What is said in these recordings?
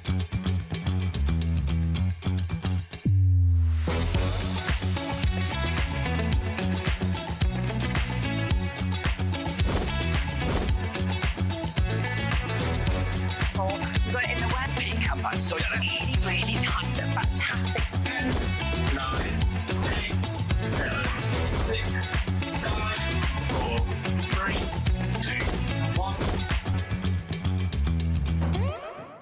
You've got it in the word makeup, but so you're really, really nice and fantastic. 9, 8, 7, 6, 5, 4, 3, 2, 1.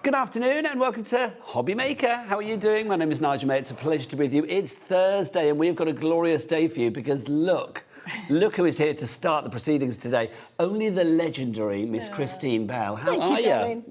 Good afternoon and welcome to HobbyMaker. How are you doing? My name is Nigel, mate. It's a pleasure to be with you. It's Thursday and we've got a glorious day for you because look who is here to start the proceedings today. Only the legendary Miss Christine Bell. How are you?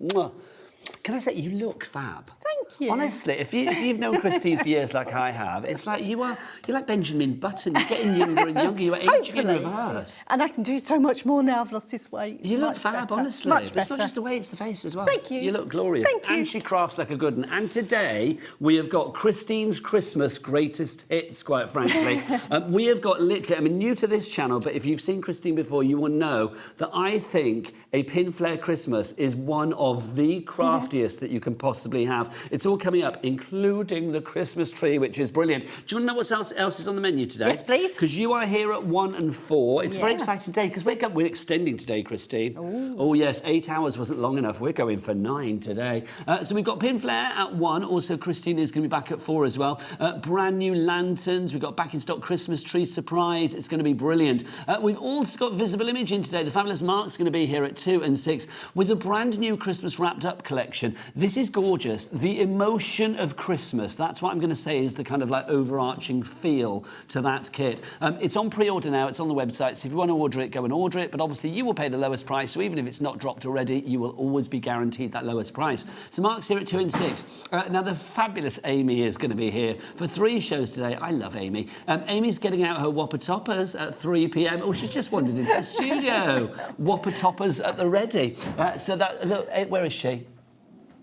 Can I say, you look fab. Thank you. Honestly, if you've known Christine for years like I have, it's like you're like Benjamin Button. You're getting younger and younger. You're aging in reverse. And I can do so much more now. I've lost this weight. You look fab, honestly. Much better. It's not just the way, it's the face as well. Thank you. You look glorious. Thank you. And she crafts like a good one. And today, we have got Christine's Christmas greatest hits, quite frankly. We have got literally, I mean, new to this channel, but if you've seen Christine before, you will know that I think a Pinflair Christmas is one of the craftiest that you can possibly have. It's all coming up, including the Christmas tree, which is brilliant. Do you want to know what else is on the menu today? Yes, please. Because you are here at 1 and 4. It's a very exciting day because we're extending today, Christine. Ooh. Oh, yes, 8 hours wasn't long enough. We're going for 9 today. So we've got Pinflair at 1. Also, Christine is going to be back at 4 as well. Brand new lanterns. We've got back in stock Christmas tree surprise. It's going to be brilliant. We've also got Visible Imaging today. The fabulous Mark's going to be here at 2 and 6 with a brand new Christmas wrapped up collection. This is gorgeous. The emotion of Christmas. That's what I'm going to say is the kind of like overarching feel to that kit. It's on pre-order now. It's on the website. So if you want to order it, go and order it. But obviously you will pay the lowest price. So even if it's not dropped already, you will always be guaranteed that lowest price. So Mark's here at 2 and 6. Now the fabulous Amy is going to be here for 3 shows today. I love Amy. Amy's getting out her Whopper toppers at 3 p.m. Oh, she's just wandered into the studio. Whopper toppers at the ready. So that, look, where is she?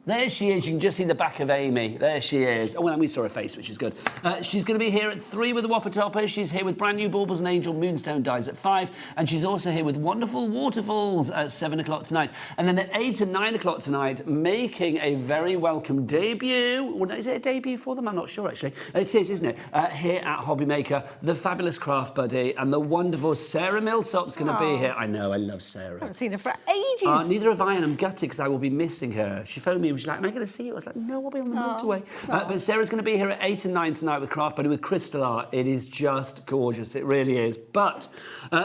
There she is. You can just see the back of Amy. There she is. Oh, well, we saw her face, which is good. She's going to be here at 3 with the Whopper toppers. She's here with brand new Baubles and Angel Moonstone Dies at 5. And she's also here with wonderful waterfalls at 7 o'clock tonight. And then at 8 and 9 o'clock tonight, making a very welcome debut. Well, is it a debut for them? I'm not sure, actually. It is, isn't it? Here at HobbyMaker, the fabulous craft buddy and the wonderful Sarah Millsop's going to be here. I know, I love Sarah. I haven't seen her for ages. Neither have I, and I'm gutted because I will be missing her. She phoned me and was like, am I going to see you? I was like, no, I'll be on the motorway. But Sarah's going to be here at 8 and 9 tonight with Craft Buddy with crystal art. It is just gorgeous. It really is. But,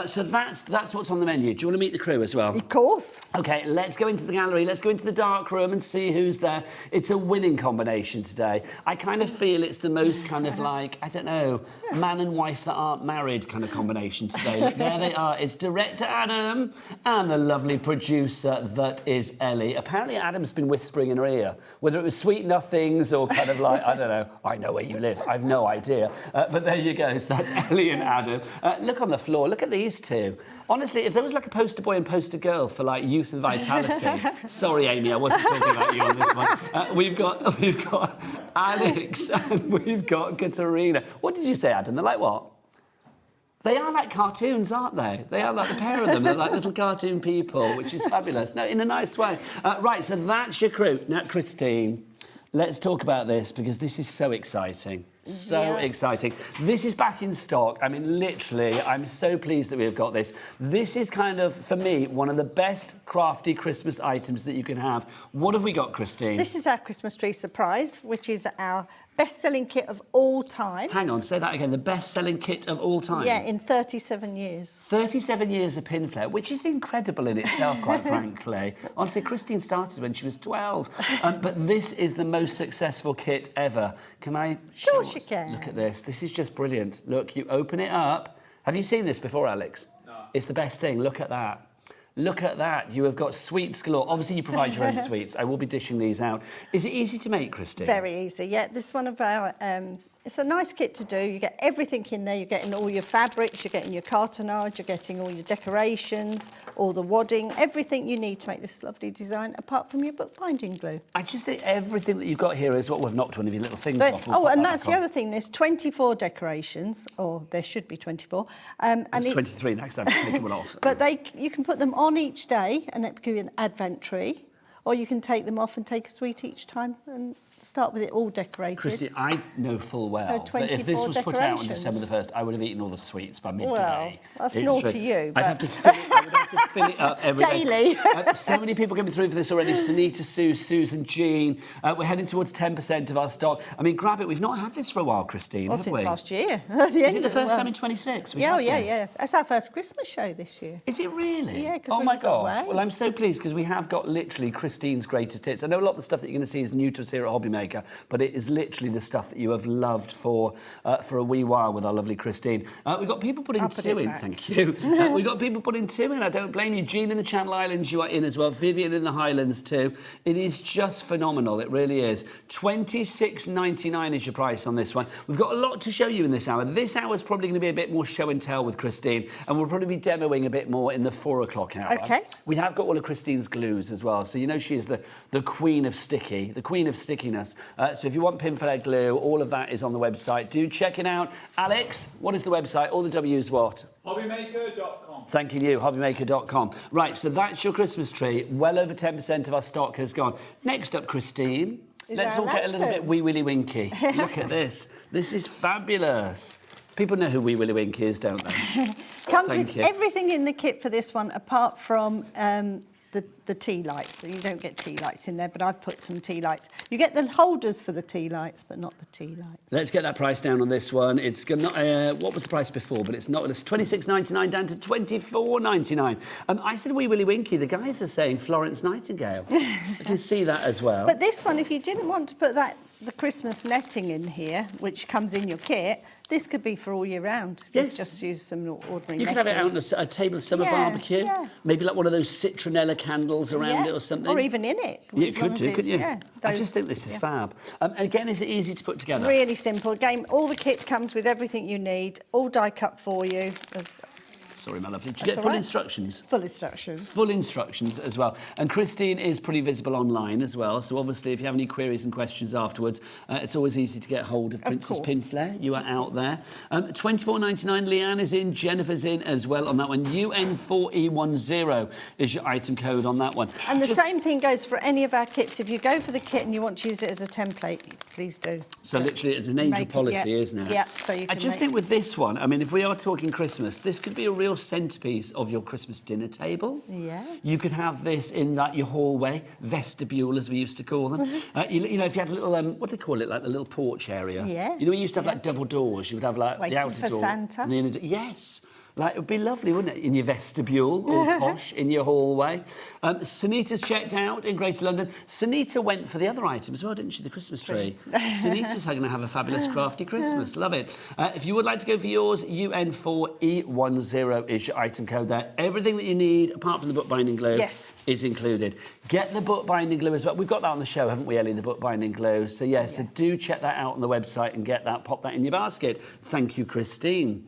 so that's what's on the menu. Do you want to meet the crew as well? Of course. OK, let's go into the gallery. Let's go into the dark room and see who's there. It's a winning combination today. I kind of feel it's the most kind of like, I don't know, man and wife that aren't married kind of combination today. Look, there they are. It's director Adam and the lovely producer that is Ellie. Apparently Adam's been whispering in her ear, whether it was Sweet Nothings or kind of like, I don't know, I know where you live, I've no idea. But there you go, so that's Ellie and Adam. Look on the floor, look at these two. Honestly, if there was like a poster boy and poster girl for like youth and vitality, sorry Amy, I wasn't talking about you on this one. We've got Alex and we've got Katarina. What did you say, Adam? They're like what? They are like cartoons, aren't they? They are like the pair of them. They're like little cartoon people, which is fabulous. No, in a nice way. Right, so that's your crew. Now, Christine, let's talk about this because this is so exciting. So exciting. This is back in stock. I mean, literally, I'm so pleased that we've got this. This is kind of, for me, one of the best crafty Christmas items that you can have. What have we got, Christine? This is our Christmas tree surprise, which is our best-selling kit of all time. Hang on, say that again. The best-selling kit of all time? Yeah, in 37 years. 37 years of Pinflair, which is incredible in itself, quite frankly. Honestly, Christine started when she was 12. But this is the most successful kit ever. Can I show? Of course you can. Look at this. This is just brilliant. Look, you open it up. Have you seen this before, Alex? No. It's the best thing. Look at that. Look at that. You have got sweets galore. Obviously, you provide your own sweets. I will be dishing these out. Is it easy to make, Christine? Very easy, yeah. This is one of our It's a nice kit to do. You get everything in there. You're getting all your fabrics, you're getting your cartonnage, you're getting all your decorations, all the wadding, everything you need to make this lovely design, apart from your bookbinding glue. I just think everything that you've got here is what we've knocked one of your little things off. Oh, and that's the other thing. There's 24 decorations, or there should be 24. And it's 23 next time, taking one off. But you can put them on each day, and it will give you an advent tree. or you can take them off and take a sweet each time and start with it all decorated. Christy, I know full well that if this was put out on December the 1st, I would have eaten all the sweets by midday. Well, that's It's naughty true. you. I'd have to fill it, I would have to fill it up every day. Daily. So many people coming through for this already. Sunita, Sue, Susan, Jean. We're heading towards 10% of our stock. I mean, grab it. We've not had this for a while, Christine, Well, have since we? last year. Is it the first time in 26? Yeah, yeah. That's our first Christmas show this year. Is it really? Yeah, 'cause oh we my was gosh. away. Well, I'm so pleased because we have got literally Christine's greatest hits. I know a lot of the stuff that you're going to see is new to us here at HobbyMaker, but it is literally the stuff that you have loved for a wee while with our lovely Christine. We've got people putting two in, thank you. We've got people putting two in, I don't blame you. Jean in the Channel Islands, you are in as well. Vivian in the Highlands too. It is just phenomenal, it really is. $26.99 is your price on this one. We've got a lot to show you in this hour. This hour is probably going to be a bit more show and tell with Christine, and we'll probably be demoing a bit more in the 4 o'clock hour. Okay. We have got all of Christine's glues as well, so you know she is the queen of sticky, the queen of stickiness. So if you want Pinflair glue, all of that is on the website. Do check it out. Alex, what is the website? All the W's what? HobbyMaker.com. Thanking you, HobbyMaker.com. Right, so that's your Christmas tree. Well over 10% of our stock has gone. Next up, Christine, let's all get a little bit wee willy winky. Look at this. This is fabulous. People know who Wee Willy Wink is, don't they? Comes with everything in the kit for this one, apart from the tea lights. So you don't get tea lights in there, but I've put some tea lights. You get the holders for the tea lights, but not the tea lights. Let's get that price down on this one. It's not, what was the price before? But it's not. It's $26.99 down to $24.99. I said Wee Willy Winky. The guys are saying Florence Nightingale. I can see that as well. But this one, if you didn't want to put the Christmas netting in here, which comes in your kit, this could be for all year round. If you just use some ordinary You could netting. have it out on a table of summer barbecue. Yeah. Maybe like one of those citronella candles around it or something. Or even in it. You could do, couldn't you? Yeah, I just think this is fab. Again, is it easy to put together? Really simple. Again, all the kit comes with everything you need, all die cut for you. Sorry, my lovely. Did you get full instructions? Full instructions. Full instructions as well. And Christine is pretty visible online as well. So obviously, if you have any queries and questions afterwards, it's always easy to get hold of Princess Pinflair. You are out there. $24.99. Leanne is in. Jennifer's in as well on that one. UN4E10 is your item code on that one. And the same thing goes for any of our kits. If you go for the kit and you want to use it as a template, please do. So literally, it's an angel policy, isn't it? Yeah. So you can I just think with this one, I mean, if we are talking Christmas, this could be a real centrepiece of your Christmas dinner table. Yeah. You could have this in like your hallway, vestibule as we used to call them. You know, if you had a little, what do they call it, like the little porch area. Yeah. You know, we used to have like double doors. You would have like Waiting the outer for door. Santa. And the inner door. Yes. Like, it would be lovely, wouldn't it? In your vestibule, or posh, in your hallway. Sunita's checked out in Greater London. Sunita went for the other item as well, didn't she? The Christmas tree. Sunita's going to have a fabulous crafty Christmas. Love it. If you would like to go for yours, UN4E10 is your item code there. Everything that you need, apart from the bookbinding glue, is included. Get the bookbinding glue as well. We've got that on the show, haven't we, Ellie, the bookbinding glue? So, yes, so do check that out on the website and get that, pop that in your basket. Thank you, Christine.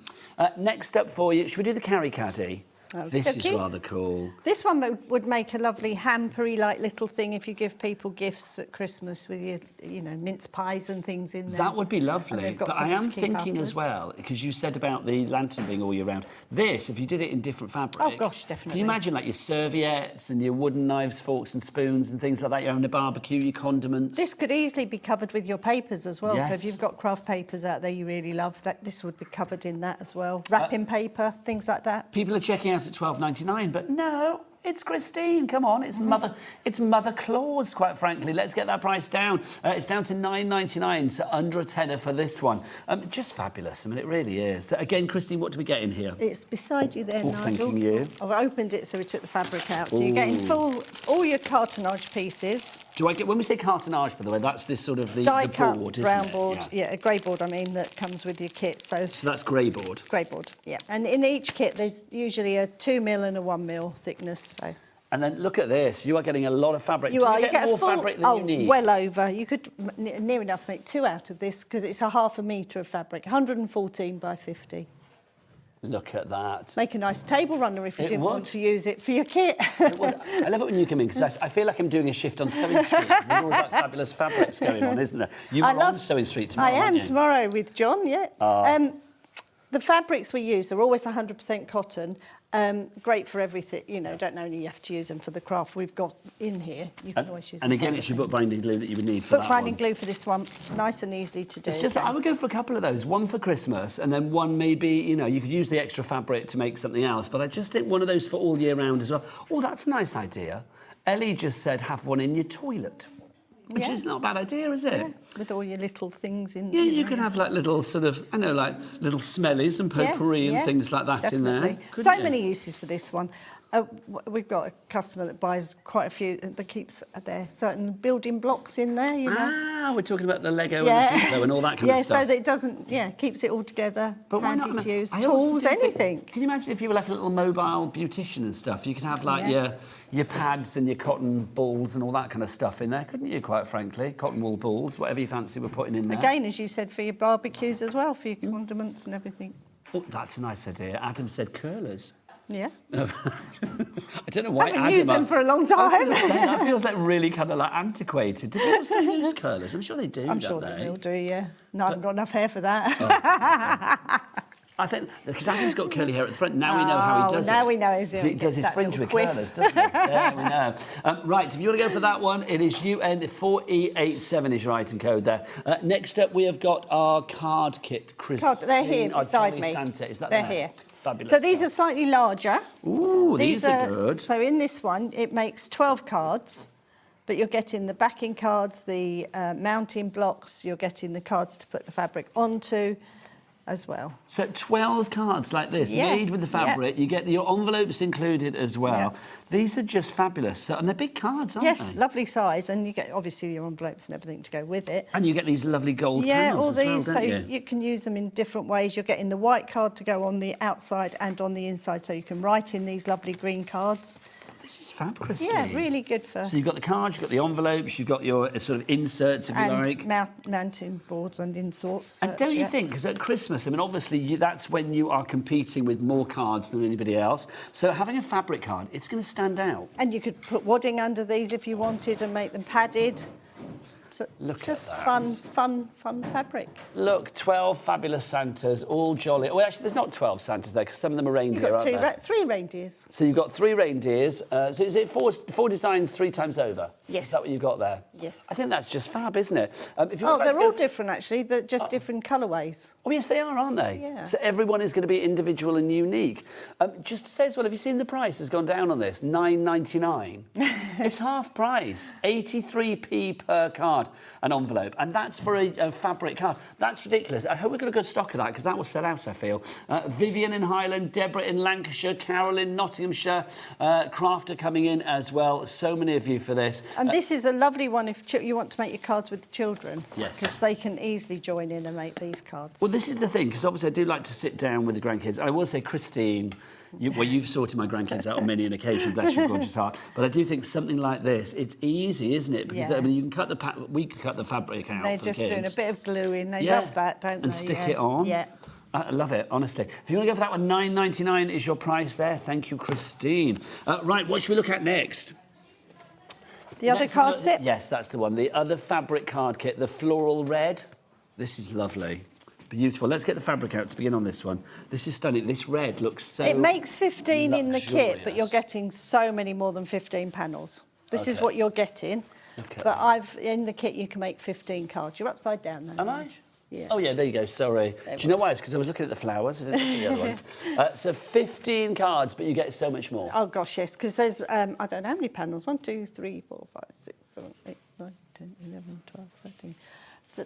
Next up for you, should we do the carry caddy? This is rather cool. This one would make a lovely hampery like little thing if you give people gifts at Christmas with your, you know, mince pies and things in there. That would be lovely. But I am thinking as well, because you said about the lantern being all year round. This, if you did it in different fabric. Oh gosh, definitely. Can you imagine like your serviettes and your wooden knives, forks and spoons and things like that? You're having a barbecue, your condiments. This could easily be covered with your papers as well. Yes. So if you've got craft papers out there you really love, this would be covered in that as well. Wrapping paper, things like that. People are checking out at $12.99, but no, it's Christine. Come on, it's Mother Claus, quite frankly. Let's get that price down. It's down to $9.99, so under a tenner for this one. Just fabulous. I mean, it really is. So again, Christine, what do we get in here? It's beside you there, Nigel. Thanking you. I've opened it so we took the fabric out. So you're getting all your cartonnage pieces. Do I get, when we say cartonnage, by the way, that's this sort of the die-cut board, brown isn't it? board, a grey board, I mean, that comes with your kit. So that's grey board? Grey board, yeah. And in each kit, there's usually a 2 mil and a 1 mil thickness, so... And then look at this. You are getting a lot of fabric. You get more a full, fabric than you need. Well over. You could near enough make 2 out of this because it's a ½ metre of fabric, 114 by 50. Look at that. Make a nice table runner if you didn't want to use it for your kit. I love it when you come in because I feel like I'm doing a shift on Sewing Street. There's always like fabulous fabrics going on, isn't there? You are on Sewing Street tomorrow, I am aren't you? tomorrow with John, yeah. The fabrics we use are always 100% cotton, Great for everything, you know, don't only have to use them for the craft we've got in here, you can always use them. And again, it's your bookbinding glue that you would need for that Bookbinding one. glue for this one, nice and easily to do. It's just, I would go for a couple of those, one for Christmas, and then one maybe, you know, you could use the extra fabric to make something else, but I just think one of those for all year round as well. Oh, that's a nice idea. Ellie just said have one in your toilet. Which is not a bad idea, is it? Yeah, with all your little things in. Yeah, you could have like little sort of, I know, like little smellies and potpourri and things like that in there. So many uses for this one. We've got a customer that buys quite a few, that keeps their certain building blocks in there, you know. Ah, we're talking about the Lego and the Kiko and all that kind of stuff. Yeah, so that it doesn't, keeps it all together, but why handy not? to use. I also Tools, do think- anything. Can you imagine if you were like a little mobile beautician and stuff? You could have like your pads and your cotton balls and all that kind of stuff in there, couldn't you, quite frankly? Cotton wool balls, whatever you fancy we're putting in there. Again, as you said, for your barbecues as well, for your condiments and everything. Oh, that's a nice idea. Adam said curlers. Yeah. I don't know why I haven't Adam... used them for a long time. I was gonna say, that feels like really kind of like antiquated. Do people still use curlers? I'm sure they do, I'm sure they will do, yeah. No, I haven't got enough hair for that. I think, because Adam's got curly hair at the front, now we know how he does it. Now we know He does his fringe with quiff. curlers, doesn't he? There we know. Right, if you want to go for that one, it is UN4E87 is your item code there. Next up, we have got our card kit. They're here our beside Jolly me. Santa. Is that They're there? here. Fabulous. So these are slightly larger. Ooh, these are good. So in this one, it makes 12 cards, but you're getting the backing cards, the mounting blocks, you're getting the cards to put the fabric onto as well. So 12 cards like this, made with the fabric. You get your envelopes included as well. These are just fabulous. So, and they're big cards, aren't they? Yes, lovely size, and you get obviously your envelopes and everything to go with it. And you get these lovely gold Yeah, panels all as well, these, don't so you? you can use them in different ways. You're getting the white card to go on the outside and on the inside, so you can write in these lovely green cards. This is fab, Christine. Yeah, really good for... So you've got the cards, you've got the envelopes, you've got your sort of inserts, if you like. And mounting boards and inserts. And don't you think, because at Christmas, I mean, obviously, that's when you are competing with more cards than anybody else. So having a fabric card, it's going to stand out. And you could put wadding under these if you wanted and make them padded. So Look just at that. fun fabric. Look, 12 fabulous Santas, all jolly. Well, actually, there's not 12 Santas there, because some of them are reindeer, You've got aren't there? three reindeers. So you've got 3 reindeers. So is it four designs 3 times over? Yes. Is that what you've got there? Yes. I think that's just fab, isn't it? If you Oh, want they're to all different, actually. They're just different colourways. Oh, yes, they are, aren't they? Yeah. So everyone is going to be individual and unique. Just to say as well, have you seen the price has gone down on this? $9.99. It's half price, 83p per card, an envelope. And that's for a fabric card. That's ridiculous. I hope we've got a good stock of that, because that will sell out, I feel. Vivian in Highland, Deborah in Lancashire, Carol in Nottinghamshire, Crafter coming in as well. So many of you for this. And this is a lovely one if you want to make your cards with the children. Yes. Because they can easily join in and make these cards. Well, this is the thing, because obviously I do like to sit down with the grandkids. I will say, Christine, you've sorted my grandkids out on many an occasion, bless your gorgeous heart. But I do think something like this, it's easy, isn't it? Because I mean, you can cut we could cut the fabric out. They're for just the doing a kids. bit of gluing. They love that, don't they? And stick it on. Yeah. I love it, honestly. If you want to go for that one, $9.99 is your price there. Thank you, Christine. Right, what should we look at next? The other card set? Yes, that's the one. The other fabric card kit, the floral red. This is lovely. Beautiful. Let's get the fabric out to begin on this one. This is stunning. This red looks so It makes 15 in the kit, but you're luxurious. getting so many more than 15 panels. This is Okay. what you're getting. Okay. But in the kit, you can make 15 cards. You're upside down though. Am I? Yeah. Oh, yeah, there you go. Sorry. Do you know why? It's because I was looking at the flowers. I didn't look at the other ones. So 15 cards, but you get so much more. Oh, gosh, yes, because there's, I don't know how many panels. 1, 2, 3, 4, 5, 6, 7, 8, 9, 10, 11, 12, 13. So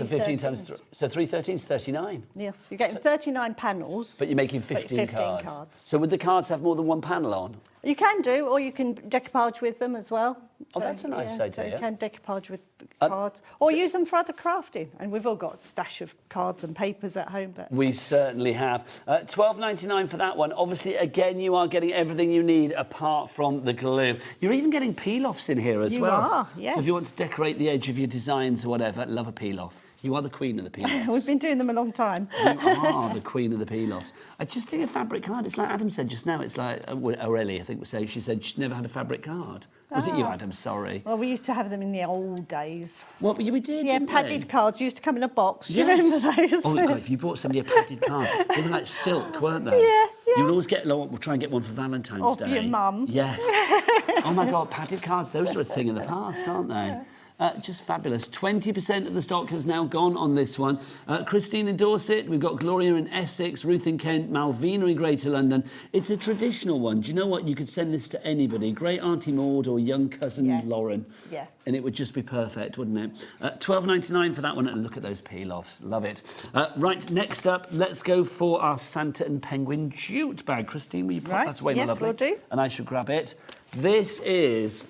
15 times 3. So 3 13's 39. Yes, you're getting 39 panels. But you're making 15 cards. So would the cards have more than one panel on? You can do, or you can decoupage with them as well. Oh, that's a nice So idea. you can decoupage with cards, or use them for other crafting. And we've all got a stash of cards and papers at home. But We certainly have. $12.99 for that one. Obviously, again, you are getting everything you need apart from the glue. You're even getting peel-offs in here as You well. are, yes. So if you want to decorate the edge of your designs or whatever, love a peel-off. You are the queen of the peel-offs. we've been doing them a long time. You are the queen of the peel-offs. I just think a fabric card, it's like Adam said just now, it's like, Aurelie, I think, was saying, she said she'd never had a fabric card. Was it you, Adam? Sorry. Well, we used to have them in the old days. What, we did, Yeah, didn't padded we? cards used to come in a box. Do you Yes. remember those? Oh, God, if you bought somebody a padded card, they were like silk, weren't they? Yeah, You would always get, we'll try and get one for Valentine's Day. Of your mum. Yes. Oh my God, padded cards, those are a thing in the past, aren't they? Just fabulous. 20% of the stock has now gone on this one. Christine in Dorset, we've got Gloria in Essex, Ruth in Kent, Malvina in Greater London. It's a traditional one. Do you know what? You could send this to anybody. Great Auntie Maud or young cousin Lauren. Yeah. And it would just be perfect, wouldn't it? $12.99 for that one. And look at those peel-offs. Love it. Right, next up, let's go for our Santa and Penguin jute bag. Christine, will you pop that away, my lovely? Yes, we'll do. And I should grab it. This is...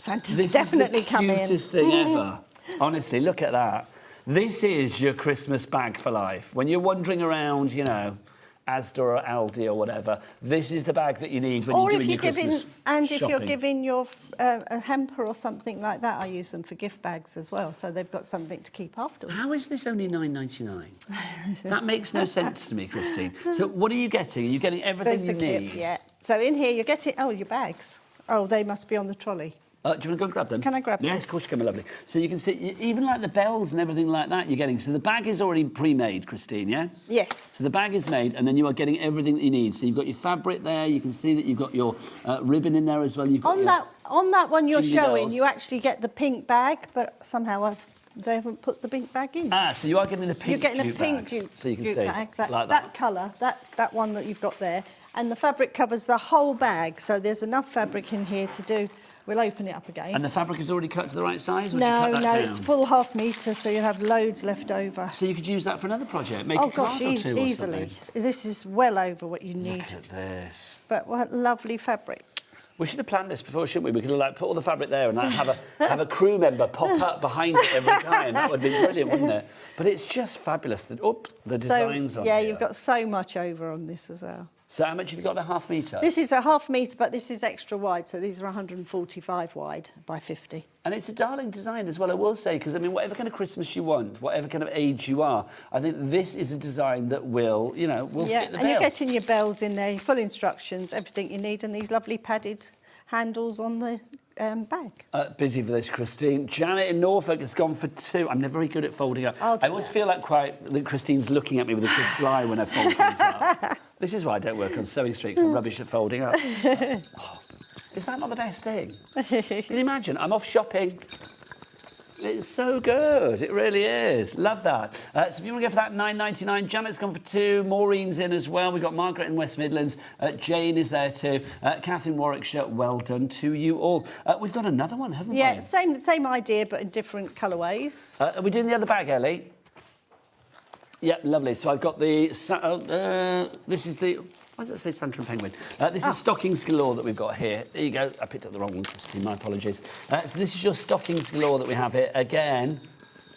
Santa's definitely come in. This is the cutest thing ever. Honestly, look at that. This is your Christmas bag for life. When you're wandering around, you know, Asda or Aldi or whatever, this is the bag that you need when you're doing your Christmas shopping. If you're giving your a hamper or something like that, I use them for gift bags as well, so they've got something to keep afterwards. How is this only $9.99? That makes no sense to me, Christine. So what are you getting? Are you getting everything you need? Yeah. So in here you're getting, your bags. Oh, they must be on the trolley. Do you want to go and grab them? Can I grab them? Yes, of course you can, my lovely. So you can see, even like the bells and everything like that you're getting. So the bag is already pre-made, Christine, yeah? Yes. So the bag is made, and then you are getting everything that you need. So you've got your fabric there. You can see that you've got your ribbon in there as well. You've got on that one you're showing, bells. you actually get the pink bag, but somehow they haven't put the pink bag in. So you are getting the pink You're getting jute a pink bag. jute, So you can jute see, bag, like that colour, that one that you've got there. And the fabric covers the whole bag, so there's enough fabric in here to do. We'll open it up again. And the fabric is already cut to the right size? Or No, did you cut that down? it's full ½ metre, so you'll have loads left over. So you could use that for another project, make a card or two easily. or something. This is well over what you need. Look at this. But what lovely fabric. We should have planned this before, shouldn't we? We could have put all the fabric there and have a crew member pop up behind it every time. That would be brilliant, wouldn't it? But it's just fabulous. The designs on here. You've got so much over on this as well. So how much have you got? A ½ metre? This is a ½ metre, but this is extra wide, so these are 145 wide by 50. And it's a darling design as well, I will say, because, I mean, whatever kind of Christmas you want, whatever kind of age you are, I think this is a design that will fit the bill. And you're getting your bells in there, full instructions, everything you need, and these lovely padded handles on the bag. Busy for this, Christine. Janet in Norfolk has gone for 2. I'm never very good at folding up. I always feel like that Christine's looking at me with a critical eye when I fold things up. This is why I don't work on sewing streaks. I'm rubbish at folding up. Is that not the best thing? Can you imagine? I'm off shopping. It's so good. It really is. Love that. So if you want to go for that, $9.99. Janet's gone for 2. Maureen's in as well. We've got Margaret in West Midlands. Jane is there too. Catherine Warwickshire, well done to you all. We've got another one, haven't we? Yeah, same idea, but in different colourways. Are we doing the other bag, Ellie? Yeah, lovely. So I've got the... this is the... Why does it say Santa and Penguin? This is stockings galore that we've got here. There you go. I picked up the wrong one, Christine. My apologies. So this is your stockings galore that we have here. Again,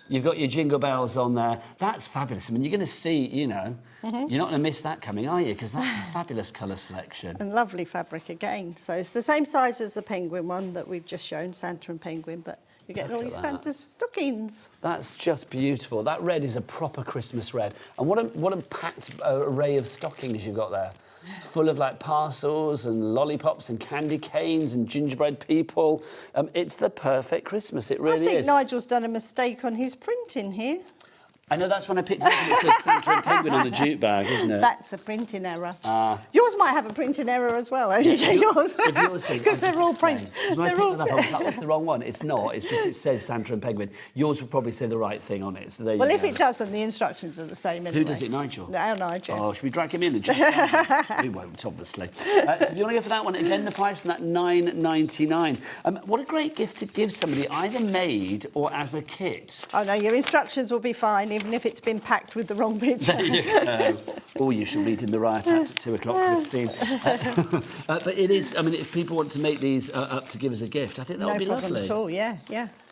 you've got your jingle bells on there. That's fabulous. I mean, you're going to see, you're not going to miss that coming, are you? Because that's a fabulous colour selection. And lovely fabric again. So it's the same size as the penguin one that we've just shown, Santa and Penguin, but you're getting all your Santa's stockings. That's just beautiful. That red is a proper Christmas red. And what a packed array of stockings you've got there. Full of like parcels and lollipops and candy canes and gingerbread people. It's the perfect Christmas. It really is. I think Nigel's done a mistake on his printing here. I know that's when I picked it up and it says Santa and Penguin on the jute bag, isn't it? That's a printing error. Yours might have a printing error as well, yours. Because they're all print. When I picked it up, I was like, that's the wrong one. It's not. It's just, it says Santa and Penguin. Yours will probably say the right thing on it. So there you go. Well, if it doesn't, the instructions are the same anyway. Who does it, Nigel? No, Nigel. Oh, should we drag him in and just... We won't, obviously. So if you want to go for that one, again, the price on that $9.99. What a great gift to give somebody, either made or as a kit. Oh, no, your instructions will be fine, even if it's been packed with the wrong picture. There you go. Oh, you should read in the riot act at 2 o'clock, Christine. But it is, I mean, if people want to make these up to give as a gift, I think that would be lovely. No problem at all, yeah.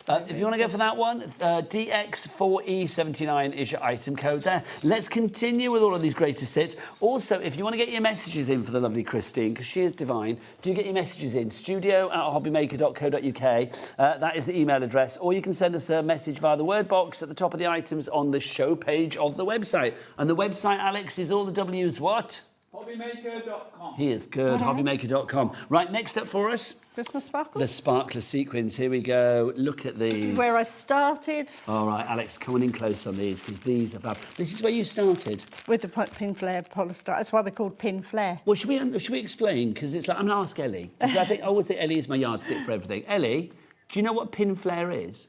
If you want to go for that one, DX4E79 is your item code there. Let's continue with all of these greatest hits. Also, if you want to get your messages in for the lovely Christine, because she is divine, do get your messages in. studio@hobbymaker.co.uk. That is the email address. Or you can send us a message via the word box at the top of the items on the show page of the website. And the website, Alex, is all the W's what? HobbyMaker.com. He is good. HobbyMaker.com. Right, next up for us, Christmas sparkles. the sparkler sequins. Here we go. Look at these. This is where I started. All right, Alex, come on in close on these because these are fab. This is where you started. With the Pinflair polyester. That's why we're called Pinflair. Well, should we explain? Because it's like, I'm going to ask Ellie. 'Cause I always think Ellie is my yardstick for everything. Ellie, do you know what Pinflair is?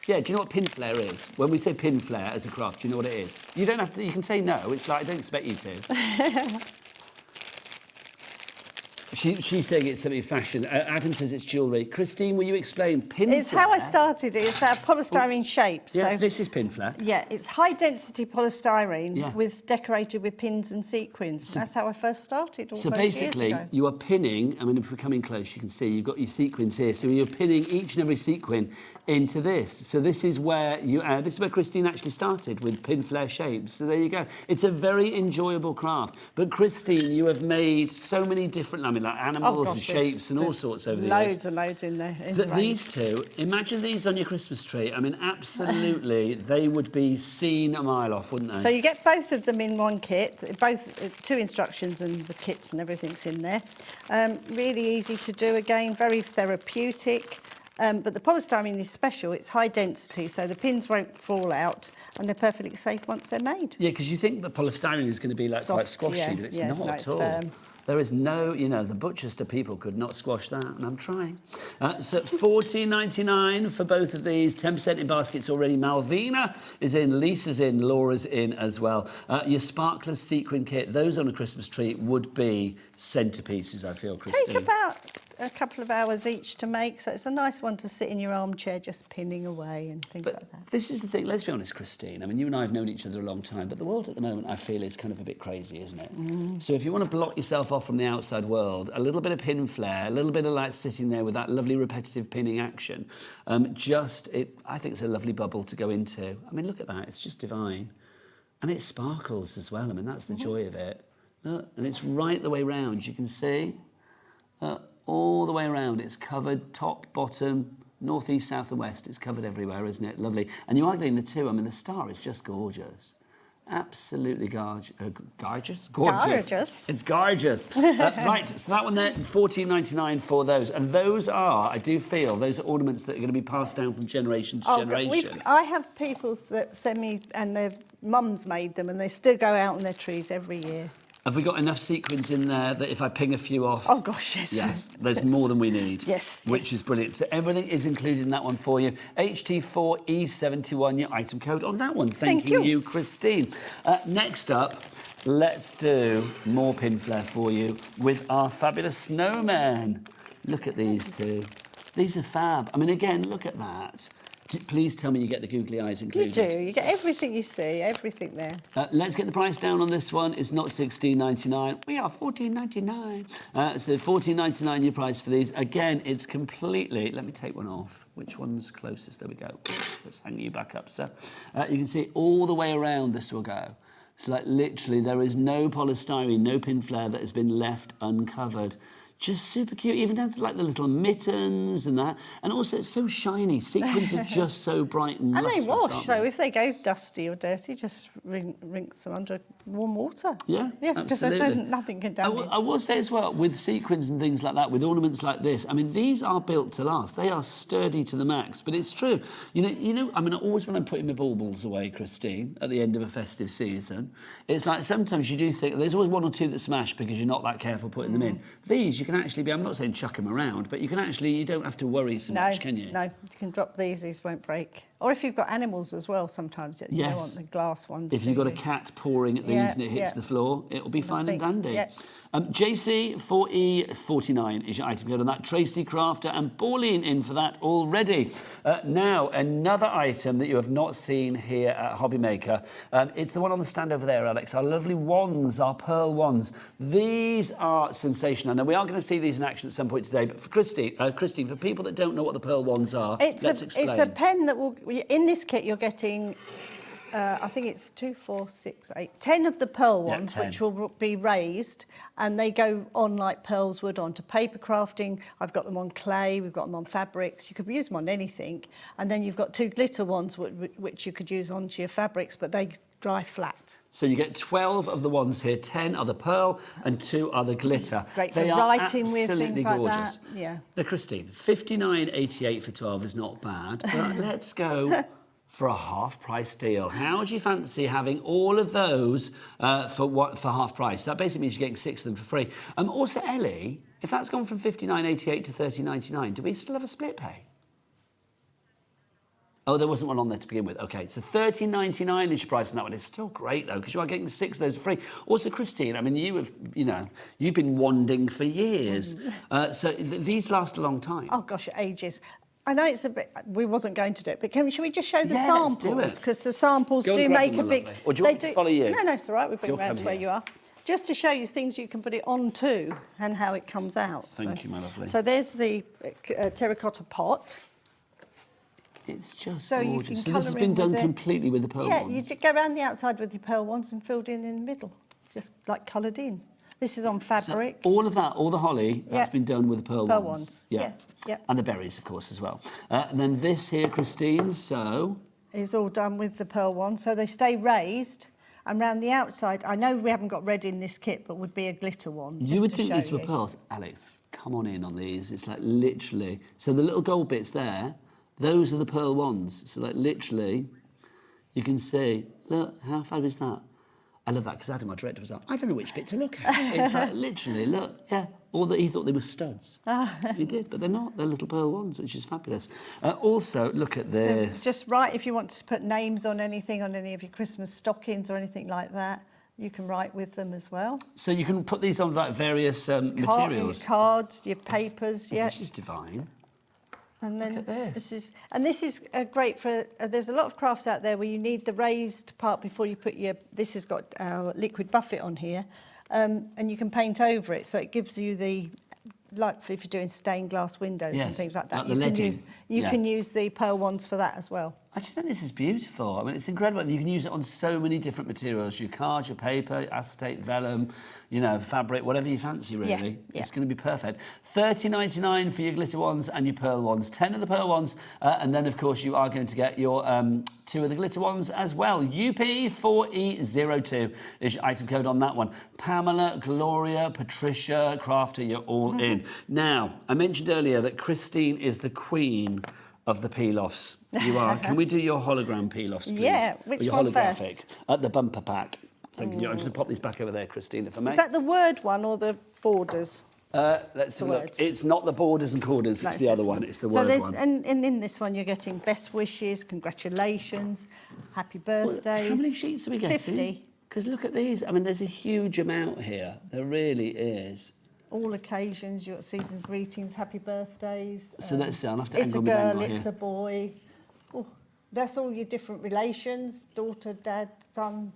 Yeah, do you know what Pinflair is? When we say Pinflair as a craft, do you know what it is? You don't have to, you can say no. It's like, I don't expect you to. She's saying it's something fashion. Adam says it's jewellery. Christine, will you explain Pinflair? It's how I started. It's polystyrene shapes. Yeah, so, this is Pinflair. yeah, it's high density polystyrene Yeah. with decorated with pins and sequins. That's how I first started all So those basically, years ago. you are pinning, I mean, if we're coming close, you can see you've got your sequins here. So you're pinning each and every sequin into this. So this is where this is where Christine actually started with Pinflair shapes. So there you go. It's a very enjoyable craft. But Christine, you have made so many different, I mean, like animals and shapes and all sorts over the years. Loads and loads in there. in the range. These two, imagine these on your Christmas tree. I mean, absolutely, they would be seen a mile off, wouldn't they? So you get both of them in one kit, both two instructions and the kits and everything's in there. Really easy to do again, very therapeutic. But the polystyrene is special, it's high density, so the pins won't fall out and they're perfectly safe once they're made. Yeah, because you think that polystyrene is going to be like quite Soft, squashy, yeah. but it's Yes, not no, at it's all. firm. There is no, the Butchester people could not squash that, and I'm trying. So $14.99 for both of these, 10% in baskets already. Malvina is in, Lisa's in, Laura's in as well. Your sparkler sequin kit, those on a Christmas tree would be centerpieces, I feel, Christine. Take about a couple of hours each to make, so it's a nice one to sit in your armchair just pinning away and things like that. This is the thing, let's be honest, Christine. I mean, you and I have known each other a long time, but the world at the moment, I feel, is kind of a bit crazy, isn't it? So if you want to block yourself off from the outside world, a little bit of Pinflair, a little bit of like sitting there with that lovely repetitive pinning action, I think it's a lovely bubble to go into. I mean, look at that, it's just divine. And it sparkles as well, I mean, that's the joy of it. Look, and it's right the way round, you can see. All the way around, it's covered top, bottom, north, east, south and west. It's covered everywhere, isn't it? Lovely. And you are getting the two. I mean, the star is just gorgeous. Absolutely gorgeous. Gorgeous? Gorgeous. It's gorgeous. Right, so that one there, $14.99 for those. And those are, I do feel, those are ornaments that are going to be passed down from generation to generation. I have people that send me, and their mums made them, and they still go out on their trees every year. Have we got enough sequins in there that if I ping a few off? Oh, gosh, yes. Yes, there's more than we need. Yes. Which is brilliant. So everything is included in that one for you. HT4E71, your item code on that one. Thank you, Christine. Next up, let's do more Pinflair for you with our fabulous snowman. Look at these two. These are fab. I mean, again, look at that. Please tell me you get the googly eyes included. You do. You get everything you see, everything there. Let's get the price down on this one. It's not $16.99. We are $14.99. So $14.99 your price for these. Again, it's completely... Let me take one off. Which one's closest? There we go. Let's hang you back up, sir. You can see all the way around this will go. So, like, literally, there is no polystyrene, no Pinflair that has been left uncovered. Just super cute, even down to like the little mittens and that. And also it's so shiny. Sequins are just so bright and lustrous, And they wash, aren't so they? if they go dusty or dirty, just rinse them under warm water. Yeah, because absolutely. nothing can damage. I will say as well, with sequins and things like that, with ornaments like this, I mean, these are built to last. They are sturdy to the max, but it's true. You know. I mean, always when I'm putting my baubles away, Christine, at the end of a festive season, it's like sometimes you do think, there's always one or two that smash because you're not that careful putting them in. These, you can actually be, I'm not saying chuck them around, but you don't have to worry so much, can you? No, you can drop these won't break. Or if you've got animals as well, sometimes you don't want the glass ones. If you've got a cat pawing at these and it hits the floor, it'll be fine and dandy. Yeah. JC4E49 is your item code on that. Tracy Crafter and Pauline in for that already. Now, another item that you have not seen here at HobbyMaker. It's the one on the stand over there, Alex. Our lovely wands, our pearl wands. These are sensational. Now, we are going to see these in action at some point today, but for Christine, for people that don't know what the pearl wands are, let's explain. It's a pen that will... In this kit, you're getting... I think it's 2, 4, 6, 8, 10 of the pearl ones, which will be raised, and they go on like pearls would onto paper crafting. I've got them on clay, we've got them on fabrics. You could use them on anything. And then you've got 2 glitter ones, which you could use onto your fabrics, but they dry flat. So you get 12 of the ones here, 10 are the pearl and 2 are the glitter. Great for they are writing with, absolutely things like gorgeous. that. Yeah. Now, Christine, £59.88 for 12 is not bad, but let's go for a half-price deal. How do you fancy having all of those for half price? That basically means you're getting 6 of them for free. Also, Ellie, if that's gone from £59.88 to £30.99, do we still have a split pay? Oh, there wasn't one on there to begin with. Okay, so £30.99 is your price on that one. It's still great though, because you are getting 6 of those for free. Also, Christine, I mean, you've been wanding for years, so these last a long time. Oh gosh, ages. I know it's a bit. We wasn't going to do it, but should we just show the Yeah, samples? let's do it. Because the samples Go and do grab make them, a big. lovely. Or do you want me to follow you? No, it's all right. We'll bring You'll round come to where here. you are, just to show you things you can put it onto and how it comes out. Thank you, my lovely. So there's the terracotta pot. It's just So you gorgeous. can So this colour has in been done with it. completely with the pearl Yeah, ones. you just go around the outside with your pearl ones and filled in the middle, just like coloured in. This is on So fabric. all of that, all the holly, that's Yeah. been done with the pearl Pearl ones. ones, yeah. And the berries, of course, as well. And then this here, Christine, so... Is all done with the pearl ones, so they stay raised. And round the outside, I know we haven't got red in this kit, but would be a glitter one. You just would to think show these were you. pearls. Alex, come on in on these. It's like literally... So the little gold bits there, those are the pearl ones. So like literally, you can see, look, how fab is that? I love that because Adam, my director, was like, I don't know which bit to look at. It's like literally, look, yeah. Or that he thought they were studs. He did, but they're not. They're little pearl ones, which is fabulous. Also, look at this. So just write, if you want to put names on anything, on any of your Christmas stockings or anything like that, you can write with them as well. So you can put these on like various materials. Your cards, your papers, yeah. This is divine. And then Look at this. This is great for. There's a lot of crafts out there where you need the raised part before you put your. This has got our liquid buffet on here, and you can paint over it, so it gives you the. Like if you're doing stained glass windows Yes, and things like that, like the leading. you can use the pearl ones for that as well. I just think this is beautiful. I mean, it's incredible. You can use it on so many different materials. Your card, your paper, acetate, vellum, fabric, whatever you fancy, really. Yeah. It's going to be perfect. £30.99 for your glitter ones and your pearl ones. 10 of the pearl ones. And then, of course, you are going to get your 2 of the glitter ones as well. UP4E02 is your item code on that one. Pamela, Gloria, Patricia, Crafter, you're all in. Now, I mentioned earlier that Christine is the queen of the peel-offs. You are. Can we do your hologram peel-offs, please? Yeah, Or which your one holographic? first? The bumper pack. Thank you. I'm just going to pop these back over there, Christine, if I may. Is that the word one or the borders? Let's have a look. words? It's not the borders and corders, No, it's the this other one. It's the so word one. And in this one, you're getting best wishes, congratulations, happy birthdays. How many sheets are we getting? 50. Because look at these. I mean, there's a huge amount here. There really is. All occasions, you've got season's greetings, happy birthdays. So let's see, I'll have to It's a angle my girl, angle it's here. a boy. Oh, that's all your different relations, daughter, dad, son,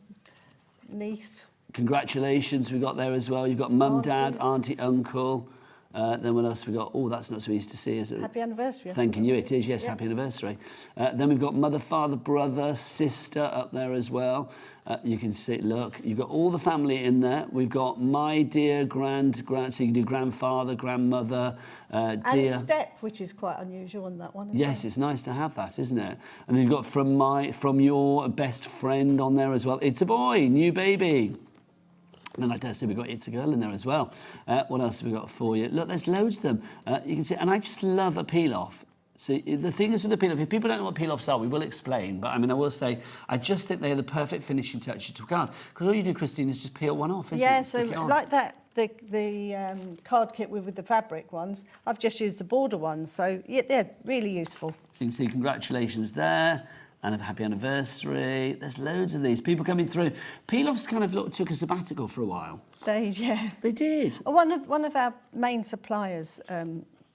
niece. Congratulations we got there as well. You've got mum, dad, Aunties. auntie, uncle. Then what else have we got? Oh, that's not so easy to see, is it? Happy anniversary. I Thanking think you, it it is, yes, Yeah. happy anniversary. Then we've got mother, father, brother, sister up there as well. You can see, look, you've got all the family in there. We've got my dear grand, so you can do grandfather, grandmother, And dear. step, which is quite unusual on that one. as Yes, it's nice to have that, isn't it? And then you've got from your best friend on there as well. It's a boy, new baby. And then I dare say we've got It's a Girl in there as well. What else have we got for you? Look, there's loads of them. You can see, and I just love a peel-off. See, the thing is with the peel-off, if people don't know what peel-offs are, we will explain. But I mean, I will say, I just think they're the perfect finishing touches to a card. Because all you do, Christine, is just peel one off, isn't Yeah, it? so Stick it on. like that, the card kit with the fabric ones, I've just used the border ones. So yeah, they're really useful. So you can see congratulations there. And a happy anniversary. There's loads of these. People coming through. Peel-offs kind of took a sabbatical for a while. They They did. One of our main suppliers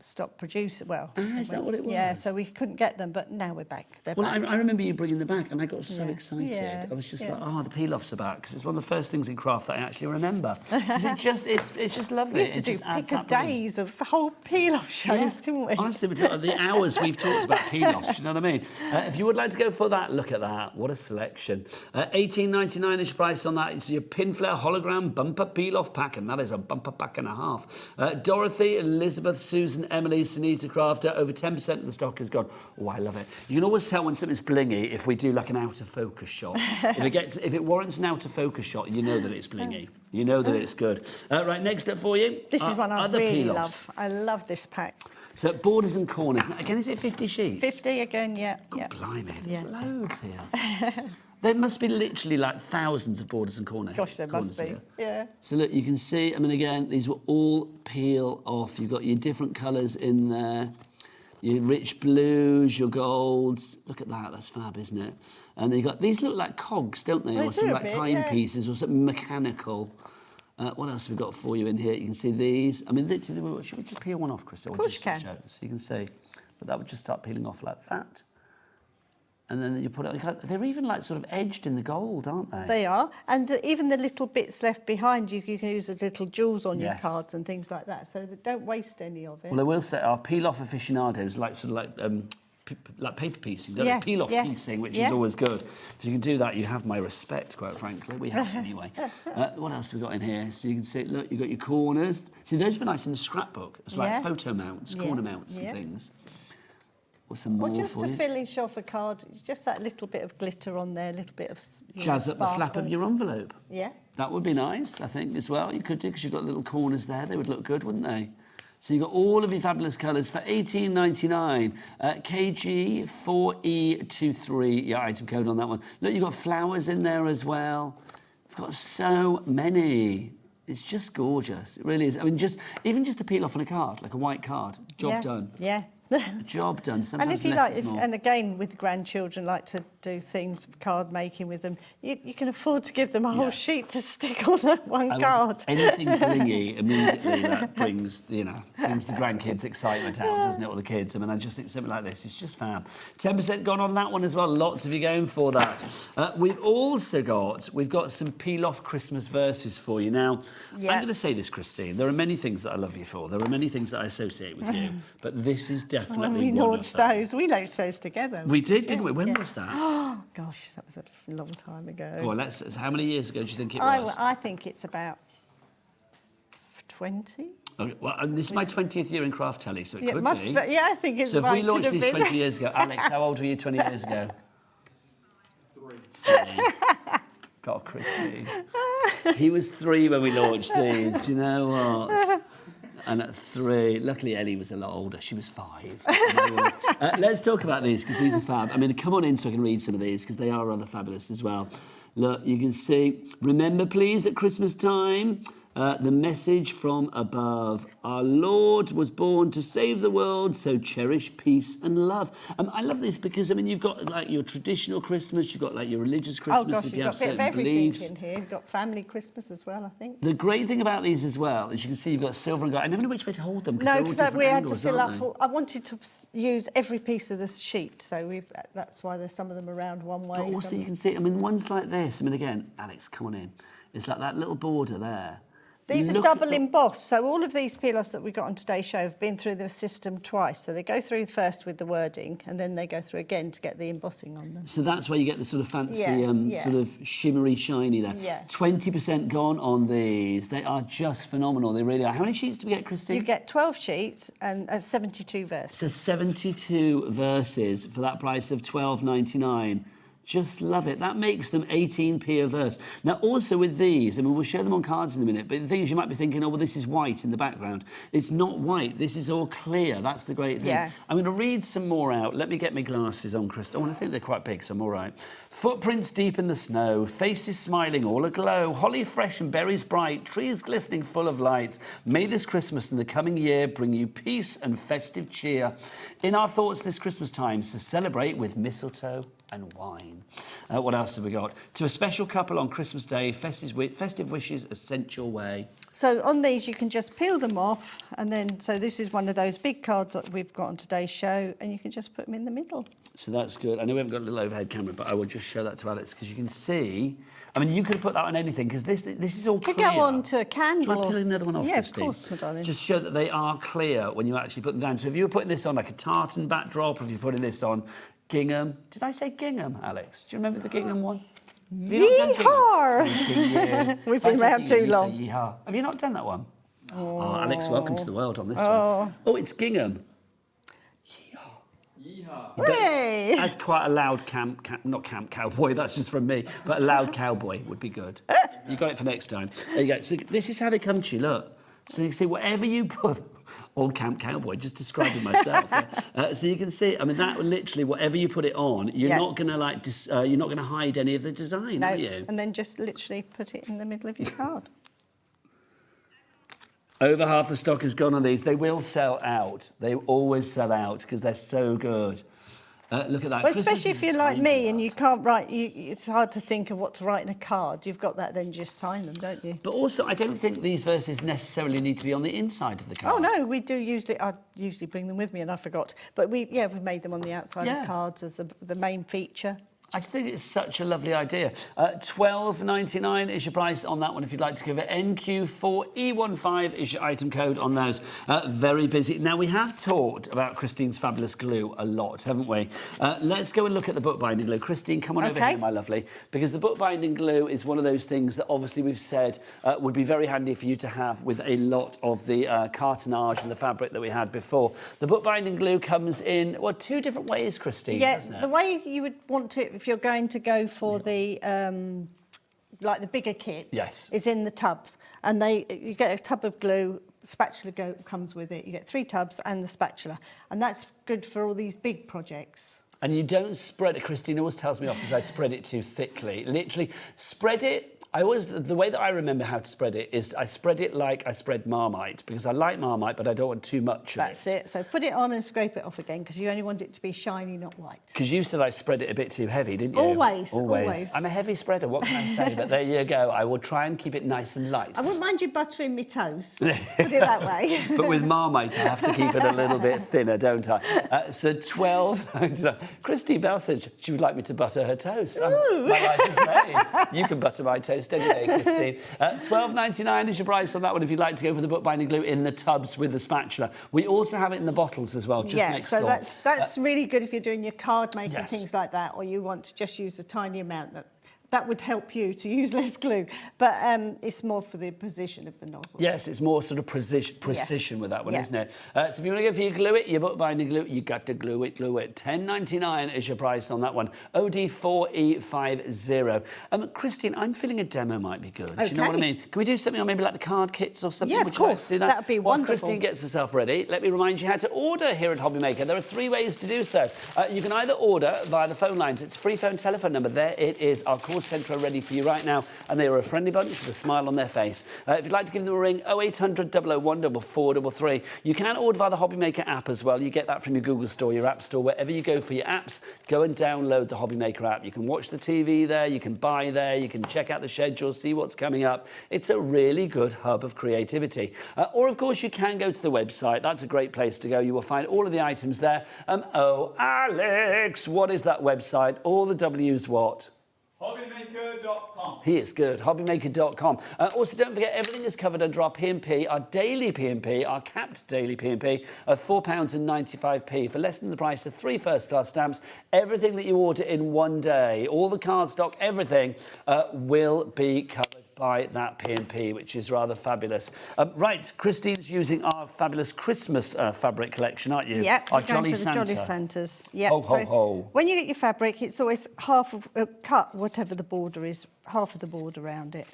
stopped producing. Well, Is that what it was? Yeah, so we couldn't get them, but now we're back. They're Well, back. I remember you bringing them back, and I got so Yeah. excited. Yeah, I was just yeah. like, oh, the peel-offs are back, because it's one of the first things in craft that I actually remember. 'Cause it's just lovely. We used to It do just adds pick of that brilliance. days of whole peel-off shows, Yeah. didn't we? Honestly, with the hours we've talked about peel-offs, you know what I mean? If you would like to go for that, look at that. What a selection. $18.99 is your price on that. It's your Pinflair hologram bumper peel-off pack, and that is a bumper pack and a half. Dorothy, Elizabeth, Susan, Emily, Sunita Crafter, over 10% of the stock is gone. Oh, I love it. You can always tell when something's blingy if we do like an out of focus shot. If it warrants an out of focus shot, you know that it's blingy. You know that it's good. Right, next up for you. This is one I other really peel-offs. love. I love this pack. So borders and corners. Now, again, is it 50 sheets? 50 again, yeah. God, blimey, there's Yeah. loads here. There must be literally like thousands of borders and corners. Gosh, there must be. Here. Yeah. So look, you can see, I mean, again, these were all peel off. You've got your different colours in there. Your rich blues, your golds. Look at that, that's fab, isn't it? And you've got, these look like cogs, don't they? They Or some do a like bit, timepieces or something mechanical. What else have we got for you in here? You can see these. I mean, should we just peel one off, Crystal? Of course you can. So you can see. But that would just start peeling off like that. And then you put it, they're even like sort of edged in the gold, aren't they? They are. And even the little bits left behind, you can use as little jewels on your Yes. cards and things like that. So that don't waste any of it. Well, I will say our peel-off aficionados like sort of like paper piecing, don't Yeah, they? Peel-off yeah, piecing, which yeah. is always good. If you can do that, you have my respect, quite frankly. We have anyway. What else have we got in here? So you can see, look, you've got your corners. See, those were nice in the scrapbook. It's like Yeah. photo mounts, Yeah, corner mounts yeah. and things. Or some more Or just for to you. finish off a card, it's just that little bit of glitter on there, a little bit of Jazz up the flap of your envelope. Yeah. That would be nice, I think, as well. You could do, because you've got little corners there. They would look good, wouldn't they? So you've got all of your fabulous colours for $18.99. KG4E23, your item code on that one. Look, you've got flowers in there as well. You've got so many. It's just gorgeous. It really is. I mean, even just to peel off on a card, like a white card, job done. Yeah. Job done. Sometimes And if you less like, is more. and again with grandchildren, like to do things, card making with them, you can afford to give them a whole sheet to stick on one card. Anything blingy immediately that brings the grandkids' excitement out, doesn't it, or the kids? I mean, I just think something like this is just fab. 10% gone on that one as well. Lots of you going for that. We've got some peel-off Christmas verses for you. Now, I'm going to say this, Christine. There are many things that I love you for. There are many things that I associate with you, but this is definitely When we one launched of them. those, we launched those together. We did, didn't we? When was that? Oh gosh, that was a long time ago. Well, how many years ago do you think it was? I think it's about 20. Okay, well, and this is my 20th year in Craft Telly, so it Yeah, could it must be. be. Yeah, I think it's So if we could launched have these been. 20 years ago, Alex, how old were you 20 years ago? 3. God, Christy. He was 3 when we launched these. Do you know what? And at 3, luckily Ellie was a lot older. She was 5. Let's talk about these, because these are fab. I mean, come on in so I can read some of these, because they are rather fabulous as well. Look, you can see, remember please at Christmas time, the message from above. Our Lord was born to save the world, so cherish peace and love. I love this because, I mean, you've got like your traditional Christmas, you've got like your religious Christmas, Oh gosh, if you've you have got a bit of certain everything beliefs. in here. You've got family Christmas as well, I think. The great thing about these as well is you can see you've got silver and gold. I never know which way to hold them. No, because we had to fill up. Angles, I wanted to use every piece of the sheet, so that's why there's some of them around one way. but also some- you can see, I mean, ones like this. I mean, again, Alex, come on in. It's like that little border there. These are Look at double the- embossed, so all of these peel-offs that we got on today's show have been through the system twice. So they go through first with the wording, and then they go through again to get the embossing on them. So that's where you get the sort of fancy, Yeah. sort of shimmery, shiny there. Yeah. 20% gone on these. They are just phenomenal. They really are. How many sheets do we get, Christine? You get 12 sheets and 72 verses. So 72 verses for that price of $12.99. Just love it. That makes them 18p a verse. Now, also with these, I mean, we'll show them on cards in a minute, but the thing is, you might be thinking, oh, well, this is white in the background. It's not white. This is all clear. That's the great thing. Yeah. I'm going to read some more out. Let me get my glasses on, Crystal. Oh, and I think they're quite big, so I'm all right. Footprints deep in the snow, faces smiling, all aglow, holly fresh and berries bright, trees glistening full of lights. May this Christmas and the coming year bring you peace and festive cheer. In our thoughts this Christmas time, so celebrate with mistletoe and wine. What else have we got? To a special couple on Christmas Day, festive wishes are sent your way. So on these, you can just peel them off, and then, so this is one of those big cards that we've got on today's show, and you can just put them in the middle. So that's good. I know we haven't got a little overhead camera, but I will just show that to Alex, because you can see, I mean, you could have put that on anything, because this is all Could clear. go on to a candle. Try or- peel another one off, Yeah, Christine. of course, my darling. Just show that they are clear when you actually put them down. So if you were putting this on like a tartan backdrop, or if you're putting this on gingham. Did I say gingham, Alex? Do you remember the gingham one? Have you not done gingham? Yeehaw! Thinking, yeah. We've If I been said around gingham, too you say long. yeehaw. Have you not done that one? Oh, Alex, welcome to the world on this one. Oh, it's gingham. Yeehaw. Hey! That's quite a loud not camp cowboy, that's just from me, but a loud cowboy would be good. You got it for next time. There you go. So this is how they come to you, look. So you can see whatever you put, or camp cowboy, just describing myself. So you can see, I mean, that literally, whatever you put it on, you're not going to you're not going to hide any of the design, are you? And then just literally put it in the middle of your card. Over half the stock has gone on these. They will sell out. They always sell out because they're so good. Look at that. Well, especially if you're like me and you can't write, it's hard to think of what to write in a card. You've got that, then you just sign them, don't you? But also, I don't think these verses necessarily need to be on the inside of the card. Oh no, we do usually. I usually bring them with me, and I forgot. But we've made them on the outside of cards as the main feature. I think it's such a lovely idea. $12.99 is your price on that one if you'd like to give it. NQ4E15 is your item code on those. Very busy. Now, we have talked about Christine's fabulous glue a lot, haven't we? Let's go and look at the bookbinding glue. Christine, come on over here, my lovely, because the bookbinding glue is one of those things that obviously we've said would be very handy for you to have with a lot of the cartonnage and the fabric that we had before. The bookbinding glue comes in, well, two different ways, Christine, doesn't it? The way you would want it if you're going to go for the like the bigger kits, is in the tubs, and you get a tub of glue. Spatula comes with it. You get 3 tubs and the spatula, and that's good for all these big projects. And you don't spread it. Christine always tells me off because I spread it too thickly. Literally, spread it. The way that I remember how to spread it is I spread it like I spread Marmite, because I like Marmite, but I don't want too much of it. That's it. So put it on and scrape it off again, because you only want it to be shiny, not white. Because you said I spread it a bit too heavy, didn't you? Always. I'm a heavy spreader, what can I say? But there you go. I will try and keep it nice and light. I wouldn't mind you buttering my toast, put it that way. But with Marmite, I have to keep it a little bit thinner, don't I? So $12.99. Christine Bell said she would like me to butter her toast. My life is made. You can butter my toast any day, Christine. $12.99 is your price on that one if you'd like to go for the bookbinding glue in the tubs with the spatula. We also have it in the bottles as well, just next door. So that's really good if you're doing your card making, things like that, or you want to just use a tiny amount. That would help you to use less glue, but it's more for the precision of the nozzle. Yes, it's more sort of precision with that one, isn't it? So if you want to go for your glue it, your bookbinding glue, you got to glue it. $10.99 is your price on that one. OD4E50. Christine, I'm feeling a demo might be good. Do you know what I mean? Can we do something on maybe like the card kits or something? Yeah, of course. That would be wonderful. While Christine gets herself ready, let me remind you how to order here at HobbyMaker. There are 3 ways to do so. You can either order via the phone lines. It's a free phone telephone number. There it is. Our call centre are ready for you right now, and they are a friendly bunch with a smile on their face. If you'd like to give them a ring, 0800 001 4433. You can order via the HobbyMaker app as well. You get that from your Google Store, your App Store, wherever you go for your apps. Go and download the HobbyMaker app. You can watch the TV there, you can buy there, you can check out the schedule, see what's coming up. It's a really good hub of creativity. Or, of course, you can go to the website. That's a great place to go. You will find all of the items there. Oh, Alex, what is that website? All the W's what? HobbyMaker.com. He is good. HobbyMaker.com. Also, don't forget, everything is covered under our P&P, our daily P&P, our capped daily P&P of £4.95 for less than the price of 3 first-class stamps. Everything that you order in one day, all the card stock, everything will be covered by that P&P, which is rather fabulous. Right, Christine's using our fabulous Christmas fabric collection, aren't you? Yeah, our Jolly Santa. Jolly Santas. Yeah. Ho, ho, ho. When you get your fabric, it's always half of cut, whatever the border is, half of the border around it.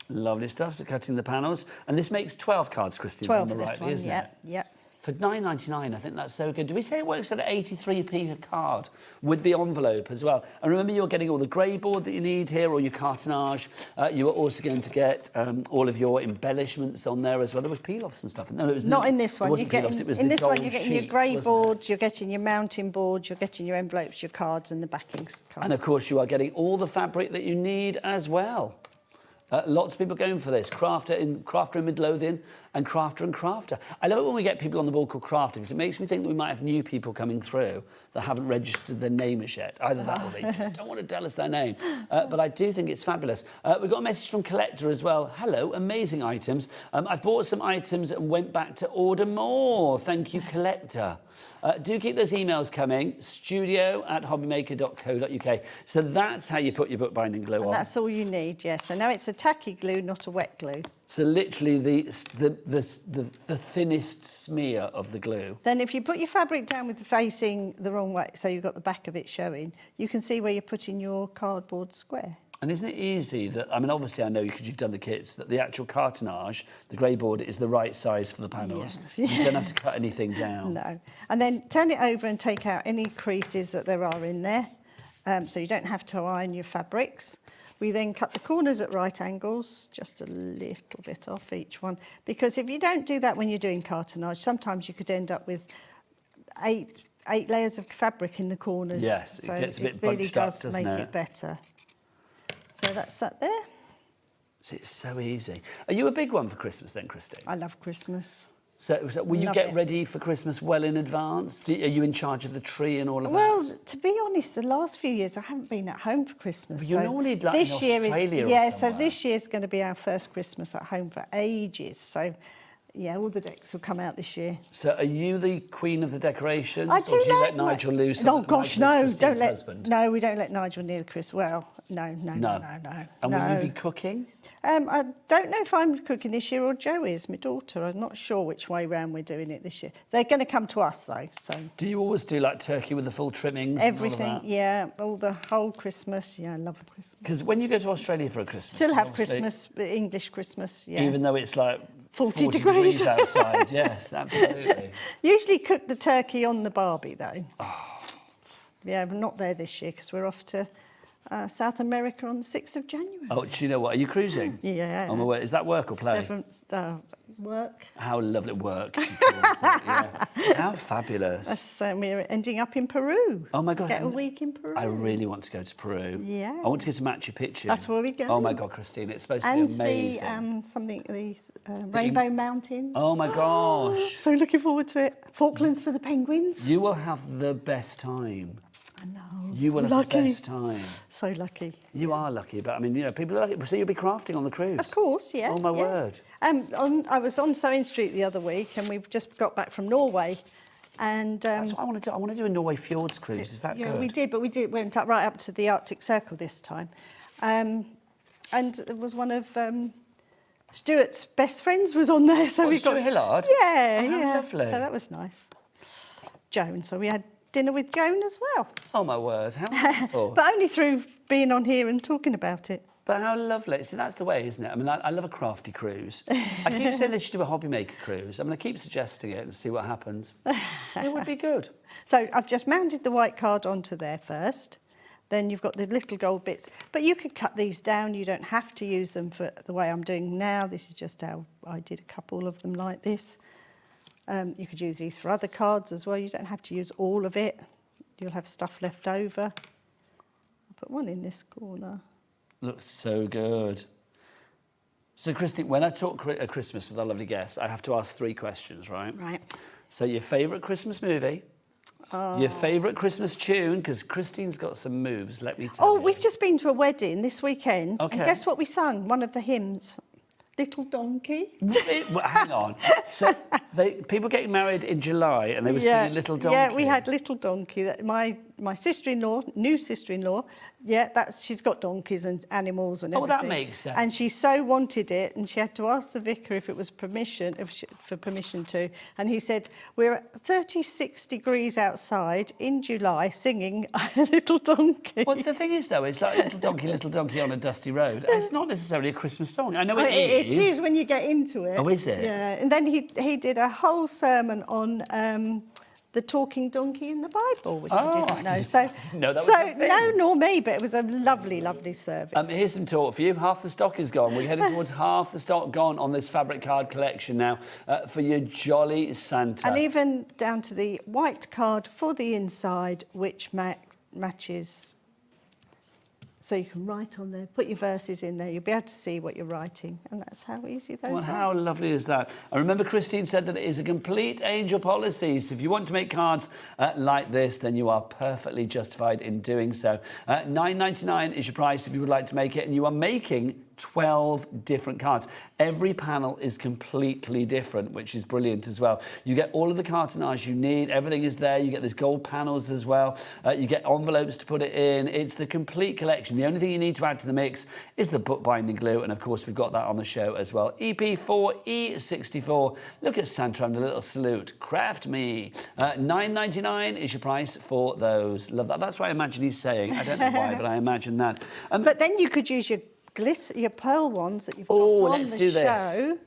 Lovely stuff. So cutting the panels, and this makes 12 cards, Christine. 12 for this one. Isn't it? Yeah. For $9.99, I think that's so good. Do we say it works at 83p a card with the envelope as well? And remember, you're getting all the grey board that you need here, or your cartonnage. You are also going to get all of your embellishments on there as well. There was peel-offs and stuff. No, it was not in this one. You're getting your grey boards, you're getting your mounting boards, you're getting your envelopes, your cards, and the backings. And of course, you are getting all the fabric that you need as well. Lots of people going for this. Crafter in Midlothian and Crafter. I love it when we get people on the board called Crafter, because it makes me think that we might have new people coming through that haven't registered their name as yet. Either that or they just don't want to tell us their name. But I do think it's fabulous. We've got a message from Collector as well. Hello, amazing items. I've bought some items and went back to order more. Thank you, Collector. Do keep those emails coming, studio@hobbymaker.co.uk. So that's how you put your bookbinding glue on. That's all you need, yes. So now it's a tacky glue, not a wet glue. So literally the thinnest smear of the glue. Then if you put your fabric down with the facing the wrong way, so you've got the back of it showing, you can see where you're putting your cardboard square. And isn't it easy that, I mean, obviously I know because you've done the kits, that the actual cartonnage, the grey board, is the right size for the panels. Yes. You don't have to cut anything down. No. And then turn it over and take out any creases that there are in there. So you don't have to iron your fabrics. We then cut the corners at right angles, just a little bit off each one. Because if you don't do that when you're doing cartonnage, sometimes you could end up with eight layers of fabric in the corners. Yes, so it gets a bit really bunched up, does doesn't make it? it better. So that's that there. It's so easy. Are you a big one for Christmas then, Christine? I love Christmas. So will you Love get it. ready for Christmas well in advance? Are you in charge of the tree and all of Well, that? to be honest, the last few years I haven't been at home for Christmas. Well, you're normally like this in year Australia or yeah, so somewhere. this year's going to be our first Christmas at home for ages. So, yeah, all the decks will come out this year. So are you the queen of the decorations? I or do you let my- Nigel loose? Oh gosh, Nigel no! is Don't Christine's let. husband. No, we don't let Nigel near the Christmas. Well, no. And no. will you be cooking? I don't know if I'm cooking this year or Jo is, my daughter. I'm not sure which way round we're doing it this year. They're going to come to us though. So Do you always do like turkey with the full trimmings? everything, yeah, all the whole Christmas. Yeah, I love Christmas. Because when you go to Australia for a Christmas, Still have obviously, Christmas, English Christmas. Yeah. even though it's like 40 degrees degrees. outside. Yes, absolutely. Usually cook the turkey on the barbie though. Yeah, we're not there this year because we're off to South America on the 6th of January. Oh, do you know what? Are you cruising? Yeah. On my way. Is that work or play? 7th, work. How lovely work. She calls it, yeah. How fabulous. So we're ending up in Peru. Oh my God. Get a week in Peru. I really want to go to Peru. Yeah. I want to go to Machu Picchu. That's where we go. Oh my God, Christine, it's supposed And to be amazing. the Rainbow Mountains. Oh my gosh. So looking forward to it. Falklands for the penguins. You will have the best time. I know. You will have lucky. the best time. So lucky. You are lucky, but I mean, you know, people are lucky. So you'll be crafting on the cruise. Of course, yeah. Oh my yeah. word. I was on Sewing Street the other week, and we've just got back from Norway, and That's what I want to do. I want to do a Norway Fjords cruise. Is that yeah, good? we did, but went up right up to the Arctic Circle this time, and it was one of Stuart's best friends was on there, so What, we got Stuart Hillard? Yeah, Oh, how yeah. lovely. So that was nice. Joan, so we had dinner with Joan as well, Oh my word, how wonderful. but only through being on here and talking about it. But how lovely. See, that's the way, isn't it? I mean, I love a crafty cruise. I keep saying they should do a HobbyMaker cruise. I mean, I keep suggesting it and see what happens. It would be good. So I've just mounted the white card onto there first. Then you've got the little gold bits. But you could cut these down. You don't have to use them for the way I'm doing now. This is just how I did a couple of them like this. You could use these for other cards as well. You don't have to use all of it. You'll have stuff left over. I'll put one in this corner. Looks so good. So, Christine, when I talk Christmas with our lovely guests, I have to ask 3 questions, right? Right. So, your favourite Christmas movie, your favourite Christmas tune, because Christine's got some moves, let me tell you. Oh, we've just been to a wedding this weekend. Okay. And guess what we sung? One of the hymns. Little Donkey. Hang on. So, people getting married in July and they were singing Little Donkey. Yeah, we had Little Donkey. My sister-in-law, new sister-in-law, she's got donkeys and animals and everything. Oh, that makes sense. And she so wanted it, and she had to ask the vicar if it was for permission to. And he said, "We're at 36 degrees outside in July singing Little Donkey." Well, the thing is, though, it's like Little Donkey on a dusty road. It's not necessarily a Christmas song. I know it is. It is when you get into it. Oh, is it? Yeah. And then he did a whole sermon on the talking donkey in the Bible, which I didn't know. So, know that was a thing. no, nor me, but it was a lovely, lovely service. Here's some talk for you. Half the stock is gone. We're heading towards half the stock gone on this fabric card collection now for your jolly Santa. And even down to the white card for the inside, which matches. So you can write on there, put your verses in there, you'll be able to see what you're writing. And that's how easy those Well, are. how lovely is that? I remember Christine said that it is a complete angel policy. So if you want to make cards like this, then you are perfectly justified in doing so. $9.99 is your price if you would like to make it. And you are making 12 different cards. Every panel is completely different, which is brilliant as well. You get all of the cartonnage you need. Everything is there. You get these gold panels as well. You get envelopes to put it in. It's the complete collection. The only thing you need to add to the mix is the bookbinding glue. And of course, we've got that on the show as well. EP4E64. Look at Santa and a little salute. Craft me. $9.99 is your price for those. Love that. That's what I imagine he's saying. I don't know why, but I imagine that. But then you could use your pearl ones that you've got on the show. This.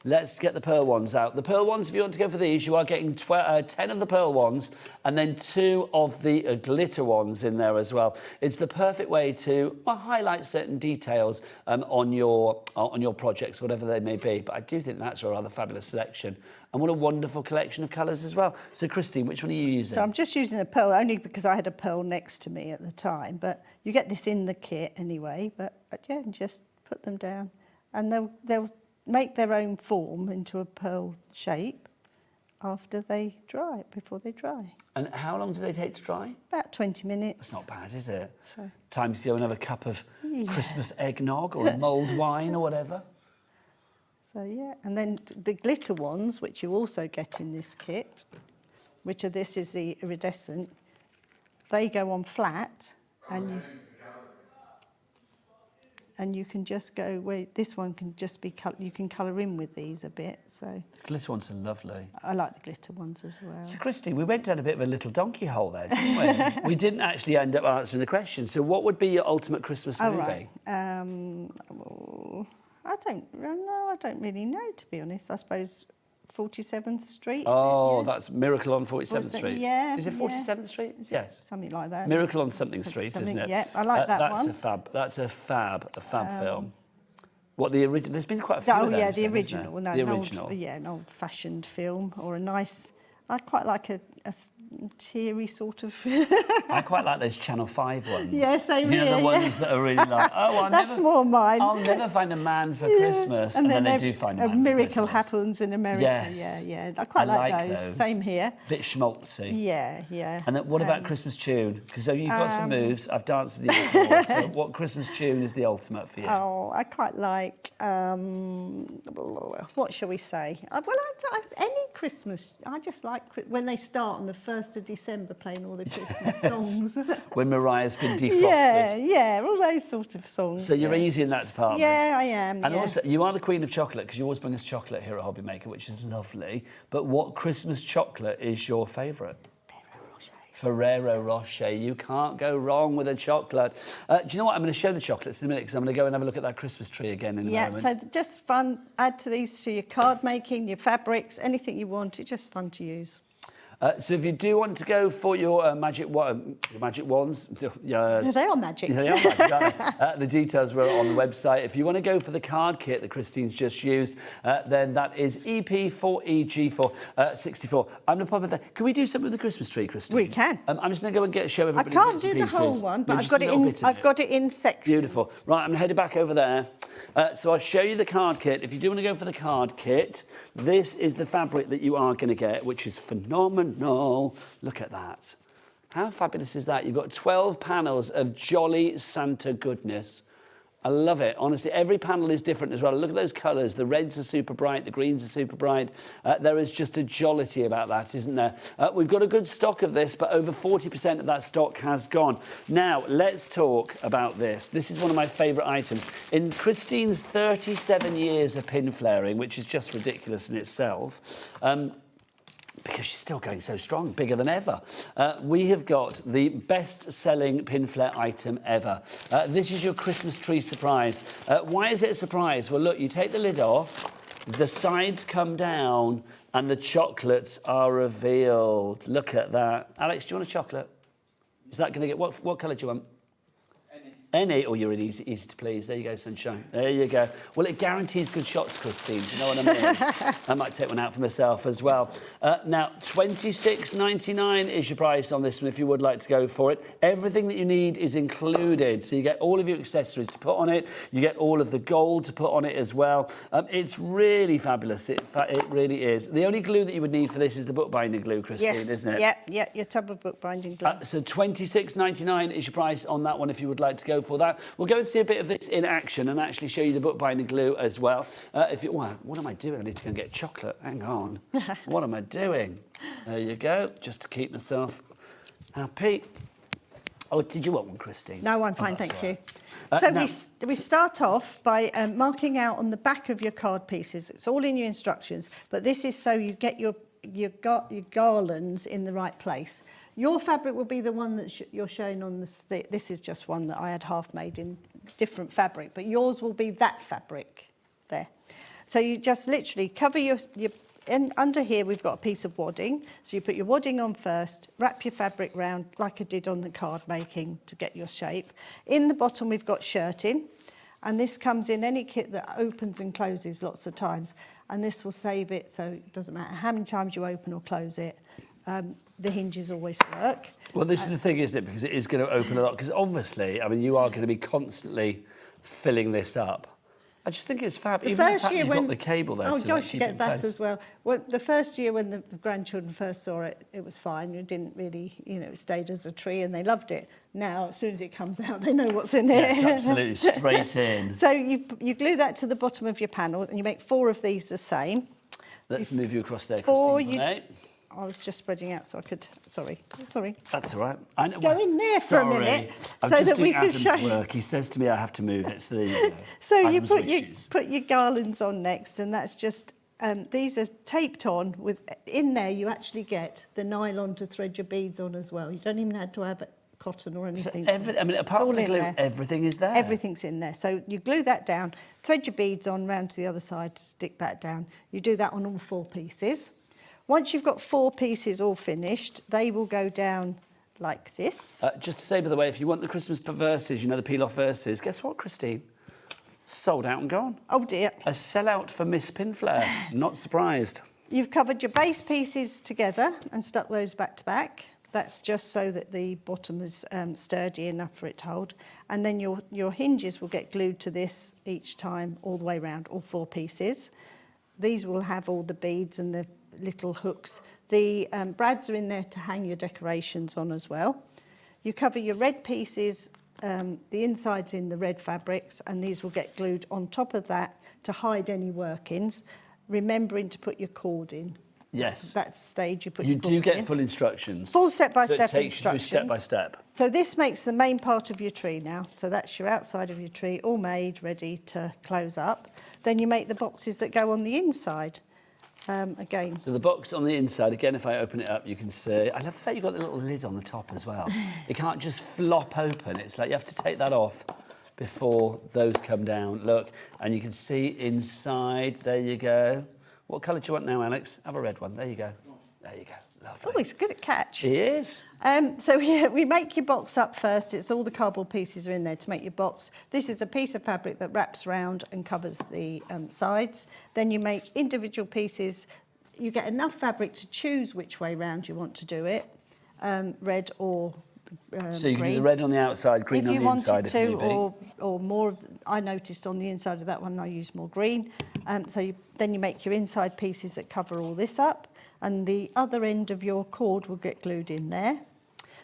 Let's get the pearl ones out. The pearl ones, if you want to go for these, you are getting 10 of the pearl ones and then 2 of the glitter ones in there as well. It's the perfect way to highlight certain details on your projects, whatever they may be. But I do think that's a rather fabulous selection. And what a wonderful collection of colours as well. So, Christine, which one are you using? So I'm just using a pearl, only because I had a pearl next to me at the time. But you get this in the kit anyway. But yeah, just put them down. And they'll make their own form into a pearl shape after they dry, before they dry. And how long do they take to dry? About 20 minutes. That's not bad, is it? So. Time to go and have a cup of Christmas eggnog or a mulled wine or whatever. So yeah, and then the glitter ones, which you also get in this kit, this is the iridescent, they go on flat, and you can just go where this one can just be you can colour in with these a bit. So the glitter ones are lovely. I like the glitter ones as well. So Christine, we went down a bit of a little donkey hole there, didn't we? We didn't actually end up answering the question. So what would be your ultimate Christmas movie? Right. I don't really know, to be honest. I suppose 47th Street. Oh, that's Miracle on 47th Street. Yeah. Is it 47th Street? Yes. Something like that. Miracle on something street, isn't it? Yeah, I like that one. That's a fab film. What, the original? There's been quite a few of those. Yeah, the original. No, the original. An old-fashioned film or a nice. I quite like a teary sort of. I quite like those Channel 5 ones. Yeah, same here. The ones that are really like, that's more mine. I'll never find a man for Christmas, and then they do find a man for miracle Christmas. happens in America. Yes. Yeah. I quite like those. Same here. Bit schmaltzy. Yeah. And then what about Christmas tune? Because you've got some moves. I've danced with you before. So what Christmas tune is the ultimate for you? Oh, I quite like. What shall we say? Any Christmas. I just like when they start on the 1st of December playing all the Christmas songs. When Mariah's been defrosted. Yeah, all those sort of songs. So you're easy in that department. Yeah, I am. And also, you are the queen of chocolate because you always bring us chocolate here at HobbyMaker, which is lovely. But what Christmas chocolate is your favourite? Ferrero Rocher. You can't go wrong with a chocolate. Do you know what? I'm going to show the chocolates in a minute because I'm going to go and have a look at that Christmas tree again in a moment. Yeah, so just fun. Add to these to your card making, your fabrics, anything you want. It's just fun to use. So if you do want to go for your magic wands, They are magic. They are magic, the details were on the website. If you want to go for the card kit that Christine's just used, then that is EP4EG64. I'm going to pop it there. Can we do something with the Christmas tree, Christine? We can. I'm just going to go and show everybody. I can't do the whole one, but I've got it in sections. Beautiful. Right, I'm headed back over there. So I'll show you the card kit. If you do want to go for the card kit, this is the fabric that you are going to get, which is phenomenal. Look at that. How fabulous is that? You've got 12 panels of jolly Santa goodness. I love it. Honestly, every panel is different as well. Look at those colours. The reds are super bright. The greens are super bright. There is just a jollity about that, isn't there? We've got a good stock of this, but over 40% of that stock has gone. Now, let's talk about this. This is one of my favourite items. In Christine's 37 years of pinflairing, which is just ridiculous in itself, because she's still going so strong, bigger than ever. We have got the best-selling Pinflair item ever. This is your Christmas tree surprise. Why is it a surprise? Well, look, you take the lid off, the sides come down, and the chocolates are revealed. Look at that. Alex, do you want a chocolate? Is that going to get... What colour do you want? Any? Oh, you're easy to please. There you go, sunshine. There you go. Well, it guarantees good shots, Christine. Do you know what I mean? I might take one out for myself as well. Now, $26.99 is your price on this one if you would like to go for it. Everything that you need is included. So you get all of your accessories to put on it. You get all of the gold to put on it as well. It's really fabulous. It really is. The only glue that you would need for this is the bookbinding glue, Christine, isn't it? Yeah, your tub of bookbinding glue. So $26.99 is your price on that one if you would like to go go for that. We'll go and see a bit of this in action and actually show you the bookbinding glue as well. What am I doing? I need to go and get chocolate. Hang on. What am I doing? There you go, just to keep myself happy. Oh, did you want one, Christine? No, I'm fine, thank you. Now, So we start off by marking out on the back of your card pieces. It's all in your instructions, but this is so you get your garlands in the right place. Your fabric will be the one that you're showing on this. This is just one that I had half made in different fabric, but yours will be that fabric there. So you just literally cover your and under here we've got a piece of wadding. So you put your wadding on first, wrap your fabric round like I did on the card making to get your shape. In the bottom we've got shirting, and this comes in any kit that opens and closes lots of times, and this will save it so it doesn't matter how many times you open or close it. The hinges always work. Well, this is the thing, isn't it? Because it is going to open a lot. Because obviously, I mean, you are going to be constantly filling this up. I just think it's fab. Even the fact you've got the cable there. Oh to gosh, keep you it get in that place. as well. Well, the first year when the grandchildren first saw it, it was fine. You didn't really, it stayed as a tree and they loved it. Now, as soon as it comes out, they know what's in it. Yes, absolutely, straight in. So you glue that to the bottom of your panel and you make 4 of these the same. Let's move you across there, Before Christine. I was just spreading out so I could. Sorry. That's all right. Go in there for a minute, I'm so just that doing we can Adam's show. work. He says to me I have to move it. So there you go. So you Adam's wishes. put your garlands on next, and that's just these are taped on with. In there, you actually get the nylon to thread your beads on as well. You don't even have to have cotton or anything. Apart from the glue, everything is there. Everything's in there. So you glue that down, thread your beads on round to the other side, stick that down. You do that on all 4 pieces. Once you've got 4 pieces all finished, they will go down like this. Just to say, by the way, if you want the Christmas verses, the peel-off verses, guess what, Christine? Sold out and gone. Oh dear. A sellout for Miss Pinflair. Not surprised. You've covered your base pieces together and stuck those back to back. That's just so that the bottom is sturdy enough for it to hold. And then your hinges will get glued to this each time, all the way around, all 4 pieces. These will have all the beads and the little hooks. The brads are in there to hang your decorations on as well. You cover your red pieces, the insides in the red fabrics, and these will get glued on top of that to hide any workings, remembering to put your cord in. Yes. That stage you put your cord do get in. full instructions. Full step-by-step so it takes instructions. You step by step. So this makes the main part of your tree now. So that's your outside of your tree, all made, ready to close up. Then you make the boxes that go on the inside. Again. So the box on the inside, again, if I open it up, you can see. I love the fact you've got the little lid on the top as well. It can't just flop open. It's like you have to take that off before those come down. Look, and you can see inside. There you go. What colour do you want now, Alex? Have a red one. There you go. There you go. Lovely. Oh, he's good at catch. He is. So we make your box up first. It's all the cardboard pieces are in there to make your box. This is a piece of fabric that wraps round and covers the sides. Then you make individual pieces. You get enough fabric to choose which way round you want to do it, red or so you can green. do the red on the outside, green on the inside if need be. Or more. I noticed on the inside of that one I used more green. Then you make your inside pieces that cover all this up. And the other end of your cord will get glued in there.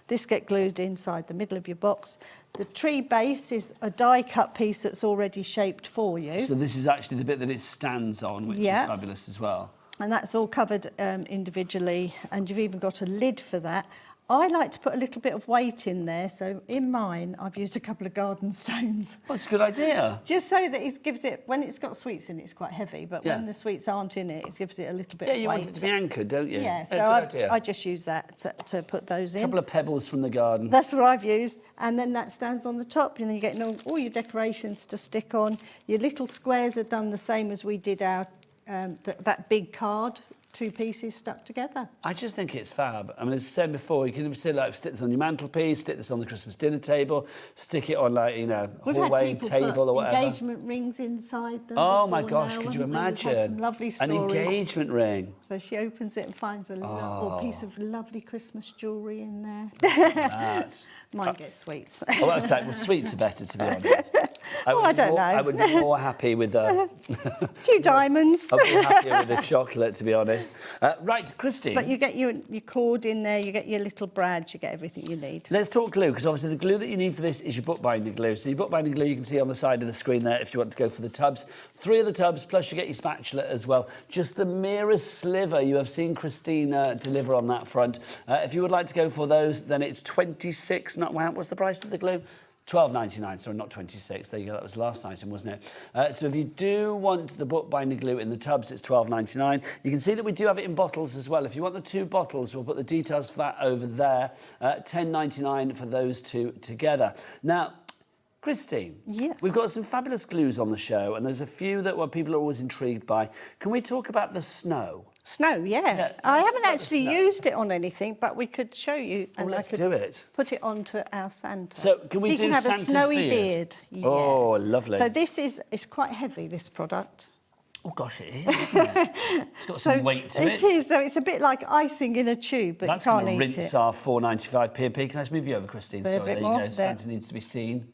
This gets glued inside the middle of your box. The tree base is a die-cut piece that's already shaped for you. So this is actually the bit that it stands on, which is fabulous as well. And that's all covered individually, and you've even got a lid for that. I like to put a little bit of weight in there, so in mine I've used a couple of garden stones. Well, that's a good idea. Just so that it gives it, when it's got sweets in it, it's quite heavy, but when the sweets aren't in it, it gives it a little bit of weight. Yeah, you want it to be anchored, don't you? Yeah, so I just use that to put those in. A couple of pebbles from the garden. That's what I've used, and then that stands on the top, and then you get all your decorations to stick on. Your little squares are done the same as we did our that big card. 2 pieces stuck together. I just think it's fab. I mean, as I said before, you can say, like, stick this on your mantelpiece, stick this on the Christmas dinner table, stick it on, like, hallway table or whatever. Engagement rings inside them. Oh my before gosh, now, could you haven't we? We've had imagine? some lovely An stories. engagement ring. So she opens it and finds a little piece of lovely Christmas jewellery in there. That's... Mine gets sweets. Oh, I was saying, well, sweets are better, to be honest. I don't know. I would be more happy with a few diamonds. I'd be happier with a chocolate, to be honest. Right, Christine. But you get your cord in there, you get your little brad, you get everything you need. Let's talk glue, because obviously the glue that you need for this is your bookbinding glue. So your bookbinding glue you can see on the side of the screen there if you want to go for the tubs. 3 of the tubs, plus you get your spatula as well. Just the merest sliver you have seen Christine deliver on that front. If you would like to go for those, then it's 26, what's the price of the glue? £12.99, sorry, not 26. There you go, that was the last item, wasn't it? So if you do want the bookbinding glue in the tubs, it's £12.99. You can see that we do have it in bottles as well. If you want the 2 bottles, we'll put the details for that over there. £10.99 for those 2 together. Now, Christine, we've got some fabulous glues on the show, and there's a few that people are always intrigued by. Can we talk about the snow? Snow, yeah. I haven't actually used it on anything, but we could show you. And let's I could do it. Put it onto our Santa. So can we do Santa's Santa's a snowy beard? Yeah. Oh, lovely. So it's quite heavy, this product. Oh, gosh, it is, isn't it? It's got some weight to it. It is. So it's a bit like icing in a tube, but that's you can't eat it. That's going to rinse our 4.95 P&P. Can I just move you over, Christine? Sorry, there you go. Santa needs to be seen.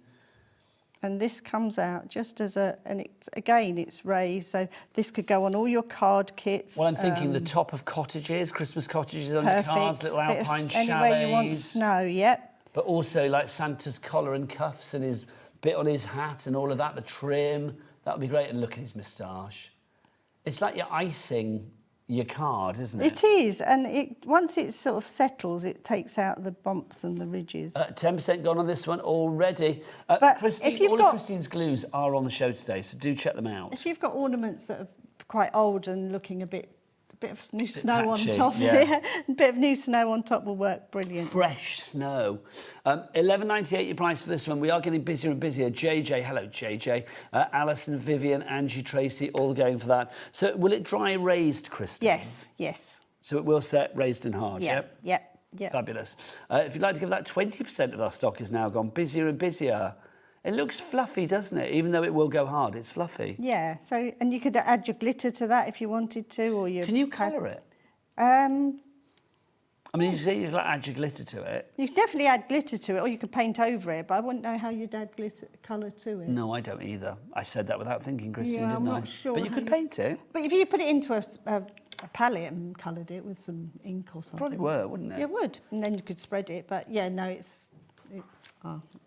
And this comes out just as it's raised, so this could go on all your card kits. Well, I'm thinking the top of cottages, Christmas cottages on your cards, little alpine chalets. Anywhere you want snow, yep. But also like Santa's collar and cuffs and his bit on his hat and all of that, the trim, that would be great. And look at his moustache. It's like you're icing your card, isn't it? It is, and once it sort of settles, it takes out the bumps and the ridges. 10% gone on this one already. But Christine, all of Christine's glues are on the show today, so do check them out. If you've got ornaments that are quite old and looking a bit of new snow patchy, on top, yeah. A bit of new snow on top will work brilliant. Fresh snow. £11.98 your price for this one. We are getting busier and busier. JJ, hello JJ. Alison, Vivian, Angie, Tracy, all going for that. So will it dry raised, Christine? Yes. So it will set raised and hard, Yep. Fabulous. If you'd like to give that 20% of our stock is now gone busier and busier. It looks fluffy, doesn't it? Even though it will go hard, it's fluffy. Yeah, so, and you could add your glitter to that if you wanted to, or your... Can you colour it? I mean, you say you'd like add your glitter to it. You can definitely add glitter to it, or you could paint over it, but I wouldn't know how you'd add colour to it. No, I don't either. I said that without thinking, Christine, didn't I? I'm not sure. But you could paint it. But if you put it into a palette and coloured it with some ink or something... Probably would, wouldn't it? Yeah, it would. And then you could spread it, but yeah, no,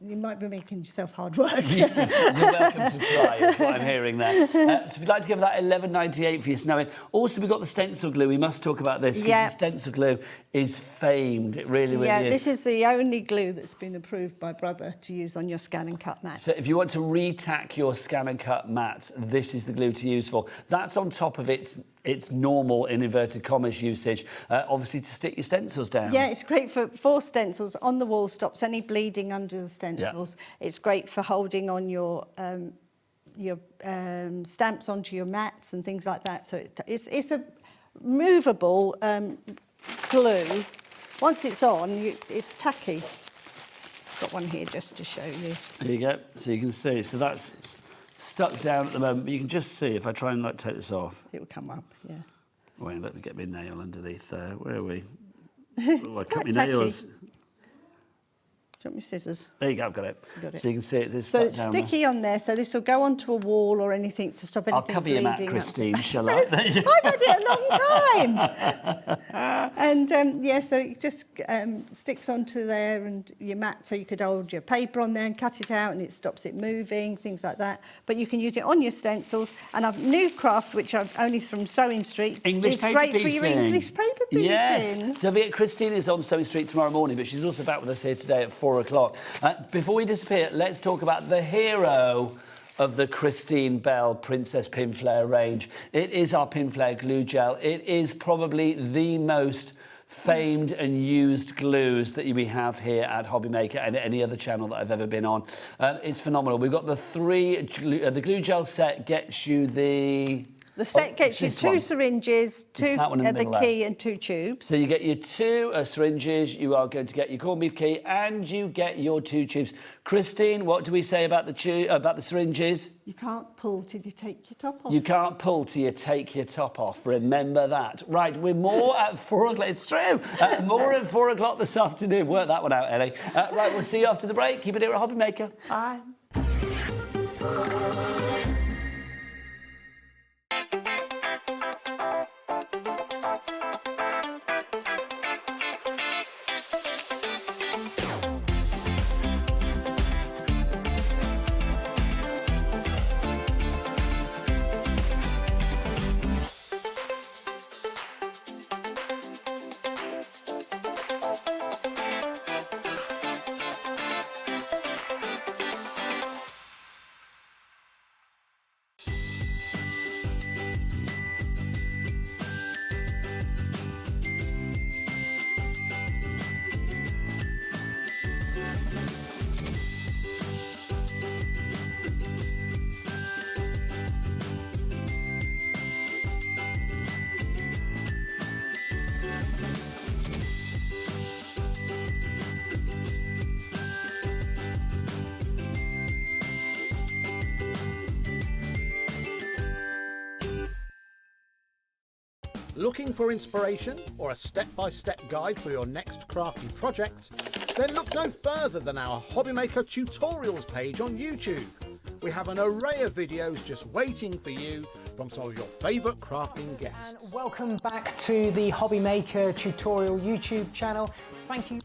you might be making yourself hard work. You're welcome to try, is what I'm hearing there. So if you'd like to give that £11.98 for your snowing. Also, we've got the stencil glue. We must talk about this, because the stencil glue is famed. It really, really is. Yeah, this is the only glue that's been approved by Brother to use on your scan and cut mats. So if you want to retack your scan and cut mats, this is the glue to use for. That's on top of its normal, in inverted commas, usage, obviously to stick your stencils down. Yeah, it's great for stencils on the wall, stops any bleeding under the stencils. Yeah. It's great for holding on your stamps onto your mats and things like that. So it's a movable glue. Once it's on, it's tacky. Got one here just to show you. There you go. So you can see. So that's stuck down at the moment, but you can just see if I try and take this off. It will come up, yeah. Wait, let me get my nail underneath there. Where are we? Oh, I cut my nails. Do you want my scissors? There you go, I've got it. So you can see it is so stuck it's down sticky there. On there, so this will go onto a wall or anything to stop anything bleeding. I'll cover your mat, Christine, shall I? I've had it a long time. And yeah, so it just sticks onto there and your mat, so you could hold your paper on there and cut it out and it stops it moving, things like that. But you can use it on your stencils. And I've new craft, which I've only from Sewing Street. English it's paper great piecing. for your English paper piecing. Yes. Don't forget, Christine is on Sewing Street tomorrow morning, but she's also back with us here today at 4 o'clock. Before we disappear, let's talk about the hero of the Christine Bell Princess Pinflair range. It is our Pinflair glue gel. It is probably the most famed and used glues that we have here at HobbyMaker and any other channel that I've ever been on. It's phenomenal. We've got the glue gel set gets you the The set gets you this 2 one. syringes, 2 that one in the the middle key and 2 tubes. So you get your 2 syringes, you are going to get your corned beef key, and you get your 2 tubes. Christine, what do we say about the syringes? You can't pull till you take your top off. You can't pull till you take your top off. Remember that. Right, we're more at 4 o'clock. It's true. More at 4 o'clock this afternoon. Work that one out, Ellie. Right, we'll see you after the break. Keep it here at HobbyMaker. Bye. Looking for inspiration or a step-by-step guide for your next crafty project? Then look no further than our HobbyMaker tutorials page on YouTube. We have an array of videos just waiting for you from some of your favourite crafting guests. And welcome back to the HobbyMaker tutorial YouTube channel. Thank you.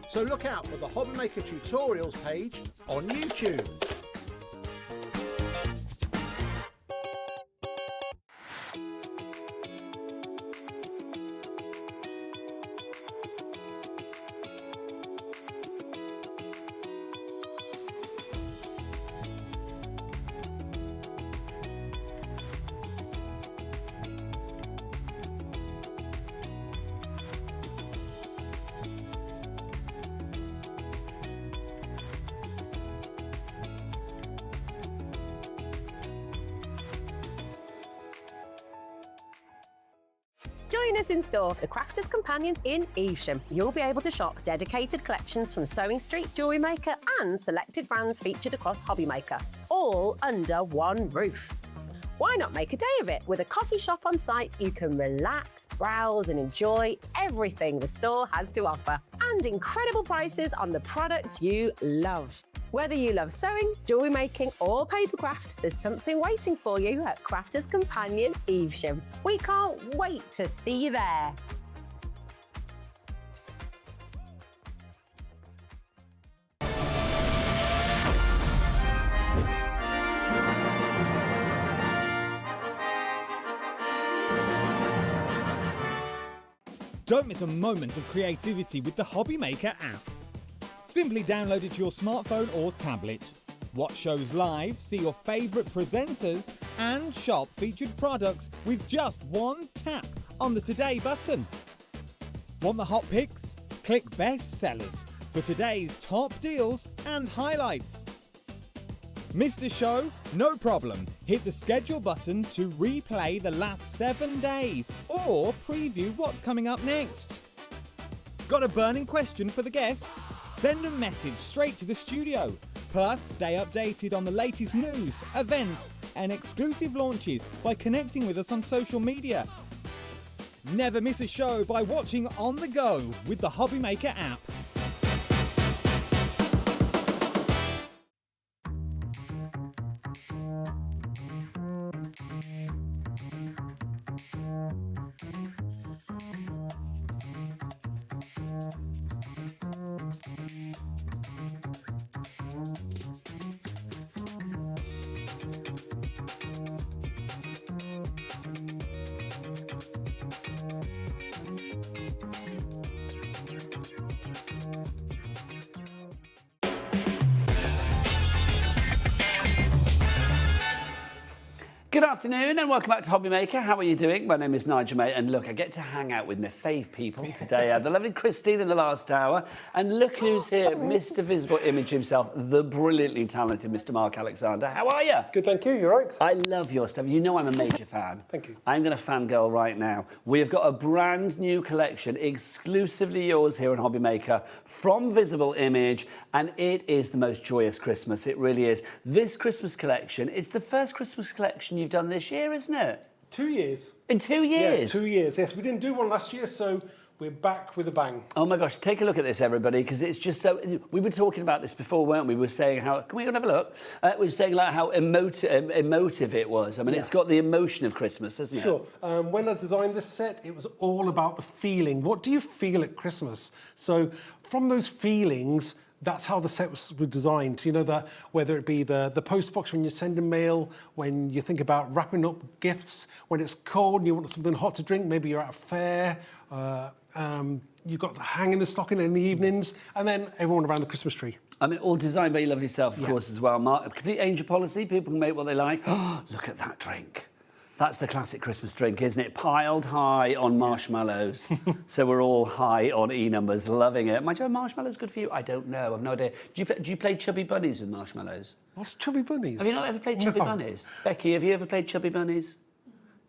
So look out for the HobbyMaker tutorials page on YouTube. Join us in store for the Crafter's Companion in Evesham. You'll be able to shop dedicated collections from Sewing Street, Jewellery Maker and selected brands featured across HobbyMaker, all under one roof. Why not make a day of it? With a coffee shop on site, you can relax, browse and enjoy everything the store has to offer, and incredible prices on the products you love. Whether you love sewing, jewellery making or papercraft, there's something waiting for you at Crafter's Companion Evesham. We can't wait to see you there. Don't miss a moment of creativity with the HobbyMaker app. Simply download it to your smartphone or tablet. Watch shows live, see your favourite presenters, and shop featured products with just one tap on the Today button. Want the hot picks? Click Best Sellers for today's top deals and highlights. Missed a show? No problem. Hit the schedule button to replay the last 7 days or preview what's coming up next. Got a burning question for the guests? Send a message straight to the studio. Plus, stay updated on the latest news, events, and exclusive launches by connecting with us on social media. Never miss a show by watching on the go with the HobbyMaker app. Good afternoon and welcome back to HobbyMaker. How are you doing? My name is Nigel, mate, and look, I get to hang out with my fave people today. I have the lovely Christine in the last hour, and look who's here, Mr. Visible Image himself, the brilliantly talented Mr. Mark Alexander. How are you? Good, thank you. You're right. I love your stuff. You know I'm a major fan. Thank you. I'm going to fangirl right now. We have got a brand new collection, exclusively yours here on HobbyMaker, from Visible Image, and it is the most joyous Christmas. It really is. This Christmas collection, it's the first Christmas collection you've done this year, isn't it? 2 years. In 2 years? Yeah, 2 years. Yes, we didn't do one last year, so we're back with a bang. Oh my gosh, take a look at this, everybody, because it's just so... We were talking about this before, weren't we? We were saying how... Can we go and have a look? We were saying like how emotive it was. I mean, it's got the emotion of Christmas, hasn't it? Sure. When I designed this set, it was all about the feeling. What do you feel at Christmas? So from those feelings... That's how the set was designed. You know, that whether it be the post box when you send a mail, when you think about wrapping up gifts, when it's cold and you want something hot to drink, maybe you're at a fair, you've got the hang in the stocking in the evenings, and then everyone around the Christmas tree. I mean, all designed by your lovely self, of course, as well, Mark. A complete angel policy. People can make what they like. Oh, look at that drink. That's the classic Christmas drink, isn't it? Piled high on marshmallows. So we're all high on E-numbers, loving it. Mind you, are marshmallows good for you? I don't know. I've no idea. Do you play Chubby Bunnies with marshmallows? What's Chubby Bunnies? Have you not ever played Chubby Bunnies? Becky, have you ever played Chubby Bunnies?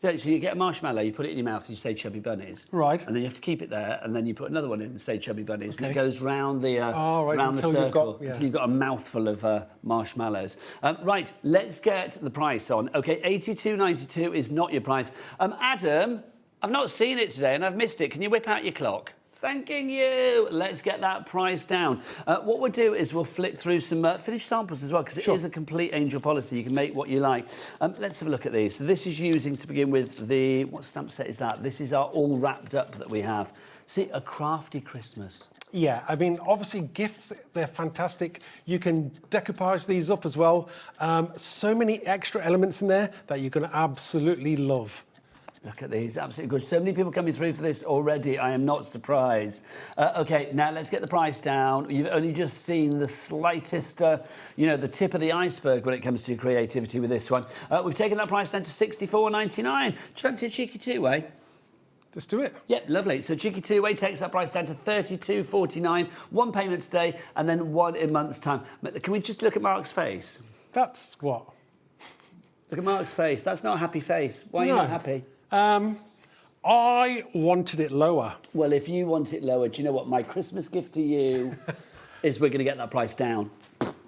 So you get a marshmallow, you put it in your mouth, and you say Chubby Bunnies. Right. And then you have to keep it there, and then you put another one in and say Chubby Bunnies. Okay. And it goes round the, round the circle until you've got a mouthful of marshmallows. Right, let's get the price on. OK, $82.92 is not your price. Adam, I've not seen it today, and I've missed it. Can you whip out your clock? Thanking you. Let's get that price down. What we'll do is we'll flick through some finished samples as well, because it is a complete angel policy. You can make what you like. Let's have a look at these. So this is using, to begin with, the... What stamp set is that? This is our all wrapped up that we have. See, a crafty Christmas. Yeah, I mean, obviously gifts, they're fantastic. You can decoupage these up as well. So many extra elements in there that you're going to absolutely love. Look at these, absolutely good. So many people coming through for this already. I am not surprised. OK, now let's get the price down. You've only just seen the slightest, you know, the tip of the iceberg when it comes to creativity with this one. We've taken that price down to $64.99. Do you fancy a cheeky two-way? Let's do it. Yep, lovely. So cheeky two-way takes that price down to $32.49. One payment today and then one in months' time. Can we just look at Mark's face? That's what? Look at Mark's face. That's not a happy face. Why are you not happy? I wanted it lower. Well, if you want it lower, do you know what? My Christmas gift to you is we're going to get that price down.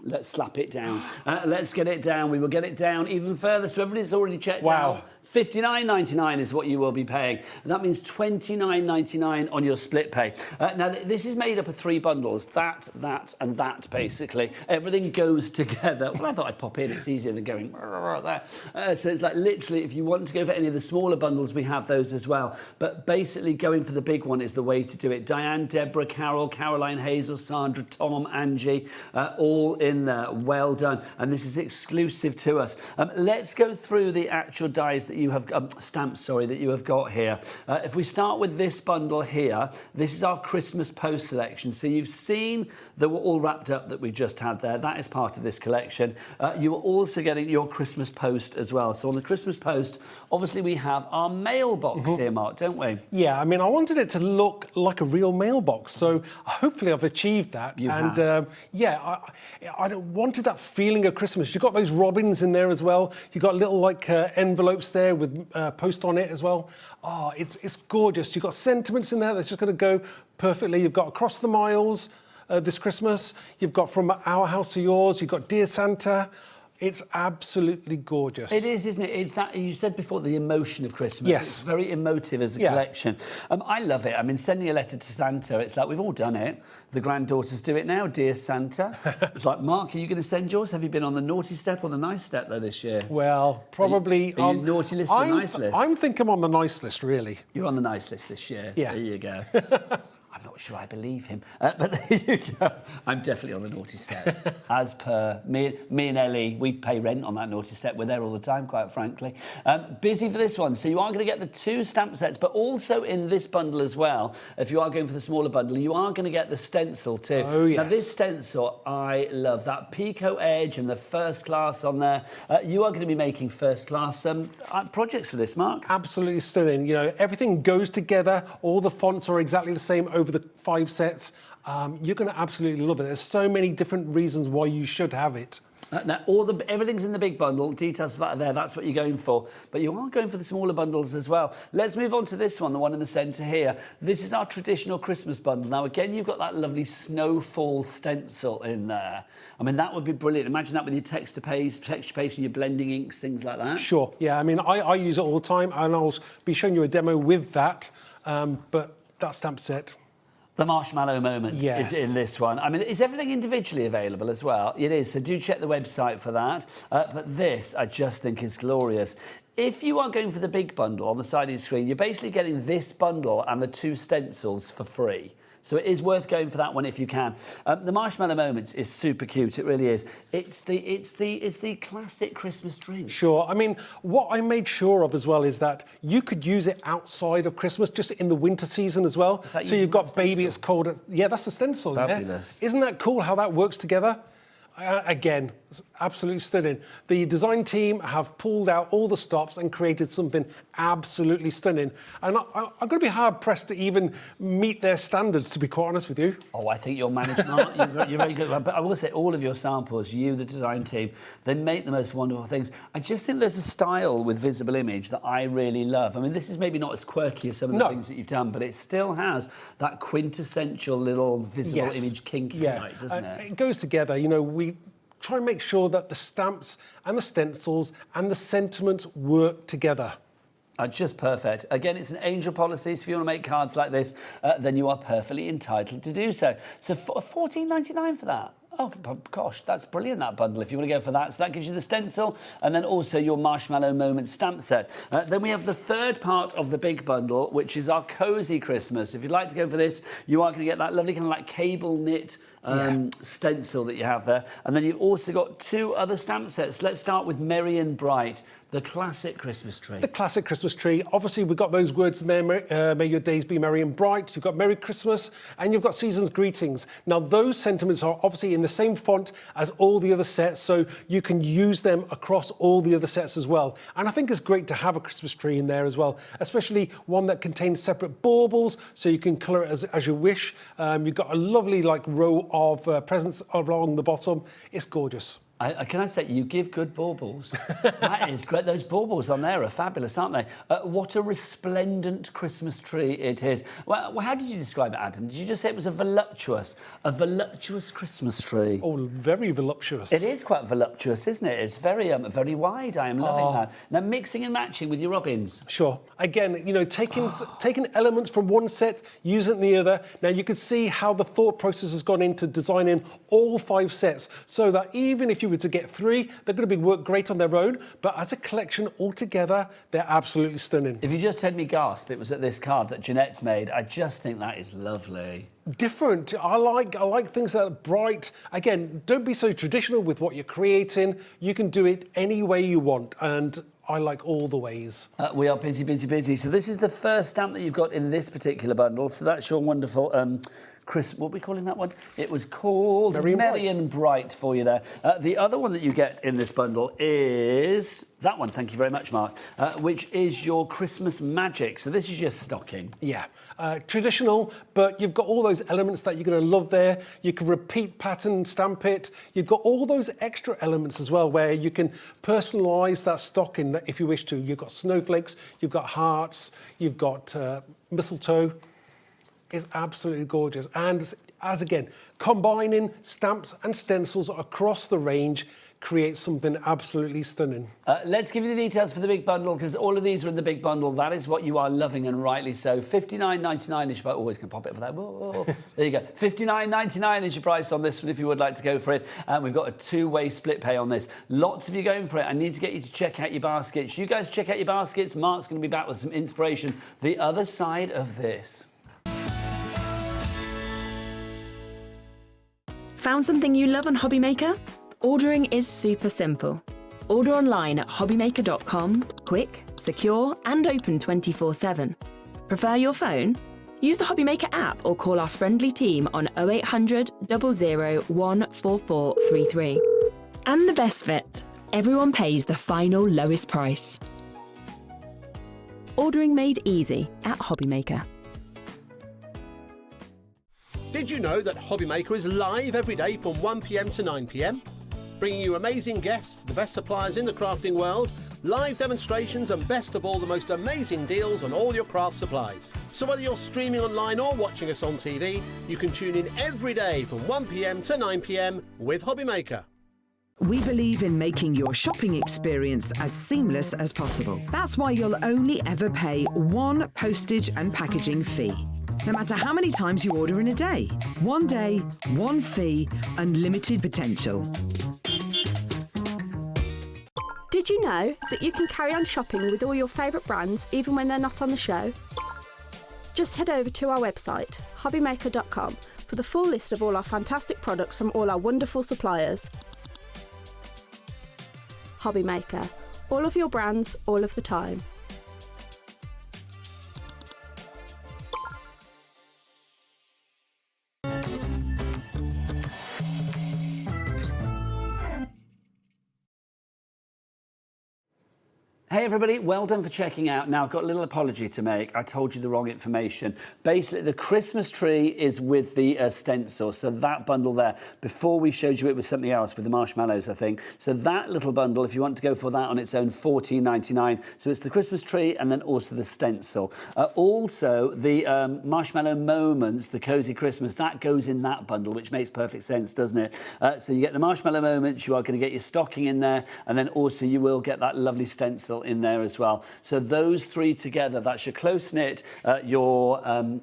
Let's slap it down. Let's get it down. We will get it down even further. So everybody's already checked out. $59.99 is what you will be paying. And that means $29.99 on your split pay. Now, this is made up of 3 bundles. That, and that, basically. Everything goes together. Well, I thought I'd pop in. It's easier than going there. So it's like literally, if you want to go for any of the smaller bundles, we have those as well. But basically, going for the big one is the way to do it. Diane, Deborah, Carol, Caroline, Hazel, Sandra, Tom, Angie, all in there. Well done. And this is exclusive to us. Let's go through the actual dies that you have, stamps, sorry, that you have got here. If we start with this bundle here, this is our Christmas post selection. So you've seen that we're all wrapped up that we just had there. That is part of this collection. You are also getting your Christmas post as well. So on the Christmas post, obviously we have our mailbox here, Mark, don't we? Yeah, I mean, I wanted it to look like a real mailbox. So hopefully I've achieved that. You have. Yeah, I wanted that feeling of Christmas. You've got those robins in there as well. You've got little like envelopes there with post on it as well. Oh, it's gorgeous. You've got sentiments in there that's just going to go perfectly. You've got Across the Miles this Christmas. You've got From Our House to Yours. You've got Dear Santa. It's absolutely gorgeous. It is, isn't it? It's that, you said before, the emotion of Christmas. Yes. It's very emotive as a collection. I love it. I mean, sending a letter to Santa, it's like we've all done it. The granddaughters do it now, Dear Santa. It's like, Mark, are you going to send yours? Have you been on the naughty step or the nice step, though, this year? Well, probably... Are you naughty list or nice list? I think I'm on the nice list, really. You're on the nice list this year. Yeah. There you go. I'm not sure I believe him, but there you go. I'm definitely on the naughty step. As per me and Ellie, we pay rent on that naughty step. We're there all the time, quite frankly. Busy for this one. So you are going to get the 2 stamp sets, but also in this bundle as well, if you are going for the smaller bundle, you are going to get the stencil too. Oh, yes. Now, this stencil, I love that Pico edge and the first class on there. You are going to be making first class projects for this, Mark. Absolutely stunning. You know, everything goes together. All the fonts are exactly the same over the 5 sets. You're going to absolutely love it. There's so many different reasons why you should have it. Now, everything's in the big bundle. Details of that are there. That's what you're going for. But you are going for the smaller bundles as well. Let's move on to this one, the one in the centre here. This is our traditional Christmas bundle. Now, again, you've got that lovely snowfall stencil in there. I mean, that would be brilliant. Imagine that with your texture paste and your blending inks, things like that. Sure. Yeah, I mean, I use it all the time, and I'll be showing you a demo with that. But that stamp set... The Marshmallow Moments is in this one. I mean, is everything individually available as well? It is, so do check the website for that. But this, I just think, is glorious. If you are going for the big bundle on the side of your screen, you're basically getting this bundle and the 2 stencils for free. So it is worth going for that one if you can. The Marshmallow Moments is super cute. It really is. It's the classic Christmas drink. Sure. I mean, what I made sure of as well is that you could use it outside of Christmas, just in the winter season as well. So you've got Baby It's Cold. Yeah, that's the stencil. Fabulous. Yeah? Isn't that cool how that works together? Again, it's absolutely stunning. The design team have pulled out all the stops and created something absolutely stunning. And I'm going to be hard-pressed to even meet their standards, to be quite honest with you. Oh, I think you're managing. You're very good. But I will say, all of your samples, you, the design team, they make the most wonderful things. I just think there's a style with Visible Image that I really love. I mean, this is maybe not as quirky as some of the things that you've done, but it still has that quintessential little Visible Image kink, right, doesn't it? It goes together. You know, we try and make sure that the stamps and the stencils and the sentiments work together. Just perfect. Again, it's an angel policy, so if you want to make cards like this, then you are perfectly entitled to do so. So $14.99 for that. Oh, gosh, that's brilliant, that bundle, if you want to go for that. So that gives you the stencil and then also your Marshmallow Moment stamp set. Then we have the third part of the big bundle, which is our Cozy Christmas. If you'd like to go for this, you are going to get that lovely kind of like cable knit stencil that you have there. And then you've also got 2 other stamp sets. Let's start with Merry and Bright. The classic Christmas tree. The classic Christmas tree. Obviously, we've got those words in there, may your days be merry and bright. You've got Merry Christmas, and you've got Season's Greetings. Now, those sentiments are obviously in the same font as all the other sets, so you can use them across all the other sets as well. And I think it's great to have a Christmas tree in there as well, especially one that contains separate baubles, so you can colour it as you wish. You've got a lovely row of presents along the bottom. It's gorgeous. Can I say, you give good baubles. That is great. Those baubles on there are fabulous, aren't they? What a resplendent Christmas tree it is. Well, how did you describe it, Adam? Did you just say it was a voluptuous Christmas tree? Oh, very voluptuous. It is quite voluptuous, isn't it? It's very wide. I am loving that. Now, mixing and matching with your robins. Sure. Again, you know, taking elements from one set, using it in the other. Now, you can see how the thought process has gone into designing all 5 sets, so that even if you were to get 3, they're going to work great on their own, but as a collection altogether, they're absolutely stunning. If you just heard me gasp, it was at this card that Jeanette's made. I just think that is lovely. Different. I like things that are bright. Again, don't be so traditional with what you're creating. You can do it any way you want, and I like all the ways. We are busy, busy, busy. So this is the first stamp that you've got in this particular bundle. So that's your wonderful what are we calling that one? It was called Merry and Bright for you there. The other one that you get in this bundle is that one, thank you very much, Mark, which is your Christmas Magic. So this is your stocking. Yeah, traditional, but you've got all those elements that you're going to love there. You can repeat pattern, stamp it. You've got all those extra elements as well where you can personalise that stocking if you wish to. You've got snowflakes, you've got hearts, you've got mistletoe. Is absolutely gorgeous, and as again, combining stamps and stencils across the range creates something absolutely stunning. Let's give you the details for the big bundle, because all of these are in the big bundle. That is what you are loving, and rightly so. $59.99 is your always can pop it for that. Whoa. There you go. $59.99 is your price on this one if you would like to go for it. And we've got a 2-way split pay on this. Lots of you going for it. I need to get you to check out your baskets. You guys check out your baskets. Mark's going to be back with some inspiration the other side of this. Found something you love on HobbyMaker? Ordering is super simple. Order online at hobbymaker.com, quick, secure and open 24/7. Prefer your phone? Use the HobbyMaker app or call our friendly team on 0800 00 14433. And the best bit, everyone pays the final lowest price. Ordering made easy at HobbyMaker. Did you know that HobbyMaker is live every day from 1 p.m. to 9 p.m? Bringing you amazing guests, the best suppliers in the crafting world, live demonstrations and best of all, the most amazing deals on all your craft supplies. So whether you're streaming online or watching us on TV, you can tune in every day from 1 p.m. to 9 p.m. with HobbyMaker. We believe in making your shopping experience as seamless as possible. That's why you'll only ever pay one postage and packaging fee. No matter how many times you order in a day. One day, one fee, unlimited potential. Did you know that you can carry on shopping with all your favourite brands even when they're not on the show? Just head over to our website, hobbymaker.com, for the full list of all our fantastic products from all our wonderful suppliers. HobbyMaker. All of your brands, all of the time. Hey everybody, well done for checking out. Now I've got a little apology to make. I told you the wrong information. Basically, the Christmas tree is with the stencil, so that bundle there. Before we showed you it with something else, with the marshmallows, I think. So that little bundle, if you want to go for that on its own, $14.99. So it's the Christmas tree and then also the stencil. Also, the marshmallow moments, the cozy Christmas, that goes in that bundle, which makes perfect sense, doesn't it? So you get the marshmallow moments, you are going to get your stocking in there, and then also you will get that lovely stencil in there as well. So those three together, that's your close-knit, your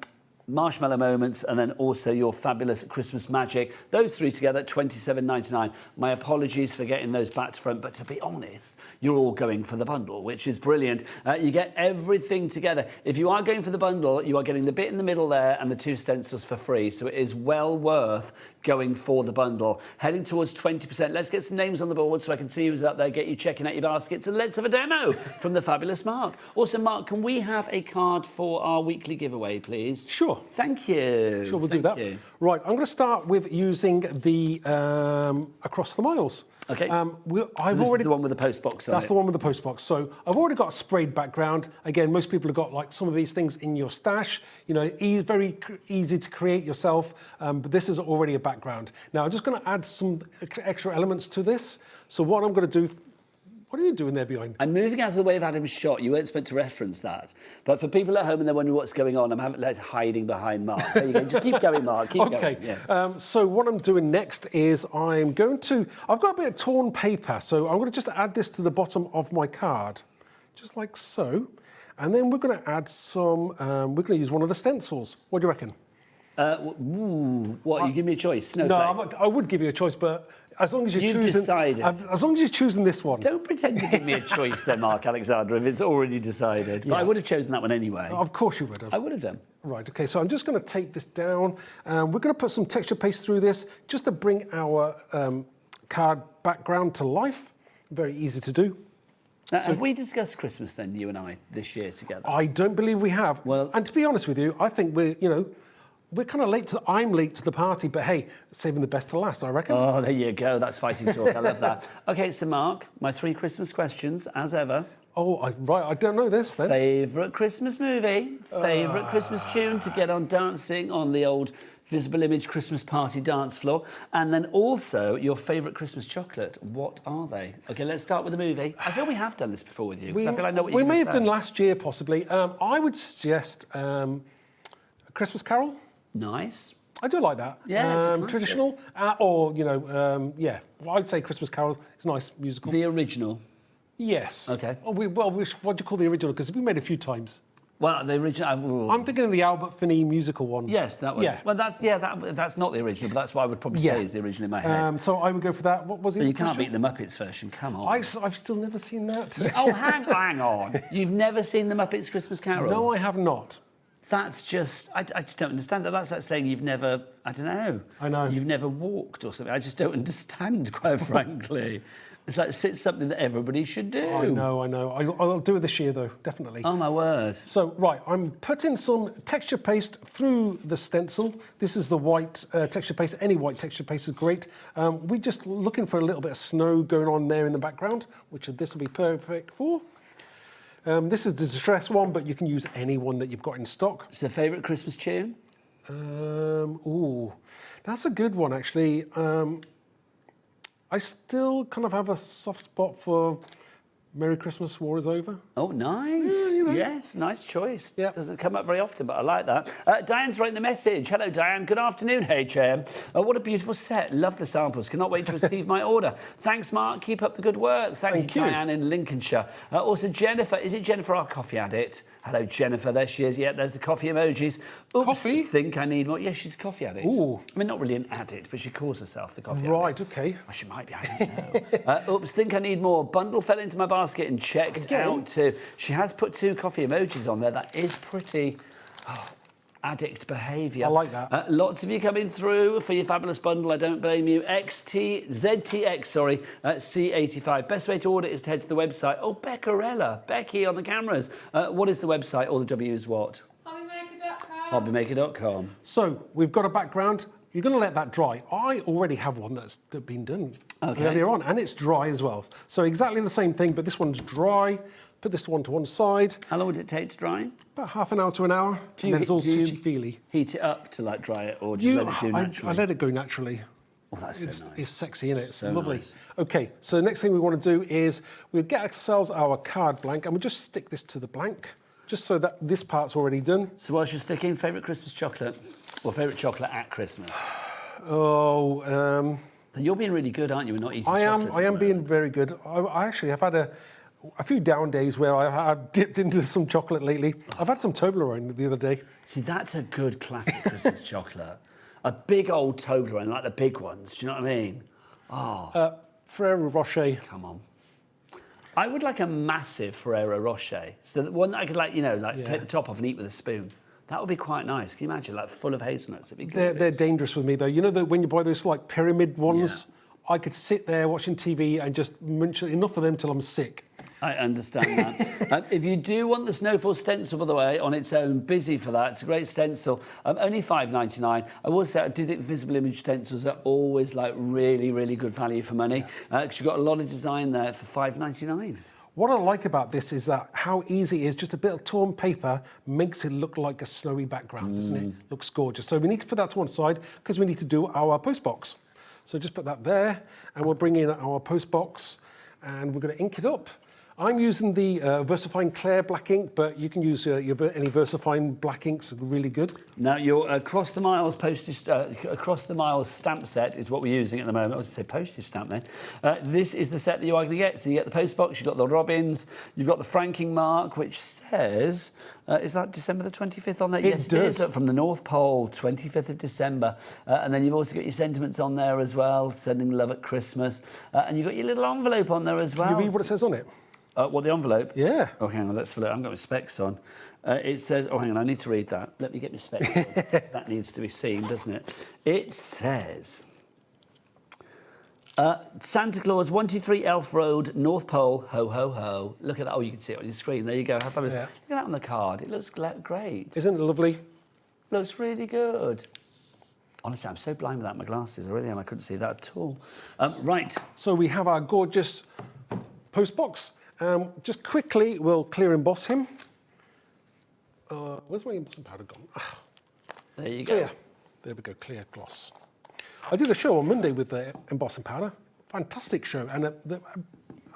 marshmallow moments, and then also your fabulous Christmas magic. Those three together, $27.99. My apologies for getting those back to front, but to be honest, you're all going for the bundle, which is brilliant. You get everything together. If you are going for the bundle, you are getting the bit in the middle there and the two stencils for free. So it is well worth going for the bundle. Heading towards 20%. Let's get some names on the board so I can see who's up there, get you checking out your baskets, and let's have a demo from the fabulous Mark. Also, Mark, can we have a card for our weekly giveaway, please? Sure. Thank you. Sure, we'll do Thank that. you. Right, I'm going to start with using the Across the Miles. Okay. This is the one with the post box on it. That's the one with the post box. So I've already got a sprayed background. Again, most people have got like some of these things in your stash. You know, very easy to create yourself. But this is already a background. Now I'm just going to add some extra elements to this. So what I'm going to do. What are you doing there behind? I'm moving out of the way of Adam's shot. You weren't supposed to reference that. But for people at home and they're wondering what's going on, I'm hiding behind Mark. There you go. Just keep going, Mark. Keep going. Okay. Yeah. So what I'm doing next is I've got a bit of torn paper. So I'm going to just add this to the bottom of my card, just like so. And then we're going to add some, we're going to use one of the stencils. What do you reckon? You give me a choice? No, I would give you a choice, but as long as you're You've decided. As long as you're choosing this one. Don't pretend to give me a choice then, Mark Alexander, if it's already decided. But I would have chosen that one anyway. Of course you would have. I would have done. Right, okay, so I'm just going to take this down. We're going to put some texture paste through this just to bring our card background to life. Very easy to do. Now, have we discussed Christmas then, you and I, this year together? I don't believe we have. Well, and to be honest with you, I think we're kind of late I'm late to the party, but hey, saving the best to last, I reckon. Oh, there you go. That's fighting talk. I love that. Okay, so Mark, my 3 Christmas questions, as ever. Oh, right, I don't know this then. Favourite Christmas movie? Favourite Christmas tune to get on dancing on the old Visible Image Christmas party dance floor? And then also, your favourite Christmas chocolate. What are they? Okay, let's start with the movie. I feel we have done this before with you. I feel I know what we may have done last year, possibly. I would suggest A Christmas Carol. Nice. I do like that. Yeah, it's a classic. Traditional, Well, I'd say Christmas Carol is a nice musical. The original. Yes. Okay. Oh, what do you call the original? Because we made it a few times. Well, the original. I'm thinking of the Albert Finney musical one. Yes, that one. Yeah. Well, that's not the original, but that's what I would probably say is the original in my head. So I would go for that. What was it? But you can't beat the Muppets version. Come on. I've still never seen that. Hang on. You've never seen the Muppets Christmas Carol? No, I have not. That's just, I just don't understand that. That's like saying you've never, I don't know. I know. You've never walked or something. I just don't understand, quite frankly. It's like it's something that everybody should do. I know. I'll do it this year, though, definitely. Oh, my word. So, right, I'm putting some texture paste through the stencil. This is the white texture paste. Any white texture paste is great. We're just looking for a little bit of snow going on there in the background, which this will be perfect for. This is the distress one, but you can use any one that you've got in stock. It's a favourite Christmas tune? Ooh, that's a good one, actually. I still kind of have a soft spot for Merry Christmas, War is Over. Oh, nice. Yeah, you know. Yes, nice choice. Yeah. Doesn't come up very often, but I like that. Diane's writing a message. Hello, Diane. Good afternoon, HM. What a beautiful set. Love the samples. Cannot wait to receive my order. Thanks, Mark. Keep up the good work. Thank you, Diane in Lincolnshire. Also, Jennifer. Is it Jennifer, our coffee addict? Hello, Jennifer. There she is. Yeah, there's the coffee emojis. Oops, Coffee? Think I need more. Yeah, she's a coffee addict. Ooh. I mean, not really an addict, but she calls herself the coffee addict. Right, okay. Well, she might be, I don't know. Oops, think I need more. Bundle fell into my basket and checked out too. She has put 2 coffee emojis on there. That is pretty addict behaviour. I like that. Lots of you coming through for your fabulous bundle. I don't blame you. ZTX, sorry, C85. Best way to order is to head to the website. Oh, Beccarella, Becky on the cameras. What is the website? All the W is what? HobbyMaker.com. HobbyMaker.com. So, we've got a background. You're going to let that dry. I already have one that's been done earlier on, and it's dry as well. So exactly the same thing, but this one's dry. Put this one to one side. How long would it take to dry? About half an hour to an hour. And then it's all touchy-feely. Heat it up to like dry it, or just let it do naturally? I let it go naturally. Oh, that's so nice. It's sexy, isn't it? It's so lovely. Nice. Okay, so the next thing we want to do is we'll get ourselves our card blank, and we'll just stick this to the blank, just so that this part's already done. So whilst you're sticking, favourite Christmas chocolate? Or favourite chocolate at Christmas? Oh, You're being really good, aren't you? We're not eating chocolates. I am being very good. I actually have had a few down days where I've dipped into some chocolate lately. I've had some Toblerone the other day. See, that's a good classic Christmas chocolate. A big old Toblerone, like the big ones. Do you know what I mean? Oh. Ferrero Rocher. Come on. I would like a massive Ferrero Rocher. So the one that I could, take the top off and eat with a spoon. That would be quite nice. Can you imagine, like full of hazelnuts? It'd be good. They're dangerous with me, though. You know that when you buy those like pyramid ones, I could sit there watching TV and just munch enough of them till I'm sick. I understand that. If you do want the Snowfall stencil, by the way, on its own, busy for that. It's a great stencil. Only $5.99. I will say I do think visible image stencils are always like really, really good value for money because you've got a lot of design there for $5.99. What I like about this is that how easy it is. Just a bit of torn paper makes it look like a snowy background, doesn't it? Looks gorgeous. So we need to put that to one side because we need to do our post box. So just put that there, and we'll bring in our post box, and we're going to ink it up. I'm using the VersaFine Clear black ink, but you can use any VersaFine black inks, really good. Now, your across the miles stamp set is what we're using at the moment. I was going to say postage stamp then. This is the set that you are going to get. So you get the post box, you've got the robins, you've got the franking mark, which says, is that December the 25th on there? Yes, it is. From the North Pole, 25th of December. And then you've also got your sentiments on there as well, sending love at Christmas. And you've got your little envelope on there as well. Can you read what it says on it? What, the envelope? Yeah. Oh, hang on, let's fill it. I haven't got my specs on. It says, oh, hang on, I need to read that. Let me get my specs on. That needs to be seen, doesn't it? It says, Santa Claus, 123 Elf Road, North Pole, ho, ho, ho. Look at that. Oh, you can see it on your screen. There you go. How fabulous. Look at that on the card. It looks great. Isn't it lovely? Looks really good. Honestly, I'm so blind without my glasses. I really am. I couldn't see that at all. Right. So we have our gorgeous post box. Just quickly, we'll clear emboss him. Where's my embossing powder gone? There you go. There we go, clear gloss. I did a show on Monday with the embossing powder. Fantastic show, and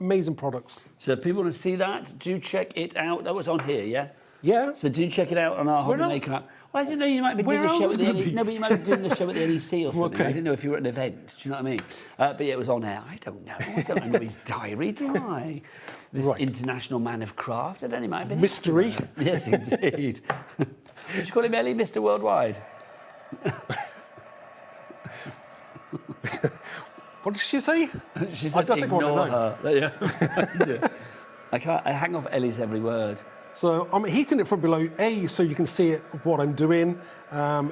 amazing products. So if people want to see that, do check it out. That was on here, yeah? Yeah. So do check it out on our HobbyMaker app. Well, I didn't know you might be doing the show at the NEC. No, but you might be doing the show at the NEC or something. I didn't know if you were at an event. Do you know what I mean? But yeah, it was on air. I don't know. I don't remember his diary, do I? This international man of craft. I don't know, he might have been. Mystery. Yes, indeed. Would you call him Ellie Mr. Worldwide? What did she say? She said, ignore her. I hang off Ellie's every word. So I'm heating it from below, so you can see what I'm doing.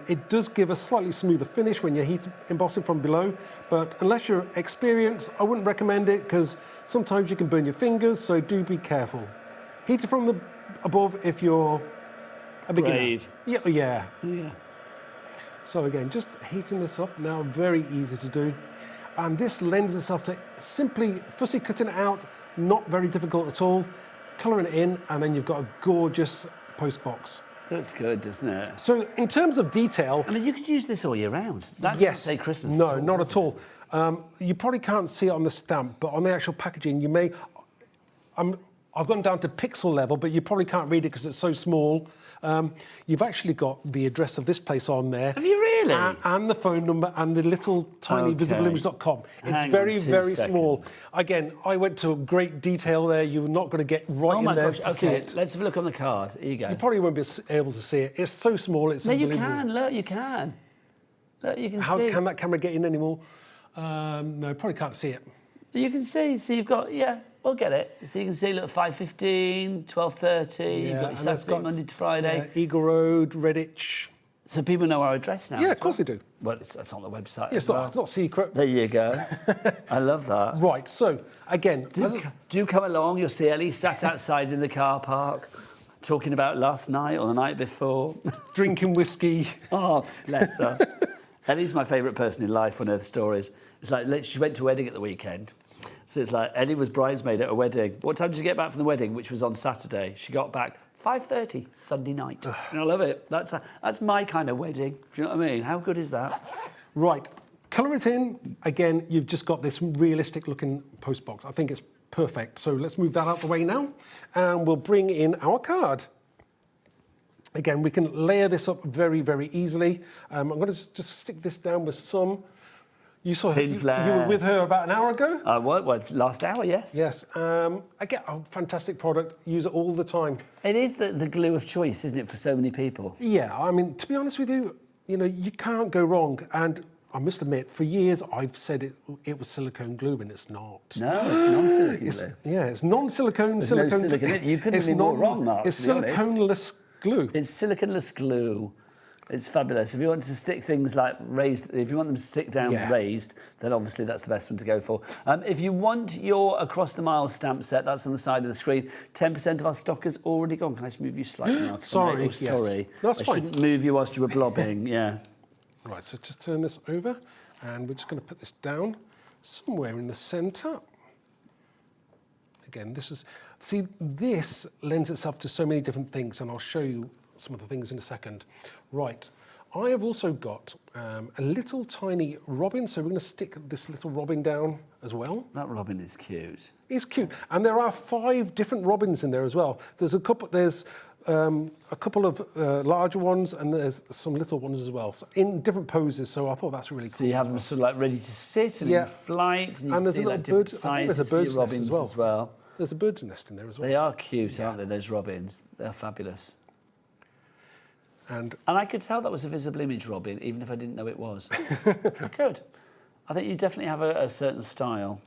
It does give a slightly smoother finish when you're embossing from below, but unless you're experienced, I wouldn't recommend it because sometimes you can burn your fingers, so do be careful. Heat it from the above if you're a beginner. Brave. Yeah. Yeah. So again, just heating this up now, very easy to do. And this lends itself to simply fussy cutting it out, not very difficult at all, colouring it in, and then you've got a gorgeous post box. Looks good, doesn't it? So in terms of detail... I mean, you could use this all year round. That yes. doesn't say Christmas No, at all, not does at all. You probably can't see it on the stamp, but on the actual packaging, you may... I've gone down to pixel level, but you probably can't read it because it's so small. You've actually got the address of this place on there. Have you really? And the phone number and the little tiny visibleimage.com. It's very, very small. Again, I went to great detail there. You're not going to get right in there to see it. Let's have a look on the card. Here you go. You probably won't be able to see it. It's so small, it's unbelievable. No, you can. Look, you can. Look, you can see. How can that camera get in anymore? No, probably can't see it. You can see. So you've got, we'll get it. So you can see, look, 5:15, 12:30. You've got your Saturday, Monday to Friday. Eagle Road, Redditch. So people know our address now. Yeah, of course they do. Well, it's on the website. Yeah, it's not secret. There you go. I love that. Right, so again, do come along. You'll see Ellie sat outside in the car park, talking about last night or the night before, drinking whiskey. Oh, bless her. Ellie's my favourite person in life on Earth Stories. It's like she went to a wedding at the weekend. So it's like Ellie was bridesmaid at a wedding. What time did you get back from the wedding, which was on Saturday? She got back 5:30 Sunday night. And I love it. That's my kind of wedding. Do you know what I mean? How good is that? Right. Colour it in. Again, you've just got this realistic looking post box. I think it's perfect. So let's move that out the way now. And we'll bring in our card. Again, we can layer this up very, very easily. I'm going to just stick this down with some... You saw her, you were with her about an hour ago? Well, last hour, yes. Yes. Again, a fantastic product. Use it all the time. It is the glue of choice, isn't it, for so many people? Yeah, I mean, to be honest with you, you can't go wrong. And I must admit, for years, I've said it was silicone glue, and it's not. No, it's non-silicone glue. Yeah, it's non-silicone. There's no silicone in it. You couldn't be more wrong, Mark. It's siliconeless glue. It's siliconeless glue. It's fabulous. If you want to stick things like raised, if you want them to stick down raised, then obviously that's the best one to go for. If you want your Across the Mile stamp set, that's on the side of the screen. 10% of our stock is already gone. Can I just move you slightly now? Sorry. Sorry. That's fine. I shouldn't move you whilst you were blobbing, yeah. Right, so just turn this over, and we're just going to put this down somewhere in the centre. Again, this lends itself to so many different things, and I'll show you some of the things in a second. Right, I have also got a little tiny robin, so we're going to stick this little robin down as well. That robin is cute. It's cute, and there are 5 different robins in there as well. There's a couple of larger ones, and there's some little ones as well, so in different poses. So I thought that's really cool. So you have them sort of like ready to sit and in flight, and you can there's see a little like different bird. I think sizes there's a for your bird's robins nest as well. There's a bird's nest in there as well. They are cute, aren't they? Those robins. They're fabulous. And I could tell that was a visible image robin, even if I didn't know it was. I could. I think you definitely have a certain style.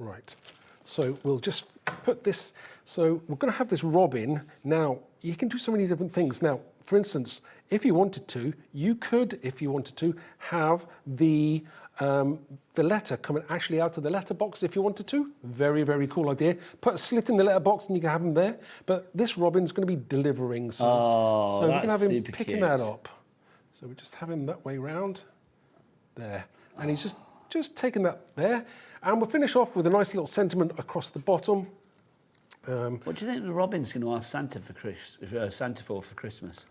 Right. So we'll just put this. So we're going to have this robin. Now, you can do so many different things. Now, for instance, if you wanted to, you could, if you wanted to, have the letter coming actually out of the letterbox if you wanted to. Very, very cool idea. Put a slit in the letterbox and you can have them there. But this robin's going to be delivering. So we're going to have him picking that up. So we just have him that way round. There. And he's just taking that there. And we'll finish off with a nice little sentiment across the bottom. What do you think the robin's going to ask Santa for Christmas?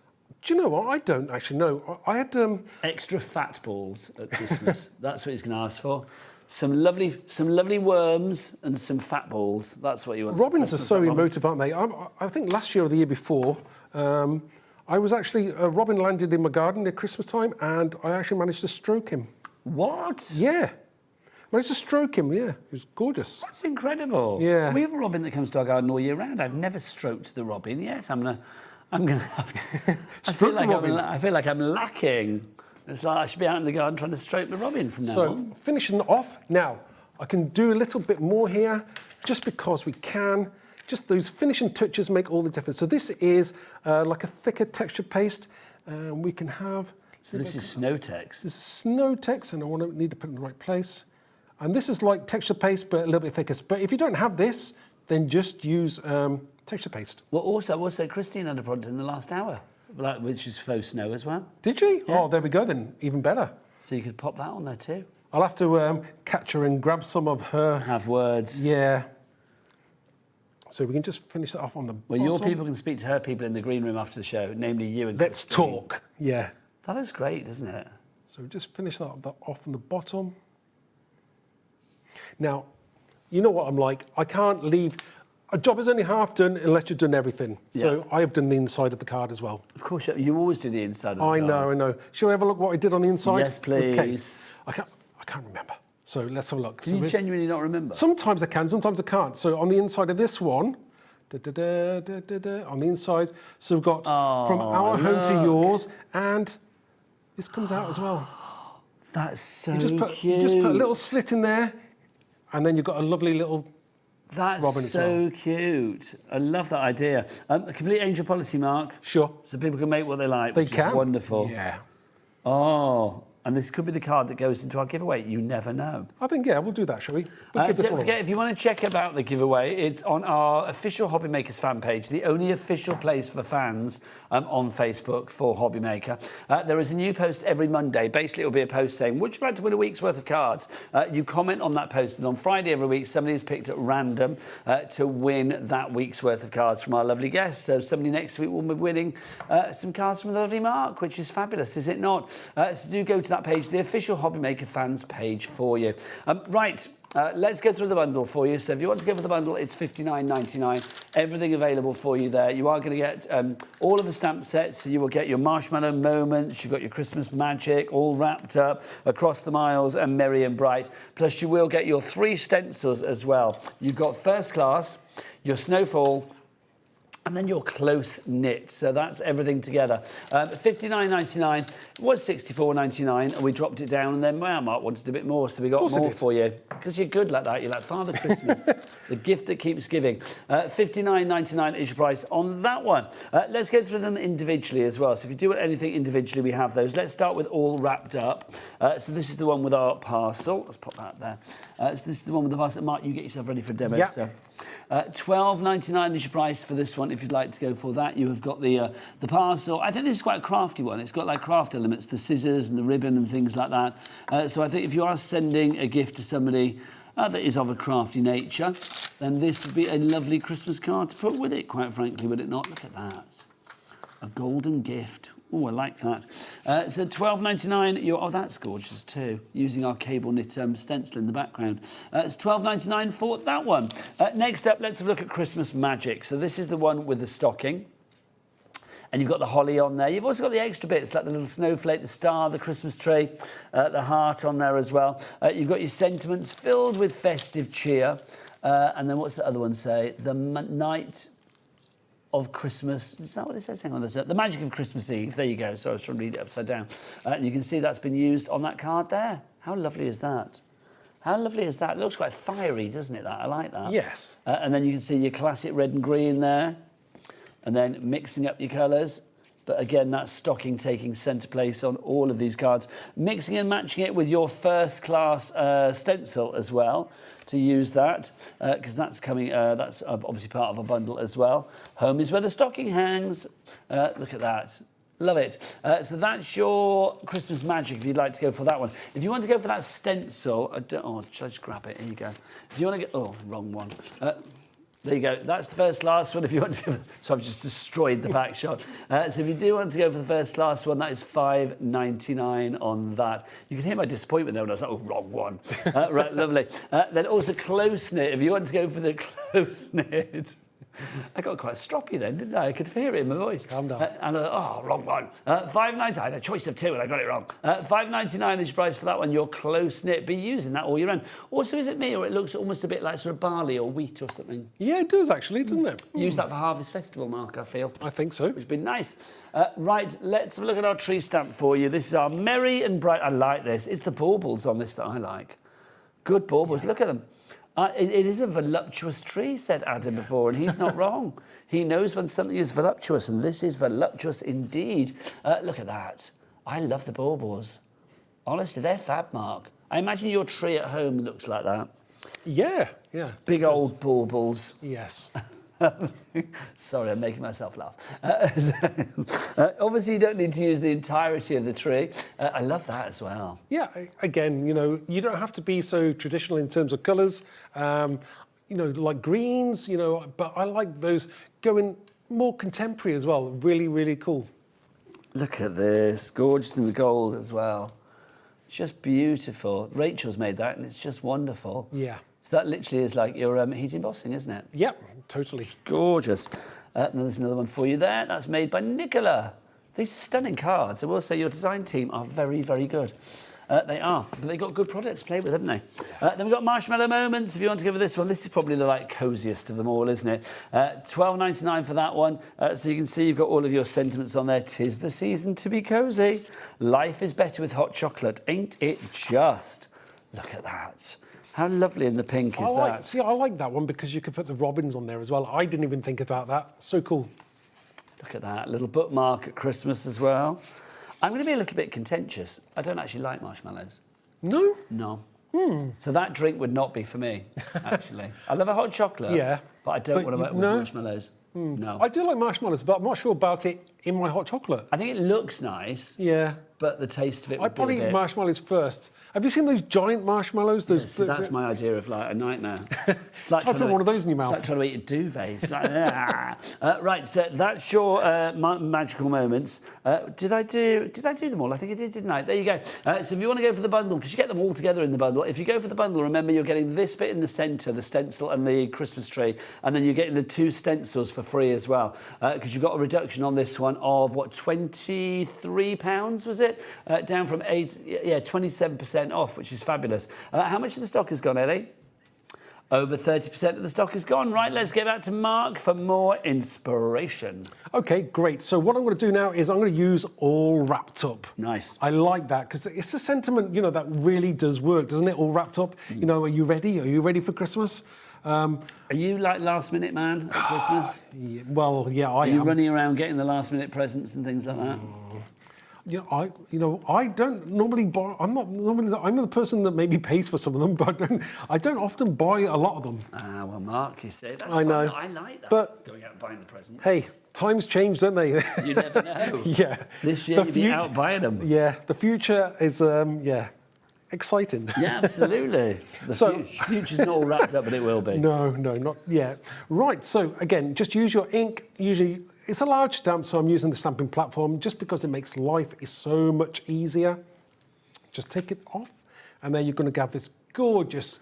Do you know what? I don't actually know. I had extra fat balls at Christmas. That's what he's going to ask for. Some lovely worms and some fat balls. That's what he wants. Robins are so emotive, aren't they? I think last year or the year before, I was actually a robin landed in my garden at Christmas time, and I actually managed to stroke him. What? Yeah. Managed to stroke him, yeah. It was gorgeous. That's incredible. Yeah. We have a robin that comes to our garden all year round. I've never stroked the robin yet. I'm gonna have to. I feel like I'm lacking. It's like I should be out in the garden trying to stroke the robin from now on. Finishing off. Now, I can do a little bit more here, just because we can. just those finishing touches make all the difference. So this is like a thicker texture paste. We can have... So this is Snowtex. This is Snowtex, and I need to put it in the right place. And this is like texture paste, but a little bit thicker. But if you don't have this, then just use texture paste. Well, also, Christine had a product in the last hour, which is faux snow as well. Did she? Yeah. Oh, there we go then. Even better. So you could pop that on there too. I'll have to catch her and grab some of her... Have words. Yeah. So we can just finish that off on the Well, bottom. your people can speak to her people in the green room after the show, namely you and Let's Christine. talk. Yeah. That looks great, doesn't it? So just finish that off on the bottom. Now, you know what I'm like. I can't leave... A job is only half done unless you've done everything. Yeah. So I have done the inside of the card as well. Of course, you always do the inside of the I card. know. Shall we have a look what I did on the inside? Yes, please. Okay. I can't remember. So let's have a look. Can you genuinely not remember? Sometimes I can, sometimes I can't. So on the inside of this one, on the inside, so we've got from our home to yours, and this comes out as well. That's so you just cute. put a little slit in there, and then you've got a lovely little That's robin as so well. cute. I love that idea. A complete angel policy, Mark. Sure. So people can make what they like, They which can. is wonderful. Yeah. Oh, and this could be the card that goes into our giveaway. You never know. I think, yeah, we'll do that, shall we? We'll give this Don't one forget, away. if you want to check about the giveaway, it's on our official HobbyMakers fan page, the only official place for fans on Facebook for HobbyMaker. There is a new post every Monday. Basically, it will be a post saying, would you like to win a week's worth of cards? You comment on that post, and on Friday every week, somebody is picked at random to win that week's worth of cards from our lovely guests. So somebody next week will be winning some cards from the lovely Mark, which is fabulous, is it not? So do go to that page, the official HobbyMaker fans page for you. Right. Let's go through the bundle for you. So if you want to go for the bundle, it's $59.99. Everything available for you there. You are going to get all of the stamp sets. So you will get your Marshmallow Moments. You've got your Christmas Magic all wrapped up across the miles and merry and bright. Plus you will get your 3 stencils as well. You've got First Class, your Snowfall, and then your Close Knit. So that's everything together. $59.99. It was $64.99, and we dropped it down, and then, well, Mark wanted a bit more, so we got more for you. Because you're good like that. You're like Father Christmas, the gift that keeps giving. $59.99 is your price on that one. Let's go through them individually as well. So if you do want anything individually, we have those. Let's start with all wrapped up. So this is the one with our parcel. Let's pop that there. So this is the one with the parcel. Mark, you get yourself ready for a demo. Yeah. So. $12.99 is your price for this one if you'd like to go for that. You have got the parcel. I think this is quite a crafty one. It's got like craft elements, the scissors and the ribbon and things like that. So I think if you are sending a gift to somebody that is of a crafty nature, then this would be a lovely Christmas card to put with it, quite frankly, would it not? Look at that. A golden gift. Oh, I like that. So $12.99. Oh, that's gorgeous too. Using our cable knit stencil in the background. It's $12.99 for that one. Next up, let's have a look at Christmas Magic. So this is the one with the stocking. And you've got the holly on there. You've also got the extra bits like the little snowflake, the star, the Christmas tree, the heart on there as well. You've got your sentiments filled with festive cheer. And then what's the other one say? The night of Christmas. Is that what it says? Hang on, the magic of Christmas Eve. There you go. So I was trying to read it upside down. And you can see that's been used on that card there. How lovely is that? How lovely is that? It looks quite fiery, doesn't it, that? I like that. Yes. And then you can see your classic red and green there. And then mixing up your colours. But again, that's stocking taking centre place on all of these cards. Mixing and matching it with your First Class stencil as well to use that, because that's coming. That's obviously part of a bundle as well. Home is where the stocking hangs. Look at that. Love it. So that's your Christmas Magic if you'd like to go for that one. If you want to go for that stencil, shall I just grab it? Here you go. If you want to go, oh, wrong one. There you go. That's the First Class one. If you want to, so I've just destroyed the back shot. So if you do want to go for the First Class one, that is $5.99 on that. You can hear my disappointment there when I was like, oh, wrong one. Right, lovely. Then also Close Knit. If you want to go for the Close Knit. I got quite stroppy then, didn't I? I could hear it in my voice. Calm down. Wrong one. $5.99. I had a choice of 2 and I got it wrong. $5.99 is your price for that one. Your Close Knit. Be using that all year round. Also, is it me or it looks almost a bit like sort of barley or wheat or something? Yeah, it does actually, doesn't it? Use that for Harvest Festival, Mark, I feel. I think so. Which has been nice. Right, let's have a look at our tree stamp for you. This is our Merry and Bright. I like this. It's the baubles on this that I like. Good baubles. Yeah. Look at them. It is a voluptuous tree, said Adam before, and he's not wrong. He knows when something is voluptuous, and this is voluptuous indeed. Look at that. I love the baubles. Honestly, they're fab, Mark. I imagine your tree at home looks like that. Yeah. Big old baubles. Yes. Sorry, I'm making myself laugh. Obviously, you don't need to use the entirety of the tree. I love that as well. Yeah, again, you don't have to be so traditional in terms of colours, like greens, but I like those going more contemporary as well. Really, really cool. Look at this, gorgeous in the gold as well. Just beautiful. Rachel's made that, and it's just wonderful. Yeah. So that literally is like your heat embossing, isn't it? Yep, totally. Gorgeous. And there's another one for you there. That's made by Nicola. These are stunning cards. I will say your design team are very, very good. They are, but they've got good products to play with, haven't they? Then we've got Marshmallow Moments, if you want to go for this one. This is probably the coziest of them all, isn't it? $12.99 for that one. So you can see you've got all of your sentiments on there. 'Tis the season to be cozy. Life is better with hot chocolate, ain't it just? Look at that. How lovely in the pink is that? See, I like that one because you could put the robins on there as well. I didn't even think about that. So cool. Look at that. Little bookmark at Christmas as well. I'm going to be a little bit contentious. I don't actually like marshmallows. No? No. So that drink would not be for me, actually. I love a hot chocolate, but I don't want to work with marshmallows. No. I do like marshmallows, but I'm not sure about it in my hot chocolate. I think it looks nice. Yeah. But the taste of it would I'd probably be a bit... eat marshmallows first. Have you seen those giant marshmallows? That's my idea of a nightmare. It's like try to put one of those in your mouth. It's like trying to eat a duvet. It's like, right, so that's your magical moments. Did I do them all? I think I did, didn't I? There you go. So if you want to go for the bundle, because you get them all together in the bundle, if you go for the bundle, remember you're getting this bit in the centre, the stencil and the Christmas tree, and then you're getting the 2 stencils for free as well, because you've got a reduction on this one of, what, £23, was it? Down from 27% off, which is fabulous. How much of the stock has gone, Ellie? Over 30% of the stock is gone. Right, let's get back to Mark for more inspiration. Okay, great. So what I'm going to do now is I'm going to use all wrapped up. Nice. I like that because it's a sentiment, that really does work, doesn't it? All wrapped up. Are you ready? Are you ready for Christmas? Are you like last minute man at Christmas? I am. Are you running around getting the last minute presents and things like that? I don't normally buy. I'm the person that maybe pays for some of them, but I don't often buy a lot of them. Well, Mark, you say that's fun. I like that. But going out and buying the presents. Hey, times change, don't they? You never know. Yeah. This year you'll be out buying them. Yeah. The future is exciting. Yeah, absolutely. The future's not all wrapped up, but it will be. No, not yet. Right. So again, just use your ink. Usually. It's a large stamp, so I'm using the stamping platform just because it makes life so much easier. Just take it off, and then you're going to have this gorgeous,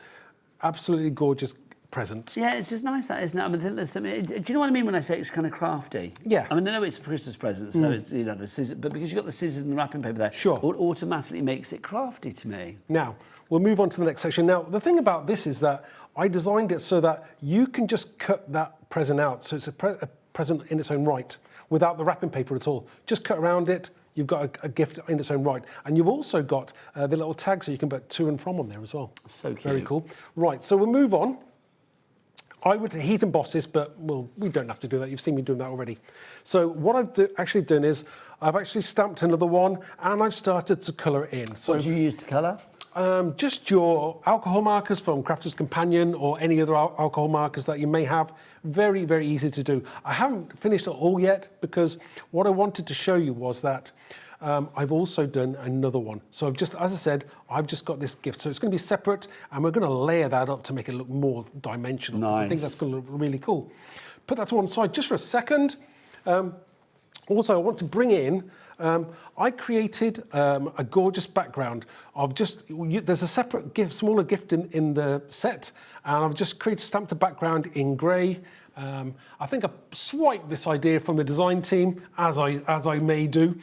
absolutely gorgeous present. Yeah, it's just nice, that, isn't it? I mean, I think there's something... Do you know what I mean when I say it's kind of crafty? Yeah. I mean, I know it's a Christmas present, so it's, the scissors, but because you've got the scissors and the wrapping paper there, sure, it automatically makes it crafty to me. Now, we'll move on to the next section. Now, the thing about this is that I designed it so that you can just cut that present out, so it's a present in its own right, without the wrapping paper at all. Just cut around it, you've got a gift in its own right. And you've also got the little tag so you can put to and from on there as well. So cute. Very cool. Right, so we'll move on. I would heat emboss this, but we don't have to do that. You've seen me doing that already. So what I've actually done is I've actually stamped another one and I've started to colour it in. So what do you use to colour? Just your alcohol markers from Crafter's Companion or any other alcohol markers that you may have. Very, very easy to do. I haven't finished it all yet because what I wanted to show you was that I've also done another one. So as I said, I've just got this gift. So it's going to be separate and we're going to layer that up to make it look more dimensional. Nice. I think that's going to look really cool. Put that to one side just for a second. Also, I want to bring in, I created a gorgeous background of there's a separate smaller gift in the set, and I've just stamped a background in grey. I think I swiped this idea from the design team, as I may do,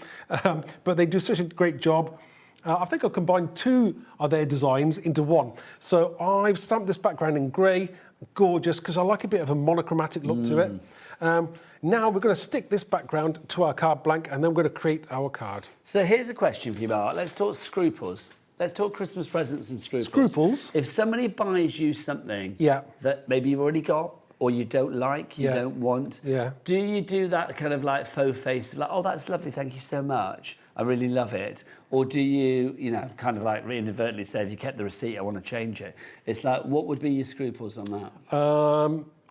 but they do such a great job. I think I've combined 2 of their designs into one. So I've stamped this background in grey, gorgeous, because I like a bit of a monochromatic look to it. Now we're going to stick this background to our card blank and then we're going to create our card. So here's a question for you, Mark. Let's talk scruples. let's talk Christmas presents and scruples. Scruples. If somebody buys you something Yeah. that maybe you've already got, or you don't like, you don't want, do you do that kind of like faux face, like, oh, that's lovely, thank you so much, I really love it? Or do you, you know, kind of like inadvertently say, if you kept the receipt, I want to change it? It's like, what would be your scruples on that?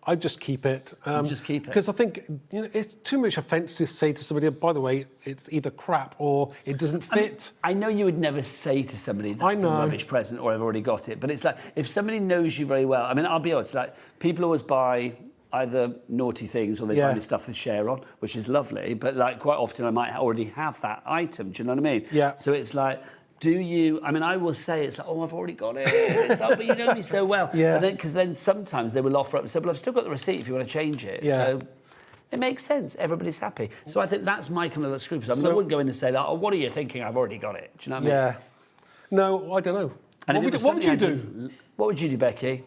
I just keep it. Just keep it? Because I think, you know, it's too much offence to say to somebody, by the way, it's either crap or it doesn't fit. I know you would never say to somebody that's a rubbish present or I've already got it, but it's like, if somebody knows you very well, I mean, I'll be honest, like, people always buy either naughty things or they buy me stuff to share on, which is lovely, but like quite often I might already have that item, do you know what I mean? Yeah. So it's like, do you, I mean, I will say, it's like, oh, I've already got it. It's like, but you know me so well. Yeah. Because then sometimes they will offer up and say, well, I've still got the receipt if you want to change it. Yeah. So it makes sense. Everybody's happy. So I think that's my kind of scruples. I wouldn't go in and say, like, oh, what are you thinking? I've already got it. Do you know what I mean? Yeah. No, I don't know. And What would you do? What would you do, Becky?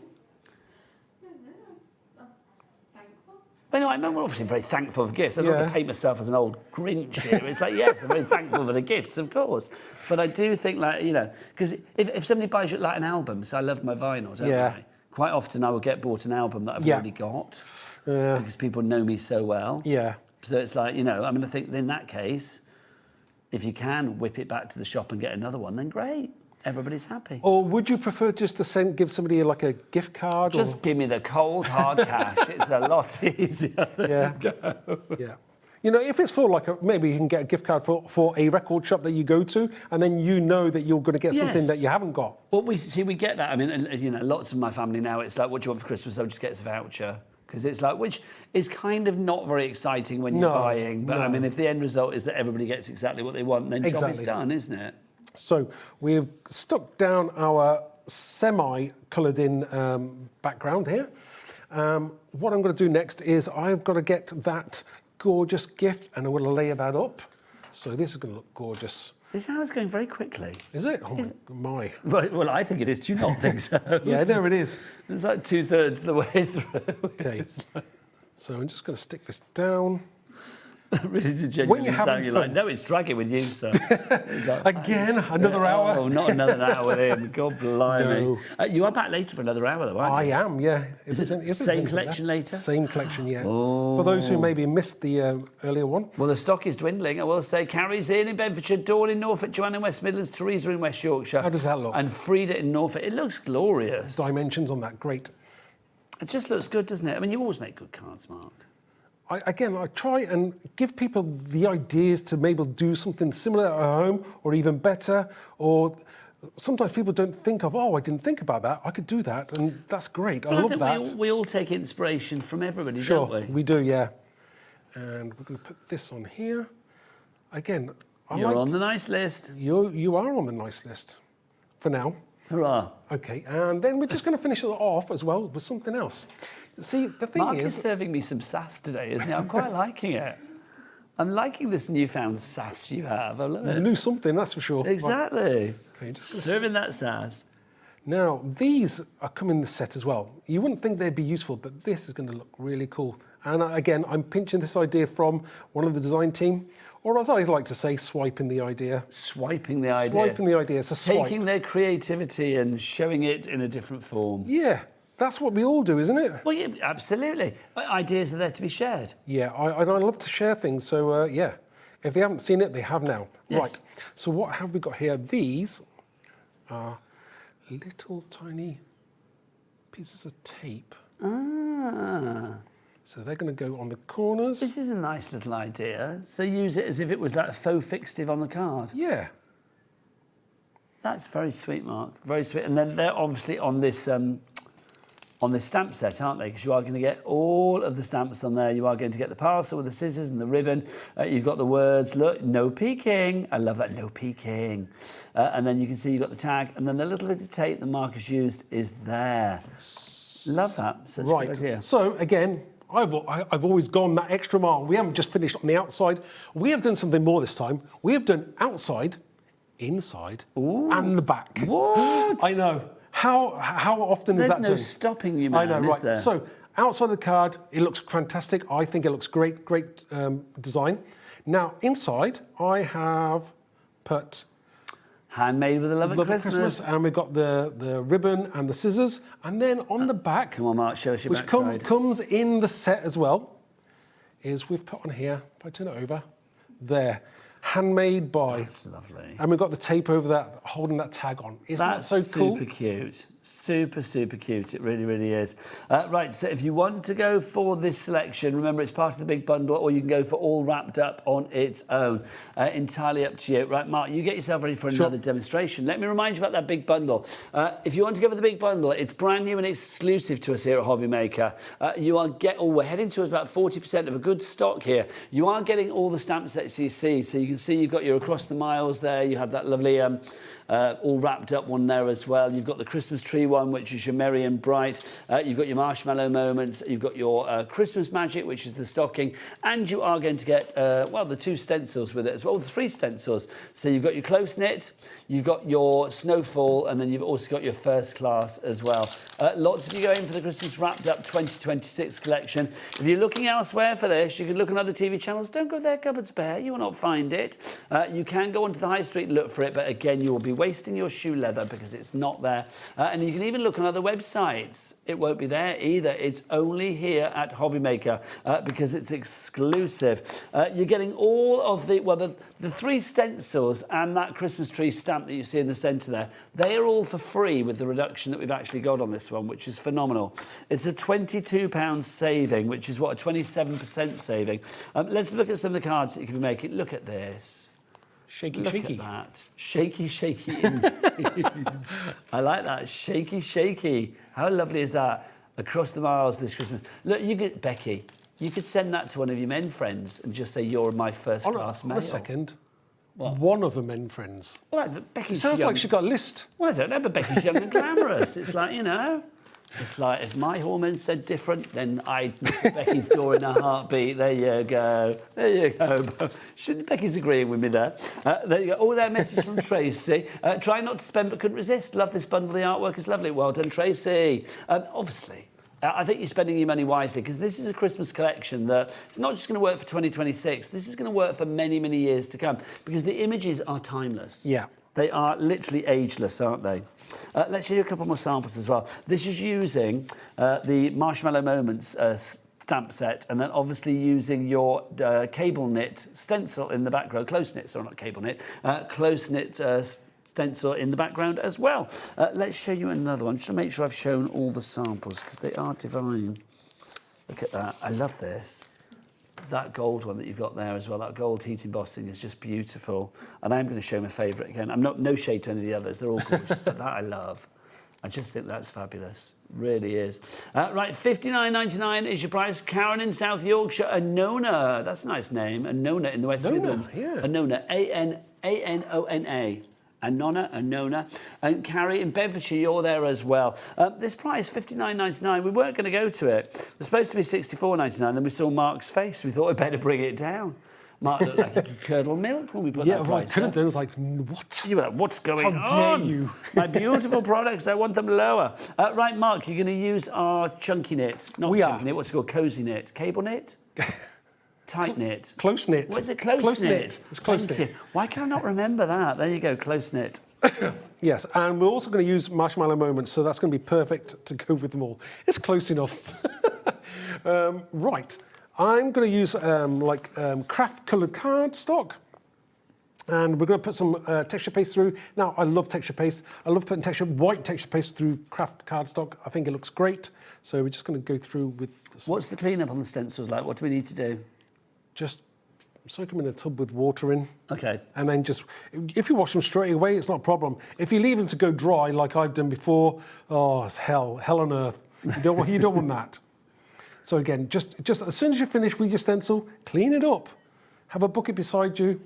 Well, no, I'm obviously very thankful for gifts. I'm not going to paint myself as an old Grinch here. It's like, yes, I'm very thankful for the gifts, of course. But I do think, like, you know, because if somebody buys you like an album, so I love my vinyls, don't I? Quite often I will get bought an album that I've already got because people know me so well. Yeah. So it's like, you know, I mean, I think in that case, if you can whip it back to the shop and get another one, then great. Everybody's happy. Or would you prefer just to give somebody like a gift card? Just give me the cold, hard cash. It's a lot easier than go. Yeah. You know, if it's for like maybe you can get a gift card for a record shop that you go to, and then you know that you're going to get something that you haven't got. Well, we get that. I mean, you know, lots of my family now, it's like, what do you want for Christmas? I'll just get us a voucher. Because it's like, which is kind of not very exciting when you're buying. But I mean, if the end result is that everybody gets exactly what they want, then job is done, isn't it? So we've stuck down our semi-coloured in background here. What I'm going to do next is I've got to get that gorgeous gift and I'm going to layer that up. So this is going to look gorgeous. This hour's going very quickly. Is it? Oh my. Right, well, I think it is. Do you not think so? Yeah, there it is. It's like 2/3 of the way through. Okay. So I'm just going to stick this down. Really do genuinely sound, you're like, no, it's dragging with you, sir. Like, again, another hour? Oh, not another hour with him. God blimey. No. You are back later for another hour, though, aren't you? I am, yeah. Is it same collection later? Same collection, yeah. Oh. For those who maybe missed the earlier one. Well, the stock is dwindling, I will say. Carrie's in Bedfordshire, Dawn in Norfolk, Joanne in West Midlands, Teresa in West Yorkshire. How does that look? And Frida in Norfolk. It looks glorious. Dimensions on that, great. It just looks good, doesn't it? I mean, you always make good cards, Mark. I try and give people the ideas to maybe do something similar at home or even better. Or sometimes people don't think of, oh, I didn't think about that. I could do that. And that's great. Well, I love that. We all take inspiration from everybody, don't we? Sure, we do, yeah. And we're going to put this on here. Again, You're on the nice list. You are on the nice list for now. Hurrah. Okay, and then we're just going to finish it off as well with something else. See, the thing Mark is... is serving me some sass today, isn't he? I'm quite liking it. I'm liking this newfound sass you have. I love it. You knew something, that's for sure. Exactly. Right. Okay, just serving that sass. Now, these are coming in the set as well. You wouldn't think they'd be useful, but this is going to look really cool. And again, I'm pinching this idea from one of the design team, or as I like to say, swiping the idea. Swiping the idea. Swiping the idea. It's a swipe. Taking their creativity and showing it in a different form. Yeah. That's what we all do, isn't it? Well, yeah, absolutely. Ideas are there to be shared. Yeah, I love to share things. So, yeah, if they haven't seen it, they have now. Yes. Right, so what have we got here? These are little tiny pieces of tape. Ah. So they're going to go on the corners. This is a nice little idea. So use it as if it was like a faux fixative on the card. Yeah. That's very sweet, Mark. Very sweet. And then they're obviously on this stamp set, aren't they? Because you are going to get all of the stamps on there. You are going to get the parcel with the scissors and the ribbon. You've got the words, look, no peeking. I love that, no peeking. And then you can see you've got the tag. And then the little bit of tape that Mark has used is there. Love that. Such a good idea. So, again, I've always gone that extra mile. We haven't just finished on the outside. We have done something more this time. We have done outside, inside, and the back. What? I know. How often is that done? There's no stopping you, man, I know, right. Is there? So, outside the card, it looks fantastic. I think it looks great design. Now, inside, I have put Handmade with a love of Christmas. And we've got the ribbon and the scissors. And then on the back, come on, Mark, show us your which comes in the set as well, is we've put on here, if I turn it over, there, handmade by. That's lovely. And we've got the tape over that, holding that tag on. Isn't that so cool? Super cute. Super, super cute. It really, really is. Right, so if you want to go for this selection, remember it's part of the big bundle, or you can go for all wrapped up on its own. Entirely up to you. Right, Mark, you get yourself ready for another demonstration. Let me remind you about that big bundle. If you want to go for the big bundle, it's brand new and exclusive to us here at HobbyMaker. We're heading towards about 40% of a good stock here. You are getting all the stamp sets you see. So you can see you've got your Across the Miles there. You have that lovely all wrapped up one there as well. You've got the Christmas tree one, which is your merry and bright. You've got your marshmallow moments. You've got your Christmas magic, which is the stocking. And you are going to get, the 2 stencils with it as well, the 3 stencils. So you've got your close knit, you've got your snowfall, and then you've also got your first class as well. Lots of you going for the Christmas wrapped up 2026 collection. If you're looking elsewhere for this, you can look on other TV channels. Don't go there, cupboards bare. You will not find it. You can go onto the high street and look for it, but again, you will be wasting your shoe leather because it's not there. And you can even look on other websites. It won't be there either. It's only here at HobbyMaker because it's exclusive. You're getting all of the 3 stencils and that Christmas tree stamp that you see in the centre there. They are all for free with the reduction that we've actually got on this one, which is phenomenal. It's a £22 saving, which is what, a 27% saving. Let's look at some of the cards that you can be making. Look at this. Shaky, Look shaky. at that. Shaky, shaky indeed. I like that. Shaky, shaky. How lovely is that? Across the Miles this Christmas. Look, Becky, you could send that to one of your men friends and just say, you're my first class male. Hold a second. What? One of the men friends. Well, but Becky's Sounds young. like she got a list. Well, I don't know, but Becky's young and glamorous. It's like, it's like if my hormones said different, then I'd knock Becky's door in a heartbeat. There you go. There you go. Becky's agreeing with me there. There you go. Oh, that message from Tracy. Try not to spend but couldn't resist. Love this bundle. The artwork is lovely. Well done, Tracy. Obviously, I think you're spending your money wisely because this is a Christmas collection that it's not just going to work for 2026. This is going to work for many, many years to come because the images are timeless. Yeah. They are literally ageless, aren't they? Let's show you a couple more samples as well. This is using the Marshmallow Moments stamp set and then obviously using your cable knit stencil in the background. Close knit, sorry, not cable knit. Close knit stencil in the background as well. Let's show you another one just to make sure I've shown all the samples because they are divine. Look at that. I love this. That gold one that you've got there as well, that gold heat embossing is just beautiful. And I'm going to show my favourite again. I'm no shade to any of the others. They're all gorgeous, but that I love. I just think that's fabulous. Really is. Right, £59.99 is your price. Karen in South Yorkshire. Anona. That's a nice name. Anona in the West Midlands. Yeah. Anona. A-N-O-N-A. Anona, and Carrie in Bedfordshire, you're there as well. This price, £59.99, we weren't going to go to it. It was supposed to be £64.99, then we saw Mark's face. We thought we'd better bring it down. Mark looked like he could curdle milk when we put that price I could have done. It was like, what? You were like, what's going on? How dare you? My beautiful products, I want them lower. Right, Mark, you're going to use our chunky knit. Not chunky knit, what's it called? Cozy knit. Cable knit? Tight knit. Close knit. What is it? Close knit. It's close knit. Why can I not remember that? There you go, close knit. Yes, and we're also going to use Marshmallow Moments, so that's going to be perfect to go with them all. It's close enough. Right, I'm going to use craft coloured cardstock. And we're going to put some texture paste through. Now, I love texture paste. I love putting white texture paste through craft cardstock. I think it looks great. So we're just going to go through with... What's the clean-up on the stencils like? What do we need to do? Just soak them in a tub with water in. Okay. And then if you wash them straight away, it's not a problem. If you leave them to go dry, like I've done before, oh, it's hell on earth. You don't want that. So again, just as soon as you finish with your stencil, clean it up. Have a bucket beside you.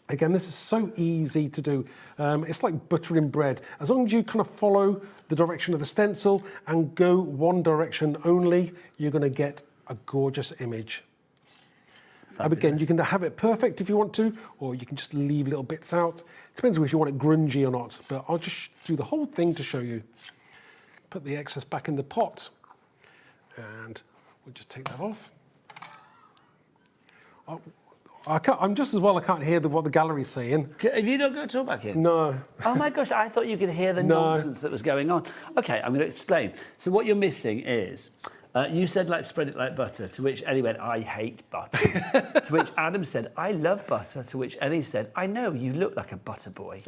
Again, this is so easy to do. It's like buttering bread. As long as you kind of follow the direction of the stencil and go one direction only, you're going to get a gorgeous image. Again, you can have it perfect if you want to, or you can just leave little bits out. It depends if you want it grungy or not, but I'll just do the whole thing to show you. Put the excess back in the pot, and we'll just take that off. Oh, I'm just as well. I can't hear what the gallery's saying. Have you not got to talk back in? No. Oh my gosh! I thought you could hear the nonsense that was going on. Okay, I'm going to explain. So what you're missing is. You said, like, spread it like butter, to which Ellie went, I hate butter. To which Adam said, I love butter, to which Ellie said, I know, you look like a butter boy.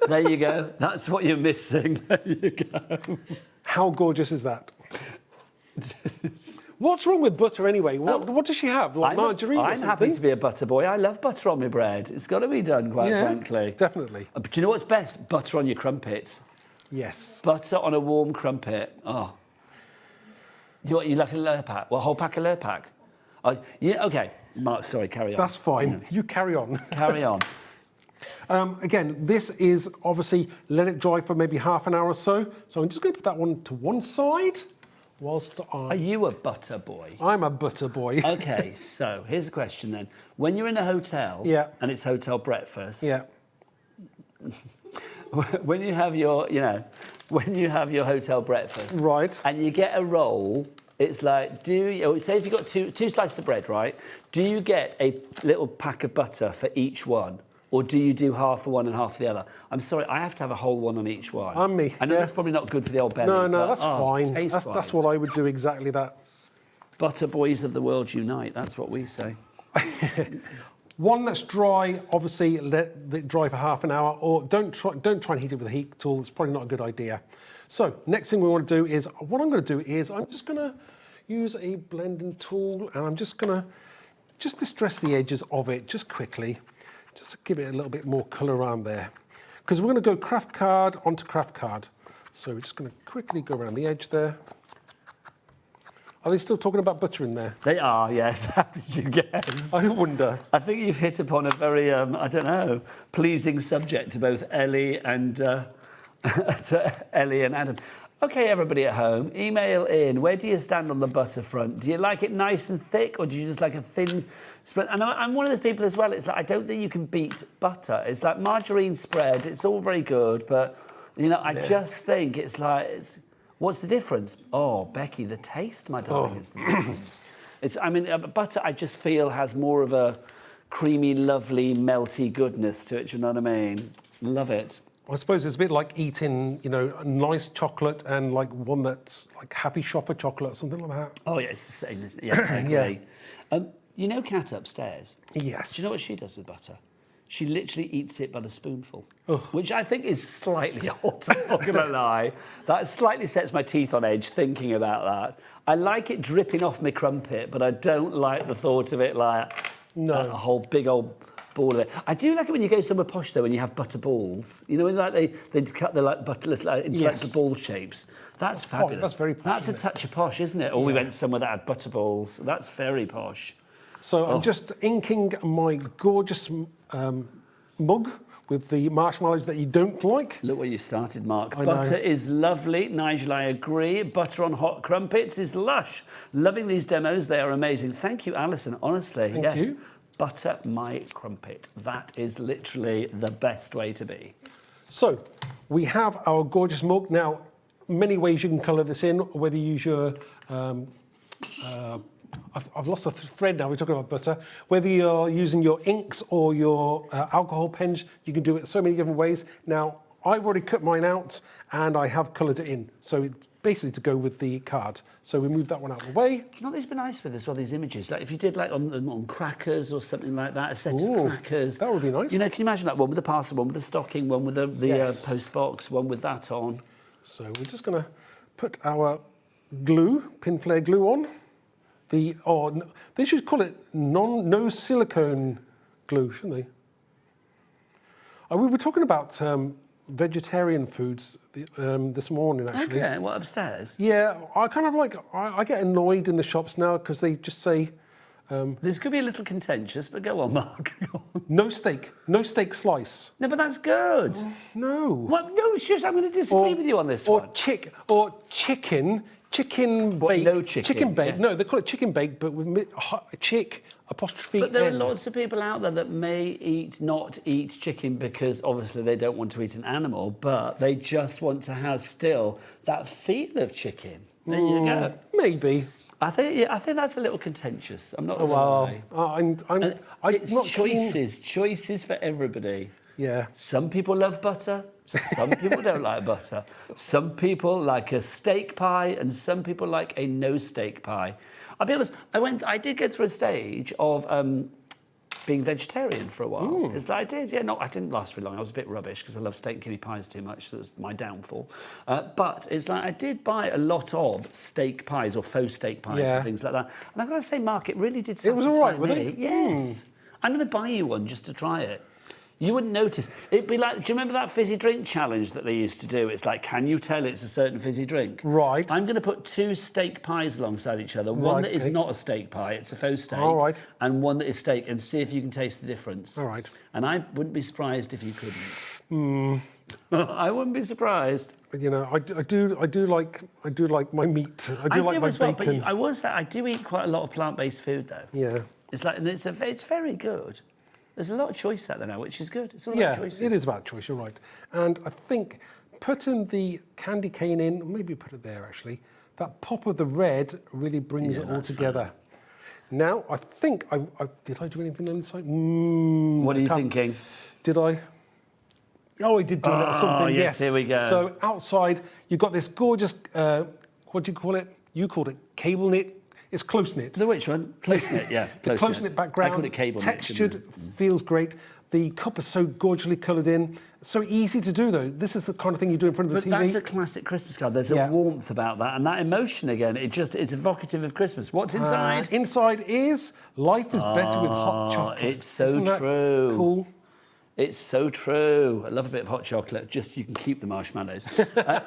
There you go. That's what you're missing. There you go. How gorgeous is that? What's wrong with butter anyway? What does she have? Like margarine or I'm something? happy to be a butter boy. I love butter on my bread. It's got to be done, quite frankly. Definitely. But do you know what's best? Butter on your crumpets. Yes. Butter on a warm crumpet. Oh. You like a Lurpak? Well, a whole pack of Lurpak? Oh, yeah, OK. Mark, sorry, carry on. That's fine. You carry on. Carry on. Again, this is obviously let it dry for maybe half an hour or so. So I'm just going to put that one to one side whilst Are you a butter boy? I'm a butter boy. OK, so here's the question then. When you're in a hotel and it's hotel breakfast, when you have your, when you have your hotel breakfast, right, and you get a roll, it's like, say if you've got two slices of bread, right? Do you get a little pack of butter for each one? Or do you do half for one and half for the other? I'm sorry, I have to have a whole one on each one. I'm me. I know that's probably not good for the old belly. No, but, that's fine. That's what I would do, exactly that. Butter boys of the world unite, that's what we say. One that's dry, obviously let it dry for half an hour, or don't try and heat it with a heat tool. It's probably not a good idea. So next thing we want to do is, what I'm going to do is I'm just going to use a blending tool, and I'm just going to distress the edges of it just quickly, just to give it a little bit more colour around there. Because we're going to go craft card onto craft card. So we're just going to quickly go around the edge there. Are they still talking about butter in there? They are, yes. How did you guess? I wonder. I think you've hit upon a very, I don't know, pleasing subject to both Ellie and Adam. OK, everybody at home, email in. Where do you stand on the butter front? Do you like it nice and thick, or do you just like a thin spread? And I'm one of those people as well. It's like, I don't think you can beat butter. It's like margarine spread. It's all very good, but, I just think it's like... What's the difference? Oh, Becky, the taste, my darling, is the difference. Butter, I just feel, has more of a creamy, lovely, melty goodness to it, you know what I mean? Love it. I suppose it's a bit like eating, a nice chocolate and like one that's like Happy Shopper chocolate or something like that. Oh, yeah, it's the same, isn't it? Yeah, I agree. Yeah. Kat upstairs? Yes. Do you know what she does with butter? She literally eats it by the spoonful, which I think is slightly odd, I'm not going to lie. That slightly sets my teeth on edge thinking about that. I like it dripping off my crumpet, but I don't like the thought of it like a whole big old ball of it. I do like it when you go somewhere posh, though, when you have butter balls. When they cut the butter into like the ball shapes. That's fabulous. That's very posh. That's a touch of posh, isn't it? Or we went somewhere that had butter balls. That's very posh. So I'm just inking my gorgeous mug with the marshmallows that you don't like. Look where you started, Mark. Butter is lovely. Nigel, I agree. Butter on hot crumpets is lush. Loving these demos. They are amazing. Thank you, Alison. Honestly, Thank you. Butter my crumpet. That is literally the best way to be. So we have our gorgeous mug. Now, many ways you can colour this in, whether you use your... I've lost a thread now, we're talking about butter. Whether you're using your inks or your alcohol pens, you can do it so many different ways. Now, I've already cut mine out and I have coloured it in. So it's basically to go with the card. So we move that one out of the way. Do you know what these be nice with as well, these images? Like if you did like on crackers or something like that, a set of crackers. That would be nice. Can you imagine that one with the parcel, one with the stocking, one with the post box, one with that on? So we're just going to put our glue, Pinflair glue on. They should call it no silicone glue, shouldn't they? We were talking about vegetarian foods this morning, actually. Okay, what, upstairs? Yeah, I kind of like, I get annoyed in the shops now because they just say... this could be a little contentious, but go on, Mark. No steak slice. No, but that's good. No. What? No, seriously, I'm going to disagree with you on this one. Chicken bake. No chicken. Chicken bake. Yeah. No, they call it chicken bake, but with chick apostrophe But there N. are lots of people out there that may not eat chicken because obviously they don't want to eat an animal, but they just want to have still that feel of chicken. There you go. Maybe. I think that's a little contentious. I'm not going to lie. I'm not choices for everybody. Yeah. Some people love butter. Some people don't like butter. Some people like a steak pie, and some people like a no steak pie. I'll be honest. I did go through a stage of being vegetarian for a while. It's like I did. Yeah, I didn't last very long. I was a bit rubbish because I love steak and kidney pies too much. So that was my downfall. But it's like I did buy a lot of steak pies or faux steak pies and things like that. And I've got to say, Mark, it really did satisfy me. It was all right, wasn't it? Yes. I'm going to buy you one just to try it. You wouldn't notice. It'd be like, do you remember that fizzy drink challenge that they used to do? It's like, can you tell it's a certain fizzy drink? Right. I'm going to put 2 steak pies alongside each other. One that is not a steak pie, it's a faux steak. All right. And one that is steak, and see if you can taste the difference. All right. And I wouldn't be surprised if you couldn't. I wouldn't be surprised. But, you know, I do like my meat. I do like my bacon. But I will say, I do eat quite a lot of plant-based food, though. Yeah. It's like, and it's very good. There's a lot of choice out there now, which is good. It's all about choices. It is about choice, you're right. And I think putting the candy cane in, maybe put it there actually, that pop of the red really brings it all together. Fun. Now, I think, did I do anything on the side? What are you thinking? Did I? Oh, I did do something, yes. Here we go. So outside, you've got this gorgeous, what do you call it? You called it cable knit. It's close knit. The which one? Close knit, yeah. Close knit background. I call it cable knit. Textured, feels great. The cup is so gorgeously coloured in. So easy to do, though. This is the kind of thing you do in front of the TV. But that's a classic Christmas card. There's a warmth about that, and that emotion again. It's evocative of Christmas. What's inside? Inside is life is better with hot chocolate. It's so Isn't that true. Cool. It's so true. I love a bit of hot chocolate, just so you can keep the marshmallows.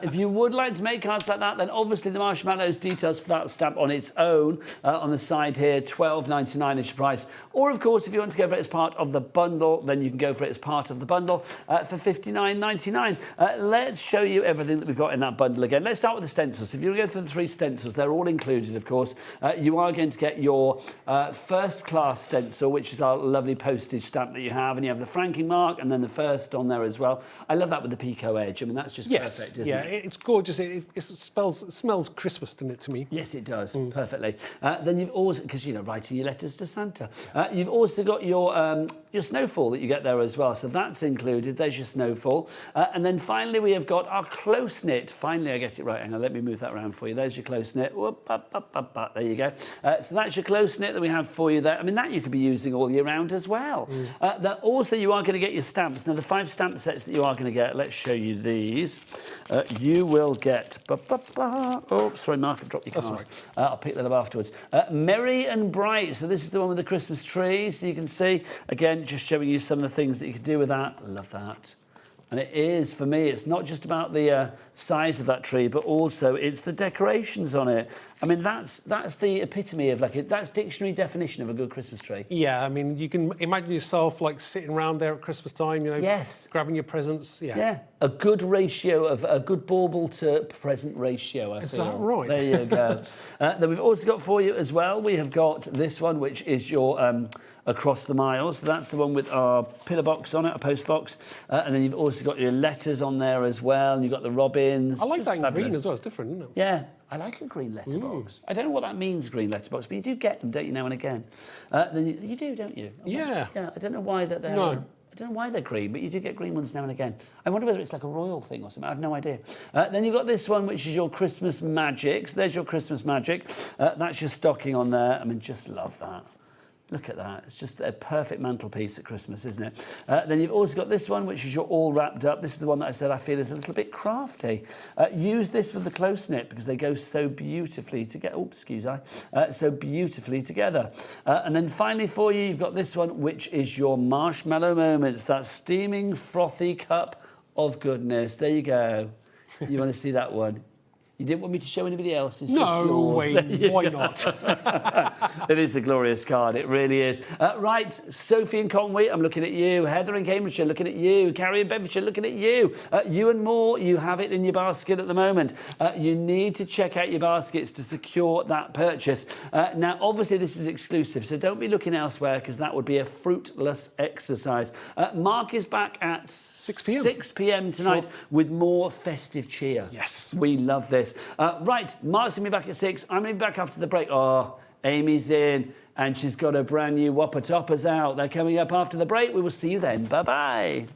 If you would like to make cards like that, then obviously the marshmallows details for that stamp on its own on the side here, $12.99 is your price. Or, of course, if you want to go for it as part of the bundle, then you can go for it as part of the bundle for $59.99. Let's show you everything that we've got in that bundle again. Let's start with the stencils. If you want to go through the 3 stencils, they're all included, of course. You are going to get your first-class stencil, which is our lovely postage stamp that you have, and you have the franking mark, and then the first on there as well. I love that with the Pico edge. I mean, that's just perfect, isn't it? Yeah, it's gorgeous. It smells Christmas, doesn't it, to me? Yes, it does, perfectly. Then you've also, because, you know, writing your letters to Santa, you've also got your snowfall that you get there as well. So that's included. There's your snowfall. And then finally, we have got our close-knit. Finally, I get it right. Hang on, let me move that around for you. There's your close-knit. There you go. So that's your close-knit that we have for you there. I mean, that you could be using all year round as well. That also, you are going to get your stamps. Now, the 5 stamp sets that you are going to get, let's show you these. You will get... Oh, sorry, Mark, I've dropped your card. That's right. I'll pick that up afterwards. Merry and Bright. So this is the one with the Christmas tree. So you can see, again, just showing you some of the things that you can do with that. I love that. And it is, for me, it's not just about the size of that tree, but also it's the decorations on it. I mean, that's the epitome of, that's dictionary definition of a good Christmas tree. Yeah, I mean, you can imagine yourself, sitting around there at Christmas time, you know, yes, grabbing your presents. Yeah, a good ratio of a good bauble to present ratio, I feel. Is that right? There you go. Then we've also got for you as well, we have got this one, which is your... Across the Miles. So that's the one with our pillar box on it, a post box. And then you've also got your letters on there as well. And you've got the robins. I like that in fabulous. green as well. It's different, isn't it? Yeah, I like a green letterbox. I don't know what that means, green letterbox, but you do get them, don't you, now and again? Then you do, don't you? Yeah. Yeah, I don't know why that they're... No. I don't know why they're green, but you do get green ones now and again. I wonder whether it's like a royal thing or something. I have no idea. Then you've got this one, which is your Christmas Magic. So there's your Christmas Magic. That's your stocking on there. I mean, just love that. Look at that. It's just a perfect mantelpiece at Christmas, isn't it? Then you've also got this one, which is your all wrapped up. This is the one that I said I feel is a little bit crafty. Use this with the close knit because they go so beautifully together. Oh, so beautifully together. And then finally for you, you've got this one, which is your Marshmallow Moments. That steaming, frothy cup of goodness. There you go. You want to see that one? You didn't want me to show anybody else? It's just yours. No way, why not? It is a glorious card, it really is. Right, Sophie in Conway, I'm looking at you. Heather in Cambridgeshire, looking at you. Carrie in Bedfordshire, looking at you. You and more, you have it in your basket at the moment. You need to check out your baskets to secure that purchase. Now, obviously, this is exclusive, so don't be looking elsewhere because that would be a fruitless exercise. Mark is back at 6 p.m. tonight with more festive cheer. Yes. We love this. this. Right, Mark's going to be back at 6. I'm going to be back after the break. Oh, Amy's in, and she's got a brand new Whopper toppers out. They're coming up after the break. We will see you then. Bye-bye.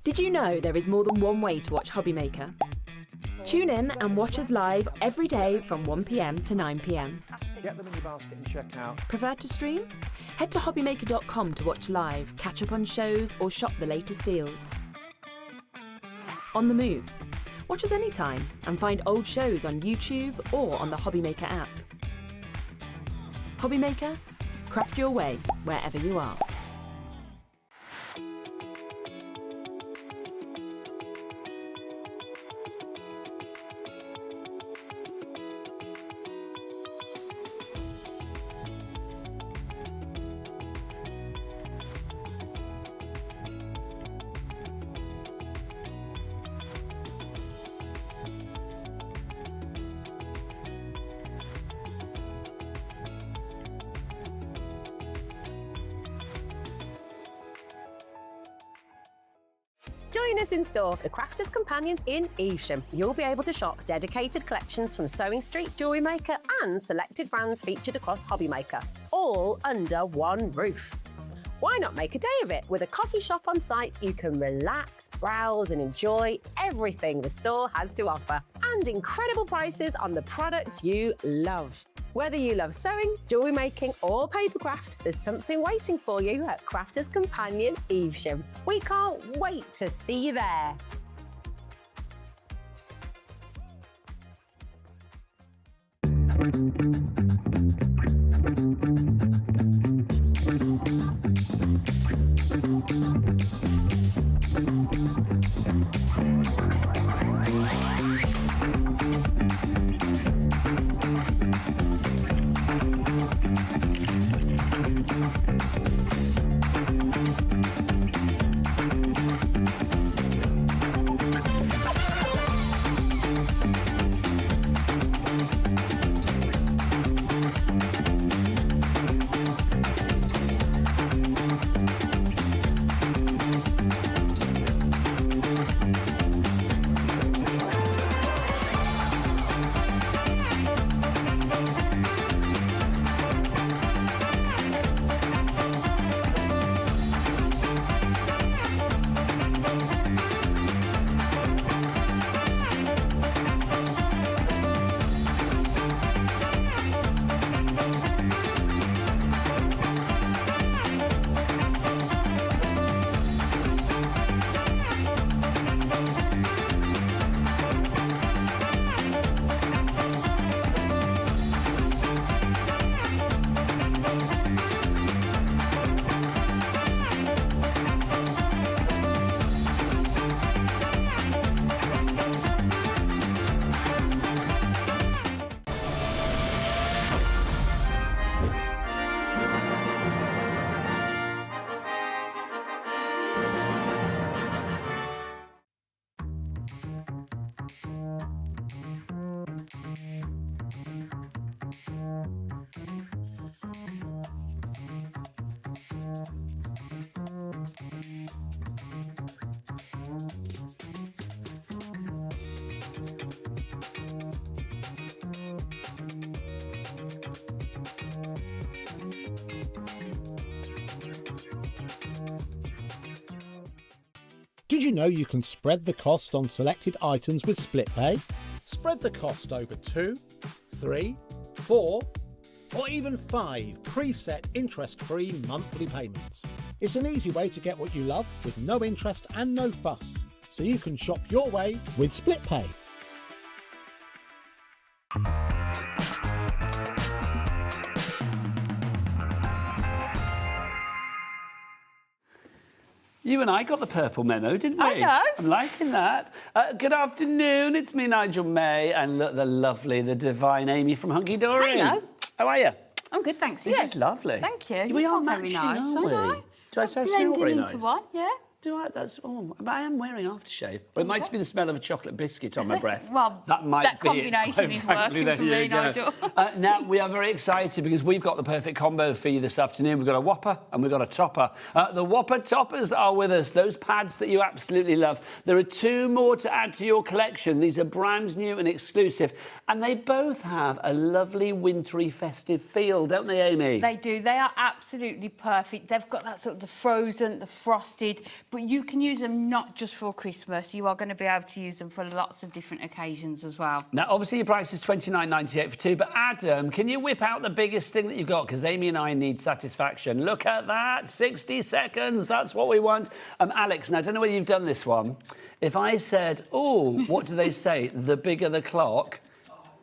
Did you know there is more than one way to watch HobbyMaker? Tune in and watch us live every day from 1 p.m. to 9 p.m. Get them in your basket and check out. Prefer to stream? Head to hobbymaker.com to watch live, catch up on shows, or shop the latest deals. On the move? Watch us anytime and find old shows on YouTube or on the HobbyMaker app. HobbyMaker? Craft your way wherever you are. Join us in store for the Crafter's Companion in Evesham. You'll be able to shop dedicated collections from Sewing Street, Jewellery Maker and selected brands featured across HobbyMaker, all under one roof. Why not make a day of it? With a coffee shop on site, you can relax, browse and enjoy everything the store has to offer, and incredible prices on the products you love. Whether you love sewing, jewellery making or papercraft, there's something waiting for you at Crafter's Companion Evesham. We can't wait to see you there. Did you know you can spread the cost on selected items with split pay? Spread the cost over 2, 3, 4, or even 5 preset interest-free monthly payments. It's an easy way to get what you love with no interest and no fuss, so you can shop your way with split pay. You and I got the purple memo, didn't we? I know. I'm liking that. Good afternoon, it's me, Nigel May, and look, the lovely, the divine Amy from Hunkydory. Hello. How are you? I'm good, thanks. This is lovely. Thank you. We You are are very matching, nice. aren't we? I know. Do I say Blending very into nice? one, yeah. Do I? That's. Oh, but I am wearing aftershave. Or it might be the smell of a chocolate biscuit on my breath. Well, that might that be combination it. is Frankly, working there for you me, go. Nigel. Now we are very excited because we've got the perfect combo for you this afternoon. We've got a Whopper and we've got a Topper. The Whopper toppers are with us. Those pads that you absolutely love. There are 2 more to add to your collection. These are brand new and exclusive, and they both have a lovely wintry festive feel, don't they, Amy? They do. They are absolutely perfect. They've got that sort of the frozen, the frosted, but you can use them not just for Christmas. You are going to be able to use them for lots of different occasions as well. Now, obviously, your price is $29.98 for 2, but Adam, can you whip out the biggest thing that you've got? Because Amy and I need satisfaction. Look at that, 60 seconds, that's what we want. Alex, now, I don't know whether you've done this one. If I said, oh, what do they say? The bigger the clock.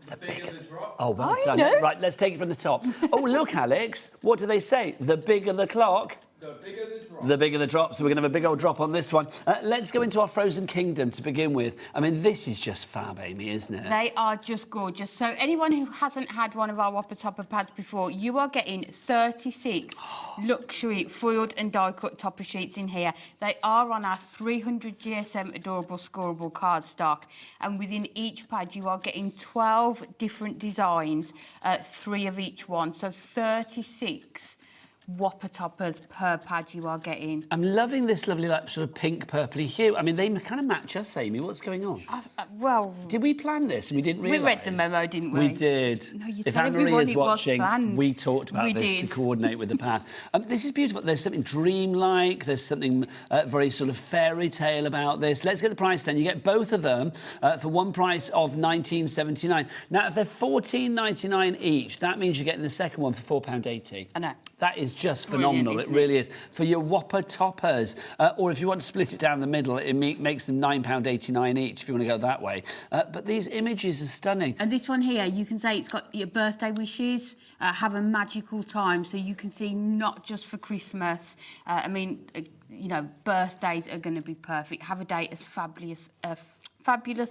The bigger the drop. Oh, well I done. know. Right, let's take it from the top. Oh, look, Alex, what do they say? The bigger the clock. The bigger the drop. The bigger the drop, so we're going to have a big old drop on this one. Let's go into our Frozen Kingdom to begin with. I mean, this is just fab, Amy, isn't it? They are just gorgeous. So anyone who hasn't had one of our Whopper Topper pads before, you are getting 36 luxury foiled and die-cut topper sheets in here. They are on our 300 GSM adorable scoreable cardstock, and within each pad you are getting 12 different designs, 3 of each one. So 36 Whopper toppers per pad you are getting. I'm loving this lovely, like, sort of pink purpley hue. I mean, they kind of match us, Amy. What's going on? Well, did we plan this and we didn't realise? we read the memo, didn't we? We did. No, you if tell Anne-Marie everyone is it was watching, planned. we talked about We this to did. coordinate with the pad. This is beautiful. There's something dreamlike. There's something very sort of fairy tale about this. Let's get the price down. You get both of them for one price of $19.79. Now, if they're $14.99 each, that means you're getting the second one for £4.80. I know. That is just Brilliant, phenomenal. It really is. For your Whopper toppers, or if you want to split it down the middle, it makes them £9.89 each if you want to go that way. But these images are stunning. And this one here, you can say it's got your birthday wishes, have a magical time, so you can see not just for Christmas. I mean, you know, birthdays are going to be perfect. Have a day as fabulous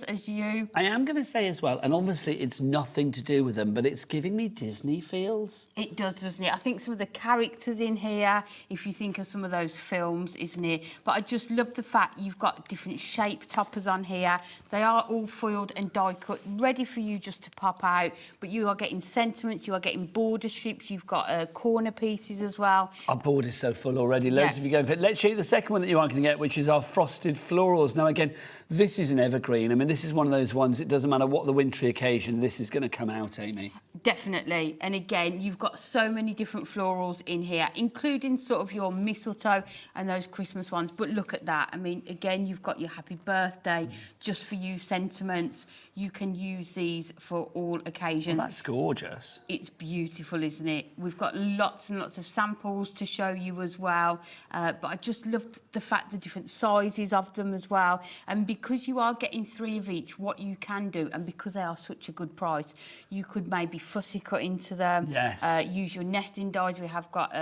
as you. I am going to say as well, and obviously it's nothing to do with them, but it's giving me Disney feels. It does, doesn't it? I think some of the characters in here, if you think of some of those films, isn't it? But I just love the fact you've got different shape toppers on here. They are all foiled and die cut, ready for you just to pop out. But you are getting sentiments, you are getting border strips, you've got corner pieces as well. Our board is so full already. Loads of you going for it. Let's show you the second one that you are going to get, which is our frosted florals. Now, again, this is an evergreen. I mean, this is one of those ones, it doesn't matter what the wintry occasion, this is going to come out, Amy. Definitely. And again, you've got so many different florals in here, including sort of your mistletoe and those Christmas ones. But look at that. I mean, again, you've got your happy birthday, just for you sentiments. You can use these for all occasions. Well, that's gorgeous. It's beautiful, isn't it? We've got lots and lots of samples to show you as well. But I just love the fact the different sizes of them as well. And because you are getting 3 of each, what you can do, and because they are such a good price, you could maybe fussy cut into them. Yes. Use your nesting dies. We have got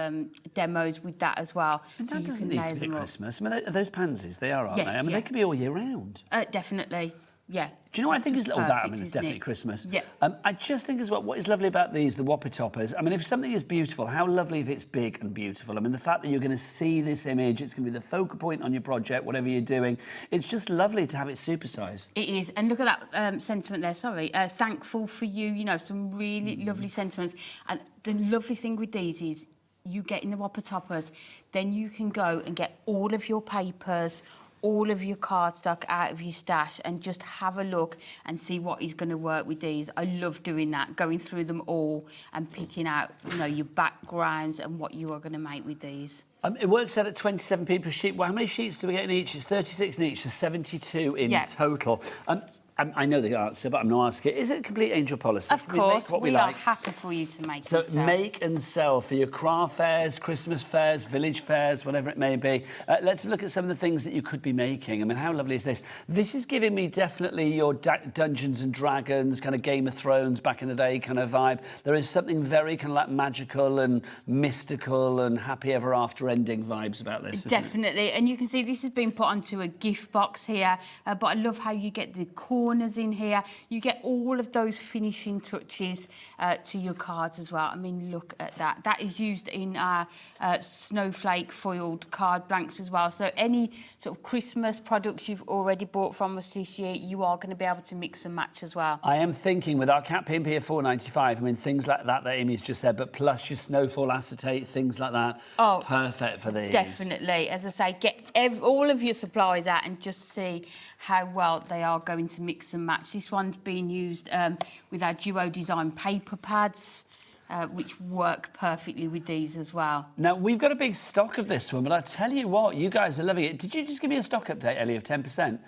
demos with that as well. And So that you doesn't can need to nail be them at up. Christmas. I mean, those pansies, they are, aren't Yes, they? I mean, yeah. they could be all year round. Definitely. Yeah. Do you know what I think is... Just Oh, that, I perfect, mean, it's isn't definitely it? Christmas. Yeah. I just think as well, what is lovely about these, the Whopper toppers, I mean, if something is beautiful, how lovely if it's big and beautiful. I mean, the fact that you're going to see this image, it's going to be the focal point on your project, whatever you're doing. It's just lovely to have it supersized. It is. And look at that sentiment there, sorry. Thankful for you, you know, some really lovely sentiments. And the lovely thing with these is you get in the Whopper toppers, then you can go and get all of your papers, all of your cardstock out of your stash and just have a look and see what is going to work with these. I love doing that, going through them all and picking out, you know, your backgrounds and what you are going to make with these. It works out at 27p per sheet. Well, how many sheets do we get in each? It's 36 in each, so 72 in total. I know the answer, but I'm going to ask it. Is it a complete angel policy? Of Can we make course, what we we are like? happy for you to make So and sell. make and sell for your craft fairs, Christmas fairs, village fairs, whatever it may be. Let's look at some of the things that you could be making. I mean, how lovely is this? This is giving me definitely your Dungeons and Dragons, kind of Game of Thrones back in the day kind of vibe. There is something very kind of like magical and mystical and happy ever after ending vibes about this. Definitely, and you can see this has been put onto a gift box here, but I love how you get the corners in here. You get all of those finishing touches to your cards as well. I mean, look at that. That is used in our snowflake foiled card blanks as well. So any sort of Christmas products you've already bought from us this year, you are going to be able to mix and match as well. I am thinking with our cat pin here $4.95, I mean, things like that Amy's just said, but plus your snowfall acetate, things like that. Oh, perfect for these. Definitely. As I say, get all of your supplies out and just see how well they are going to mix and match. This one's being used with our Duo Design paper pads, which work perfectly with these as well. Now, we've got a big stock of this one, but I tell you what, you guys are loving it. Did you just give me a stock update, Ellie, of 10%?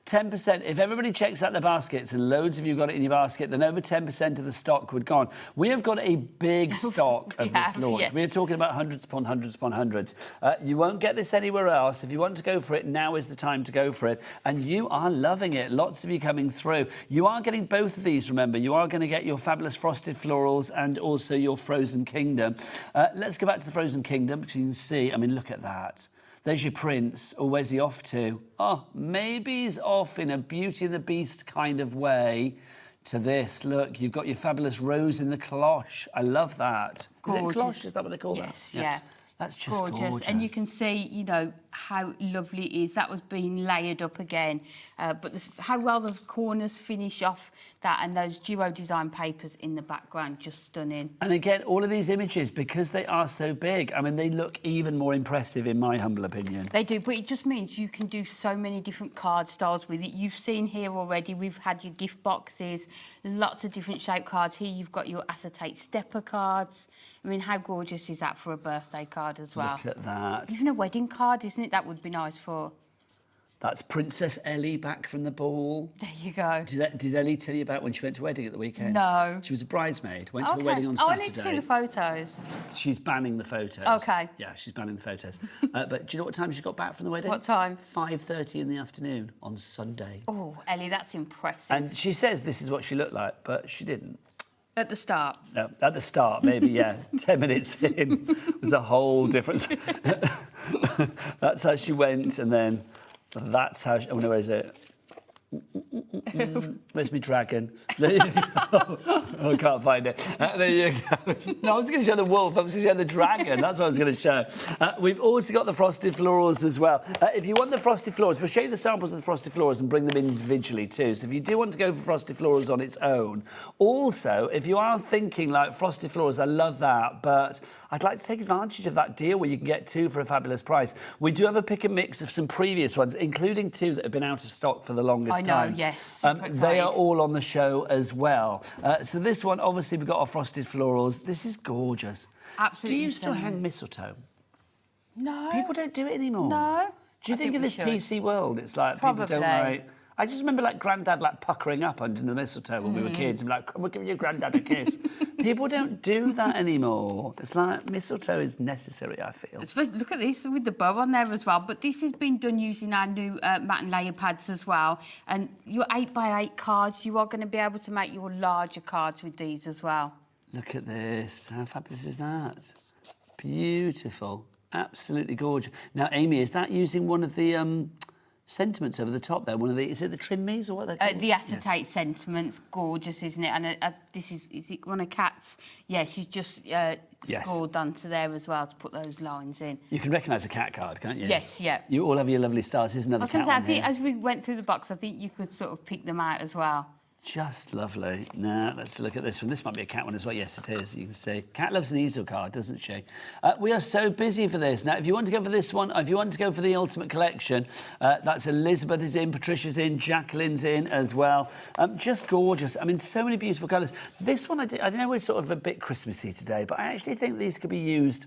10%. If everybody checks out their baskets, and loads of you got it in your basket, then over 10% of the stock would gone. We have got a big stock of this launch. Yeah. We're talking about hundreds upon hundreds upon hundreds. You won't get this anywhere else. If you want to go for it, now is the time to go for it. And you are loving it. Lots of you coming through. You are getting both of these, remember. You are going to get your fabulous frosted florals and also your Frozen Kingdom. Let's go back to the Frozen Kingdom, because you can see, I mean, look at that. There's your prince. Oh, where's he off to? Oh, maybe he's off in a Beauty and the Beast kind of way to this. Look, you've got your fabulous rose in the cloche. I love that. Gorgeous. Is it cloche? Is that what they call that? Yes, yeah. That's just gorgeous. And you can see, you know, how lovely it is. That was being layered up again. But how well the corners finish off that, and those Duo Design papers in the background, just stunning. And again, all of these images, because they are so big, I mean, they look even more impressive in my humble opinion. They do, but it just means you can do so many different card styles with it. You've seen here already, we've had your gift boxes, lots of different shaped cards. Here you've got your acetate stepper cards. I mean, how gorgeous is that for a birthday card as well? Look at that. Even a wedding card, isn't it? That would be nice for... That's Princess Ellie back from the ball. There you go. Did Ellie tell you about when she went to a wedding at the weekend? No. She was a bridesmaid, went to a wedding on Oh, Saturday. I need to see the photos. She's banning the photos. OK. Yeah, she's banning the photos. But do you know what time she got back from the wedding? What time? 5:30 in the afternoon on Sunday. Oh, Ellie, that's impressive. And she says this is what she looked like, but she didn't. At the start? No, at the start, maybe, yeah. 10 minutes in was a whole difference. That's how she went, and then that's how she... Oh, no, where is it? Where's my dragon? There you go. Oh, I can't find it. There you go. No, I was going to show the wolf. I was going to show the dragon. That's what I was going to show. We've also got the frosted florals as well. If you want the frosted florals, we'll show you the samples of the frosted florals and bring them individually too. So if you do want to go for frosted florals on its own. Also, if you are thinking like frosted florals, I love that, but I'd like to take advantage of that deal where you can get two for a fabulous price. We do have a pick and mix of some previous ones, including two that have been out of stock for the longest time. I know, yes. They are all on the show as well. So this one, obviously, we've got our frosted florals. This is gorgeous. Absolutely. Do you still hang mistletoe? No. People don't do it anymore. No. Do you think in this PC world, it's like Probably. people don't like... I just remember like Grandad like puckering up under the mistletoe when we were kids and like, come on, give your Grandad a kiss. People don't do that anymore. It's like mistletoe is necessary, I feel. Look at this with the bow on there as well. But this has been done using our new matte and layer pads as well. And your 8x8 cards, you are going to be able to make your larger cards with these as well. Look at this. How fabulous is that? Beautiful. Absolutely gorgeous. Now, Amy, is that using one of the... sentiments over the top there? One of the... Is it the trim me's or what they're called? The acetate sentiments, gorgeous, isn't it? And this is it one of Kat's? Yeah, she's just scored onto there as well to put those lines in. You can recognise a cat card, can't you? Yes, yeah. You all have your lovely stars. Here's another cat one I think here. as we went through the box, I think you could sort of pick them out as well. Just lovely. Now, let's look at this one. This might be a cat one as well. Yes, it is. You can see. Cat loves an easel card, doesn't she? We are so busy for this. Now, if you want to go for this one, if you want to go for the Ultimate Collection, that's Elizabeth is in, Patricia's in, Jacqueline's in as well. Just gorgeous. I mean, so many beautiful colours. This one, I know we're sort of a bit Christmassy today, but I actually think these could be used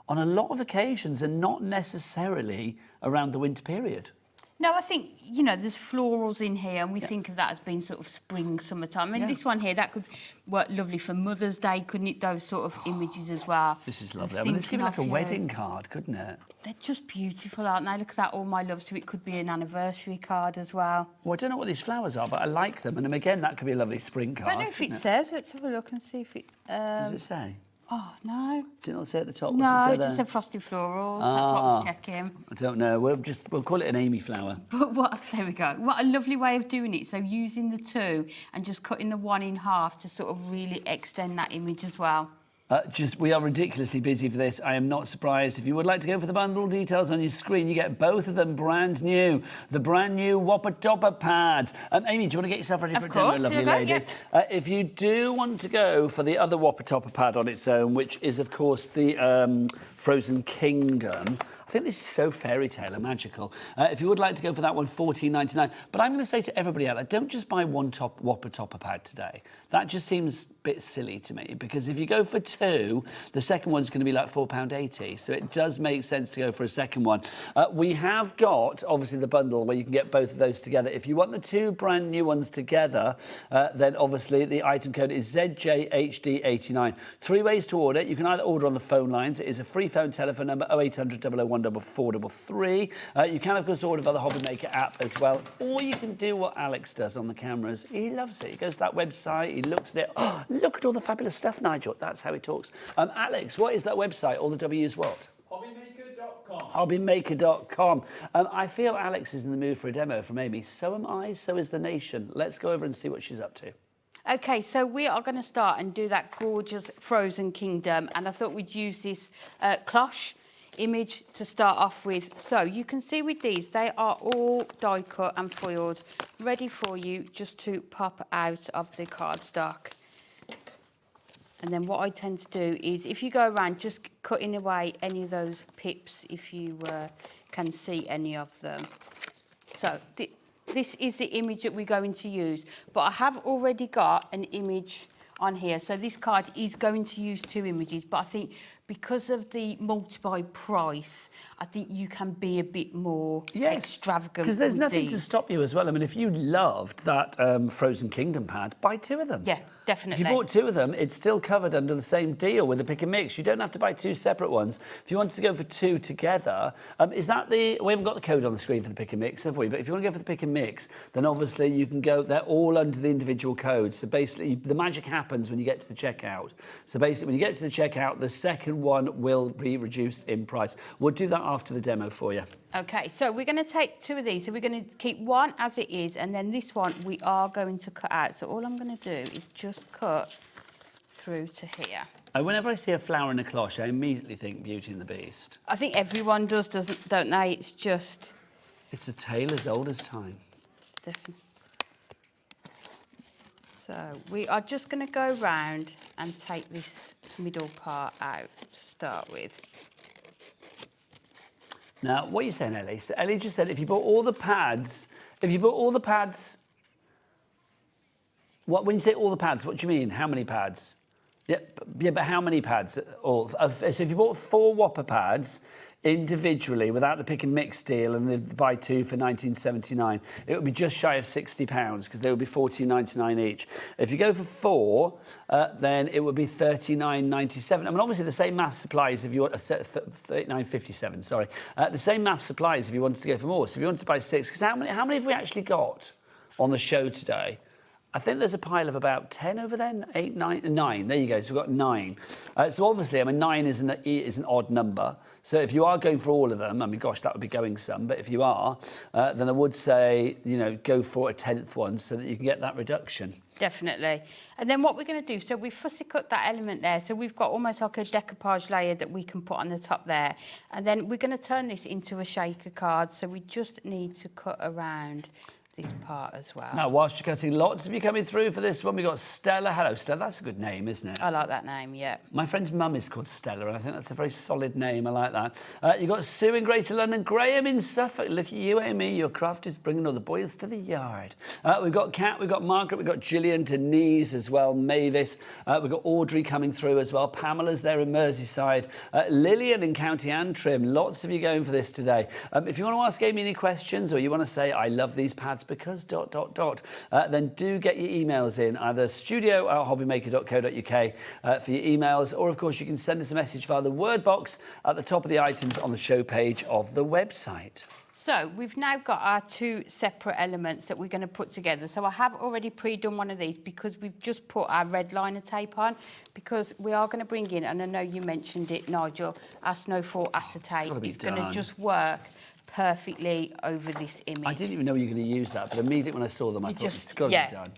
on a lot of occasions and not necessarily around the winter period. No, I think, you know, there's florals in here, and we think of that as being sort of spring, summertime. And this one here, that could work lovely for Mother's Day, couldn't it? Those sort of images as well. This is lovely. I mean, it's giving like a wedding card, couldn't it? They're just beautiful, aren't they? Look at that, all my love. So it could be an anniversary card as well. Well, I don't know what these flowers are, but I like them. And again, that could be a lovely spring card. I don't know if it says. Let's have a look and see if it... Does it say? Oh, no. Does it not say at the top? No, What's it say it just there? said frosty florals. That's what I was checking. I don't know. We'll call it an Amy flower. But there we go. What a lovely way of doing it. So using the two and just cutting the one in half to sort of really extend that image as well. We are ridiculously busy for this. I am not surprised. If you would like to go for the bundle, details on your screen. You get both of them brand new. The brand new Whopper Topper pads. Amy, do you want to get yourself ready for a demo, lovely lady? Yeah. If you do want to go for the other Whopper Topper pad on its own, which is, of course, the Frozen Kingdom, I think this is so fairy tale and magical. If you would like to go for that one, $14.99. But I'm going to say to everybody out there, don't just buy one Whopper Topper pad today. That just seems a bit silly to me, because if you go for two, the second one's going to be like £4.80. So it does make sense to go for a second one. We have got, obviously, the bundle where you can get both of those together. If you want the two brand new ones together, then obviously the item code is ZJHD89. 3 ways to order. You can either order on the phone lines. It is a free phone telephone number, 0800 001 433. You can, of course, order via the HobbyMaker app as well, or you can do what Alex does on the cameras. He loves it. He goes to that website, he looks at it. Oh, look at all the fabulous stuff, Nigel. That's how he talks. Alex, what is that website? All the W's what? HobbyMaker.com. HobbyMaker.com. I feel Alex is in the mood for a demo from Amy. So am I. So is the nation. Let's go over and see what she's up to. OK, so we are going to start and do that gorgeous Frozen Kingdom, and I thought we'd use this cloche image to start off with. So you can see with these, they are all die cut and foiled, ready for you just to pop out of the cardstock. And then what I tend to do is, if you go around, just cutting away any of those pips if you can see any of them. So this is the image that we're going to use, but I have already got an image on here. So this card is going to use 2 images, but I think because of the multi-buy price, I think you can be a bit more extravagant. Because there's nothing to stop you as well. I mean, if you loved that Frozen Kingdom pad, buy 2 of them. Yeah, definitely. If you bought 2 of them, it's still covered under the same deal with the pick and mix. You don't have to buy 2 separate ones. If you wanted to go for 2 together, is that we haven't got the code on the screen for the pick and mix, have we? But if you want to go for the pick and mix, then obviously you can go, they're all under the individual codes. So basically, the magic happens when you get to the checkout. So basically, when you get to the checkout, the second one will be reduced in price. We'll do that after the demo for you. Okay, so we're going to take 2 of these. So we're going to keep one as it is, and then this one we are going to cut out. So all I'm going to do is just cut through to here. Whenever I see a flower in a cloche, I immediately think Beauty and the Beast. I think everyone does, don't they? It's just... It's a tale as old as time. Definitely. So we are just going to go round and take this middle part out to start with. Now, what are you saying, Ellie? So Ellie just said if you bought all the pads, when you say all the pads, what do you mean? How many pads? Yeah, but how many pads? So if you bought 4 Whopper pads individually without the pick and mix deal and the buy 2 for $19.79, it would be just shy of £60 because they would be $14.99 each. If you go for 4, then it would be $39.97. I mean, obviously the same math applies if you want $39.57. Sorry, the same math applies if you wanted to go for more. So if you wanted to buy 6, because how many have we actually got on the show today? I think there's a pile of about 10 over there, 8, 9, 9. There you go, so we've got 9. So obviously, I mean, 9 is an odd number. So if you are going for all of them, I mean, gosh, that would be going some. But if you are, then I would say, go for a 10th one so that you can get that reduction. Definitely. And then what we're going to do, so we've fussy cut that element there. So we've got almost like a decoupage layer that we can put on the top there. And then we're going to turn this into a shaker card. So we just need to cut around this part as well. Now, whilst you're cutting, lots of you coming through for this one. We've got Stella. Hello, Stella. That's a good name, isn't it? I like that name, yeah. My friend's mum is called Stella, and I think that's a very solid name. I like that. You've got Sue in Greater London, Graham in Suffolk. Look at you, Amy. Your craft is bringing all the boys to the yard. We've got Kat, we've got Margaret, we've got Gillian, Denise as well, Mavis. We've got Audrey coming through as well. Pamela's there in Merseyside. Lillian in County Antrim. Lots of you going for this today. If you want to ask Amy any questions, or you want to say, I love these pads because ... then do get your emails in, either studio@hobbymaker.co.uk for your emails, or of course you can send us a message via the word box at the top of the items on the show page of the website. So we've now got our two separate elements that we're going to put together. So I have already pre-done one of these because we've just put our red liner tape on, because we are going to bring in, and I know you mentioned it, Nigel, our Snowfall acetate. It's going to just work perfectly over this image. I didn't even know you were going to use that, but immediately when I saw them, I thought it's got to be done.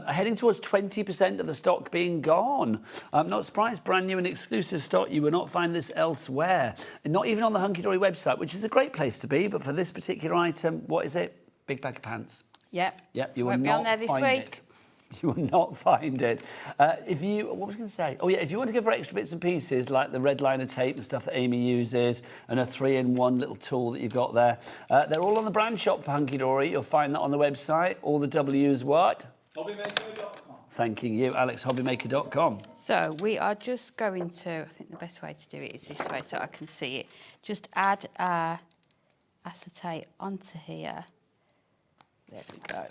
Heading towards 20% of the stock being gone. I'm not surprised, brand new and exclusive stock. You will not find this elsewhere. And not even on the Hunkydory website, which is a great place to be. But for this particular item, what is it? Big bag of pants. Yep. Yep, you will Won't be not on there this find week. it. You will not find it. What was I going to say? Oh, yeah, if you want to go for extra bits and pieces, like the red liner tape and stuff that Amy uses, and a 3-in-1 little tool that you've got there, they're all on the brand shop for Hunkydory. You'll find that on the website. All the W's what? HobbyMaker.com. Thanking you, Alex, HobbyMaker.com. So we are just going to, I think the best way to do it is this way so I can see it. Just add our acetate onto here. There we go.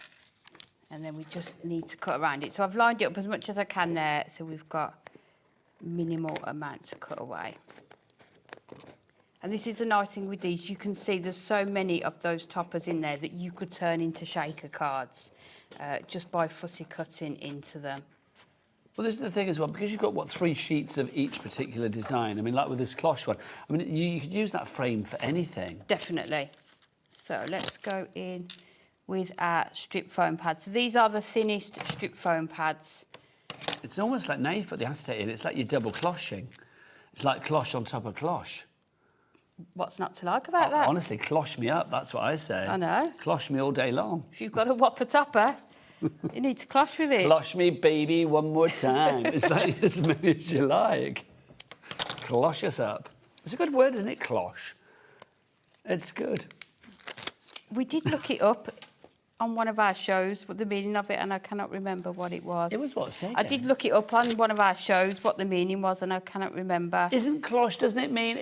And then we just need to cut around it. So I've lined it up as much as I can there, so we've got minimal amount to cut away. And this is the nice thing with these. You can see there's so many of those toppers in there that you could turn into shaker cards just by fussy cutting into them. Well, this is the thing as well, because you've got, 3 sheets of each particular design. I mean, like with this cloche one, I mean, you could use that frame for anything. Definitely. So let's go in with our strip foam pads. So these are the thinnest strip foam pads. It's almost like now you've put the acetate in, it's like you're double cloching. It's like cloche on top of cloche. What's not to like about that? Honestly, cloche me up, that's what I say. I know. Cloche me all day long. If you've got a Whopper topper, you need to cloche with it. Cloche me, baby, one more time. It's like as many as you like. Cloche us up. It's a good word, isn't it, cloche? It's good. We did look it up on one of our shows, what the meaning of it, and I cannot remember what it was. It was what? Say I again. did look it up on one of our shows, what the meaning was, and I cannot remember. Isn't cloche, doesn't it mean,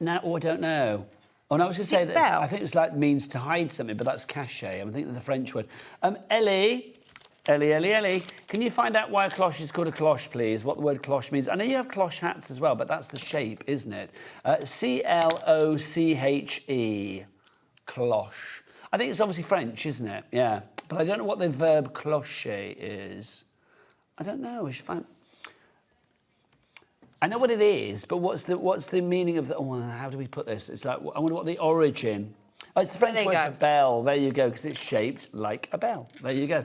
no, I don't know. Oh, no, I was going to say that, bell? I think it's like means to hide something, but that's cachet. I'm thinking of the French word. Ellie, can you find out why a cloche is called a cloche, please? What the word cloche means? I know you have cloche hats as well, but that's the shape, isn't it? C-L-O-C-H-E, cloche. I think it's obviously French, isn't it? Yeah. But I don't know what the verb clocher is. I don't know. We should find... I know what it is, but what's the meaning of the... Oh, how do we put this? It's like, I wonder what the origin... Oh, it's the French word for bell. There you go, because it's shaped like a bell. There you go.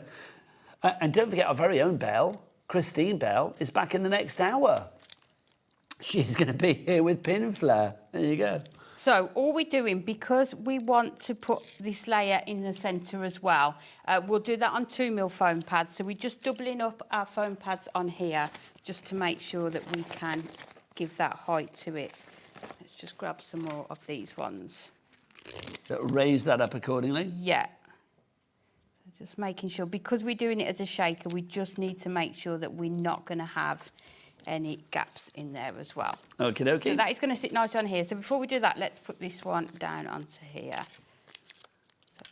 And don't forget our very own Belle, Christine Bell, is back in the next hour. She's going to be here with Pinflair. There you go. So all we're doing, because we want to put this layer in the centre as well, we'll do that on 2mm foam pads. So we're just doubling up our foam pads on here just to make sure that we can give that height to it. Let's just grab some more of these ones. So raise that up accordingly? Yeah. So just making sure, because we're doing it as a shaker, we just need to make sure that we're not going to have any gaps in there as well. Okie dokie. So that is going to sit nice on here. So before we do that, let's put this one down onto here.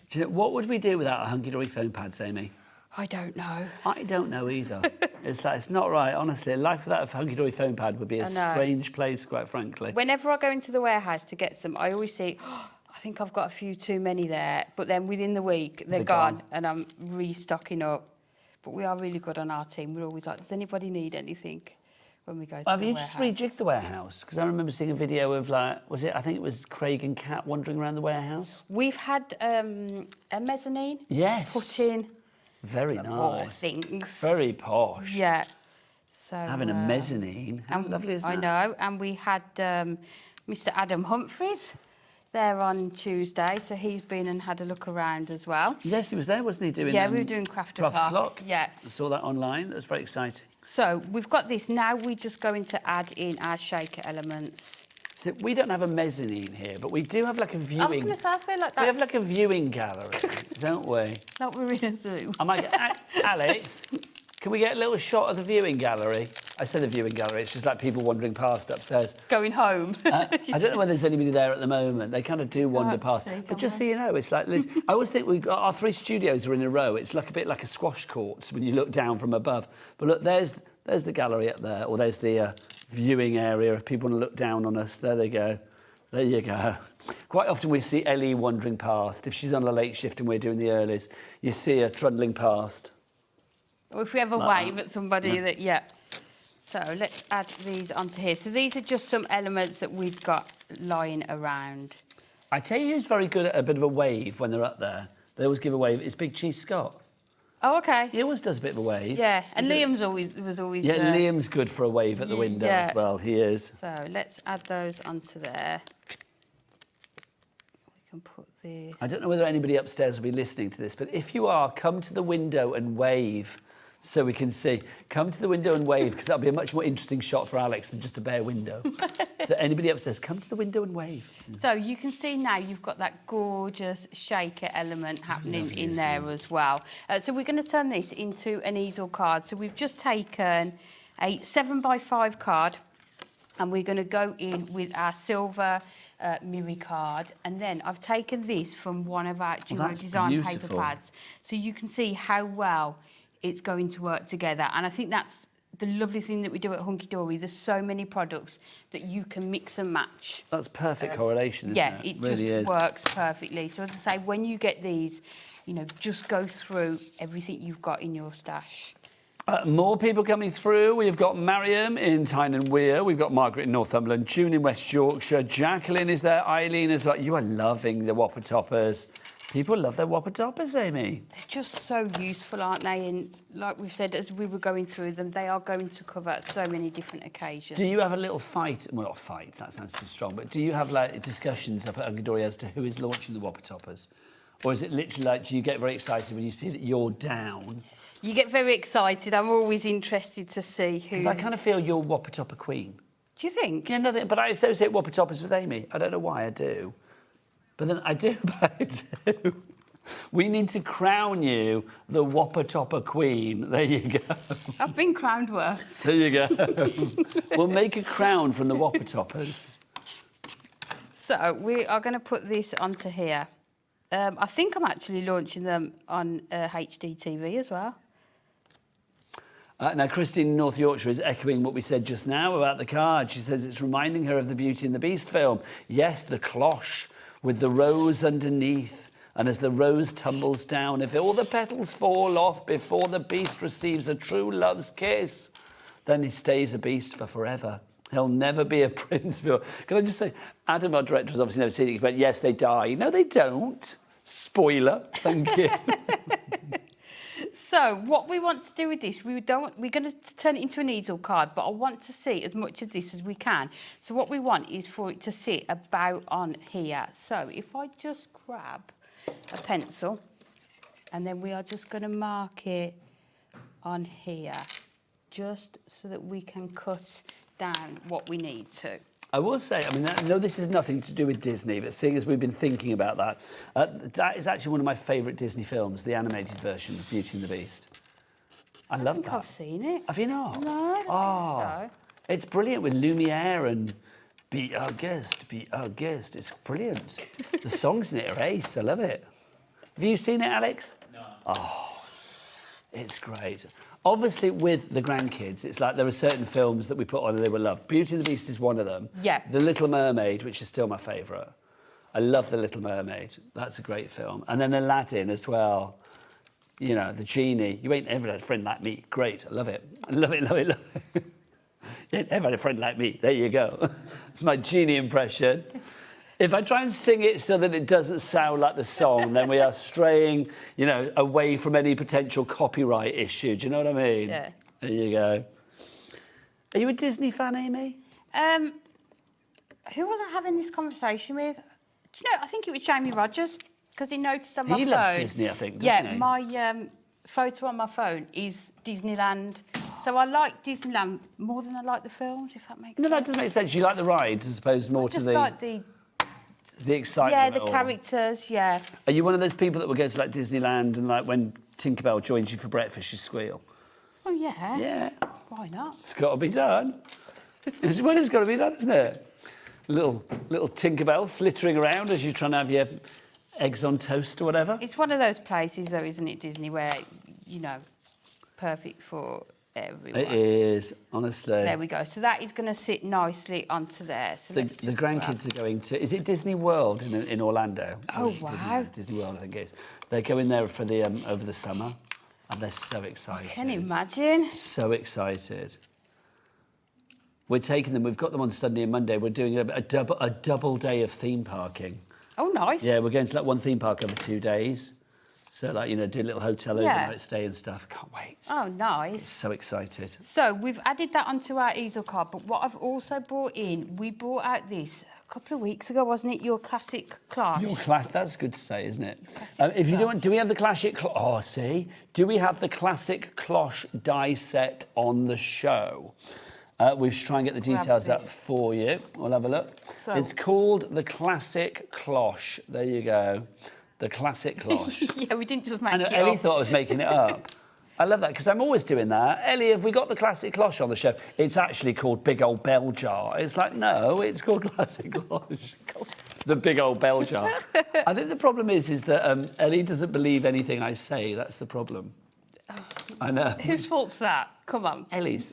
Do you know, what would we do without a Hunkydory foam pads, Amy? I don't know. I don't know either. It's not right, honestly. Life without a Hunkydory foam pad would be a strange place, quite frankly. Whenever I go into the warehouse to get some, I always think, oh, I think I've got a few too many there. But then within the week, they're gone and I'm restocking up. But we are really good on our team. We're always like, does anybody need anything? When we go to Have the you warehouse. just rejigged the warehouse? Because I remember seeing a video of, I think it was Craig and Kat wandering around the warehouse. We've had a mezzanine put in. Very more nice. things. Very posh. Yeah. So having a mezzanine. How lovely is that? I know. And we had Mr. Adam Humphries there on Tuesday, so he's been and had a look around as well. Yes, he was there, wasn't he? Doing we were doing Craft O'Clock. Yeah. I saw that online. That's very exciting. So we've got this. Now we're just going to add in our shaker elements. So we don't have a mezzanine here, but we do have like a viewing. I was going to say, I feel like we have like a viewing gallery, don't we? Like we're in a zoo. I might get, Alex, can we get a little shot of the viewing gallery? I say the viewing gallery, it's just like people wandering past upstairs. Going home. I don't know whether there's anybody there at the moment. They kind of do wander past. But just so you know, it's like, I always think we've got our 3 studios are in a row. It's like a bit like a squash court when you look down from above. But look, there's the gallery up there, or there's the viewing area if people want to look down on us. There they go. There you go. Quite often we see Ellie wandering past. If she's on a late shift and we're doing the earlies, you see her trundling past. Or if we ever wave at somebody So let's add these onto here. So these are just some elements that we've got lying around. I tell you who's very good at a bit of a wave when they're up there. They always give a wave. It's Big Cheese Scott. Oh, okay. He always does a bit of a wave. Yeah, and Liam's was always... Yeah, Liam's good for a wave at the window as well. He is. So let's add those onto there. We can put this... I don't know whether anybody upstairs will be listening to this, but if you are, come to the window and wave so we can see. Come to the window and wave, because that'll be a much more interesting shot for Alex than just a bare window. So anybody upstairs, come to the window and wave. So you can see now you've got that gorgeous shaker element happening in there as well. So we're going to turn this into an easel card. So we've just taken a 7x5 card, and we're going to go in with our silver Miri card, and then I've taken this from one of our dual design paper pads, so you can see how well it's going to work together. And I think that's the lovely thing that we do at Hunkydory. There's so many products that you can mix and match. That's perfect correlation, isn't it? Yeah, it really just is. works perfectly. So as I say, when you get these, you know, just go through everything you've got in your stash. More people coming through. We've got Mariam in Tyne and Weir. We've got Margaret in Northumberland. June in West Yorkshire. Jacqueline is there. Eileen is like, you are loving the Whopper toppers. People love their Whopper toppers, Amy. They're just so useful, aren't they? And like we've said, as we were going through them, they are going to cover so many different occasions. Do you have a little fight? Well, not fight, that sounds too strong, but do you have like discussions up at Hunkydory as to who is launching the Whopper toppers? Or is it literally like, do you get very excited when you see that you're down? You get very excited. I'm always interested to see who... Because I kind of feel you're Whopper topper queen. Do you think? Yeah, nothing, but I associate Whopper toppers with Amy. I don't know why I do. But then I do, but I do. We need to crown you the Whopper topper queen. There you go. I've been crowned worse. There you go. We'll make a crown from the Whopper toppers. So we are going to put this onto here. I think I'm actually launching them on HD TV as well. Now, Christine in North Yorkshire is echoing what we said just now about the card. She says it's reminding her of the Beauty and the Beast film. Yes, the cloche with the rose underneath. And as the rose tumbles down, if all the petals fall off before the beast receives a true love's kiss, then he stays a beast for forever. He'll never be a prince. Can I just say, Adam, our director, has obviously never seen it, but yes, they die. No, they don't. Spoiler. Thank you. So what we want to do with this, we're going to turn it into an easel card, but I want to see as much of this as we can. So what we want is for it to sit about on here. So if I just grab a pencil, and then we are just going to mark it on here, just so that we can cut down what we need to. I will say, I mean, I know this is nothing to do with Disney, but seeing as we've been thinking about that, that is actually one of my favourite Disney films, the animated version of Beauty and the Beast. I love that. I think I've seen it. Have you not? No, I don't think so. It's brilliant with Lumiere and Be Our Guest, Be Our Guest. It's brilliant. The songs in it are ace. I love it. Have you seen it, Alex? No. Oh, it's great. Obviously, with the grandkids, it's like there are certain films that we put on and they will love. Beauty and the Beast is one of them. Yeah. The Little Mermaid, which is still my favourite. I love The Little Mermaid. That's a great film. And then Aladdin as well. You know, the genie. You ain't ever had a friend like me. Great. I love it. I love it, love it, love it. You ain't ever had a friend like me. There you go. It's my genie impression. If I try and sing it so that it doesn't sound like the song, then we are straying, you know, away from any potential copyright issue. Do you know what I mean? Yeah. There you go. Are you a Disney fan, Amy? Who was I having this conversation with? Do you know, I think it was Jamie Rogers, because he noticed on my phone... He loves Disney, I think, doesn't he? Yeah, my photo on my phone is Disneyland. So I like Disneyland more than I like the films, if that makes sense. No, that does make sense. You like the rides as opposed more to the... like the excitement. Yeah, the of it all. characters, yeah. Are you one of those people that will go to like Disneyland and like when Tinkerbell joins you for breakfast, you squeal? Oh, yeah. Yeah. Why not? It's got to be done. Well, it's got to be done, isn't it? Little Tinkerbell flittering around as you're trying to have your eggs on toast or whatever. It's one of those places, though, isn't it, Disney, where, you know, perfect for everyone. It is, honestly. There we go. So that is going to sit nicely onto there. So the grandkids are going to... Is it Disney World in Orlando? Oh, wow. Disney World, I think it is. They're going there for the over the summer, and they're so excited. I can imagine. So excited. We're taking them... We've got them on Sunday and Monday. We're doing a double day of theme parking. Oh, nice. Yeah, we're going to like one theme park over 2 days. So, like, you know, do a little hotel overnight stay and stuff. I can't wait. Oh, nice. So excited. So we've added that onto our easel card, but what I've also brought in, we brought out this a couple of weeks ago, wasn't it? Your classic cloche. That's good to say, isn't it? If you don't, do we have the classic? Oh, see, do we have the classic cloche die set on the show? We should try and get the details up for you. We'll have a look. So, it's called the classic cloche. There you go. The classic cloche. Yeah, we didn't just make it up. Ellie thought I was making it up. I love that, because I'm always doing that. Ellie, have we got the classic cloche on the show? It's actually called Big Old Bell Jar. It's like, no, it's called classic cloche. The big old bell jar. I think the problem is that Ellie doesn't believe anything I say. That's the problem. Oh. I know. Whose fault's that? Come on. Ellie's.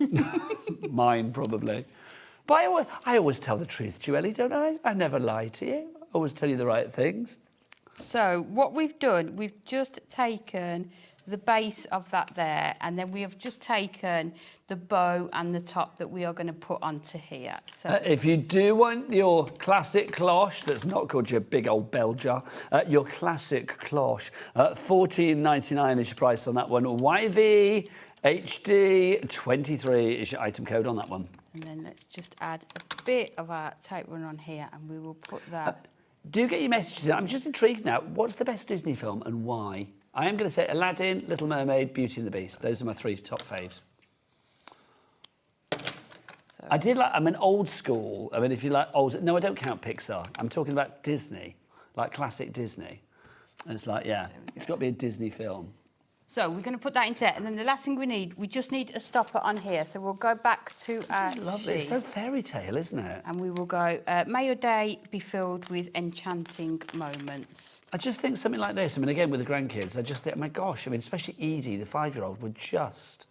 Mine, probably. But I always tell the truth to you, Ellie, don't I? I never lie to you. I always tell you the right things. So what we've done, we've just taken the base of that there, and then we have just taken the bow and the top that we are going to put onto here. So if you do want your classic cloche, that's not called your big old bell jar, your classic cloche, $14.99 is your price on that one. YVHD23 is your item code on that one. And then let's just add a bit of our tape run on here, and we will put that... Do get your messages in. I'm just intrigued now. What's the best Disney film and why? I am going to say Aladdin, Little Mermaid, Beauty and the Beast. Those are my 3 top faves. So. I'm an old school. I mean, if you like old... No, I don't count Pixar. I'm talking about Disney, like classic Disney. And it's like, yeah, it's got to be a Disney film. So we're going to put that into there, and then the last thing we just need a stopper on here. So we'll go back to our sheet. Lovely. It's so fairy tale, isn't it? And we will go, may your day be filled with enchanting moments. I just think something like this, I mean, again, with the grandkids, I just think, oh my gosh, I mean, especially Edie, the 5-year-old, would just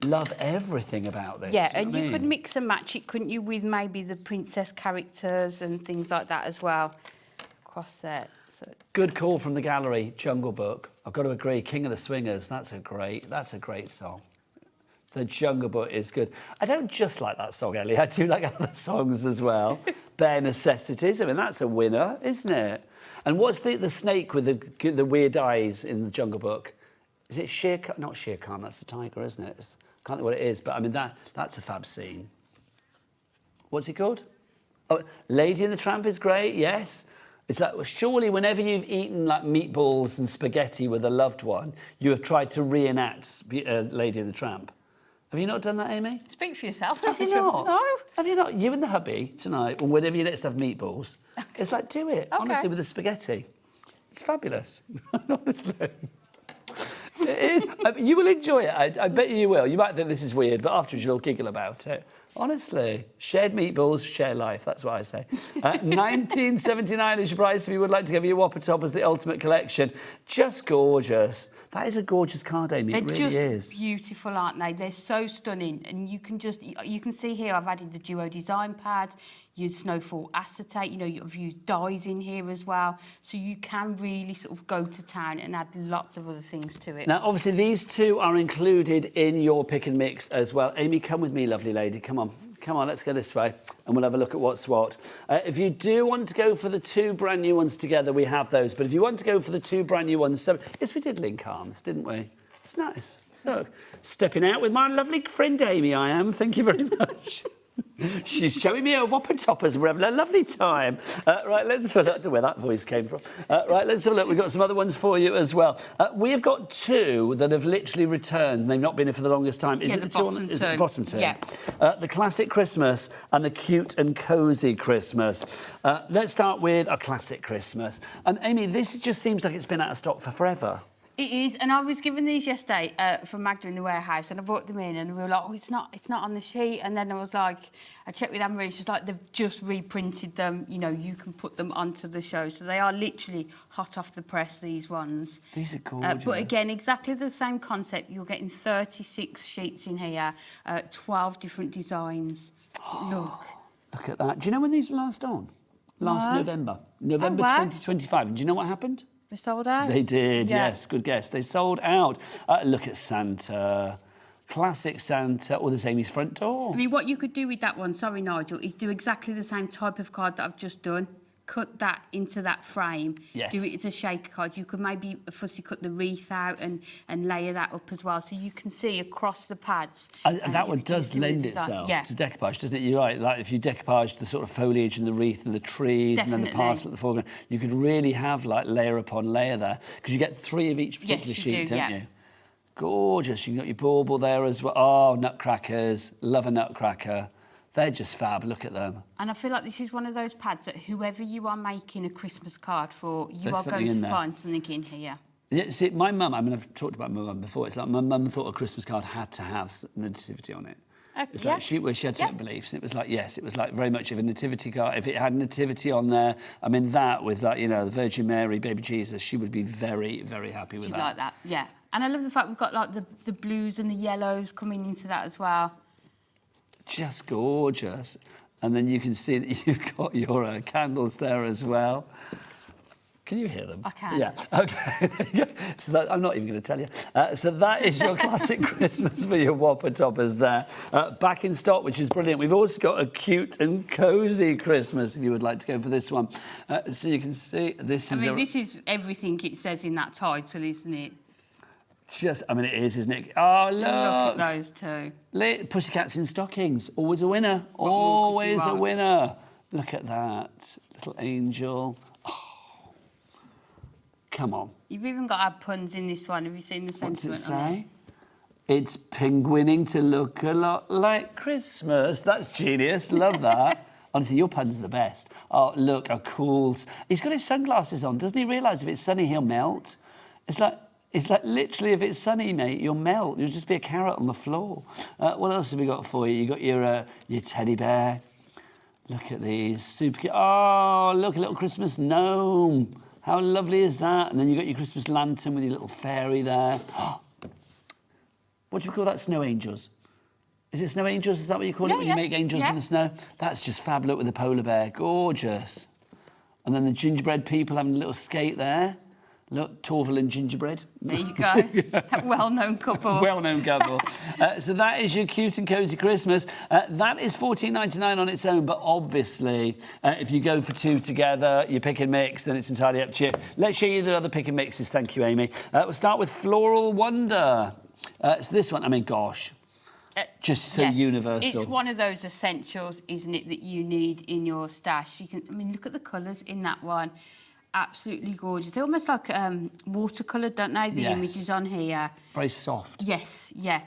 love everything about this. Yeah, and you could mix and match it, couldn't you, with maybe the princess characters and things like that as well across there. So. Good call from the gallery, Jungle Book. I've got to agree, King of the Swingers, that's a great song. The Jungle Book is good. I don't just like that song, Ellie. I do like other songs as well. Bare Necessities, I mean, that's a winner, isn't it? And what's the snake with the weird eyes in the Jungle Book? Is it Shere Khan? Not Shere Khan, that's the tiger, isn't it? I can't think what it is, but I mean, that's a fab scene. What's it called? Oh, Lady and the Tramp is great, yes. It's like, surely whenever you've eaten like meatballs and spaghetti with a loved one, you have tried to reenact Lady and the Tramp. Have you not done that, Amy? Speak for yourself. Have you not? No. Have you not? You and the hubby tonight, or whenever you let us have meatballs, it's like, do it, honestly, with the spaghetti. It's fabulous, honestly. It is. You will enjoy it. I bet you will. You might think this is weird, but afterwards you'll giggle about it. Honestly, shared meatballs, share life. That's what I say. $19.79 is your price if you would like to give your Whopper top as the ultimate collection. Just gorgeous. That is a gorgeous card, Amy. It really is. They're just beautiful, aren't they? They're so stunning, and you can see here I've added the duo design pad, your snowfall acetate. You know, you've used dyes in here as well, so you can really sort of go to town and add lots of other things to it. Now, obviously, these two are included in your pick and mix as well. Amy, come with me, lovely lady. Come on. Come on, let's go this way and we'll have a look at what's what. If you do want to go for the 2 brand new ones together, we have those. But if you want to go for the 2 brand new ones, yes, we did link arms, didn't we? It's nice. Look, stepping out with my lovely friend Amy, I am. Thank you very much. She's showing me her Whopper toppers. We're having a lovely time. Right, let's have a look. I don't know where that voice came from. Right, let's have a look. We've got some other ones for you as well. We have got two that have literally returned. They've not been here for the longest time. Is it the two? Is it the bottom two? Yeah. The classic Christmas and the cute and cosy Christmas. Let's start with a classic Christmas. And Amy, this just seems like it's been out of stock for forever. It is, and I was given these yesterday from Magda in the warehouse, and I brought them in, and we were like, oh, it's not on the sheet. And then I was like, I checked with Anne-Marie, she's like, they've just reprinted them. You know, you can put them onto the show. So they are literally hot off the press, these ones. These are gorgeous. But again, exactly the same concept. You're getting 36 sheets in here, 12 different designs. Look. Look at that. Do you know when these were last on? Last November. November 2025. And do you know what happened? They sold out? They did, yes. Good guess. They sold out. Look at Santa. Classic Santa. Or there's Amy's front door. I mean, what you could do with that one, sorry, Nigel, is do exactly the same type of card that I've just done. Cut that into that frame. Yes. Do it as a shaker card. You could maybe fussy cut the wreath out and layer that up as well, so you can see across the pads. That one does lend itself to decoupage, doesn't it? You're right. Like if you decoupage the sort of foliage and the wreath and the trees and then the parcel at the foreground, you could really have like layer upon layer there because you get 3 of each particular sheet, don't you? Gorgeous. You've got your bauble there as well. Oh, nutcrackers. Love a nutcracker. They're just fab. Look at them. And I feel like this is one of those pads that whoever you are making a Christmas card for, you are going to find something in here. Yeah, see, my mum, I mean, I've talked about my mum before. It's like my mum thought a Christmas card had to have nativity on it. It's like she had certain beliefs. And it was like, yes, it was like very much of a nativity card. If it had nativity on there, I mean, that with like, you know, the Virgin Mary, baby Jesus, she would be very, very happy with that. She'd like that, yeah. And I love the fact we've got like the blues and the yellows coming into that as well. Just gorgeous. And then you can see that you've got your candles there as well. Can you hear them? I can. Yeah, OK. So that, I'm not even going to tell you. So that is your classic Christmas for your Whopper toppers there. Back in stock, which is brilliant. We've also got a cute and cosy Christmas, if you would like to go for this one. So you can see this is... this is everything it says in that title, isn't it? I mean, it is, isn't it? Oh, look. Look at those two. Pussycats in stockings. Always a winner. Always a winner. Look at that. Little angel. Oh. Come on. You've even got our puns in this one. Have you seen the sentiment? What's it say? It's penguining to look a lot like Christmas. That's genius. Love that. Honestly, your puns are the best. Oh, look, a cool... He's got his sunglasses on. Doesn't he realise if it's sunny, he'll melt? It's like literally, if it's sunny, mate, you'll melt. You'll just be a carrot on the floor. What else have we got for you? You got your teddy bear. Look at these, super cute. Oh, look, a little Christmas gnome. How lovely is that? And then you got your Christmas lantern with your little fairy there. What do you call that? Snow angels. Is it snow angels? Is that what you call it when you make angels in the snow? That's just fab. Look with the polar bear, gorgeous. And then the gingerbread people having a little skate there. Look, Torval and gingerbread. There you go. Well-known couple. Well-known couple. So that is your cute and cosy Christmas. That is $14.99 on its own, but obviously, if you go for 2 together, you pick and mix, then it's entirely up to you. Let's show you the other pick and mixes. Thank you, Amy. We'll start with Floral Wonder. So this one, I mean, gosh. Just so universal. It's one of those essentials, isn't it, that you need in your stash. I mean, look at the colours in that one. Absolutely gorgeous. They're almost like watercolour, don't they? The images on here. Very soft. Yes, yeah.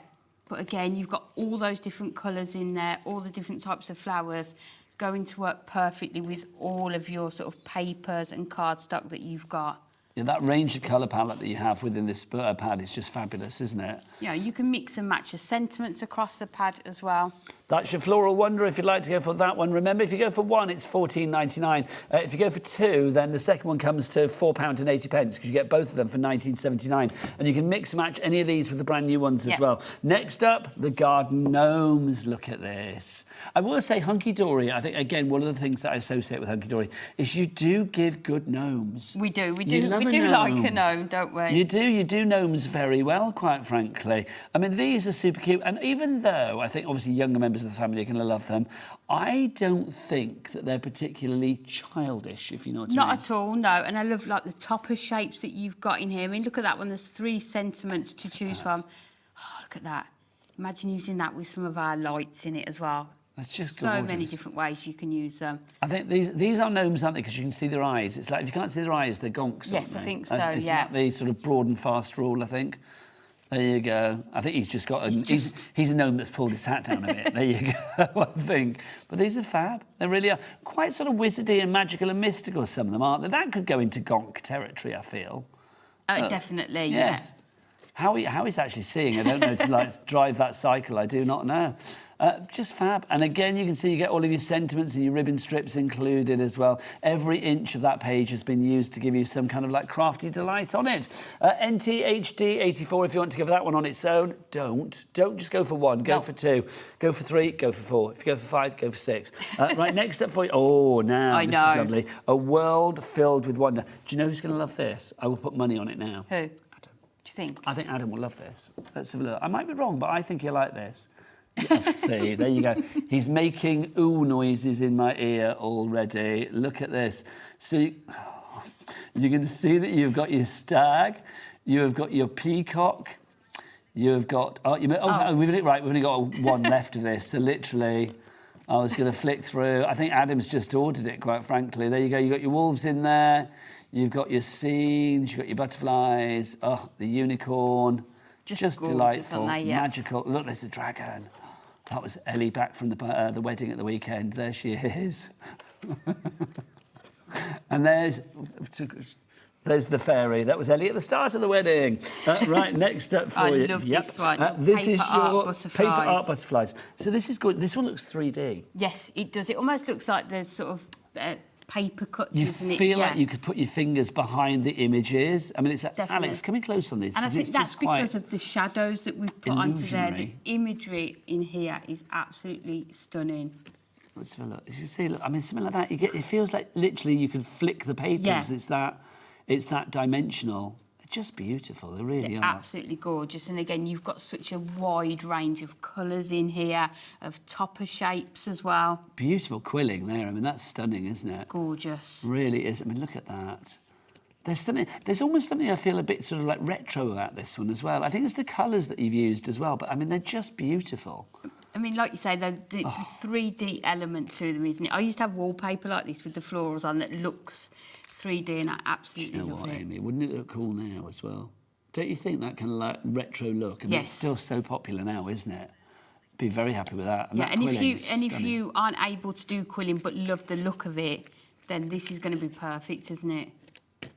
But again, you've got all those different colours in there, all the different types of flowers going to work perfectly with all of your sort of papers and cardstock that you've got. Yeah, that range of colour palette that you have within this pad is just fabulous, isn't it? Yeah, you can mix and match the sentiments across the pad as well. That's your Floral Wonder if you'd like to go for that one. Remember, if you go for 1, it's $14.99. If you go for 2, then the second one comes to £4.80 because you get both of them for $19.79. And you can mix and match any of these with the brand new ones as well. Next up, the garden gnomes. Look at this. I want to say Hunkydory. I think, again, one of the things that I associate with Hunkydory is you do give good gnomes. We do. We do like a gnome, don't we? You do. You do gnomes very well, quite frankly. I mean, these are super cute. And even though I think, obviously, younger members of the family are going to love them, I don't think that they're particularly childish, if you know what I mean. Not at all, no. And I love, like, the topper shapes that you've got in here. I mean, look at that one. There's 3 sentiments to choose from. Oh, look at that. Imagine using that with some of our lights in it as well. That's just so gorgeous. many different ways you can use them. I think these are gnomes, aren't they? Because you can see their eyes. It's like if you can't see their eyes, they're gonks. Yes, aren't I they? think so, Isn't yeah. that the sort of broad and fast rule, I think? There you go. I think he's just got... He's a gnome that's pulled his hat down a bit. There you go, I think. But these are fab. They really are. Quite sort of wizardy and magical and mystical, some of them, aren't they? That could go into gonk territory, I feel. Definitely, yes. How he's actually seeing, I don't know, to like drive that cycle, I do not know. Just fab. And again, you can see you get all of your sentiments and your ribbon strips included as well. Every inch of that page has been used to give you some kind of like crafty delight on it. NTHD84, if you want to go for that one on its own, don't just go for one, go for two, go for three, go for four. If you go for five, go for six. Right, next up for you. Oh, now this is lovely. A world filled with wonder. Do you know who's going to love this? I will put money on it now. Who? Adam. Do you think? I think Adam will love this. Let's have a look. I might be wrong, but I think he'll like this. See, there you go. He's making ooh noises in my ear already. Look at this. See, you can see that you've got your stag, you have got your peacock, you have got... we've only got one left of this, so literally... I was going to flick through. I think Adam's just ordered it, quite frankly. There you go. You've got your wolves in there. You've got your scenes. You've got your butterflies. Oh, the unicorn. Just gorgeous, delightful, aren't they? Yeah. magical. Look, there's a dragon. That was Ellie back from the wedding at the weekend. There she is. And there's the fairy. That was Ellie at the start of the wedding. Right, next up for you. I love this one. This is your butterflies. paper art butterflies. So this is good. This one looks 3D. Yes, it does. It almost looks like there's sort of paper cuts, You isn't it? feel like you could put your fingers behind the images. I mean, it's Alex, coming close on these. And I think it's that's just quite because of the shadows that we've put onto there. The illusionary. imagery in here is absolutely stunning. Let's have a look. You see, look, I mean, something like that. It feels like literally you could flick the papers. Yeah. It's that dimensional. They're just beautiful. They really are. Absolutely gorgeous. And again, you've got such a wide range of colours in here, of topper shapes as well. Beautiful quilling there. I mean, that's stunning, isn't it? Gorgeous. Really is. I mean, look at that. There's almost something I feel a bit sort of like retro about this one as well. I think it's the colours that you've used as well, but I mean, they're just beautiful. I mean, like you say, the 3D element to them, isn't it? I used to have wallpaper like this with the florals on that looks 3D, and I absolutely You know love what, it. Amy? Wouldn't it look cool now as well? Don't you think that kind of like retro look? I mean, Yes. it's still so popular now, isn't it? Be very happy with that. And Yeah, that and quilling's if stunning. you aren't able to do quilling but love the look of it, then this is going to be perfect, isn't it?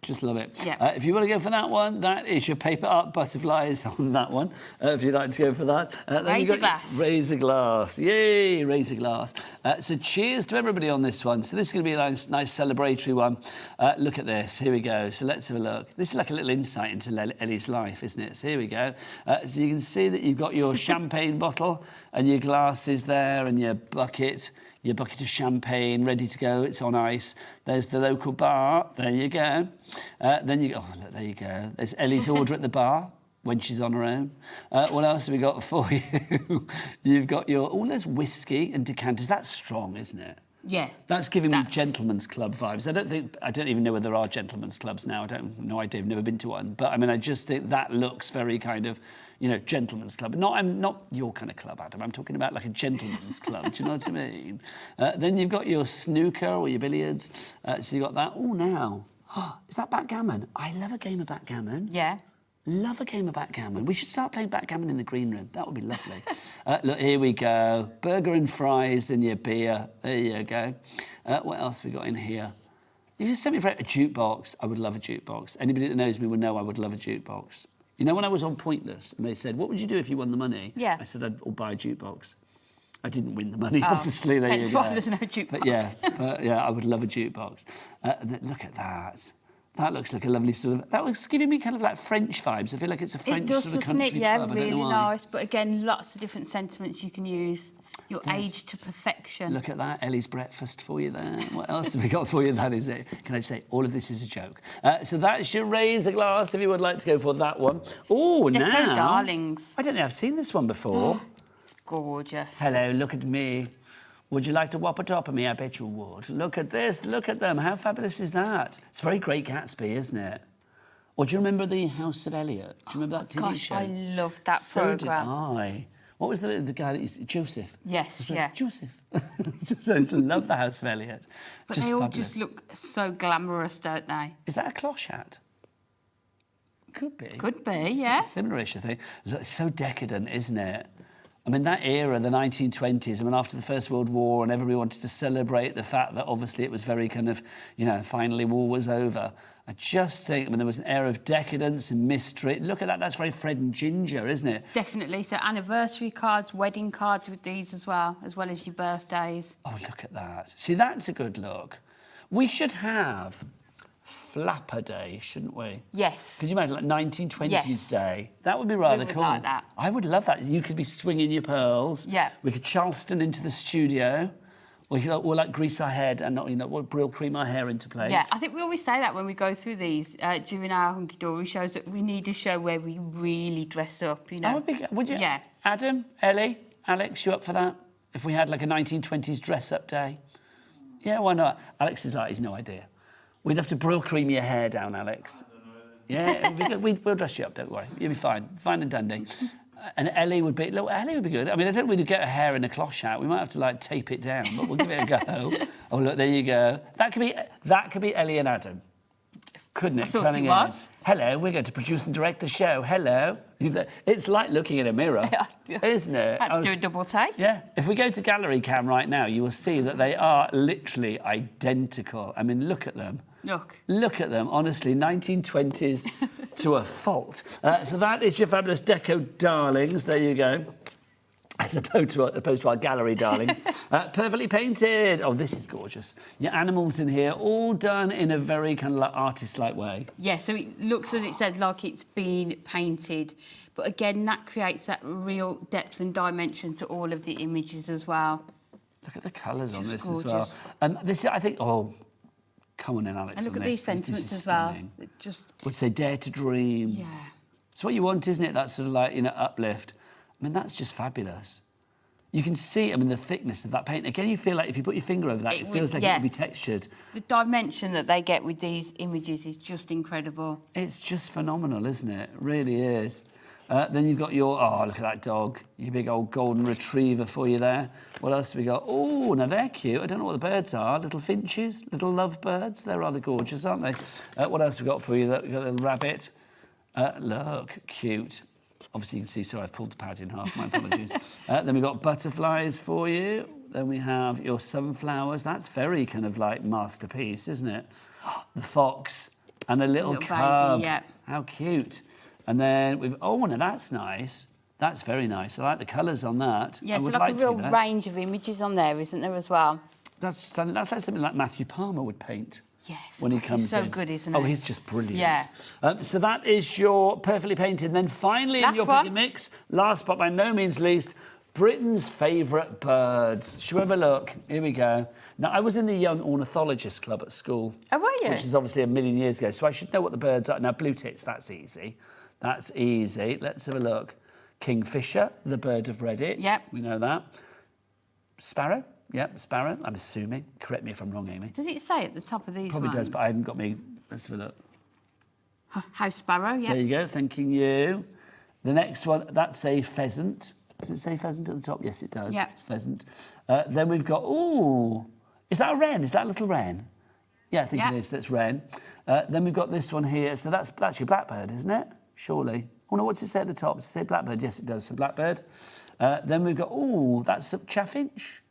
Just love it. Yeah. If you want to go for that one, that is your paper art butterflies on that one. If you'd like to go for that. Then you've got Glass. Razor glass. Yay, razor glass. So cheers to everybody on this one. So this is going to be a nice celebratory one. Look at this. Here we go. So let's have a look. This is like a little insight into Ellie's life, isn't it? So here we go. So you can see that you've got your champagne bottle and your glasses there and your bucket of champagne ready to go. It's on ice. There's the local bar. There you go. Then you go. Oh, look, there you go. There's Ellie's order at the bar when she's on her own. What else have we got for you? You've got your... Oh, there's whiskey and decanters. That's strong, isn't it? Yeah. That's giving me gentleman's club vibes. I don't even know whether there are gentleman's clubs now. No idea. I've never been to one. But I mean, I just think that looks very kind of, gentleman's club. I'm not your kind of club, Adam. I'm talking about like a gentleman's club. Do you know what I mean? Then you've got your snooker or your billiards. So you've got that. Oh, now. Is that backgammon? I love a game of backgammon. Yeah. Love a game of backgammon. We should start playing backgammon in the green room. That would be lovely. Look, here we go. Burger and fries and your beer. There you go. What else have we got in here? You just sent me for a jukebox. I would love a jukebox. Anybody that knows me would know I would love a jukebox. You know, when I was on Pointless and they said, what would you do if you won the money? Yeah. I said, I'd buy a jukebox. I didn't win the money, obviously. There Hence you go. why there's no jukebox. But yeah, I would love a jukebox. Look at that. That looks like a lovely sort of... That was giving me kind of like French vibes. I feel like it's a French It does, sort of doesn't country it? Yeah, pub. I don't know really why. nice. But again, lots of different sentiments you can use. Your age to perfection. Look at that, Ellie's breakfast for you there. What else have we got for you? That is it. Can I just say, all of this is a joke. So that's your razor glass, if you would like to go for that one. Oh, now... Deco Darlings. I don't think I've seen this one before. It's gorgeous. Hello, look at me. Would you like to Whopper top of me? I bet you would. Look at this, look at them. How fabulous is that? It's very Great Gatsby, isn't it? Or do you remember the House of Elliot? Do you remember that TV show? I loved that So programme. did I. What was the guy that used Joseph? Yes, yeah. Joseph. Just I used to love the House of Elliot. But just they all fabulous. just look so glamorous, don't they? Is that a cloche hat? Could be. Could be, yeah. Similar-ish, I think. Look, it's so decadent, isn't it? I mean, that era, the 1920s, I mean, after the First World War and everybody wanted to celebrate the fact that obviously it was very kind of, you know, finally war was over. I just think, I mean, there was an air of decadence and mystery. Look at that, that's very Fred and Ginger, isn't it? Definitely. So anniversary cards, wedding cards with these as well as your birthdays. Oh, look at that. See, that's a good look. We should have Flapper Day, shouldn't we? Yes. Could you imagine, like 1920s Yes. Day? That would be rather We would cool. like that. I would love that. You could be swinging your pearls. Yeah. We could Charleston into the studio. We could all like grease our head and not, you know, Brill cream our hair into place. Yeah, I think we always say that when we go through these during our Hunkydory shows, that we need a show where we really dress up, you know. Would you? Yeah. Adam, Ellie, Alex, you up for that? If we had like a 1920s dress-up day? Yeah, why not? Alex is like, he's no idea. We'd have to Brill cream your hair down, Alex. Yeah, we'll dress you up, don't worry. You'll be fine. Fine and dandy. And Ellie would be, look, Ellie would be good. I mean, I don't really get her hair in a cloche hat. We might have to like tape it down, but we'll give it a go. Oh, look, there you go. That could be Ellie and Adam, couldn't it? I thought Coming it in. was. Hello, we're going to produce and direct the show. Hello. It's like looking in a mirror, isn't it? Let's do a double take. Yeah. If we go to Gallery Cam right now, you will see that they are literally identical. I mean, look at them. Look at them, honestly, 1920s to a fault. So that is your fabulous deco darlings. There you go. As opposed to our gallery darlings. Perfectly painted. Oh, this is gorgeous. Your animals in here, all done in a very kind of like artist-like way. Yeah, so it looks, as it said, like it's been painted. But again, that creates that real depth and dimension to all of the images as well. Look at the colours on this gorgeous. as well. And this, I think, oh, come on in, Alex. And look on at these this. This sentiments is as well. stunning. It just... Would say dare to dream. Yeah. It's what you want, isn't it? That sort of like, you know, uplift. I mean, that's just fabulous. You can see, I mean, the thickness of that paint. Again, you feel like if you put your finger over that, it feels like it would be textured. The dimension that they get with these images is just incredible. It's just phenomenal, isn't it? It really is. Then you've got your, oh, look at that dog. Your big old golden retriever for you there. What else have we got? Oh, now they're cute. I don't know what the birds are. Little finches, little lovebirds. They're rather gorgeous, aren't they? What else have we got for you? We've got a little rabbit. Look, cute. Obviously, you can see, so I've pulled the pad in half. My apologies. Then we've got butterflies for you. Then we have your sunflowers. That's very kind of like masterpiece, isn't it? The fox and a little cub. Baby, yeah. How cute. And then we've, oh, now that's nice. That's very nice. I like the colours on that. Yeah, I so would like a to real be there. range of images on there, isn't there, as well? That's stunning. That's like something like Matthew Palmer would paint. Yes. When he comes he's so in. good, isn't Oh, he? he's just brilliant. Yeah. So that is your perfectly painted. And then finally in Last your one. pick and mix, last but by no means least, Britain's favourite birds. Shall we have a look? Here we go. Now, I was in the Young Ornithologist Club at school. Oh, were you? Which is obviously a million years ago, so I should know what the birds are. Now, blue tits, that's easy. That's easy. Let's have a look. Kingfisher, the bird of Redditch. Yep. We know that. Sparrow. Yep, sparrow, I'm assuming. Correct me if I'm wrong, Amy. Does it say at the top of these Probably ones? does, but I haven't got me. Let's have a look. House sparrow, yeah. There you go, thanking you. The next one, that's a pheasant. Does it say pheasant at the top? Yes, it does. Yeah. Pheasant. Then we've got, ooh, is that a wren? Is that a little wren? Yeah, I think it is. That's wren. Then we've got this one here. So that's your blackbird, isn't it? Surely. Oh, no, what's it say at the top? Does it say blackbird? Yes, it does. So blackbird. Then we've got, ooh, that's a chaffinch.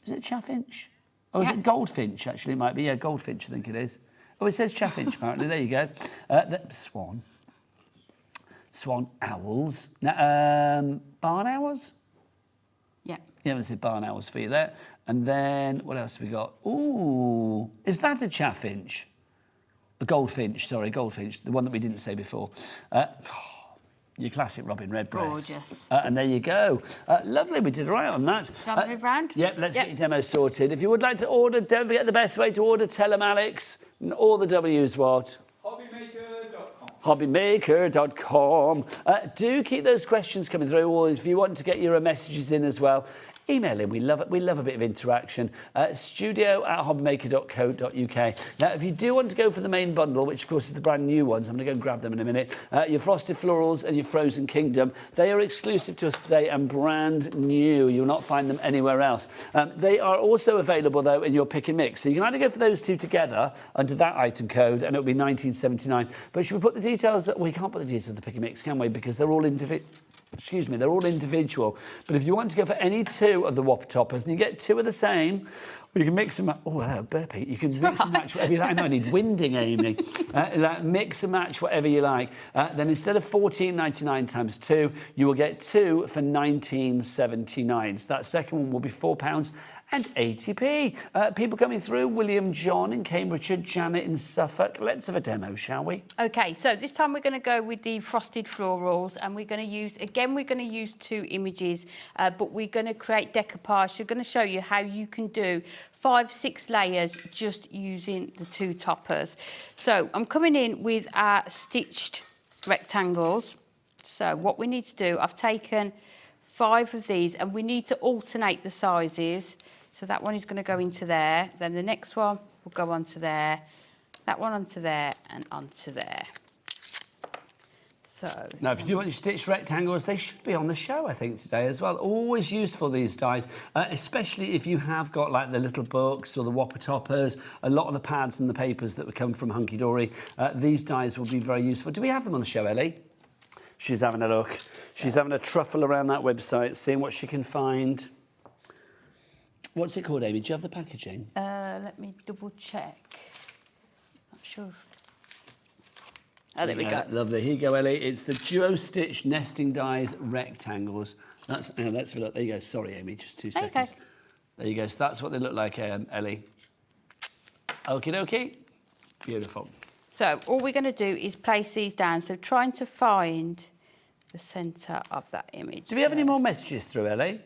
Is it chaffinch? Oh, is it goldfinch, actually? It might be. Yeah, goldfinch, I think it is. Oh, it says chaffinch, apparently. There you go. Swan. Swan owls. Now, barn owls? Yeah. Yeah, let's say barn owls for you there. And then, what else have we got? Ooh, is that a chaffinch? A goldfinch, sorry, goldfinch, the one that we didn't say before. Your classic Robin Redbreast. Gorgeous. And there you go. Lovely, we did right on that. Shall we move round? Yep, let's get your demo sorted. If you would like to order, don't forget the best way to order. Tell them, Alex. And all the W's what? HobbyMaker.com. Do keep those questions coming through, or if you want to get your messages in as well, email in. We love it. We love a bit of interaction. studio@hobbymaker.co.uk. Now, if you do want to go for the main bundle, which of course is the brand new ones, I'm going to go and grab them in a minute. Your Frosted Florals and your Frozen Kingdom, they are exclusive to us today and brand new. You'll not find them anywhere else. They are also available though in your pick and mix. So you can either go for those two together under that item code, and it'll be £19.79. But should we put the details? We can't put the details of the pick and mix, can we? Because they're all individual. Excuse me, they're all individual. But if you want to go for any two of the Whopper toppers and you get two of the same, you can mix and match. Oh, hello, burpee. You can mix and match whatever you like. I know I need winding, Amy. Mix and match whatever you like. Then instead of £14.99 times two, you will get two for £19.79. So that second one will be £4.80. People coming through, William John in Cambridgeshire, Janet in Suffolk. Let's have a demo, shall we? Okay, so this time we're going to go with the frosted florals, and we're going to use, again, we're going to use two images, but we're going to create decoupage. We're going to show you how you can do 5-6 layers just using the two toppers. So I'm coming in with our stitched rectangles. So what we need to do, I've taken 5 of these, and we need to alternate the sizes. So that one is going to go into there. Then the next one will go onto there. That one onto there and onto there. So now, if you do want your stitched rectangles, they should be on the show, I think, today as well. Always useful, these dies, especially if you have got like the little books or the Whopper toppers, a lot of the pads and the papers that would come from Hunkydory. These dies will be very useful. Do we have them on the show, Ellie? She's having a look. She's having a truffle around that website, seeing what she can find. What's it called, Amy? Do you have the packaging? let me double check. Not sure if... Oh, there we go. Lovely. Here you go, Ellie. It's the Duo Stitch Nesting Dies Rectangles. That's have a look. There you go. Sorry, Amy, just 2 seconds. Okay. There you go. So that's what they look like, Ellie. Okie dokie. Beautiful. So all we're going to do is place these down. So trying to find the centre of that image. Do we have any more messages through, Ellie?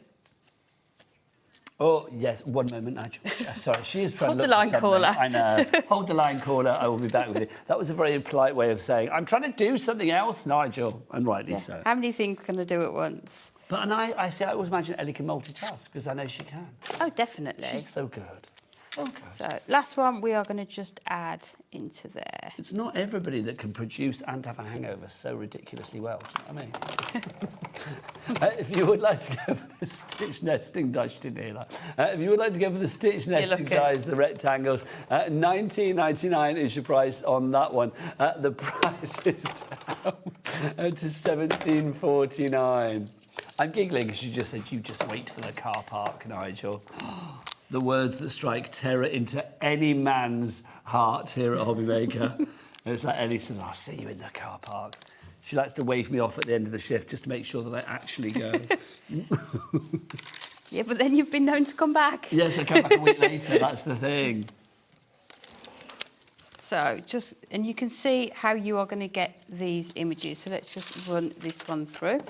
Oh, yes. One moment, Nigel. Sorry, she is trying to look for something. Hold the line, caller. I know. Hold the line, caller. I will be back with you. That was a very polite way of saying, I'm trying to do something else, Nigel. And rightly so. How many things can I do at once? But and I always imagine Ellie can multitask, because I know she can. Oh, definitely. She's so good. So good. So last one we are going to just add into there. It's not everybody that can produce and have a hangover so ridiculously well. Do you know what I mean? If you would like to go for the stitch nesting dies, you didn't hear that. If you would like to go for the stitch nesting dies, the rectangles, $19.99 is your price on that one. The price is down to $17.49. I'm giggling because you just said you just wait for the car park, Nigel. The words that strike terror into any man's heart here at HobbyMaker. And it's like Ellie says, I'll see you in the car park. She likes to wave me off at the end of the shift just to make sure that I actually go. Yeah, but then you've been known to come back. Yes, I come back a week later, that's the thing. So just, and you can see how you are going to get these images. So let's just run this one through.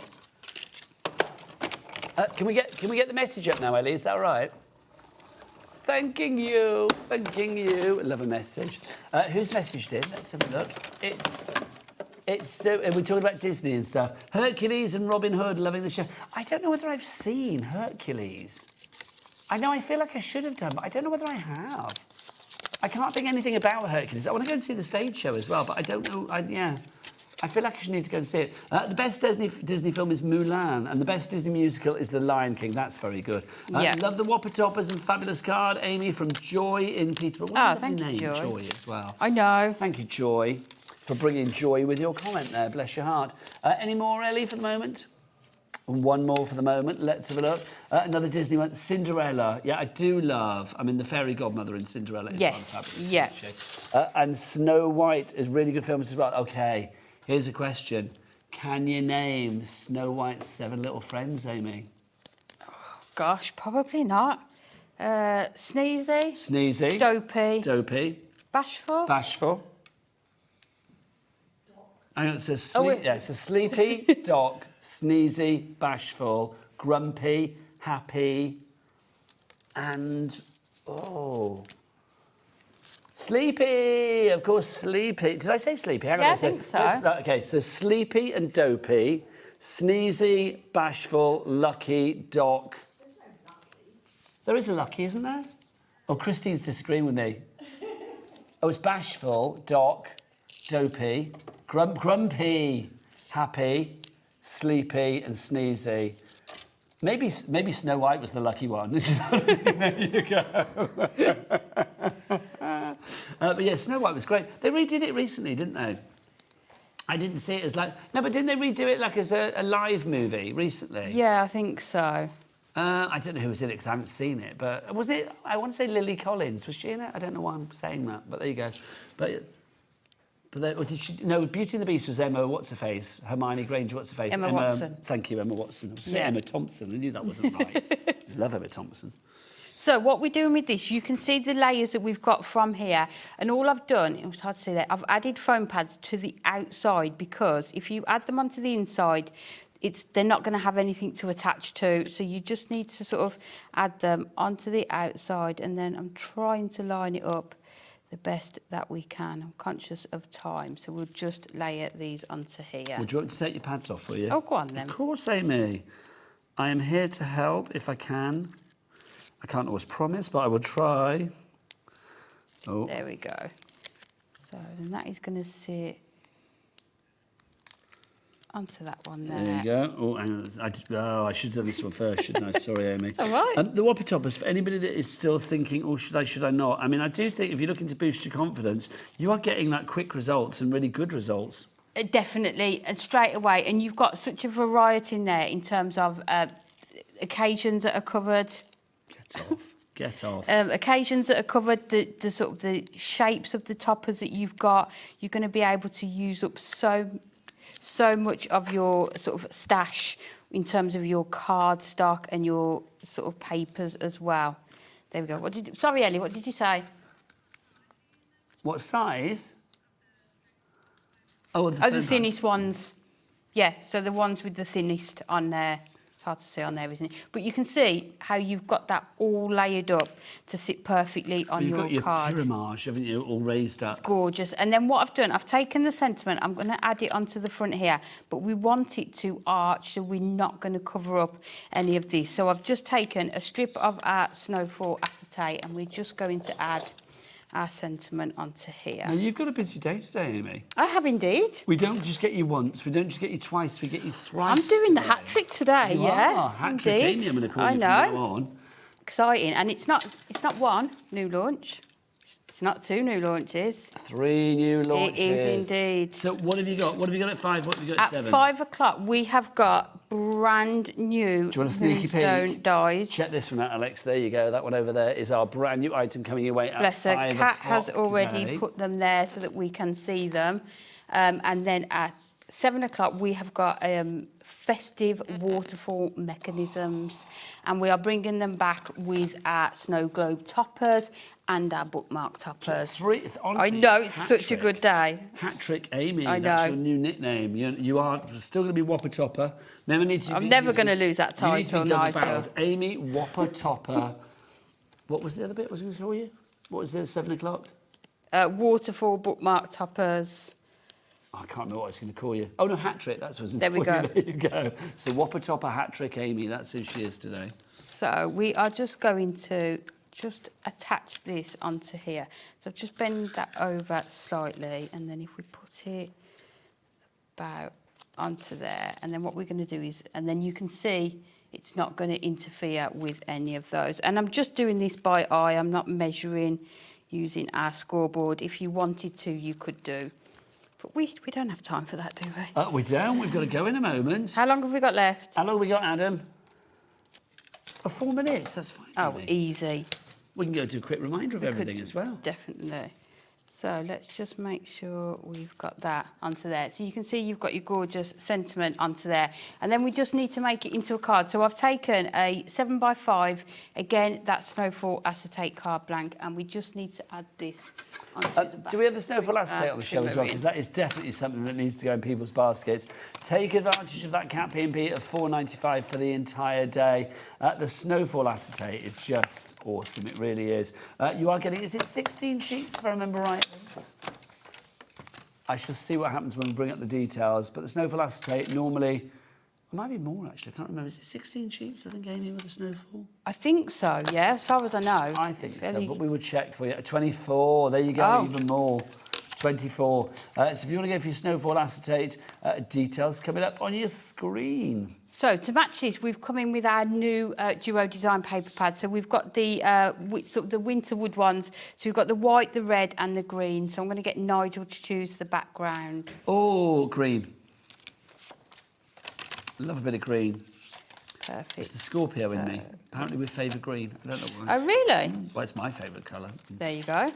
Can we get the message up now, Ellie? Is that all right? Thanking you. Love a message. Who's messaged in? Let's have a look. It's so. We're talking about Disney and stuff. Hercules and Robin Hood loving the show. I don't know whether I've seen Hercules. I know I feel like I should have done, but I don't know whether I have. I can't think anything about Hercules. I want to go and see the stage show as well, but I don't know. I feel like I should need to go and see it. The best Disney film is Mulan, and the best Disney musical is The Lion King. That's very good. Love the Whopper toppers and fabulous card, Amy from Joy in Peterborough. What a lovely name, Joy, as well. I know. Thank you, Joy, for bringing joy with your comment there. Bless your heart. Any more, Ellie, for the moment? One more for the moment. Let's have a look. Another Disney one, Cinderella. Yeah, I do love. I mean, the fairy godmother in Cinderella is fabulous. Yeah. And Snow White is really good films as well. Okay. Here's a question. Can you name Snow White's 7 little friends, Amy? Oh, gosh, probably not. Sneezy. Sneezy. Dopey. Bashful. Hang on, it says Sleepy, Doc, Sneezy, Bashful, Grumpy, Happy, and... Sleepy, of course, Sleepy. Did I say Sleepy? Hang on, I think so. Okay, so Sleepy and Dopey, Sneezy, Bashful, Lucky, Doc. There is a lucky, isn't there? Oh, Christine's disagreeing with me. Oh, it's bashful, doc, dopey, grumpy, happy, sleepy, and sneezy. Maybe Snow White was the lucky one. There you go. But yeah, Snow White was great. They redid it recently, didn't they? I didn't see it as like... No, but didn't they redo it like as a live movie recently? Yeah, I think so. I don't know who was in it because I haven't seen it, but wasn't it? I want to say Lily Collins. Was she in it? I don't know why I'm saying that, but there you go. But or did she? No, Beauty and the Beast was Emma. What's her face? Hermione Granger. What's her face? Emma Watson. Thank you, Emma Watson. I was saying Emma Thompson. I knew that wasn't right. I love Emma Thompson. So what we're doing with this, you can see the layers that we've got from here, and all I've done, it was hard to see that, I've added foam pads to the outside because if you add them onto the inside, they're not going to have anything to attach to, so you just need to sort of add them onto the outside, and then I'm trying to line it up the best that we can. I'm conscious of time, so we'll just layer these onto here. Would you want to take your pads off, will you? Oh, go on then. Of course, Amy. I am here to help if I can. I can't always promise, but I will try. Oh. There we go. So then that is going to sit onto that one there. There you go. Oh, hang on. I should have done this one first, shouldn't I? Sorry, Amy. It's all right. The Whopper toppers, for anybody that is still thinking, oh, should I not? I mean, I do think if you're looking to boost your confidence, you are getting like quick results and really good results. Definitely, and straight away. And you've got such a variety in there in terms of occasions that are covered. Get off. Occasions that are covered, the sort of the shapes of the toppers that you've got, you're going to be able to use up so much of your sort of stash in terms of your card stock and your sort of papers as well. There we go. Sorry, Ellie, what did you say? What size? Oh, the thinnest ones. Yeah, so the ones with the thinnest on there. It's hard to see on there, isn't it? But you can see how you've got that all layered up to sit perfectly on your card. You've got your pyramage, haven't you, all raised up. Gorgeous. And then what I've done, I've taken the sentiment, I'm going to add it onto the front here, but we want it to arch, so we're not going to cover up any of this. So I've just taken a strip of our Snowfall acetate, and we're just going to add our sentiment onto here. Now, you've got a busy day today, Amy. I have indeed. We don't just get you once, we don't just get you twice, we get you thrice. I'm doing the hat trick today, you yeah. Are. Hat trick Amy, I'm going to call you from now on. Exciting, and it's not one new launch. It's not 2 new launches. 3 new launches. It is indeed. So what have you got? What have you got at 5? What have you got at 7? At 5 o'clock, we have got brand new Do you want a sneaky Moonstone Dies. Check this one out, Alex. There you go. That one over there is our brand new item coming your way at 5 o'clock. Bless her. Kat has already today. put them there so that we can see them. And then at 7 o'clock, we have got festive waterfall mechanisms, and we are bringing them back with our snow globe toppers and our bookmark toppers. Honestly, I know, it's such a good day. Hat trick Amy, I that's know. your new nickname. You are still going to be Whopper Topper. I'm never going to lose that title, You need to be Nigel. double-barreled. Amy Whopper Topper. What was the other bit? Was it going to call you? What was the 7 o'clock? Waterfall bookmark toppers. I can't remember what I was going to call you. Oh, no, hat trick. That's what I was There going we to call go. you. There you go. So Whopper Topper, hat trick Amy. That's who she is today. So we are just going to just attach this onto here. So just bend that over slightly, and then if we put it about onto there, and then what we're going to do is, and then you can see it's not going to interfere with any of those. And I'm just doing this by eye. I'm not measuring using our scoreboard. If you wanted to, you could do. But we don't have time for that, do we? We don't. We've got to go in a moment. How long have we got left? How long have we got, Adam? 4 minutes. That's fine. Oh, Amy. easy. We can go do a quick reminder of everything as well. Definitely. So let's just make sure we've got that onto there. So you can see you've got your gorgeous sentiment onto there. And then we just need to make it into a card. So I've taken a 7x5, again, that Snowfall acetate card blank, and we just need to add this onto the back. Do we have the Snowfall acetate on the show as well? Because that is definitely something that needs to go in people's baskets. Take advantage of that Cat P&P at $4.95 for the entire day. The Snowfall acetate is just awesome. It really is. You are getting, is it 16 sheets if I remember right? I shall see what happens when we bring up the details. But the Snowfall acetate, normally It might be more, actually. I can't remember. Is it 16 sheets, I think, Amy, with the snowfall? I think so, yeah, as far as I know. I think so, but we would check for you. 24, there you go, even more. 24. So if you want to go for your snowfall acetate, details coming up on your screen. So to match this, we've come in with our new Duo Design paper pad. So we've got the sort of the winter wood ones. So we've got the white, the red and the green. So I'm going to get Nigel to choose the background. Oh, green. Love a bit of green. Perfect. It's the Scorpio in me. Apparently we favour green. I don't know why. Oh, really? Well, it's my favourite colour. There you go.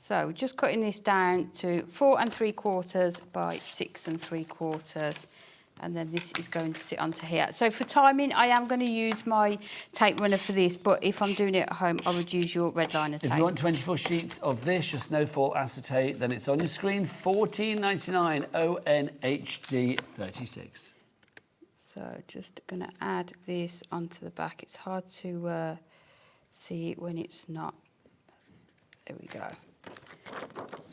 So we're just cutting this down to 4 3/4 by 6 3/4. And then this is going to sit onto here. So for timing, I am going to use my tape runner for this, but if I'm doing it at home, I would use your red liner tape. If you want 24 sheets of this, your snowfall acetate, then it's on your screen, $14.99 ONHD 36. So just going to add this onto the back. It's hard to see it when it's not. There we go.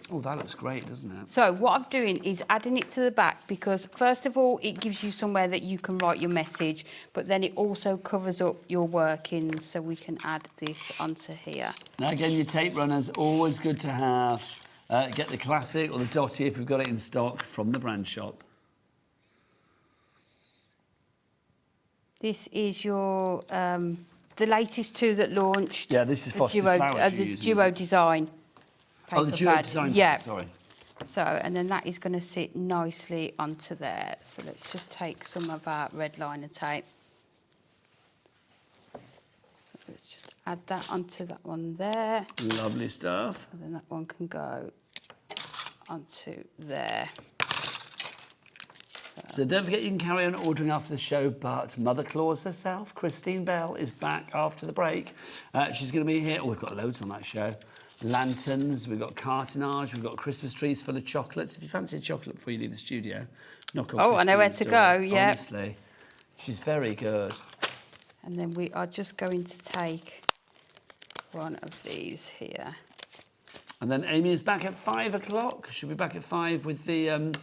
Oh, that looks great, doesn't it? So what I'm doing is adding it to the back because, first of all, it gives you somewhere that you can write your message, but then it also covers up your workings, so we can add this onto here. Now, again, your tape runner's always good to have. Get the classic or the dotty if we've got it in stock from the brand shop. This is your the latest two that launched. Yeah, this is Frosty Flowers you're using, Duo Design. Oh, the Duo Design. Yeah. Sorry. So, and then that is going to sit nicely onto there. So let's just take some of our red liner tape. So let's just add that onto that one there. Lovely stuff. And then that one can go onto there. So don't forget you can carry on ordering after the show, but Mother Claus herself, Christine Bell, is back after the break. She's going to be here. Oh, we've got loads on that show. Lanterns, we've got cartonnage, we've got Christmas trees full of chocolates. If you fancy a chocolate before you leave the studio, knock on I know where to Christine's go, door. yeah. Honestly, she's very good. And then we are just going to take one of these here. And then Amy is back at 5 o'clock. She'll be back at 5 with the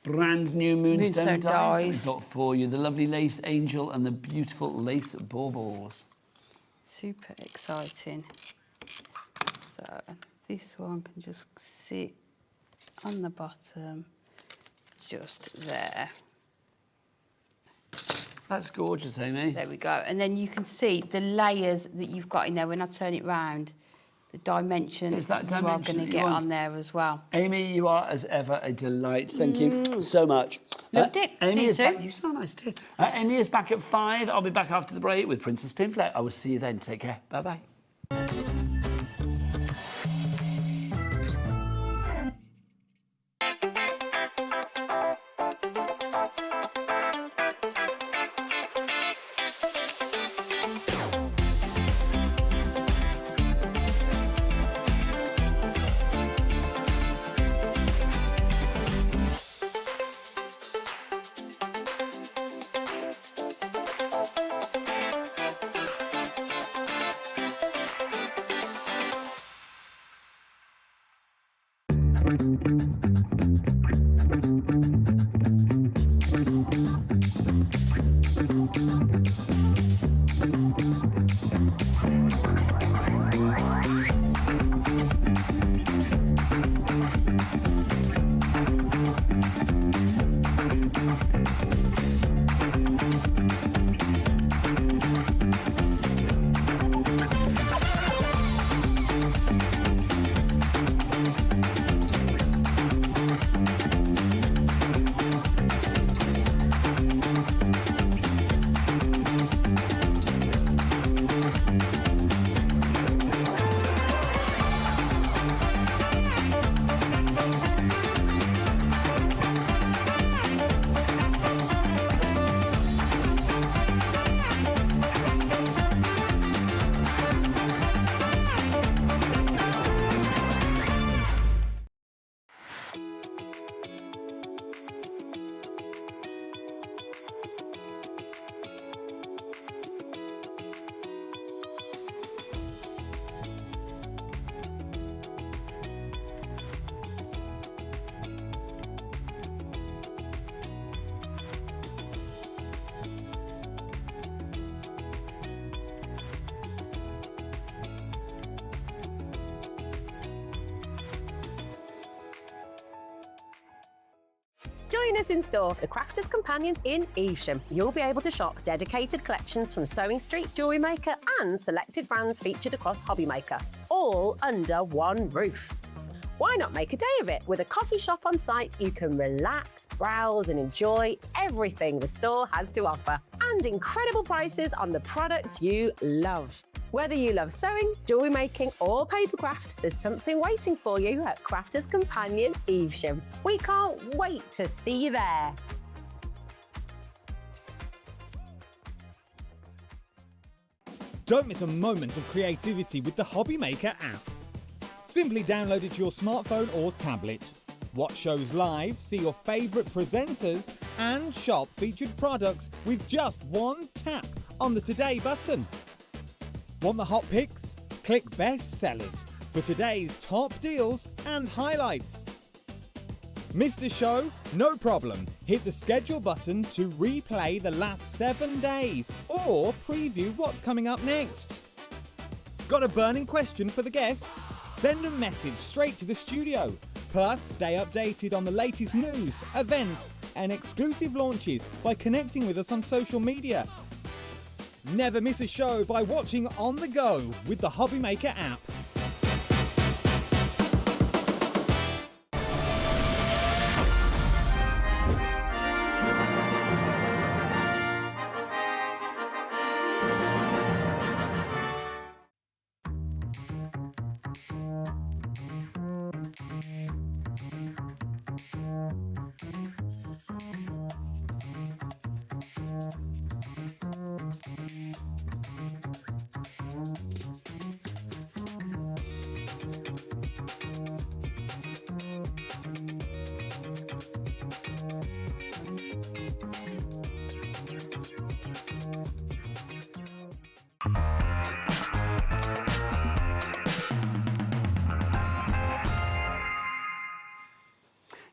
brand new Moonstone Dies. We've got for you the lovely lace angel and the beautiful lace baubles. Super exciting. So this one can just sit on the bottom, just there. That's gorgeous, Amy. There we go. And then you can see the layers that you've got in there. When I turn it round, the dimension It's that you are dimension going to that you get want. on there as well. Amy, you are, as ever, a delight. Thank you so much. Loved it. Amy See you is soon. back. You smell nice too. Amy is back at 5. I'll be back after the break with Princess Pinflair. I will see you then. Take care. Bye-bye. Join us in store, the Crafter's Companion in Evesham. You'll be able to shop dedicated collections from Sewing Street, Jewellery Maker and selected brands featured across HobbyMaker, all under one roof. Why not make a day of it? With a coffee shop on site, you can relax, browse and enjoy everything the store has to offer. And incredible prices on the products you love. Whether you love sewing, jewellery making or papercraft, there's something waiting for you at Crafter's Companion Evesham. We can't wait to see you there. Don't miss a moment of creativity with the HobbyMaker app. Simply download it to your smartphone or tablet. Watch shows live, see your favourite presenters and shop featured products with just one tap on the Today button. Want the hot picks? Click Best Sellers for today's top deals and highlights. Missed a show? No problem. Hit the schedule button to replay the last 7 days or preview what's coming up next. Got a burning question for the guests? Send a message straight to the studio. Plus, stay updated on the latest news, events and exclusive launches by connecting with us on social media. Never miss a show by watching on the go with the HobbyMaker app.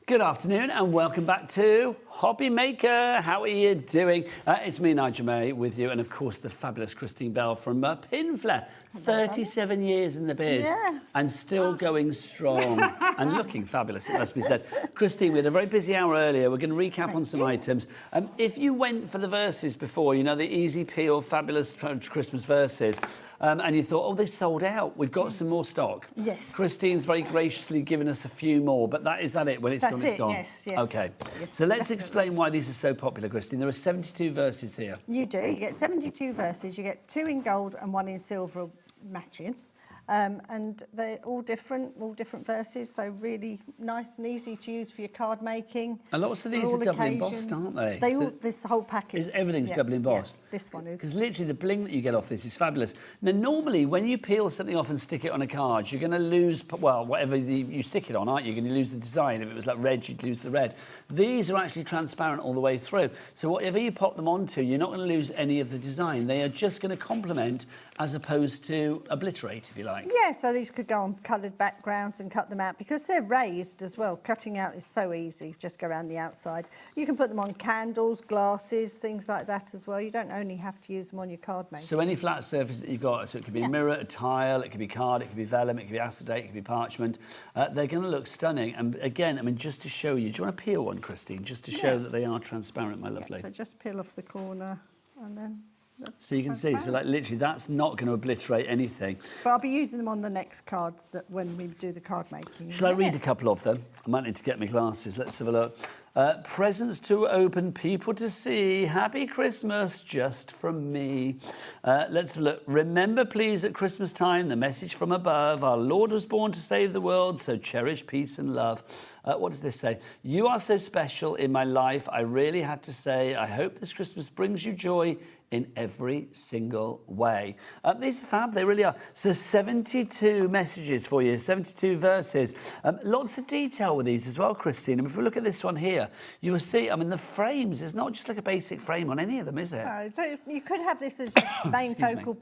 Good afternoon and welcome back to HobbyMaker. How are you doing? It's me, Nigel May, with you, and of course the fabulous Christine Bell from Pinflair. 37 years in the biz and still going strong and looking fabulous, it must be said. Christine, we had a very busy hour earlier. We're going to recap on some items. If you went for the verses before, you know, the easy peel, fabulous Christmas verses, and you thought, oh, they've sold out. We've got some more stock. Yes. Christine's very graciously given us a few more, but is that it? When it's gone, it's gone. Yes, yes. Okay. Yes, So let's definitely. explain why these are so popular, Christine. There are 72 verses here. You do. You get 72 verses. You get 2 in gold and 1 in silver matching. And they're all different verses, so really nice and easy to use for your card making. And lots of these are double embossed, aren't they? This whole package. Everything's double embossed. Yeah, this one is. Because literally the bling that you get off this is fabulous. Now, normally when you peel something off and stick it on a card, you're going to lose, well, whatever you stick it on, aren't you? You're going to lose the design. If it was like red, you'd lose the red. These are actually transparent all the way through. So whatever you pop them onto, you're not going to lose any of the design. They are just going to complement as opposed to obliterate, if you like. Yeah, so these could go on coloured backgrounds and cut them out because they're raised as well. Cutting out is so easy, just go around the outside. You can put them on candles, glasses, things like that as well. You don't only have to use them on your card making. So any flat surface that you've got, so it could be a mirror, a tile, it could be card, it could be vellum, it could be acetate, it could be parchment. They're going to look stunning. And again, I mean, just to show you, do you want to peel one, Christine, just to show that they are transparent, my lovely? So just peel off the corner and then... So you can see, so like literally that's not going to obliterate anything. But I'll be using them on the next cards that when we do the card making. Shall I read a couple of them? I might need to get my glasses. Let's have a look. Presents to open, people to see. Happy Christmas, just from me. Let's have a look. Remember, please, at Christmas time, the message from above. Our Lord was born to save the world, so cherish peace and love. What does this say? You are so special in my life. I really had to say, I hope this Christmas brings you joy in every single way. These are fab, they really are. So 72 messages for you, 72 verses. Lots of detail with these as well, Christine. And if we look at this one here, you will see, I mean, the frames, it's not just like a basic frame on any of them, is it? No, so you could have this as your main focal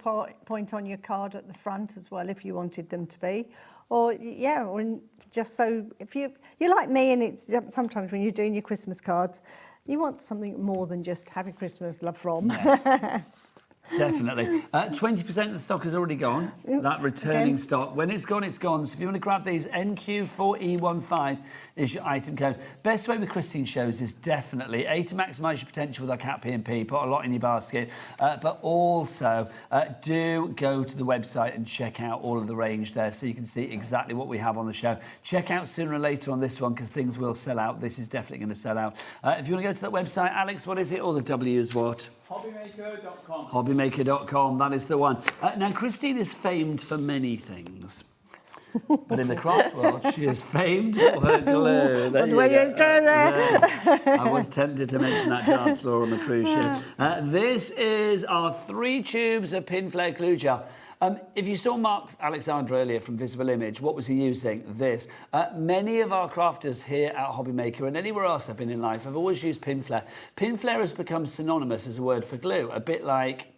point on your card at the front as well, if you wanted them to be. Or, yeah, or just so, if you're like me, and it's sometimes when you're doing your Christmas cards, you want something more than just Happy Christmas, love from. Yes. Definitely. 20% of the stock has already gone. That returning stock. When it's gone, it's gone. So if you want to grab these, NQ4E15 is your item code. Best way with Christine shows is definitely A, to maximise your potential with our cat P&P, put a lot in your basket, but also do go to the website and check out all of the range there so you can see exactly what we have on the show. Check out sooner or later on this one because things will sell out. This is definitely going to sell out. If you want to go to that website, Alex, what is it? Or the W is what? HobbyMaker.com. HobbyMaker.com, that is the one. Now, Christine is famed for many things. But in the craft world, she is famed for her glue. There you go. Yeah. I was tempted to mention that dance floor on the cruise ship. This is our 3 tubes of Pinflair glue gel. If you saw Mark Alexander earlier from Visible Image, what was he using? This. Many of our crafters here at HobbyMaker and anywhere else I've been in life have always used Pinflair. Pinflair has become synonymous as a word for glue, a bit like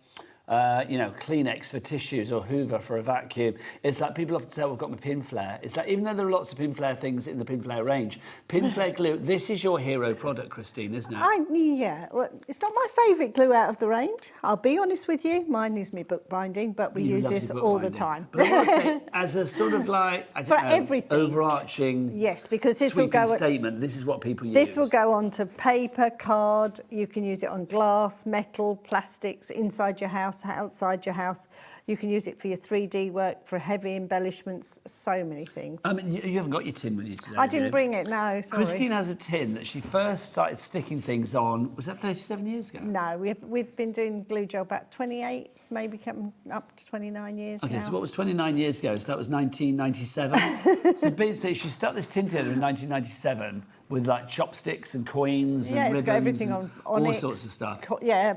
Kleenex for tissues or Hoover for a vacuum. It's like people often say, well, I've got my Pinflair. It's like, even though there are lots of Pinflair things in the Pinflair range, Pinflair glue, this is your hero product, Christine, isn't it? Yeah, well, it's not my favourite glue out of the range. I'll be honest with you. Mine is my book binding, but we use this all the time. But I want to say, as a sort of like, I don't know, everything. Overarching yes, because this will go statement, this is what people use. This will go on to paper, card, you can use it on glass, metal, plastics, inside your house, outside your house. You can use it for your 3D work, for heavy embellishments, so many things. You haven't got your tin with you today. I didn't bring it, no, sorry. Christine has a tin that she first started sticking things on, was that 37 years ago? No, we've been doing glue gel about 28, maybe coming up to 29 years Okay, now. so what was 29 years ago? So that was 1997. So basically, she stuck this tin together in 1997 with like chopsticks and coins and ribbons. It's got everything on all onyx, sorts of stuff.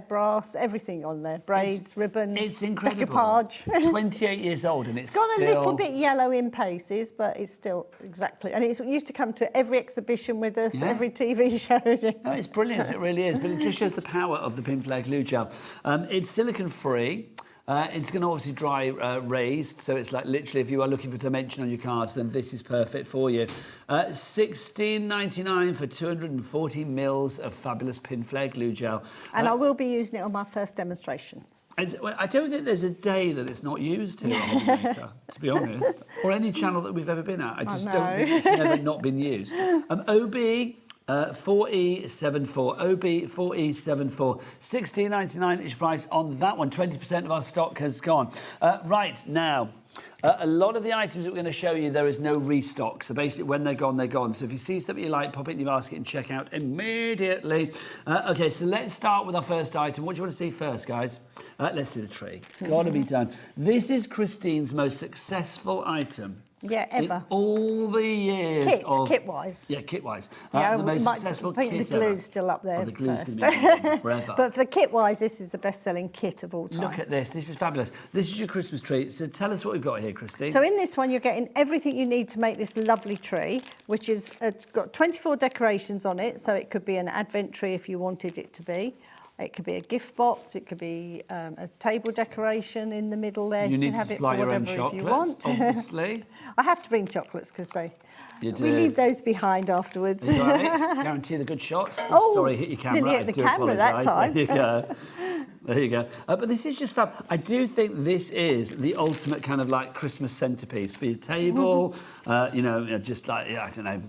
Brass, everything on there. Braids, ribbons, it's incredible. decoupage. 28 years old and it's gone still... a little bit yellow in places, but it's still exactly. And it used to come to every exhibition with us, every TV show. No, it's brilliant, it really is. But it just shows the power of the Pinflair glue gel. It's silicone free. It's going to obviously dry raised, so it's like literally if you are looking for dimension on your cards, then this is perfect for you. $16.99 for 240 mils of fabulous Pinflair glue gel. And I will be using it on my first demonstration. I don't think there's a day that it's not used here at HobbyMaker, to be honest, or any channel that we've ever been at. I just don't think it's never not been used. OB 4E74, OB 4E74, $16.99 each price on that one. 20% of our stock has gone. Right, now, a lot of the items that we're going to show you, there is no restock. So basically, when they're gone, they're gone. So if you see something you like, pop it in your basket and check out immediately. Okay, so let's start with our first item. What do you want to see first, guys? Let's do the tree. It's got to be done. This is Christine's most successful item. Yeah, ever. In all the years kit-wise. Yeah, kit-wise. Yeah, the most successful kit ever. I think the glue's still up there. The glue's first. going to be forever. But for kit-wise, this is the best-selling kit of all time. Look at this. This is fabulous. This is your Christmas tree. So tell us what we've got here, Christine. So in this one, you're getting everything you need to make this lovely tree, which is, it's got 24 decorations on it. So it could be an advent tree if you wanted it to be. It could be a gift box. It could be a table decoration in the middle there. You need can have to it supply for your own whatever chocolates, if you want. obviously. I have to bring chocolates because we leave those behind afterwards. You got it? Guarantee the good shots. Oh, sorry, hit your camera. Didn't hit the camera that time. There you go. There you go. But this is just fab. I do think this is the ultimate kind of like Christmas centerpiece for your table. Just like, I don't know,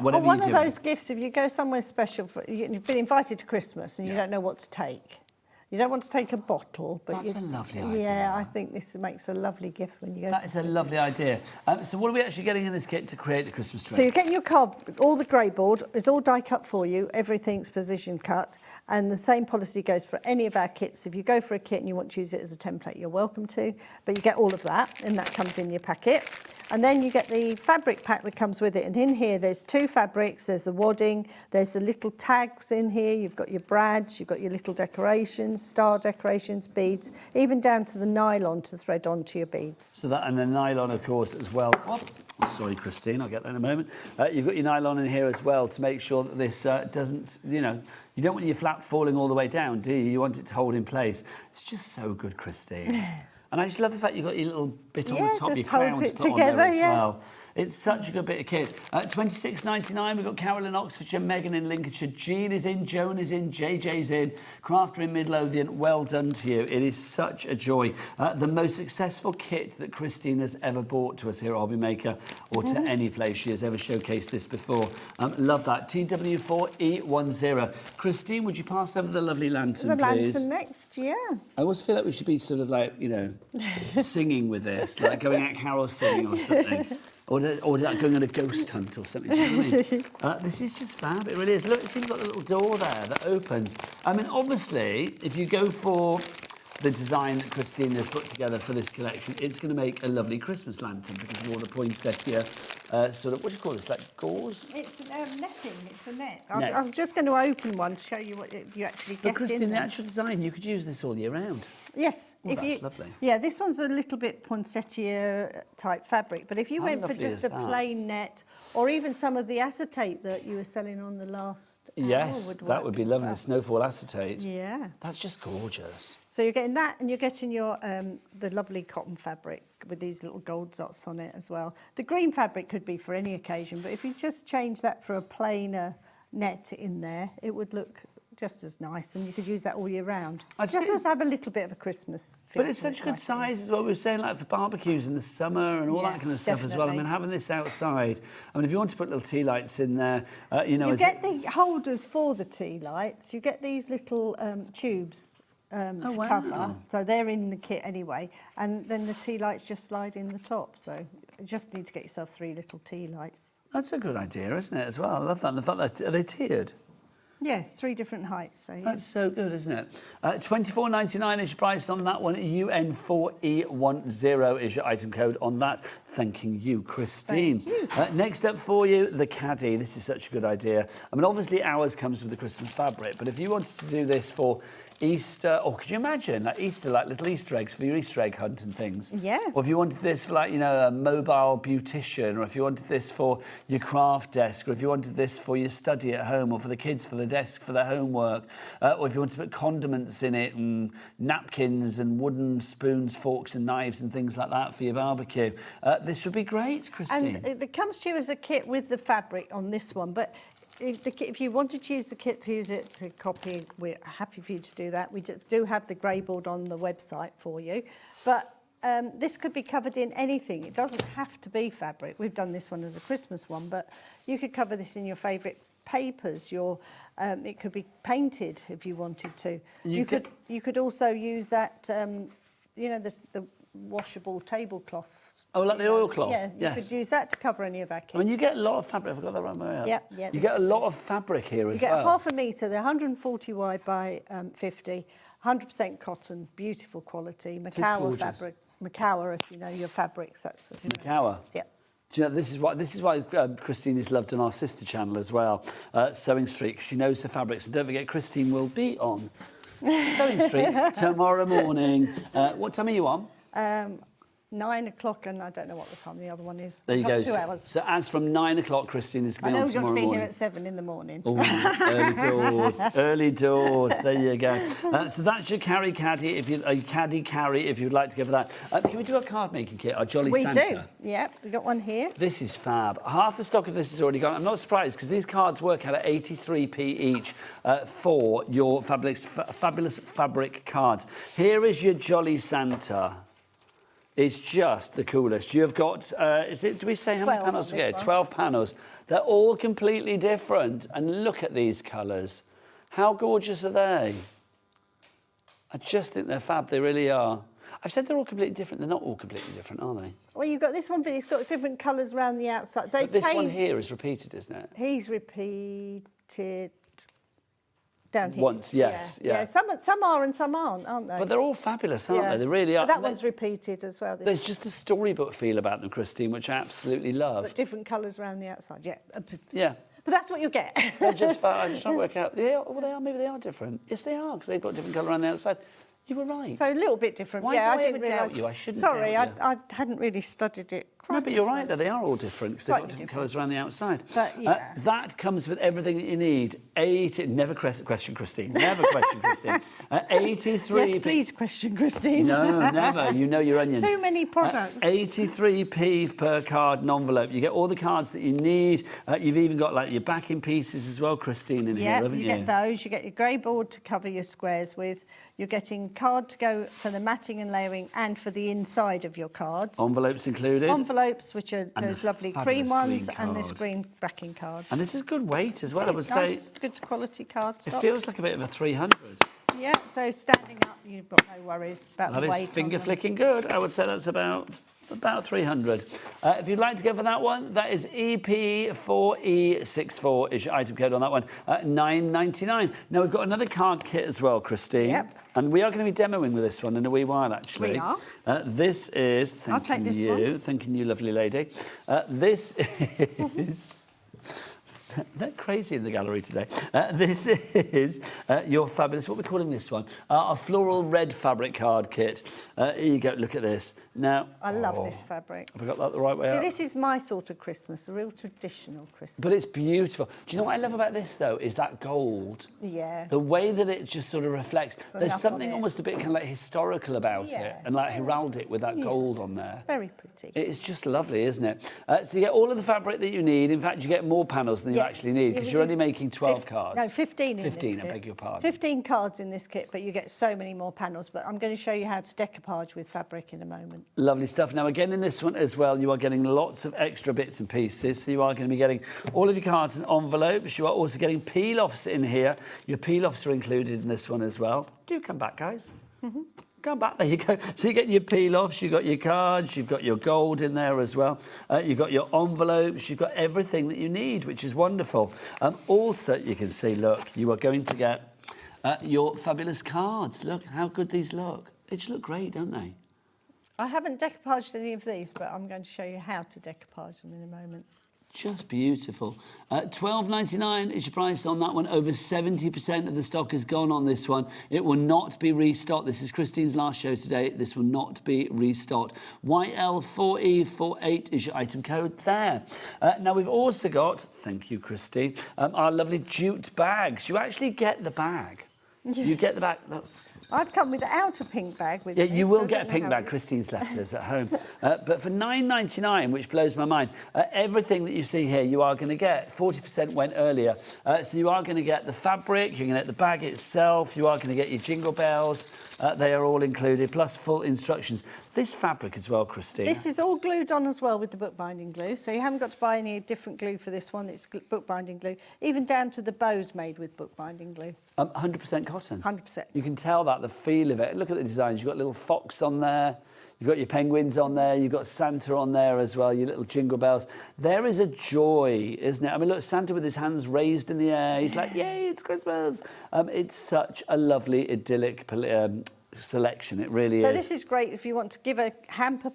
whatever one you do. Of those gifts, if you go somewhere special, you've been invited to Christmas and you don't know what to take. You don't want to take a bottle, but that's a lovely idea. Yeah, I think this makes a lovely gift when you go. That is a lovely idea. So what are we actually getting in this kit to create the Christmas tree? So you're getting your card, all the grey board is all die cut for you. Everything's position cut, and the same policy goes for any of our kits. If you go for a kit and you want to use it as a template, you're welcome to. But you get all of that, and that comes in your packet. And then you get the fabric pack that comes with it. And in here, there's 2 fabrics. There's the wadding. There's the little tags in here. You've got your brads. You've got your little decorations, star decorations, beads, even down to the nylon to thread onto your beads. So that, and the nylon, of course, as well. Oh, sorry, Christine, I'll get that in a moment. You've got your nylon in here as well to make sure that this doesn't, you don't want your flap falling all the way down, do you? You want it to hold in place. It's just so good, Christine. And I just love the fact you've got your little bit on the top, your crown to put on there as well. It's such a good bit of kit. £26.99. We've got Carol in Oxfordshire, Megan in Lincolnshire, Jean is in, Joan is in, JJ's in, Crafter in Midlothian. Well done to you. It is such a joy. The most successful kit that Christine has ever brought to us here at HobbyMaker, or to any place she has ever showcased this before. Love that. TW4E10. Christine, would you pass over the lovely lantern, please? The lantern next, yeah. I always feel like we should be sort of like, you know, singing with this, like going out carol singing or something. Or like going on a ghost hunt or something. Do you know what I mean? This is just fab. It really is. Look, it's even got a little door there that opens. I mean, obviously, if you go for the design that Christine has put together for this collection, it's going to make a lovely Christmas lantern because of all the poinsettia sort of, what do you call this, like gauze? It's netting, it's a net. I'm just going to open one to show you what you actually get in. But Christine, the actual design, you could use this all year round. Yes. Oh, that's lovely. Yeah, this one's a little bit poinsettia type fabric, but if you went for just a plain net, or even some of the acetate that you were selling on the last Yes, that would be lovely, the snowfall acetate. Yeah. That's just gorgeous. So you're getting that, and you're getting your the lovely cotton fabric with these little gold dots on it as well. The green fabric could be for any occasion, but if you just change that for a plainer net in there, it would look just as nice, and you could use that all year round. Just have a little bit of a Christmas feel. But it's such a good size as well. We were saying, like, for barbecues in the summer and all that kind of stuff as well. I mean, having this outside. I mean, if you want to put little tea lights in there, you know... You get the holders for the tea lights. You get these little tubes to cover. So they're in the kit anyway. And then the tea lights just slide in the top. So you just need to get yourself 3 little tea lights. That's a good idea, isn't it, as well? I love that. And the fact that, are they tiered? Yeah, 3 different heights. So, yeah. That's so good, isn't it? $24.99 is your price on that one. UN4E10 is your item code on that. Thanking you, Christine. Thank you. Next up for you, the caddy. This is such a good idea. I mean, obviously ours comes with the Christmas fabric, but if you wanted to do this for Easter, or could you imagine, like Easter, like little Easter eggs for your Easter egg hunt and things? Yeah. Or if you wanted this for, like, you know, a mobile beautician, or if you wanted this for your craft desk, or if you wanted this for your study at home, or for the kids for the desk for their homework, or if you wanted to put condiments in it, and napkins and wooden spoons, forks and knives and things like that for your barbecue, this would be great, Christine. And it comes to you as a kit with the fabric on this one, but if you wanted to use the kit to use it to copy, we're happy for you to do that. We just do have the grey board on the website for you. But this could be covered in anything. It doesn't have to be fabric. We've done this one as a Christmas one, but you could cover this in your favourite papers. It could be painted if you wanted to. You could also use that, you know, the washable tablecloths. Oh, like the oilcloth? Yeah, you could use that to cover any of our kits. I mean, you get a lot of fabric. I've got that right way up. Yeah. You get a lot of fabric here as well. You get half a metre. They're 140 wide by 50. 100% cotton, beautiful quality. Macawa fabric. Macawa, if you know your fabrics. That's Macawa. Yeah. Do you know, this is why Christine is loved on our sister channel as well, Sewing Street. She knows her fabrics. And don't forget, Christine will be on Sewing Street tomorrow morning. What time are you on? 9 o'clock, and I don't know what the time the other one is. There you go. 2 hours. So as from 9 o'clock, Christine is going to be on tomorrow morning. I know we've got to be here at 7 in the morning. Oh, early doors, early doors. There you go. So that's your carry caddy, if you'd like to go for that. Can we do a card making kit, our Jolly Santa? We do. Yeah, we got one here. This is fab. Half the stock of this is already gone. I'm not surprised because these cards work out at 83p each for your fabulous fabric cards. Here is your Jolly Santa. It's just the coolest. You've got, do we say how many panels we get? 12 panels. They're all completely different. And look at these colours. How gorgeous are they? I just think they're fab. They really are. I've said they're all completely different. They're not all completely different, are they? Well, you've got this one, but it's got different colours around the outside. But this one here is repeated, isn't it? He's repeated down here. Once, yes. Yeah. Some are and some aren't they? But they're all fabulous, aren't they? They really are. But that one's repeated as well. There's just a storybook feel about them, Christine, which I absolutely love. But different colours around the outside, yeah. Yeah. But that's what you get. They're just fun. I'm just trying to work out. Yeah, well, they are. Maybe they are different. Yes, they are, because they've got different colour around the outside. You were right. So a little bit different. Why yeah, do I didn't ever doubt realise. you? I shouldn't Sorry, doubt you. I hadn't really studied it No, but you're right, they are all different because they've got Slightly different colours around the outside. But, yeah. That comes with everything that you need. Never question Christine. Never question Christine. 83. Yes, please question Christine. No, never. You know your onions. Too many products. 83p per card and envelope. You get all the cards that you need. You've even got like your backing pieces as well, Christine, in here, haven't you? You get those. You get your grey board to cover your squares with. You're getting card to go for the matting and layering and for the inside of your cards. Envelopes included. Envelopes, which are And those the lovely fabulous cream ones, green and this card. green backing card. And this is good weight as well, I would It's say. nice, good quality card It stock. feels like a bit of a 300. Yeah, so standing up, you've got no worries about That the is weight. finger on them. flicking good. I would say that's about 300. If you'd like to go for that one, that is EP4E64 is your item code on that one. $9.99. Now we've got another card kit as well, Christine. Yep. And we are going to be demoing with this one in a wee while, actually. We are. This is I'll take this one. thanking you, lovely lady. This is. They're crazy in the gallery today. This is your fabulous, what are we calling this one? A floral red fabric card kit. Here you go, look at this. Now, I love this fabric. have I got that the right way See, up? this is my sort of Christmas, a real traditional Christmas. But it's beautiful. Do you know what I love about this, though, is that gold. Yeah. The way that it just sort of reflects. There's enough something on it. almost a bit kind of like historical about it, Yeah. and like heraldic with that gold Yes. on there. Very pretty. It's just lovely, isn't it? So you get all of the fabric that you need. In fact, you get more panels than you Yes. actually need because you're only making 12 cards. No, 15 in 15, this I kit. beg your pardon. 15 cards in this kit, but you get so many more panels. But I'm going to show you how to decoupage with fabric in a moment. Lovely stuff. Now, again, in this one as well, you are getting lots of extra bits and pieces. So you are going to be getting all of your cards and envelopes. You are also getting peel-offs in here. Your peel-offs are included in this one as well. Do come back, guys. Come back, there you go. So you get your peel-offs, you've got your cards, you've got your gold in there as well. You've got your envelopes, you've got everything that you need, which is wonderful. Also, you can see, look, you are going to get your fabulous cards. Look how good these look. They just look great, don't they? I haven't decoupaged any of these, but I'm going to show you how to decoupage them in a moment. Just beautiful. $12.99 is your price on that one. Over 70% of the stock has gone on this one. It will not be restocked. This is Christine's last show today. This will not be restocked. YL4E48 is your item code there. Now, we've also got, thank you, Christine, our lovely jute bags. You actually get the bag. You get the bag. Look. I've come without a pink bag with Yeah, me. you will so I get a don't know pink how bag. it- Christine's left us at home. But for $9.99, which blows my mind, everything that you see here, you are going to get. 40% went earlier. So you are going to get the fabric, you're going to get the bag itself, you are going to get your jingle bells. They are all included, plus full instructions. This fabric as well, Christine. This is all glued on as well with the bookbinding glue, so you haven't got to buy any different glue for this one. It's bookbinding glue, even down to the bows made with bookbinding glue. 100% cotton. 100%. You can tell that, the feel of it. Look at the designs. You've got little fox on there. You've got your penguins on there. You've got Santa on there as well, your little jingle bells. There is a joy, isn't it? I mean, look, Santa with his hands raised in the air. He's like, yay, it's Christmas. It's such a lovely, idyllic selection. It really So is. this is great if you want to give a hamper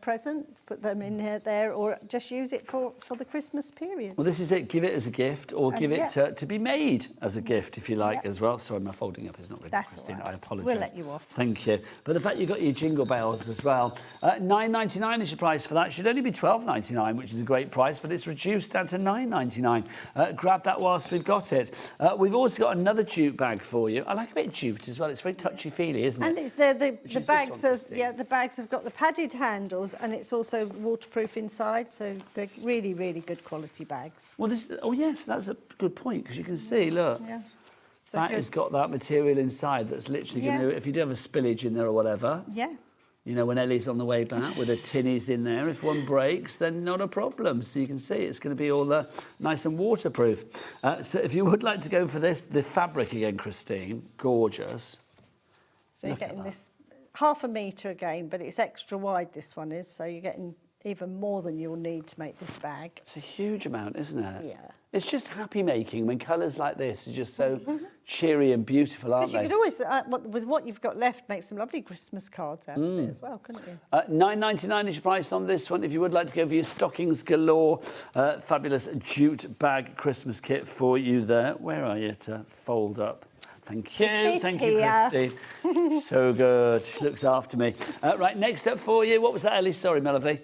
present, put them in there, or just use it for the Christmas period. Well, this is it. Give it as a gift, or give it to be made as a gift, if you like, as well. Sorry, my folding up is not really That's Christine. all right. I apologise. We'll let you off. Thank you. But the fact you've got your jingle bells as well. $9.99 is your price for that. Should only be $12.99, which is a great price, but it's reduced down to $9.99. Grab that whilst we've got it. We've also got another jute bag for you. I like a bit of jute as well. It's very touchy-feely, isn't it? And it's the is this bags, one, Christine. the bags have got the padded handles, and it's also waterproof inside, so they're really, really good quality bags. Well, yes, that's a good point, because you can see, look. Yeah. So That good. has got that material inside that's literally going to, if you do have a spillage in there or whatever, Yeah. you know, when Ellie's on the way back with her tinnies in there, if one breaks, then not a problem. So you can see it's going to be all nice and waterproof. So if you would like to go for this, the fabric again, Christine, gorgeous. So you're getting this 1/2 metre again, but it's extra wide, this one is, so you're getting even more than you'll need to make this bag. It's a huge amount, isn't it? Yeah. It's just happy making when colours like this are just so cheery and beautiful, aren't Because you they? could always, with what you've got left, make some lovely Christmas cards out of it as well, couldn't you? $9.99 is your price on this one. If you would like to go for your stockings galore, fabulous jute bag Christmas kit for you there. Where are you to fold up? Thank you. It's Thank you, here. Christine. So good. She looks after me. Right, next up for you. What was that, Ellie? Sorry, my lovely.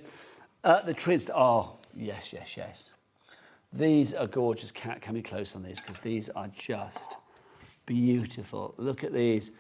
The trees, oh, yes, yes, yes. These are gorgeous. Cat, coming close on these because these are just beautiful. Look at these.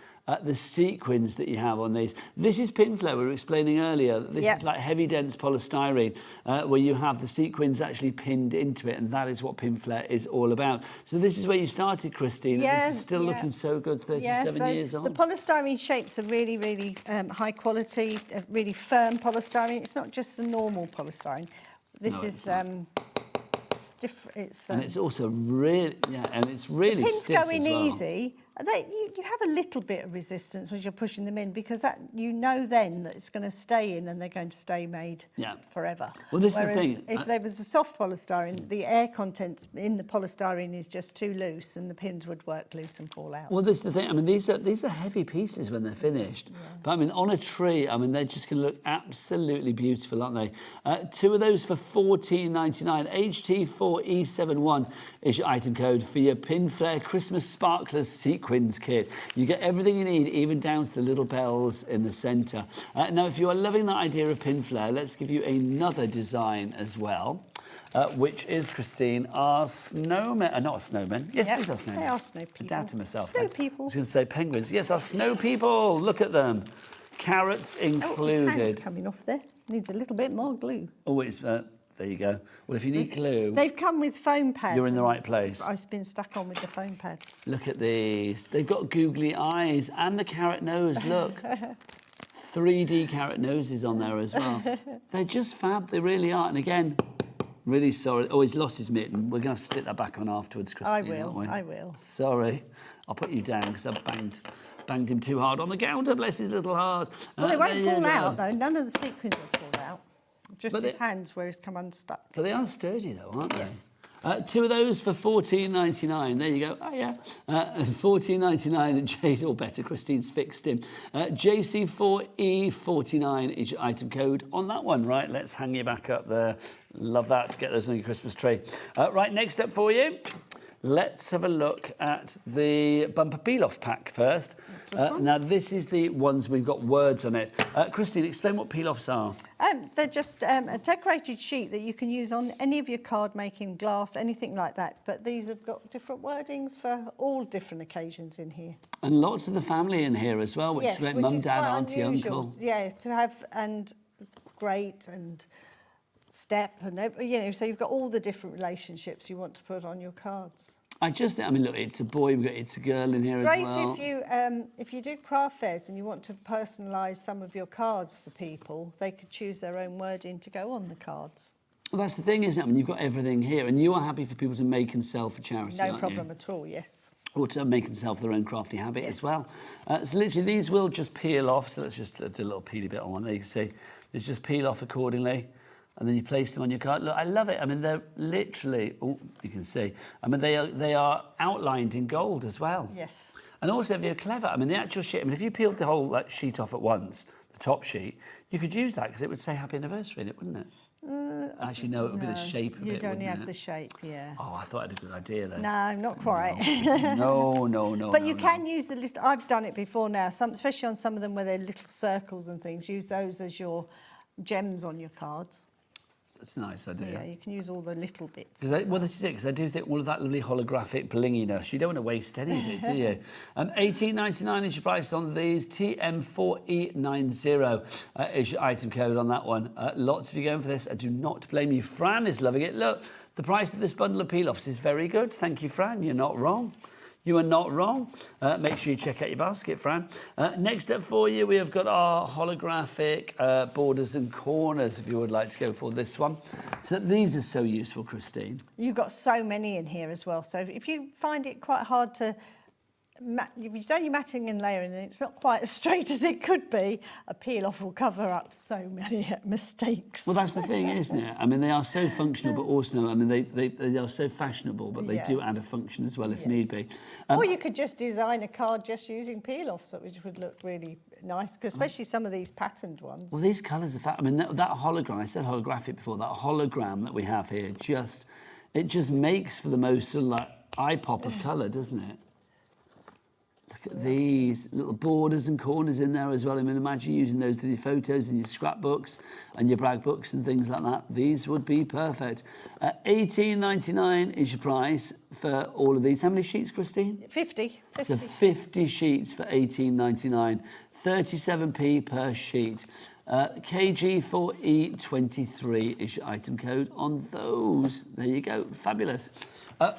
The sequins that you have on these. This is Pinflair, we were explaining earlier. This is like heavy, dense polystyrene, where you have the sequins actually pinned into it, and that is what Pinflair is all about. So this is where you started, Christine, and this is still looking so good 37 years on. The polystyrene shapes are really, really high quality, really firm polystyrene. It's not just the normal polystyrene. This is... it's different. And it's also really, and it's really the pins stiff go in as well. easy. You have a little bit of resistance when you're pushing them in because that you know then that it's going to stay in and they're going to stay made forever. Well, this Whereas is the thing. If there was a soft polystyrene, the air content in the polystyrene is just too loose and the pins would work loose and fall out. Well, this is the thing. I mean, these are heavy pieces when they're finished. But I mean, on a tree, I mean, they're just going to look absolutely beautiful, aren't they? 2 of those for $14.99. HT4E71 is your item code for your Pinflair Christmas Sparklers Sequins kit. You get everything you need, even down to the little bells in the centre. Now, if you are loving that idea of Pinflair, let's give you another design as well. Which is, Christine, our snowmen. Not a snowman. Yes, it is our snowmen. They are snow people. I doubted myself. Snow then. people. I was going to say penguins. Yes, our snow people. Look at them. Carrots included. His hand's coming off there. Needs a little bit more glue. Oh, it's, there you go. Well, if you need glue... They've come with foam pads. You're in the right place. I've been stuck on with the foam pads. Look at these. They've got googly eyes and the carrot nose, look. 3D carrot noses on there as well. They're just fab, they really are. And again, really sorry. Oh, he's lost his mitten. We're going to stick that back on afterwards, Christine. I will. Sorry. I'll put you down because I've banged him too hard on the counter, bless his little heart. Well, they won't fall out, though. None of the sequins will fall out. Just But his hands where he's come unstuck. But they are sturdy, though, aren't they? Yes. 2 of those for $14.99. There you go. Oh, yeah. $14.99 at Jade, or better, Christine's fixed him. JC4E49 is your item code on that one. Right, let's hang you back up there. Love that. Get those on your Christmas tree. Right, next up for you. Let's have a look at the bumper peel-off pack first. Now, this is the ones we've got words on it. Christine, explain what peel-offs are. They're just a decorated sheet that you can use on any of your card making, glass, anything like that. But these have got different wordings for all different occasions in here. And lots of the family in here as well, which is great. Mum, dad, auntie, uncle. Yeah, to have, and great, and step, and so you've got all the different relationships you want to put on your cards. I mean, look, it's a boy, it's a girl in here as well. Great if you do craft fairs and you want to personalise some of your cards for people, they could choose their own wording to go on the cards. Well, that's the thing, isn't it? I mean, you've got everything here, and you are happy for people to make and sell for charity, No problem at all, yes. Or to make and sell for their own crafty habit as well. So literally, these will just peel off. So let's just do a little peely bit on one there. You can see, it's just peel off accordingly. And then you place them on your card. Look, I love it. I mean, they're literally, oh, you can see. I mean, they are outlined in gold as well. Yes. And also, if you're clever, I mean, the actual sheet, I mean, if you peeled the whole sheet off at once, the top sheet, you could use that because it would say Happy Anniversary in it, wouldn't it? Actually, no, it would be the shape of it, You'd only have it? the shape, yeah. Oh, I thought I had a good idea then. No, not quite. No. But you can use the little, I've done it before now, especially on some of them where they're little circles and things, use those as your gems on your cards. That's a nice idea. Yeah, you can use all the little bits. Well, this is it, because I do think all of that lovely holographic blinginess, you don't want to waste any of it, do you? $18.99 is your price on these. TM4E90 is your item code on that one. Lots of you going for this. I do not blame you. Fran is loving it. Look, the price of this bundle of peel-offs is very good. Thank you, Fran. You're not wrong. You are not wrong. Make sure you check out your basket, Fran. Next up for you, we have got our holographic borders and corners, if you would like to go for this one. So these are so useful, Christine. You've got so many in here as well. So if you find it quite hard to... If you've done your matting and layering and it's not quite as straight as it could be, a peel-off will cover up so many mistakes. Well, that's the thing, isn't it? I mean, they are so functional, but also, I mean, they are so fashionable, but they do add a function as well if need be. Or you could just design a card just using peel-offs, which would look really nice, because especially some of these patterned ones. Well, these colours are I mean, that hologram, I said holographic before, that hologram that we have here, it just makes for the most sort of like eye pop of colour, doesn't it? Look Look at these little borders and corners in there as well. I mean, imagine using those with your photos and your scrapbooks and your brag books and things like that. These would be perfect. $18.99 is your price for all of these. How many sheets, Christine? 50. So 50 sheets for $18.99. 37p per sheet. KG4E23 is your item code on those. There you go. Fabulous.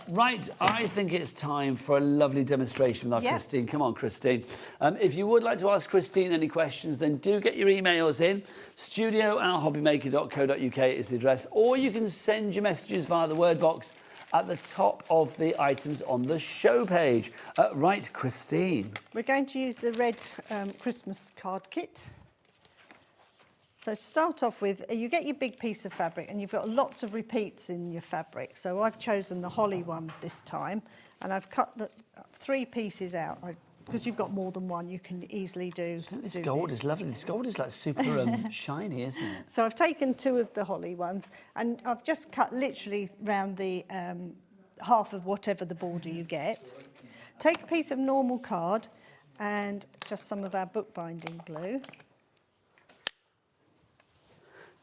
Right, I think it's time for a lovely demonstration with our Christine. Come on, Christine. If you would like to ask Christine any questions, then do get your emails in. studio@hobbymaker.co.uk is the address, or you can send your messages via the word box at the top of the items on the show page. Right, Christine. We're going to use the red Christmas card kit. So to start off with, you get your big piece of fabric and you've got lots of repeats in your fabric. So I've chosen the holly one this time and I've cut the 3 pieces out. Because you've got more than one, you can easily do This gold is lovely. This gold is like super shiny, isn't it? So I've taken 2 of the holly ones and I've just cut literally round the half of whatever the border you get. Take a piece of normal card and just some of our bookbinding glue.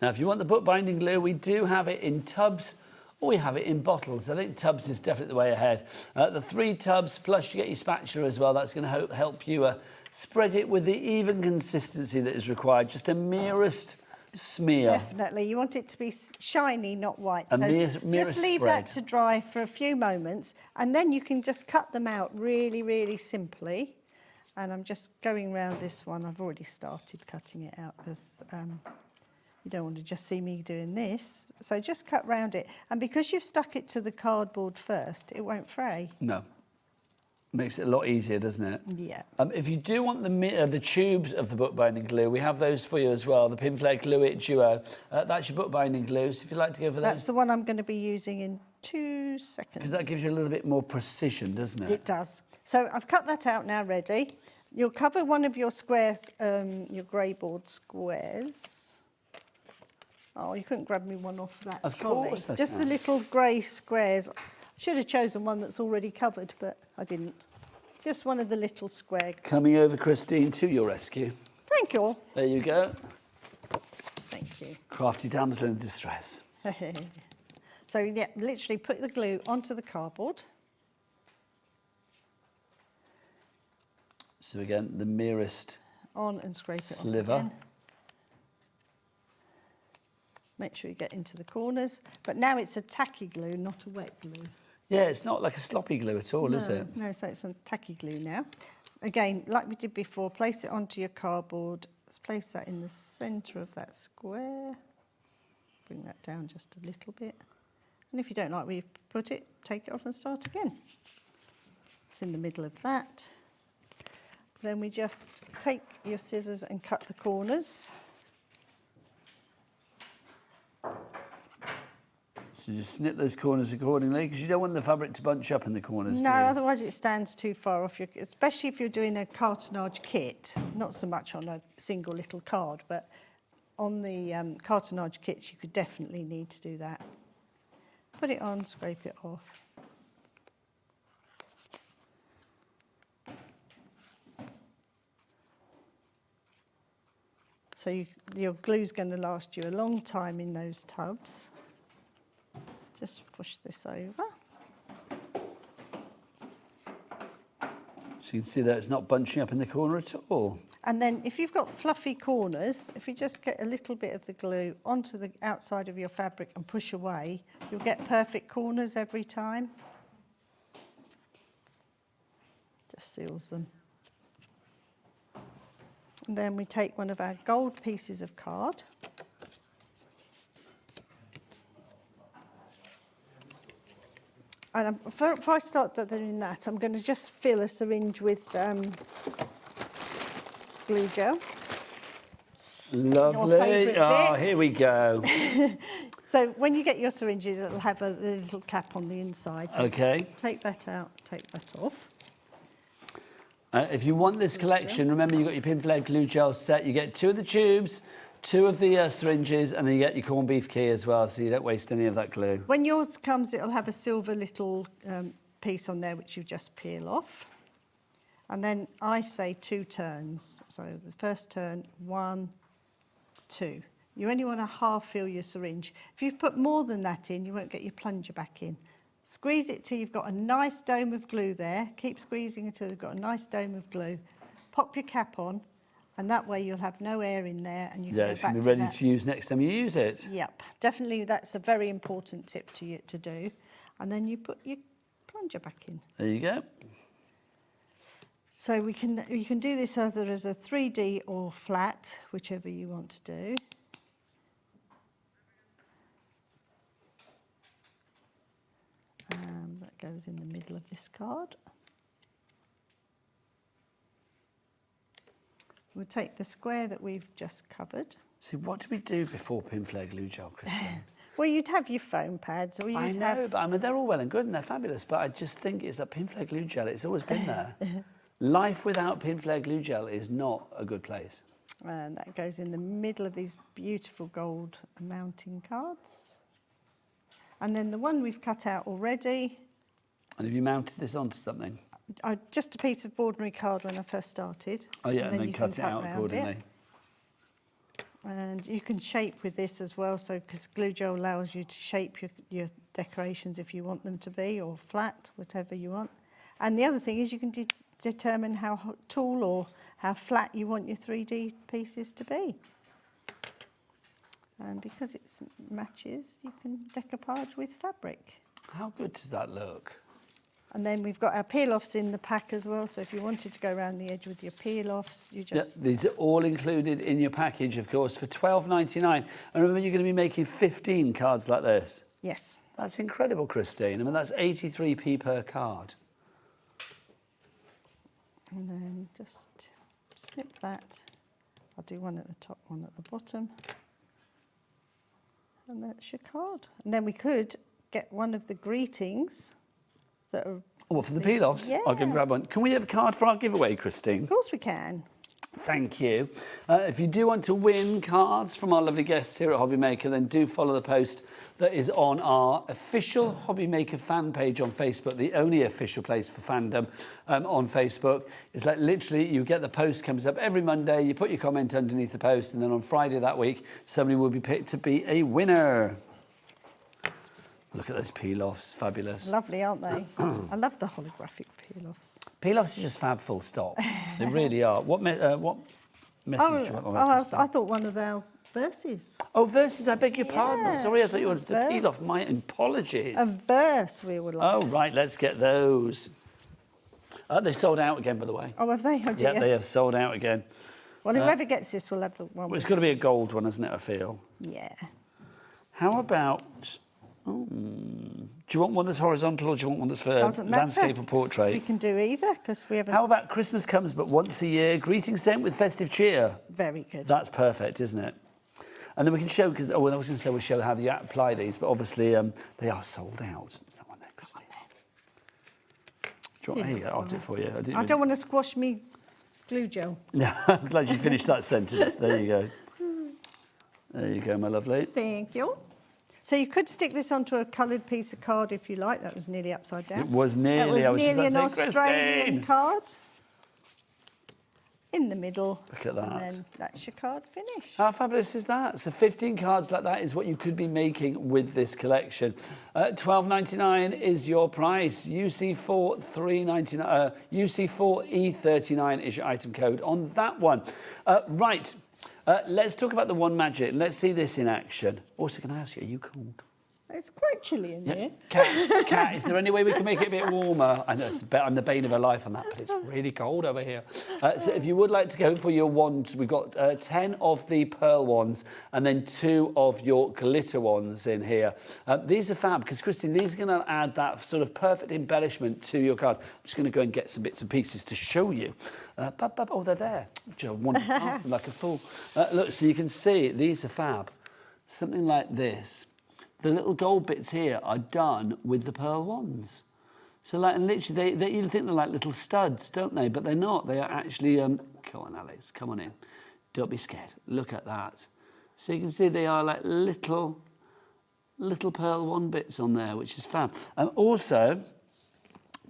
Now, if you want the bookbinding glue, we do have it in tubs, or we have it in bottles. I think tubs is definitely the way ahead. The 3 tubs, plus you get your spatula as well. That's going to help you spread it with the even consistency that is required. Just a merest smear. Definitely. You want it to be shiny, not white. Merest just leave spread. that to dry for a few moments, and then you can just cut them out really, really simply. And I'm just going round this one. I've already started cutting it out because... you don't want to just see me doing this. So just cut round it. And because you've stuck it to the cardboard first, it won't fray. No. Makes it a lot easier, doesn't it? Yeah. If you do want the tubes of the bookbinding glue, we have those for you as well. The Pinflair Glue It Duo. That's your bookbinding glue. So if you'd like to go for That's the one I'm going to be using in 2 seconds. Because that gives you a little bit more precision, doesn't it? It does. So I've cut that out now, ready. You'll cover one of your squares, your grey board squares. Oh, you couldn't grab me one off that trolley. Course I Just can. the little grey squares. Should have chosen one that's already covered, but I didn't. Just one of the little square. Coming over, Christine, to your rescue. Thank you. There you go. Thank you. Crafty damsel in distress. So, yeah, literally put the glue onto the cardboard. So again, the merest On and scrape it sliver. off again. Make sure you get into the corners. But now it's a tacky glue, not a wet glue. Yeah, it's not like a sloppy glue at all, is it? No, so it's a tacky glue now. Again, like we did before, place it onto your cardboard. Let's place that in the centre of that square. Bring that down just a little bit. And if you don't like where you've put it, take it off and start again. It's in the middle of that. Then we just take your scissors and cut the corners. So you snip those corners accordingly, because you don't want the fabric to bunch up in the corners, No, do you? otherwise it stands too far off, especially if you're doing a cartonnage kit, not so much on a single little card, but on the cartonnage kits you could definitely need to do that. Put it on, scrape it off. So your glue's going to last you a long time in those tubs. Just push this over. So you can see that it's not bunching up in the corner at all. And then if you've got fluffy corners, if you just get a little bit of the glue onto the outside of your fabric and push away, you'll get perfect corners every time. Just seals them. And then we take one of our gold pieces of card. And before I start doing that, I'm going to just fill a syringe with glue gel. Lovely. Oh, here we go. So when you get your syringes, it'll have a little cap on the inside. So Okay. take that out, take that off. If you want this collection, remember you've got your Pinflair glue gel set. You get 2 of the tubes, 2 of the syringes, and then you get your corned beef key as well, so you don't waste any of that glue. When yours comes, it'll have a silver little piece on there, which you just peel off. And then I say 2 turns. So the first turn, 1, 2. You only want to half fill your syringe. If you put more than that in, you won't get your plunger back in. Squeeze it till you've got a nice dome of glue there. Keep squeezing until you've got a nice dome of glue. Pop your cap on, and that way you'll have no air in there, and you can go it's back going to be ready that. to use next time you use it. Yep, definitely that's a very important tip to do. And then you put your plunger back in. There you go. So you can do this either as a 3D or flat, whichever you want to do. That goes in the middle of this card. We'll take the square that we've just covered. See, what do we do before Pinflair glue gel, Christine? Well, you'd have your foam pads, or you'd I know, but I mean, they're all well and good and they're fabulous, but I just think it's that Pinflair glue gel, it's always been there. Life without Pinflair glue gel is not a good place. And that goes in the middle of these beautiful gold mounting cards. And then the one we've cut out already. And have you mounted this onto something? Just a piece of ordinary card when I first started. Oh yeah, and then you cut can it out round accordingly. And you can shape with this as well, so because glue gel allows you to shape your decorations if you want them to be, or flat, whatever you want. And the other thing is you can determine how tall or how flat you want your 3D pieces to be. And because it matches, you can decoupage with fabric. How good does that look? And then we've got our peel-offs in the pack as well, so if you wanted to go around the edge with your peel-offs, you just... Yeah, these are all included in your package, of course, for $12.99. And remember, you're going to be making 15 cards like this. Yes. That's incredible, Christine. I mean, that's 83p per card. And then just snip that. I'll do one at the top, one at the bottom. And that's your card. And then we could get one of the greetings that are... Oh, for the peel-offs? Yeah. I can grab one. Can we have a card for our giveaway, Christine? Of course we can. Thank you. If you do want to win cards from our lovely guests here at HobbyMaker, then do follow the post that is on our official HobbyMaker fan page on Facebook, the only official place for fandom on Facebook. It's like literally you get the post, comes up every Monday, you put your comment underneath the post, and then on Friday that week, somebody will be picked to be a winner. Look at those peel-offs, fabulous. Lovely, aren't they? I love the holographic peel-offs. Peel-offs are just fab, full stop. They really are. What message do you want on that? I thought one of our verses. Oh, verses, I beg your pardon. Yeah, Sorry, I thought you wanted to verse. peel off. My apologies. A verse we would like. Oh, right, let's get those. They sold out again, by the way. Oh, have they? Oh, dear. Yeah, they have sold out again. Well, whoever gets this will have the one. Well, it's got to be a gold one, isn't it, I feel? Yeah. How about... do you want one that's horizontal or do you want one that's for Doesn't matter. landscape or portrait? We can do either because we have a... How about Christmas comes but once a year, greetings sent with festive cheer? Very good. That's perfect, isn't it? And then we can show, because, oh, well, I was going to say we'll show how you apply these, but obviously they are sold out. Is that one there, Christine? Do you want, here you go, I'll do it for you. I don't want to squash me glue gel. No, I'm glad you finished that sentence. There you go. There you go, my lovely. Thank you. So you could stick this onto a coloured piece of card if you like. That was nearly upside down. It was nearly. That was I nearly was an just about to say, Australian Christine. card. In the middle. Look at that. And then that's your card finished. How fabulous is that? So 15 cards like that is what you could be making with this collection. $12.99 is your price. UC4 $3.99. UC4 E39 is your item code on that one. Right. Let's talk about the One Magic. Let's see this in action. Also, can I ask you, are you cold? It's quite chilly in here. Kat, is there any way we can make it a bit warmer? I know I'm the bane of her life on that, but it's really cold over here. So if you would like to go for your wands, we've got 10 of the pearl wands and then 2 of your glitter wands in here. These are fab because, Christine, these are going to add that sort of perfect embellishment to your card. I'm just going to go and get some bits and pieces to show you. Oh, they're there. I wandered past them like a fool. Look, so you can see these are fab. Something like this. The little gold bits here are done with the pearl wands. So, like, and literally, you think they're like little studs, don't they? But they're not. They are actually... come on, Alex, come on in. Don't be scared. Look at that. So you can see they are like little pearl wand bits on there, which is fab. And also,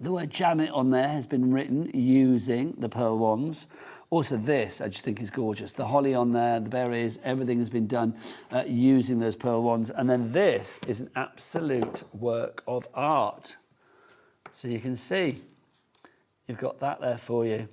The word Janet on there has been written using the pearl wands. Also this, I just think is gorgeous. The holly on there, the berries, everything has been done using those pearl wands. And then this is an absolute work of art. So you can see, you've got that there for you.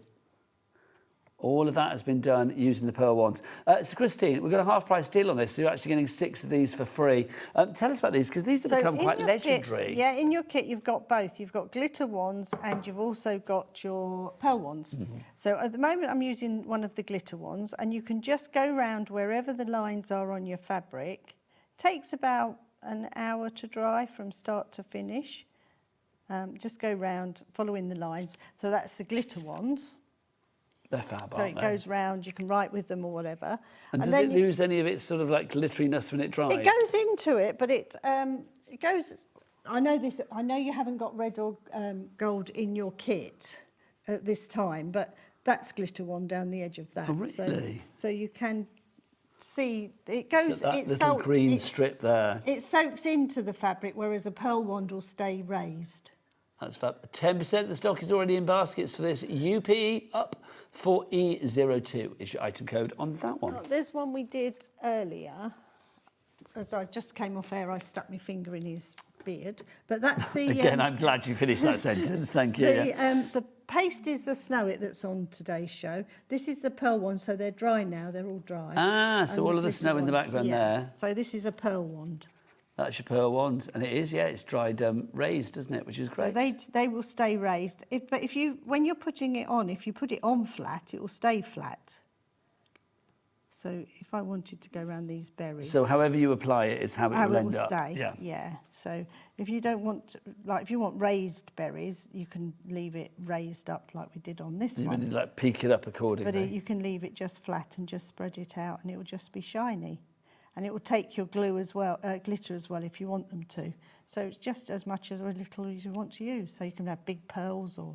All of that has been done using the pearl wands. So Christine, we've got a half-price deal on this, so you're actually getting 6 of these for free. Tell us about these, because these have become quite legendary. In your kit you've got both. You've got glitter wands and you've also got your pearl wands. So at the moment I'm using one of the glitter wands, and you can just go round wherever the lines are on your fabric. Takes about an hour to dry from start to finish. Just go round following the lines. So that's the glitter wands. They're fab, so aren't it they? goes round, you can write with them or whatever. And does it lose any of its sort of like glitteriness when it dries? It goes into it, but it goes. I know you haven't got red or gold in your kit at this time, but that's glitter wand down the edge of that. Oh, really? So you can see it goes. So that little green strip there. It soaks into the fabric, whereas a pearl wand will stay raised. That's fab. 10% of the stock is already in baskets for this. UPE up for E02 is your item code on that one. There's one we did earlier. As I just came off air, I stuck my finger in his beard. But that's the... Again, I'm glad you finished that sentence. Thank you. The paste is the Snow It that's on today's show. This is the pearl one, so they're dry now. They're all dry. Ah, so all of the snow in the background there. So this is a pearl wand. That's your pearl wand, and it is, yeah, it's dried raised, doesn't it? Which is great. So they will stay raised. But when you're putting it on, if you put it on flat, it will stay flat. So if I wanted to go around these berries. So however you apply it is how it will end up. Stay. Yeah. So if you don't want, if you want raised berries, you can leave it raised up like we did on this one. You like peak it up accordingly. But you can leave it just flat and just spread it out, and it will just be shiny. And it will take your glue as well, glitter as well, if you want them to. So it's just as much as or little as you want to use. So you can have big pearls or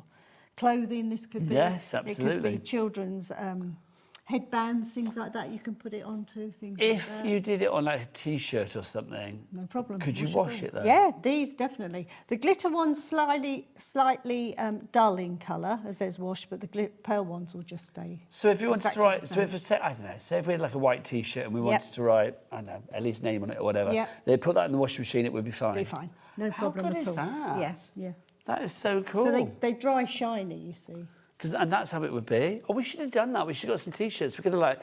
clothing. This could be. Yes, absolutely. It could be children's headbands, things like that. You can put it onto things. If like that. you did it on like a T-shirt or something, no problem. Could you wash it though? Yeah, these definitely. The glitter one's slightly dull in colour as there's wash, but the pearl ones will just stay. So if you wanted to write, I don't know, say if we had like a white T-shirt and we wanted to write, I don't know, Ellie's name on it or whatever, they'd put that in the washing machine, it would be fine. Be fine, no problem at all. How good is that? Yes, yeah. That is so cool. So they dry shiny, you see. And that's how it would be. Oh, we should have done that. We should have got some T-shirts. We could have like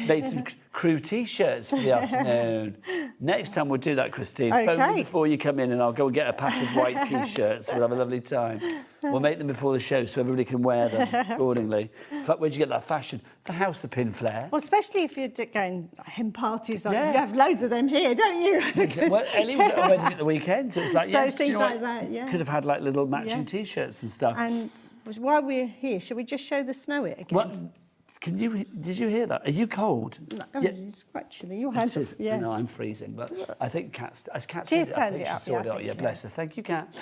made some crew T-shirts for the afternoon. Next time we'll do that, Christine. Okay. Phone me before you come in and I'll go and get a pack of white T-shirts. We'll have a lovely time. We'll make them before the show so everybody can wear them accordingly. In fact, where'd you get that fashion? The House of Pinflair. Well, especially if you're going hen parties, like you have loads of them here, don't you? Well, Ellie was at a wedding at the weekend, so it's like, so things like that, yeah. Could have had like little matching T-shirts and stuff. And while we're here, shall we just show the Snow It again? What? Did you hear that? Are you cold? No, it's quite chilly. Your hands are, No, I'm freezing, but I think Kat's She's I think she sorted it out. Yeah, bless her. Thank you, Kat.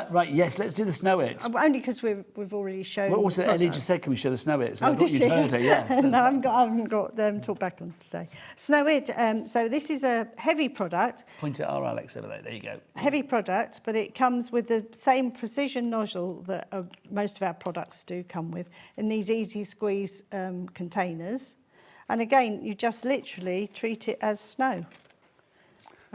Right, yes, let's do the Snow It. Only because we've already shown. Well, also, Ellie just said, can we show the Snow It? So I thought did you'd she? heard her, yeah. No, I haven't got them talk back on today. Snow It, so this is a heavy product. Point at our Alex over there you go. Heavy product, but it comes with the same precision nozzle that most of our products do come with in these easy squeeze containers. And again, you just literally treat it as snow.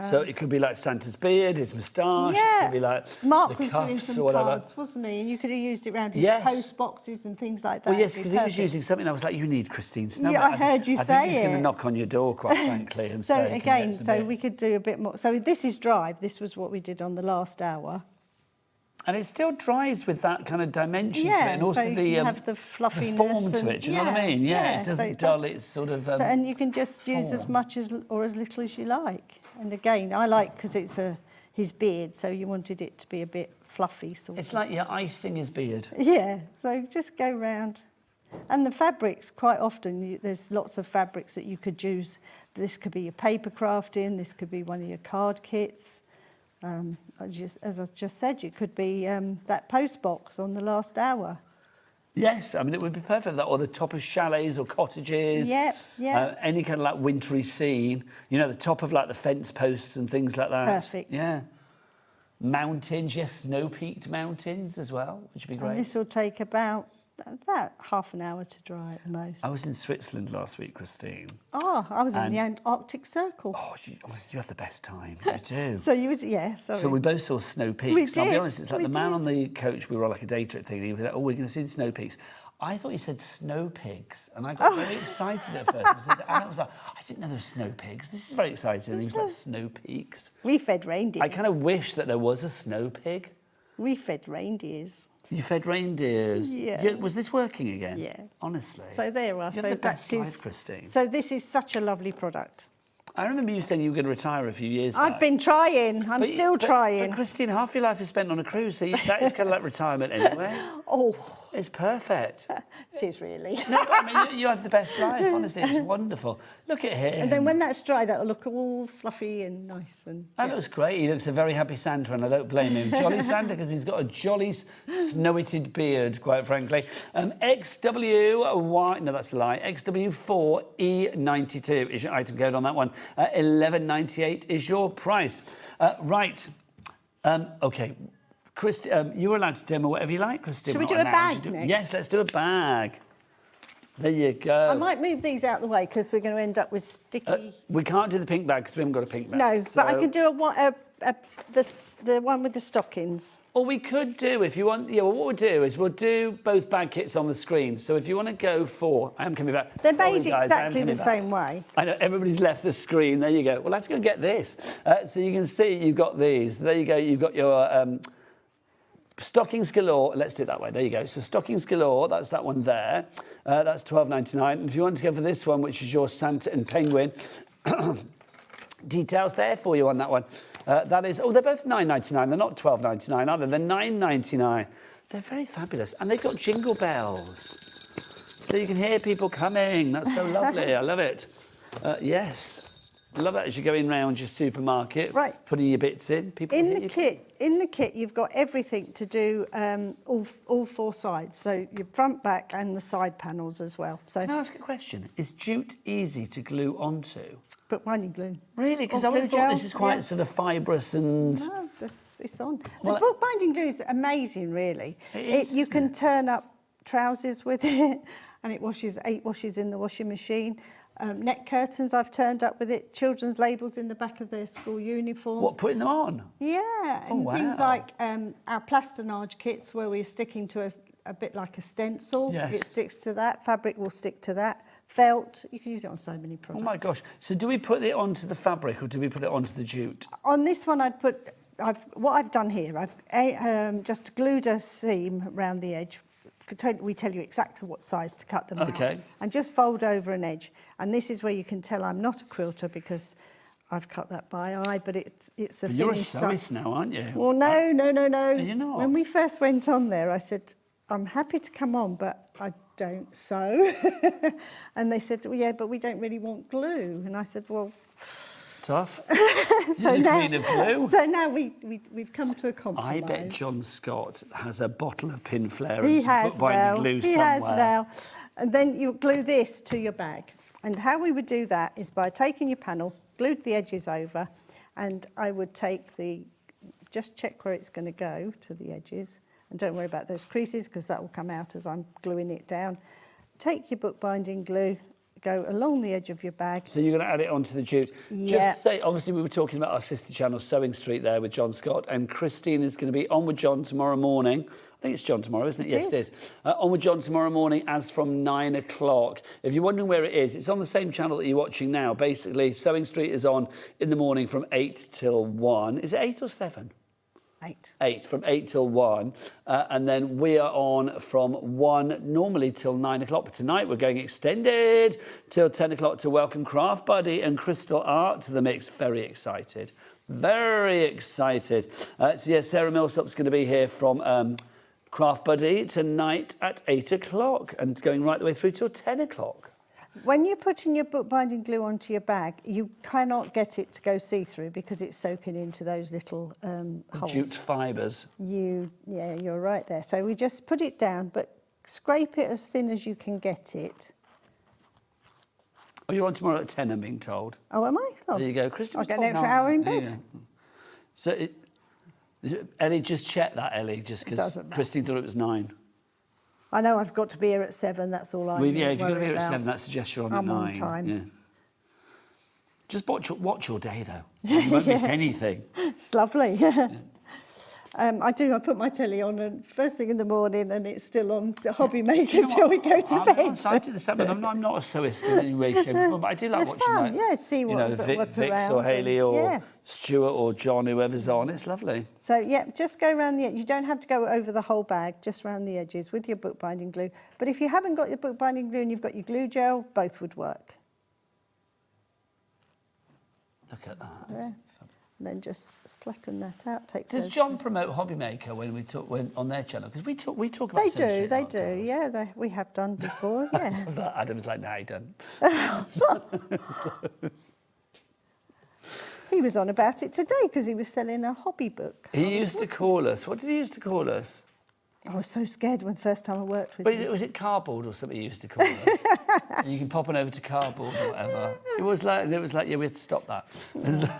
So it could be like Santa's beard, his moustache, yeah. it could be like Mark the was doing cuffs some or whatever. cards, wasn't he? And you could have used it around his post boxes and things like that. Well, yes, because he was using something. I was like, you need Christine Snow. Yeah, I heard you say it. I think he's going to knock on your door, quite frankly, and say, again, so we could do a bit more. So this is dry. This was what we did on the last hour. And it still dries with that kind of dimension to it, and also so the have the fluffiness, form to it. Do you know what I mean? Yeah, it doesn't dull. It's sort of. And you can just use as much or as little as you like. And again, I like because it's his beard, so you wanted it to be a bit fluffy, sort of. It's like you're icing his beard. Yeah. So just go round. And the fabrics, quite often, there's lots of fabrics that you could use. This could be your paper crafting. This could be one of your card kits. As I just said, it could be that post box on the last hour. Yes, I mean, it would be perfect for that, or the top of chalets or cottages. Yeah. Any kind of like wintry scene. You know, the top of like the fence posts and things like that. Perfect. Yeah. Mountains, yes, snow-peaked mountains as well, which would be great. And this will take about half an hour to dry at the most. I was in Switzerland last week, Christine. Oh, I was in the Antarctic Circle. Oh, you have the best time. You do. So you was, yeah, sorry. So we both saw snow peaks. We did. I'll be honest, it's like We the man did. on the coach, we were on like a day trip thing, and he was like, oh, we're going to see the snow peaks. I thought you said snow pigs, and I got very excited at first. I was like, I didn't know there were snow pigs. This is very exciting. And he was like, snow peaks. We fed reindeers. I kind of wish that there was a snow pig. We fed reindeers. You fed reindeers? Yeah. Was this working again? Yeah. Honestly? So there we are. You have the best life, Christine. So this is such a lovely product. I remember you saying you were going to retire a few years back. I've been trying. I'm still trying. But Christine, half your life is spent on a cruise, so that is kind of like retirement anyway. Oh. It's perfect. It is really. No, but I mean, you have the best life, honestly. It's wonderful. Look at him. And then when that's dry, that'll look all fluffy and nice. That looks great. He looks a very happy Santa, and I don't blame him. Jolly Santa, because he's got a jolly snowited beard, quite frankly. XWY, no, that's a lie. XW4E92 is your item code on that one. $11.98 is your price. Right. OK. Christy, you're allowed to demo whatever you like, Christy. Should we do a bag next? Yes, let's do a bag. There you go. I might move these out of the way because we're going to end up with sticky... we can't do the pink bag because we haven't got a pink bag. No, but I can do the one with the stockings. Or we could do, if you want... Yeah, well, what we'll do is we'll do both bag kits on the screen. So if you want to go for... I am coming back. They're Sorry, made guys, exactly the same way. I know, everybody's left the screen. There you go. Well, let's go and get this. So you can see you've got these. There you go. You've got your... stockings galore, let's do it that way, there you go. So stockings galore, that's that one there. That's $12.99. And if you want to go for this one, which is your Santa and Penguin, details there for you on that one. That is, they're both $9.99. They're not $12.99, are they? They're $9.99. They're very fabulous. And they've got jingle bells. So you can hear people coming. That's so lovely. I love it. Yes. I love that as you're going round your supermarket, putting your bits in. People in the kit, you've got everything to do all four sides. So your front, back, and the side panels as well. So can I ask a question? Is jute easy to glue onto? Bookbinding glue. Really? Because I would have thought this is quite sort of fibrous and... No, it's on. Well, the bookbinding glue is amazing, really. You can turn up trousers with it, and it washes 8 washes in the washing machine. Neck curtains I've turned up with it. Children's labels in the back of their school uniforms. What, putting them on? Yeah, and things like our Cartonnage kits where we're sticking to a bit like a stencil. Yes. It sticks to that. Fabric will stick to that. Felt, you can use it on so many products. Oh my gosh. So do we put it onto the fabric or do we put it onto the jute? On this one what I've done here, I've just glued a seam around the edge. We tell you exactly what size to cut them out. And just fold over an edge. And this is where you can tell I'm not a quilter because I've cut that by eye, but it's a You're a finished sewist now, aren't you? Well, no. Are you not? When we first went on there, I said, I'm happy to come on, but I don't sew. And they said, well, yeah, but we don't really want glue. And I said, well... Tough. So You're the queen of glue. So now we've come to a compromise. I bet John Scott has a bottle of Pinflair He and some has bookbinding now. glue He somewhere. has now. And then you glue this to your bag. And how we would do that is by taking your panel, glued the edges over, and I would take just check where it's going to go to the edges. And don't worry about those creases because that will come out as I'm gluing it down. Take your bookbinding glue, go along the edge of your bag. So you're going to add it onto the jute. Yeah. Just to say, obviously we were talking about our sister channel, Sewing Street, there with John Scott, and Christine is going to be on with John tomorrow morning. I think it's John tomorrow, isn't it? Yes, it is. On with John tomorrow morning as from 9 o'clock. If you're wondering where it is, it's on the same channel that you're watching now. Basically, Sewing Street is on in the morning from 8 till 1. Is it 8 or 7? 8, from 8 till 1. And then we are on from 1 normally till 9 o'clock. But tonight we're going extended till 10 o'clock to welcome Craft Buddy and Crystal Art to the mix. Very excited. Very excited. So, yeah, Sarah Millsop's going to be here from Craft Buddy tonight at 8 o'clock and going right the way through till 10 o'clock. When you're putting your bookbinding glue onto your bag, you cannot get it to go see-through because it's soaking into those little holes. Jute fibres. Yeah, you're right there. So we just put it down, but scrape it as thin as you can get it. Oh, you're on tomorrow at 10, I'm being told. Oh, am I? Oh. There you go. Christy I'll was get an told extra nine. hour in There you bed. go. So Ellie, just check that, Ellie, just because Doesn't matter. Christine thought it was 9. I know I've got to be here at 7, that's all I Yeah, if you've got to be worry here at about. 7, that suggests you're on at I'm 9. on time. Yeah. Just watch your day, though. You won't miss anything. It's lovely. I put my telly on and first thing in the morning and it's still on the HobbyMaker until we go to bed. I do the same. I'm not a sewist in any way, shape, or form, but I do like They're watching, fun, like, to see what's Vix around. or Hayley or yeah. Stuart or John, whoever's on. It's lovely. So, yeah, just go around the edge. You don't have to go over the whole bag, just around the edges with your bookbinding glue. But if you haven't got your bookbinding glue and you've got your glue gel, both would work. Look at that. Yeah. And then just flatten that out. Does John promote HobbyMaker when on their channel? Because we talk about They do. Yeah, we have done before. Yeah. Adam's like, nah, he done. He was on about it today because he was selling a hobby book. He used to call us. What did he used to call us? I was so scared when the first time I worked with him. Was it cardboard or something he used to call us? You can pop on over to cardboard or whatever. It was like, yeah, we had to stop that.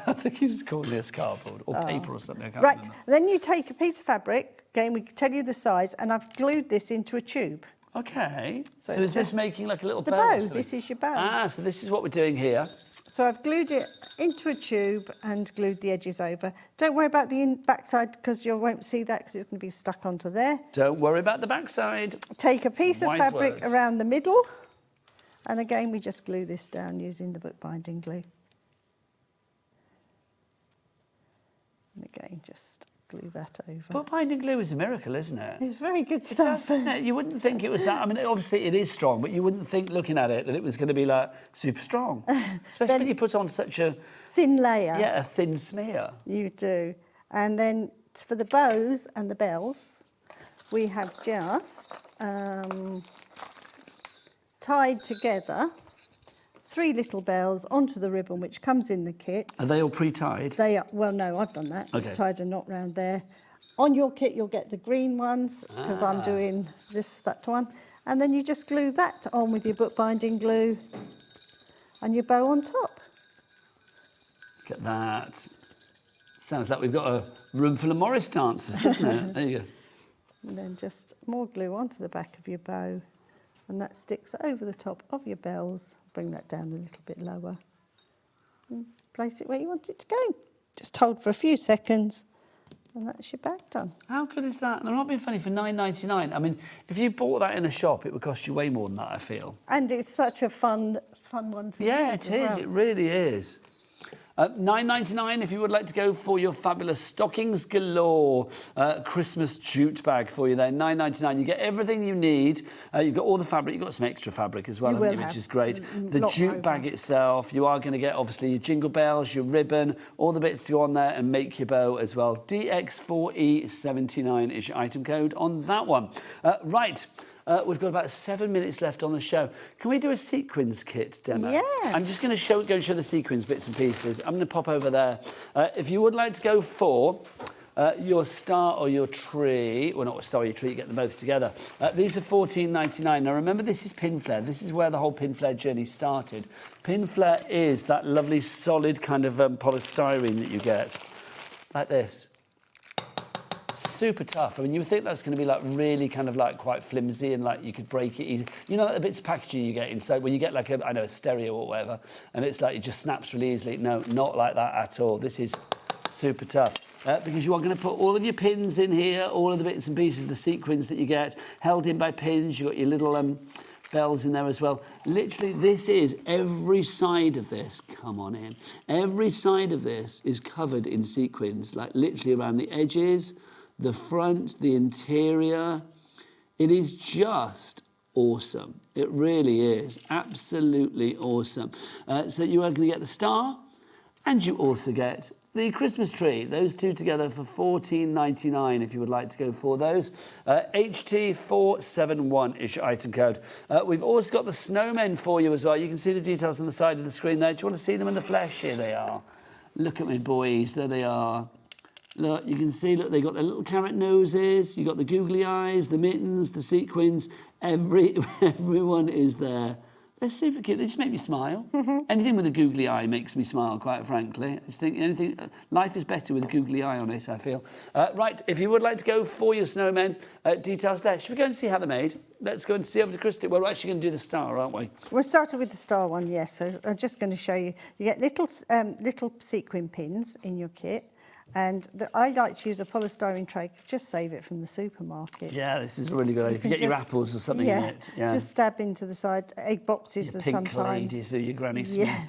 I think he was calling us cardboard or paper or something. I can't remember. Then you take a piece of fabric, again, we can tell you the size, and I've glued this into a tube. Okay. So it's is this making like a little bow? The bow, or something? this is your bow. Ah, so this is what we're doing here. So I've glued it into a tube and glued the edges over. Don't worry about the backside because you won't see that because it's going to be stuck onto there. Don't worry about the backside. Take a piece of Wise fabric words. around the middle, and again we just glue this down using the bookbinding glue. And again, just glue that over. Bookbinding glue is a miracle, isn't it? It's very good stuff. It does, isn't it? You wouldn't think it was that. I mean, obviously it is strong, but you wouldn't think, looking at it, that it was going to be like super strong. Especially when you put on such a thin layer. Yeah, a thin smear. You do. And then for the bows and the bells, we have just tied together 3 little bells onto the ribbon, which comes in the kit. Are they all pre-tied? They are. Well, no, I've done that. Okay. Just tied a knot round there. On your kit, you'll get the green ones because I'm doing that one. And then you just glue that on with your bookbinding glue and your bow on top. Look at that. Sounds like we've got a room full of Morris dancers, doesn't it? There you go. And then just more glue onto the back of your bow. And that sticks over the top of your bells. Bring that down a little bit lower. And place it where you want it to go. Just hold for a few seconds and that's your bag done. How good is that? And I'm not being funny, for $9.99. I mean, if you bought that in a shop, it would cost you way more than that, I feel. And it's such a fun one to use it is. well. It really is. $9.99 if you would like to go for your fabulous stockings galore Christmas jute bag for you there. $9.99. You get everything you need. You've got all the fabric. You've got some extra fabric as well, haven't you, which is great. The jute bag itself, you are going to get obviously your jingle bells, your ribbon, all the bits to go on there and make your bow as well. DX4E79 is your item code on that one. Right. We've got about 7 minutes left on the show. Can we do a sequins kit demo? Yeah. I'm just going to go and show the sequins bits and pieces. I'm going to pop over there. If you would like to go for your star or your tree, well, not a star or your tree, you get them both together. These are $14.99. Now, remember, this is Pinflair. This is where the whole Pinflair journey started. Pinflair is that lovely, solid kind of polystyrene that you get, like this. Super tough. I mean, you would think that's going to be like really kind of like quite flimsy and like you could break it easy. You know, like the bits of packaging you get inside when you get like a stereo or whatever, and it's like it just snaps really easily. No, not like that at all. This is super tough because you are going to put all of your pins in here, all of the bits and pieces of the sequins that you get held in by pins. You've got your little bells in there as well. Literally, this is every side of this. Come on in. Every side of this is covered in sequins, like literally around the edges, the front, the interior. It is just awesome. It really is. Absolutely awesome. So you are going to get the star and you also get the Christmas tree. Those two together for $14.99 if you would like to go for those. HT471 is your item code. We've also got the snowmen for you as well. You can see the details on the side of the screen there. Do you want to see them in the flesh? Here they are. Look at me, boys. There they are. Look, you can see, look, they got their little carrot noses, you got the googly eyes, the mittens, the sequins, everyone is there They're super cute. They just make me smile. Anything with a googly eye makes me smile, quite frankly. I just think anything, life is better with a googly eye on it, I feel. Right, if you would like to go for your snowmen, details there. Should we go and see how they're made? Let's go and see over to Christy. We're actually going to do the star, aren't we? We're starting with the star one, yes. So I'm just going to show you. You get little sequin pins in your kit. And I like to use a polystyrene tray. Just save it from the supermarket. Yeah, this is a really good idea. If you get your apples or something in it. Yeah. Just stab into the side. Egg boxes your are pink sometimes. ladies, your Granny Smith. Yeah.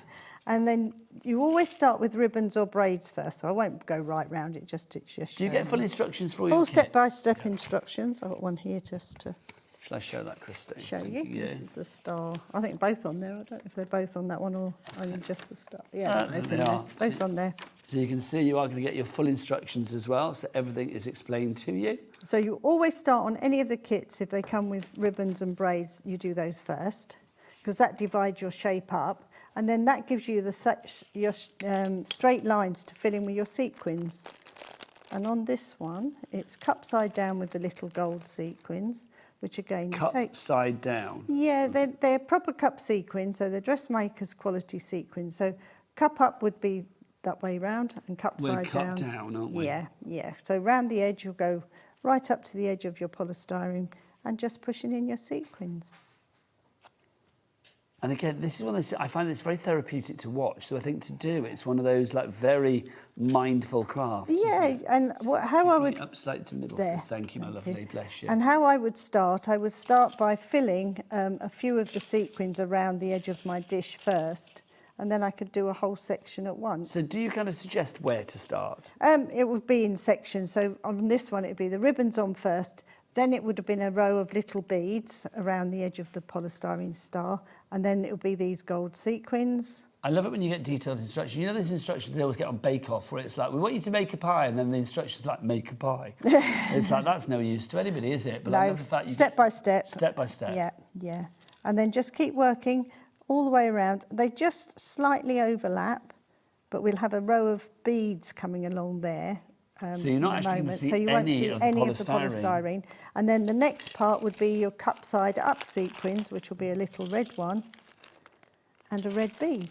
And then you always start with ribbons or braids first. So I won't go right round it, just Do you get showing full instructions for your full kits? step-by-step instructions. I've got one here just to Shall I show that, Christy? show you. Yeah. This is the star. I think both on there. I don't know if they're both on that one or only just the star. Yeah, both they in there. are. Both on there. So you can see you are going to get your full instructions as well, so everything is explained to you. So you always start on any of the kits, if they come with ribbons and braids, you do those first, because that divides your shape up, and then that gives you your straight lines to fill in with your sequins. And on this one, it's cup side down with the little gold sequins, which again you take... Cup side down? Yeah, they're proper cup sequins, so they're dressmaker's quality sequins. So cup up would be that way round and cup side down. We're cup down, aren't we? Yeah, yeah. So round the edge, you'll go right up to the edge of your polystyrene and just pushing in your sequins. And again, this is one of those, I find it's very therapeutic to watch. So I think to do, it's one of those like very mindful crafts. Yeah, and how I would... Up slightly to the middle. There. Thank you, my lovely. Bless you. And how I would start by filling a few of the sequins around the edge of my dish first, and then I could do a whole section at once. So do you kind of suggest where to start? It would be in sections. So on this one, it would be the ribbons on first, then it would have been a row of little beads around the edge of the polystyrene star, and then it would be these gold sequins. I love it when you get detailed instructions. You know those instructions they always get on Bake Off, where it's like, we want you to make a pie, and then the instructions like, make a pie. It's like, that's no use to anybody, is it? But I love the fact you step by step. Step by step. Yeah, yeah. And then just keep working all the way around. They just slightly overlap, but we'll have a row of beads coming along there. So you're not actually going to see so you won't see any of the polystyrene. polystyrene. And then the next part would be your cup side up sequins, which will be a little red one and a red bead.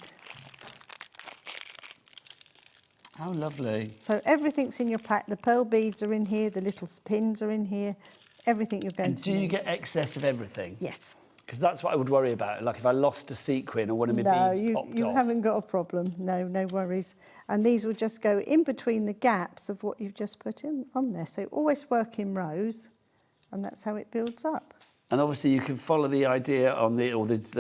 How lovely. So everything's in your pack. The pearl beads are in here, the little pins are in here, everything you're going to need. And do you get excess of everything? Yes. Because that's what I would worry about. Like if I lost a sequin or one of my beads popped off. No, you haven't got a problem. No, no worries. And these will just go in between the gaps of what you've just put in on there. So always work in rows, and that's how it builds up. And obviously you can follow the idea on well, it's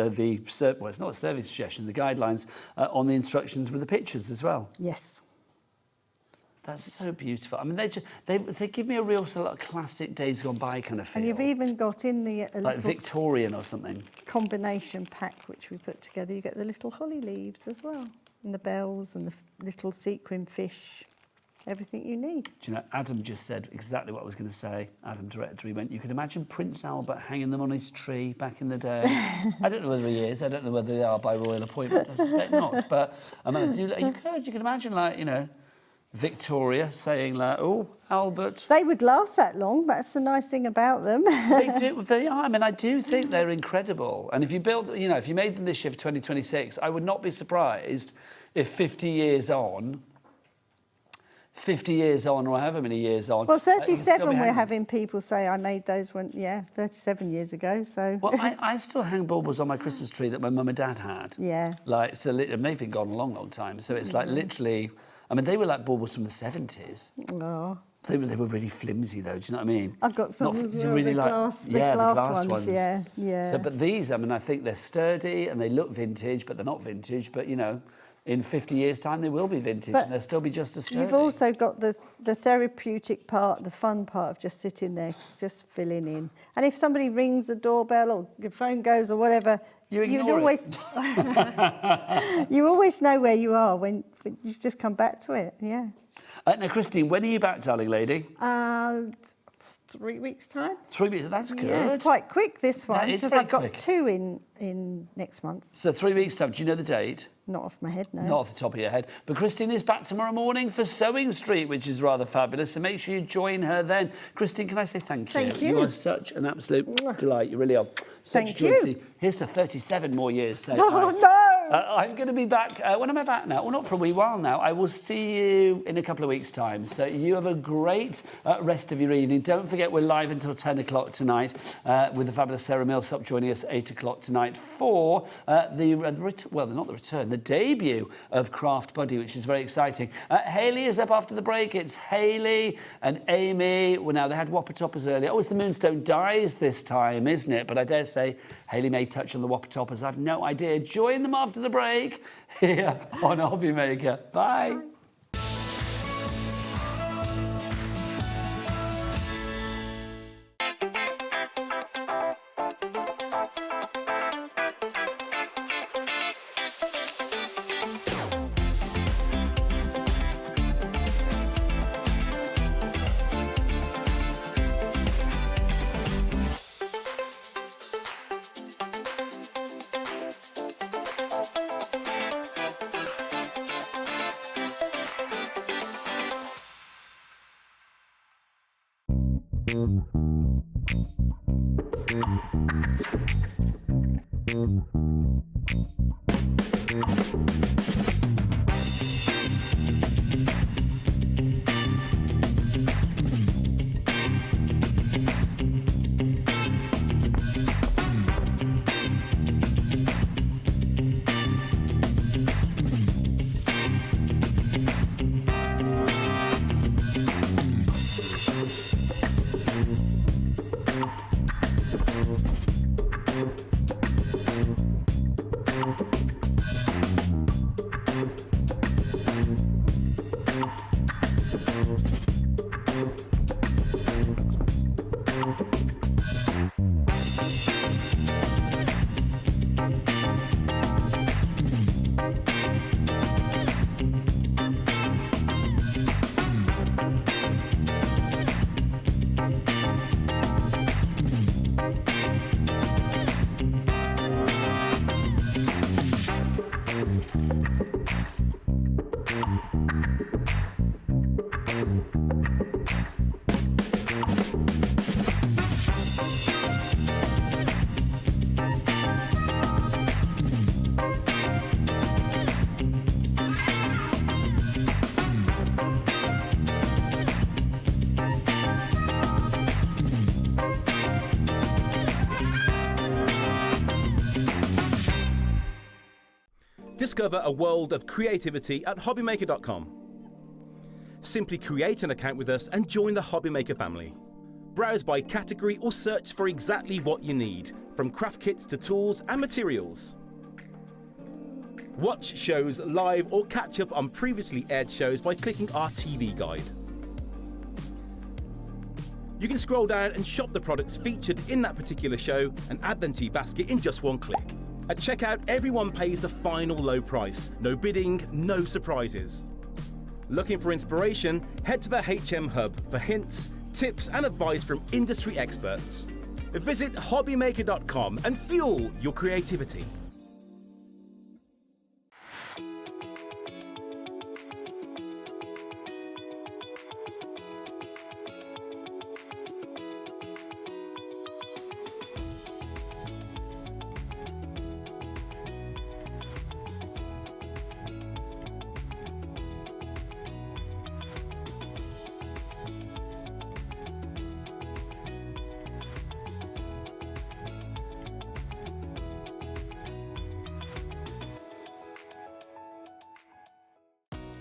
not a service suggestion, the guidelines on the instructions with the pictures as well. Yes. That's so beautiful. I mean, they give me a real sort of like classic days gone by kind of feel. And you've even got in the like Victorian or something combination pack which we put together. You get the little holly leaves as well, and the bells and the little sequin fish, everything you need. Do you know, Adam just said exactly what I was going to say. Adam, director, he went, you could imagine Prince Albert hanging them on his tree back in the day. I don't know whether he is. I don't know whether they are by royal appointment. I suspect not. But I mean, you can imagine, like, you know, Victoria saying like, "Oh, Albert." They would last that long. That's the nice thing about them. They do. They are. I mean, I do think they're incredible. And if you build, you know, if you made them this year for 2026, I would not be surprised if 50 years on, or however many years on. Well, 37, we're having people say I made those 37 years ago. So. Well, I still hang baubles on my Christmas tree that my mum and dad had. Yeah. Like, so they've been gone a long, long time. So it's like literally. I mean, they were like baubles from the 70s. Oh. They were really flimsy, though. Do you know what I mean? I've got some Not as well, really the like, glass, the yeah, glass the glass ones. Yeah, yeah. So, but these, I mean, I think they're sturdy and they look vintage, but they're not vintage. But, you know, in 50 years' time, they will be vintage and they'll still be just as sturdy. You've also got the therapeutic part, the fun part of just sitting there, just filling in. And if somebody rings the doorbell or your phone goes or whatever, you always know where you are when you just come back to it. Yeah. Now, Christine, when are you back, darling lady? 3 weeks' time. 3 weeks, that's good. Yeah, it's quite quick, this one, That is because very I've got quick. 2 in next month. So 3 weeks' time, do you know the date? Not off my head, no. Not off the top of your head. But Christine is back tomorrow morning for Sewing Street, which is rather fabulous. So make sure you join her then. Christine, can I say thank you? Thank you. You are such an absolute delight. You really are. Such Thank a joy to you. see. Here's to 37 more years. So Oh, no! I'm going to be back. When am I back now? Well, not for a wee while now. I will see you in a couple of weeks' time. So you have a great rest of your evening. Don't forget, we're live until 10 o'clock tonight with the fabulous Sarah Millsop joining us 8 o'clock tonight for the debut of Craft Buddy, which is very exciting. Hayley is up after the break. It's Hayley and Amy. Well, now, they had Whopper toppers earlier. Oh, it's the Moonstone Dies this time, isn't it? But I dare say Hayley may touch on the Whopper toppers. I've no idea. Join them after the break here on HobbyMaker. Bye. Discover a world of creativity at HobbyMaker.com. Simply create an account with us and join the HobbyMaker family. Browse by category or search for exactly what you need, from craft kits to tools and materials. Watch shows live or catch up on previously aired shows by clicking our TV guide. You can scroll down and shop the products featured in that particular show and add them to your basket in just one click. At checkout, everyone pays the final low price. No bidding, no surprises. Looking for inspiration? Head to the HM Hub for hints, tips and advice from industry experts. Visit HobbyMaker.com and fuel your creativity.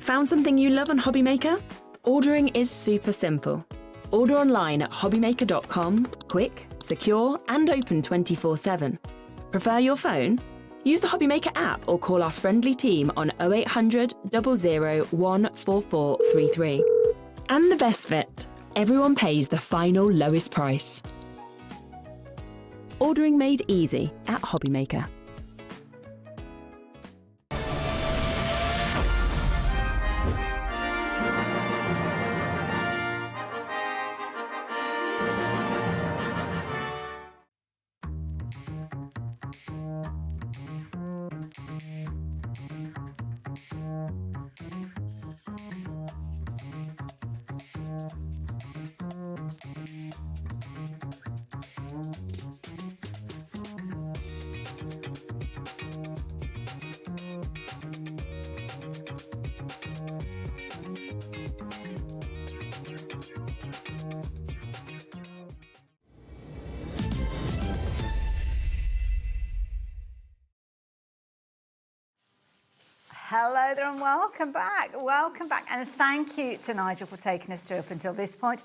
Found something you love on HobbyMaker? Ordering is super simple. Order online at hobbymaker.com, quick, secure and open 24/7. Prefer your phone? Use the HobbyMaker app or call our friendly team on 0800 00 14433. And the best bit, everyone pays the final lowest price. Ordering made easy at HobbyMaker. Hello there and welcome back. Welcome back. And thank you to Nigel for taking us through up until this point.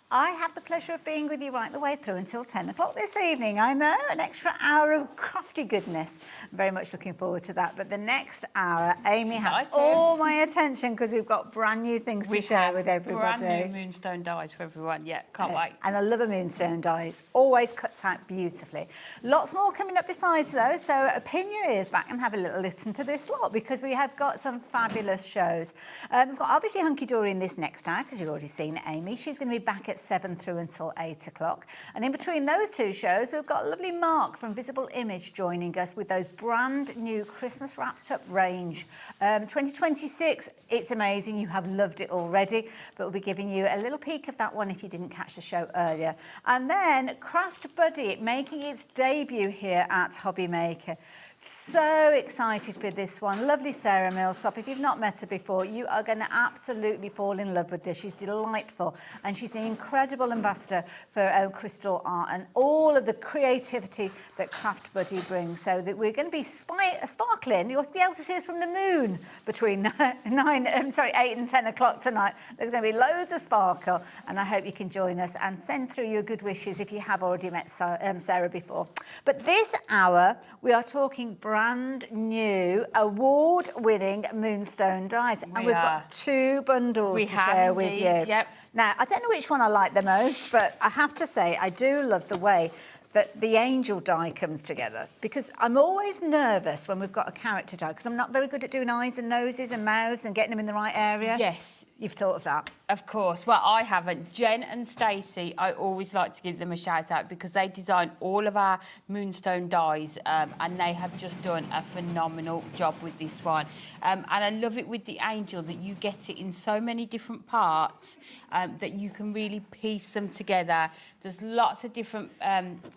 I have the pleasure of being with you right the way through until 10 o'clock this evening. I know, an extra hour of crafty goodness. I'm very much looking forward to that. But the next hour, Amy has all my attention because we've got brand new things to share with everybody. Brand new Moonstone Dies for everyone. Yeah, can't wait. And I love a Moonstone Die. It always cuts out beautifully. Lots more coming up besides though, so pin your ears back and have a little listen to this lot because we have got some fabulous shows. We've got obviously Hunkydory in this next hour because you've already seen Amy. She's going to be back at 7 through until 8 o'clock. And in between those two shows, we've got lovely Mark from Visible Image joining us with those brand new Christmas wrapped up range. 2026, it's amazing. You have loved it already, but we'll be giving you a little peek of that one if you didn't catch the show earlier. And then Craft Buddy making its debut here at HobbyMaker. So excited for this one. Lovely Sarah Millsop. If you've not met her before, you are going to absolutely fall in love with this. She's delightful and she's an incredible ambassador for crystal art and all of the creativity that Craft Buddy brings. So that we're going to be sparkling. You'll be able to see us from the moon between 8 and 10 o'clock tonight. There's going to be loads of sparkle and I hope you can join us and send through your good wishes if you have already met Sarah before. But this hour, we are talking brand new, award-winning Moonstone Dies. And we've got two bundles to share with you. Yep. Now, I don't know which one I like the most, but I have to say, I do love the way that the angel die comes together because I'm always nervous when we've got a character die because I'm not very good at doing eyes and noses and mouths and getting them in the right area. Yes. You've thought of that? Of course. Well, I haven't. Jen and Stacey, I always like to give them a shout out because they design all of our Moonstone Dies and they have just done a phenomenal job with this one. And I love it with the angel that you get it in so many different parts that you can really piece them together. There's lots of different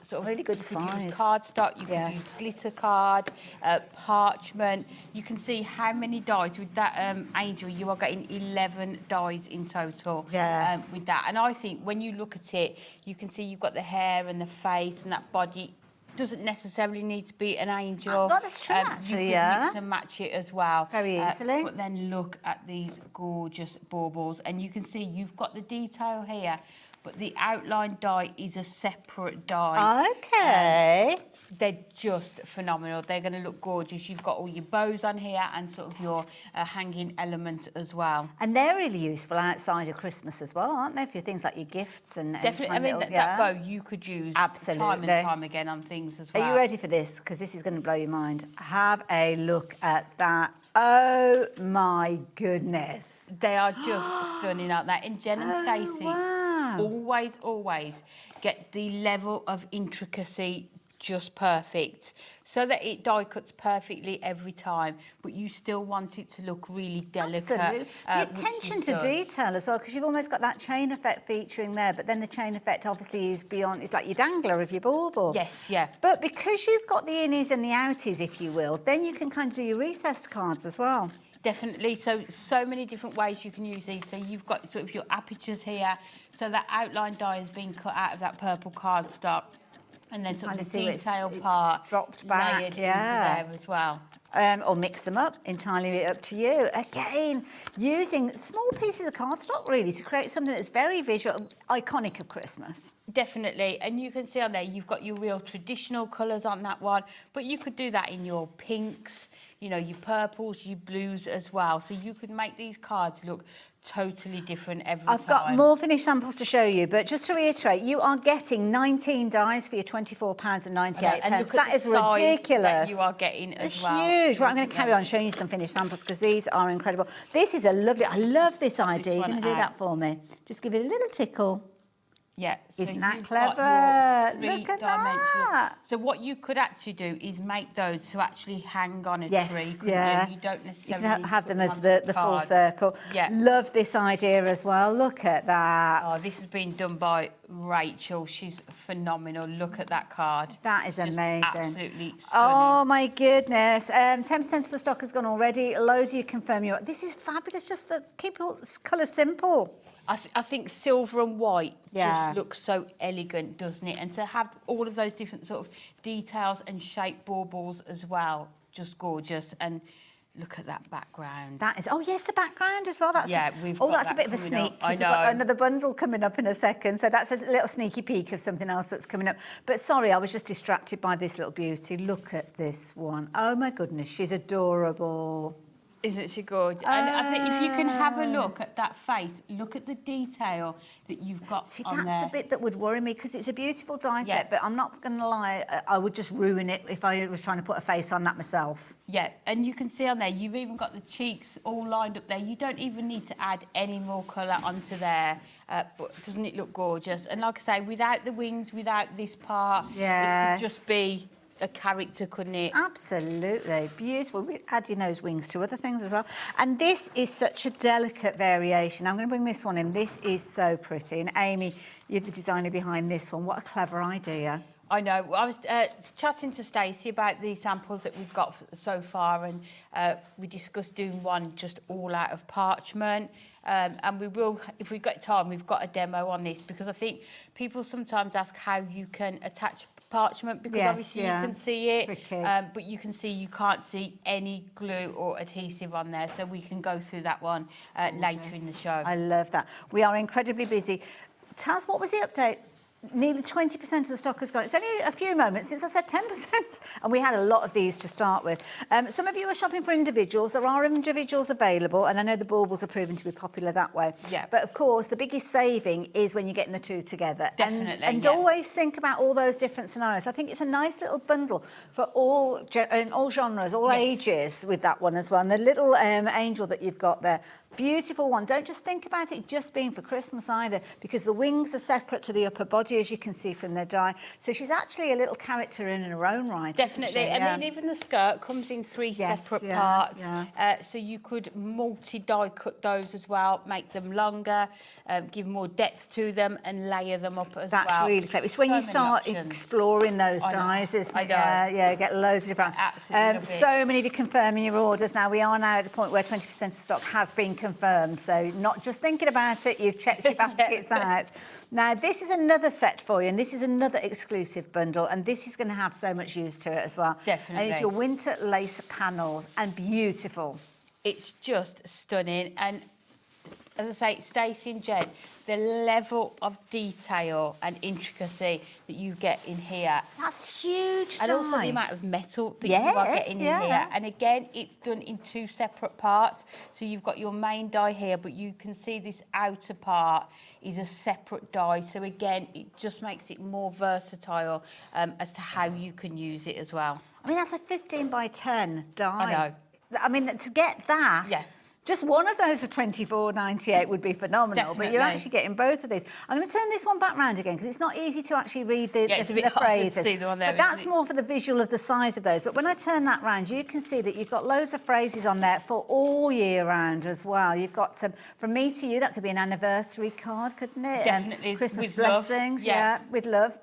sort of... Really good size. You could use cardstock, you could use glitter card, parchment. You can see how many dies with that angel. You are getting 11 dies in total with that. And I think when you look at it, you can see you've got the hair and the face and that body. Doesn't necessarily need to be an angel. Oh, that's true, actually, you can mix and match it as well. Very easily. But then look at these gorgeous baubles. And you can see you've got the detail here, but the outline die is a separate die. Okay. They're just phenomenal. They're going to look gorgeous. You've got all your bows on here and sort of your hanging element as well. And they're really useful outside of Christmas as well, aren't they? For things like your gifts and... Definitely. I mean, that bow you could use time and time again on things as well. Are you ready for this? Because this is going to blow your mind. Have a look at that. Oh, my goodness. They are just stunning, aren't they? And Jen and Stacey always get the level of intricacy just perfect so that it die cuts perfectly every time, but you still want it to look really delicate. Absolutely. The attention to detail as well, because you've almost got that chain effect featuring there, but then the chain effect obviously is beyond, it's like your dangler of your bauble. Yes, yeah. But because you've got the innies and the outies, if you will, then you can kind of do your recessed cards as well. Definitely. So many different ways you can use these. So you've got sort of your apertures here. So that outline die has been cut out of that purple cardstock. And then sort of the detail part dropped back, layered into there as well. Or mix them up, entirely up to you. Again, using small pieces of cardstock, really, to create something that's very visual, iconic of Christmas. Definitely, and you can see on there, you've got your real traditional colours on that one, but you could do that in your pinks, you know, your purples, your blues as well. So you could make these cards look totally different every time. I've got more finished samples to show you, but just to reiterate, you are getting 19 dies for your £24.98. And look that at is the size ridiculous. that you are getting as well. It's huge. Right, I'm going to carry on showing you some finished samples because these are incredible. This is a lovely, I love this idea. You're going to do that for me. Just give it a little tickle. Yeah, so isn't that you've clever? got your Look at three-dimensional. that. So what you could actually do is make those to actually hang on a tree. Yeah. You don't necessarily you can have them as the full circle. Yeah. Love this idea as well. Look at that. Oh, this has been done by Rachel. She's phenomenal. Look at that card. That is just amazing. Absolutely stunning. Oh my goodness. 10% of the stock has gone already. Loads of you confirm you. This is fabulous. Just keep your colours simple. I think silver and white just looks so elegant, doesn't it? And to have all of those different sort of details and shape baubles as well, just gorgeous. And Look at that background. That is, oh yes, the background as well. That's we've oh, got that's a that bit of a coming sneak. up. I We've got know. another bundle coming up in a second, so that's a little sneaky peek of something else that's coming up. But sorry, I was just distracted by this little beauty. Look at this one. Oh my goodness, she's adorable. Isn't she gorgeous? And I think if you can have a look at that face, look at the detail that you've got See, on that's there. the bit that would worry me because it's a beautiful die Yeah. set, but I'm not going to lie, I would just ruin it if I was trying to put a face on that myself. Yeah, and you can see on there, you've even got the cheeks all lined up there. You don't even need to add any more colour onto there. But doesn't it look gorgeous? And like I say, without the wings, without this part, it Yes. could just be a character, couldn't it? Absolutely. Beautiful. We're adding those wings to other things as well. And this is such a delicate variation. I'm going to bring this one in. This is so pretty. And Amy, you're the designer behind this one. What a clever idea. I know. I was chatting to Stacey about the samples that we've got so far, and we discussed doing one just all out of parchment. And we will, if we've got time, we've got a demo on this, because I think people sometimes ask how you can attach parchment, because Yes, obviously yeah. you can see it, Tricky. but you can see you can't see any glue or adhesive on there, so we can go through that one later in the show. I love that. We are incredibly busy. Taz, what was the update? Nearly 20% of the stock has gone. It's only a few moments since I said 10%, and we had a lot of these to start with. Some of you are shopping for individuals. There are individuals available, and I know the baubles are proven to be popular that way. Yeah. But of course, the biggest saving is when you're getting the two together. Definitely, And yeah. always think about all those different scenarios. I think it's a nice little bundle for all genres, all ages with that one as well. And the little angel that you've got there, beautiful one. Don't just think about it just being for Christmas either, because the wings are separate to the upper body, as you can see from the die. So she's actually a little character in her own right. Definitely. isn't she? I mean, even the skirt comes in three separate parts. yeah. So you could multi-die cut those as well, make them longer, give more depth to them, and layer them up as well. That's really clever. It's when you start exploring those I know. dies, isn't I it? know. Yeah, get loads of different. Absolutely love it. So many of you confirming your orders now. We are now at the point where 20% of stock has been confirmed. So not just thinking about it, you've checked your baskets out. Now, this is another set for you, and this is another exclusive bundle, and this is going to have so much use to it as well. Definitely. And it's your winter lace panels, and beautiful. It's just stunning. And as I say, Stacey and Jen, the level of detail and intricacy that you get in here. That's huge, And also the die. amount of metal that you are getting in here. And again, it's done in two separate parts. So you've got your main die here, but you can see this outer part is a separate die. So again, it just makes it more versatile as to how you can use it as well. I mean, that's a 15 by 10 die. I know. I mean, to get that, just one of those for $24.98 would be phenomenal. But you're Definitely. actually getting both of these. I'm going to turn this one back round again because it's not easy to actually read the it's a bit harder to phrases. see the one there, but that's isn't it? more for the visual of the size of those. But when I turn that round, you can see that you've got loads of phrases on there for all year round as well. You've got some, from me to you, that could be an anniversary card, couldn't it? Definitely, Christmas with love. blessings, Yeah. with love.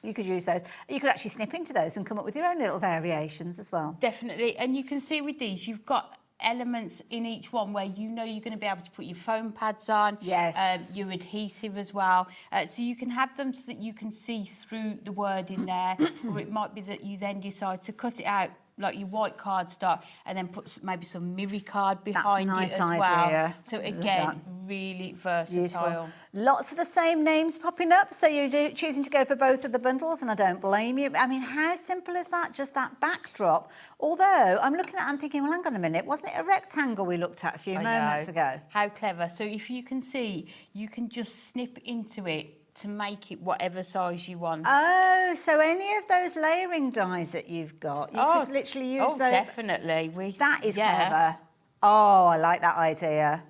You could use those. You could actually snip into those and come up with your own little variations as well. Definitely. And you can see with these, you've got elements in each one where you know you're going to be able to put your foam pads on, your adhesive as well. So you can have them so that you can see through the word in there, or it might be that you then decide to cut it out like your white card stock and then put maybe some mirror card behind nice it as idea. well. So Love again, that. really versatile. Useful. Lots of the same names popping up, so you're choosing to go for both of the bundles, and I don't blame you. I mean, how simple is that? Just that backdrop. Although, I'm looking at it and thinking, well, hang on a minute, wasn't it a rectangle we looked at a few moments ago? How clever. So if you can see, you can just snip into it to make it whatever size you want. Oh, so any of those layering dies that you've got, you could literally use those. Definitely. That is clever. Oh, I like that idea.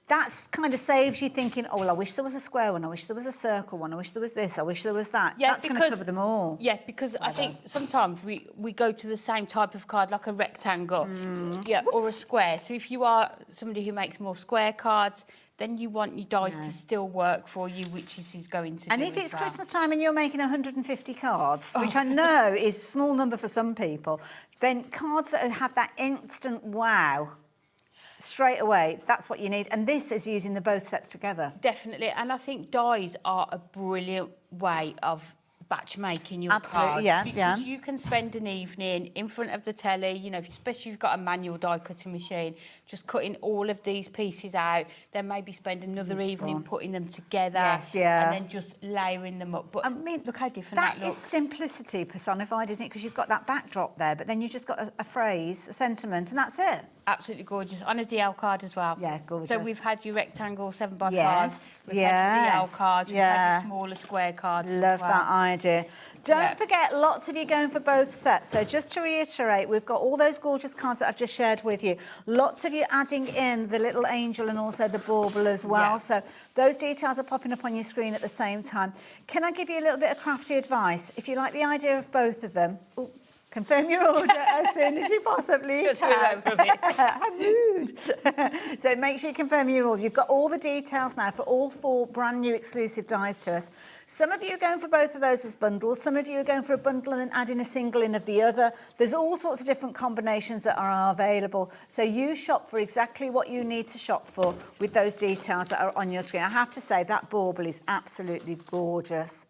That kind of saves you thinking, oh, well, I wish there was a square one, I wish there was a circle one, I wish there was this, I wish there was that. Yeah, that's going to cover them all. Yeah, because I think sometimes we go to the same type of card, like a rectangle, or a square. So if you are somebody who makes more square cards, then you want your dice to still work for you, which is going to And do if as it's well. Christmas time and you're making 150 cards, which I know is a small number for some people, then cards that have that instant wow, straight away, that's what you need. And this is using the both sets together. Definitely. And I think dies are a brilliant way of batch making your Absolutely, cards. yeah, because yeah. you can spend an evening in front of the telly, you know, especially if you've got a manual die cutting machine, just cutting all of these pieces out, then maybe spend another evening putting them together. Yes, yeah. And then just layering them up. But I mean, look how different that That is looks. simplicity personified, isn't it? Because you've got that backdrop there, but then you've just got a phrase, a sentiment, and that's it. Absolutely gorgeous. On a DL card as well. Yeah, gorgeous. So we've had your rectangle 7x5. Yes, We've had your DL cards. We've had yeah. your smaller square cards Love as well. that idea. Don't forget, lots of you going for both sets. So just to reiterate, we've got all those gorgeous cards that I've just shared with you. Lots of you adding in the little angel and also the bauble as well. Yeah. So those details are popping up on your screen at the same time. Can I give you a little bit of crafty advice? If you like the idea of both of them, confirm your order as soon as you possibly Just can. move over a bit. How rude. So make sure you confirm your order. You've got all the details now for all 4 brand new exclusive dies to us. Some of you are going for both of those as bundles. Some of you are going for a bundle and then adding a single in of the other. There's all sorts of different combinations that are available. So you shop for exactly what you need to shop for with those details that are on your screen. I have to say that bauble is absolutely gorgeous.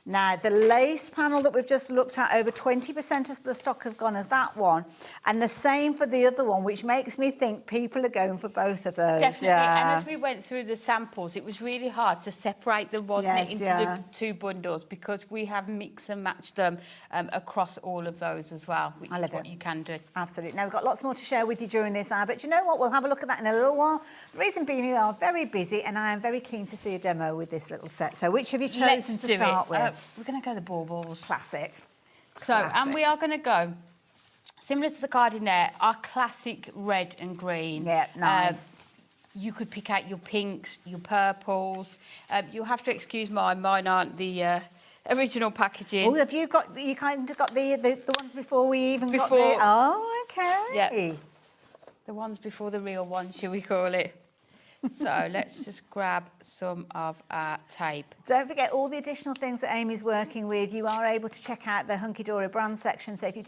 Now, the lace panel that we've just looked at, over 20% of the stock have gone as that one. And the same for the other one, which makes me think people are going for both of those. Definitely. Yeah. And as we went through the samples, it was really hard to separate them, wasn't it, into the 2 bundles, because we have mixed and matched them across all of those as well, which is what you can do. Absolutely. Now, we've got lots more to share with you during this hour, but you know what? We'll have a look at that in a little while. The reason being, we are very busy, and I am very keen to see a demo with this little set. So which have you chosen to start with? We're going to go the baubles. Classic. So, and we are going to go, similar to the card in there, our classic red and green. Yeah, nice. You could pick out your pinks, your purples. You'll have to excuse mine. Mine aren't the original packaging. Oh, have you got, you kind of got the ones before we even got the... Before- Oh, okay. Yeah. The ones before the real ones, shall we call it? So let's just grab some of our tape. Don't forget all the additional things that Amy's working with. You are able to check out the Hunkydory brand section. So if you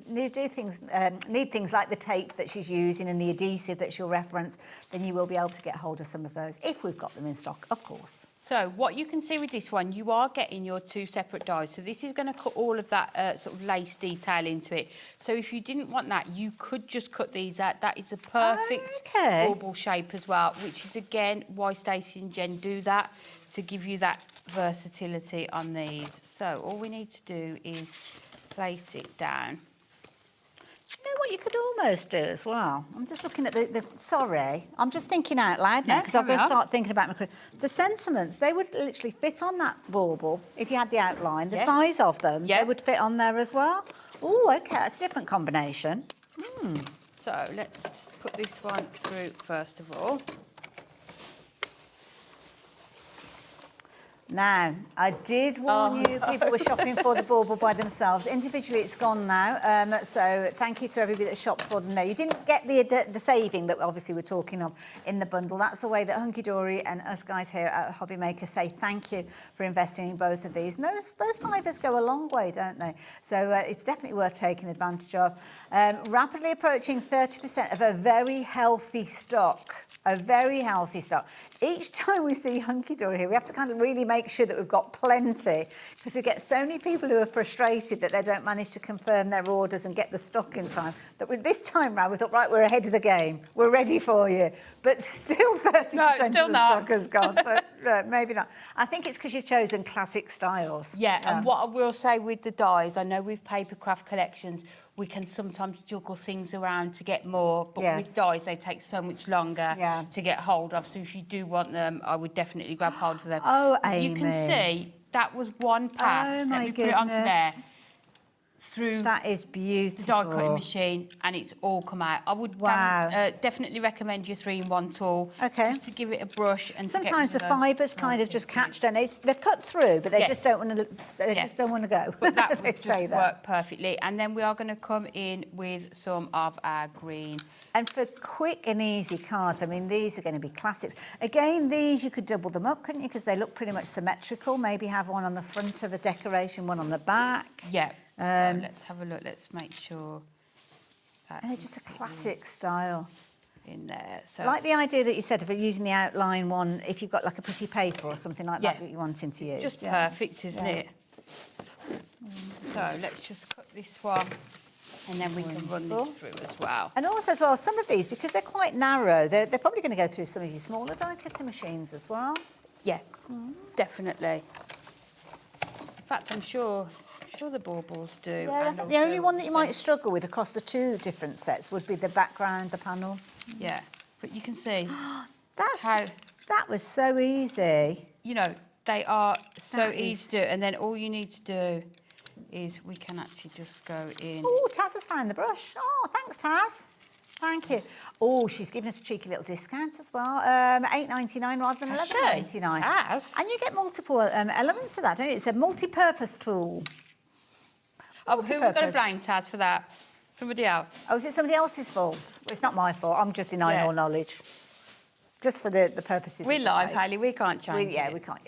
need things like the tape that she's using and the adhesive that she'll reference, then you will be able to get hold of some of those if we've got them in stock, of course. So what you can see with this one, you are getting your 2 separate dies. So this is going to cut all of that sort of lace detail into it. So if you didn't want that, you could just cut these out. That is a perfect bauble shape as well, which is again why Stacey and Jen do that, to give you that versatility on these. So all we need to do is place it down. You know what you could almost do as well? I'm just looking at sorry, I'm just thinking out loud now because I've got to start thinking about the sentiments. They would literally fit on that bauble if you had the outline. The size of them, they would fit on there as well. Oh, okay, that's a different combination. So let's put this one through first of all. Now, I did warn you people were shopping for the bauble by themselves. Individually, it's gone now. So thank you to everybody that shopped for them there. You didn't get the saving that obviously we're talking of in the bundle. That's the way that Hunkydory and us guys here at HobbyMaker say thank you for investing in both of these. And those fivers go a long way, don't they? So it's definitely worth taking advantage of. Rapidly approaching 30% of a very healthy stock. A very healthy stock. Each time we see Hunkydory here, we have to kind of really make sure that we've got plenty, because we get so many people who are frustrated that they don't manage to confirm their orders and get the stock in time, that with this time round we thought, right, we're ahead of the game. We're ready for you. But still 30% of the stock has gone, so maybe not. I think it's because you've chosen classic styles. Yeah, and what I will say with the dies, I know with papercraft collections, we can sometimes juggle things around to get more, but with dies, they take so much longer to get hold of. So if you do want them, I would definitely grab hold of them. Oh, Amy. You can see that was one pass. Let me put it onto there. Through that is beautiful. The die cutting machine, and it's all come out. I would definitely recommend your 3-in-1 tool. Okay. Just to give it a brush and sometimes the fibres kind of just catch, don't they? They've cut through, but they just don't want to. They just don't want to go. But that would just work perfectly. And then we are going to come in with some of our green. And for quick and easy cards, I mean, these are going to be classics. Again, these you could double them up, couldn't you? Because they look pretty much symmetrical. Maybe have one on the front of a decoration, one on the back. Yeah. Let's have a look. Let's make sure. And they're just a classic style. In there. So like the idea that you said of using the outline one, if you've got like a pretty paper or something like that that you're wanting to use. Just perfect, isn't it? So let's just cut this one and then we can run this through as well. And also as well, some of these, because they're quite narrow, they're probably going to go through some of your smaller die cutting machines as well. Yeah, definitely. In fact, I'm sure the baubles do. Yeah, and the only also- one that you might struggle with across the two different sets would be the background, the panel. Yeah, but you can see that was so easy. You know, they are so That easy is- to do, and then all you need to do is we can actually just go in. Oh, Taz has found the brush. Oh, thanks, Taz. Thank you. Oh, she's given us a cheeky little discount as well. $8.99 rather than Has she? $11.99. Has? And you get multiple elements to that, don't you? It's a multi-purpose tool. Oh, who we've got to blame, Taz, for that? Somebody else? Oh, is it somebody else's fault? Well, it's not my fault. I'm just denying all knowledge. Just for the purposes We're of the live, tape. Hayley. We can't change it. We can't,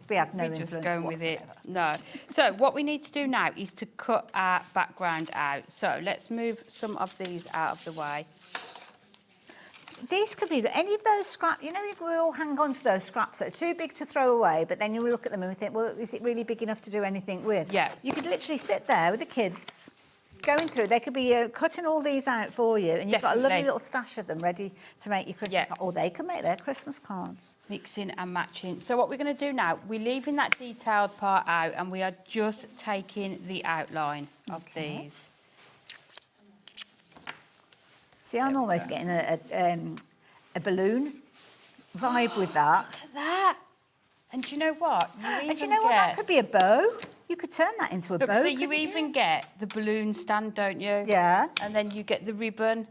We have no We're influence just going with whatsoever. it. No. So what we need to do now is to cut our background out. So let's move some of these out of the way. These could be any of those scraps. You know, we all hang on to those scraps that are too big to throw away, but then you look at them and we think, well, is it really big enough to do anything with? Yeah. You could literally sit there with the kids, going through. They could be cutting all these out for you, and you've got a lovely little stash of them ready to make your Christmas cards. Or they can make their Christmas cards. Mixing and matching. So what we're going to do now, we're leaving that detailed part out, and we are just taking the outline of these. See, I'm almost getting a balloon vibe with that. Look at that. And do you know what? And do you know what? That could be a bow. You could turn that into a Look, bow. so you even get the balloon stand, don't you? Yeah. And then you get the ribbon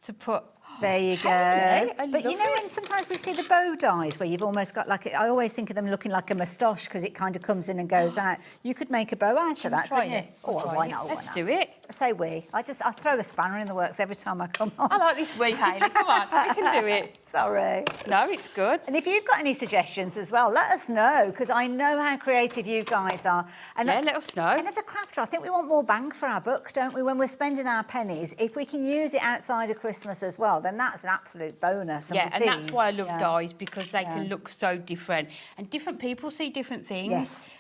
to put. There you go. Hey, I But you love know it. when sometimes we see the bow dies where you've almost got like, I always think of them looking like a moustache because it kind of comes in and goes out. You could make a bow out of that, try couldn't you? it? Oh, Try why it. not? Let's do it. I say we. I throw a spanner in the works every time I come on. I like this wee, Hayley. Come on, we can do it. Sorry. No, it's good. And if you've got any suggestions as well, let us know, because I know how creative you guys are. And Yeah, let us know. And as a crafter, I think we want more bang for our buck, don't we? When we're spending our pennies, if we can use it outside of Christmas as well, then that's an absolute bonus. Yeah, with and that's these, why I love yeah. dies, because they can look so different. And different people see different things.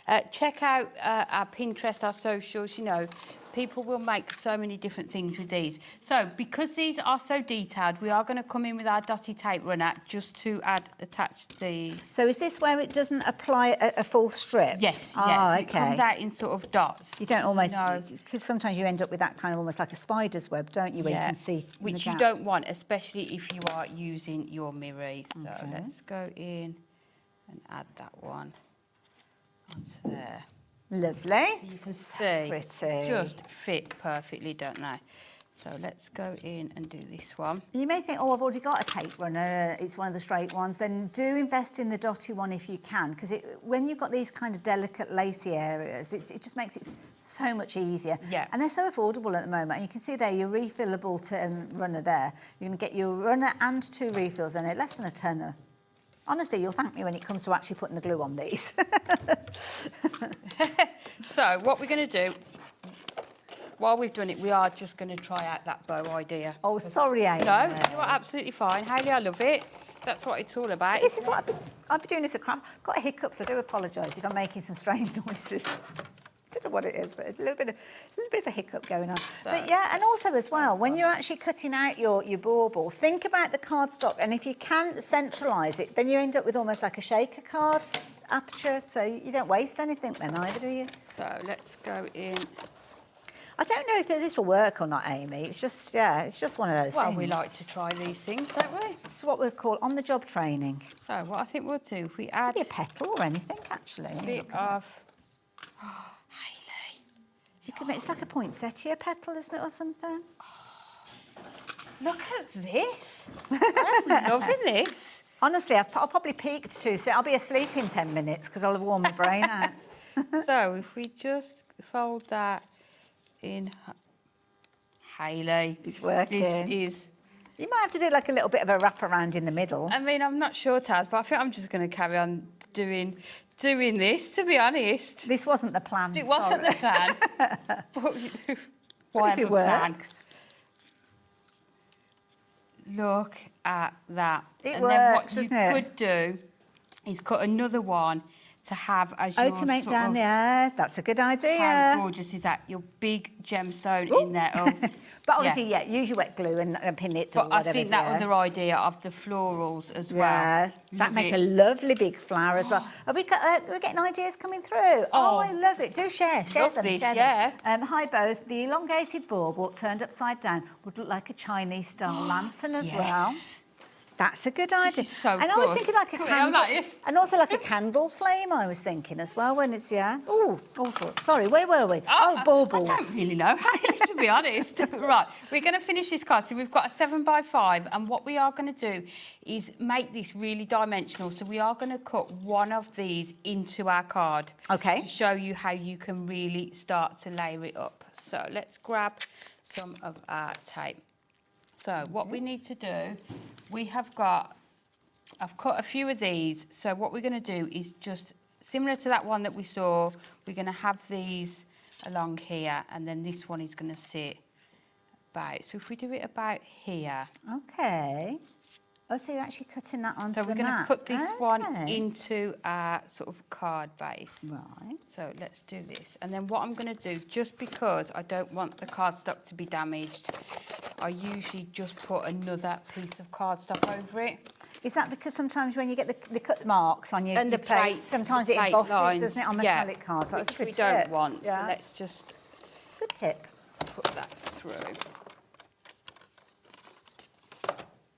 Yes. Check out our Pinterest, our socials, you know. People will make so many different things with these. So, because these are so detailed, we are going to come in with our dotty tape runner just to attach the... So is this where it doesn't apply a full strip? Yes, Oh, yes. okay. It comes out in sort of dots. You don't almost... No. Because sometimes you end up with that kind of almost like a spider's web, don't you, where you can see in Which the you gaps. don't want, especially if you are using your mirrors. So let's go in and add that one onto there. Lovely. You can So see, pretty. just fit perfectly, don't they? So let's go in and do this one. You may think, oh, I've already got a tape runner, it's one of the straight ones. Then do invest in the dotty one if you can, because when you've got these kind of delicate lacy areas, it just makes it so much easier. Yeah. And they're so affordable at the moment. And you can see there your refillable runner there. You're going to get your runner and 2 refills in it, less than a tenner. Honestly, you'll thank me when it comes to actually putting the glue on these. So what we're going to do, while we've done it, we are just going to try out that bow idea. Oh, sorry, Amy. No, you are absolutely fine. Hayley, I love it. That's what it's all about. This is what I've been doing this a crap. I've got hiccups, I do apologise if I'm making some strange noises. I don't know what it is, but a little bit of a hiccup going on. But yeah, and also as well, when you're actually cutting out your bauble, think about the cardstock, and if you can centralise it, then you end up with almost like a shaker card aperture, so you don't waste anything then either, do you? So let's go in. I don't know if this will work or not, Amy. It's just, yeah, it's just one of those Well, things. we like to try these things, don't we? It's what we call on-the-job training. So what I think we'll do, if we add... Maybe a petal or anything, actually. A bit of... You could make, it's like a poinsettia petal, isn't it, or something? Look at this. I'm loving this. Honestly, I'll probably peaked too, so I'll be asleep in 10 minutes because I'll have worn my brain out. So if we just fold that in... Hayley. It's working. This is... You might have to do like a little bit of a wrap around in the middle. I mean, I'm not sure, Taz, but I think I'm just going to carry on doing this, to be honest. This wasn't the plan. It wasn't the plan. But What if it works? Look at that. It and works, then what you doesn't it? could do is cut another one to have as Oh, your to make sort down of, there. That's a good idea. how gorgeous is that? Your big gemstone in there. Oh, But obviously, yeah, use your wet glue and pin it But or I whatever. think that other idea of the florals as well. Yeah, that make a lovely big flower as well. Are we we're getting ideas coming through? Oh, I love it. Do share Love them. this, share yeah. them. Hi both. The elongated bauble turned upside down would look like a Chinese style lantern as well. That's a good idea. Is so and I was good. thinking like a Can we candle, have that? and also like a candle flame. I was thinking as well when it's Oh, all sorts. Sorry, where were we? Baubles. I don't really know, to be honest. Right, we're going to finish this card. So we've got a 7x5, and what we are going to do is make this really dimensional. So we are going to cut one of these into our card. Okay. To show you how you can really start to layer it up. So let's grab some of our tape. So what we need to do, I've cut a few of these. So what we're going to do is just similar to that one that we saw, we're going to have these along here, and then this one is going to sit about. So if we do it about here. Okay. Oh, so you're actually cutting that onto So we're the going to mat. cut this one Okay. into our sort of card base. Right. So let's do this. And then what I'm going to do, just because I don't want the cardstock to be damaged, I usually just put another piece of cardstock over it. Is that because sometimes when you get the cut marks on your The plate, plate- sometimes the it plate embosses, lines, doesn't it, on yeah, metallic cards? That's a which good we tip. don't want. Yeah. So let's just Good tip. put that through.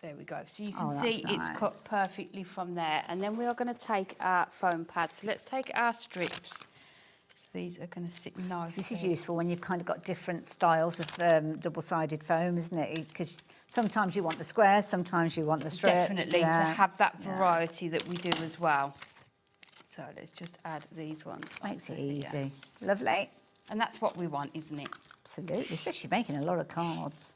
There we go. So you can see it's cut perfectly from there. And then we are going to take our foam pads. So let's take our strips. So these are going to sit nice. This is useful when you've kind of got different styles of double-sided foam, isn't it? Because sometimes you want the squares, sometimes you want the strips. Definitely, to have that variety that we do as well. So let's just add these ones. Makes it easy. Lovely. And that's what we want, isn't it? Absolutely, especially making a lot of cards.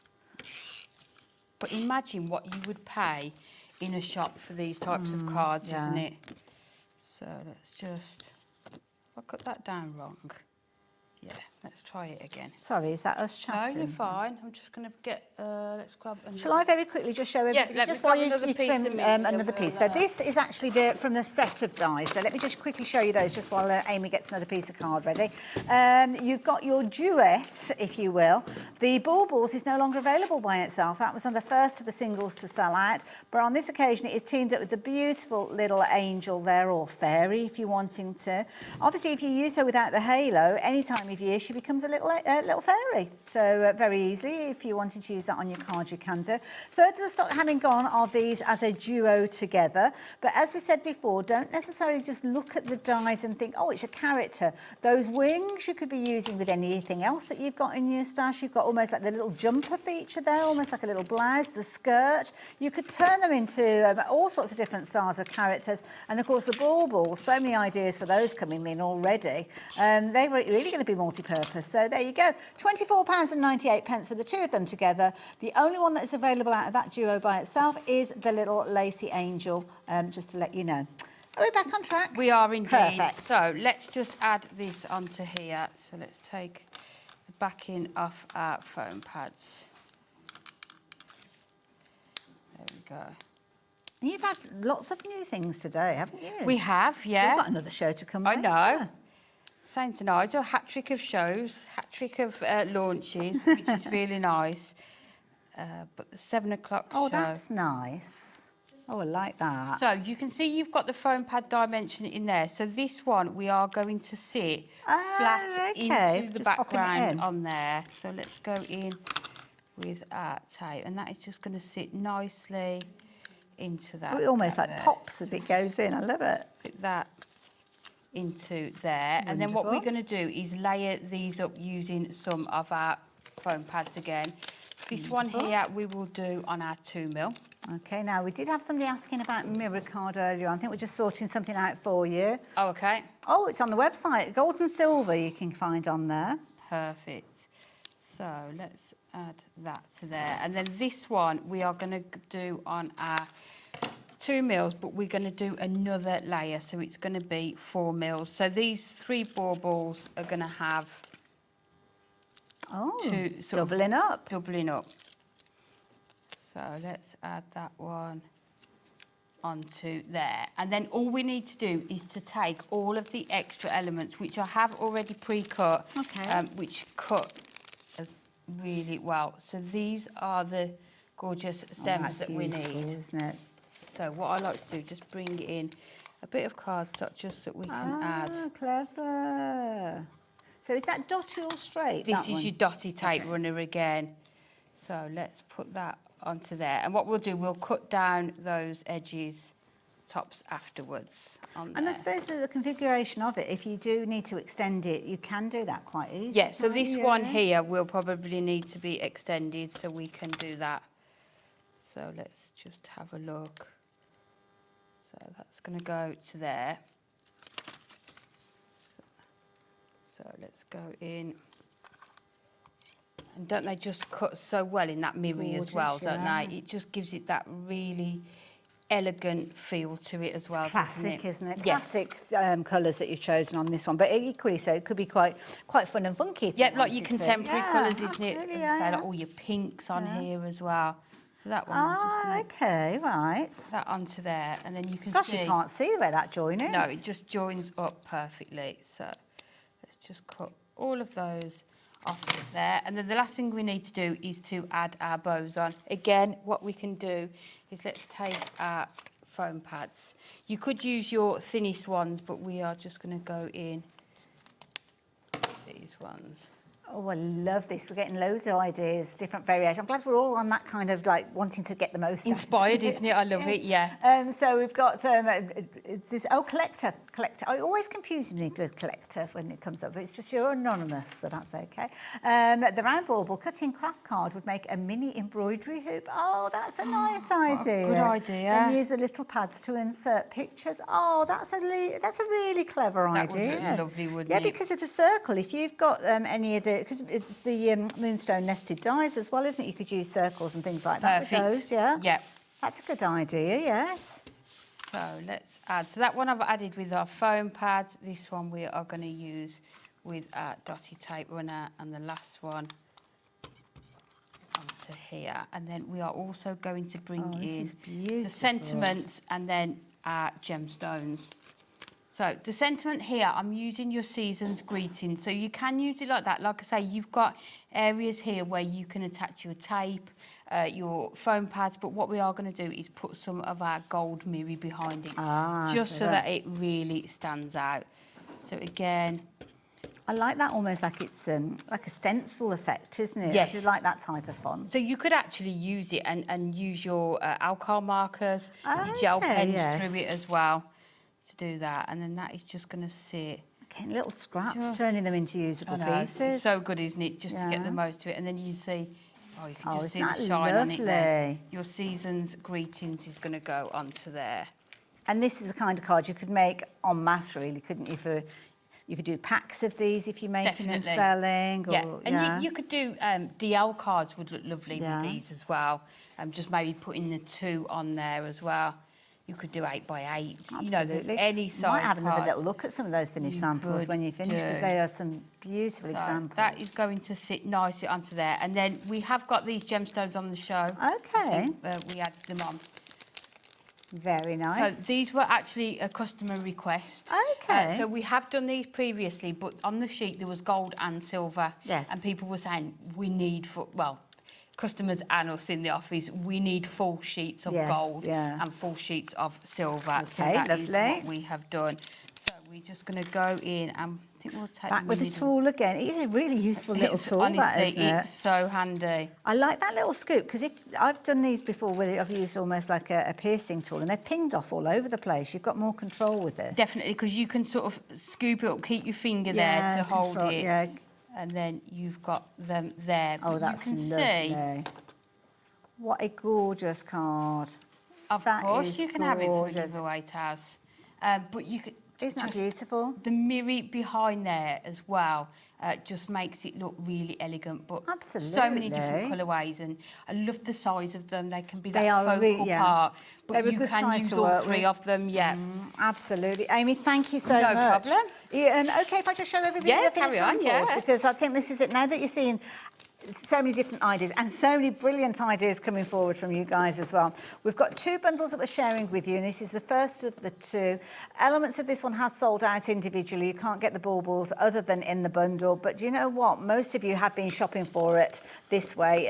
But imagine what you would pay in a shop for these types of cards, isn't it? So let's just... I cut that down wrong. Yeah, let's try it again. Sorry, is that us chatting? No, you're fine. I'm just going to get... let's grab another... Shall I very quickly just show everybody, let me just while grab you another piece trim of meat, another piece. So this is actually from the set of dies. So let me just quickly show you those just while Amy gets another piece of card ready. You've got your duet, if you will. The baubles is no longer available by itself. That was on the first of the singles to sell out. But on this occasion, it is teamed up with the beautiful little angel there, or fairy, if you're wanting to. Obviously, if you use her without the halo, any time of year, she becomes a little fairy. So very easily, if you wanted to use that on your card, you can do. Third to the stock having gone are these as a duo together. But as we said before, don't necessarily just look at the dies and think, oh, it's a character. Those wings you could be using with anything else that you've got in your stash. You've got almost like the little jumper feature there, almost like a little blouse, the skirt. You could turn them into all sorts of different styles of characters. And of course, the baubles, so many ideas for those coming in already. They were really going to be multi-purpose. So there you go. £24.98 for the two of them together. The only one that is available out of that duo by itself is the little lacy angel, just to let you know. Are we back on track? We are indeed. Perfect. So let's just add this onto here. So let's take the backing off our foam pads. There we go. You've had lots of new things today, haven't you? We have, yeah. We've got another show to come I later. know. Same tonight, a hat trick of shows, hat trick of launches, which is really nice. But the 7 o'clock show. Oh, that's nice. Oh, I like that. So you can see you've got the foam pad dimension in there. So this one we are going to sit flat into the Just popping it in. background on there. So let's go in with our tape, and that is just going to sit nicely into that. Oh, it almost like there. pops as it goes in. I love it. Put that into there, and then what we're Wonderful. going to do is layer these up using some of our foam pads again. This one here we will do on our 2mm. Okay, now we did have somebody asking about mirror card earlier on. I think we're just sorting something out for you. Oh, okay. Oh, it's on the website. Gold and silver you can find on there. Perfect. So let's add that to there. And then this one we are going to do on our 2mm, but we're going to do another layer. So it's going to be 4mm. So these 3 baubles are going to have doubling up. Doubling up. So let's add that one onto there. And then all we need to do is to take all of the extra elements, which I have already pre-cut, which cut really well. So these are the gorgeous stems that we need. Isn't it? So what I like to do, just bring in a bit of cardstock just that we can add. Clever. So is that dotty or straight? This is your dotty tape runner again. So let's put that onto there. And what we'll do, we'll cut down those edges, tops afterwards. And I suppose the configuration of it, if you do need to extend it, you can do that quite easily. Yeah, so this one here will probably need to be extended, so we can do that. So let's just have a look. So that's going to go to there. So let's go in. And don't they just cut so well in that mirror as well, don't they? It just gives it that really elegant feel to it as well. Classic, isn't it? Yes. Classic colours that you've chosen on this one, but equally so it could be quite fun and funky. Yeah, like your contemporary colours, isn't absolutely, it? As I say, like all your pinks on here as well. So that one, we're just gonna okay, right. put that onto there, and then you can Gosh, see. you can't see where that join is. No, it just joins up perfectly. So let's just cut all of those off of there. And then the last thing we need to do is to add our bows on. Again, what we can do is let's take our foam pads. You could use your thinnest ones, but we are just going to go in these ones. Oh, I love this. We're getting loads of ideas, different variations. I'm glad we're all on that kind of like wanting to get the most inspired, isn't it? I love it, yeah. So we've got this, collector. I always confuse me with collector when it comes up, but it's just you're anonymous, so that's okay. The round bauble cutting craft card would make a mini embroidery hoop. Oh, that's a nice idea. Good idea. And use the little pads to insert pictures. Oh, that's a really clever idea. That would look lovely, wouldn't it? Yeah, because of the circle. If you've got any of the, because it's the Moonstone nested dies as well, isn't it? You could use circles and things like that with those, yeah? Yeah. That's a good idea, yes. So let's add. So that one I've added with our foam pads. This one we are going to use with our dotty tape runner, and the last one onto here. And then we are also going to bring in the sentiments and then our gemstones. So the sentiment here, I'm using your season's greeting. So you can use it like that. Like I say, you've got areas here where you can attach your tape, your foam pads, but what we are going to do is put some of our gold mirror behind it, just so that it really stands out. So again, I like that almost like it's like a stencil effect, isn't it? Yes. I like that type of font. So you could actually use it and use your alcohol markers, your gel pens through it as well to do that. And then that is just going to sit. Getting little scraps, turning them into usable pieces. It's so good, isn't it? Just to get the most of it. And then you see, you can just see the isn't that shine on it there. lovely? Your season's greetings is going to go onto there. And this is the kind of card you could make en masse, really, couldn't you? You could do packs of these if you're making and selling. Or, and you could do DL cards would look lovely with these as well. Just maybe putting the 2 on there as well. You could do 8 by 8. Absolutely. You know, there's any size. You might have another cards. little look at some of those finished samples when you finish, because they are some beautiful examples. That is going to sit nicely onto there. And then we have got these gemstones on the show. Okay. We added them on. Very nice. So these were actually a customer request. Okay. So we have done these previously, but on the sheet there was gold and silver. Yes. And people were saying we need customers and us in the office, we need full sheets of gold and full sheets of silver. Okay, so that lovely. is what we have done. So we're just going to go in and I think we'll take back with the tool again. It is a really useful little tool, honestly, that, isn't it? It's so handy. I like that little scoop, because if I've done these before where I've used almost like a piercing tool and they've pinged off all over the place. You've got more control with this. Definitely, because you can sort of scoop it up, keep your finger there to hold it. Yeah. And then you've got them there. Oh, but that's you can lovely. see. What a gorgeous card. Of course, you can have it for a giveaway, Taz. But you could. Isn't that beautiful? The mirror behind there as well just makes it look really elegant. But absolutely, so many different colourways, and I love the size of them. They can be that are focal part, but they're you a good can size use to all work 3 with. of them. Yeah, absolutely. Amy, thank you so much. No problem. Okay, if I just show everybody the finished samples, because I think this is it. Now that you're seeing so many different ideas and so many brilliant ideas coming forward from you guys as well. We've got 2 bundles that we're sharing with you, and this is the first of the 2. Elements of this one has sold out individually. You can't get the baubles other than in the bundle, but do you know what? Most of you have been shopping for it this way,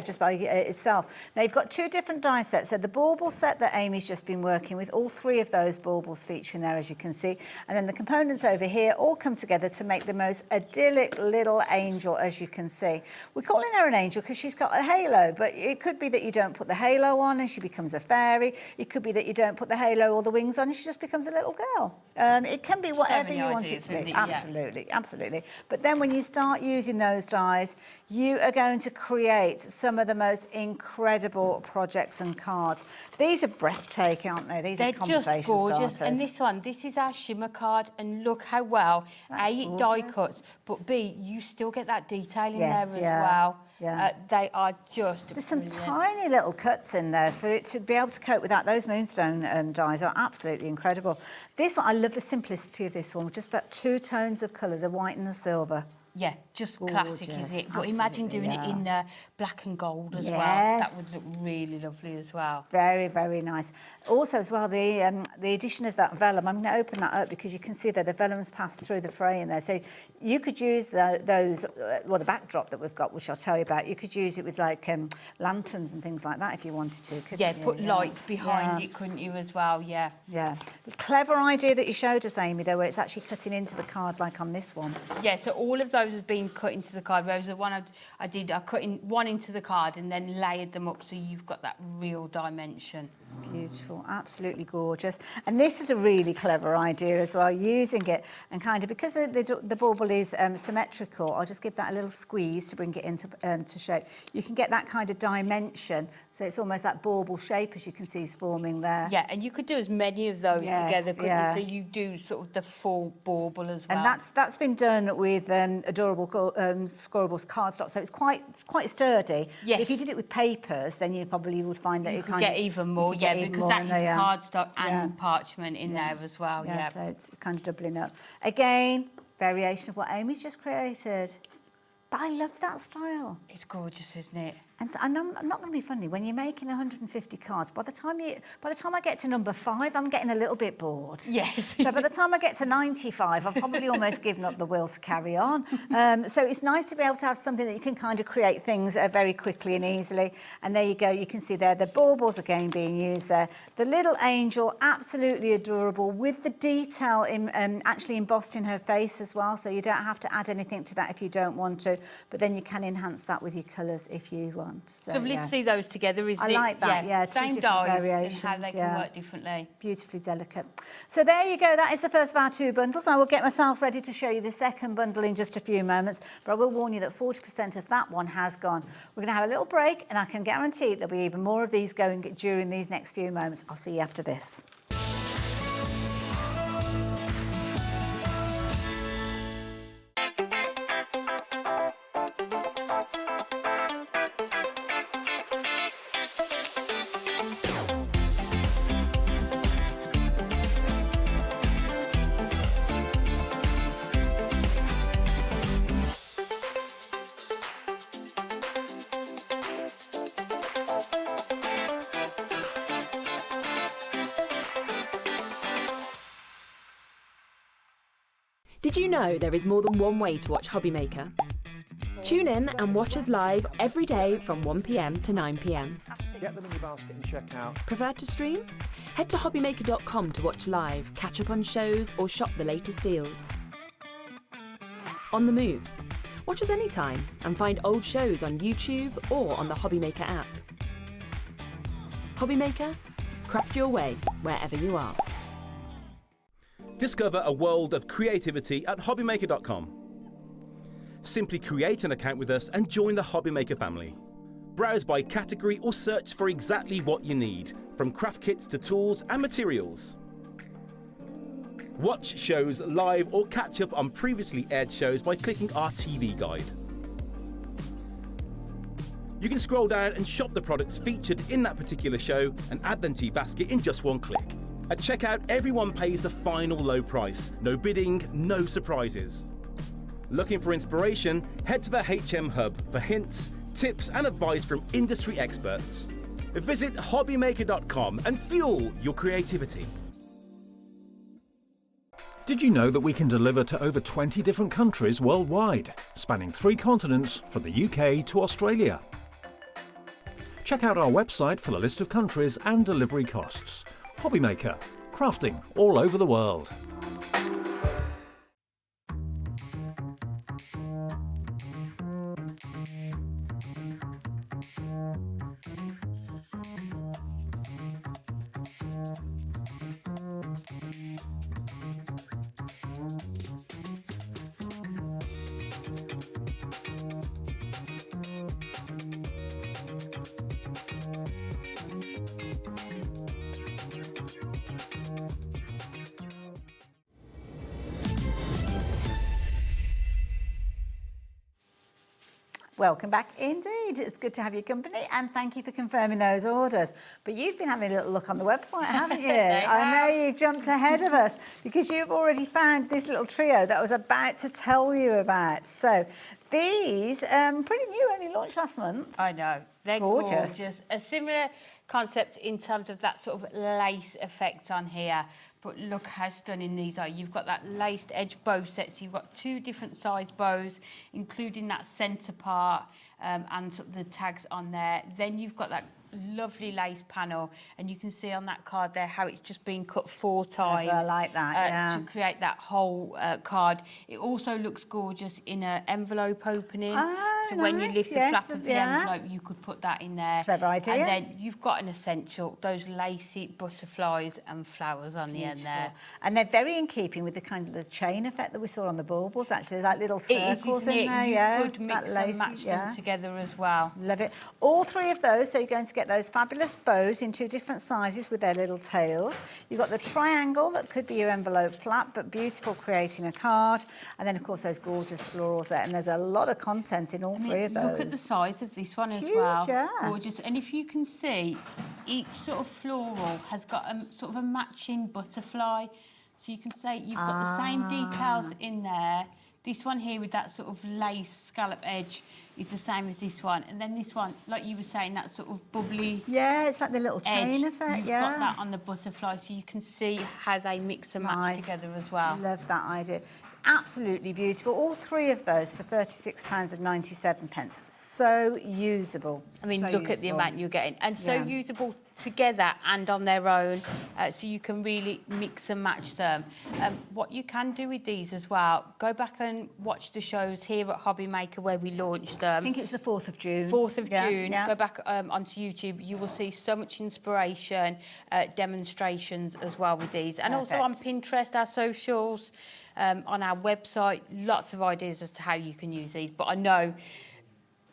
just by itself. Now, you've got 2 different die sets. So the bauble set that Amy's just been working with, all 3 of those baubles featuring there, as you can see, and then the components over here all come together to make the most idyllic little angel, as you can see. We're calling her an angel because she's got a halo, but it could be that you don't put the halo on and she becomes a fairy. It could be that you don't put the halo or the wings on and she just becomes a little girl. It can be whatever you want it to be. Absolutely, absolutely. But then when you start using those dies, you are going to create some of the most incredible projects and cards. These are breathtaking, aren't they? These are conversation just gorgeous. starters. And this is our shimmer card, and look how well it die cuts, but B, you still get that detail in there as well. Yeah. They are just There's some brilliant. tiny little cuts in there for it to be able to cope with that. Those Moonstone dies are absolutely incredible. This one, I love the simplicity of this one, just that 2 tones of colour, the white and the silver. Yeah, just Gorgeous, classic, is it? But imagine doing it in black and gold as well. That would look really lovely as well. Very, very nice. Also, as well, the addition of that vellum, I'm going to open that up because you can see that the vellum's passed through the fray in there. So you could use those, the backdrop that we've got, which I'll tell you about, you could use it with like lanterns and things like that if you wanted to. Yeah, put lights behind it, couldn't you, as well? Yeah. Yeah. The clever idea that you showed us, Amy, though, where it's actually cutting into the card like on this one. Yeah, so all of those has been cut into the card, whereas the one I cut one into the card and then layered them up so you've got that real dimension. Beautiful, absolutely gorgeous. And this is a really clever idea as well, using it and kind of, because the bauble is symmetrical, I'll just give that a little squeeze to bring it into to shape. You can get that kind of dimension, so it's almost that bauble shape, as you can see, is forming there. Yeah, and you could do as many of those together, couldn't you? So you do sort of the full bauble as well. And that's been done with adorable Scorables cardstock, so it's quite sturdy. Yes. If you did it with papers, then you probably would find that you it could kind get of, even more. Yeah, because that is cardstock and parchment in there as well. Yeah, so it's kind of doubling up. Again, variation of what Amy's just created. But I love that style. It's gorgeous, isn't it? And I'm not going to be funny. When you're making 150 cards, by the time I get to number 5, I'm getting a little bit bored. Yes. So by the time I get to 95, I've probably almost given up the will to carry on. So it's nice to be able to have something that you can kind of create things very quickly and easily. And there you go. You can see there the baubles again being used there. The little angel, absolutely adorable, with the detail actually embossed in her face as well. So you don't have to add anything to that if you don't want to. But then you can enhance that with your colours if you want. So, lovely to see those together, isn't it? I like that, yeah. Same two different dies variations, and how they can work differently. Beautifully delicate. So there you go. That is the first of our 2 bundles. I will get myself ready to show you the second bundle in just a few moments, but I will warn you that 40% of that one has gone. We're going to have a little break, and I can guarantee there'll be even more of these going during these next few moments. I'll see you after this. Did you know there is more than one way to watch HobbyMaker? Tune in and watch us live every day from 1 p.m. to 9 p.m. Get them in your basket and check out. Prefer to stream? Head to hobbymaker.com to watch live, catch up on shows, or shop the latest deals. On the move? Watch us anytime and find old shows on YouTube or on the HobbyMaker app. HobbyMaker? Craft your way wherever you are. Discover a world of creativity at HobbyMaker.com. Simply create an account with us and join the HobbyMaker family. Browse by category or search for exactly what you need, from craft kits to tools and materials. Watch shows live or catch up on previously aired shows by clicking our TV guide. You can scroll down and shop the products featured in that particular show and add them to your basket in just one click. At checkout, everyone pays the final low price. No bidding, no surprises. Looking for inspiration? Head to the HM Hub for hints, tips and advice from industry experts. Visit HobbyMaker.com and fuel your creativity. Did you know that we can deliver to over 20 different countries worldwide, spanning 3 continents from the UK to Australia? Check out our website for the list of countries and delivery costs. HobbyMaker, crafting all over the world. Welcome back indeed. It's good to have your company and thank you for confirming those orders. But you've been having a little look on the website, haven't you? I know you've jumped ahead of us because you've already found this little trio that I was about to tell you about. So these, pretty new, only launched last month. I know. They're gorgeous. A similar concept in terms of that sort of lace effect on here. But look how stunning these are. You've got that laced edge bow set, so you've got 2 different size bows, including that centre part and sort of the tags on there. Then you've got that lovely lace panel, and you can see on that card there how it's just been cut 4 times. I like that, to create that whole card. It also looks gorgeous in an envelope opening. So when you lift the flap of the envelope, you could put that in there. Clever idea. And then you've got an essential, those lacy butterflies and flowers on the end there. And they're very in keeping with the kind of the chain effect that we saw on the baubles, actually. There's like little circles in there. You could mix and match them together as well. Love it. All 3 of those, so you're going to get those fabulous bows in 2 different sizes with their little tails. You've got the triangle that could be your envelope flap, but beautiful, creating a card. And then, of course, those gorgeous florals there. And there's a lot of content in all 3 of those. Look at the size of this one as well. Gorgeous. And if you can see, each sort of floral has got a sort of a matching butterfly. So you can say you've got the same details in there. This one here with that sort of lace scallop edge is the same as this one. And then this one, like you were saying, that sort of bubbly Yeah, it's like the little chain effect, You've got that on the butterfly, so you can see how they mix and match together as well. Love that idea. Absolutely beautiful. All 3 of those for £36.97. So usable. I mean, so look at the amount you're getting. And so usable together and on their own, so you can really mix and match them. What you can do with these as well, go back and watch the shows here at HobbyMaker where we launched them. I think it's the 4th of June. 4th of June. Go back onto YouTube. You will see so much inspiration, demonstrations as well with these. And also on Pinterest, our socials, on our website, lots of ideas as to how you can use these. But I know,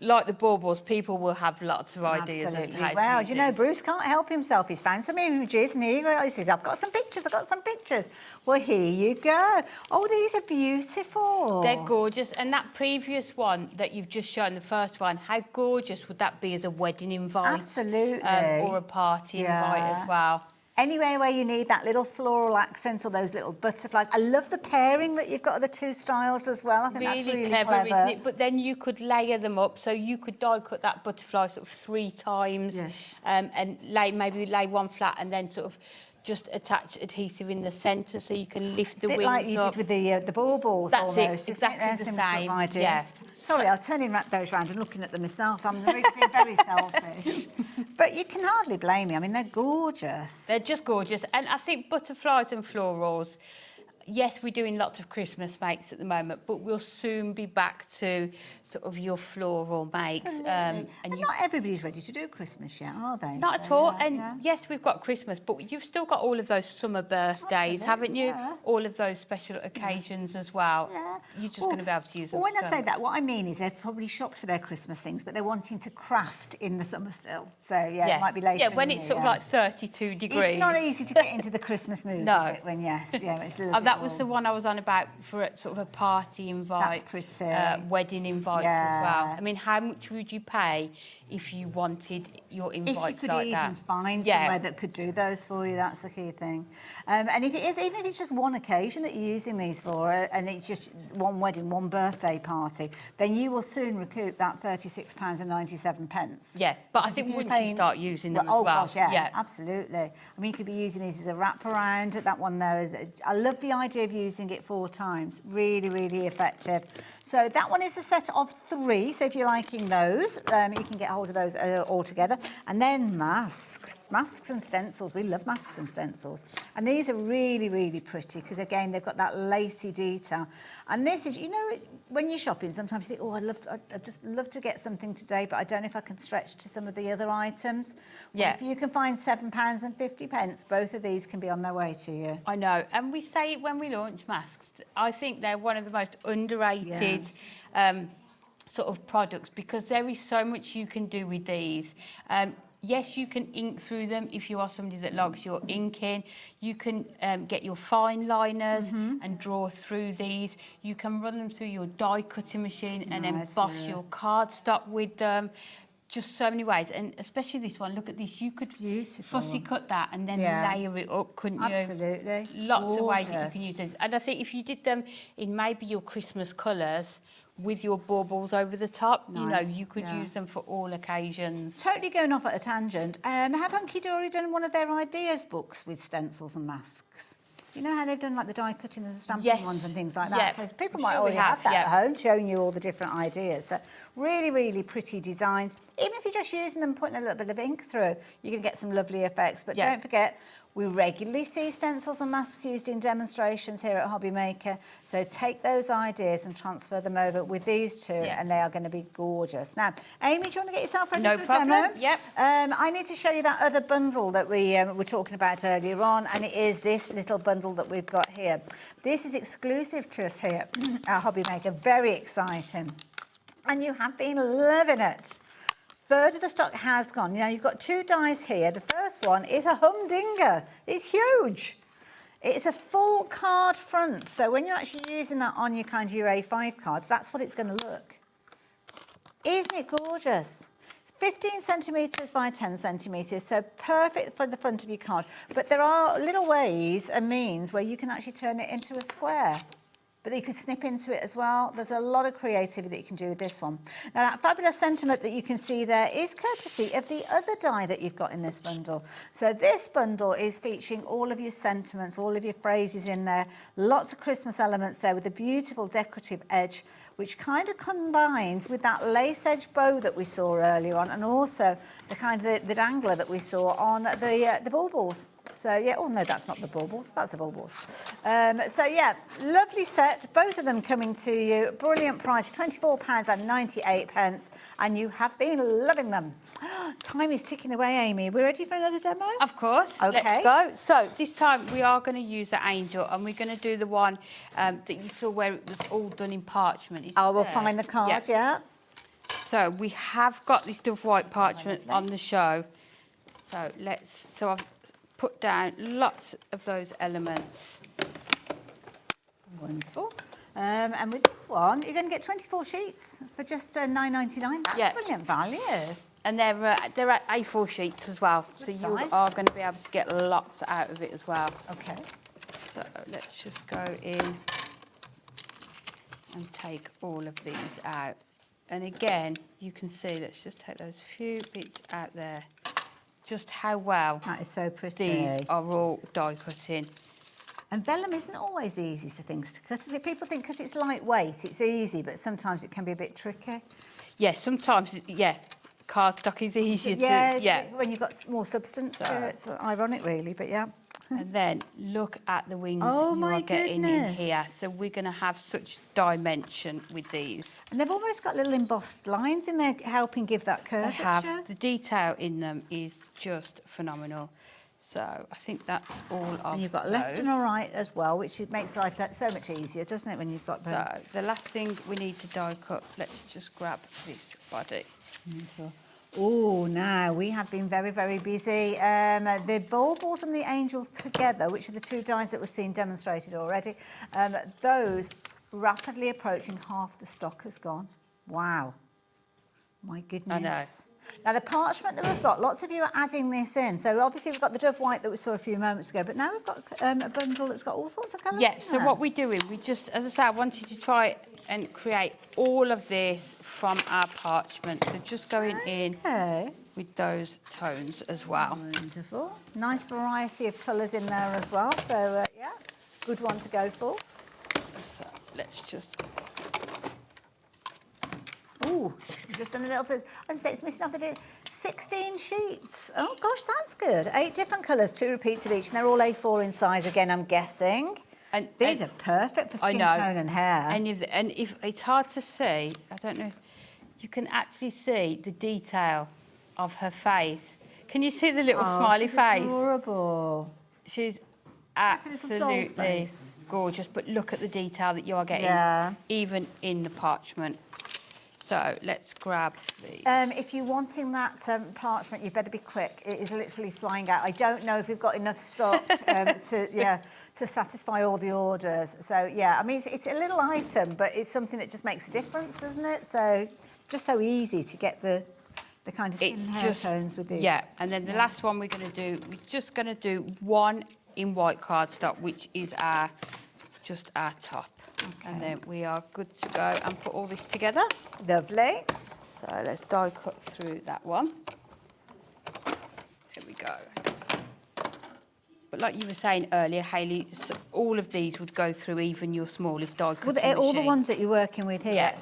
like the baubles, people will have lots of ideas as to how to Well, use you know, these. Bruce can't help himself. He's found some images and he says, I've got some pictures. Well, here you go. Oh, these are beautiful. They're gorgeous. And that previous one that you've just shown, the first one, how gorgeous would that be as a wedding invite? Absolutely. Or a party invite as well. Anywhere where you need that little floral accent or those little butterflies. I love the pairing that you've got of the 2 styles as well. I think that's really clever, isn't it? But then you could layer them up, so you could die cut that butterfly sort of 3 times, and maybe lay one flat and then sort of just attach adhesive in the centre so you can lift the wings up. Like you did with the baubles. That's almost, it, exactly the same. Idea. Yeah. Sorry, I'll turn those round and looking at them myself. I'm being very selfish. But you can hardly blame me. I mean, they're gorgeous. They're just gorgeous. And I think butterflies and florals, yes, we're doing lots of Christmas makes at the moment, but we'll soon be back to sort of your floral makes. And not everybody's ready to do Christmas yet, are they? Not at all. And yes, we've got Christmas, but you've still got all of those summer birthdays, haven't you? All of those special occasions as well. You're just going to be able to use them. When I say that, what I mean is they've probably shopped for their Christmas things, but they're wanting to craft in the summer still. So, it might be later. Yeah, when it's sort of like 32 degrees. It's not easy to get into the Christmas mood, is it? When, it's a little bit that was the one I was on about for a, sort of a party invite. That's pretty. Wedding invites as well. I mean, how much would you pay if you wanted your invites if you could like that? even find somewhere that could do those for you, that's the key thing. And if it is, even if it's just one occasion that you're using these for, and it's just one wedding, one birthday party, then you will soon recoup that £36.97. Yeah, but I think once you start using them as well. Gosh, yeah, absolutely. I mean, you could be using these as a wraparound. That one there is, I love the idea of using it 4 times. Really, really effective. So that one is a set of 3. So if you're liking those, you can get hold of those all together. And then masks and stencils. We love masks and stencils. And these are really, really pretty because, again, they've got that lacy detail. And this is, you know, when you're shopping, sometimes you think, oh, I'd just love to get something today, but I don't know if I can stretch to some of the other items. Well, if you can find £7.50, both of these can be on their way to you. I know, and we say it when we launch masks. I think they're one of the most underrated sort of products because there is so much you can do with these. Yes, you can ink through them if you are somebody that likes your inking. You can get your fine liners and draw through these. You can run them through your die cutting machine and emboss your cardstock with them. Just so many ways, and especially this one. Look at this. You could fussy cut that and then layer it up, couldn't you? Absolutely. Lots of ways that you can use this. And I think if you did them in maybe your Christmas colours with your baubles over the top, you know, you could use them for all occasions. Totally going off at a tangent. Have Hunkydory done one of their ideas books with stencils and masks? You know how they've done like the die cutting and the stamping ones and things like that? So people might already have that at home, showing you all the different ideas. So really, really pretty designs. Even if you're just using them, putting a little bit of ink through, you can get some lovely effects. But don't forget, we regularly see stencils and masks used in demonstrations here at HobbyMaker. So take those ideas and transfer them over with these two, and they are going to be gorgeous. Now, Amy, do you want to get yourself ready for a demo? Yep. I need to show you that other bundle that we were talking about earlier on, and it is this little bundle that we've got here. This is exclusive to us here at HobbyMaker. Very exciting. And you have been loving it. Third of the stock has gone. Now, you've got 2 dies here. The first one is a humdinger. It's huge. It's a full card front. So when you're actually using that on your kind of your A5 cards, that's what it's going to look. Isn't it gorgeous? 15 centimetres by 10 centimetres, so perfect for the front of your card. But there are little ways and means where you can actually turn it into a square. But you could snip into it as well. There's a lot of creativity that you can do with this one. Now, that fabulous sentiment that you can see there is courtesy of the other die that you've got in this bundle. So this bundle is featuring all of your sentiments, all of your phrases in there, lots of Christmas elements there with a beautiful decorative edge, which kind of combines with that lace edge bow that we saw earlier on, and also the kind of the dangler that we saw on the baubles. So, yeah, oh, no, that's not the baubles. That's the baubles. So, yeah, lovely set. Both of them coming to you. Brilliant price, £24.98. And you have been loving them. Time is ticking away, Amy. We're ready for another demo? Of course. Okay. Let's go. So, this time we are going to use the angel, and we're going to do the one that you saw where it was all done in parchment. We'll find the card, yeah. So, we have got this Dove White parchment on the show. So, I've put down lots of those elements. Wonderful. And with this one, you're going to get 24 sheets for just £9.99. That's brilliant value. And they're at A4 sheets as well, so you are going to be able to get lots out of it as well. Okay. So let's just go in and take all of these out. And again, you can see, let's just take those few bits out there. Just how well that is so pretty. These are all die cutting. And vellum isn't always the easiest of things to cut, is it? People think because it's lightweight, it's easy, but sometimes it can be a bit tricky. Yeah, sometimes, cardstock is easier to... when you've got more substance to it. It's ironic, really, but yeah. And then look at the wings you are getting in here. So we're going to have such dimension with these. And they've almost got little embossed lines in there helping give that curvature. They have. The detail in them is just phenomenal. So I think that's all of And you've got left and a right as well, which makes life so much easier, doesn't it, when you've got them? So the last thing we need to die cut, let's just grab this body. Oh, now we have been very, very busy. The baubles and the angels together, which are the two dies that we've seen demonstrated already, those rapidly approaching half the stock has gone. Wow. My goodness. I know. Now, the parchment that we've got, lots of you are adding this in. So, obviously, we've got the Dove White that we saw a few moments ago, but now we've got a bundle that's got all sorts of colours. Yeah, so what we're doing, we just, as I say, I wanted to try and create all of this from our parchment. So just going in with those tones as well. Wonderful. Nice variety of colours in there as well. So, yeah, good one to go for. So let's just... Oh, just done a little bit. As I say, it's missing off the 16 sheets. Oh, gosh, that's good. 8 different colours, 2 repeats of each, and they're all A4 in size again, I'm guessing. And these are perfect for skin tone and hair. And if it's hard to see, I don't know, you can actually see the detail of her face. Can you see the little smiley face? Adorable. She's absolutely gorgeous, but look at the detail that you are getting, even in the parchment. So let's grab these. If you're wanting that parchment, you better be quick. It is literally flying out. I don't know if we've got enough stock to satisfy all the orders. So yeah, I mean it's a little item, but it's something that just makes a difference, doesn't it? So just so easy to get the kind of skin and hair tones with these. Yeah, and then the last one we're going to do, we're just going to do one in white cardstock, which is just our top. Okay. And then we are good to go and put all this together. Lovely. So let's die cut through that one. Here we go. But like you were saying earlier, Hayley, so all of these would go through even your smallest die cutting machine. All the ones that you're working with here,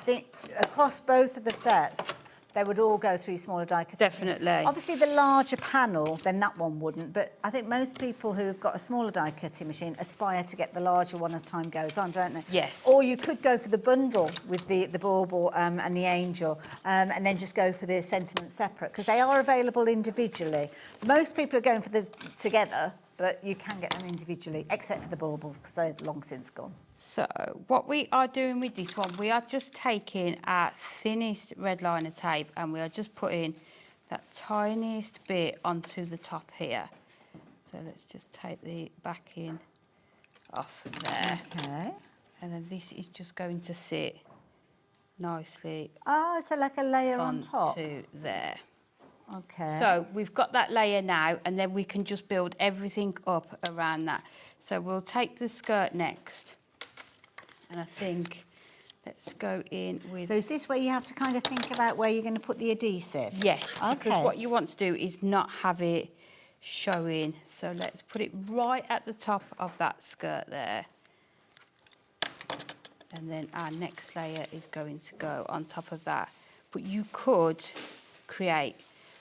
across both of the sets, they would all go through smaller die cutting. Definitely. Obviously, the larger panel, then that one wouldn't. But I think most people who've got a smaller die cutting machine aspire to get the larger one as time goes on, don't they? Yes. Or you could go for the bundle with the bauble and the angel, and then just go for the sentiment separate, because they are available individually. Most people are going for the together, but you can get them individually, except for the baubles, because they're long since gone. So what we are doing with this one, we are just taking our thinnest red liner tape and we are just putting that tiniest bit onto the top here. So let's just take the backing off there. Okay. And then this is just going to sit nicely. Oh, so like a layer on top? Onto there. Okay. So we've got that layer now, and then we can just build everything up around that. So we'll take the skirt next. And I think let's go in with... So is this where you have to kind of think about where you're going to put the adhesive? Yes, because what you want to do is not have it showing. So let's put it right at the top of that skirt there. And then our next layer is going to go on top of that. But you could create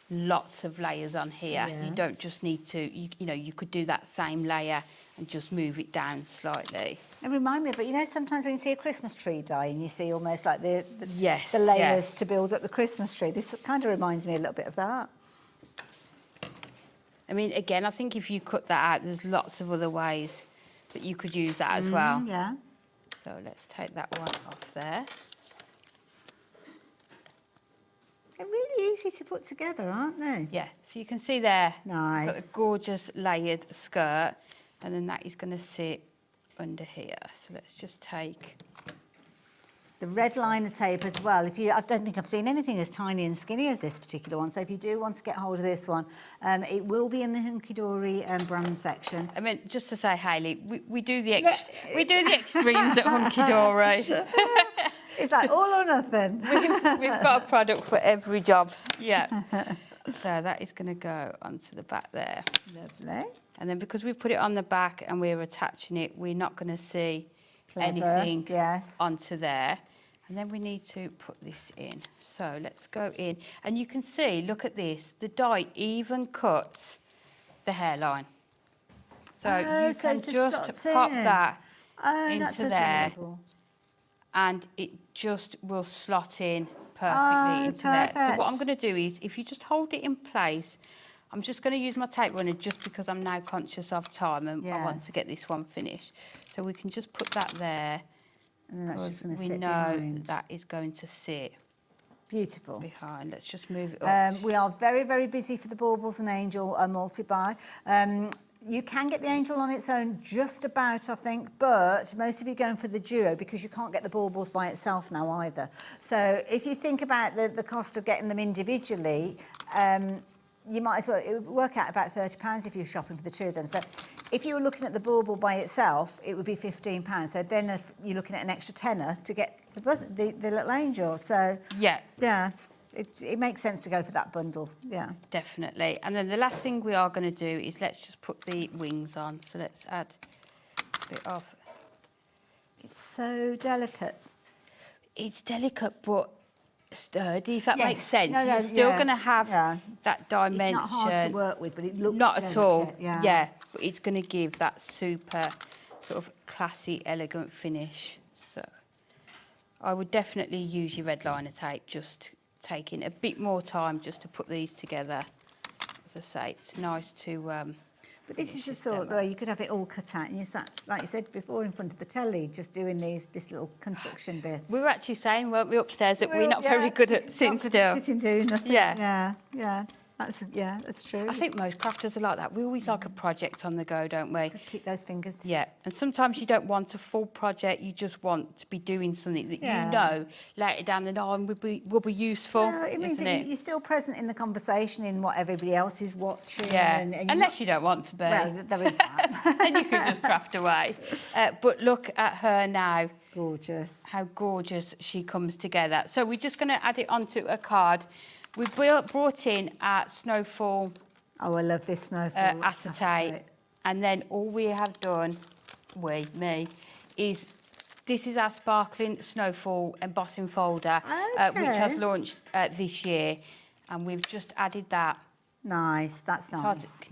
lots of layers on here. Yeah. You don't just need to, you know, you could do that same layer and just move it down slightly. It reminds me, but you know, sometimes when you see a Christmas tree die and you see almost like the yes, layers to build up the Christmas tree, this kind of reminds me a little bit of that. I mean, again, I think if you cut that out, there's lots of other ways that you could use that as well. Yeah. So let's take that one off there. They're really easy to put together, aren't they? Yeah, so you can see there, nice. Got a gorgeous layered skirt, and then that is going to sit under here. So let's just take the red liner tape as well. I don't think I've seen anything as tiny and skinny as this particular one. So if you do want to get hold of this one, it will be in the Hunkydory brand section. I mean, just to say, Hayley, we do the we do the extremes at Hunkydory. It's like all or nothing. We've got a product for every job. Yeah. So that is going to go onto the back there. Lovely. And then because we put it on the back and we're attaching it, we're not going to see anything onto there. And then we need to put this in. So let's go in. And you can see, look at this, the die even cuts the hairline. So you can just pop that into there. Adorable. And it just will slot in perfectly into there. So what I'm going to do is, if you just hold it in place, I'm just going to use my tape runner just because I'm now conscious of time and I want to get this one finished. So we can just put that there. And that's just going to sit behind. We know that is going to sit Beautiful. Behind. Let's just move it up. We are very, very busy for the baubles and angel multi-buy. You can get the angel on its own just about, I think, but most of you are going for the duo because you can't get the baubles by itself now either. So if you think about the cost of getting them individually, you might as well, it would work out about £30 if you're shopping for the two of them. So if you were looking at the bauble by itself, it would be £15. So then if you're looking at an extra tenner to get the little angel. So yeah. It makes sense to go for that bundle, yeah. Definitely. And then the last thing we are going to do is let's just put the wings on. So let's add a bit of... It's so delicate. It's delicate, but sturdy, if that Yes. makes sense. No, You're still going to have that dimension. It's not hard to work with, but it looks Not delicate, at all, yeah. But it's going to give that super sort of classy, elegant finish. So I would definitely use your red liner tape, just taking a bit more time just to put these together. As I say, it's nice to... but this is the sort where you could have it all cut out and you sat, like you said before, in front of the telly, just doing this little construction bits. We were actually saying, weren't we, upstairs, that we're not very good at sitting still. Sitting doing nothing. Yeah. Yeah. That's true. I think most crafters are like that. We always like a project on the go, don't we? Keep those fingers. Yeah, and sometimes you don't want a full project. You just want to be doing something that you know later down the line will be useful. Well, it means that you're still present in the conversation in what everybody else is watching. Yeah, and unless you don't want to be. Well, there is that. Then you can just craft away. But look at her now. Gorgeous. How gorgeous she comes together. So we're just going to add it onto a card. We brought in our snowfall. Oh, I love this snowfall. Acetate. And then all we have done, me, is this is our sparkling snowfall embossing folder, which has launched this year. And we've just added that. Nice, that's nice.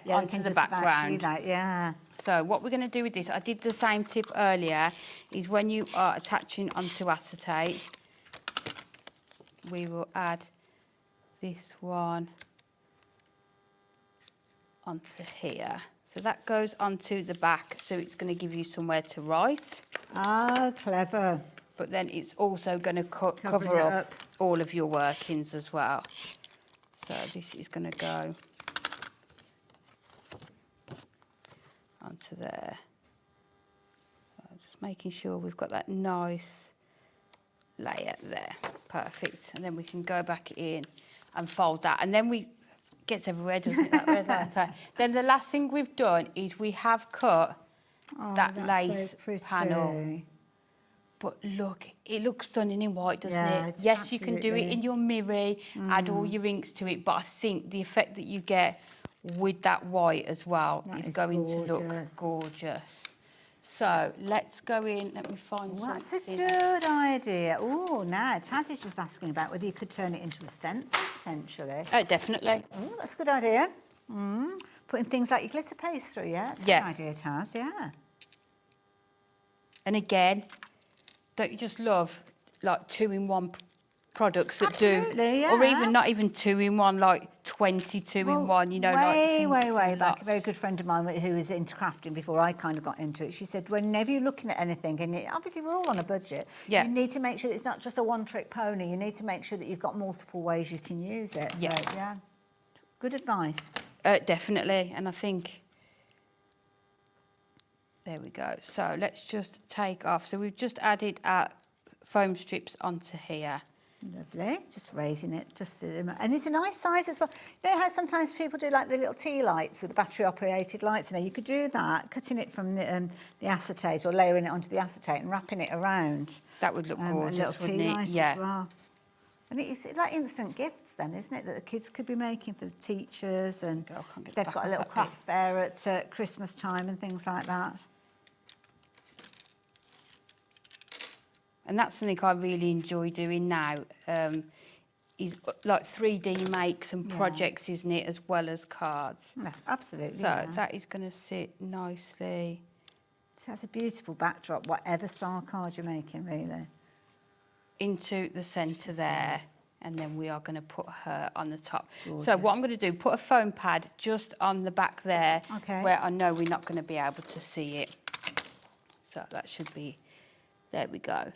Onto the background. See that, yeah. So what we're going to do with this, I did the same tip earlier, is when you are attaching onto acetate, we will add this one onto here. So that goes onto the back, so it's going to give you somewhere to write. Ah, clever. But then it's also going to cover up all of your workings as well. So this is going to go onto there. Just making sure we've got that nice layer there. Perfect. And then we can go back in and fold that. And then gets everywhere, doesn't it? That red liner. Then the last thing we've done is we have cut that lace panel. But look, it looks stunning in white, doesn't it? Yes, you can do it in your mirror, add all your inks to it, but I think the effect that you get with that white as well is going to look gorgeous. So let's go in. Let me find something. That's a good idea. Oh, now Taz is just asking about whether you could turn it into a stencil potentially. Oh, definitely. Oh, that's a good idea. Putting things like your glitter paste through, yeah, that's a good idea, Taz. Yeah. And again, don't you just love like 2-in-1 products that Absolutely, or even not even 2-in-1, like 22-in-1, you know, way back. A very good friend of mine who was into crafting before I kind of got into it, she said whenever you're looking at anything, and obviously we're all on a budget, you need to make sure that it's not just a one-trick pony. You need to make sure that you've got multiple ways you can use it. So, yeah, good advice. Definitely, and I think there we go. So let's just take off. So we've just added our foam strips onto here. Lovely, just raising it, and it's a nice size as well. You know how sometimes people do like the little tea lights with the battery-operated lights in there? You could do that, cutting it from the acetate or layering it onto the acetate and wrapping it around. That would look gorgeous, a little wouldn't tea it? light as well. And it's like instant gifts then, isn't it, that the kids could be making for the teachers, and they've got a little craft fair at Christmas time and things like that. And that's something I really enjoy doing now, is like 3D makes and projects, isn't it, as well as cards. Yes, absolutely. So that is going to sit nicely. So that's a beautiful backdrop, whatever style card you're making, really. Into the centre there, and then we are going to put her on the top. Gorgeous. So what I'm going to do, put a foam pad just on the back there, where I know we're not going to be able to see it. So that should be, there we go.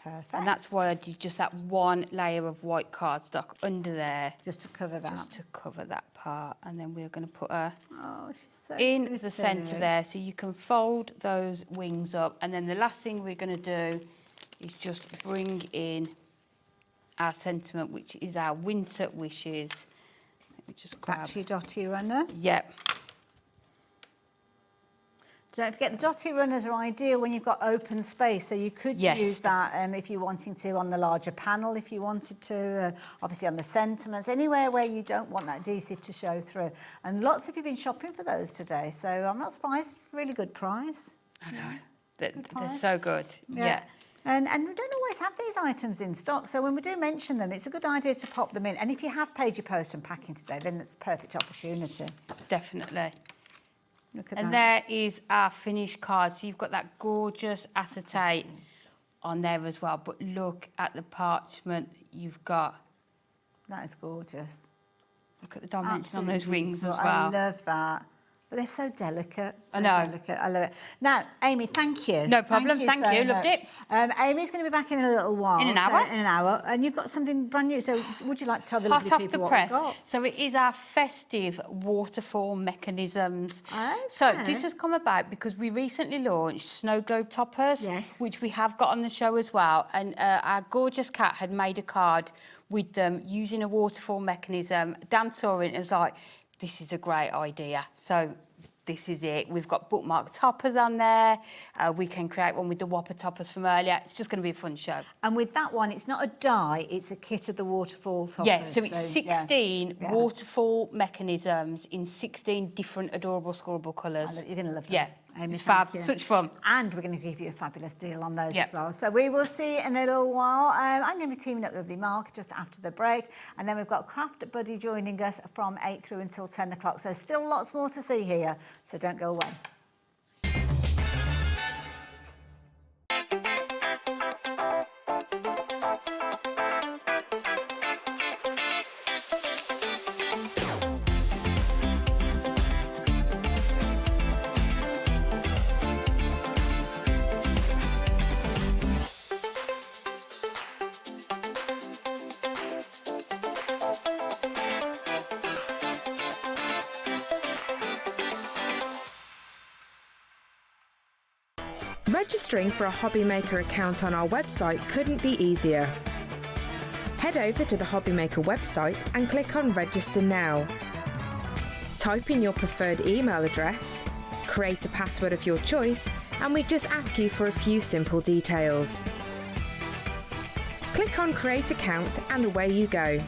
Perfect. And that's why I did just that one layer of white cardstock under there. Just to cover that. Just to cover that part. And then we're going to put her so in pretty. the centre there. So you can fold those wings up. And then the last thing we're going to do is just bring in our sentiment, which is our winter wishes. Let me just grab. Back to your dotty runner. Yep. Don't forget, the dotty runners are ideal when you've got open space, so you could use that if you're wanting to on the larger panel, if you wanted to, obviously on the sentiments, anywhere where you don't want that adhesive to show through. And lots of you have been shopping for those today, so I'm not surprised. Really good price. I know. They're so good. Yeah. And we don't always have these items in stock, so when we do mention them, it's a good idea to pop them in. And if you have paid your post and packing today, then it's a perfect opportunity. Definitely. Look at and that. there is our finished card. So you've got that gorgeous acetate on there as well. But look at the parchment you've got. That is gorgeous. Look at the dimension on Absolutely those wings beautiful. as well. I love that. But they're so delicate. I know. Delicate. I love it. Now, Amy, thank you. No problem. Thank you. So Loved much. it. Amy's going to be back in a little while. In an hour. In an hour. And you've got something brand new. So would you like to tell the Hot lovely off people the what press. we've got? So it is our festive waterfall mechanisms. Okay. So this has come about because we recently launched snow globe toppers, which we have got on the show as well. And our gorgeous cat had made a card with them using a waterfall mechanism. Dan saw it and was like, this is a great idea. So this is it. We've got bookmark toppers on there. We can create one with the Whopper toppers from earlier. It's just going to be a fun show. And with that one, it's not a die, it's a kit of the waterfall toppers. Yeah, so it's 16 waterfall mechanisms in 16 different adorable, scoreable colours. You're going to love them. Yeah, Amy, it's fab. thank you. Such fun. And we're going to give you a fabulous deal on those Yeah. as well. So we will see you in a little while. I'm going to be teaming up with lovely Mark just after the break. And then we've got Craft Buddy joining us from 8 through until 10 o'clock. So still lots more to see here. So don't go away. Registering for a HobbyMaker account on our website couldn't be easier. Head over to the HobbyMaker website and click on Register Now. Type in your preferred email address, create a password of your choice, and we just ask you for a few simple details. Click on Create Account and away you go.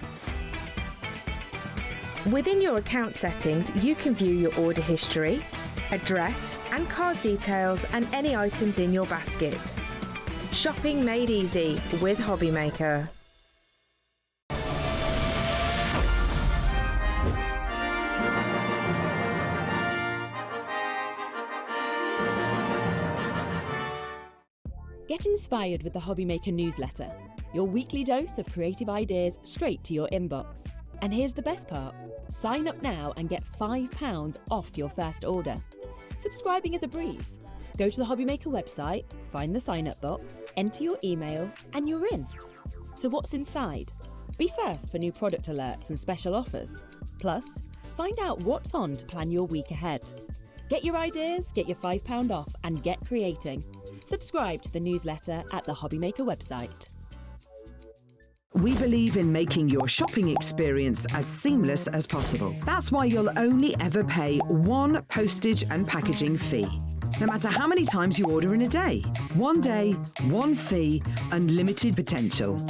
Within your account settings, you can view your order history, address and card details and any items in your basket. Shopping made easy with HobbyMaker. Get inspired with the HobbyMaker newsletter, your weekly dose of creative ideas straight to your inbox. And here's the best part. Sign up now and get £5 off your first order. Subscribing is a breeze. Go to the HobbyMaker website, find the sign-up box, enter your email, and you're in. So what's inside? Be first for new product alerts and special offers. Plus, find out what's on to plan your week ahead. Get your ideas, get your £5 off, and get creating. Subscribe to the newsletter at the HobbyMaker website. We believe in making your shopping experience as seamless as possible. That's why you'll only ever pay one postage and packaging fee. No matter how many times you order in a day. One day, one fee, unlimited potential.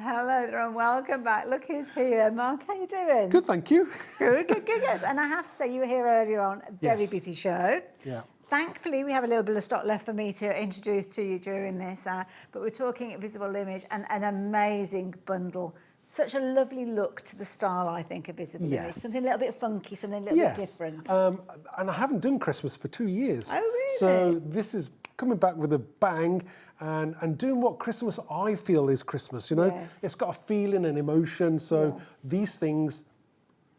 Hello there and welcome back. Look who's here. Mark, how you doing? Good, thank you. Good. And I have to say, you were here earlier on, a very Yes. busy show. Yeah. Thankfully, we have a little bit of stock left for me to introduce to you during this, but we're talking visible image and an amazing bundle. Such a lovely look to the style, I think, of visible image. Yes. Something a little bit funky, something a little bit different. And I haven't done Christmas for 2 years. Oh, really? So this is coming back with a bang and doing what Christmas I feel is Christmas, you know? Yes. It's got a feeling and emotion, so these things,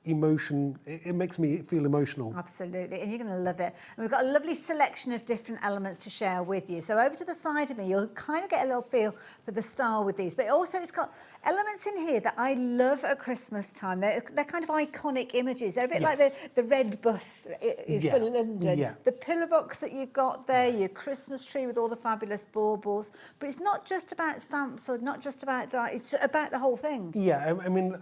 emotion, it makes me feel emotional. Absolutely, and you're going to love it. And we've got a lovely selection of different elements to share with you. So over to the side of me, you'll kind of get a little feel for the style with these. But also it's got elements in here that I love at Christmas time. They're kind of iconic images. They're a bit like the red bus is for London. Yeah. The pillar box that you've got there, your Christmas tree with all the fabulous baubles. But it's not just about stamps or not just about dye, it's about the whole thing. Yeah, I mean,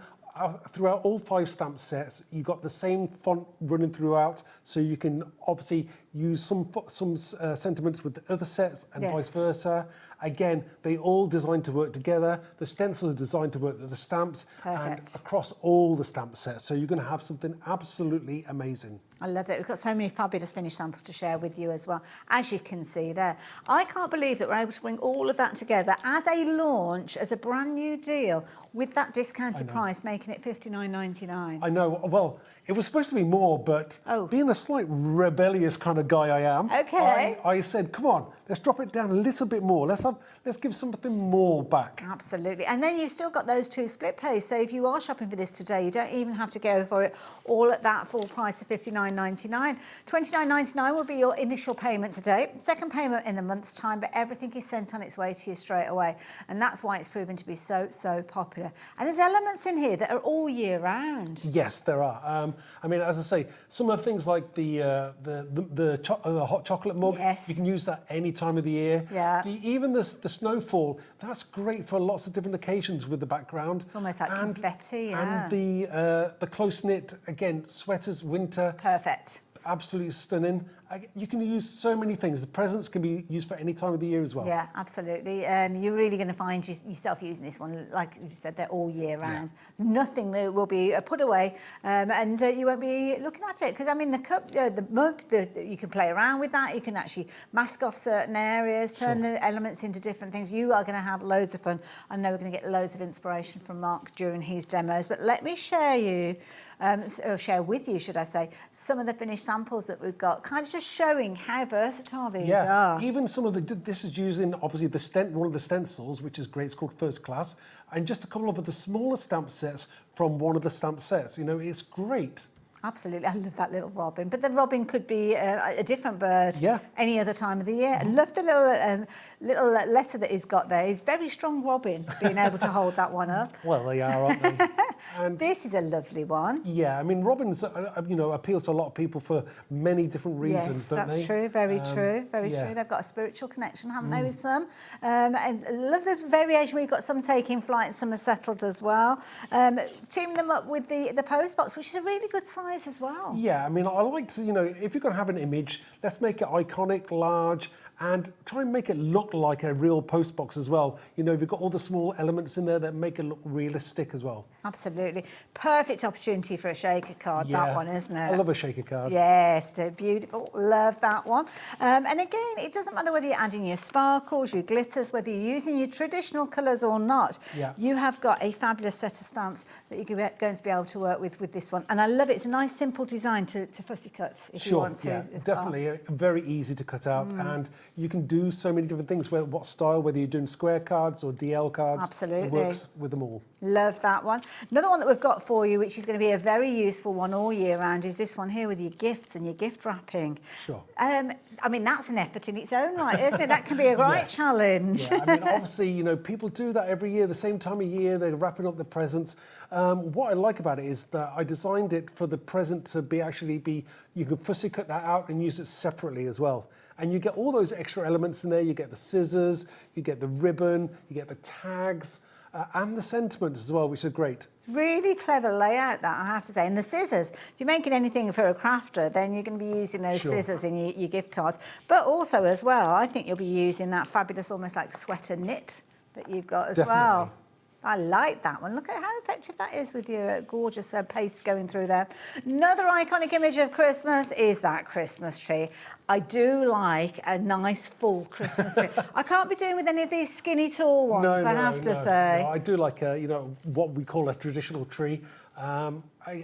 throughout all 5 stamp sets, you got the same font running throughout, so you can obviously use some sentiments with the other sets and vice versa. Again, they all designed to work together. The stencil is designed to work with the stamps and across all the stamp sets. So you're going to have something absolutely amazing. I love it. We've got so many fabulous finished samples to share with you as well, as you can see there. I can't believe that we're able to bring all of that together as a launch, as a brand new deal, with that discounted price, making it $59.99. I know. Well, it was supposed to be more, but being a slight rebellious kind of guy I am, I said, come on, let's drop it down a little bit more. Let's give something more back. Absolutely. And then you've still got those 2 split pays. So if you are shopping for this today, you don't even have to go for it all at that full price of $59.99. $29.99 will be your initial payment today. Second payment in a month's time, but everything is sent on its way to you straight away. And that's why it's proven to be so popular. And there's elements in here that are all year round. Yes, there are. I mean, as I say, some of the things like the hot chocolate mug, you can use that any time of the year. Yeah. Even the snowfall, that's great for lots of different occasions with the background. It's almost like confetti, And the close-knit, again, sweaters, winter. Perfect. Absolutely stunning. You can use so many things. The presents can be used for any time of the year as well. Yeah, absolutely. You're really going to find yourself using this one. Like you said, they're all year round. Nothing that will be put away and you won't be looking at it. Because, I mean, the cup, the mug, you can play around with that. You can actually mask off certain areas, turn the elements into different things. You are going to have loads of fun. I know we're going to get loads of inspiration from Mark during his demos. But let me share with you, should I say, some of the finished samples that we've got. Kind of just showing how versatile these are. Even some of this is using obviously one of the stencils, which is great. It's called First Class, and just a couple of the smaller stamp sets from one of the stamp sets. You know, it's great. Absolutely, I love that little robin. But the robin could be a different bird any other time of the year. I love the little letter that he's got there. He's very strong robin, being able to hold that one up. Well, they are, aren't they? And this is a lovely one. Yeah, I mean, robins, appeal to a lot of people for many different reasons, don't they? Yes, that's true. Very true. Very true. They've got a spiritual connection, haven't they, with some? And I love the variation. We've got some taking flight and some are settled as well. Team them up with the post box, which is a really good size as well. Yeah, I mean, I like to, if you're going to have an image, let's make it iconic, large, and try and make it look like a real post box as well. You've got all the small elements in there that make it look realistic as well. Absolutely. Perfect opportunity for a shaker card, that one, isn't it? I love a shaker card. Yes, they're beautiful. Love that one. And again, it doesn't matter whether you're adding your sparkles, your glitters, whether you're using your traditional colours or not. Yeah. You have got a fabulous set of stamps that you're going to be able to work with this one. And I love it. It's a nice, simple design to fussy cut if you want to. Yeah, definitely. Very easy to cut out. And you can do so many different things, what style, whether you're doing square cards or DL cards. Absolutely. It works with them all. Love that one. Another one that we've got for you, which is going to be a very useful one all year round, is this one here with your gifts and your gift wrapping. Sure. I mean, that's an effort in its own right, isn't it? That can be a right challenge. Yeah, I mean, obviously, people do that every year, the same time of year, they're wrapping up the presents. What I like about it is that I designed it for the present to you can fussy cut that out and use it separately as well. And you get all those extra elements in there. You get the scissors, you get the ribbon, you get the tags, and the sentiments as well, which are great. It's really clever layout, that, I have to say. And the scissors, if you're making anything for a crafter, then you're going to be using those scissors in your gift cards. But also as well, I think you'll be using that fabulous, almost like sweater knit that you've got as well. I like that one. Look at how effective that is with your gorgeous paste going through there. Another iconic image of Christmas is that Christmas tree. I do like a nice full Christmas tree. I can't be doing with any of these skinny tall ones, I have to say. No, I do like what we call a traditional tree.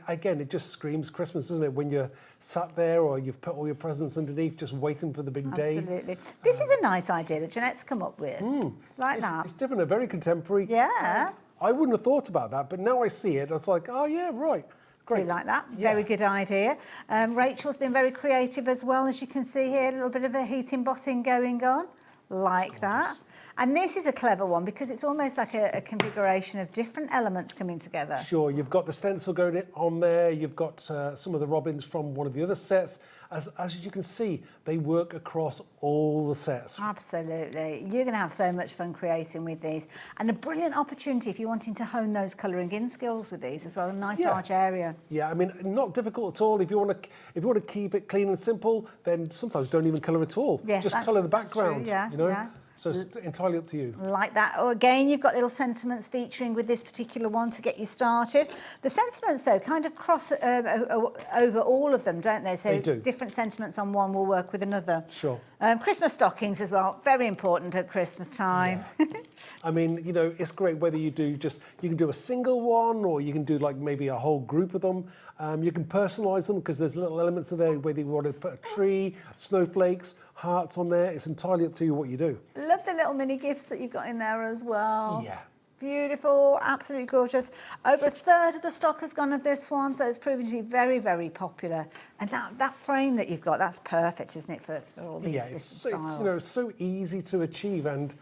Again, it just screams Christmas, doesn't it? When you're sat there or you've put all your presents underneath, just waiting for the big day. Absolutely. This is a nice idea that Jeanette's come up with. Like that. It's different, very contemporary. Yeah. I wouldn't have thought about that, but now I see it, I was like, oh yeah, right. Great. Do like that. Very good idea. Rachel's been very creative as well, as you can see here. A little bit of a heat embossing going on. Like that. And this is a clever one because it's almost like a configuration of different elements coming together. Sure, you've got the stencil going on there, you've got some of the robins from one of the other sets. As you can see, they work across all the sets. Absolutely. You're going to have so much fun creating with these. And a brilliant opportunity if you're wanting to hone those colouring in skills with these as well. A nice large area. Yeah, I mean, not difficult at all. If you want to keep it clean and simple, then sometimes don't even colour at all. Yes, just colour the background, true, you know? So it's entirely up to you. Like that. Oh, again, you've got little sentiments featuring with this particular one to get you started. The sentiments, though, kind of cross over all of them, don't they? So they do. Different sentiments on one will work with another. Sure. Christmas stockings as well, very important at Christmas time. Yeah. I mean, it's great whether you do you can do a single one or you can do like maybe a whole group of them. You can personalise them because there's little elements in there, whether you want to put a tree, snowflakes, hearts on there. It's entirely up to you what you do. Love the little mini gifts that you've got in there as well. Yeah. Beautiful, absolutely gorgeous. Over a third of the stock has gone of this one, so it's proven to be very, very popular. And that frame that you've got, that's perfect, isn't it, for all these different styles? It's so easy to achieve and,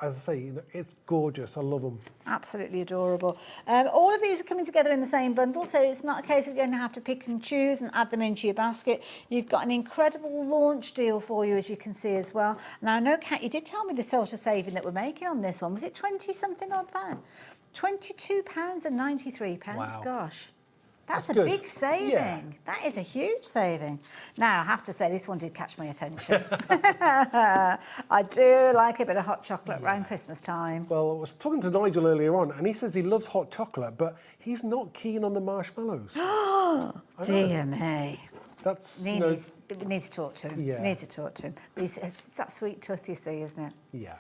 as I say, it's gorgeous. I love them. Absolutely adorable. All of these are coming together in the same bundle, so it's not a case of you're going to have to pick and choose and add them into your basket. You've got an incredible launch deal for you, as you can see as well. Now, I know, Kat, you did tell me the sort of saving that we're making on this one. Was it 20-something odd pound? £22.93. Wow. Gosh. That's a good. big saving. Yeah. That is a huge saving. Now, I have to say, this one did catch my attention. I do like a bit of hot chocolate around Christmas time. Well, I was talking to Nigel earlier on, and he says he loves hot chocolate, but he's not keen on the marshmallows. Dear me. That's, We need to talk to him. Yeah. Need to talk to him. But it's that sweet tooth, you see, isn't it? Yeah.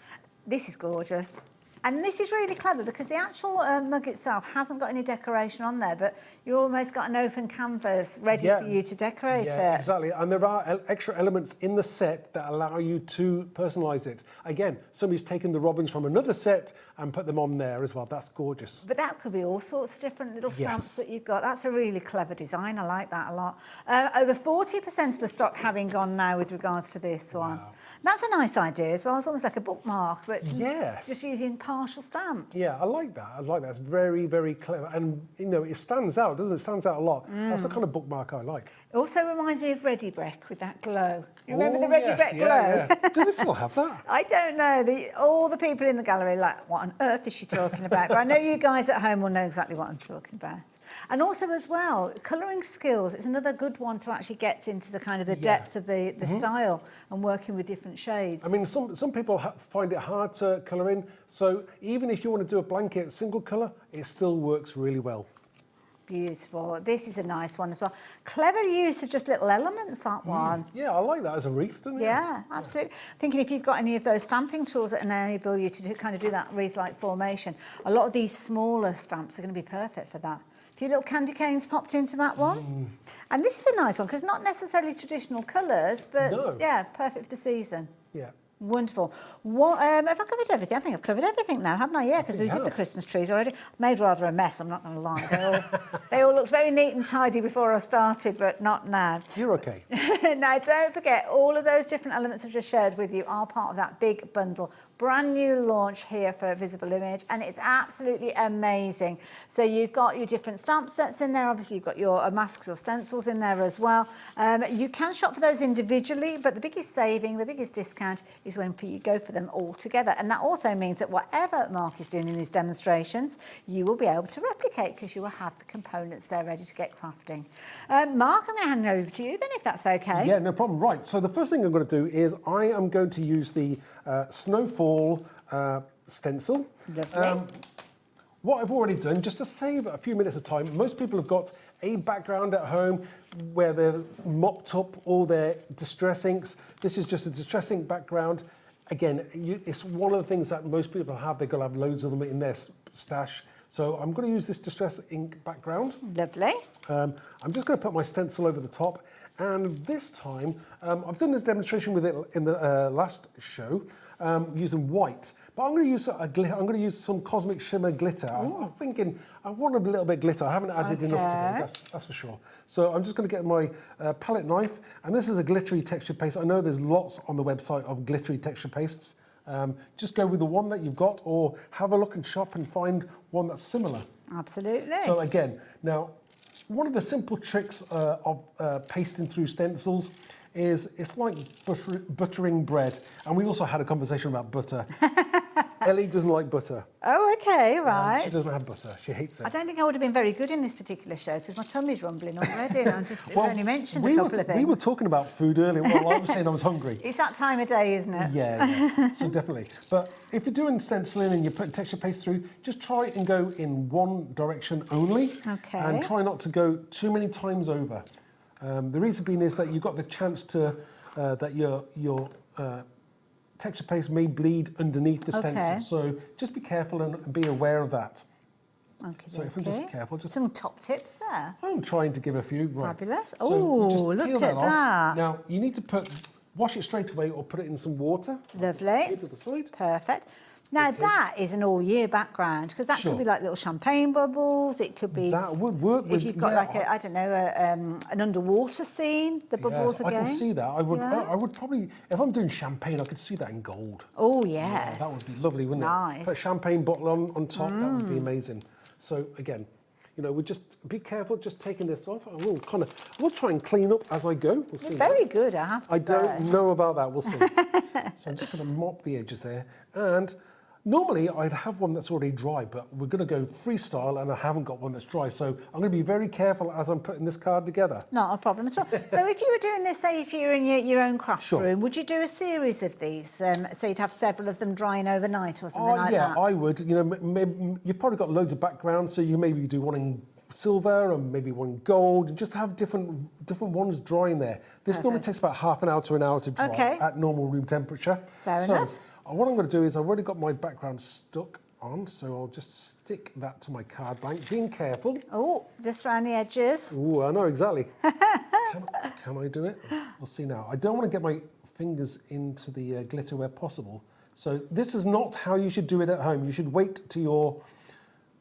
This is gorgeous. And this is really clever because the actual mug itself hasn't got any decoration on there, but you've almost got an open canvas ready for you to decorate it. Exactly. And there are extra elements in the set that allow you to personalise it. Again, somebody's taken the robins from another set and put them on there as well. That's gorgeous. But that could be all sorts of different little stamps that you've got. That's a really clever design. I like that a lot. Over 40% of the stock having gone now with regards to this one. That's a nice idea as well. It's almost like a bookmark, but just using partial stamps. Yeah, I like that. It's very, very clever. And, it stands out, doesn't it? It stands out a lot. That's the kind of bookmark I like. It also reminds me of Ready Breck with that glow. You remember the Ready Breck glow? Yeah. Do they still have that? I don't know. All the people in the gallery are like, what on earth is she talking about? But I know you guys at home will know exactly what I'm talking about. And also as well, colouring skills. It's another good one to actually get into the kind of the depth of the style and working with different shades. I mean, some people find it hard to colour in. So even if you want to do a blanket single colour, it still works really well. Beautiful. This is a nice one as well. Clever use of just little elements, that one. Yeah, I like that as a wreath, don't you? Yeah, absolutely. Thinking if you've got any of those stamping tools that enable you to do that wreath-like formation, a lot of these smaller stamps are going to be perfect for that. A few little candy canes popped into that one. And this is a nice one because not necessarily traditional colours, but yeah, perfect for the season. Yeah. Wonderful. What, have I covered everything? I think I've covered everything now, haven't I? Yeah, because we did the Christmas trees already. Made rather a mess, I'm not going to lie. They all looked very neat and tidy before I started, but not now. You're okay. Now, don't forget, all of those different elements I've just shared with you are part of that big bundle. Brand new launch here for Visible Image, and it's absolutely amazing. So you've got your different stamp sets in there. Obviously, you've got your masks or stencils in there as well. You can shop for those individually, but the biggest saving, the biggest discount is when you go for them all together. And that also means that whatever Mark is doing in his demonstrations, you will be able to replicate because you will have the components there ready to get crafting. Mark, I'm going to hand it over to you then, if that's okay. Yeah, no problem. Right, so the first thing I'm going to do is I am going to use the Snowfall stencil. Lovely. what I've already done, just to save a few minutes of time, most people have got a background at home where they've mopped up all their distress inks. This is just a distress ink background. Again, it's one of the things that most people have. They're going to have loads of them in their stash. So I'm going to use this distress ink background. Lovely. I'm just going to put my stencil over the top. And this time, I've done this demonstration with it in the last show, using white. But I'm going to use I'm going to use some Cosmic Shimmer glitter. I'm thinking I want a little bit of glitter. I haven't added enough today, that's for sure. So I'm just going to get my palette knife, and this is a glittery texture paste. I know there's lots on the website of glittery texture pastes. Just go with the one that you've got, or have a look and shop and find one that's similar. Absolutely. So again, now one of the simple tricks of pasting through stencils is it's like buttering bread. And we also had a conversation about butter. Ellie doesn't like butter. Oh, okay, right. She doesn't have butter. She hates it. I don't think I would have been very good in this particular show because my tummy's rumbling already. And I just only mentioned a couple of things. We were talking about food earlier. Well, I was saying I was hungry. It's that time of day, isn't it? Yeah. So definitely. But if you're doing stenciling and you're putting texture paste through, just try and go in one direction only. Okay. And try not to go too many times over. The reason being is that you've got the chance to that your texture paste may bleed underneath the stencil. Okay. So just be careful and be aware of that. Okay. So if I'm just careful, just some top tips there. I'm trying to give a few. Right. Fabulous. So Oh, just look peel at off. that. Now you need to wash it straight away or put it in some water. Lovely. Here to the side. Perfect. Now that is an all-year background because that could be like little champagne bubbles. It could be that would work if you've got like I don't know an underwater scene. The bubbles again. I can see that. I would probably, if I'm doing champagne, I could see that in gold. Oh yes. Yeah, that would be lovely, wouldn't it? Put a champagne bottle on top. That would be amazing. So again, you know, we just be careful. Just taking this off. We'll try and clean up as I go. We'll see. You're very good, I have to say. I don't know about that. We'll see. So I'm just going to mop the edges there. And normally I'd have one that's already dry, but we're going to go freestyle and I haven't got one that's dry. So I'm going to be very careful as I'm putting this card together. Not a problem at all. So if you were doing this, say if you're in your own craft room, would you do a series of these? So you'd have several of them drying overnight or something like that? Yeah, I would. You know, maybe, you've probably got loads of backgrounds, so you maybe do one in silver and maybe one gold, and just have different ones drying there. This normally takes about half an hour to an hour to dry at normal room temperature. Fair enough. What I'm going to do is I've already got my background stuck on, so I'll just stick that to my card blank, being careful. Oh, just around the edges. Oh, I know exactly. Can I do it? We'll see now. I don't want to get my fingers into the glitter where possible. So this is not how you should do it at home. You should wait to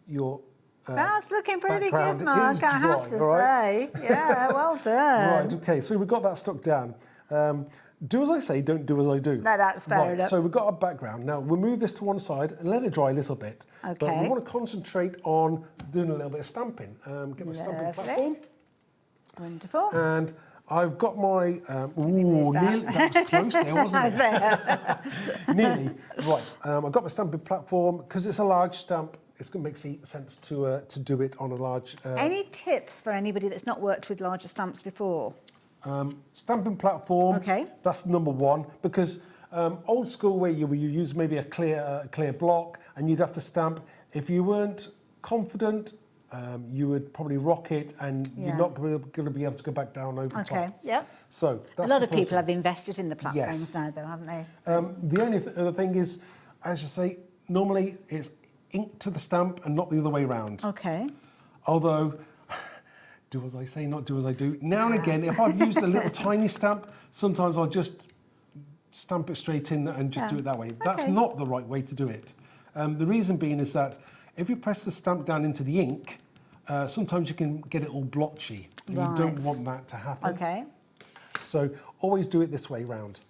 your that's looking pretty background good, Mark, is I have to say. Yeah, well done. Right, okay, so we've got that stuck down. Do as I say, don't do as I do. No, that's fair enough. So we've got our background. Now, we'll move this to one side and let it dry a little bit. Okay. But we want to concentrate on doing a little bit of stamping. Get my stamping platform. Wonderful. And I've got my... nearly, that was close there, wasn't it? Nearly. Right, I've got my stamping platform. Because it's a large stamp, it's going to make sense to do it on a large... Any tips for anybody that's not worked with larger stamps before? Stamping platform, that's number one, because old school where you use maybe a clear block and you'd have to stamp. If you weren't confident, you would probably rock it and you're not going to be able to go back down over the top. Okay, yeah. So that's a lot of people have invested in the platforms Yes. now, though, haven't they? The only other thing is, as you say, normally it's ink to the stamp and not the other way around. Okay. Although, do as I say, not do as I do. Now and again, if I've used a little tiny stamp, sometimes I'll just stamp it straight in and just do it that way. That's not the right way to do it. The reason being is that if you press the stamp down into the ink, sometimes you can get it all blotchy. And you don't want that to happen. Okay. So always do it this way round.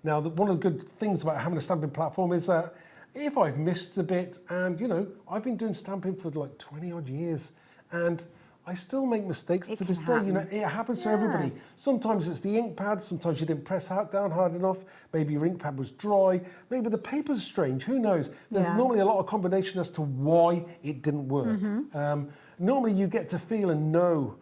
Now, one of the good things about having a stamping platform is that if I've missed a bit, and, you know, I've been doing stamping for like 20 odd years, and I still make mistakes to this day. You know, it happens to everybody. Sometimes it's the ink pad. Sometimes you didn't press down hard enough. Maybe your ink pad was dry. Maybe the paper's strange. Who knows? There's normally a lot of combination as to why it didn't work. Normally you get to feel and know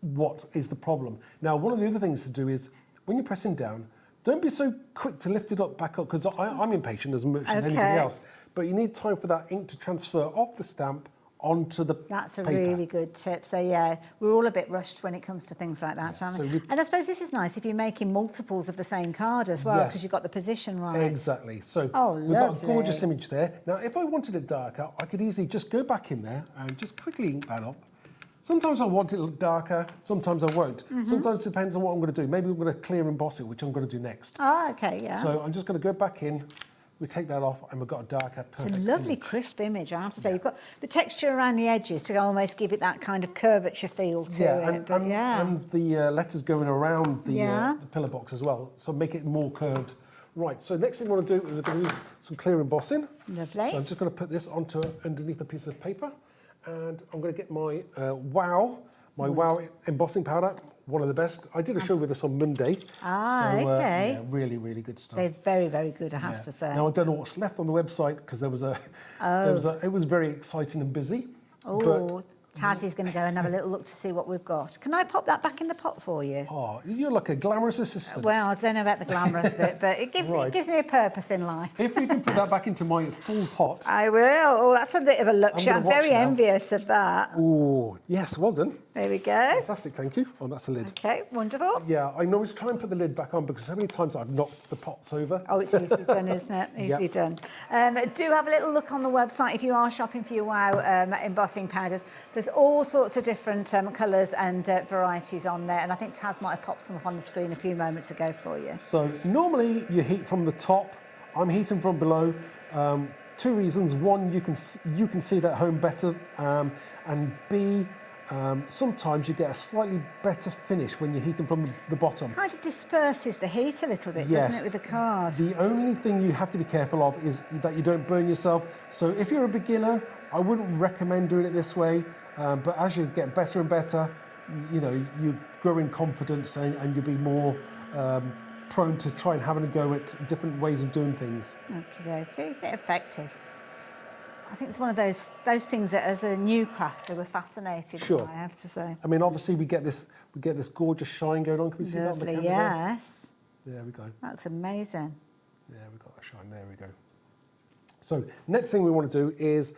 what is the problem. Now, one of the other things to do is when you're pressing down, don't be so quick to lift it back up, because I'm impatient as much as anybody else. but you need time for that ink to transfer off the stamp onto the That's a paper. really good tip. So yeah, we're all a bit rushed when it comes to things like that, aren't we? And I suppose this is nice if you're making multiples of the same card as well, because you've got the position right. Exactly. So we've got a gorgeous image there. Now, if I wanted it darker, I could easily just go back in there and just quickly ink that up. Sometimes I want it a little darker, sometimes I won't. Sometimes it depends on what I'm going to do. Maybe I'm going to clear emboss it, which I'm going to do next. Oh, okay, yeah. So I'm just going to go back in. We take that off and we've got a darker, perfect It's a lovely, crisp image, I have to say. You've got the texture around the edges to almost give it that kind of curvature feel to it. And the letters going around the pillar box as well, so make it more curved. Right, so next thing I want to do is we're going to use some clear embossing. Lovely. So I'm just going to put this onto underneath a piece of paper, and I'm going to get my Wow embossing powder. One of the best. I did a show with us on Monday. Okay. Yeah, really, really good stuff. They're very, very good, I have to say. Now I don't know what's left on the website because it was very exciting and busy. Oh, Tazzy's going to go and have a little look to see what we've got. Can I pop that back in the pot for you? Oh, you're like a glamorous assistant. Well, I don't know about the glamorous bit, but it gives me a purpose in life. If you can put that back into my full pot. I will. Oh, that's a bit of a luxury. I'm very envious of that. Oh, yes, well done. There we go. Fantastic, thank you. Oh, that's the lid. Okay, wonderful. Yeah, I always try and put the lid back on because so many times I've knocked the pots over. Oh, it's easily done, isn't it? Easily done. Do have a little look on the website if you are shopping for your Wow embossing powders. There's all sorts of different colours and varieties on there, and I think Taz might have popped some up on the screen a few moments ago for you. So normally you heat from the top. I'm heating from below. Two reasons: one, you can see it at home better, and B, sometimes you get a slightly better finish when you're heating from the bottom. Kind of disperses the heat a little bit, doesn't it, with the card? The only thing you have to be careful of is that you don't burn yourself. So if you're a beginner, I wouldn't recommend doing it this way. But as you get better and better, you know, you grow in confidence and you'll be more prone to try and having a go at different ways of doing things. Okay, isn't it effective? I think it's one of those things that, as a new crafter, we're fascinated by, I have to say. I mean, obviously, we get this gorgeous shine going on. Can we see that on the camera? Yes. There we go. That looks amazing. Yeah, we've got that shine. There we go. So next thing we want to do is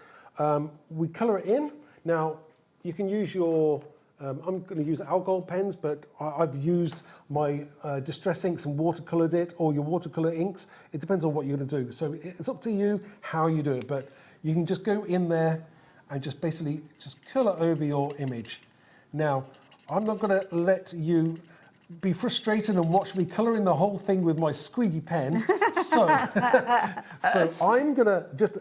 we colour it in. Now, you can use your, I'm going to use alcohol pens, but I've used my distress inks and watercoloured it, or your watercolour inks. It depends on what you're going to do. So it's up to you how you do it, but you can just go in there and just basically just colour over your image. Now, I'm not going to let you be frustrated and watch me colouring the whole thing with my squeaky pen. So I'm going to just,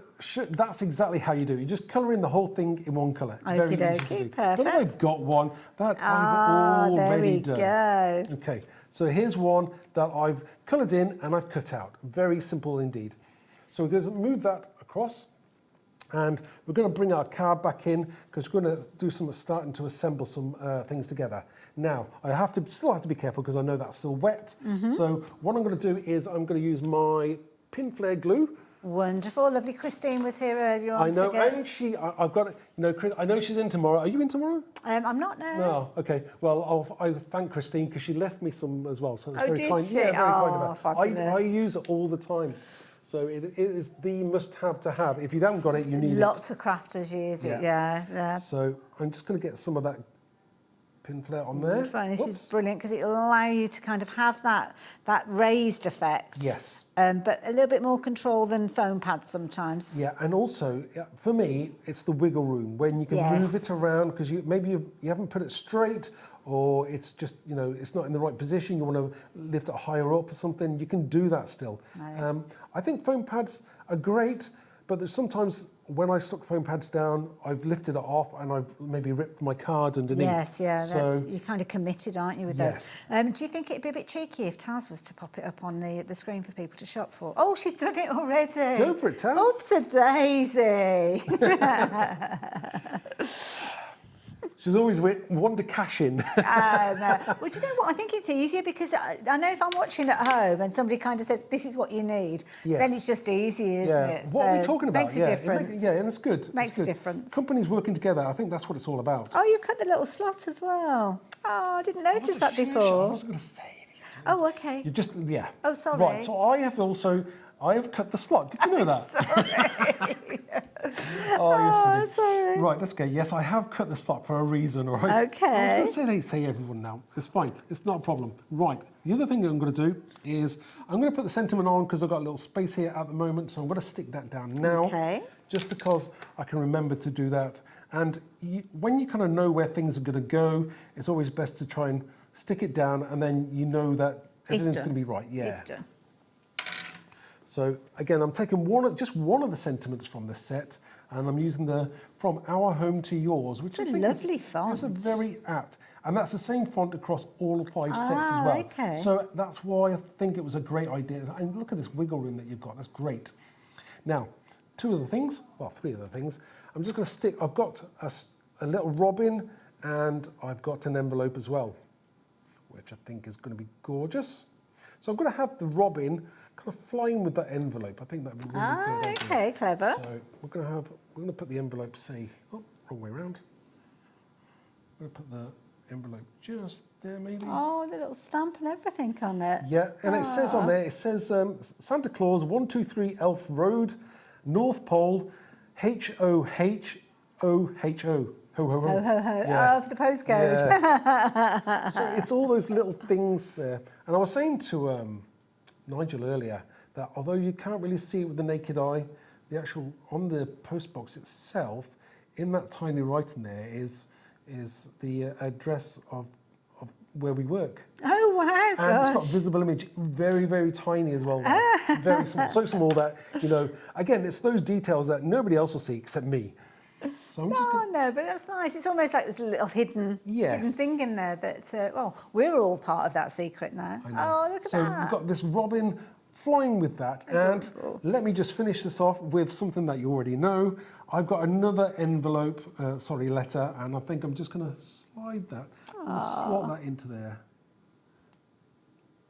that's exactly how you do it. You just colour in the whole thing in one colour. Very easy to do. Perfect. But I've got one that I've already done. There we go. Okay, so here's one that I've coloured in and I've cut out. Very simple indeed. So we're going to move that across. And we're going to bring our card back in because we're going to do some starting to assemble some things together. Now, I still have to be careful because I know that's still wet. So what I'm going to do is I'm going to use my Pinflair glue. Wonderful, lovely. Christine was here earlier on. I know, and I've got it. You know, Chris, I know she's in tomorrow. Are you in tomorrow? I'm not now. No, okay. Well, I thank Christine because she left me some as well. So it's very kind. She? Yeah, very kind of her. Fabulous. I use it all the time. So it is the must-have to have. If you haven't got it, you need Lots of crafters use it, yeah. So I'm just going to get some of that Pinflair on there. This is brilliant because it'll allow you to kind of have that raised effect. Yes. But a little bit more control than foam pads sometimes. Yeah, and also, for me, it's the wiggle room when you can move it around because maybe you haven't put it straight, or it's just, you know, it's not in the right position, you want to lift it higher up or something, you can do that still. I think foam pads are great, but there's sometimes when I stuck foam pads down, I've lifted it off and I've maybe ripped my card underneath. Yes, yeah, you're kind of committed, aren't you, with those? Do you think it'd be a bit cheeky if Taz was to pop it up on the screen for people to shop for? Oh, she's done it already. Go for it, Taz. Oops-a-daisy. She's always one to cash in. No. Well, do you know what? I think it's easier because I know if I'm watching at home and somebody kind of says, this is what you need, then it's just easy, isn't it? What are we talking about? Makes a difference. And it's good. Makes a difference. Companies working together, I think that's what it's all about. Oh, you cut the little slot as well. Oh, I didn't notice that before. I wasn't going to say anything. Oh, okay. You just, Oh, sorry. Right, so I have also I have cut the slot. Did you know that? Oh, you're funny. Sorry. Right, let's go. Yes, I have cut the slot for a reason, all right? Okay. I was going to say everyone now. It's fine. It's not a problem. Right, the other thing that I'm going to do is I'm going to put the sentiment on because I've got a little space here at the moment, so I'm going to stick that down now. Okay. Just because I can remember to do that. And when you kind of know where things are going to go, it's always best to try and stick it down, and then you know that everything's going to be right. Yeah. It's done. So again, I'm taking just one of the sentiments from the set, and I'm using the From Our Home to Yours, which It's I a think lovely font. is a very apt. And that's the same font across all 5 sets as well. Okay. So that's why I think it was a great idea. And look at this wiggle room that you've got. That's great. Now, 3 other things. I'm just going to stick. I've got a little robin, and I've got an envelope as well, which I think is going to be gorgeous. So I'm going to have the robin kind of flying with that envelope. I think that'd be really good. Okay, clever. So we're going to put the envelope, wrong way around. I'm going to put the envelope just there, maybe. Oh, the little stamp and everything on it. Yeah, and it says on there, Santa Claus 123 Elf Road, North Pole, HOHOHO. Ho, ho, ho. Ho, ho, ho. Yeah. Oh, for the postcode. Yeah. So it's all those little things there. And I was saying to Nigel earlier that although you can't really see it with the naked eye, the actual, on the post box itself, in that tiny writing there is the address of where we work. Oh, wow, And it's got gosh. visible image, very, very tiny as well. Very small, so small that, again, it's those details that nobody else will see except me. So I'm No, but that's nice. It's almost like this little hidden thing in there that, we're all part of that secret now. Oh, look at so that. we've got this robin flying with that. Adorable. And let me just finish this off with something that you already know. I've got another envelope, letter, and I think I'm just going to slide that and slot that into there.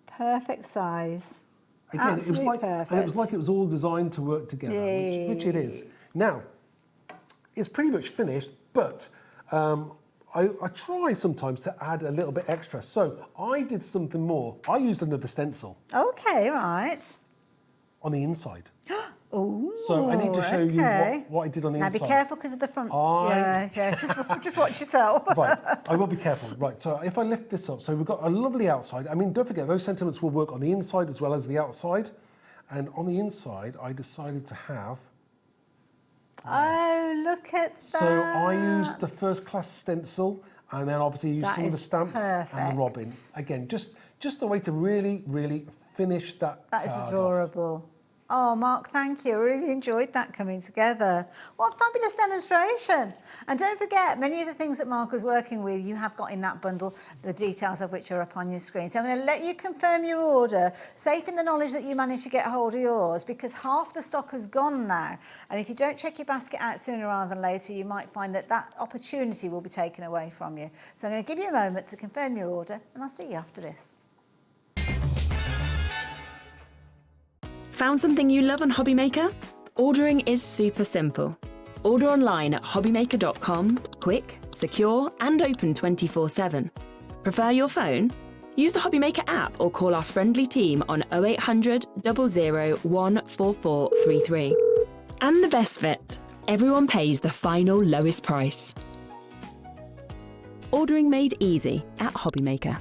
Perfect size. Again, it was like perfect. and it was like it was all designed to work together, which it is. Now, it's pretty much finished, but I try sometimes to add a little bit extra. So I did something more. I used another stencil. Okay, right. On the inside. Oh, so I need to show you what I did on the now inside. Now be careful because of the front. Yeah, just watch yourself. Right, I will be careful. Right, so if I lift this up, so we've got a lovely outside. I mean, don't forget, those sentiments will work on the inside as well as the outside. And on the inside, I decided to have... Oh, look at that. So I used the first class stencil, and then obviously used some of the stamps and the robin. Again, just the way to really, really finish that. That is card adorable. off. Oh, Mark, thank you. I really enjoyed that coming together. What a fabulous demonstration. And don't forget, many of the things that Mark was working with, you have got in that bundle, the details of which are up on your screen. So I'm going to let you confirm your order, safe in the knowledge that you managed to get hold of yours, because half the stock has gone now. And if you don't check your basket out sooner rather than later, you might find that that opportunity will be taken away from you. So I'm going to give you a moment to confirm your order, and I'll see you after this. Found something you love on HobbyMaker? Ordering is super simple. Order online at hobbymaker.com, quick, secure, and open 24/7. Prefer your phone? Use the HobbyMaker app or call our friendly team on 0800 00 14433. And the best bit, everyone pays the final lowest price. Ordering made easy at HobbyMaker.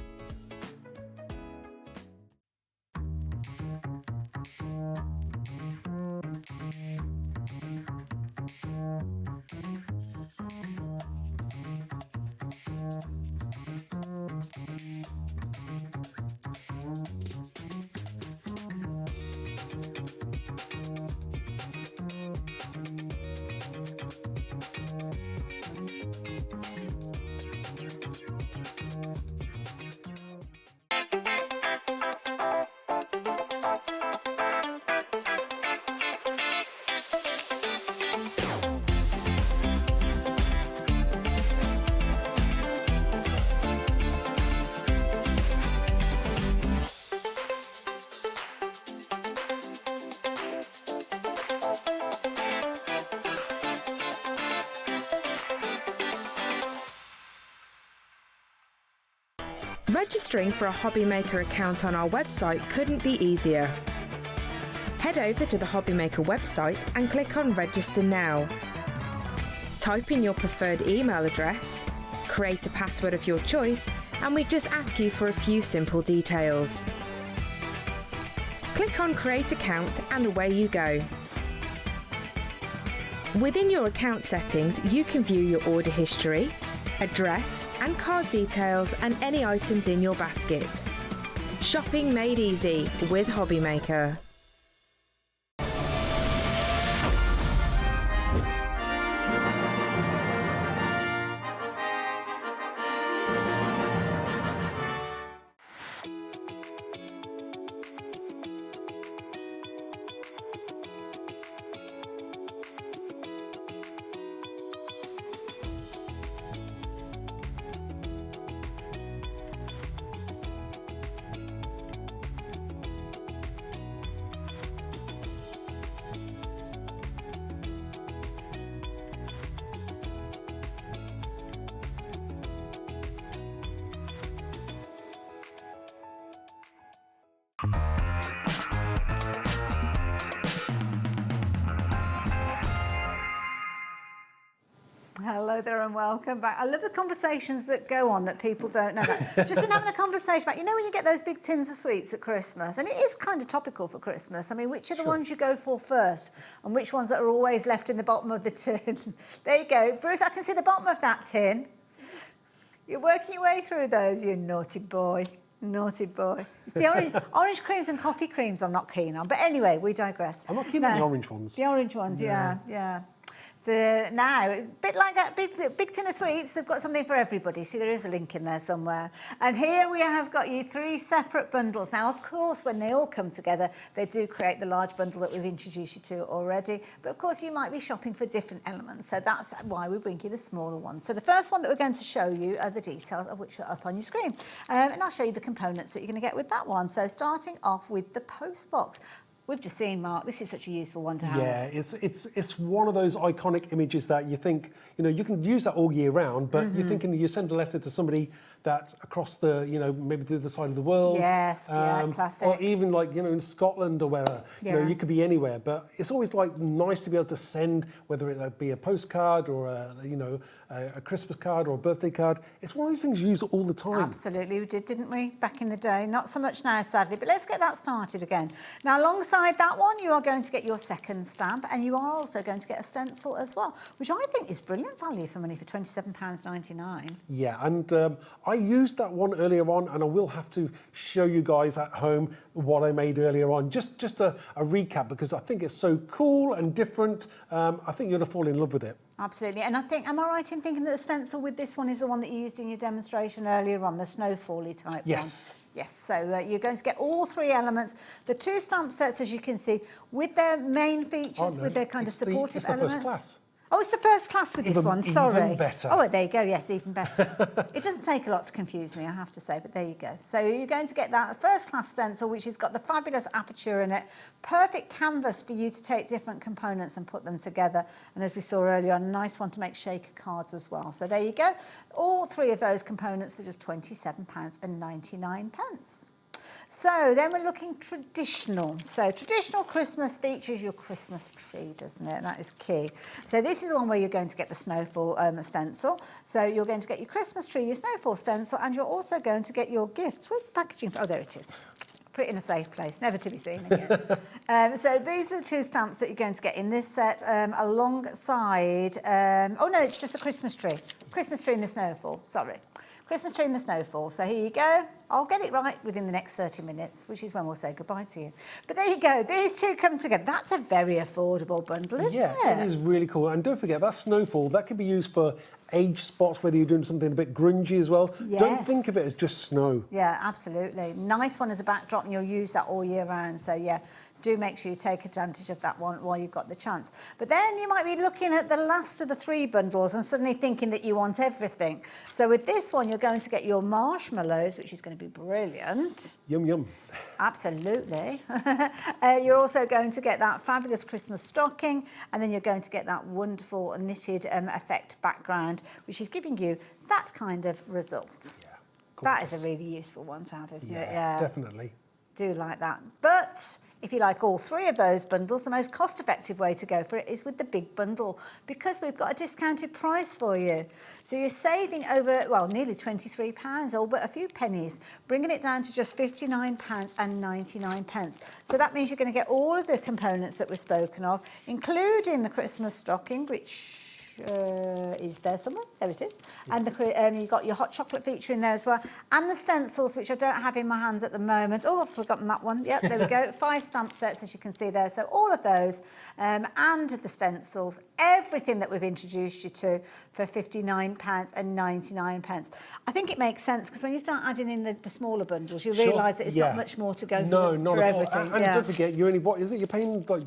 Registering for a HobbyMaker account on our website couldn't be easier. Head over to the HobbyMaker website and click on Register Now. Type in your preferred email address, create a password of your choice, and we just ask you for a few simple details. Click on Create Account and away you go. Within your account settings, you can view your order history, address and card details and any items in your basket. Shopping made easy with HobbyMaker. Hello there and welcome back. I love the conversations that go on that people don't know about. Just been having a conversation about, you know, when you get those big tins of sweets at Christmas, and it is kind of topical for Christmas. I mean, which are the ones you go for first and which ones that are always left in the bottom of the tin? There you go. Bruce, I can see the bottom of that tin. You're working your way through those, you naughty boy. Naughty boy. It's the orange creams and coffee creams I'm not keen on. But anyway, we digress. I'm not keen on the orange ones. The orange ones, yeah. Now, a bit like that big tin of sweets, they've got something for everybody. See, there is a link in there somewhere. And here we have got you 3 separate bundles. Now, of course, when they all come together, they do create the large bundle that we've introduced you to already. But, of course, you might be shopping for different elements. So that's why we bring you the smaller ones. So the first one that we're going to show you are the details of which are up on your screen. And I'll show you the components that you're going to get with that one. So starting off with the post box. We've just seen, Mark, this is such a useful one to have. Yeah, it's one of those iconic images that you think, you know, you can use that all year round, but you're thinking you send a letter to somebody that's across the, you know, maybe the other side of the world. Yes, yeah, classic. Or even like, you know, in Scotland or wherever, you know, you could be anywhere. But it's always like nice to be able to send, whether it be a postcard or a Christmas card or a birthday card. It's one of those things you use all the time. Absolutely, we did, didn't we, back in the day? Not so much now, sadly, but let's get that started again. Now, alongside that one, you are going to get your second stamp, and you are also going to get a stencil as well, which I think is brilliant value for money for £27.99. Yeah, and I used that one earlier on, and I will have to show you guys at home what I made earlier on. Just a recap, because I think it's so cool and different. I think you're going to fall in love with it. Absolutely, and I think, am I right in thinking that the stencil with this one is the one that you used in your demonstration earlier on, the snowfall-y type yes. one? Yes, so you're going to get all 3 elements. The 2 stamp sets, as you can see, with their main features, with their kind of supportive elements. First class. Oh, it's the first class with this one, sorry. Even better. Oh, there you go, yes, even better. It doesn't take a lot to confuse me, I have to say, but there you go. So you're going to get that first class stencil, which has got the fabulous aperture in it. Perfect canvas for you to take different components and put them together. And as we saw earlier, a nice one to make shaker cards as well. So there you go. All 3 of those components for just £27.99. So then we're looking traditional. So traditional Christmas features your Christmas tree, doesn't it? That is key. So this is the one where you're going to get the snowfall stencil. So you're going to get your Christmas tree, your snowfall stencil, and you're also going to get your gifts. Where's the packaging? Oh, there it is. Put it in a safe place, never to be seen again. So these are the 2 stamps that you're going to get in this set alongside... oh, no, it's just a Christmas tree. Christmas tree in the snowfall, sorry. Christmas tree in the snowfall. So here you go. I'll get it right within the next 30 minutes, which is when we'll say goodbye to you. But there you go. These 2 come together. That's a very affordable bundle, isn't it? Yeah, it is really cool. And don't forget, that snowfall, that can be used for age spots, whether you're doing something a bit grungy as well. Yes. Don't think of it as just snow. Yeah, absolutely. Nice one as a backdrop, and you'll use that all year round. So, yeah, do make sure you take advantage of that one while you've got the chance. But then you might be looking at the last of the 3 bundles and suddenly thinking that you want everything. So with this one, you're going to get your marshmallows, which is going to be brilliant. Yum, yum. Absolutely. You're also going to get that fabulous Christmas stocking, and then you're going to get that wonderful knitted effect background, which is giving you that kind of result. Yeah, that is a really useful one to have, isn't it? Yeah, definitely. Do like that. But If you like all 3 of those bundles, the most cost-effective way to go for it is with the big bundle, because we've got a discounted price for you. So you're saving over, well, nearly £23, all but a few pennies, bringing it down to just £59.99. So that means you're going to get all of the components that we've spoken of, including the Christmas stocking, which is there somewhere. There it is. And you've got your hot chocolate feature in there as well. And the stencils, which I don't have in my hands at the moment. Oh, I've forgotten that one. Yep, there we go. 5 stamp sets, as you can see there. So all of those and the stencils, everything that we've introduced you to for £59.99. I think it makes sense, because when you start adding in the smaller bundles, you realise that it's not much more to go for everything. And don't forget, you're only, what is it? You're paying like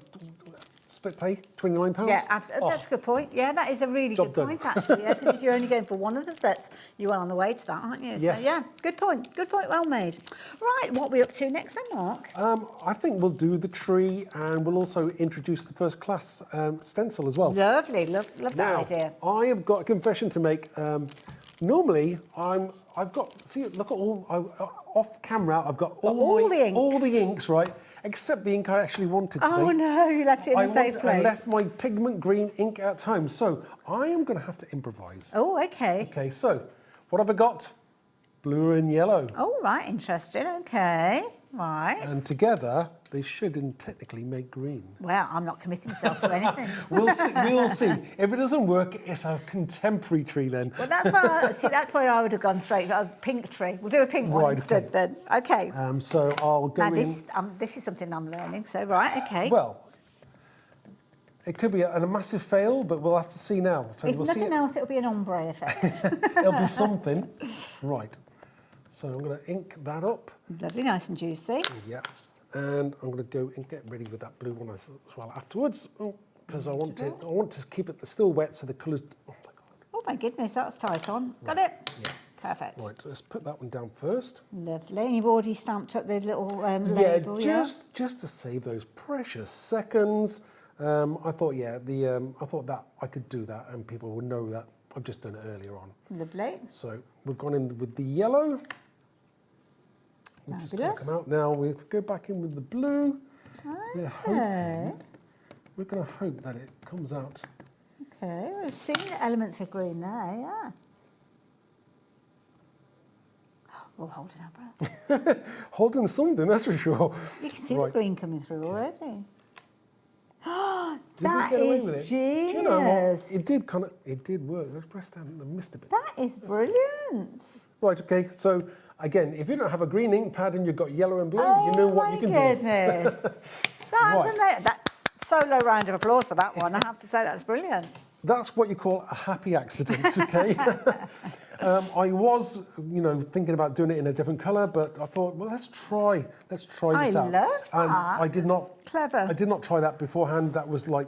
split pay, £29? Yeah, absolutely. That's a good point. Yeah, that is a really good point, actually. Yeah, because if you're only going for one of the sets, you're well on the way to that, aren't you? Yes. So, yeah, good point. Good point, well made. Right, what are we up to next then, Mark? I think we'll do the tree, and we'll also introduce the first class stencil as well. Lovely, love that idea. I have got a confession to make. Normally, I've got, see, look at all, off camera, I've got all the inks, right? Except the ink I actually wanted today. Oh no, you left it in the safe place. I left my pigment green ink at home, so I am going to have to improvise. Oh, okay. Okay, so what have I got? Blue and yellow. Oh, right, interesting. Okay, right. And together, they should technically make green. Well, I'm not committing myself to anything. We'll see. We'll see. If it doesn't work, it's a contemporary tree then. Well, that's where I would have gone straight for a pink tree. We'll do a pink one instead then. Okay. So I'll go this is something I'm learning. So right, okay. Well, it could be a massive fail, but we'll have to see now. So if we'll nothing else, it'll be an ombre effect. It'll be something. Right. So I'm going to ink that up. Lovely, nice and juicy. Yeah. And I'm going to go and get ready with that blue one as well afterwards, because I want to keep it still wet so the colours. Oh my god! Oh my goodness, that's tight on. Got it. Yeah. Perfect. Right, so let's put that one down first. Lovely. And you've already stamped up the little label. Just to save those precious seconds. I thought, I thought that I could do that, and people would know that I've just done it earlier on. Lovely. So we've gone in with the yellow. Just come out now. We go back in with the blue. We're going to hope that it comes out. Okay, we've seen the elements of green there, yeah. We'll hold it our breath. Holding something, that's for sure. You can see the green coming through already. Did we get away with it? Genius. Do you know what? It did work. Let's press down and I missed a bit. That is brilliant. Right, okay, so again, if you don't have a green ink pad and you've got yellow and blue, you know what you can do. Oh my goodness. That's amazing. Solo round of applause for that one. I have to say that's brilliant. That's what you call a happy accident, okay? I was, thinking about doing it in a different colour, but I thought, well, let's try this out. I love that. And I did not. Clever. I did not try that beforehand. That was like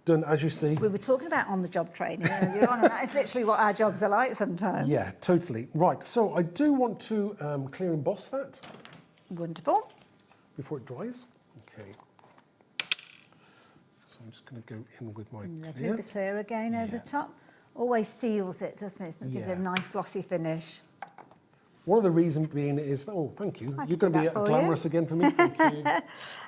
done as you see. We were talking about on-the-job training earlier on, and that is literally what our jobs are like sometimes. Yeah, totally. Right. So I do want to clear emboss that. Wonderful. Before it dries. Okay. So I'm just going to go in with my clear. The clear again over the top. Always seals it, doesn't it? It gives it a nice glossy finish. One of the reasons being is, thank you. You're going to be glamorous again for me. Thank you.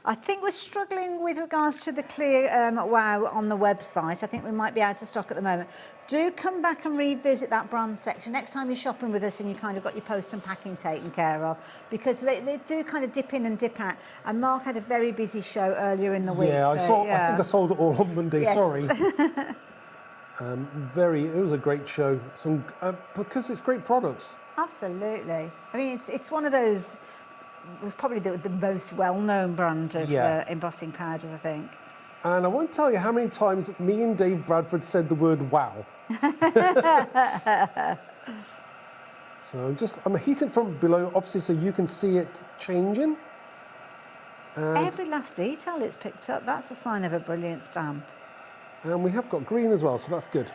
I think we're struggling with regards to the clear wow on the website. I think we might be out of stock at the moment. Do come back and revisit that brand section next time you're shopping with us and you kind of got your post and packing taken care of, because they do kind of dip in and dip out. And Mark had a very busy show earlier in the week. Yeah, I think I sold it all on Monday. Yes. Sorry. It was a great show. Because it's great products. Absolutely. I mean, it's one of those, it's probably the most well-known brand of embossing powders, I think. And I won't tell you how many times me and Dave Bradford said the word wow. So I'm heating from below, obviously, so you can see it changing. Every last detail it's picked up, that's a sign of a brilliant stamp. And we have got green as well, so that's good.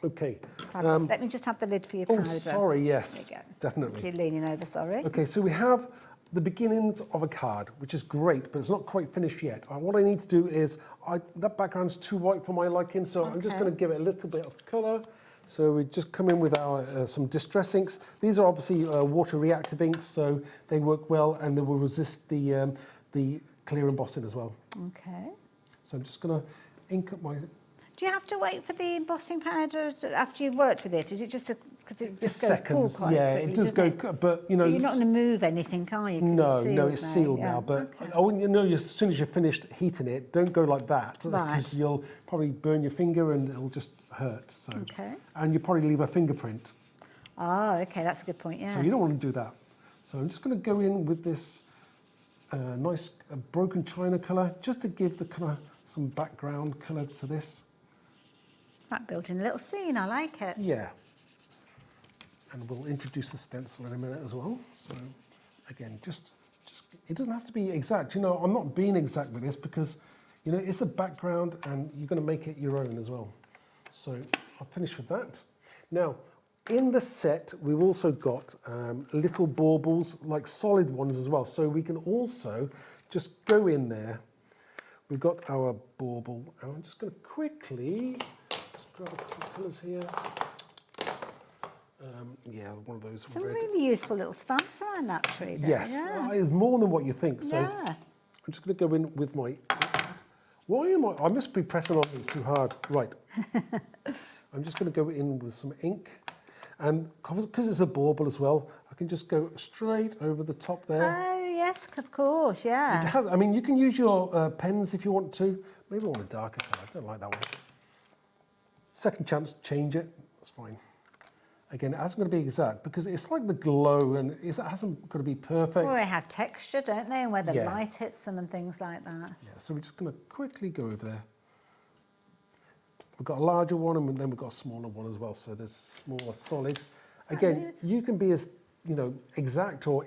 Okay. Let me just have the lid for your powder. Oh, sorry, yes, definitely. Keep leaning over, sorry. Okay, so we have the beginnings of a card, which is great, but it's not quite finished yet. What I need to do is, that background's too white for my liking, so I'm just going to give it a little bit of colour. So we just come in with our some distress inks. These are obviously water reactive inks, so they work well and they will resist the the clear embossing as well. Okay. So I'm just going to ink up my... Do you have to wait for the embossing powder after you've worked with it? Is it just because it just goes cool seconds, quite yeah, quickly? it does go, but you know... But you're not going to move anything, are you? 'Cause No, it's no, it's sealed yeah. now. But I want you to know, as soon as you're finished heating it, don't go like that, Right. because you'll probably burn your finger and it'll just hurt. So, Okay. and you probably leave a fingerprint. Ah, okay, that's a good point. Yeah. So you don't want to do that. So I'm just going to go in with this nice broken china colour, just to give the kind of some background colour to this. That building a little scene. I like it. Yeah. And we'll introduce the stencil in a minute as well. So again, just it doesn't have to be exact. You know, I'm not being exact with this because, you know, it's a background and you're going to make it your own as well. So I'll finish with that. Now, in the set, we've also got little baubles, like solid ones as well. So we can also just go in there. We've got our bauble, and I'm just going to quickly grab a couple of colours here. Yeah, one of those. Some really useful little stamps around that tree there. Yes, Yeah. it's more than what you think. So Yeah. I'm just going to go in with my... Why am I must be pressing on these too hard. Right. I'm just going to go in with some ink. And because it's a bauble as well, I can just go straight over the top there. Oh, yes, of course, yeah. It has, I mean, you can use your pens if you want to. Maybe I want a darker colour. I don't like that one. Second chance, change it. That's fine. Again, it hasn't got to be exact because it's like the glow and it hasn't got to be perfect. Well, they have texture, don't they? And where the Yeah. light hits them and things like that. Yeah, so we're just going to quickly go over there. We've got a larger one and then we've got a smaller one as well. So there's smaller, solid. Again, you can be as, you know, exact or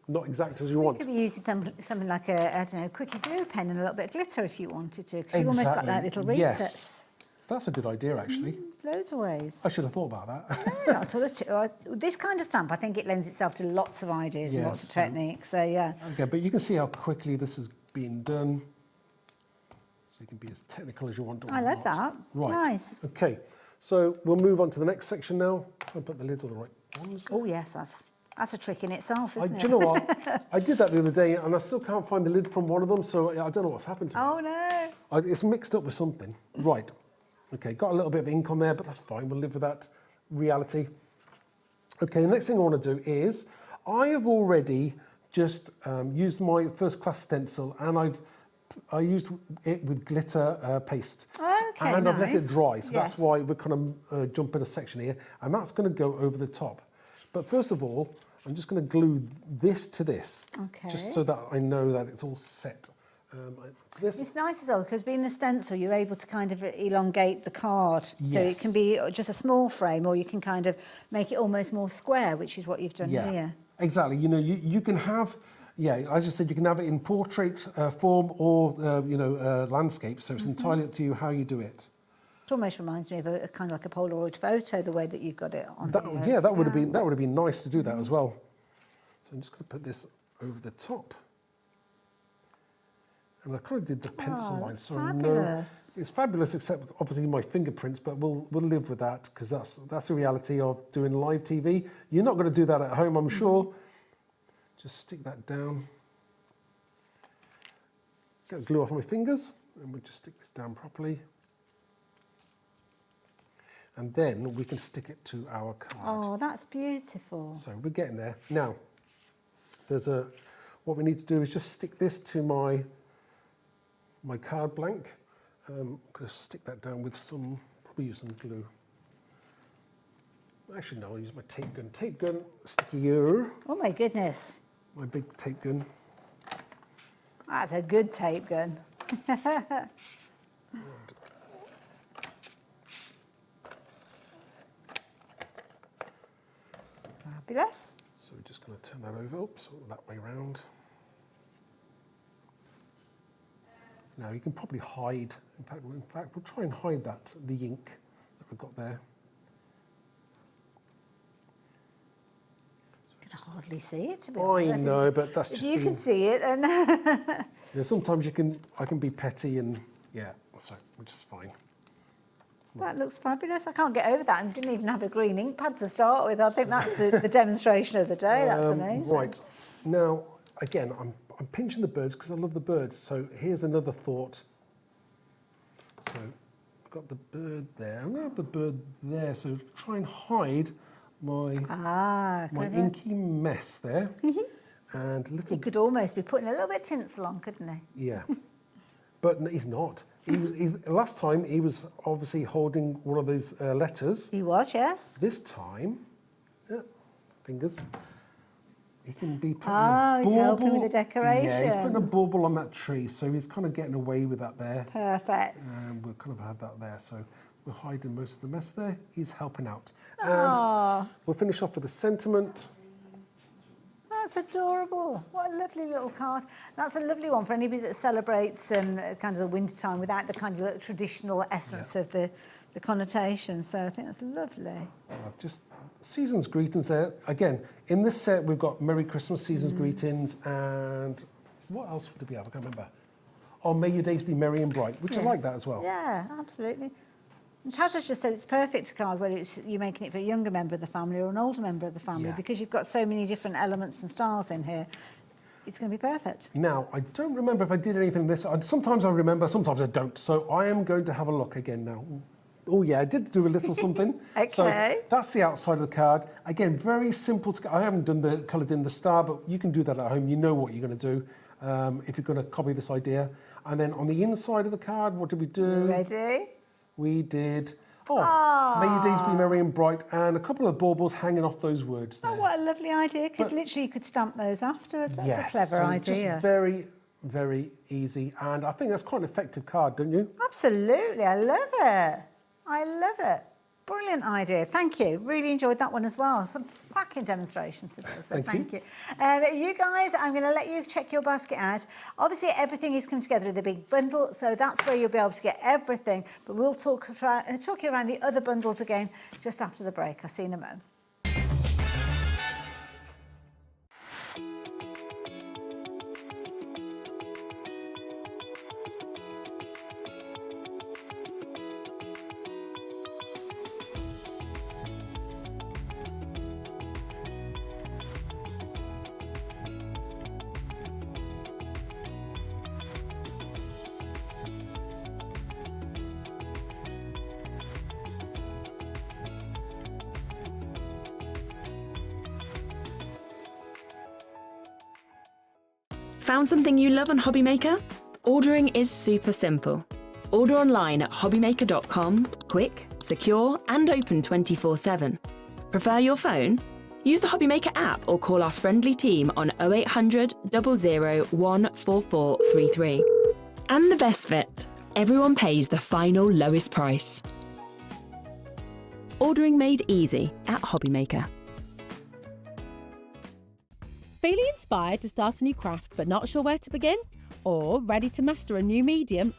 not exact as you want. You could be using something like a, I don't know, quickie glue pen and a little bit of glitter if you wanted to. Because you've almost got that little resets. Yes. That's a good idea, actually. There's loads of ways. I should have thought about that. No, not at all. This kind of stamp, I think it lends itself to lots of ideas and Yes. lots of techniques. So, yeah. Okay, but you can see how quickly this is being done. So you can be as technical as you want. I love that. Right. Nice. Okay, so we'll move on to the next section now. Try and put the lids on the right ones. Oh, yes, that's a trick in itself, isn't it? Do you know what? I did that the other day and I still can't find the lid from one of them, so I don't know what's happened to it. Oh, no. It's mixed up with something. Right. Okay, got a little bit of ink on there, but that's fine. We'll live with that reality. Okay, the next thing I want to do is I have already just used my first class stencil and I used it with glitter paste. Okay, and I've let it nice. dry, so that's Yes. why we're kind of jumping a section here, and that's going to go over the top. But first of all, I'm just going to glue this to this, Okay. just so that I know that it's all set. It's nice as well because being the stencil, you're able to kind of elongate the card. So it Yes. can be just a small frame or you can kind of make it almost more square, which is what you've done here. Exactly. You know, you can have, as I said, you can have it in portrait form or, landscape. So it's entirely up to you how you do it. It almost reminds me of a kind of like a Polaroid photo, the way that you've got it on That would have been nice to do that as well. So I'm just going to put this over the top. And I kind of did the pencil line, so fabulous. It's fabulous, except obviously my fingerprints. But we'll live with that because that's the reality of doing live TV. You're not going to do that at home, I'm sure. Just stick that down. Get the glue off my fingers, and we'll just stick this down properly. And then we can stick it to our card. Oh, that's beautiful. So we're getting there now. What we need to do is just stick this to my card blank. I'm going to stick that down with probably use some glue. Actually, no, I'll use my tape gun. Tape gun, stickier. Oh my goodness. My big tape gun. That's a good tape gun. Fabulous. So we're just going to turn that over, oops, that way round. Now you can probably hide, in fact we'll try and hide the ink that we've got there. You can hardly see it, to be honest. I know, but that's just... If you can see it, then... sometimes I can be petty and, so which is fine. That looks fabulous. I can't get over that and didn't even have a green ink pad to start with. I think that's the demonstration of the day. That's amazing. Right. Now, again, I'm pinching the birds because I love the birds. So here's another thought. So I've got the bird there. I'm going to have the bird there. So try and hide my inky mess there. And little. He could almost be putting a little bit of tinsel on, couldn't he? Yeah. But no, he's not. Last time he was obviously holding one of those letters. He was, yes. This time, fingers. He can be putting a he's helping with the decorations. Yeah, he's putting a bauble on that tree, so he's kind of getting away with that there. Perfect. And we've kind of had that there, so we're hiding most of the mess there. He's helping out. Aww. And we'll finish off with the sentiment. That's adorable. What a lovely little card. That's a lovely one for anybody that celebrates kind of the winter time without the kind of traditional essence of the connotation. So I think that's lovely. I've just season's greetings there. Again, in this set we've got Merry Christmas, season's greetings, and what else did we have? I can't remember. Oh, may your days be merry and bright, which I like that as well. Yeah, absolutely. And Taz has just said it's perfect card, whether it's you're making it for a younger member of the family or an older member of the family, because you've got so many different elements and styles in here. It's going to be perfect. Now, I don't remember if I did anything in this. Sometimes I remember, sometimes I don't. So I am going to have a look again now. Oh yeah, I did do a little something. Okay. So that's the outside of the card. Again, very simple. I haven't done the coloured in the star, but you can do that at home. You know what you're going to do if you're going to copy this idea. And then on the inside of the card, what did we do? Ready? We did, may your days be merry and bright, and a couple of baubles hanging off those words there. Oh, what a lovely idea, because literally you could stamp those afterwards. That's a clever idea. Just very, very easy, and I think that's quite an effective card, don't you? Absolutely, I love it. I love it. Brilliant idea. Thank you. Really enjoyed that one as well. Some cracking demonstrations today, so thank you. You guys, I'm going to let you check your basket out. Obviously, everything is coming together in the big bundle, so that's where you'll be able to get everything. But we'll talk you around the other bundles again just after the break. I'll see you in a moment. Found something you love on HobbyMaker? Ordering is super simple. Order online at hobbymaker.com, quick, secure, and open 24/7. Prefer your phone? Use the HobbyMaker app or call our friendly team on 0800 00 14433. And the best bit, everyone pays the final lowest price. Ordering made easy at HobbyMaker. Feeling inspired to start a new craft but not sure where to begin? Or ready to master a new medium?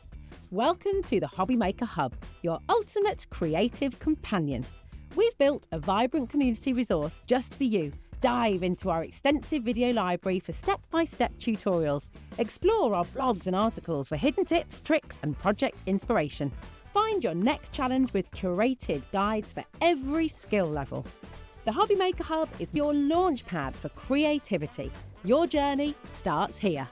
Welcome to the HobbyMaker Hub, your ultimate creative companion. We've built a vibrant community resource just for you. Dive into our extensive video library for step-by-step tutorials. Explore our blogs and articles for hidden tips, tricks and project inspiration. Find your next challenge with curated guides for every skill level. The HobbyMaker Hub is your launch pad for creativity. Your journey starts here.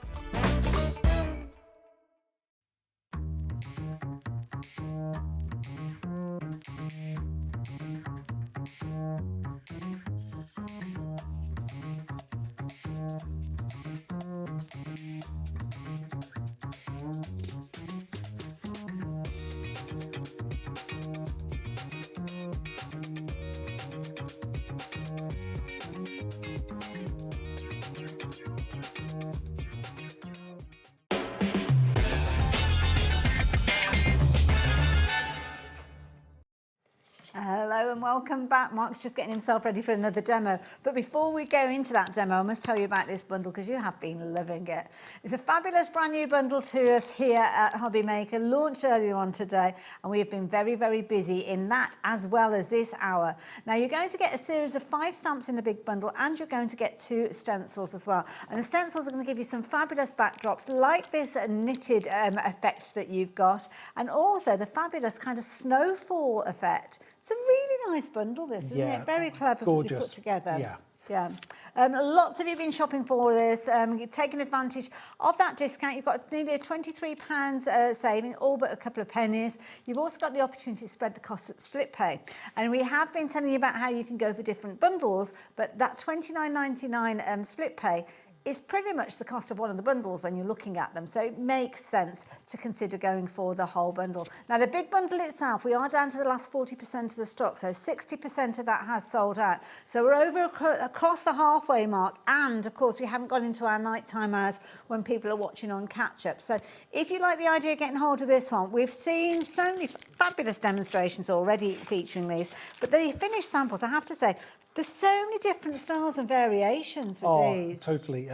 Hello and welcome back. Mark's just getting himself ready for another demo. But before we go into that demo, I must tell you about this bundle because you have been loving it. It's a fabulous brand new bundle to us here at HobbyMaker, launched earlier on today, and we have been very, very busy in that as well as this hour. Now you're going to get a series of 5 stamps in the big bundle, and you're going to get 2 stencils as well. And the stencils are going to give you some fabulous backdrops like this knitted effect that you've got, and also the fabulous kind of snowfall effect. It's a really nice bundle, this, isn't it? Very clever put together. Yeah. Yeah. Lots of you have been shopping for this, taking advantage of that discount. You've got nearly a £23 saving, all but a couple of pennies. You've also got the opportunity to spread the cost at split pay. And we have been telling you about how you can go for different bundles, but that £29.99 split pay is pretty much the cost of one of the bundles when you're looking at them. So it makes sense to consider going for the whole bundle. Now, the big bundle itself, we are down to the last 40% of the stock, so 60% of that has sold out. So we're over across the halfway mark, and of course, we haven't gone into our nighttime hours when people are watching on catch-up. So if you like the idea of getting hold of this one, we've seen so many fabulous demonstrations already featuring these, but the finished samples, I have to say, there's so many different styles and variations with these. Totally.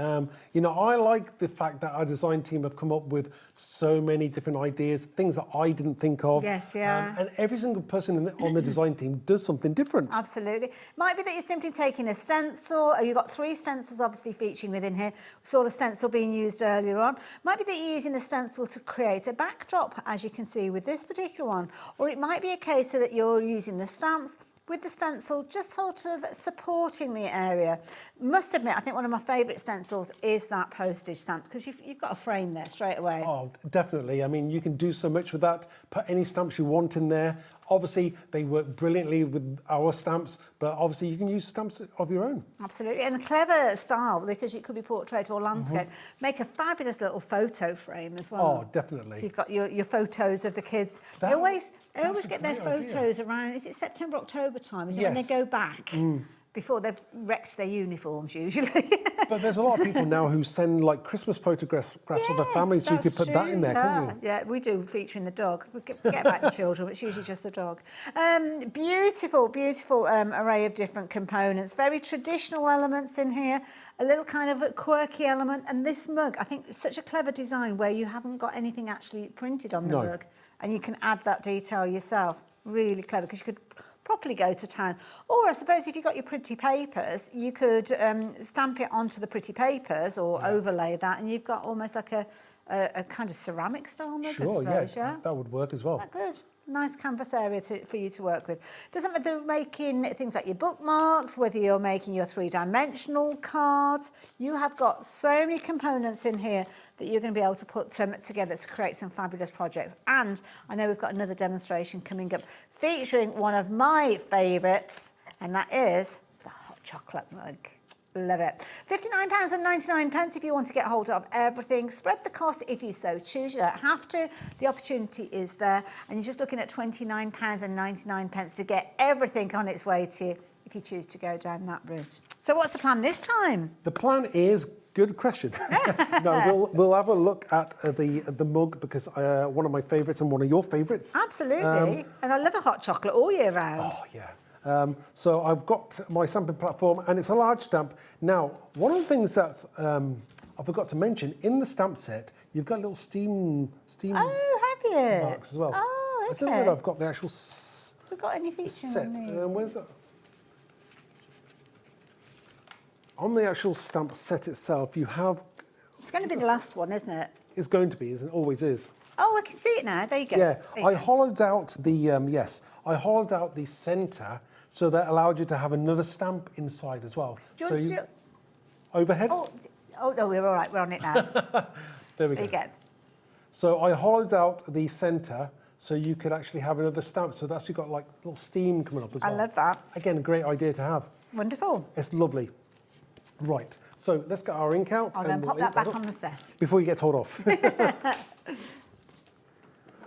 You know, I like the fact that our design team have come up with so many different ideas, things that I didn't think of. Yes, yeah. And every single person on the design team does something different. Absolutely. Might be that you're simply taking a stencil. You've got 3 stencils obviously featuring within here. We saw the stencil being used earlier on. Might be that you're using the stencil to create a backdrop, as you can see with this particular one. Or it might be a case that you're using the stamps with the stencil, just sort of supporting the area. Must admit, I think one of my favourite stencils is that postage stamp, because you've got a frame there straight away. Oh, definitely. I mean, you can do so much with that. Put any stamps you want in there. Obviously, they work brilliantly with our stamps, but obviously you can use stamps of your own. Absolutely, and a clever style, because it could be portrait or landscape. Make a fabulous little photo frame as well. Oh, definitely. You've got your photos of the kids. I always get their photos around, is it September, October time? Is it when they go back? Before they've wrecked their uniforms, usually. But there's a lot of people now who send like Christmas photographs of their families, so you could put that in there, couldn't you? Yeah, we do, featuring the dog. We forget about the children, but it's usually just the dog. Beautiful, beautiful array of different components. Very traditional elements in here, a little kind of a quirky element. And this mug, I think it's such a clever design where you haven't got anything actually printed on the mug. And you can add that detail yourself. Really clever, because you could properly go to town. Or I suppose if you've got your pretty papers, you could stamp it onto the pretty papers or overlay that, and you've got almost like a kind of ceramic style mug, I suppose, yeah? That would work as well. Is that good? Nice canvas area for you to work with. Doesn't matter whether you're making things like your bookmarks, whether you're making your 3-dimensional cards. You have got so many components in here that you're going to be able to put together to create some fabulous projects. And I know we've got another demonstration coming up featuring one of my favourites, and that is the hot chocolate mug. Love it. £59.99 if you want to get hold of everything. Spread the cost if you so choose. You don't have to. The opportunity is there. And you're just looking at £29.99 to get everything on its way to you if you choose to go down that route. So what's the plan this time? The plan is, good question. No, we'll have a look at the mug, because one of my favourites and one of your favourites. Absolutely. And I love a hot chocolate all year round. Oh, yeah. So I've got my stamping platform, and it's a large stamp. Now, one of the things that's I forgot to mention, in the stamp set, you've got little steam have you? marks as well. Oh, okay. I don't know if I've got the actual Have we got any feature set. on these? Where's that? On the actual stamp set itself, you have... It's going to be the last one, isn't it? It's going to be, isn't it? Always is. Oh, I can see it now. There you go. Yeah, I hollowed out the, I hollowed out the centre, so that allowed you to have another stamp inside as well. Do you want to do... Overhead? Oh, no, we're all right. We're on it now. There we go. There you go. So I hollowed out the centre, so you could actually have another stamp. So that's, you've got like little steam coming up as well. I love that. Again, a great idea to have. Wonderful. It's lovely. Right, so let's get our ink out. I'll then pop that back on the set. Before you get told off. I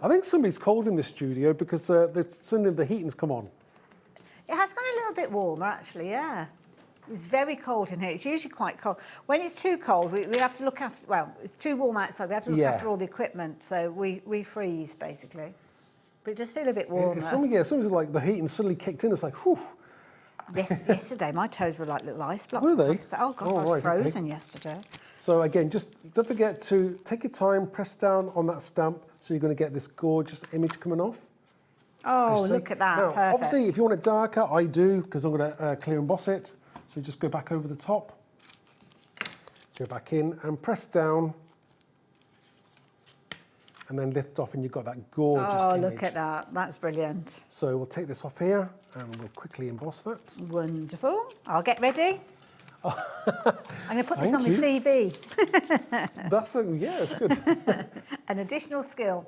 think somebody's cold in the studio, because suddenly the heating's come on. It has gone a little bit warmer, actually, yeah. It was very cold in here. It's usually quite cold. When it's too cold, we have to look after... Well, it's too warm outside. We have to look after all the equipment, so we freeze, basically. But it does feel a bit warmer. Sometimes like the heating suddenly kicked in. It's like, whew. Yesterday, my toes were like little ice blocks. Were they? Oh, God, I was frozen yesterday. So again, just don't forget to take your time, press down on that stamp, so you're going to get this gorgeous image coming off. Oh, look at that, now, perfect. Obviously, if you want it darker, I do, because I'm going to clear emboss it. So just go back over the top, go back in and press down, and then lift off, and you've got that gorgeous image. Look at that. That's brilliant. So we'll take this off here, and we'll quickly emboss that. Wonderful. I'll get ready. I'm going to put this Thank on my you. CV. Yeah, it's good. An additional skill.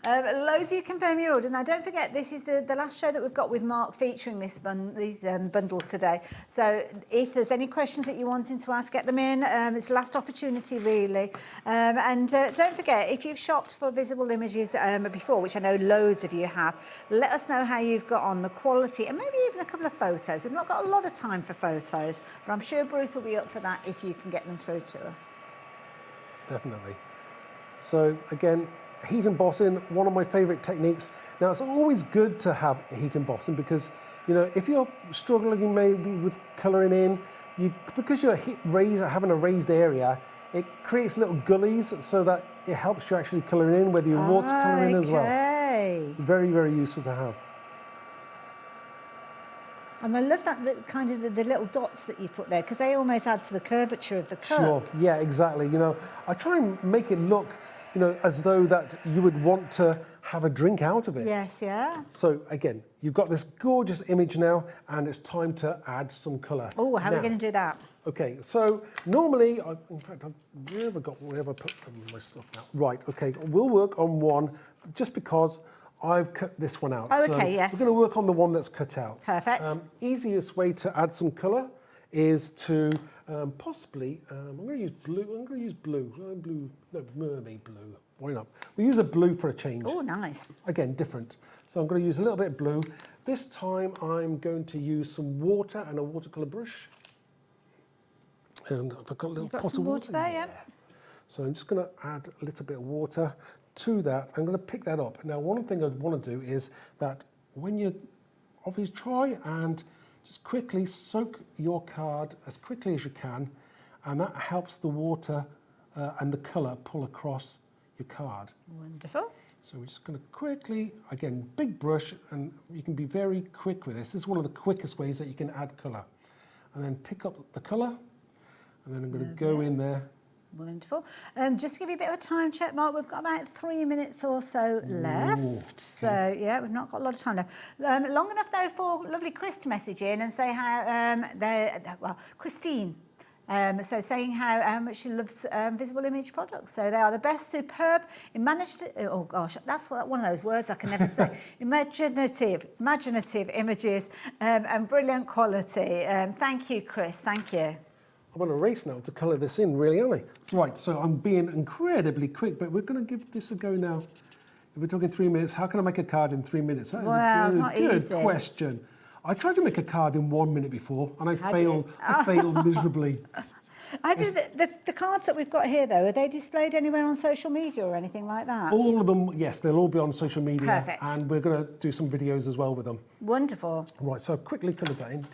Loads of you confirm your order. Now, don't forget, this is the last show that we've got with Mark featuring these bundles today. So if there's any questions that you're wanting to ask, get them in. It's the last opportunity, really. And don't forget, if you've shopped for visible images before, which I know loads of you have, let us know how you've got on, the quality, and maybe even a couple of photos. We've not got a lot of time for photos, but I'm sure Bruce will be up for that if you can get them through to us. Definitely. So again, heat embossing, one of my favourite techniques. Now, it's always good to have heat embossing because, you know, if you're struggling maybe with colouring in, because you're having a raised area, it creates little gullies so that it helps you actually colour in, whether you're watercolouring as well. Very, very useful to have. And I love that kind of the little dots that you put there because they almost add to the curvature of the cup. Sure, yeah, exactly. You know, I try and make it look, you know, as though that you would want to have a drink out of it. Yes, yeah. So again, you've got this gorgeous image now, and it's time to add some colour. Oh, how are we going to do that? Okay, so normally, in fact, where have I put my stuff now? Right, okay, we'll work on one just because I've cut this one out. Oh, so okay, yes. We're going to work on the one that's cut out. Perfect. Easiest way to add some colour is to possibly, I'm going to use blue. I'm going to use blue. No, mermaid blue. Why not? We'll use a blue for a change. Oh, nice. Again, different. So I'm going to use a little bit of blue. This time I'm going to use some water and a watercolour brush. And I've got a little You've got pot some of water there, yeah. So I'm just going to add a little bit of water to that. I'm going to pick that up. Now, one thing I want to do is that when you obviously try and just quickly soak your card as quickly as you can, and that helps the water and the colour pull across your card. Wonderful. So we're just going to quickly, again, big brush, and you can be very quick with this. This is one of the quickest ways that you can add colour. And then pick up the colour, and then I'm going to go in there. Wonderful. Just to give you a bit of a time check, Mark, we've got about 3 minutes or so left. Okay. So, yeah, we've not got a lot of time left. Long enough, though, for lovely Chris to message in and say how, Christine, so saying how much she loves visible image products. So they are the best, superb, oh gosh, that's one of those words I can never say. imaginative images and brilliant quality. Thank you, Chris, thank you. I'm on a race now to colour this in, really, aren't I? Right, so I'm being incredibly quick, but we're going to give this a go now. If we're talking 3 minutes, how can I make a card in 3 minutes? That is a good question. I tried to make a card in 1 minute before, and I failed miserably. The cards that we've got here, though, are they displayed anywhere on social media or anything like that? All of them, yes, they'll all be on social media. Perfect. And we're going to do some videos as well with them. Wonderful. Right, so I've quickly coloured that in.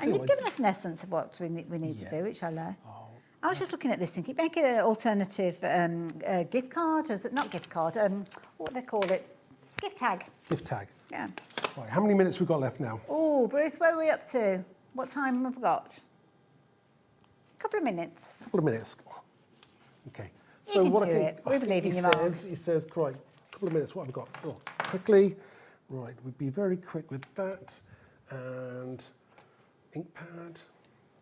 And you've given us an essence of what we need to do, which I like. I was just looking at this thinking, make it an alternative gift card, or is it not gift card? What do they call it? Gift tag. Gift tag. Yeah. Right, how many minutes we've got left now? Oh, Bruce, where are we up to? What time have we got? A couple of minutes. Couple of minutes. Okay. You can do it. We believe in you, Mark. He says, right, a couple of minutes, what have we got? Oh, quickly. Right, we'd be very quick with that. And ink pad.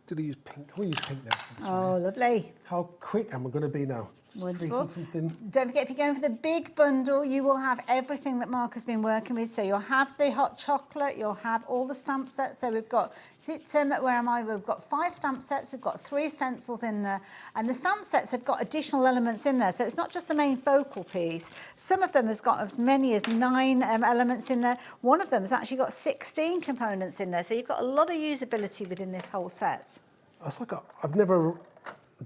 Did I use pink? I'll use pink now. Oh, lovely. How quick am I going to be now? Wonderful. Something. Don't forget, if you're going for the big bundle, you will have everything that Mark has been working with. So you'll have the hot chocolate, you'll have all the stamp sets. So we've got, where am I? We've got 5 stamp sets, we've got 3 stencils in there. And the stamp sets have got additional elements in there. So it's not just the main focal piece. Some of them has got as many as 9 elements in there. One of them has actually got 16 components in there. So you've got a lot of usability within this whole set. It's like I've never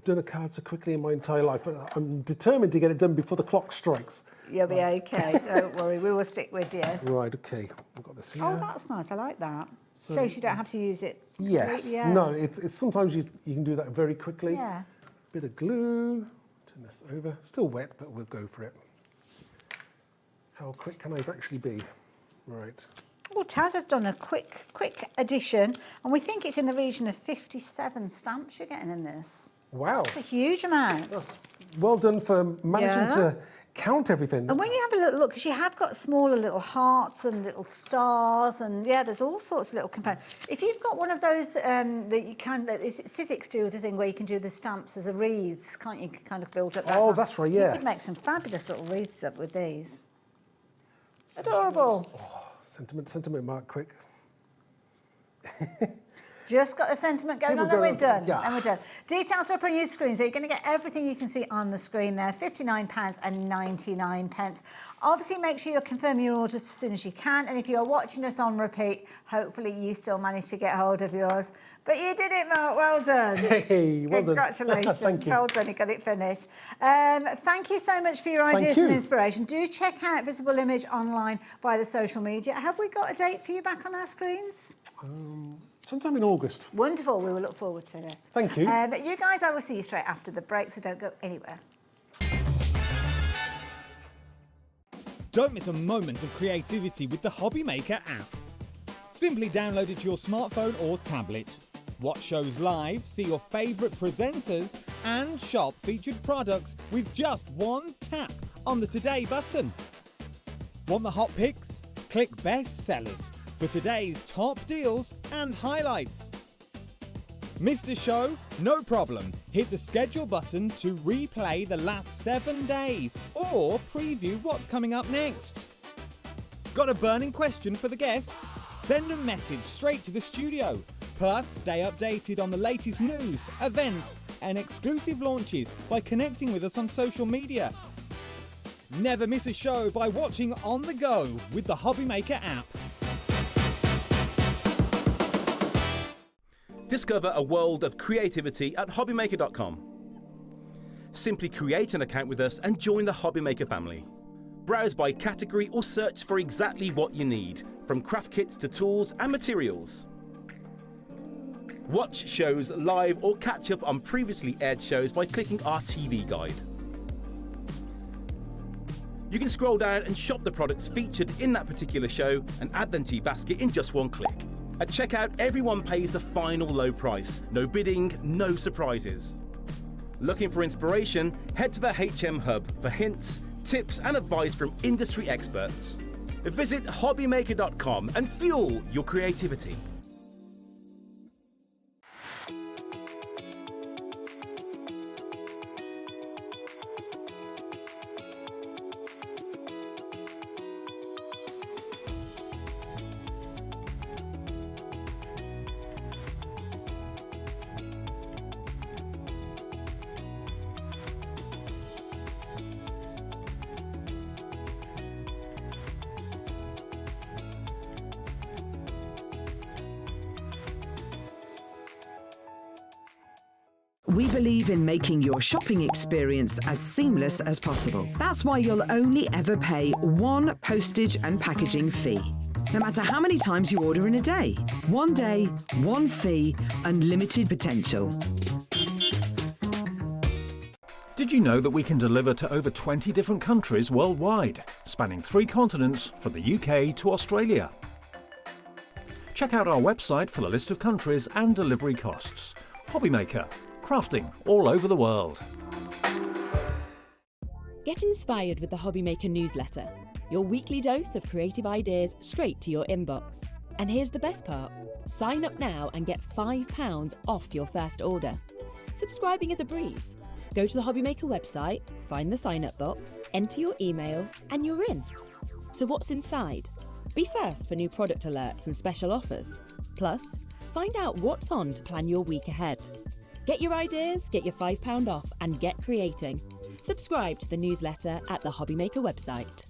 done a card so quickly in my entire life, but I'm determined to get it done before the clock strikes. You'll be okay, don't worry, we will stick with you. Right, okay, I've got this here. Oh, that's nice, I like that. So, shows you don't have to use it. Yes, no, it's sometimes you can do that very quickly. Yeah. Bit of glue, turn this over, still wet, but we'll go for it. How quick can I actually be? Right. Well, Taz has done a quick addition, and we think it's in the region of 57 stamps you're getting in this. Wow. That's a huge amount. That's well done for managing to count everything. And when you have a little look, because you have got smaller little hearts and little stars, and yeah, there's all sorts of little components. If you've got one of those that you can, Sizzix do the thing where you can do the stamps as a wreaths, can't you? Kind of build up that. Oh, that's right, yes. You could make some fabulous little wreaths up with these. Adorable. Oh, sentiment mark, quick. Just got the sentiment going on, then we're done. Yeah. Then we're done. Details are up on your screen, so you're going to get everything you can see on the screen there, £59.99. Obviously, make sure you're confirming your orders as soon as you can, and if you're watching us on repeat, hopefully you still managed to get hold of yours. But you did it, Mark, well done. Hey, well done. Congratulations. Thank you. Well done, you got it finished. Thank you so much for your ideas and inspiration. Do check out Visible Image online via the social media. Have we got a date for you back on our screens? Sometime in August. Wonderful, we will look forward to it. Thank you. But you guys, I will see you straight after the break, so don't go anywhere. Don't miss a moment of creativity with the HobbyMaker app. Simply download it to your smartphone or tablet. Watch shows live, see your favourite presenters, and shop featured products with just one tap on the Today button. Want the hot picks? Click Best Sellers for today's top deals and highlights. Missed a show? No problem. Hit the schedule button to replay the last 7 days or preview what's coming up next. Got a burning question for the guests? Send a message straight to the studio. Plus, stay updated on the latest news, events, and exclusive launches by connecting with us on social media. Never miss a show by watching on the go with the HobbyMaker app. Discover a world of creativity at HobbyMaker.com. Simply create an account with us and join the HobbyMaker family. Browse by category or search for exactly what you need, from craft kits to tools and materials. Watch shows live or catch up on previously aired shows by clicking our TV guide. You can scroll down and shop the products featured in that particular show and add them to your basket in just one click. At checkout, everyone pays the final low price. No bidding, no surprises. Looking for inspiration? Head to the HM Hub for hints, tips and advice from industry experts. Visit HobbyMaker.com and fuel your creativity. We believe in making your shopping experience as seamless as possible. That's why you'll only ever pay one postage and packaging fee. No matter how many times you order in a day. 1 day, 1 fee, unlimited potential. Did you know that we can deliver to over 20 different countries worldwide, spanning 3 continents from the UK to Australia? Check out our website for the list of countries and delivery costs. HobbyMaker. Crafting all over the world. Get inspired with the HobbyMaker newsletter, your weekly dose of creative ideas straight to your inbox. And here's the best part. Sign up now and get £5 off your first order. Subscribing is a breeze. Go to the HobbyMaker website, find the sign-up box, enter your email, and you're in. So what's inside? Be first for new product alerts and special offers. Plus, find out what's on to plan your week ahead. Get your ideas, get your £5 off, and get creating. Subscribe to the newsletter at the HobbyMaker website.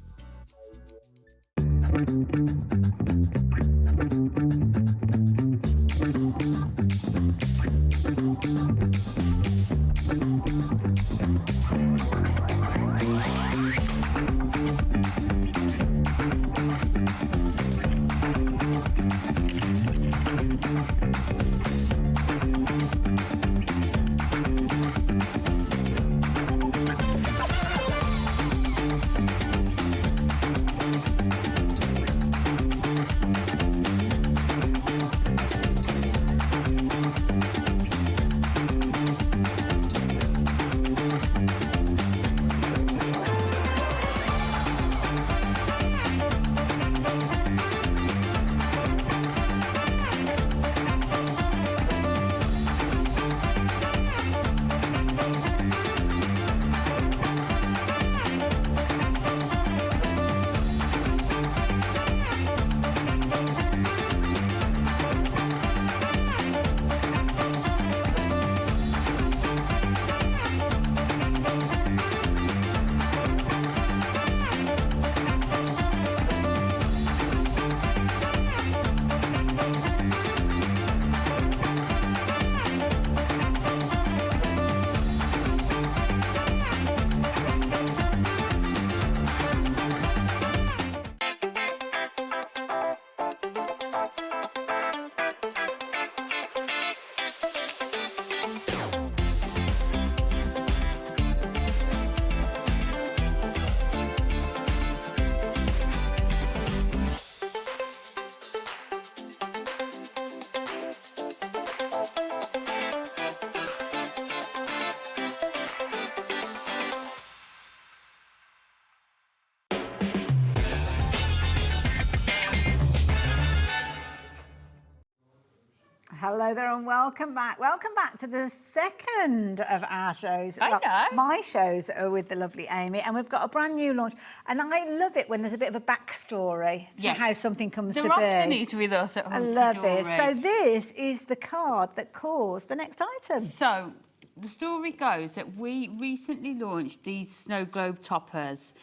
Hello there and welcome back. Welcome back to the second of our shows. I know. My shows are with the lovely Amy, and we've got a brand new launch. And I love it when there's a bit of a backstory to how something comes to be. There often is with us at Hunkydory. I love this. So this is the card that caused the next item. So the story goes that we recently launched these snow globe toppers.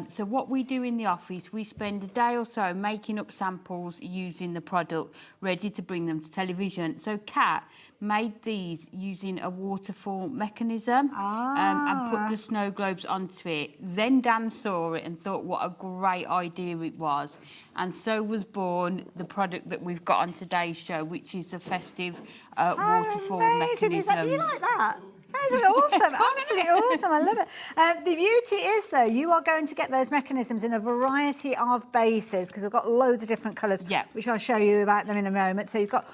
So what we do in the office, we spend a day or so making up samples using the product, ready to bring them to television. So Kat made these using a waterfall mechanism and put the snow globes onto it. Then Dan saw it and thought what a great idea it was. And so was born the product that we've got on today's show, which is the festive waterfall mechanism. Do you like that? That is awesome, absolutely awesome. I love it. The beauty is, though, you are going to get those mechanisms in a variety of bases because we've got loads of different colours, which I'll show you about them in a moment. So you've got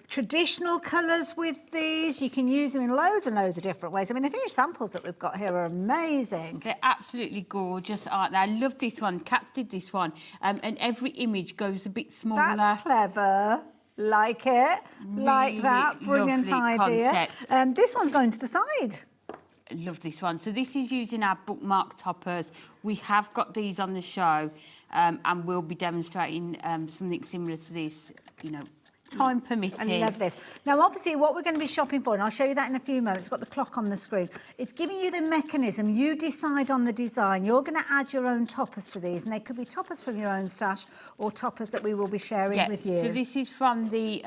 traditional colours with these. You can use them in loads and loads of different ways. I mean, the finished samples that we've got here are amazing. They're absolutely gorgeous, aren't they? I love this one. Kat did this one. And every image goes a bit smaller. That's clever. Like it, like that, brilliant idea. This one's going to the side. I love this one. So this is using our bookmark toppers. We have got these on the show, and we'll be demonstrating something similar to this, you know, time permitting. I love this. Now, obviously, what we're going to be shopping for, and I'll show you that in a few moments, it's got the clock on the screen. It's giving you the mechanism. You decide on the design. You're going to add your own toppers to these, and they could be toppers from your own stash or toppers that we will be sharing with you. So this is from the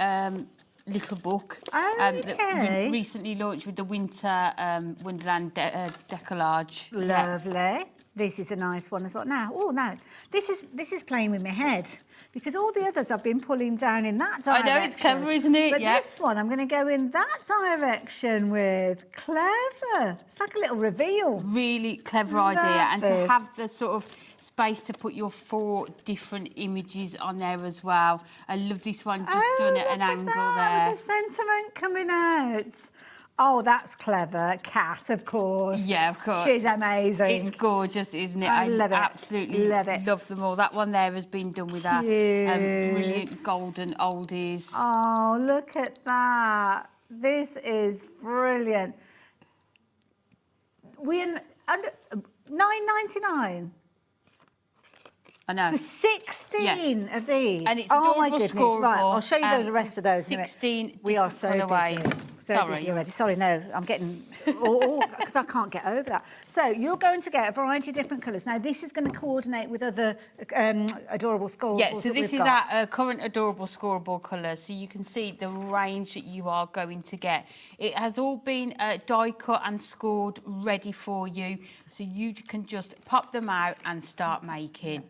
little book that we recently launched with the Winter Wonderland decollage. Lovely. This is a nice one as well. Now, this is playing with my head because all the others I've been pulling down in that direction. I know, it's clever, isn't it? But this one I'm going to go in that direction with. Clever. It's like a little reveal. Really clever idea. And to have the sort of space to put your 4 different images on there as well. I love this one, just done at an angle there. With the sentiment coming out. Oh, that's clever. Kat, of course. Yeah, of course. She's amazing. It's gorgeous, isn't it? I love it. Absolutely love it. Love them all. That one there has been done with our brilliant golden oldies. Oh, look at that. This is brilliant. We're under $9.99. I know. For 16 of these. And it's oh my adorable, goodness. scoreable. Right, I'll show you the rest of those. 16 we are so colourways. busy. So busy already. Sorry, no, I'm getting because I can't get over that. So you're going to get a variety of different colours. Now this is going to coordinate with other adorable scoreables. Yeah, so this is our current adorable scoreable colours. So you can see the range that you are going to get. It has all been die cut and scored ready for you, so you can just pop them out and start making.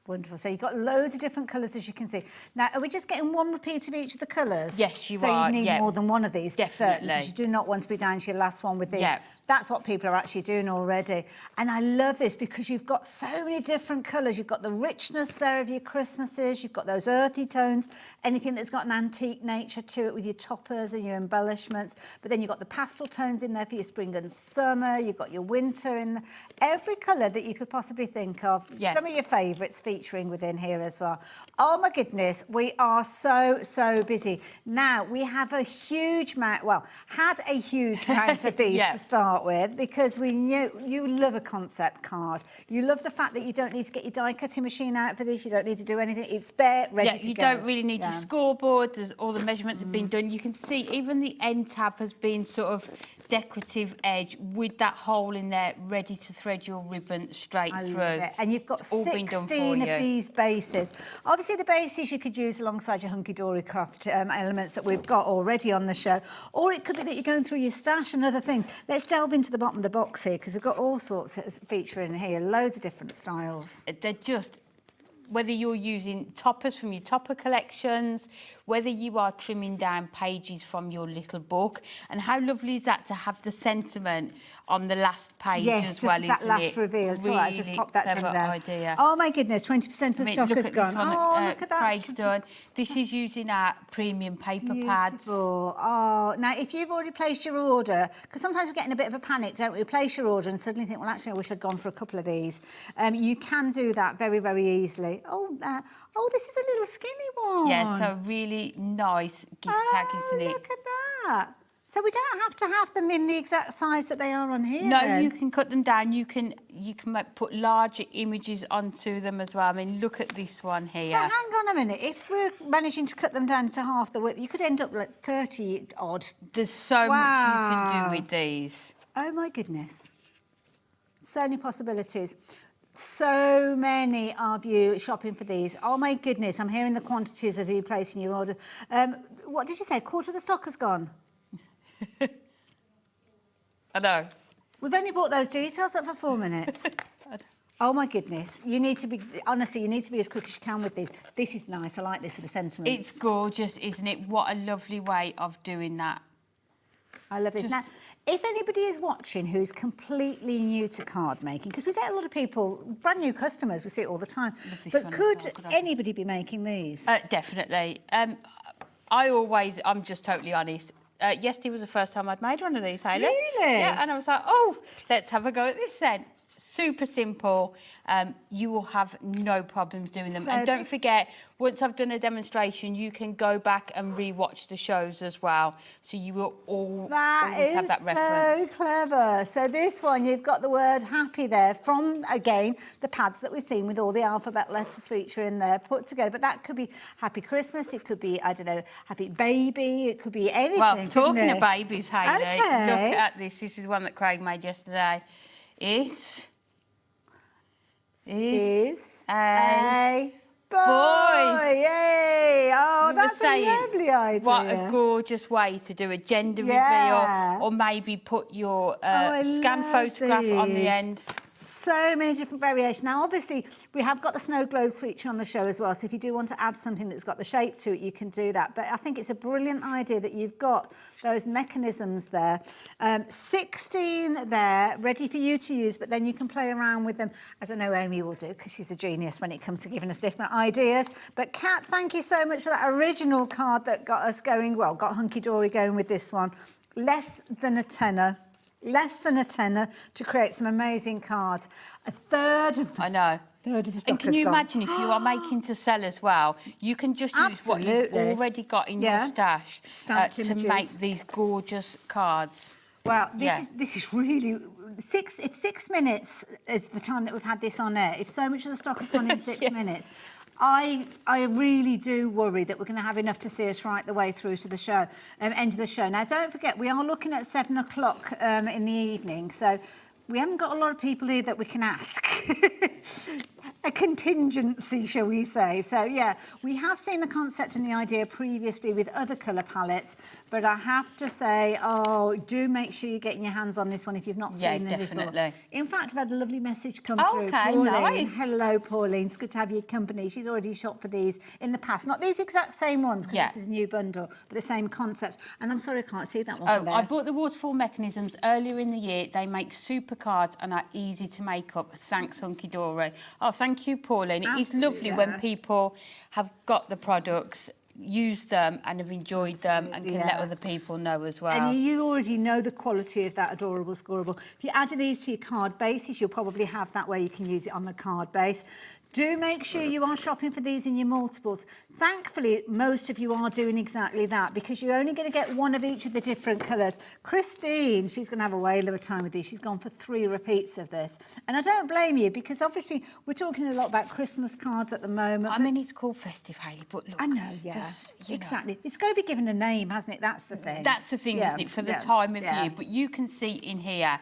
Wonderful. So you've got loads of different colours, as you can see. Now, are we just getting one repeat of each of the colours? Yes, you are. are. So you need more than one of these. Definitely. Because you do not want to be down to your last one with these. Yeah. That's what people are actually doing already. And I love this because you've got so many different colours. You've got the richness there of your Christmases. You've got those earthy tones, anything that's got an antique nature to it with your toppers and your embellishments. But then you've got the pastel tones in there for your spring and summer. You've got your winter in there. Every colour that you could possibly think of. Yeah. Some of your favourites featuring within here as well. Oh my goodness, we are so busy. Now, we have a huge amount, had a huge amount of these to start with because we knew you love a concept card. You love the fact that you don't need to get your die cutting machine out for this. You don't need to do anything. It's there, ready to go. You don't really need your scoreboard. There's all the measurements have been done. You can see even the end tab has been sort of decorative edge with that hole in there ready to thread your ribbon straight through. And you've got 16 of these bases. Obviously the bases you could use alongside your Hunkydory craft elements that we've got already on the show, or it could be that you're going through your stash and other things. Let's delve into the bottom of the box here because we've got all sorts featuring here, loads of different styles. They're just, whether you're using toppers from your topper collections, whether you are trimming down pages from your little book, and how lovely is that to have the sentiment on the last page as well, isn't it? Yes, just that last reveal. It's really all right, I just popped that in there. Idea. Oh my goodness, 20% of the stock has gone. One, look at that. Craig's done. This is using our premium paper pads. Oh, now if you've already placed your order, because sometimes we're getting a bit of a panic, don't we? We place your order and suddenly think, well, actually, I wish I'd gone for a couple of these. You can do that very, very easily. lovely. Oh, this is a little skinny one. Yeah, so really nice gift tag, isn't it? Look at that. So we don't have to have them in the exact size that they are on here. No, then? you can cut them down. You can put larger images onto them as well. I mean, look at this one here. So hang on a minute. If we're managing to cut them down to half the width, you could end up like 30 odd. There's so much you can do with these. Oh my goodness. So many possibilities. So many of you shopping for these. Oh my goodness, I'm hearing the quantities of you placing your order. What did you say? A quarter of the stock has gone? I know. We've only brought those details up for 4 minutes. Oh my goodness. You need to be, honestly, you need to be as quick as you can with these. This is nice. I like this with the sentiments. It's gorgeous, isn't it? What a lovely way of doing that. I love this. Now, if anybody is watching who's completely new to card making, because we get a lot of people, brand new customers, we see it all the time, but could anybody be making these? Definitely. I'm just totally honest. Yesterday was the first time I'd made one of these, Hayley. Really? Yeah, and I was like, oh, let's have a go at this then. Super simple. You will have no problems doing them. So and don't forget, once I've done a demonstration, you can go back and re-watch the shows as well. So you will always have that reference. So clever. So this one, you've got the word happy there from, again, the pads that we've seen with all the alphabet letters featuring there put together. But that could be Happy Christmas. It could be, I don't know, Happy Baby. It could be anything. Well, talking of babies, Hayley, Okay. look at this. This is one that Craig made yesterday. It is a boy. Yay! Oh, that's a lovely idea. What a gorgeous way to do a gender reveal, or maybe put your scan photograph on the end. So many different variations. Now, obviously, we have got the snow globes feature on the show as well, so if you do want to add something that's got the shape to it, you can do that. But I think it's a brilliant idea that you've got those mechanisms there. 16 there, ready for you to use, but then you can play around with them, as I know Amy will do, because she's a genius when it comes to giving us different ideas. But Kat, thank you so much for that original card that got us going, well, got Hunkydory going with this one. Less than a tenner. Less than a tenner to create some amazing cards. A third of the, I know. Third of the stock And can you imagine if you are making to sell as well, you can just use what you've already got in your stash to make these gorgeous cards. Well, this is really... If 6 minutes is the time that we've had this on air, if so much of the stock has gone in 6 minutes, I really do worry that we're going to have enough to see us right the way through to the show, end of the show. Now, don't forget, we are looking at 7 o'clock in the evening, so we haven't got a lot of people here that we can ask. A contingency, shall we say. So, yeah, we have seen the concept and the idea previously with other colour palettes, but I have to say, do make sure you're getting your hands on this one if you've not seen them before. In fact, I've had a lovely message come through. Pauline. Nice. Hello, Pauline. It's good to have your company. She's already shopped for these in the past. Not these exact same ones, because this is a new bundle, but the same concept. And I'm sorry I can't see that one. I bought the waterfall mechanisms earlier in the year. They make super cards and are easy to make up. Thanks, Hunkydory. Oh, thank you, Pauline. It is lovely when people have got the products, used them and have enjoyed them and can let other people know as well. And you already know the quality of that adorable scoreable. If you add these to your card bases, you'll probably have that where you can use it on the card base. Do make sure you are shopping for these in your multiples. Thankfully, most of you are doing exactly that because you're only going to get one of each of the different colours. Christine, she's going to have a whale of a time with these. She's gone for 3 repeats of this. And I don't blame you because obviously we're talking a lot about Christmas cards at the moment. I mean, it's called festive, Hayley, but look. I know, exactly. It's got to be given a name, hasn't it? That's the thing. That's the thing, isn't it, for the time of year. But you can see in here,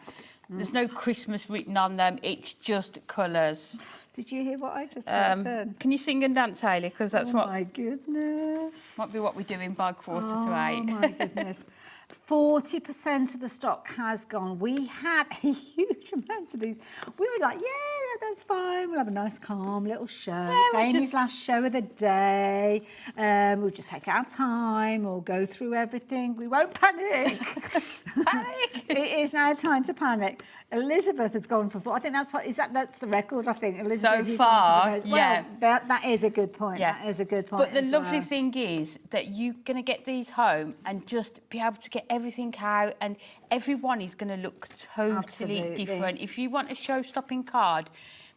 there's no Christmas written on them. It's just colours. Did you hear what I just said then? Can you sing and dance, Hayley? Because that's what... Oh, my goodness. Might be what we're doing by 7:45. Oh, my goodness. 40% of the stock has gone. We had a huge amount of these. We were like, yeah, that's fine. We'll have a nice, calm little show. It's Amy's last show of the day. We'll just take our time. We'll go through everything. We won't panic. Panic! It is now time to panic. Elizabeth has gone for 4. I think that's the record, I think. Elizabeth, so far, well, that is a good point. Yeah. That is a good point. But the lovely thing is that you're going to get these home and just be able to get everything out, and everyone is going to look totally different. If you want a show-stopping card,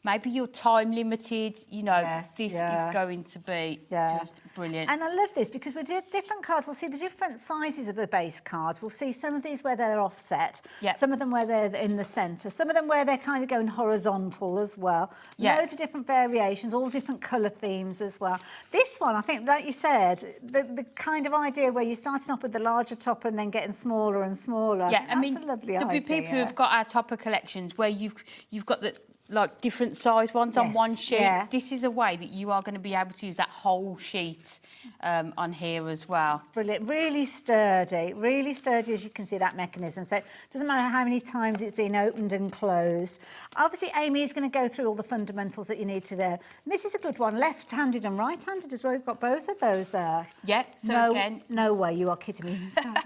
maybe you're time limited, you know, this yeah. is going to be just brilliant. And I love this because with the different cards, we'll see the different sizes of the base cards. We'll see some of these where they're offset, some of them where they're in the centre, some of them where they're kind of going horizontal as well. Loads of different variations, all different colour themes as well. This one, I think, like you said, the kind of idea where you're starting off with the larger topper and then getting smaller and smaller. Yeah, I mean, that's a lovely there'll idea. be people who have got our topper collections where you've got the like different size ones on one sheet. This is a way that you are going to be able to use that whole sheet on here as well. It's brilliant, really sturdy as you can see, that mechanism. So it doesn't matter how many times it's been opened and closed. Obviously, Amy is going to go through all the fundamentals that you need to do. And this is a good one, left-handed and right-handed as well. We've got both of those there. Yeah, so again... No way, you are kidding me.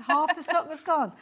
Half the stock was gone.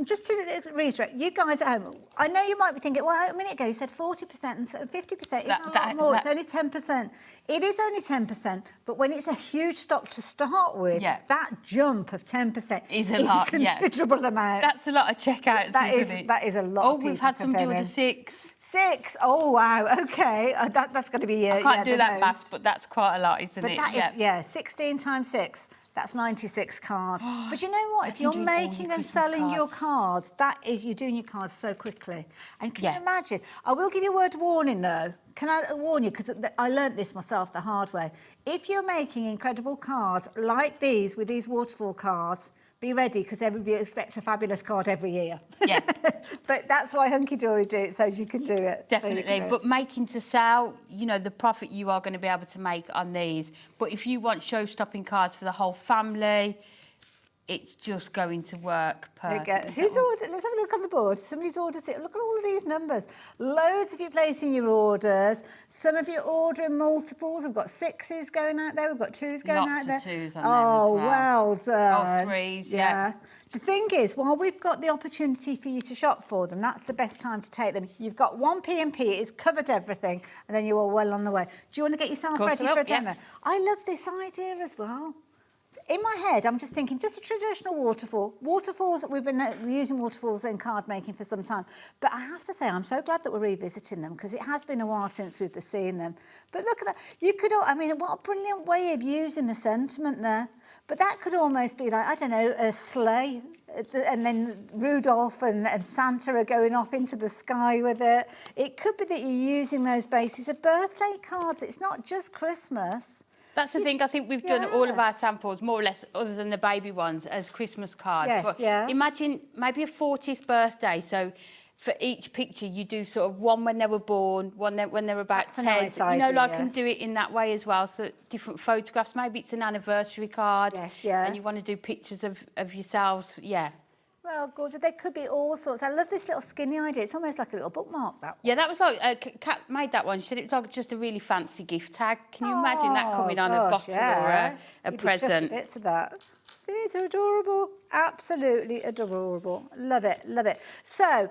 Just to reiterate, you guys at home, I know you might be thinking, well, a minute ago you said 40% and 50%. It's a lot more. It's only 10%. It is only 10%, but when it's a huge stock to start with, that jump of 10% is a considerable amount. That's a lot of checkouts, isn't it? That is a lot. Oh, we've had some order 6. 6? Oh, wow. OK. That's going to be... I can't do that math, but that's quite a lot, isn't it? That is, 16 times 6. That's 96 cards. But you know what? If you're making and selling your cards, you're doing your cards so quickly. And can you imagine? I will give you a word of warning, though. Can I warn you? Because I learnt this myself the hard way. If you're making incredible cards like these, with these waterfall cards, be ready, because everybody expects a fabulous card every year. Yeah. But that's why Hunkydory do it, so you can do it. Definitely. But making to sell, you know, the profit you are going to be able to make on these. But if you want show-stopping cards for the whole family, it's just going to work perfectly. There you go. Who's ordered? Let's have a look on the board. Somebody's ordered it. Look at all of these numbers. Loads of you placing your orders. Some of you ordering multiples. We've got 6s going out there. We've got 2s going out there. Lots of 2s on there as well. Well done. Oh, 3s, yeah. The thing is, while we've got the opportunity for you to shop for them, that's the best time to take them. You've got one P&P, it's covered everything, and then you are well on the way. Do you want to get yourself ready for a demo? Yeah. I love this idea as well. In my head, I'm just thinking, just a traditional waterfall. Waterfalls, we've been using waterfalls in card making for some time. But I have to say, I'm so glad that we're revisiting them, because it has been a while since we've seen them. But look at that. You could, I mean, what a brilliant way of using the sentiment there. But that could almost be like, I don't know, a sleigh. And then Rudolph and Santa are going off into the sky with it. It could be that you're using those bases of birthday cards. It's not just Christmas. That's the thing. I think we've done all of our samples, more or less, other than the baby ones, as Christmas cards. Yes, but imagine maybe a 40th birthday. So for each picture, you do sort of one when they were born, one when they were about 10. Nice you know, idea, and do it in that way as well. So different photographs. Maybe it's an anniversary card. Yes, and you want to do pictures of yourselves. Yeah. Well, gorgeous. There could be all sorts. I love this little skinny idea. It's almost like a little bookmark, that one. Yeah, that was like... Kat made that one. She said it was like just a really fancy gift tag. Can you imagine that coming on a bottle or a present? Bits of that. These are adorable. Absolutely adorable. Love it, love it. So,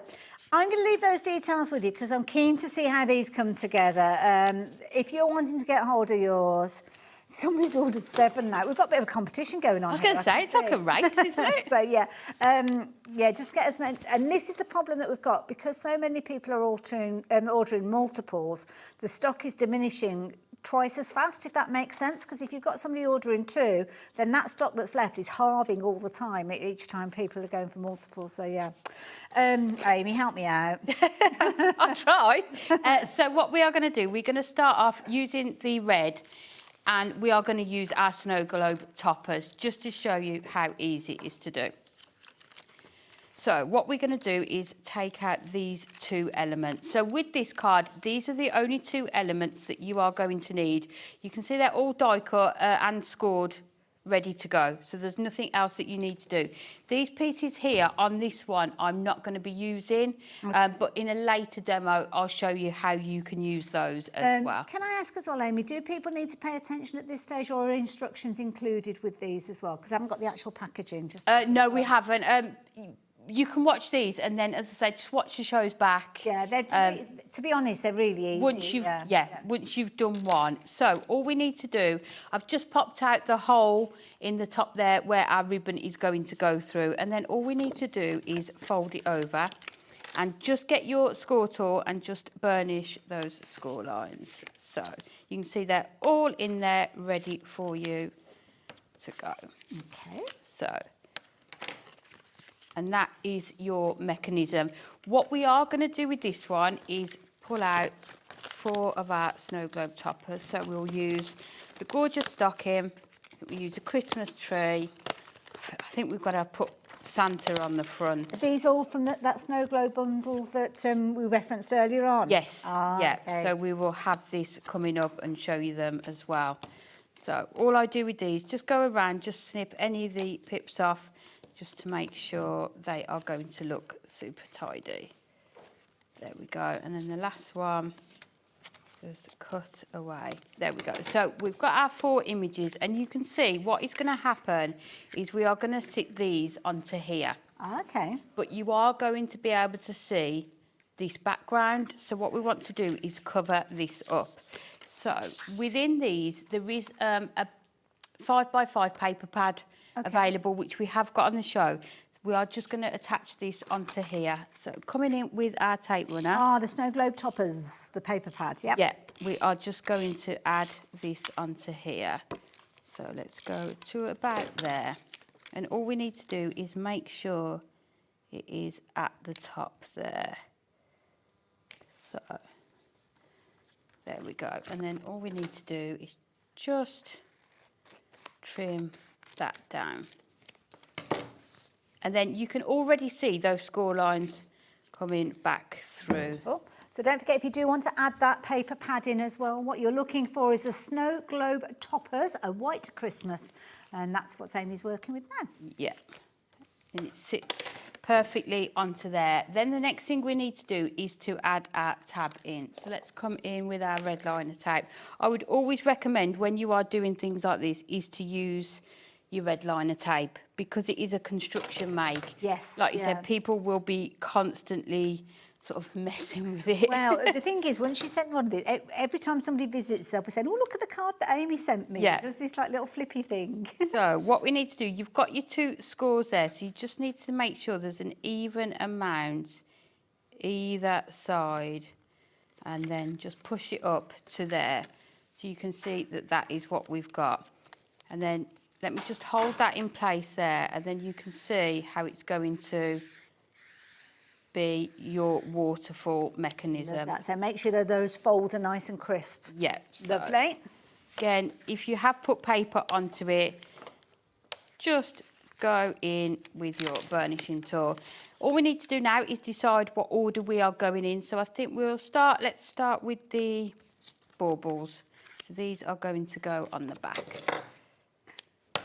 I'm going to leave those details with you because I'm keen to see how these come together. If you're wanting to get hold of yours... Somebody's ordered 7 now. We've got a bit of a competition going on. I was going to say, it's like a race, isn't it? So, just get as many. And this is the problem that we've got. Because so many people are ordering multiples, the stock is diminishing twice as fast, if that makes sense. Because if you've got somebody ordering 2, then that stock that's left is halving all the time, each time people are going for multiples. So, yeah. Amy, help me out. I'll try. So what we are going to do, we're going to start off using the red, and we are going to use our snow globe toppers just to show you how easy it is to do. So what we're going to do is take out these 2 elements. So with this card, these are the only 2 elements that you are going to need. You can see they're all die cut and scored, ready to go. So there's nothing else that you need to do. These pieces here on this one, I'm not going to be using, but in a later demo, I'll show you how you can use those as well. Can I ask as well, Amy, do people need to pay attention at this stage, or are instructions included with these as well? Because I haven't got the actual packaging. No, we haven't. You can watch these, and then, as I said, just watch the shows back. Yeah, to be honest, they're really easy. Once you've done one. So all we need to do, I've just popped out the hole in the top there where our ribbon is going to go through, and then all we need to do is fold it over and just get your score tool and just burnish those score lines. So you can see they're all in there ready for you to go. Okay. So, and that is your mechanism. What we are going to do with this one is pull out 4 of our snow globe toppers. So we'll use the gorgeous stocking, we use a Christmas tree. I think we've got to put Santa on the front. Are these all from that snow globe bundle that we referenced earlier on? Yes, yeah. Okay. So we will have this coming up and show you them as well. So all I do with these, just go around, just snip any of the pips off, just to make sure they are going to look super tidy. There we go. And then the last one, just cut away. There we go. So we've got our 4 images, and you can see what is going to happen is we are going to sit these onto here. Okay. But you are going to be able to see this background. So what we want to do is cover this up. So within these, there is a 5x5 paper pad available, which we have got on the show. We are just going to attach this onto here. So coming in with our tape runner. Ah, the snow globe toppers, the paper pad, yep. Yeah, we are just going to add this onto here. So let's go to about there. And all we need to do is make sure it is at the top there. So there we go. And then all we need to do is just trim that down. And then you can already see those score lines coming back through. So don't forget, if you do want to add that paper pad in as well, what you're looking for is the snow globe toppers, a white Christmas. And that's what Amy's working with now. Yeah. And it sits perfectly onto there. Then the next thing we need to do is to add our tab in. So let's come in with our red liner tape. I would always recommend when you are doing things like this is to use your red liner tape, because it is a construction make. Yes. Like you said, people will be constantly sort of messing with it. Well, the thing is, when she sent one of these, every time somebody visits, they'll be saying, oh, look at the card that Amy sent me. Yeah. There's this like little flippy thing. So what we need to do, you've got your 2 scores there, so you just need to make sure there's an even amount either side, and then just push it up to there. So you can see that that is what we've got. And then let me just hold that in place there, and then you can see how it's going to be your waterfall mechanism. Love that. So make sure that those folds are nice and crisp. Yeah. Lovely. Again, if you have put paper onto it, just go in with your burnishing tool. All we need to do now is decide what order we are going in. So I think let's start with the baubles. So these are going to go on the back.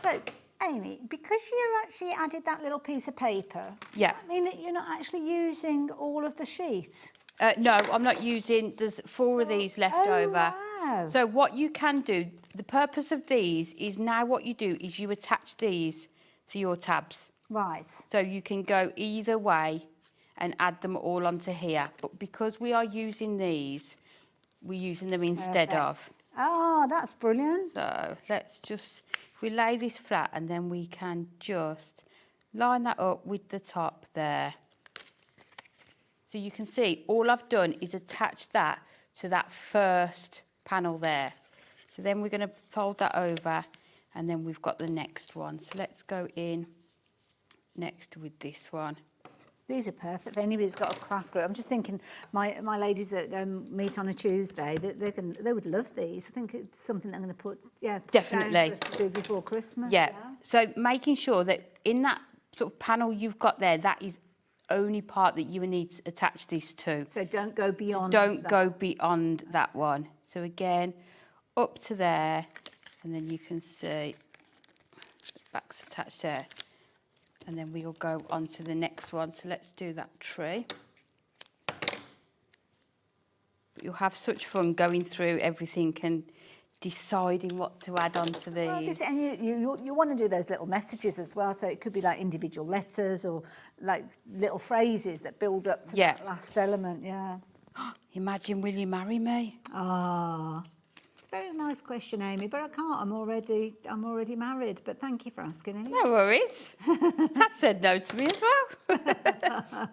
So, Amy, because you actually added that little piece of paper, does that mean that you're not actually using all of the sheet? No, I'm not using, there's 4 of these left over. Wow. So what you can do, the purpose of these is now what you do is you attach these to your tabs. Right. So you can go either way and add them all onto here. But because we are using these, we're using them instead of. Oh, that's brilliant. So let's just, if we lay this flat, and then we can just line that up with the top there. So you can see all I've done is attach that to that first panel there. So then we're going to fold that over, and then we've got the next one. So let's go in next with this one. These are perfect. If anybody's got a craft group, I'm just thinking my ladies that meet on a Tuesday, they would love these. I think it's something I'm going to put, definitely down for us to do before Christmas. Yeah. So making sure that in that sort of panel you've got there, that is only part that you need to attach this to. So don't go beyond. So don't go beyond that one. So again, up to there, and then you can see the back's attached there. And then we'll go on to the next one. So let's do that tree. But you'll have such fun going through everything and deciding what to add onto these. And you want to do those little messages as well. So it could be like individual letters or like little phrases that build up to that last element. Yeah. Imagine, will you marry me? Ah. It's a very nice question, Amy, but I can't. I'm already married. But thank you for asking anyway. No worries. Taz said no to me as well.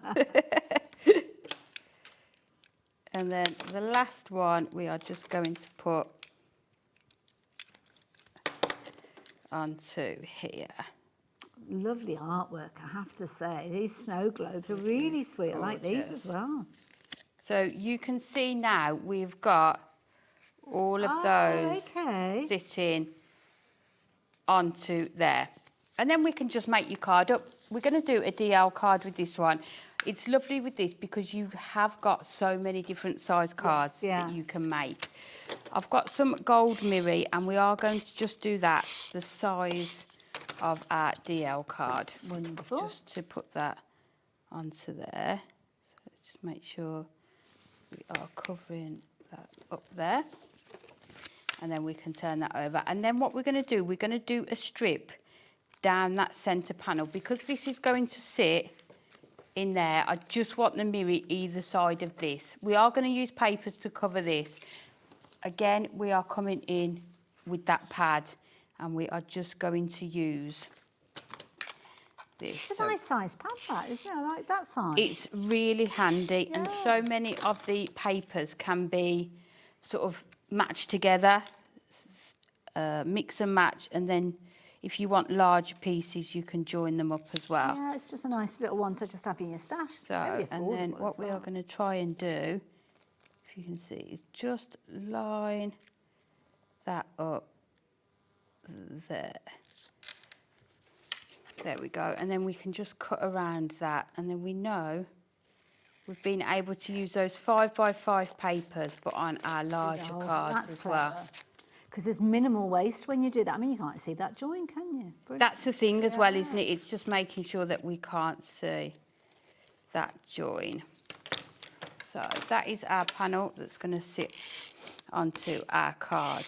And then the last one we are just going to put onto here. Lovely artwork, I have to say. These snow globes are really sweet. I like these as well. So you can see now we've got all of those sitting onto there. And then we can just make your card up. We're going to do a DL card with this one. It's lovely with this because you have got so many different size cards that you can make. I've got some gold mirror and we are going to just do that, the size of our DL card. Wonderful. Just to put that onto there. So let's just make sure we are covering that up there. And then we can turn that over. And then what we're going to do, we're going to do a strip down that centre panel. Because this is going to sit in there, I just want the mirror either side of this. We are going to use papers to cover this. Again, we are coming in with that pad and we are just going to use this. It's a nice size pad, that, isn't it? I like that size. It's really handy and so many of the papers can be sort of matched together, mix and match, and then if you want larger pieces, you can join them up as well. Yeah, it's just a nice little one to just have in your stash. So, and then what we are going to try and do, if you can see, is just line that up there. There we go. And then we can just cut around that. And then we know we've been able to use those 5x5 papers, but on our larger cards as well. Because there's minimal waste when you do that. I mean, you can't see that join, can you? Brilliant. That's the thing as well, isn't it? It's just making sure that we can't see that join. So that is our panel that's going to sit onto our card.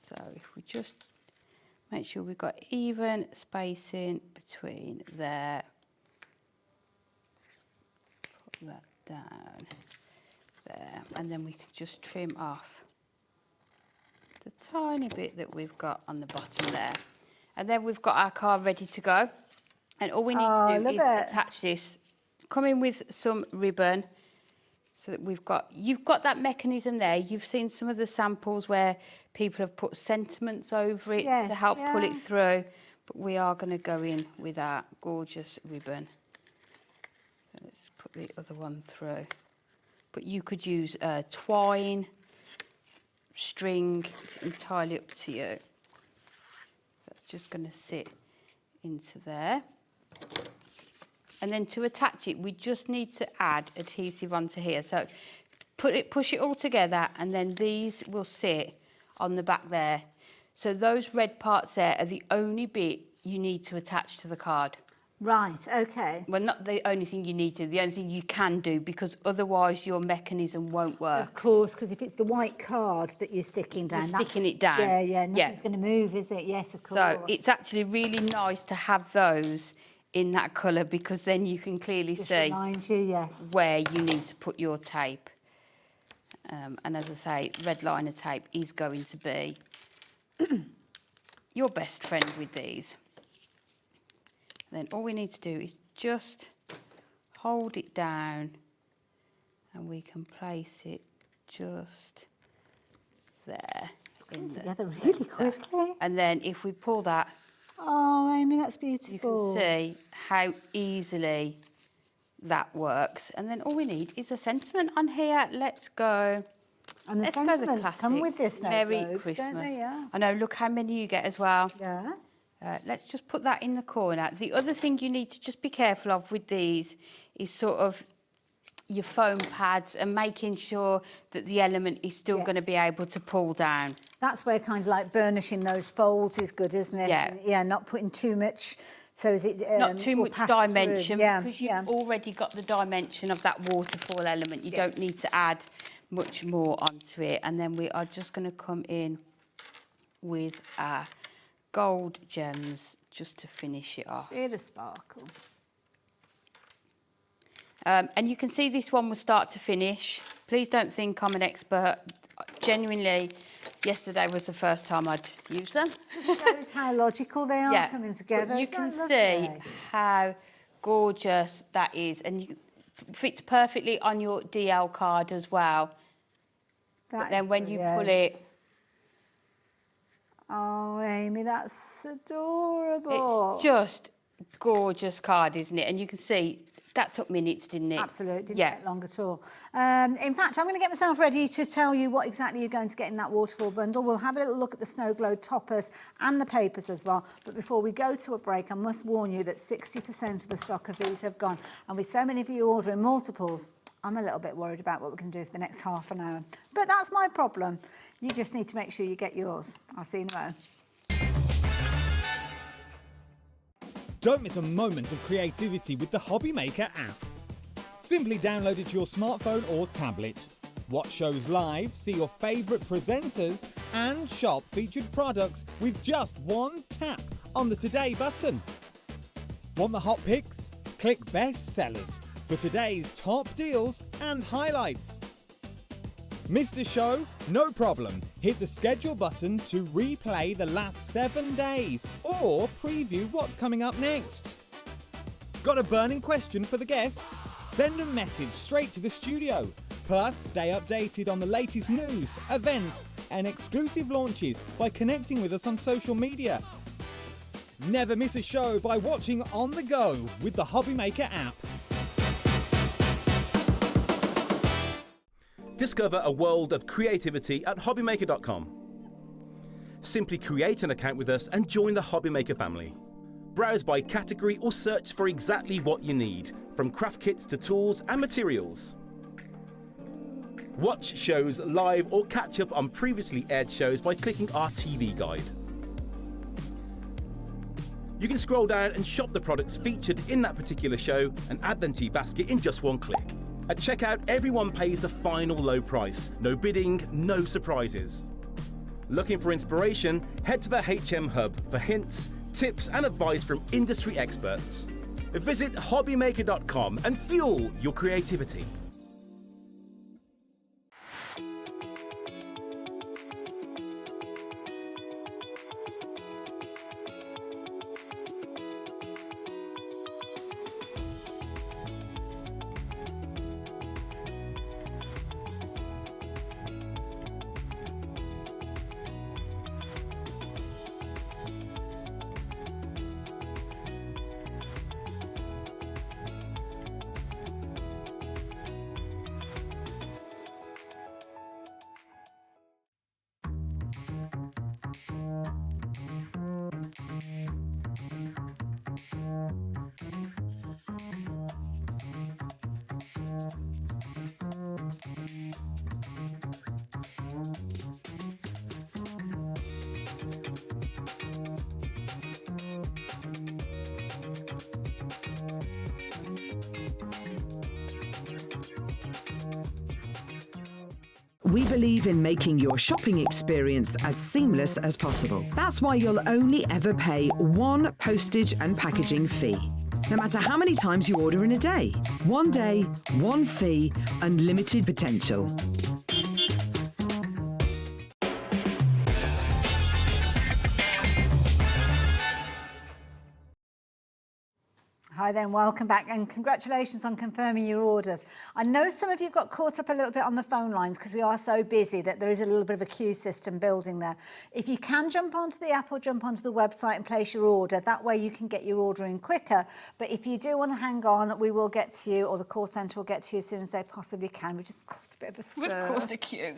So if we just make sure we've got even spacing between there. Put that down. There, and then we can just trim off the tiny bit that we've got on the bottom there. And then we've got our card ready to go. And all we need to do is attach this, come in with some ribbon so that you've got that mechanism there. You've seen some of the samples where people have put sentiments over it to help pull it through. But we are going to go in with our gorgeous ribbon. So let's put the other one through. But you could use twine, string, it's entirely up to you. That's just going to sit into there. And then to attach it, we just need to add adhesive onto here. So push it all together, and then these will sit on the back there. So those red parts there are the only bit you need to attach to the card. Right, okay. Well, not the only thing you need to, the only thing you can do, because otherwise your mechanism won't work. Of course, because if it's the white card that you're sticking down, you're sticking it down. Yeah, nothing's going to move, is it? Yes, of course. So it's actually really nice to have those in that colour, because then you can clearly see where you need to put your tape. And as I say, red liner tape is going to be your best friend with these. Then all we need to do is just hold it down and we can place it just there. It's together really quickly. And then if we pull that, oh, Amy, that's beautiful. you can see how easily that works. And then all we need is a sentiment on here. Let's go. And the sentiments come with this note Merry globes, Christmas. don't they? Yeah. I know, look how many you get as well. Yeah. Let's just put that in the corner. The other thing you need to just be careful of with these is sort of your foam pads and making sure that the element is still going to be able to pull down. That's where kind of like burnishing those folds is good, isn't it? Yeah. And, yeah, not putting too much, so is it not too much dimension, yeah, because you've already got the dimension of that waterfall element. You don't need to add much more onto it. And then we are just going to come in with our gold gems just to finish it off. Bit of sparkle. And you can see this one was start to finish. Please don't think I'm an expert. Genuinely, yesterday was the first time I'd used them. Just shows how logical they are coming together. But you can see how gorgeous that is. And fits perfectly on your DL card as well. But then when you pull it... Oh, Amy, that's adorable. It's just gorgeous card, isn't it? And you can see that took minutes, didn't it? Absolutely, didn't take long at all. In fact, I'm going to get myself ready to tell you what exactly you're going to get in that waterfall bundle. We'll have a little look at the snow globe toppers and the papers as well. But before we go to a break, I must warn you that 60% of the stock of these have gone. And with so many of you ordering multiples, I'm a little bit worried about what we can do for the next half an hour. But that's my problem. You just need to make sure you get yours. I'll see you in a moment. Don't miss a moment of creativity with the HobbyMaker app. Simply download it to your smartphone or tablet. Watch shows live, see your favourite presenters, and shop featured products with just one tap on the Today button. Want the hot picks? Click Best Sellers for today's top deals and highlights. Missed a show? No problem. Hit the schedule button to replay the last 7 days or preview what's coming up next. Got a burning question for the guests? Send a message straight to the studio. Plus, stay updated on the latest news, events, and exclusive launches by connecting with us on social media. Never miss a show by watching on the go with the HobbyMaker app. Discover a world of creativity at HobbyMaker.com. Simply create an account with us and join the HobbyMaker family. Browse by category or search for exactly what you need, from craft kits to tools and materials. Watch shows live or catch up on previously aired shows by clicking our TV guide. You can scroll down and shop the products featured in that particular show and add them to your basket in just one click. At checkout, everyone pays the final low price. No bidding, no surprises. Looking for inspiration? Head to the HM Hub for hints, tips and advice from industry experts. Visit HobbyMaker.com and fuel your creativity. We believe in making your shopping experience as seamless as possible. That's why you'll only ever pay one postage and packaging fee. No matter how many times you order in a day. 1 day, 1 fee, unlimited potential. Hi then, welcome back and congratulations on confirming your orders. I know some of you got caught up a little bit on the phone lines because we are so busy that there is a little bit of a queue system building there. If you can jump onto the app or jump onto the website and place your order, that way you can get your order in quicker. But if you do want to hang on, we will get to you, or the call centre will get to you as soon as they possibly can. We just caused a bit of a stir. We've caused a queue.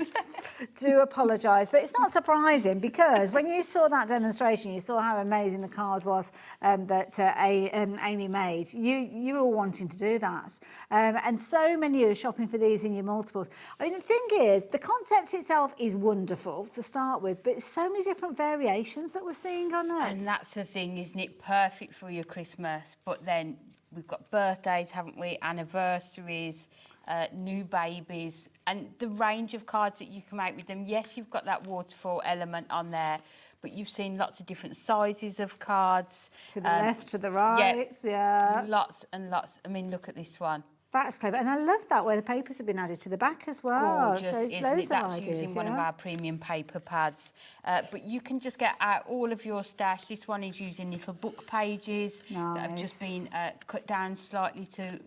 Do apologise, but it's not surprising because when you saw that demonstration, you saw how amazing the card was that Amy made. You're all wanting to do that. And so many are shopping for these in your multiples. I mean, the thing is, the concept itself is wonderful to start with, but so many different variations that we're seeing on that. And that's the thing, isn't it? Perfect for your Christmas. But then we've got birthdays, haven't we? Anniversaries, new babies, and the range of cards that you can make with them. Yes, you've got that waterfall element on there, but you've seen lots of different sizes of cards. To the left, to the right, yeah. Lots and lots. I mean, look at this one. That's clever. And I love that where the papers have been added to the back as well. Gorgeous, so isn't it? That's using one of our premium paper pads. But you can just get out all of your stash. This one is using little book pages that have just been cut down slightly to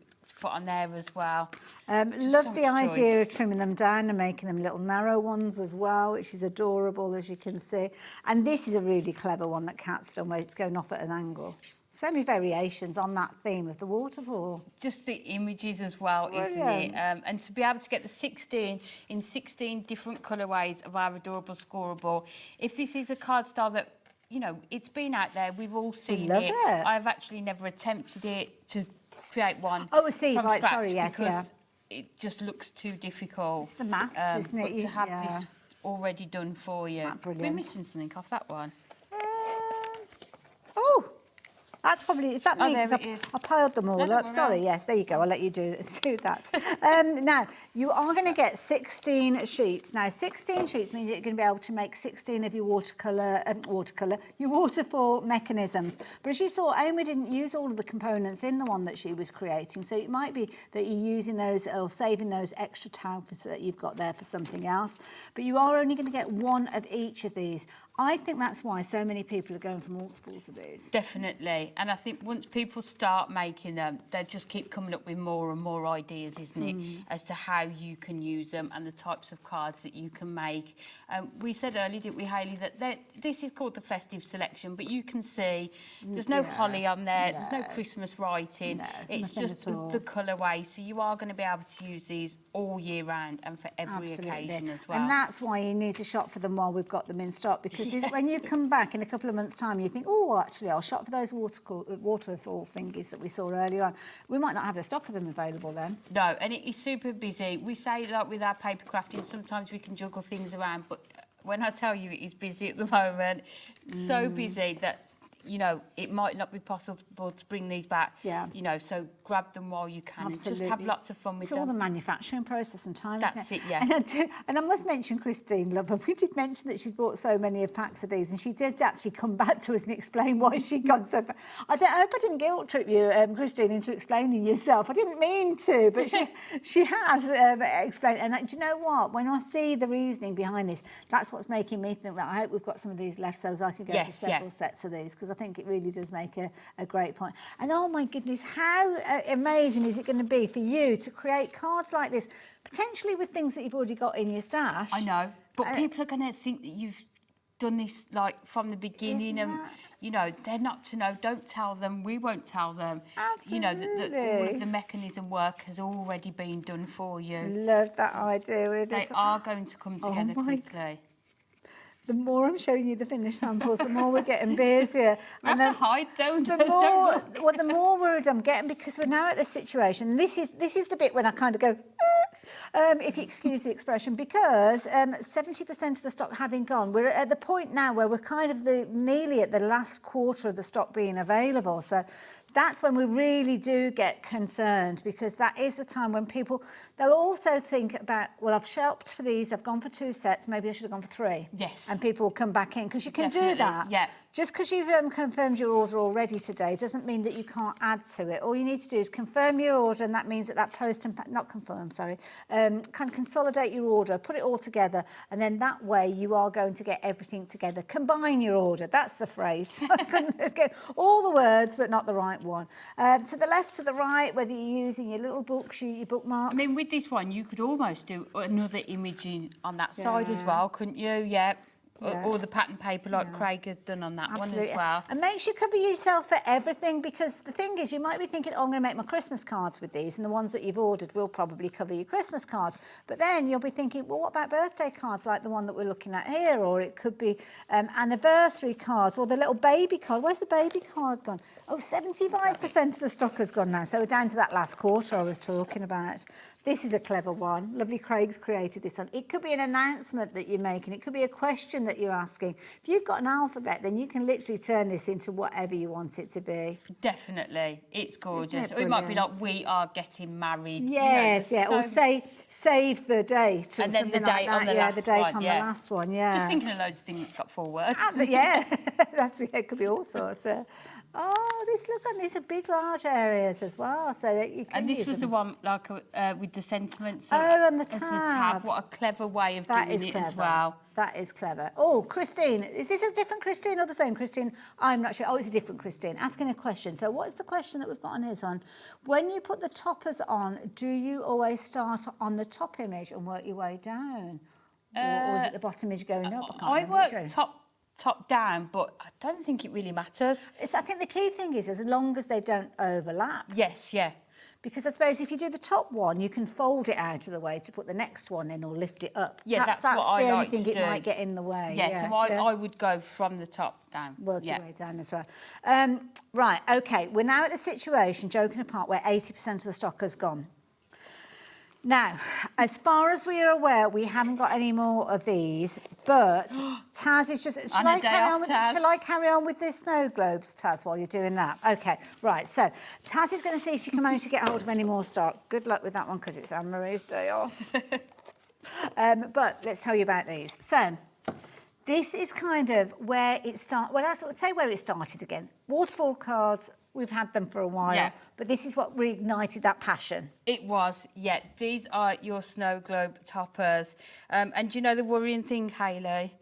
put on there as well. Love so the much idea choice. of trimming them down and making them little narrow ones as well, which is adorable, as you can see. And this is a really clever one that Kat's done, where it's going off at an angle. So many variations on that theme of the waterfall. Just the images as well, isn't it? And to be able to get the 16 in 16 different colourways of our adorable scoreable. If this is a card style that, you know, it's been out there, we've all seen love it. I've actually never attempted it to create one. Oh, I see, from right, scratch sorry, yes, because it just looks too difficult. It's the maths, isn't it? But to have this already done for you. that brilliant? We're missing something off that one. Oh, that's probably, is that Oh, me? there 'Cause it is. I piled them all No, don't up. worry. Sorry, yes, there you go. I'll let you do that. Now, you are going to get 16 sheets. Now, 16 sheets means that you're going to be able to make 16 of your your waterfall mechanisms. But as you saw, Amy didn't use all of the components in the one that she was creating. So it might be that you're using those or saving those extra taupes that you've got there for something else. But you are only going to get one of each of these. I think that's why so many people are going for multiples of these. Definitely. And I think once people start making them, they just keep coming up with more and more ideas, isn't it, as to how you can use them and the types of cards that you can make. We said earlier, didn't we, Hayley, that this is called the festive selection, but you can see there's no holly on there, there's no Christmas writing. It's just the colourway. So you are going to be able to use these all year round and for every occasion as well. And that's why you need to shop for them while we've got them in stock, because when you come back in a couple of months' time, you think, oh, well, actually, I'll shop for those waterfall thingies that we saw earlier on. We might not have the stock of them available then. No, and it is super busy. We say, like, with our paper crafting, sometimes we can juggle things around, but when I tell you it is busy at the moment, so busy that, you know, it might not be possible to bring these back. Yeah. You know, so grab them while you can and just have Absolutely. lots of fun with It's them. all the manufacturing process and time, That's isn't it, yeah. And I must mention Christine Lover. We did mention that she'd bought so many packs of these, and she did actually come back to us and explain why she'd gone so far. I hope I didn't guilt trip you, Christine, into explaining yourself. I didn't mean to, but she has explained. And do you know what? When I see the reasoning behind this, that's what's making me think that I hope we've got some of these left so I can go for several sets of these, because I think it really does make a great point. And oh my goodness, how amazing is it going to be for you to create cards like this, potentially with things that you've already got in your stash? I know, but people are going to think that you've done this like from the beginning, and you know they're not to know. Don't tell them. We won't tell them. Absolutely. You know that all of the mechanism work has already been done for you. Love that idea. They are going to come together quickly. The more I'm showing you the finished samples, the more we're getting busier. We have to hide them. The more worried I'm getting, because we're now at this situation. This is the bit when I kind of go, if you excuse the expression, because 70% of the stock having gone, we're at the point now where we're kind of nearly at the last quarter of the stock being available. So that's when we really do get concerned, because that is the time when they'll also think about, well, I've shopped for these, I've gone for 2 sets, maybe I should have gone for 3. Yes. And people will come back in, because you can do that. Yeah. Just because you've confirmed your order already today doesn't mean that you can't add to it. All you need to do is confirm your order, and that means that post and not confirm, sorry, kind of consolidate your order, put it all together, and then that way you are going to get everything together. Combine your order. That's the phrase. I couldn't get all the words, but not the right one. To the left, to the right, whether you're using your little books, your bookmarks. I mean, with this one, you could almost do another imaging on that side as well, couldn't you? Yeah. Or the pattern paper like Craig has done on that one as well. And make sure you cover yourself for everything, because the thing is, you might be thinking, oh, I'm going to make my Christmas cards with these, and the ones that you've ordered will probably cover your Christmas cards. But then you'll be thinking, well, what about birthday cards like the one that we're looking at here? Or it could be anniversary cards, or the little baby card. Where's the baby card gone? Oh, 75% of the stock has gone now. So we're down to that last quarter I was talking about. This is a clever one. Lovely Craig's created this one. It could be an announcement that you're making. It could be a question that you're asking. If you've got an alphabet, then you can literally turn this into whatever you want it to be. Definitely. It's gorgeous. Isn't Or it it might be brilliant? like, we are getting married. Yes, you know, or say save the date, or and then the something date like on that. the Yeah, last the date one, on yeah. the last one. Yeah. Just thinking of loads of things that's got 4 words. Yeah, it could be all sorts. Oh, look on these are big, large areas as well, so that you can. And this use was them. the one like with the sentiments. Oh, and the as tab. What a clever way of That doing is it clever. as well. That is clever. Oh, Christine, is this a different Christine or the same Christine? I'm not sure. Oh, it's a different Christine. Asking a question. So what is the question that we've got on here, son? When you put the toppers on, do you always start on the top image and work your way down? Or is it the bottom image going up? I work top down, but I don't think it really matters. I think the key thing is as long as they don't overlap. Yes, yeah. Because I suppose if you do the top one, you can fold it out of the way to put the next one in or lift it up. Yeah, that's what I like to do. That's the only thing it might get in the way. Yeah, so I would go from the top down. Work your way down as well. Right, OK, we're now at the situation, joking apart, where 80% of the stock has gone. Now, as far as we are aware, we haven't got any more of these, but Taz is just... Shall I carry on with the snow globes, Taz, while you're doing that? OK, right, so Taz is going to see if she can manage to get hold of any more stock. Good luck with that one, because it's Anne-Marie's day off. But let's tell you about these. So, this is kind of where it started... Well, I would say where it started again. Waterfall cards... We've had them for a while, but this is what reignited that passion. It was, yeah. These are your snow globe toppers. And you know the worrying thing, Hayley?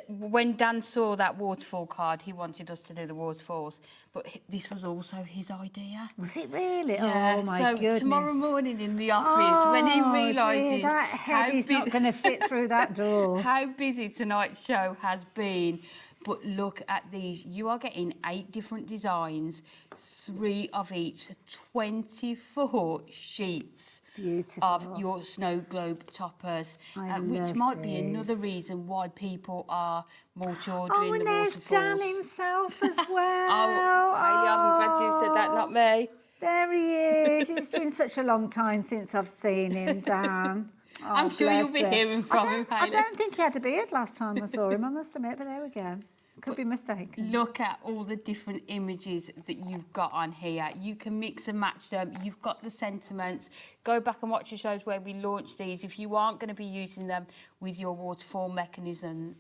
When Dan saw that waterfall card, he wanted us to do the waterfalls. But this was also his idea. Was it really? Yeah. Oh, my goodness. So tomorrow morning in the office, when he realises... that head is not going to fit through that door. How busy tonight's show has been... But look at these. You are getting 8 different designs, 3 of each, 24 sheets of your snow globe toppers, which might be another reason why people are multi ordering the and there's waterfalls. Dan himself as well. I'm glad you said that, not me. There he is. It's been such a long time since I've seen him, Dan. I'm sure you'll be hearing from him, I don't think he had a beard last time I saw him, I must admit, but there we go. Could be mistaken. Look at all the different images that you've got on here. You can mix and match them. You've got the sentiments. Go back and watch the shows where we launched these. If you aren't going to be using them with your waterfall mechanisms,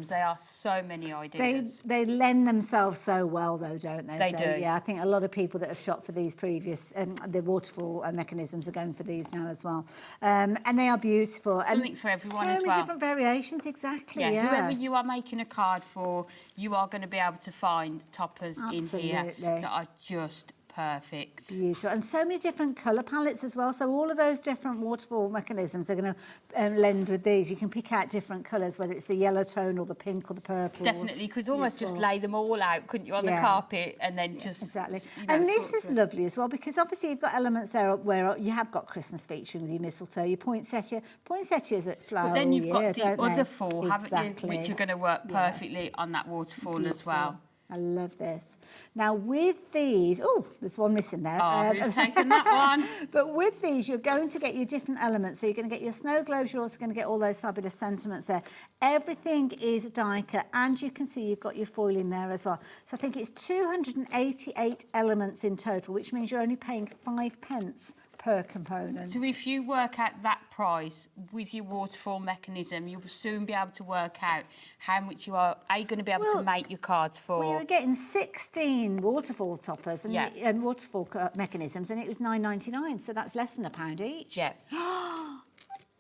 there are so many ideas. They lend themselves so well, though, don't they? They do. Yeah, I think a lot of people that have shot for these previous, the waterfall mechanisms are going for these now as well. And they are beautiful. Something for everyone as well. So many different variations, exactly. Yeah. Whoever you are making a card for, you are going to be able to find toppers in here that are just perfect. Beautiful. And so many different colour palettes as well. So all of those different waterfall mechanisms are going to lend with these. You can pick out different colours, whether it's the yellow tone or the pink or the purple. Definitely. You could almost just lay them all out, couldn't you, on the carpet and then just... Exactly. You know, and this is lovely as well because obviously you've got elements there where you have got Christmas featuring with your mistletoe, your poinsettia. Poinsettias at flower. But then you've got the other 4, haven't you, which are going to work perfectly on that waterfall as well. I love this. Now with these, there's one missing there. Oh, who's taken that one? But with these, you're going to get your different elements. So you're going to get your snow globes. You're also going to get all those fabulous sentiments there. Everything is die cut, and you can see you've got your foil in there as well. So I think it's 288 elements in total, which means you're only paying 5p per component. So if you work out that price with your waterfall mechanism, you'll soon be able to work out how much you are going to be able to make your cards for. Well, you're getting 16 waterfall toppers and waterfall mechanisms, and it was £9.99, so that's less than £1 each. Yeah.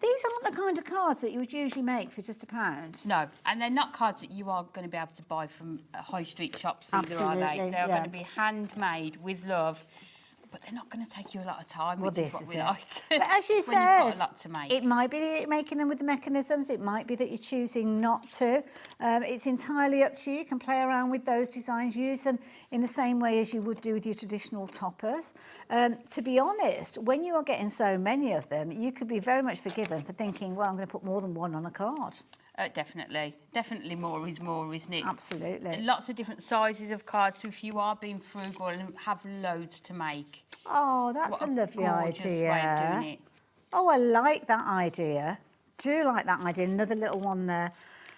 These aren't the kind of cards that you would usually make for just £1. No, and they're not cards that you are going to be able to buy from high street shops either, Absolutely, are they? They're going to be handmade with love. But they're not going to take you a lot of time, which is what we like. But as you when said, you've got a lot to make. It might be that you're making them with the mechanisms. It might be that you're choosing not to. It's entirely up to you. You can play around with those designs, use them in the same way as you would do with your traditional toppers. To be honest, when you are getting so many of them, you could be very much forgiven for thinking, well, I'm going to put more than one on a card. Definitely. Definitely more is more, isn't it? Absolutely. Lots of different sizes of cards, so if you are being frugal and have loads to make. Oh, that's a lovely idea. Way of doing it. Oh, I like that idea. Do like that idea. Another little one there.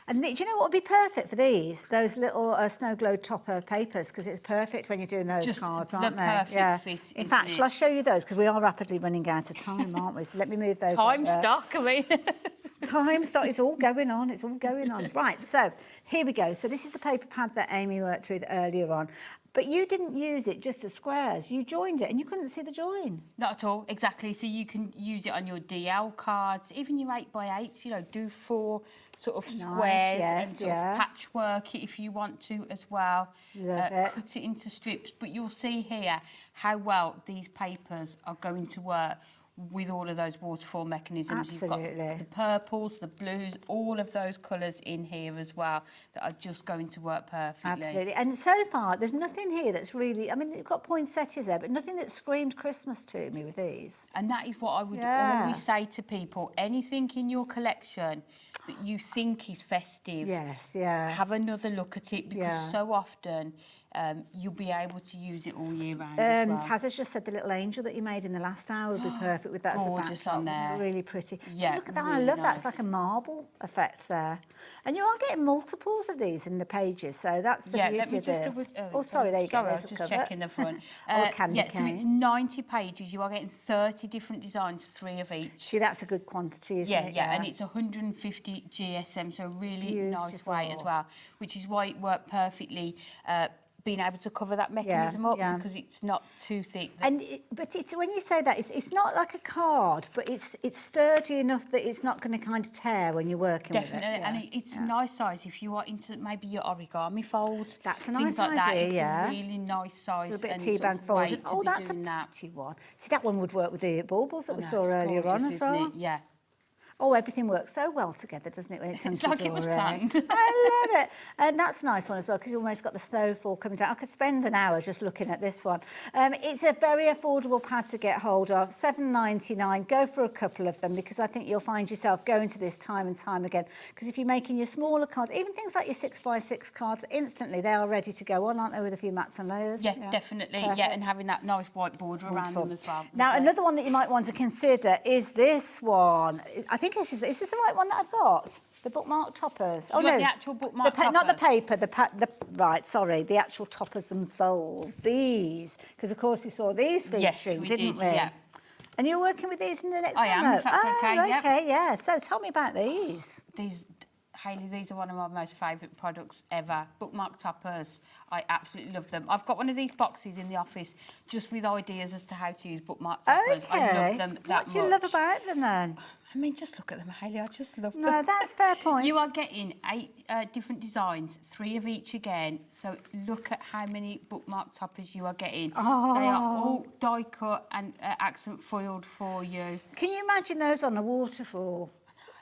And do you know what would be perfect for these? Those little snow globe topper papers, because it's perfect when you're doing those cards, aren't they? Perfect fit, In fact, shall I show you those? Because we are rapidly running out of time, aren't we? So let me move those. Time stuck, I mean. Time stop. It's all going on. It's all going on. Right, so here we go. So this is the paper pad that Amy worked with earlier on. But you didn't use it just as squares. You joined it and you couldn't see the join. Not at all, exactly. So you can use it on your DL cards, even your 8x8s, you know, do 4 sort of squares and sort of patchwork it if you want to as well. Love it. Cut it into strips. But you'll see here how well these papers are going to work with all of those waterfall mechanisms. Absolutely. You've got the purples, the blues, all of those colours in here as well that are just going to work perfectly. Absolutely. And so far, there's nothing here that's really, I mean, you've got poinsettias there, but nothing that screamed Christmas to me with these. And that is what I would always say to people. Anything in your collection that you think is festive, have another look at it, because so often you'll be able to use it all year round as well. Taz has just said the little angel that you made in the last hour would be perfect with that as a Gorgeous backdrop. on there. Really pretty. Yeah, so look at that. really I love that. nice. It's like a marble effect there. And you are getting multiples of these in the pages, so that's the beauty of this. Oh, sorry, there you go. Sorry, I was just checking the front. Candy so it's 90 pages. You are getting 30 different designs, 3 of each. See, that's a good quantity, isn't it? Yeah, and it's 150 GSM, so a really nice weight as well, which is why it worked perfectly. Being able to cover that mechanism up because it's not too thick. And but it's when you say that it's not like a card, but it's sturdy enough that it's not going to kind of tear when you're working with it. Definitely, and it's a nice size if you are into maybe your origami folds. That's a things nice like that. idea, It's a really nice size. A little bit of and tea sort bag of fold. weight to Oh, be that's a doing that. pretty one. See, that one would work with the baubles that we saw It's earlier on gorgeous, as well. isn't it? Yeah. Oh, everything works so well together, doesn't it, when it's It's like it was planned. I love it. And that's a nice one as well, because you almost got the snowfall coming down. I could spend an hour just looking at this one. It's a very affordable pad to get hold of, $7.99. Go for a couple of them, because I think you'll find yourself going to this time and time again. Because if you're making your smaller cards, even things like your 6x6 cards, instantly they are ready to go on, aren't they, with a few mats and layers? Yeah, definitely. Perfect. Yeah, and having that nice white border around them as well. Now, another one that you might want to consider is this one. I think is this the right one that I've got? The bookmark toppers. Oh, no. The actual bookmark toppers. Not the paper, right, sorry, the actual toppers themselves. These. Because, of course, we saw these featuring, didn't we? Yeah. And you're working with these in the next I am, if that's okay, okay, yeah. So tell me about these. Hayley, these are one of my most favourite products ever. Bookmark toppers. I absolutely love them. I've got one of these boxes in the office just with ideas as to how to use bookmark toppers. Okay. I love them that much. What do you love about them then? I mean, just look at them, Hayley. I just love them. No, that's a fair point. You are getting 8 different designs, 3 of each again. So look at how many bookmark toppers you are getting. Oh. They are all die cut and accent foiled for you. Can you imagine those on a waterfall?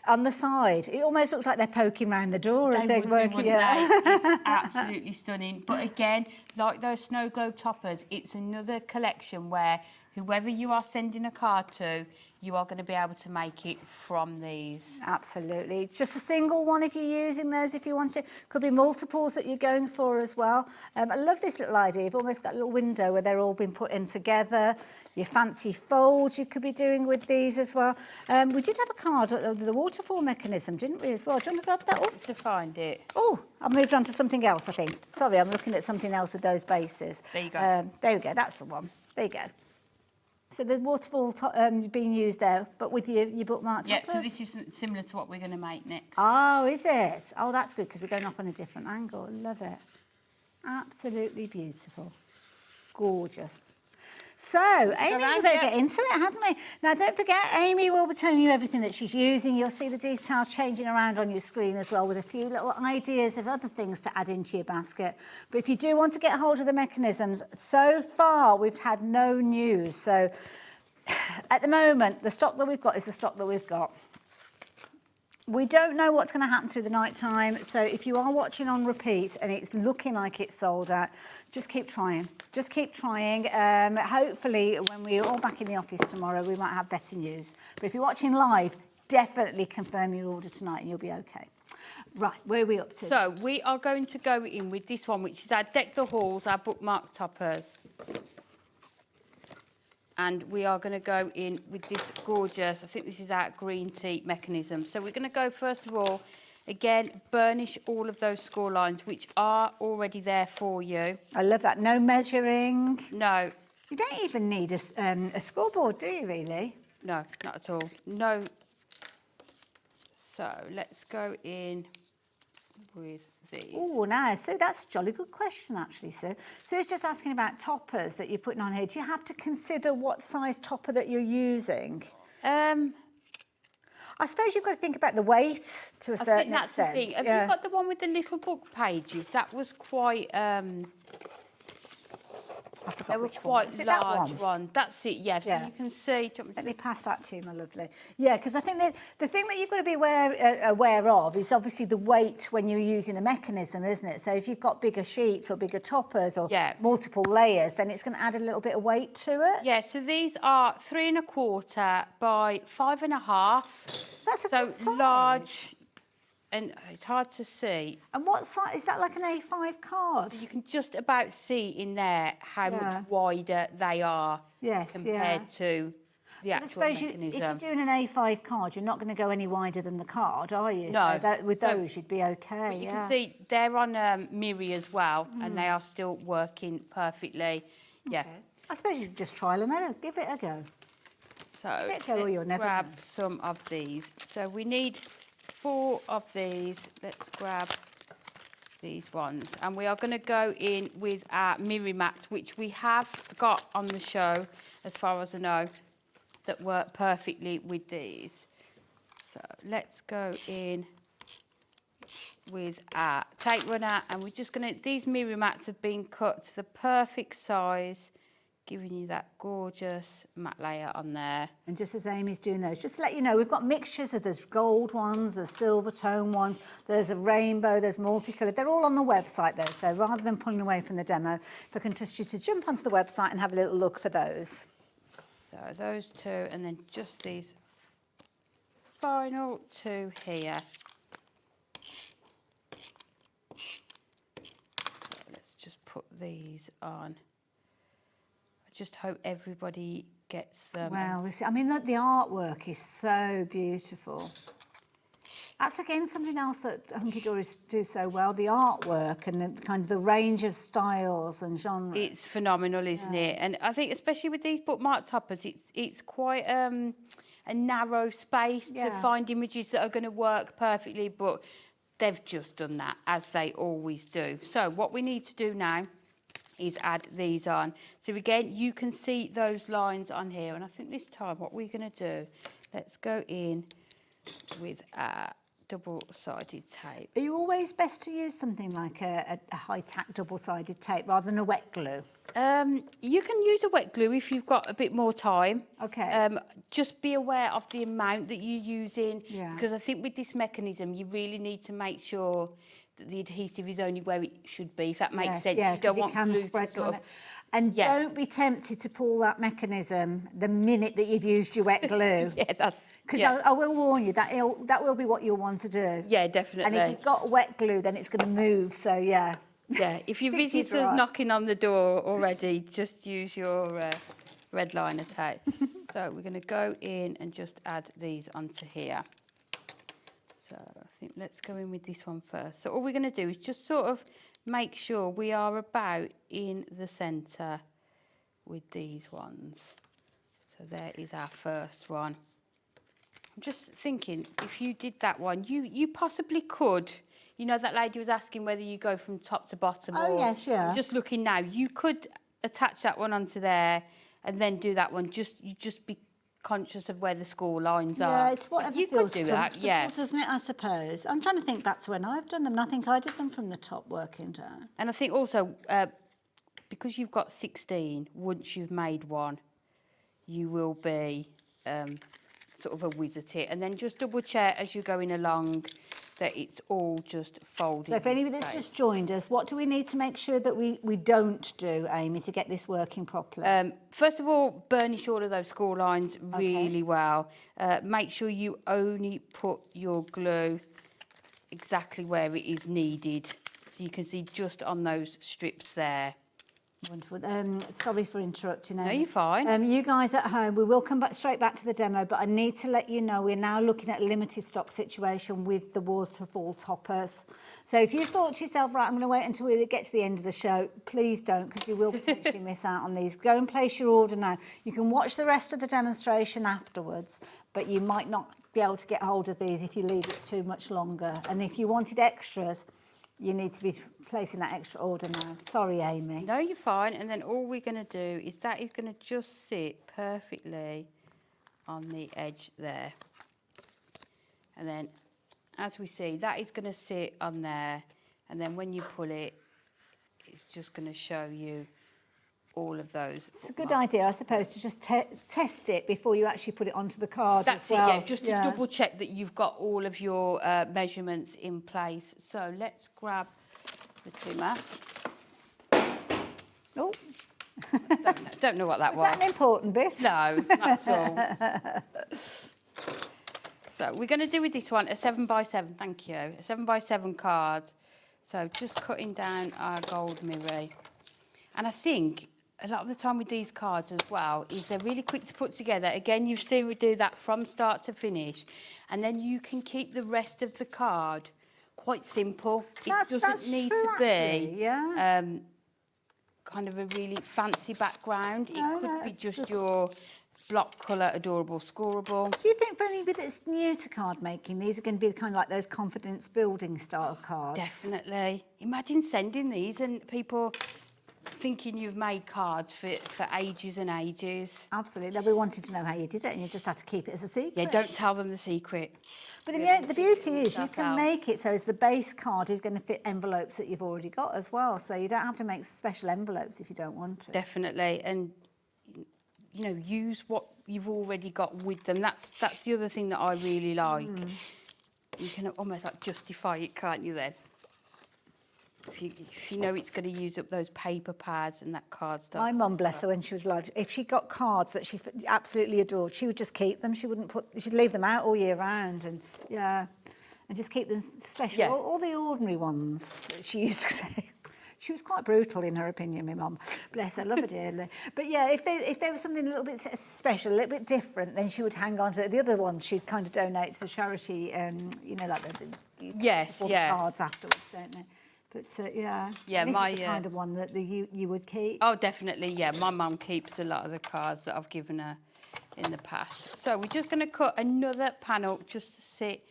On the side, it almost looks like they're poking round the door as they're working. It's absolutely stunning. But again, like those snow globe toppers, it's another collection where whoever you are sending a card to, you are going to be able to make it from these. Absolutely. It's just a single one if you're using those, if you want to. Could be multiples that you're going for as well. I love this little idea. You've almost got a little window where they're all been put in together. Your fancy folds you could be doing with these as well. We did have a card of the waterfall mechanism, didn't we, as well? Do you want to grab that up? To find it. Oh, I've moved on to something else, I think. Sorry, I'm looking at something else with those bases. There you go. There we go. That's the one. There you go. So the waterfall being used there, but with your bookmark toppers? Yeah, so this is similar to what we're going to make next. Oh, is it? Oh, that's good, because we're going off on a different angle. Love it. Absolutely beautiful. Gorgeous. So, Amy, we better get into it, hadn't we? Now, don't forget, Amy will be telling you everything that she's using. You'll see the details changing around on your screen as well, with a few little ideas of other things to add into your basket. But if you do want to get hold of the mechanisms, so far we've had no news. So, at the moment, the stock that we've got is the stock that we've got. We don't know what's going to happen through the night time, so if you are watching on repeat and it's looking like it's sold out, just keep trying. Just keep trying. Hopefully, when we're all back in the office tomorrow, we might have better news. But if you're watching live, definitely confirm your order tonight and you'll be okay. Right, where are we up to? So we are going to go in with this one, which is our Deck the Halls, our bookmark toppers. And we are going to go in with this gorgeous, I think this is our green tea mechanism. So we're going to go, first of all, again, burnish all of those score lines, which are already there for you. I love that. No measuring. No. You don't even need a scoreboard, do you, really? No, not at all. No. So let's go in with these. Oh, now, Sue, that's a jolly good question, actually, Sue. Sue's just asking about toppers that you're putting on here. Do you have to consider what size topper that you're using? I suppose you've got to think about the weight to a certain extent. I think that's the thing. Have you got the one with the little book pages? That was quite... They were quite large one. That's it, yes. Yeah. So you can see... Let me pass that to you, my lovely. Yeah, because I think that the thing that you've got to be aware of is obviously the weight when you're using the mechanism, isn't it? So if you've got bigger sheets or bigger toppers or multiple layers, then it's going to add a little bit of weight to it. Yeah, so these are 3 1/4 by 5 1/2. That's a good size. Large... And it's hard to see. And what size? Is that like an A5 card? You can just about see in there how much wider they are compared to the actual mechanism. If you're doing an A5 card, you're not going to go any wider than the card, are you? No. So with those, you'd be okay. But you can see they're on Miri as well, and they are still working perfectly. Yeah. I suppose you could just trial and error. Give it a go. So let's grab some of these. So we need 4 of these. Let's grab these ones, and we are going to go in with our Miri mats, which we have got on the show, as far as I know, that work perfectly with these. So let's go in with our tape runner, and we're just going to... These Miri mats have been cut to the perfect size, giving you that gorgeous matte layer on there. And just as Amy's doing those, just to let you know, we've got mixtures of there's gold ones, there's silver tone ones, there's a rainbow, there's multicoloured. They're all on the website though, so rather than pulling away from the demo, if I can trust you to jump onto the website and have a little look for those. So those 2, and then just these final 2 here. So let's just put these on. Just hope everybody gets them. Well, I mean, look, the artwork is so beautiful. That's again something else that Hunkydory do so well, the artwork and the kind of the range of styles and genres. It's phenomenal, isn't it? And I think especially with these bookmark toppers, it's quite a narrow space to find images that are going to work perfectly, but they've just done that, as they always do. So what we need to do now is add these on. So again, you can see those lines on here, and I think this time what we're going to do, let's go in with our double-sided tape. Are you always best to use something like a high-tack double-sided tape rather than a wet glue? You can use a wet glue if you've got a bit more time. Okay. Just be aware of the amount that you're using, because I think with this mechanism, you really need to make sure that the adhesive is only where it should be, if that makes sense. Yeah, you don't want can glue spread to sort of... And don't be tempted to pull that mechanism the minute that you've used your wet glue. Because I will warn you, that will be what you'll want to do. Yeah, definitely. And if you've got wet glue, then it's going to move, so yeah. Yeah, if your visitor's knocking on the door already, just use your red liner tape. So we're going to go in and just add these onto here. So I think let's go in with this one first. So all we're going to do is just sort of make sure we are about in the centre with these ones. So there is our first one. I'm just thinking, if you did that one, you possibly could. You know, that lady was asking whether you go from top to bottom. Oh, or yes, yeah. Just looking now, you could attach that one onto there and then do that one. You just be conscious of where the score lines are. Yeah, it's whatever you feels could do that, yeah. Doesn't it, I suppose? I'm trying to think back to when I've done them, and I think I did them from the top working down. And I think also, because you've got 16, once you've made one, you will be sort of a whiz at it. And then just double check as you're going along that it's all just folded. So if anybody that's just joined us, what do we need to make sure that we don't do, Amy, to get this working properly? First of all, burnish all of those score lines really well. Make sure you only put your glue exactly where it is needed. So you can see just on those strips there. Wonderful. Sorry for interrupting. No, you're fine. You guys at home, we will come back straight back to the demo, but I need to let you know we're now looking at a limited stock situation with the waterfall toppers. So if you thought to yourself, right, I'm going to wait until we get to the end of the show, please don't, because you will potentially miss out on these. Go and place your order now. You can watch the rest of the demonstration afterwards, but you might not be able to get hold of these if you leave it too much longer. And if you wanted extras, you need to be placing that extra order now. Sorry, Amy. No, you're fine. And then all we're going to do is that is going to just sit perfectly on the edge there. And then, as we see, that is going to sit on there. And then when you pull it, it's just going to show you all of those. It's a good idea, I suppose, to just test it before you actually put it onto the card. That's as well. it, yeah, just to double check that you've got all of your measurements in place. So let's grab the trimmer. Oh. Don't know what that was. Was that an important bit? No, that's all. So we're going to do with this one a 7x7, thank you, a 7x7 card. So just cutting down our gold mirror. And I think a lot of the time with these cards as well is they're really quick to put together. Again, you've seen we do that from start to finish. And then you can keep the rest of the card quite simple. It doesn't need to be kind of a really fancy background. It could be just your block colour, adorable, scoreable. Do you think for anybody that's new to card making, these are going to be kind of like those confidence building style cards? Definitely. Imagine sending these and people thinking you've made cards for ages and ages. Absolutely. They'll be wanting to know how you did it and you just have to keep it as a secret. Yeah, don't tell them the secret. But the beauty is you can make it so as the base card is going to fit envelopes that you've already got as well. So you don't have to make special envelopes if you don't want to. Definitely. And you know, use what you've already got with them. That's the other thing that I really like. You can almost like justify it, can't you then? If you know it's going to use up those paper pads and that card stuff. My mum, bless her, when she was alive, if she got cards that she absolutely adored, she would just keep them. She'd leave them out all year round, and just keep them special. Yeah. All the ordinary ones that she used to say. She was quite brutal in her opinion, my mum. Bless her, love her dearly. But yeah, if there was something a little bit special, a little bit different, then she would hang on to it. The other ones she'd kind of donate to the charity, you know, like the cards afterwards, don't they? But yeah, this is the kind of one that you would keep. Oh, definitely, yeah. My mum keeps a lot of the cards that I've given her in the past. So we're just going to cut another panel just to sit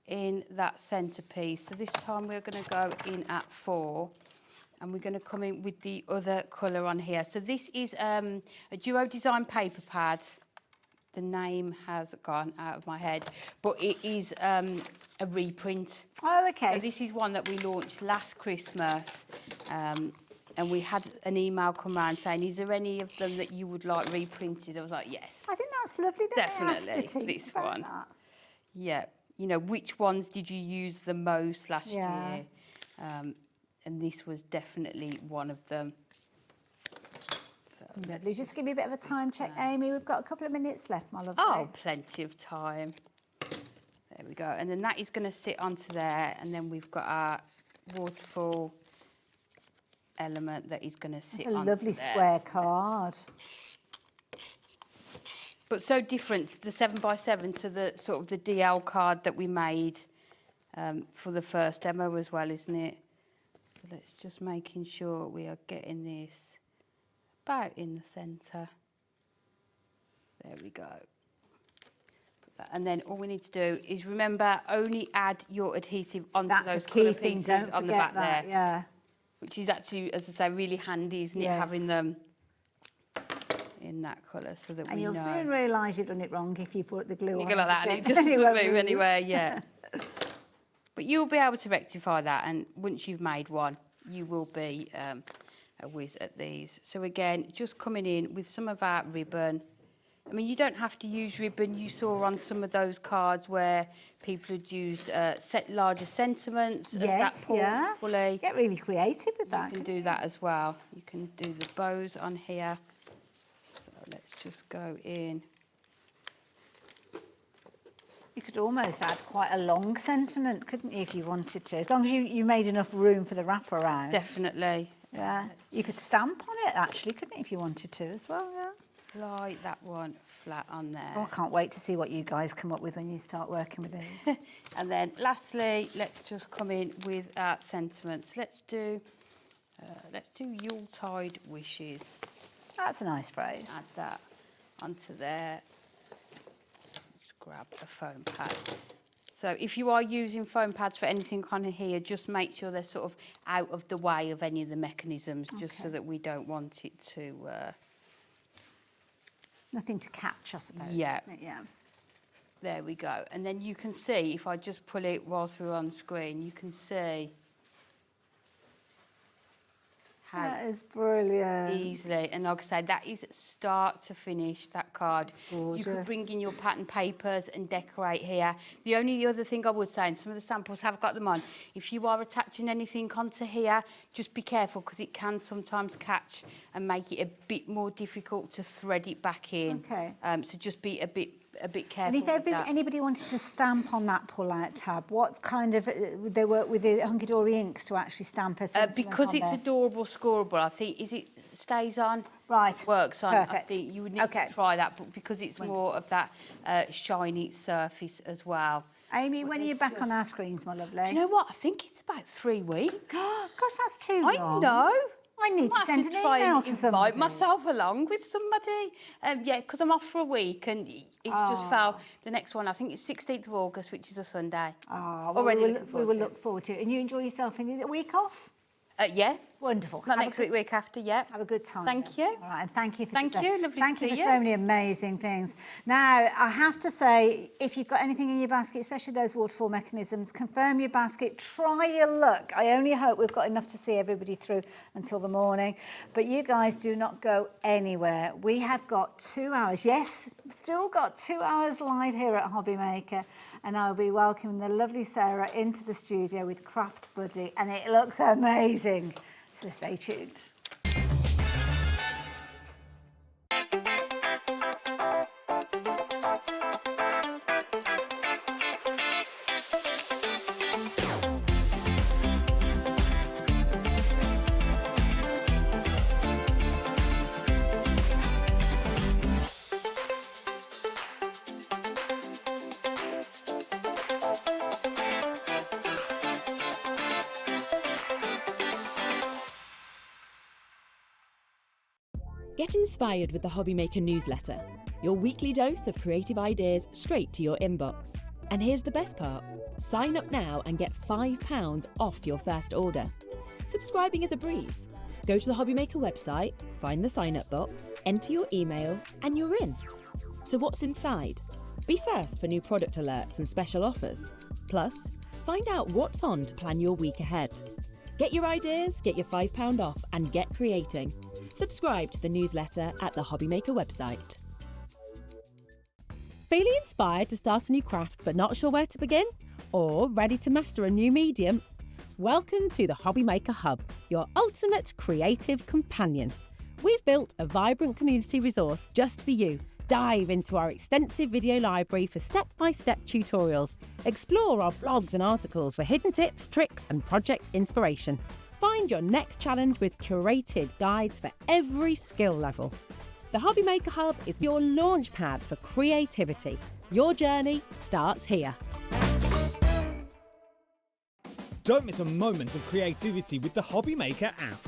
in that centrepiece. So this time we're going to go in at 4. And we're going to come in with the other colour on here. So this is a Duo Design paper pad. The name has gone out of my head, but it is a reprint. Oh, okay. So this is one that we launched last Christmas, and we had an email come round saying, is there any of them that you would like reprinted? I was like, yes. I think that's lovely. Definitely, this one. Yeah. You know, which ones did you use the most last year? And this was definitely one of them. So lovely. Just give me a bit of a time check, Amy. We've got a couple of minutes left, my lovely. Oh, plenty of time. There we go. And then that is going to sit onto there. And then we've got our waterfall element that is going to sit onto there. It's a lovely square card. But so different, the 7x7 to the sort of the DL card that we made for the first demo as well, isn't it? So let's just making sure we are getting this about in the centre. There we go. And then all we need to do is remember, only add your adhesive onto those colour pieces on the back there. Yeah. Which is actually, as I say, really handy, isn't it, having them in that colour so that we know. And you'll soon realise you've done it wrong if you put the glue on. You go like that and it just doesn't move anywhere, yeah. But you'll be able to rectify that, and once you've made one, you will be a whiz at these. So again, just coming in with some of our ribbon. I mean, you don't have to use ribbon. You saw on some of those cards where people had used larger sentiments as that fully. Get really creative with that. You can do that as well. You can do the bows on here. So let's just go in. You could almost add quite a long sentiment, couldn't you, if you wanted to? As long as you made enough room for the wrap around. Definitely. Yeah. You could stamp on it, actually, couldn't you, if you wanted to as well, yeah. Like that one flat on there. Oh, I can't wait to see what you guys come up with when you start working with these. And then lastly, let's just come in with our sentiments. Let's do Yuletide wishes. That's a nice phrase. Add that onto there. Let's grab a foam pad. So if you are using foam pads for anything on here, just make sure they're sort of out of the way of any of the mechanisms, just so that we don't want it to... Nothing to catch, I suppose. Yeah. Yeah. There we go. And then you can see, if I just pull it whilst we're on screen, you can see how That is brilliant. easily. And like I say, that is start to finish, that card. You could bring in your pattern papers and decorate here. The only other thing I would say, and some of the samples have got them on, if you are attaching anything onto here, just be careful, because it can sometimes catch and make it a bit more difficult to thread it back in. Okay. So just be a bit careful. And if anybody wanted to stamp on that pull-out tab, what kind of... they work with the Hunkydory inks to actually stamp a sentiment because on it's there? adorable, scoreable, I think, is it stays on? Right. Works on. Perfect. I think you would need to try that, but because it's more of that shiny surface as well. Amy, when are you back on our screens, my lovely? Do you know what? I think it's about 3 weeks. Gosh, that's too I long. know. I need to send an try email and to somebody. invite myself along with somebody. Yeah, because I'm off for a week, and it just fell. The next one, I think it's 16th of August, which is a Sunday. Oh, well, Already we will look forward to it. And you enjoy yourself, and is it a week off? Yeah. Wonderful. Not next week after, yeah. Have a good time. Thank you. All right, and thank you for Thank today. you, lovely Thank to you for see so you. many amazing things. Now, I have to say, if you've got anything in your basket, especially those waterfall mechanisms, confirm your basket, try your luck. I only hope we've got enough to see everybody through until the morning. But you guys do not go anywhere. We have got 2 hours. Yes, still got 2 hours live here at HobbyMaker. And I'll be welcoming the lovely Sarah into the studio with Craft Buddy. And it looks amazing. So stay tuned. Get inspired with the HobbyMaker newsletter, your weekly dose of creative ideas straight to your inbox. And here's the best part. Sign up now and get £5 off your first order. Subscribing is a breeze. Go to the HobbyMaker website, find the sign-up box, enter your email, and you're in. So what's inside? Be first for new product alerts and special offers. Plus, find out what's on to plan your week ahead. Get your ideas, get your £5 off, and get creating. Subscribe to the newsletter at the HobbyMaker website. Feeling inspired to start a new craft but not sure where to begin? Or ready to master a new medium? Welcome to the HobbyMaker Hub, your ultimate creative companion. We've built a vibrant community resource just for you. Dive into our extensive video library for step-by-step tutorials. Explore our blogs and articles for hidden tips, tricks and project inspiration. Find your next challenge with curated guides for every skill level. The HobbyMaker Hub is your launch pad for creativity. Your journey starts here. Don't miss a moment of creativity with the HobbyMaker app.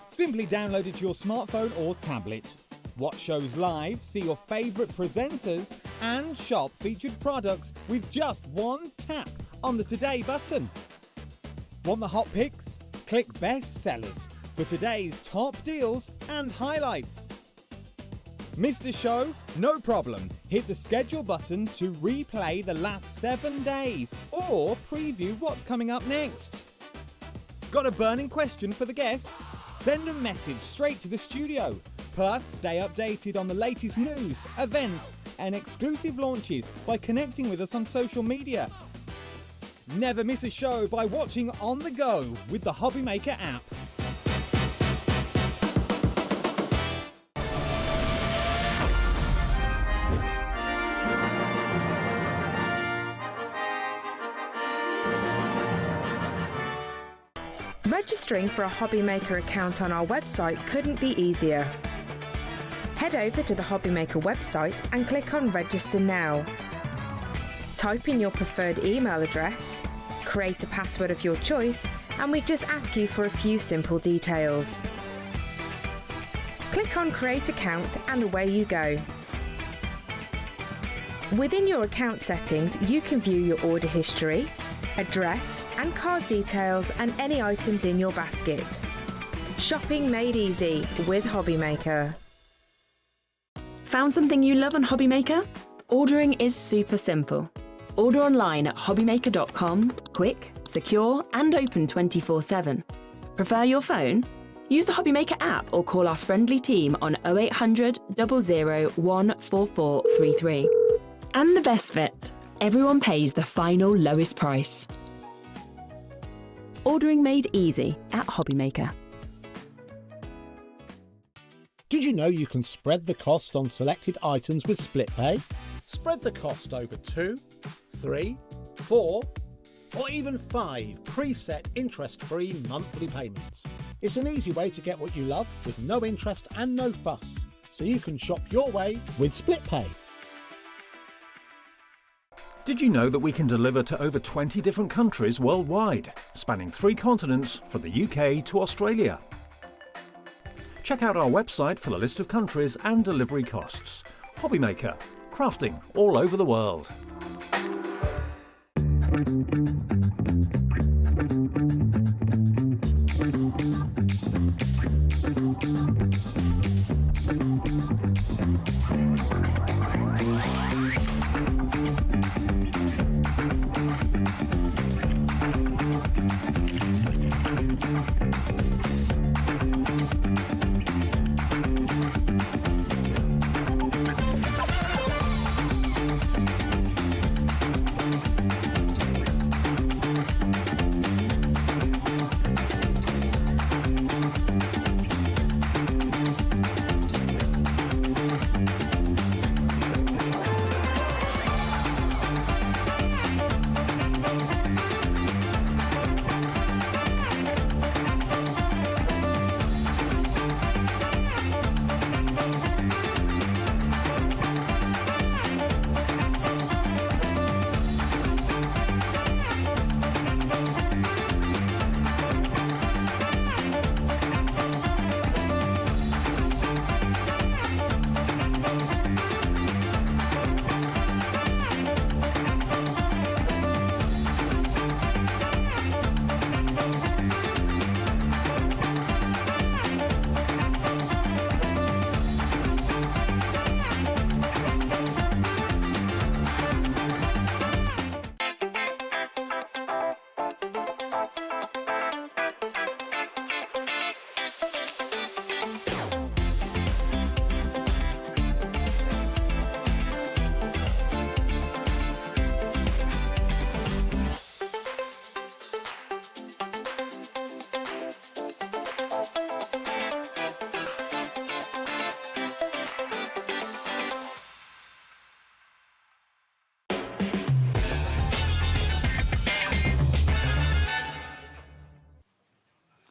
Simply download it to your smartphone or tablet. Watch shows live, see your favourite presenters, and shop featured products with just one tap on the Today button. Want the hot picks? Click Best Sellers for today's top deals and highlights. Missed a show? No problem. Hit the schedule button to replay the last 7 days or preview what's coming up next. Got a burning question for the guests? Send a message straight to the studio. Plus, stay updated on the latest news, events, and exclusive launches by connecting with us on social media. Never miss a show by watching on the go with the HobbyMaker app. Registering for a HobbyMaker account on our website couldn't be easier. Head over to the HobbyMaker website and click on Register Now. Type in your preferred email address, create a password of your choice, and we just ask you for a few simple details. Click on Create Account and away you go. Within your account settings, you can view your order history, address and card details and any items in your basket. Shopping made easy with HobbyMaker. Found something you love on HobbyMaker? Ordering is super simple. Order online at hobbymaker.com, quick, secure and open 24/7. Prefer your phone? Use the HobbyMaker app or call our friendly team on 0800 00 14433. And the best bit, everyone pays the final lowest price. Ordering made easy at HobbyMaker. Did you know you can spread the cost on selected items with split pay? Spread the cost over 2, 3, 4, or even 5 preset interest-free monthly payments. It's an easy way to get what you love with no interest and no fuss, so you can shop your way with split pay. Did you know that we can deliver to over 20 different countries worldwide, spanning 3 continents from the UK to Australia? Check out our website for the list of countries and delivery costs. HobbyMaker, crafting all over the world.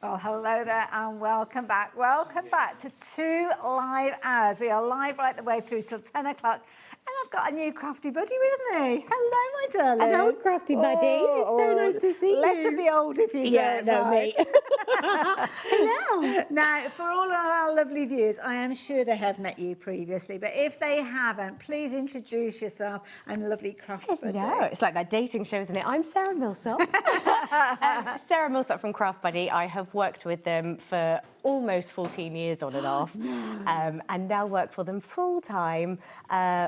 Oh, hello there and welcome back. Welcome back to 2 live hours. We are live right the way through till 10 o'clock. And I've got a new crafty buddy with me. Hello, my darling. Hello, crafty buddy. So nice to see you. Less of the old, if you don't mind. Me. Hello. Now, for all of our lovely viewers, I am sure they have met you previously, but if they haven't, please introduce yourself and lovely crafty buddy. Yeah, it's like that dating show, isn't it? I'm Sarah Millsop. Sarah Millsop from Craft Buddy. I have worked with them for almost 14 years on and off, and now work for them full-time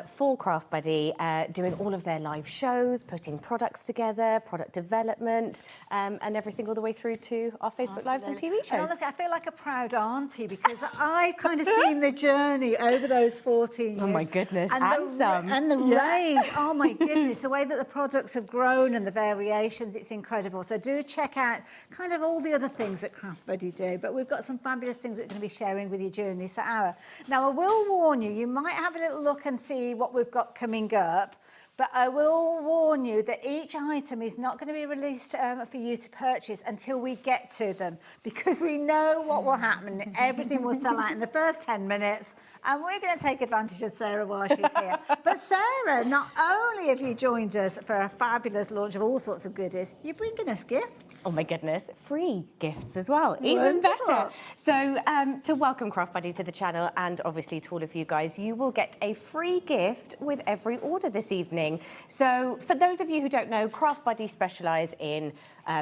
for Craft Buddy, doing all of their live shows, putting products together, product development, and everything all the way through to our Facebook Lives and TV shows. And honestly, I feel like a proud auntie because I've kind of seen the journey over those 14 years. Oh my goodness, and the range, oh my goodness, the way that the products have grown and the variations, it's incredible. So do check out kind of all the other things that Craft Buddy do, but we've got some fabulous things that we're going to be sharing with you during this hour. Now, I will warn you, you might have a little look and see what we've got coming up, But I will warn you that each item is not going to be released for you to purchase until we get to them, because we know what will happen. Everything will sell out in the first 10 minutes, and we're going to take advantage of Sarah while she's here. But Sarah, not only have you joined us for a fabulous launch of all sorts of goodies, you're bringing us gifts. Oh my goodness, free gifts as well, even better. So to welcome Craft Buddy to the channel, and obviously to all of you guys, you will get a free gift with every order this evening. So for those of you who don't know, Craft Buddy specialise in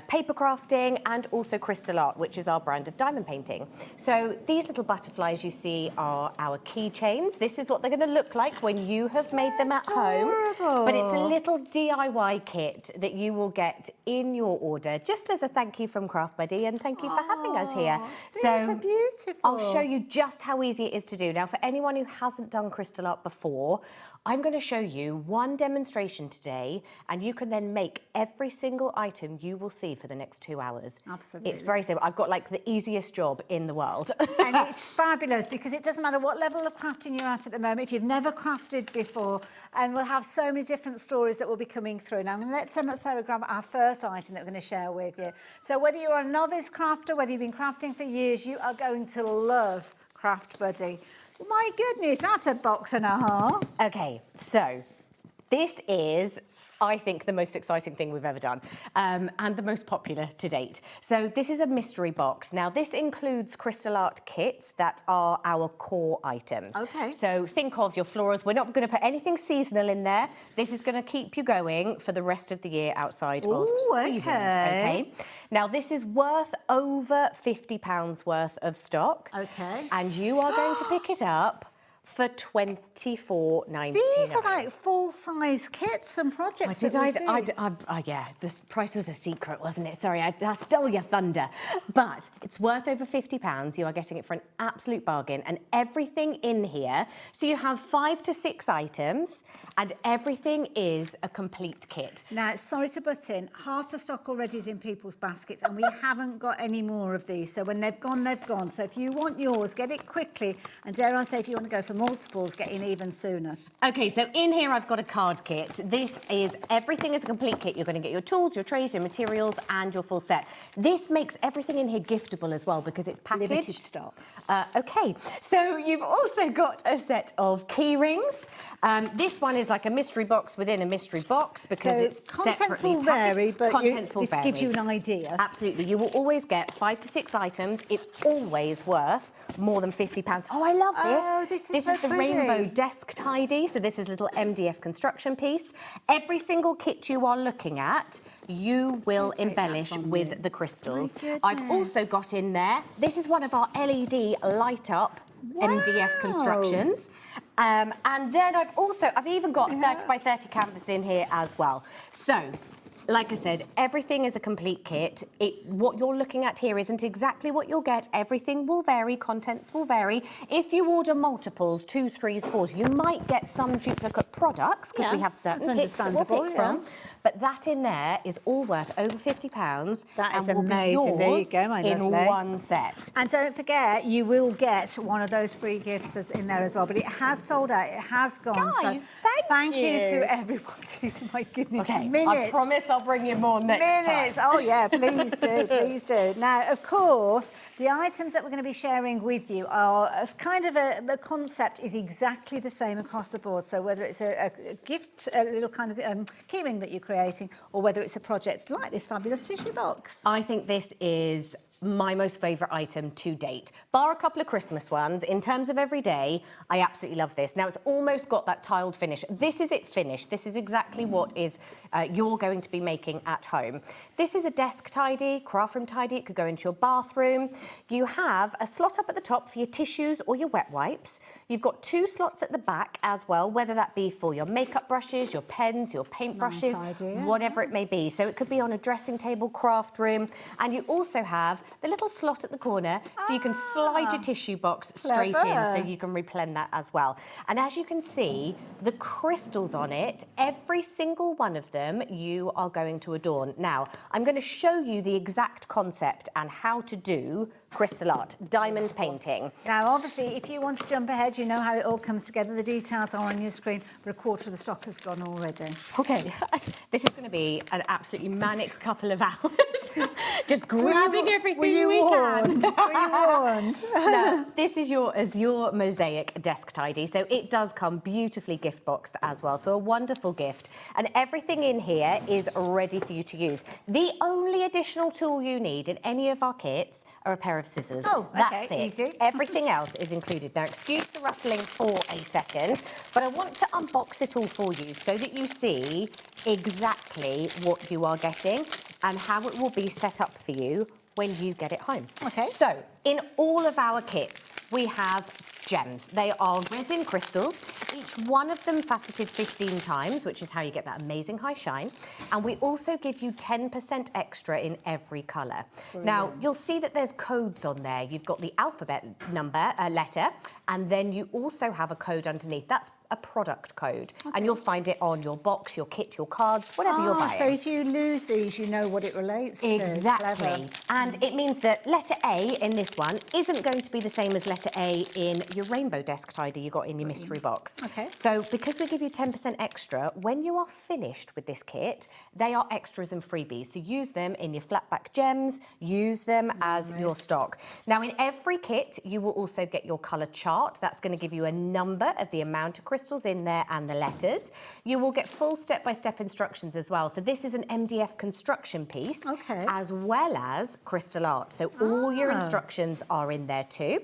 paper crafting and also crystal art, which is our brand of diamond painting. So these little butterflies you see are our keychains. This is what they're going to look like when you have made them at home. But it's a little DIY kit that you will get in your order, just as a thank you from Craft Buddy, and thank you for having us here. These are beautiful. I'll show you just how easy it is to do. Now, for anyone who hasn't done crystal art before, I'm going to show you one demonstration today, and you can then make every single item you will see for the next 2 hours. Absolutely. It's very simple. I've got like the easiest job in the world. And it's fabulous, because it doesn't matter what level of crafting you're at the moment, if you've never crafted before, and we'll have so many different stories that will be coming through. Now, I'm going to let Sarah grab our first item that we're going to share with you. So whether you're a novice crafter, whether you've been crafting for years, you are going to love Craft Buddy. My goodness, that's a box and a half. Okay, so this is, I think, the most exciting thing we've ever done, and the most popular to date. So this is a mystery box. Now, this includes crystal art kits that are our core items. Okay. So think of your florals. We're not going to put anything seasonal in there. This is going to keep you going for the rest of the year outside of seasons. Okay. Now, this is worth over £50 worth of stock. Okay. And you are going to pick it up for $24.99. These are like full-size kits and projects. Yeah, this price was a secret, wasn't it? Sorry, I stole your thunder. But it's worth over £50. You are getting it for an absolute bargain. And everything in here, so you have 5 to 6 items, and everything is a complete kit. Now, sorry to butt in, half the stock already is in people's baskets, and we haven't got any more of these. So when they've gone, they've gone. So if you want yours, get it quickly. And dare I say, if you want to go for multiples, get in even sooner. Okay, so in here I've got a card kit. This is, everything is a complete kit. You're going to get your tools, your trays, your materials, and your full set. This makes everything in here giftable as well, because it's packaged. Limited stock. Okay, so you've also got a set of key rings. This one is like a mystery box within a mystery box, because it's contents separately will packaged. vary, but this gives you an idea. Absolutely, you will always get 5 to 6 items. It's always worth more than £50. Oh, I love this. Oh, this is so the pretty. Rainbow Desk Tidy. So this is a little MDF construction piece. Every single kit you are looking at, you will embellish with the crystals. I've also got in there, this is one of our LED light up MDF constructions. And then I've even got 30 by 30 canvas in here as well. So, like I said, everything is a complete kit. What you're looking at here isn't exactly what you'll get. Everything will vary, contents will vary. If you order multiples, 2, 3s, 4s, you might get some duplicate products, because we have certain kits that we'll pick from. But that in there is all worth over £50. That is and will amazing. Be There you yours go, my in lovely. one set. And don't forget, you will get one of those free gifts in there as well. But it has sold out. It has gone. Guys, so thank you you to everyone. My goodness, Okay, minutes. I promise I'll bring you more next Minutes. time. Oh, yeah, please do, please do. Now, of course, the items that we're going to be sharing with you are kind of the concept is exactly the same across the board. So whether it's a gift, a little kind of keyring that you're creating, or whether it's a project like this fabulous tissue box. I think this is my most favourite item to date. Bar a couple of Christmas ones, in terms of every day, I absolutely love this. Now, it's almost got that tiled finish. This is it finished. This is exactly what is you're going to be making at home. This is a desk tidy, craft room tidy. It could go into your bathroom. You have a slot up at the top for your tissues or your wet wipes. You've got 2 slots at the back as well, whether that be for your makeup brushes, your pens, your paint brushes, whatever it may be. So it could be on a dressing table, craft room. And you also have the little slot at the corner, so you can slide your tissue box straight in, so you can replenish that as well. And as you can see, the crystals on it, every single one of them, you are going to adorn. Now, I'm going to show you the exact concept and how to do crystal art, diamond painting. Now, obviously, if you want to jump ahead, you know how it all comes together. The details are on your screen, but a quarter of the stock has gone already. Okay, this is going to be an absolutely manic couple of hours. Just grabbing everything we can. Were you warned? No, this is your Azure Mosaic desk tidy. So it does come beautifully gift boxed as well. So a wonderful gift. And everything in here is ready for you to use. The only additional tool you need in any of our kits are a pair of scissors. Oh, okay, that's it. easy. Everything else is included. Now, excuse the rustling for a second, but I want to unbox it all for you so that you see exactly what you are getting and how it will be set up for you when you get it home. Okay. So, in all of our kits, we have gems. They are resin crystals, each one of them faceted 15 times, which is how you get that amazing high shine. And we also give you 10% extra in every colour. Now, you'll see that there's codes on there. You've got the alphabet letter, and then you also have a code underneath. That's a product code, and you'll find it on your box, your kit, your cards, whatever you're buying. So if you lose these, you know what it relates to. Exactly. Clever. And it means that letter A in this one isn't going to be the same as letter A in your rainbow desk tidy you got in your mystery box. Okay. So because we give you 10% extra, when you are finished with this kit, they are extras and freebies. So use them in your flat back gems, use them as your stock. Now in every kit, you will also get your colour chart. That's going to give you a number of the amount of crystals in there and the letters. You will get full step-by-step instructions as well. So this is an MDF construction piece, as well as crystal art. So all your instructions are in there too.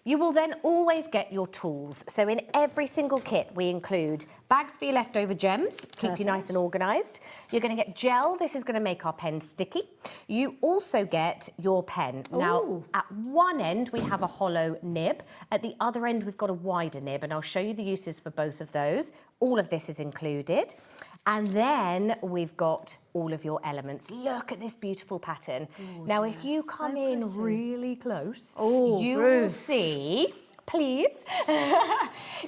You will then always get your tools. So in every single kit, we include bags for your leftover gems, keep you nice and organised. You're going to get gel. This is going to make our pen sticky. You also get your pen. Now, at one end, we have a hollow nib. At the other end, we've got a wider nib, and I'll show you the uses for both of those. All of this is included. And then we've got all of your elements. Look at this beautiful pattern. Now, if you come in really close, you will see, please,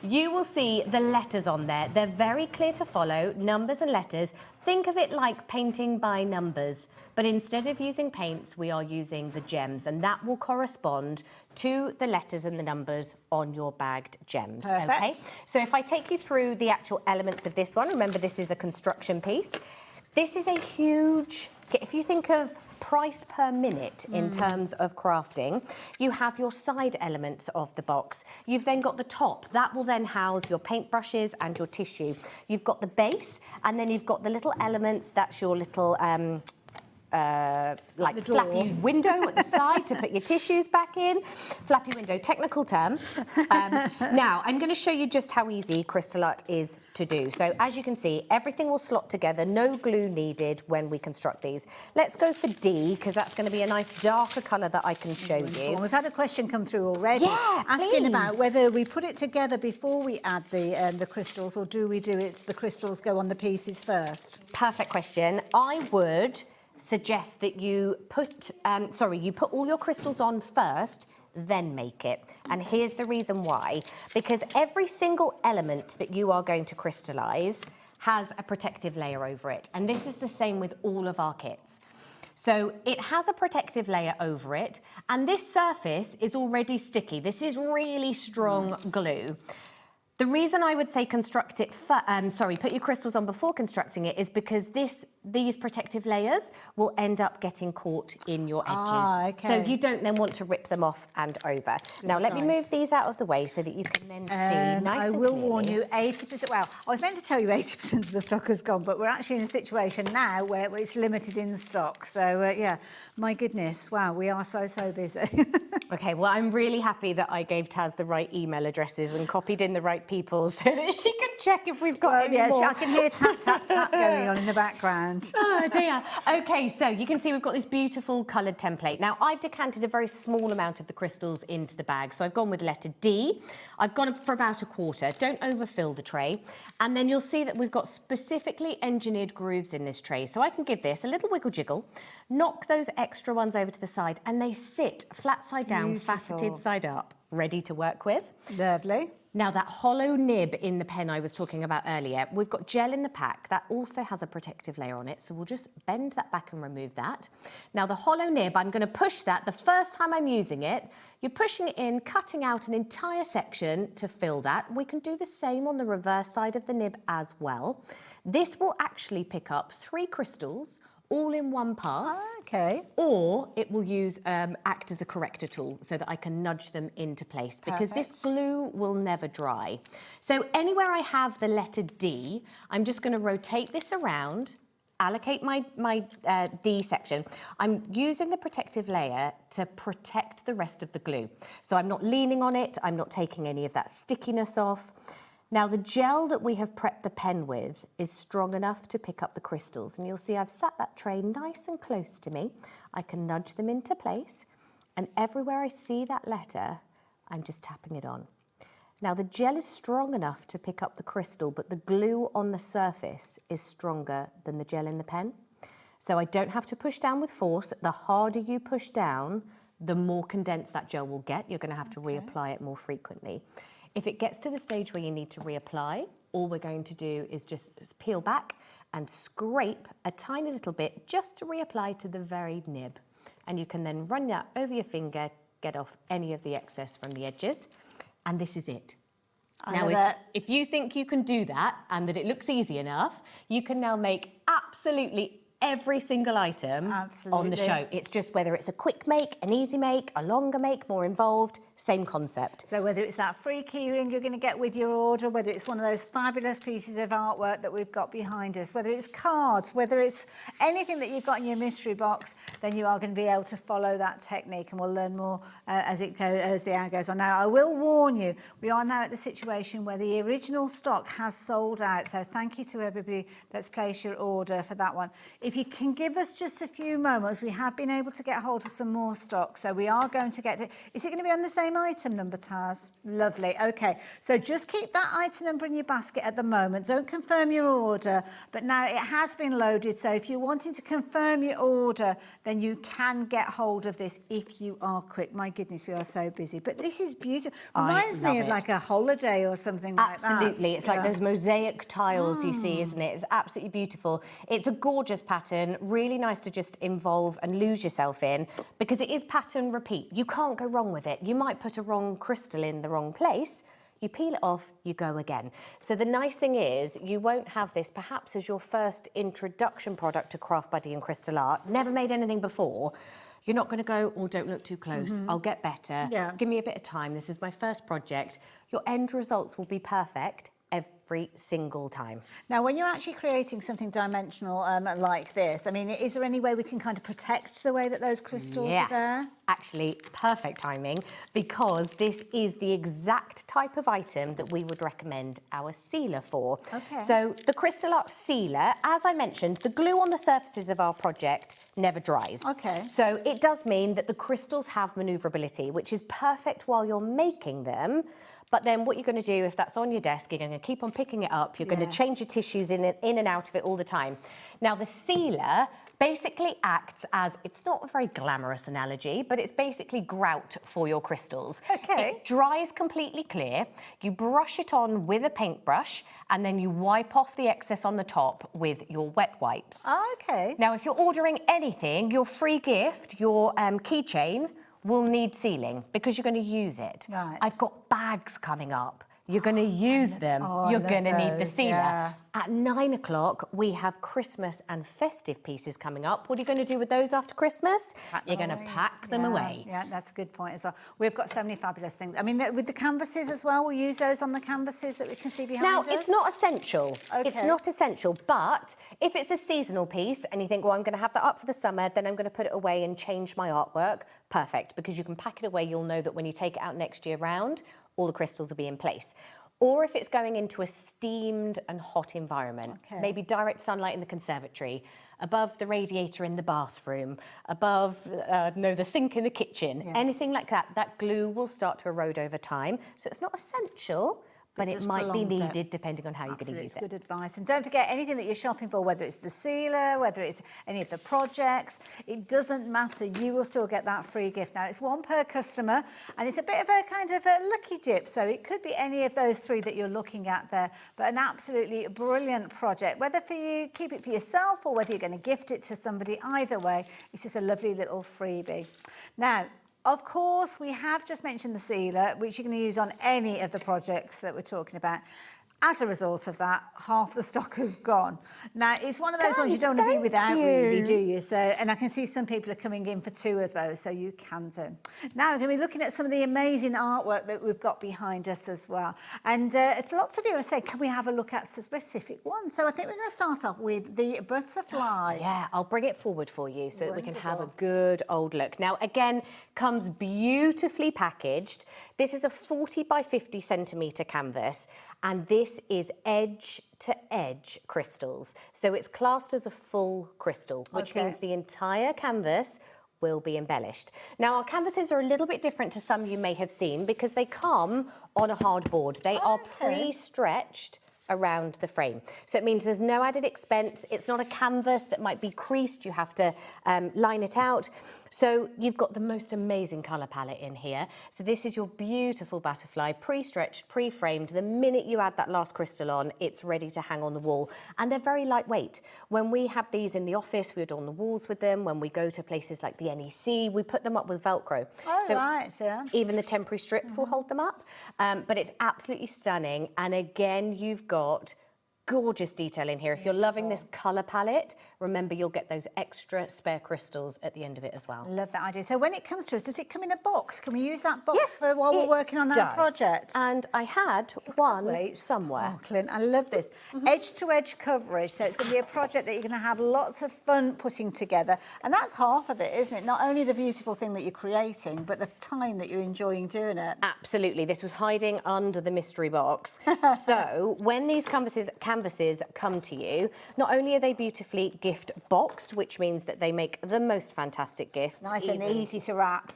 you will see the letters on there. They're very clear to follow, numbers and letters. Think of it like painting by numbers, but instead of using paints, we are using the gems, and that will correspond to the letters and the numbers on your bagged gems. Perfect. Okay? So if I take you through the actual elements of this one, remember this is a construction piece. This is a huge, if you think of price per minute in terms of crafting, you have your side elements of the box. You've then got the top. That will then house your paintbrushes and your tissue. You've got the base, and then you've got the little elements. That's your little like the flappy window at the side to put your tissues back in. Flappy window, technical term. Now, I'm going to show you just how easy crystal art is to do. So, as you can see, everything will slot together, no glue needed when we construct these. Let's go for D, because that's going to be a nice darker colour that I can show you. We've had a question come through already, asking about whether we put it together before we add the crystals, or do we do it, the crystals go on the pieces first? Perfect question. I would suggest that you put, you put all your crystals on first, then make it. And here's the reason why. Because every single element that you are going to crystallise has a protective layer over it. And this is the same with all of our kits. So it has a protective layer over it, and this surface is already sticky. This is really strong glue. The reason I would say construct it, put your crystals on before constructing it, is because these protective layers will end up getting caught in your edges. So you don't then want to rip them off and over. Now, let me move these out of the way so that you can then see nice and I will clearly. warn you, 80%, well, I was meant to tell you 80% of the stock has gone, but we're actually in a situation now where it's limited in stock. So, yeah, my goodness, wow, we are so busy. Okay, well, I'm really happy that I gave Taz the right email addresses and copied in the right people so that she could check if we've got any more. I can hear tap, tap, tap going on in the background. Oh, dear. Okay, so you can see we've got this beautiful coloured template. Now, I've decanted a very small amount of the crystals into the bag. So I've gone with letter D. I've gone for about a quarter. Don't overfill the tray. And then you'll see that we've got specifically engineered grooves in this tray. So I can give this a little wiggle jiggle, knock those extra ones over to the side, and they sit flat side down, faceted side up. ready to work with. Lovely. Now, that hollow nib in the pen I was talking about earlier, we've got gel in the pack that also has a protective layer on it, so we'll just bend that back and remove that. Now, the hollow nib, I'm going to push that the first time I'm using it. You're pushing it in, cutting out an entire section to fill that. We can do the same on the reverse side of the nib as well. This will actually pick up 3 crystals all in one pass. Okay. Or it will act as a corrector tool so that I can nudge them into place because this glue will never dry. So anywhere I have the letter D, I'm just going to rotate this around, allocate my D section. I'm using the protective layer to protect the rest of the glue. So I'm not leaning on it, I'm not taking any of that stickiness off. Now, the gel that we have prepped the pen with is strong enough to pick up the crystals. And you'll see I've sat that tray nice and close to me. I can nudge them into place. And everywhere I see that letter, I'm just tapping it on. Now, the gel is strong enough to pick up the crystal, but the glue on the surface is stronger than the gel in the pen. So I don't have to push down with force. The harder you push down, the more condensed that gel will get. You're going to have to reapply it more frequently. If it gets to the stage where you need to reapply, all we're going to do is just peel back and scrape a tiny little bit just to reapply to the very nib. And you can then run that over your finger, get off any of the excess from the edges, and this is it. Now, if you think you can do that and that it looks easy enough, you can now make absolutely every single item on the show. It's just whether it's a quick make, an easy make, a longer make, more involved, same concept. So whether it's that free keyring you're going to get with your order, whether it's one of those fabulous pieces of artwork that we've got behind us, whether it's cards, whether it's anything that you've got in your mystery box, then you are going to be able to follow that technique, and we'll learn more as the hour goes on. Now, I will warn you, we are now at the situation where the original stock has sold out, so thank you to everybody that's placed your order for that one. If you can give us just a few moments, we have been able to get hold of some more stock, so we are going to get to... Is it going to be on the same item number, Taz? Lovely. Okay, so just keep that item number in your basket at the moment. Don't confirm your order, but now it has been loaded, so if you're wanting to confirm your order, then you can get hold of this if you are quick. My goodness, we are so busy, but this is beautiful. Reminds me of like a holiday or something like that. Absolutely. It's like those mosaic tiles you see, isn't it? It's absolutely beautiful. It's a gorgeous pattern, really nice to just involve and lose yourself in, because it is pattern repeat. You can't go wrong with it. You might put a wrong crystal in the wrong place, you peel it off, you go again. So the nice thing is you won't have this perhaps as your first introduction product to Craft Buddy and Crystal Art, never made anything before. You're not going to go, oh, don't look too close, I'll get better, give me a bit of time, this is my first project. Your end results will be perfect every single time. Now, when you're actually creating something dimensional like this, I mean, is there any way we can kind of protect the way that those crystals are there? Actually, perfect timing, because this is the exact type of item that we would recommend our sealer for. Okay. So the Crystal Art sealer, as I mentioned, the glue on the surfaces of our project never dries. Okay. So it does mean that the crystals have manoeuvrability, which is perfect while you're making them. But then what you're going to do, if that's on your desk, you're going to keep on picking it up. You're going to change your tissues in and out of it all the time. Now, the sealer basically acts as, it's not a very glamorous analogy, but it's basically grout for your crystals. Okay. It dries completely clear. You brush it on with a paintbrush, and then you wipe off the excess on the top with your wet wipes. Okay. Now, if you're ordering anything, your free gift, your keychain, will need sealing because you're going to use it. Right. I've got bags coming up. You're going to use them. You're going to need the sealer. Yeah. At 9 o'clock, we have Christmas and festive pieces coming up. What are you going to do with those after Christmas? You're going to pack them away. Yeah, that's a good point as well. We've got so many fabulous things. I mean, with the canvases as well, we'll use those on the canvases that we can see behind us. Now, it's not essential. Okay. It's not essential, but if it's a seasonal piece and you think, well, I'm going to have that up for the summer, then I'm going to put it away and change my artwork, perfect, because you can pack it away. You'll know that when you take it out next year round, all the crystals will be in place. Or if it's going into a steamed and hot environment, maybe direct sunlight in the conservatory, above the radiator in the bathroom, above the sink in the kitchen, anything like that, that glue will start to erode over time. So it's not essential, but it just might be prolongs it. needed depending on how you're going to use It's it. good advice. And don't forget anything that you're shopping for, whether it's the sealer, whether it's any of the projects, it doesn't matter. You will still get that free gift. Now, it's one per customer, and it's a bit of a kind of a lucky dip. So it could be any of those 3 that you're looking at there, but an absolutely brilliant project. Whether for you, keep it for yourself or whether you're going to gift it to somebody, either way, it's just a lovely little freebie. Now, of course, we have just mentioned the sealer, which you're going to use on any of the projects that we're talking about. As a result of that, half the stock has gone. Now, it's one of those ones you don't want to be without, really, do you? So, and I can see some people are coming in for 2 of those, so you can do. Now, we're going to be looking at some of the amazing artwork that we've got behind us as well. And lots of you are saying, can we have a look at specific ones? So I think we're going to start off with the butterfly. Yeah, I'll bring it forward for you so that we can have a good old look. Now, again, comes beautifully packaged. This is a 40 by 50 centimetre canvas, and this is edge to edge crystals. So it's classed as a full crystal, which means the entire canvas will be embellished. Now, our canvases are a little bit different to some you may have seen because they come on a hard board. They are pre-stretched around the frame. So it means there's no added expense. It's not a canvas that might be creased. You have to line it out. So you've got the most amazing colour palette in here. So this is your beautiful butterfly, pre-stretched, pre-framed. The minute you add that last crystal on, it's ready to hang on the wall. And they're very lightweight. When we have these in the office, we adorn the walls with them. When we go to places like the NEC, we put them up with Velcro. Oh, so right, yeah. Even the temporary strips will hold them up. But it's absolutely stunning. And again, you've got gorgeous detail in here. If you're loving this colour palette, remember you'll get those extra spare crystals at the end of it as well. Love that idea. So when it comes to us, does it come in a box? Can we use that box for while we're working on our project? And I had one somewhere. Oh, Clint, I love this. Edge-to-edge coverage. So it's going to be a project that you're going to have lots of fun putting together. And that's half of it, isn't it? Not only the beautiful thing that you're creating, but the time that you're enjoying doing it. Absolutely. This was hiding under the mystery box. So when these canvases come to you, not only are they beautifully gift boxed, which means that they make the most fantastic gifts. Nice and easy to wrap.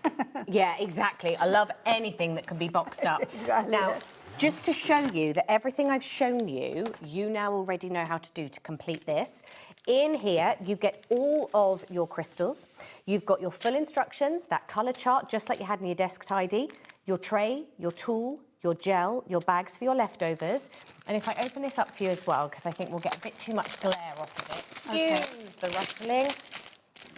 Yeah, exactly. I love anything that can be boxed up. Exactly. Now, just to show you that everything I've shown you, you now already know how to do to complete this. In here, you get all of your crystals. You've got your full instructions, that colour chart, just like you had in your desk tidy, your tray, your tool, your gel, your bags for your leftovers. And if I open this up for you as well, because I think we'll get a bit too much glare off of it. Excuse the rustling.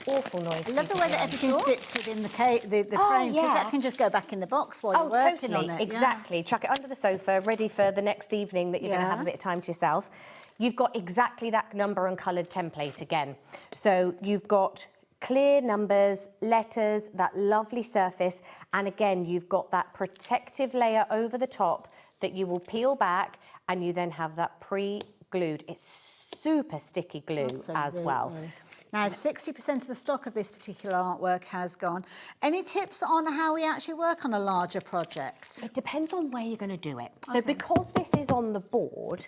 Awful noise. I love the way that everything sits within the frame, because that can just go back in the box while you're working on it. Exactly. Chuck it under the sofa, ready for the next evening that you're going to have a bit of time to yourself. You've got exactly that number and coloured template again. So you've got clear numbers, letters, that lovely surface, and again, you've got that protective layer over the top that you will peel back, and you then have that pre-glued. It's super sticky glue as well. Now, 60% of the stock of this particular artwork has gone. Any tips on how we actually work on a larger project? It depends on where you're going to do it. So because this is on the board,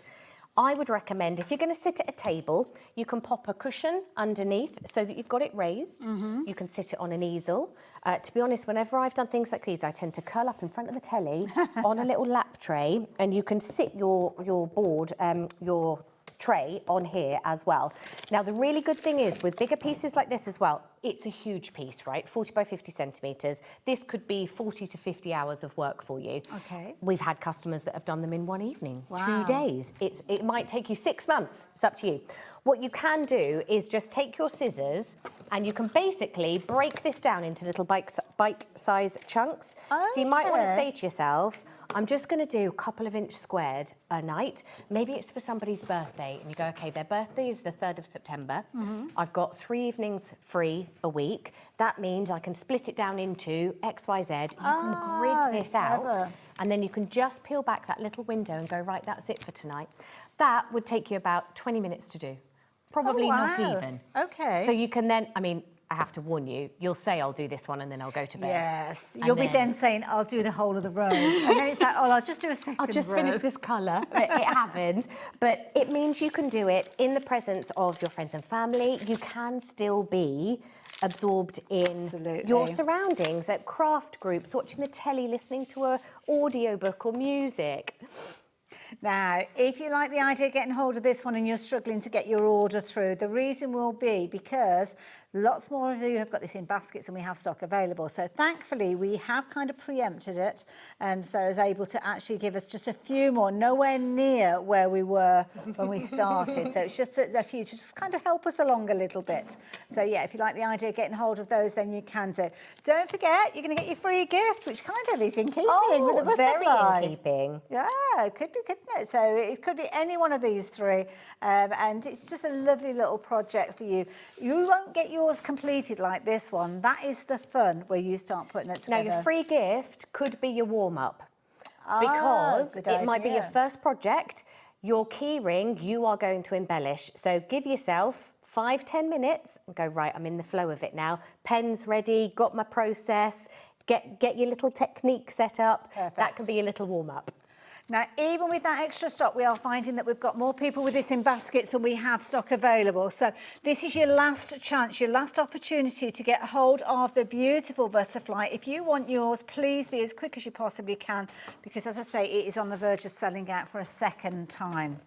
I would recommend, if you're going to sit at a table, you can pop a cushion underneath so that you've got it raised. You can sit it on an easel. To be honest, whenever I've done things like these, I tend to curl up in front of the telly on a little lap tray, and you can sit your board, your tray on here as well. Now, the really good thing is with bigger pieces like this as well, it's a huge piece, right? 40 by 50 centimetres. This could be 40 to 50 hours of work for you. Okay. We've had customers that have done them in one evening, Wow. 2 days. It might take you 6 months. It's up to you. What you can do is just take your scissors and you can basically break this down into little bite-sized chunks. So you might want to say to yourself, I'm just going to do a couple of inch squared a night. Maybe it's for somebody's birthday, and you go, OK, their birthday is the 3rd of September. I've got 3 evenings free a week. That means I can split it down into X, Y, Z. You can grid this out, and then you can just peel back that little window and go, right, that's it for tonight. That would take you about 20 minutes to do. Probably not even. Okay. So you can then, I mean, I have to warn you, you'll say, I'll do this one, and then I'll go to bed. Yes, you'll be then saying, I'll do the whole of the row. And then it's like, oh, I'll just do a second I'll just row. finish this colour. It happens. But it means you can do it in the presence of your friends and family. You can still be absorbed in your surroundings, at craft groups, watching the telly, listening to an audiobook or music. Now, if you like the idea of getting hold of this one and you're struggling to get your order through, the reason will be because lots more of you have got this in baskets and we have stock available. So thankfully, we have kind of preempted it, and Sarah's able to actually give us just a few more, nowhere near where we were when we started. So it's just a few to just kind of help us along a little bit. So yeah, if you like the idea of getting hold of those, then you can do. Don't forget, you're going to get your free gift, which kind of is in keeping with the butterfly. Very in keeping. Yeah, it could be, couldn't it? So it could be any one of these three, and it's just a lovely little project for you. You won't get yours completed like this one. That is the fun where you start putting it together. Now, your free gift could be your warm-up, because it might be your first project. Your keyring, you are going to embellish. So give yourself 5-10 minutes and go, right, I'm in the flow of it now. Pen's ready, got my process, get your little technique set up. Perfect. That can be your little warm-up. Now, even with that extra stock, we are finding that we've got more people with this in baskets than we have stock available. So this is your last chance, your last opportunity to get hold of the beautiful butterfly. If you want yours, please be as quick as you possibly can, because as I say, it is on the verge of selling out for a second time.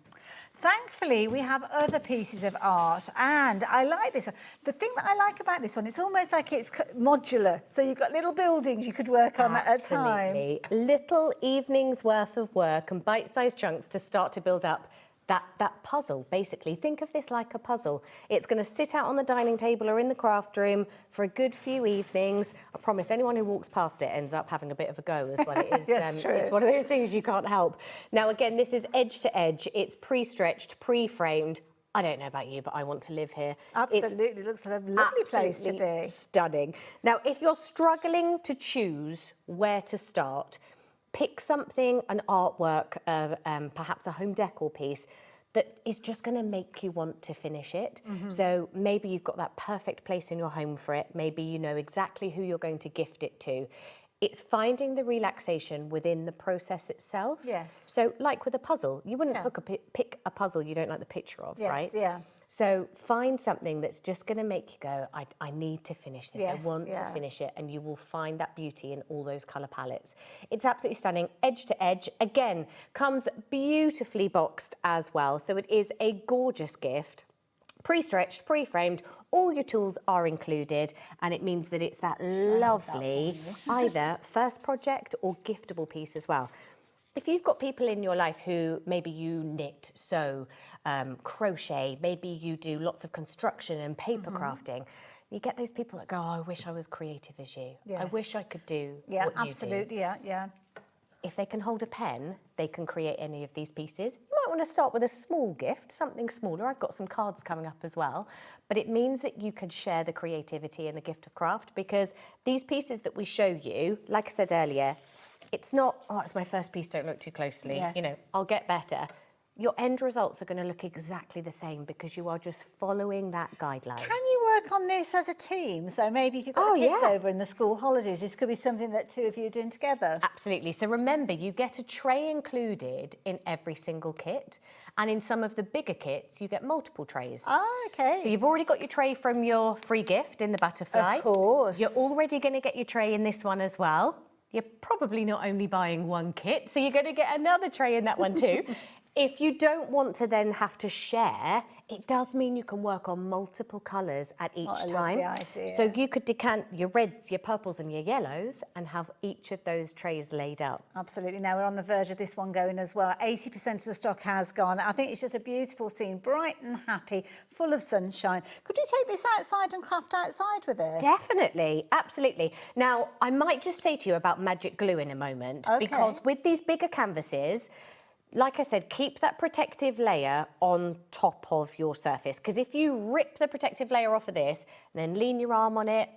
Thankfully, we have other pieces of art, and I like this. The thing that I like about this one, it's almost like it's modular. So you've got little buildings you could work on at a time. Absolutely. Little evenings worth of work and bite-sized chunks to start to build up that puzzle, basically. Think of this like a puzzle. It's going to sit out on the dining table or in the craft room for a good few evenings. I promise anyone who walks past it ends up having a bit of a go as well. It is, it's one of those things you can't help. Now, again, this is edge to edge. It's pre-stretched, pre-framed. I don't know about you, but I want to live here. Absolutely, it looks like a lovely place to be. Stunning. Now, if you're struggling to choose where to start, pick something, an artwork, perhaps a home decor piece that is just going to make you want to finish it. So maybe you've got that perfect place in your home for it. Maybe you know exactly who you're going to gift it to. It's finding the relaxation within the process itself. Yes. So like with a puzzle, you wouldn't pick a puzzle you don't like the picture of, right? Yes, yeah. So find something that's just going to make you go, I need to finish this. Yes, I want to finish it. And you will find that beauty in all those colour palettes. It's absolutely stunning. Edge to edge. Again, comes beautifully boxed as well. So it is a gorgeous gift. Pre-stretched, pre-framed, all your tools are included, and it means that it's that lovely either first project or giftable piece as well. If you've got people in your life who maybe you knit, sew, crochet, maybe you do lots of construction and paper crafting, you get those people that go, oh, I wish I was creative as you. Yes. I wish I could do what you do. Absolutely, yeah. If they can hold a pen, they can create any of these pieces. You might want to start with a small gift, something smaller. I've got some cards coming up as well. But it means that you can share the creativity and the gift of craft, because these pieces that we show you, like I said earlier, it's not, oh, it's my first piece, don't look too closely. Yes. You know, I'll get better. Your end results are going to look exactly the same because you are just following that guideline. Can you work on this as a team? So maybe if you've got the kids over in the school holidays, this could be something that two of you are doing together. Absolutely. So remember, you get a tray included in every single kit. And in some of the bigger kits, you get multiple trays. Oh, okay. So you've already got your tray from your free gift in the butterfly. Of course. You're already going to get your tray in this one as well. You're probably not only buying one kit, so you're going to get another tray in that one too. If you don't want to then have to share, it does mean you can work on multiple colours at each time. So you could decant your reds, your purples and your yellows and have each of those trays laid out. Absolutely. Now we're on the verge of this one going as well. 80% of the stock has gone. I think it's just a beautiful scene, bright and happy, full of sunshine. Could you take this outside and craft outside with it? Definitely, absolutely. Now, I might just say to you about magic glue in a moment, because with these bigger canvases, like I said, keep that protective layer on top of your surface, because if you rip the protective layer off of this, and then lean your arm on it,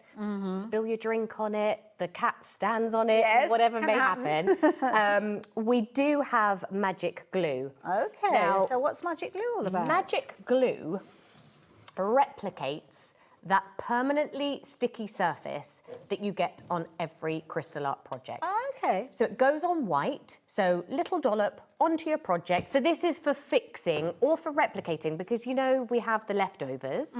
spill your drink on it, the cat stands on it, whatever may happen, we do have magic glue. Okay, now, so what's magic glue all about? Magic glue replicates that permanently sticky surface that you get on every crystal art project. Okay. So it goes on white, so little dollop onto your project. So this is for fixing or for replicating, because you know we have the leftovers.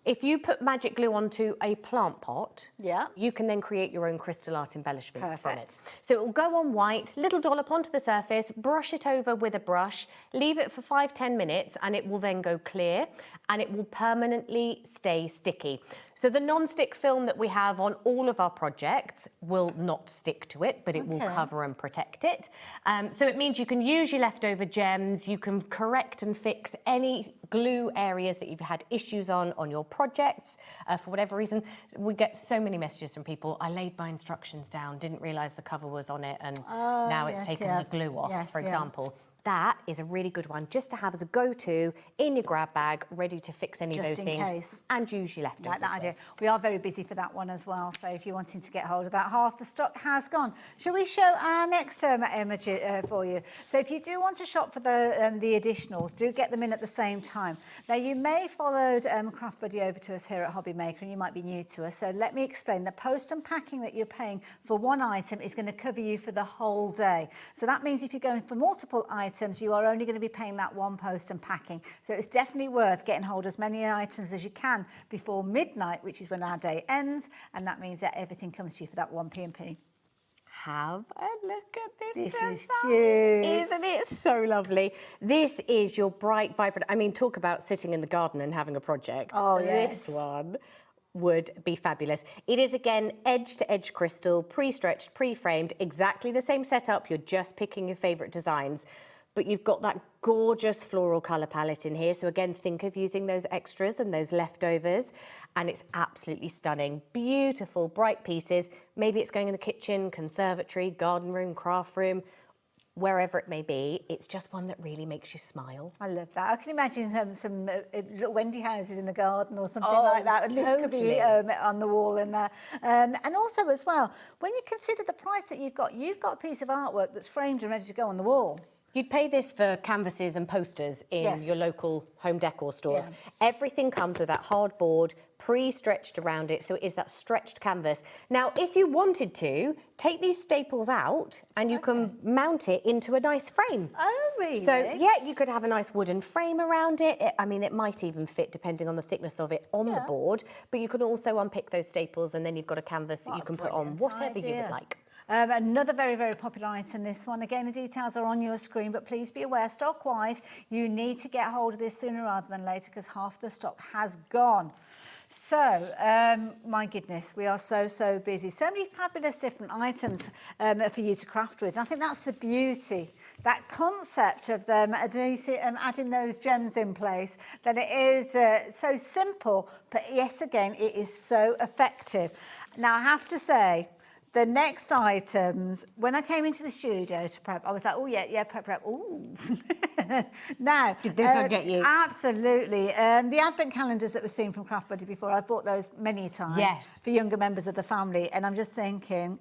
If you put magic glue onto a plant pot, yeah, you can then create your own crystal art embellishments from it. Perfect. So it will go on white, little dollop onto the surface, brush it over with a brush, leave it for 5-10 minutes, and it will then go clear, and it will permanently stay sticky. So the non-stick film that we have on all of our projects will not stick to it, but it will cover and protect it. So it means you can use your leftover gems, you can correct and fix any glue areas that you've had issues on your projects for whatever reason. We get so many messages from people. I laid my instructions down, didn't realise the cover was on it, and now it's taken the glue off, for example. That is a really good one just to have as a go-to in your grab bag, ready to fix any of those things. Case. And use your leftovers. Like that idea. We are very busy for that one as well, so if you're wanting to get hold of that, half the stock has gone. Shall we show our next image for you? So if you do want to shop for the additionals, do get them in at the same time. Now, you may have followed Craft Buddy over to us here at HobbyMaker, and you might be new to us, so let me explain. The post and packing that you're paying for one item is going to cover you for the whole day. So that means if you're going for multiple items, you are only going to be paying that one post and packing. So it's definitely worth getting hold of as many items as you can before midnight, which is when our day ends, and that means that everything comes to you for that one P&P. Have a look at this. This is cute. Isn't it so lovely? This is your bright, vibrant... I mean, talk about sitting in the garden and having a project. Oh, yes. This one would be fabulous. It is, again, edge-to-edge crystal, pre-stretched, pre-framed, exactly the same setup. You're just picking your favourite designs. But you've got that gorgeous floral colour palette in here. So again, think of using those extras and those leftovers. And it's absolutely stunning. Beautiful, bright pieces. Maybe it's going in the kitchen, conservatory, garden room, craft room, wherever it may be. It's just one that really makes you smile. I love that. I can imagine some little Wendy houses in the garden or something like that. And this could be on the wall in there. And also as well, when you consider the price that you've got a piece of artwork that's framed and ready to go on the wall. You'd pay this for canvases and posters in your local home decor stores. Yeah. Everything comes with that hardboard, pre-stretched around it, so it is that stretched canvas. Now, if you wanted to, take these staples out and you can mount it into a nice frame. Oh, really? So, yeah, you could have a nice wooden frame around it. I mean, it might even fit, depending on the thickness of it, on the board. But you can also unpick those staples and then you've got a canvas that you can put on whatever you would like. Another very, very popular item, this one. Again, the details are on your screen, but please be aware, stock-wise, you need to get hold of this sooner rather than later because half the stock has gone. So, my goodness, we are so busy. So many fabulous different items for you to craft with. And I think that's the beauty, that concept of them adding those gems in place, that it is so simple, but yet again, it is so effective. Now, I have to say, the next items, when I came into the studio to prep, I was like, oh, yeah, prep, ooh. Now, did this one get you? Absolutely. The advent calendars that we've seen from Craft Buddy before, I've bought those many times for younger members of the family, and I'm just thinking,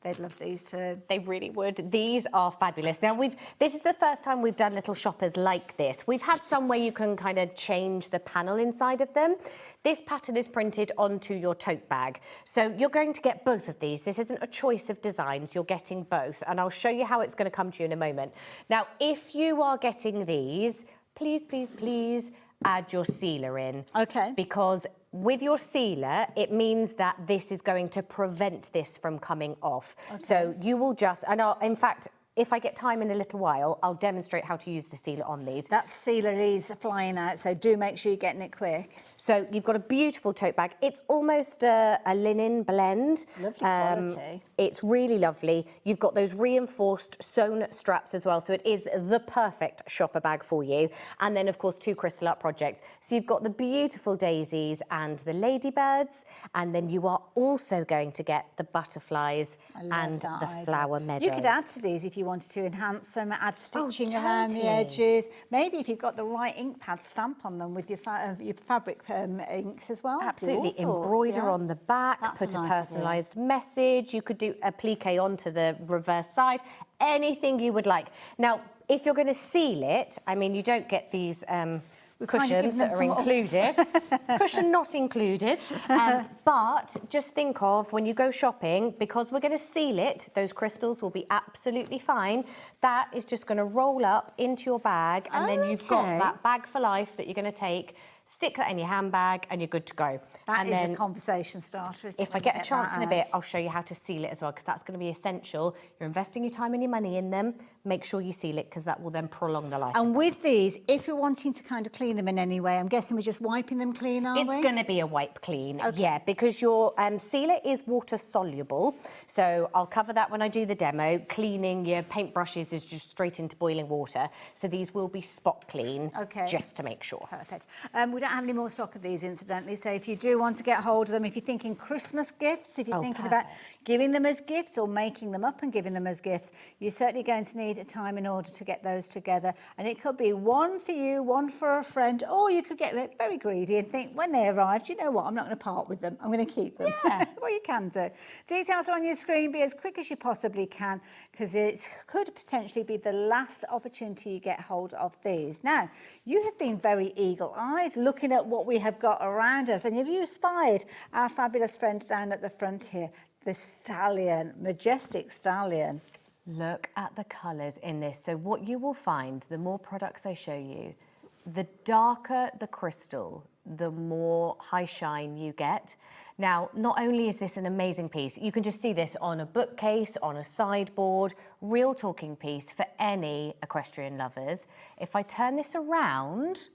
they'd love these too. They really would. These are fabulous. Now, this is the first time we've done little shoppers like this. We've had some where you can kind of change the panel inside of them. This pattern is printed onto your tote bag. So you're going to get both of these. This isn't a choice of designs. You're getting both. And I'll show you how it's going to come to you in a moment. Now, if you are getting these, please, please, please add your sealer in. Okay. Because with your sealer, it means that this is going to prevent this from coming off. Okay. So you will just, and in fact, if I get time in a little while, I'll demonstrate how to use the sealer on these. That sealer is flying out, so do make sure you're getting it quick. So you've got a beautiful tote bag. It's almost a linen blend. Lovely quality. It's really lovely. You've got those reinforced sewn straps as well, so it is the perfect shopper bag for you. And then, of course, 2 crystal art projects. So you've got the beautiful daisies and the ladybirds, and then you are also going to get the butterflies and the flower meadow. You could add to these if you wanted to enhance them, add stitching around the edges. Maybe if you've got the right ink pad, stamp on them with your fabric inks as well. Absolutely. Embroider on the back, put a personalised message. You could do applique onto the reverse side. Anything you would like. Now, if you're going to seal it, I mean, you don't get these cushions that are included. Cushion not included. But just think of, when you go shopping, because we're going to seal it, those crystals will be absolutely fine. That is just going to roll up into your bag, and then you've got that bag for life that you're going to take. Stick that in your handbag and you're good to go. That and is then a conversation starter. if I get a chance in a bit, I'll show you how to seal it as well, because that's going to be essential. You're investing your time and your money in them. Make sure you seal it, because that will then prolong the life. And with these, if you're wanting to kind of clean them in any way, I'm guessing we're just wiping them clean, are we? It's going to be a wipe clean, yeah, because your sealer is water soluble. So I'll cover that when I do the demo. Cleaning your paintbrushes is just straight into boiling water. So these will be spot clean, just to make sure. Perfect. We don't have any more stock of these, incidentally. So if you do want to get hold of them, if you're thinking Christmas gifts, if you're thinking about giving them as gifts or making them up and giving them as gifts, you're certainly going to need time in order to get those together. And it could be one for you, one for a friend, or you could get very greedy and think, when they arrived, you know what, I'm not going to part with them. I'm going to keep them. Yeah. Well, you can do. Details are on your screen. Be as quick as you possibly can, because it could potentially be the last opportunity you get hold of these. Now, you have been very eagle-eyed looking at what we have got around us, and have you spied our fabulous friend down at the front here, the stallion, majestic stallion? Look at the colours in this. So what you will find, the more products I show you, the darker the crystal, the more high shine you get. Now, not only is this an amazing piece, you can just see this on a bookcase, on a sideboard, real talking piece for any equestrian lovers. If I turn this around,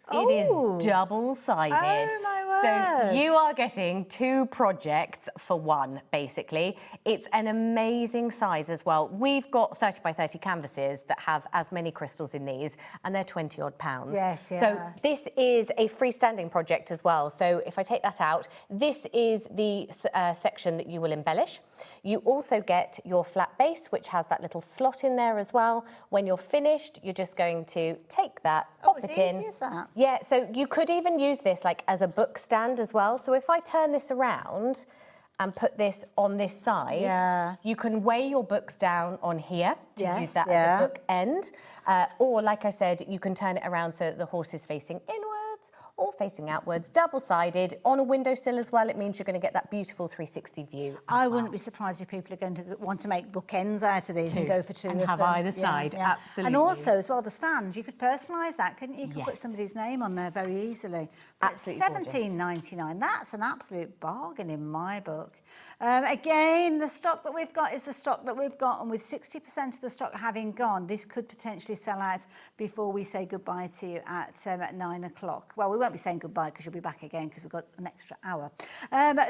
it is double-sided. Oh, my word. So you are getting 2 projects for one, basically. It's an amazing size as well. We've got 30 by 30 canvases that have as many crystals in these, and they're 20-odd pounds. Yes, yeah. So this is a freestanding project as well. So if I take that out, this is the section that you will embellish. You also get your flat base, which has that little slot in there as well. When you're finished, you're just going to take that, pop it in. Easy as that. Yeah, so you could even use this like as a book stand as well. So if I turn this around and put this on this side, you can weigh your books down on here to use that as a book end. Or like I said, you can turn it around so that the horse is facing inwards or facing outwards, double-sided. On a windowsill as well, it means you're going to get that beautiful 360 view. I wouldn't be surprised if people are going to want to make bookends out of these and go for 2 and of have them. either side, absolutely. And also, as well, the stand, you could personalise that, couldn't you? You could put somebody's name on there very easily. Absolutely £17.99, that's an absolute bargain in my book. Again, the stock that we've got is the stock that we've got, and with 60% of the stock having gone, this could potentially sell out before we say goodbye to you at 9 o'clock. Well, we won't be saying goodbye because you'll be back again because we've got an extra hour.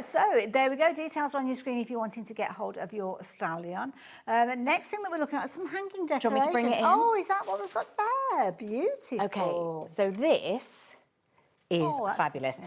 So there we go. Details are on your screen if you're wanting to get hold of your stallion. Next thing that we're looking at is some hanging decoration. Do you want me to bring it in? Oh, is that what we've got there? Beautiful. Okay, so this is fabulous.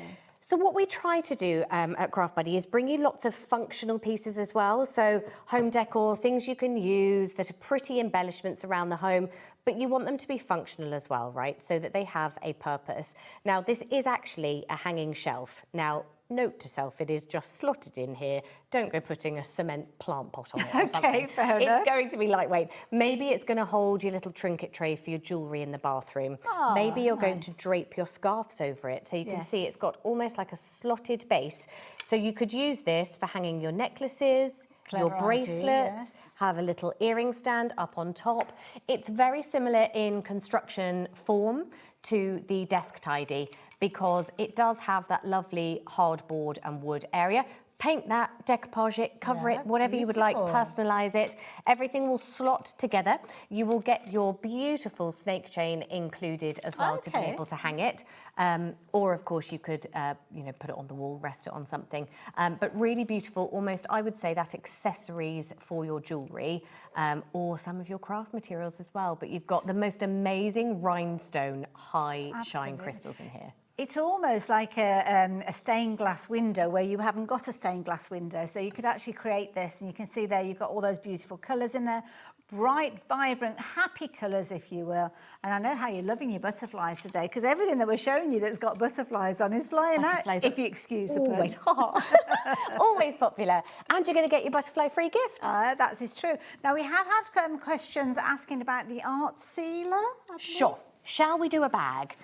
So what we try to do at Craft Buddy is bring you lots of functional pieces as well. So home decor, things you can use that are pretty embellishments around the home, but you want them to be functional as well, right? So that they have a purpose. Now, this is actually a hanging shelf. Now, note to self, it is just slotted in here. Don't go putting a cement plant pot on it or something. Fair enough. It's going to be lightweight. Maybe it's going to hold your little trinket tray for your jewellery in the bathroom. Oh, maybe you're going to drape your scarves over it. So you can see it's got almost like a slotted base. So you could use this for hanging your necklaces, your bracelets, have a little earring stand up on top. It's very similar in construction form to the desk tidy, because it does have that lovely hardboard and wood area. Paint that, decoupage it, cover it, whatever you would like, personalise it. Everything will slot together. You will get your beautiful snake chain included as well to be able to hang it. Or, of course, you could, you know, put it on the wall, rest it on something. But really beautiful, almost, I would say, that accessories for your jewellery or some of your craft materials as well. But you've got the most amazing rhinestone high shine crystals in here. It's almost like a stained glass window where you haven't got a stained glass window. So you could actually create this, and you can see there you've got all those beautiful colours in there. Bright, vibrant, happy colours, if you will. And I know how you're loving your butterflies today, because everything that we're showing you that's got butterflies on is flying out, if you excuse the pun. Always popular. And you're going to get your butterfly-free gift. That is true. Now, we have had questions asking about the art sealer. Sure. Shall we do a bag?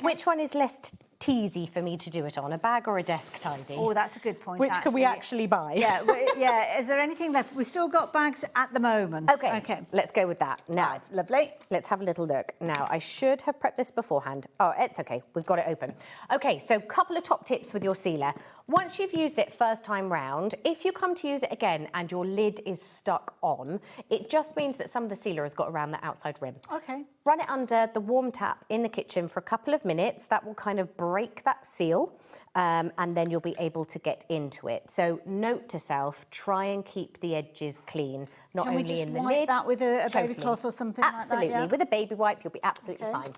Which one is less teasy for me to do it on, a bag or a desk tidy. Oh, that's a good point. Which can we actually buy? Yeah, yeah. Is there anything left? We've still got bags at the moment. Okay, let's go with that. Now, right, lovely. Let's have a little look. Now, I should have prepped this beforehand. Oh, it's okay. We've got it open. Okay, so couple of top tips with your sealer. Once you've used it first time round, if you come to use it again and your lid is stuck on, it just means that some of the sealer has got around the outside rim. Okay. Run it under the warm tap in the kitchen for a couple of minutes. That will kind of break that seal, and then you'll be able to get into it. So note to self, try and keep the edges clean, not only in the lid. Can we just wipe that with a baby Totally. cloth or something Absolutely. like that? Yeah? With a baby wipe, you'll be absolutely fine.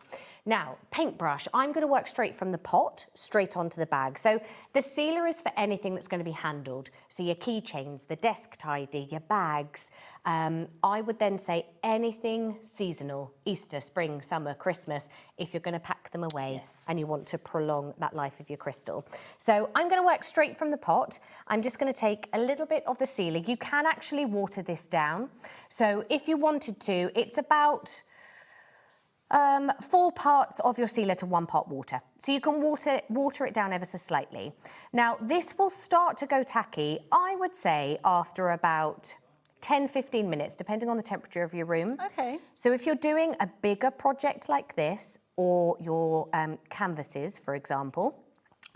Now, paintbrush. I'm going to work straight from the pot, straight onto the bag. So the sealer is for anything that's going to be handled. So your keychains, the desk tidy, your bags. I would then say anything seasonal, Easter, spring, summer, Christmas, if you're going to pack them away and you want to prolong that life of your crystal. So I'm going to work straight from the pot. I'm just going to take a little bit of the sealer. You can actually water this down. So if you wanted to, it's about 4 parts of your sealer to 1 part water. So you can water it down ever so slightly. Now, this will start to go tacky, I would say, after about 10-15 minutes, depending on the temperature of your room. Okay. So if you're doing a bigger project like this, or your canvases, for example,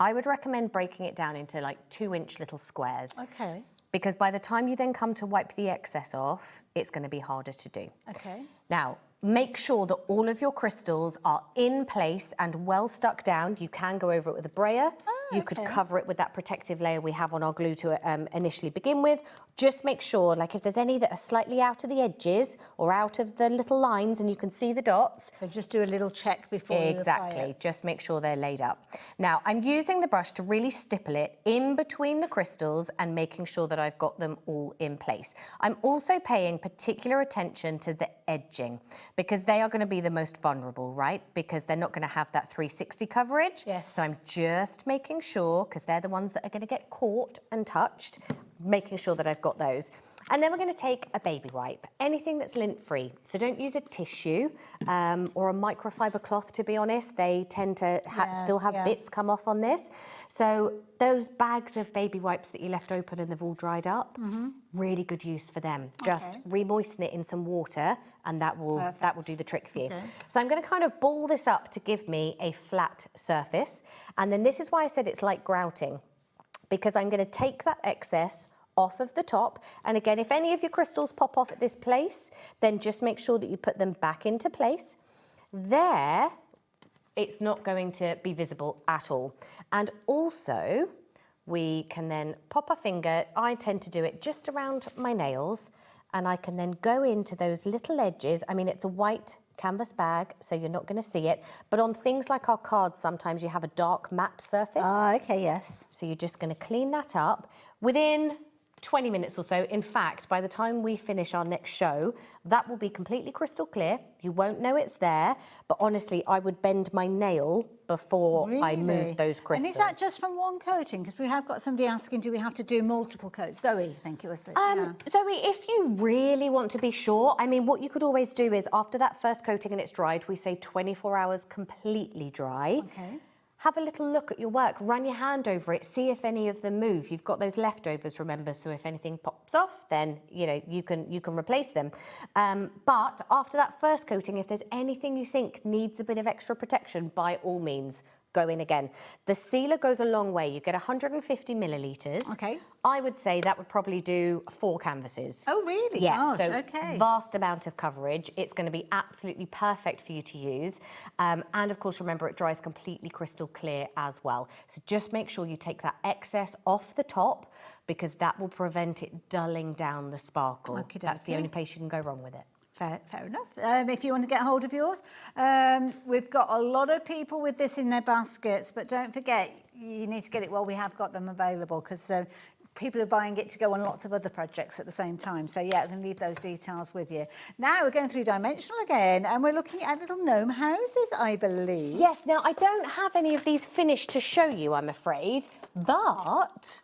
I would recommend breaking it down into like 2-inch little squares. Okay. Because by the time you then come to wipe the excess off, it's going to be harder to do. Okay. Now, make sure that all of your crystals are in place and well stuck down. You can go over it with a brayer. You could cover it with that protective layer we have on our glue to initially begin with. Just make sure, like if there's any that are slightly out of the edges or out of the little lines and you can see the dots. So just do a little check before you apply Exactly, it. just make sure they're laid up. Now, I'm using the brush to really stipple it in between the crystals and making sure that I've got them all in place. I'm also paying particular attention to the edging because they are going to be the most vulnerable, right? Because they're not going to have that 360 coverage. Yes. So I'm just making sure, because they're the ones that are going to get caught and touched, making sure that I've got those. And then we're going to take a baby wipe, anything that's lint-free. So don't use a tissue or a microfiber cloth, to be honest. They tend to still have bits come off on this. So those bags of baby wipes that you left open and they've all dried up, really good use for them. Just re-moisten it in some water and that will do the trick for you. Okay. So I'm going to kind of ball this up to give me a flat surface. And then this is why I said it's like grouting, because I'm going to take that excess off of the top. And again, if any of your crystals pop off at this place, then just make sure that you put them back into place. There, it's not going to be visible at all. And also, we can then pop our finger, I tend to do it just around my nails, and I can then go into those little edges. I mean, it's a white canvas bag, so you're not going to see it. But on things like our cards, sometimes you have a dark matte surface. Ah, okay, yes. So you're just going to clean that up. Within 20 minutes or so, in fact, by the time we finish our next show, that will be completely crystal clear. You won't know it's there, but honestly, I would bend my nail before I move those crystals. And is that just from one coating? Because we have got somebody asking, do we have to do multiple coats? Zoe, thank you. Zoe, if you really want to be sure, I mean, what you could always do is after that first coating and it's dried, we say 24 hours completely dry. Okay. Have a little look at your work, run your hand over it, see if any of them move. You've got those leftovers, remember, so if anything pops off, then, you know, you can replace them. But after that first coating, if there's anything you think needs a bit of extra protection, by all means, go in again. The sealer goes a long way. You get 150 millilitres. Okay. I would say that would probably do 4 canvases. Oh, really? Yeah, Gosh, so okay. vast amount of coverage. It's going to be absolutely perfect for you to use. And of course, remember, it dries completely crystal clear as well. So just make sure you take that excess off the top because that will prevent it dulling down the sparkle. Okey-dokey. That's the only place you can go wrong with it. Fair enough. If you want to get hold of yours, we've got a lot of people with this in their baskets, but don't forget, you need to get it while we have got them available because people are buying it to go on lots of other projects at the same time. So yeah, I'm going to leave those details with you. Now we're going through dimensional again, and we're looking at little gnome houses, I believe. Yes, now I don't have any of these finished to show you, I'm afraid, but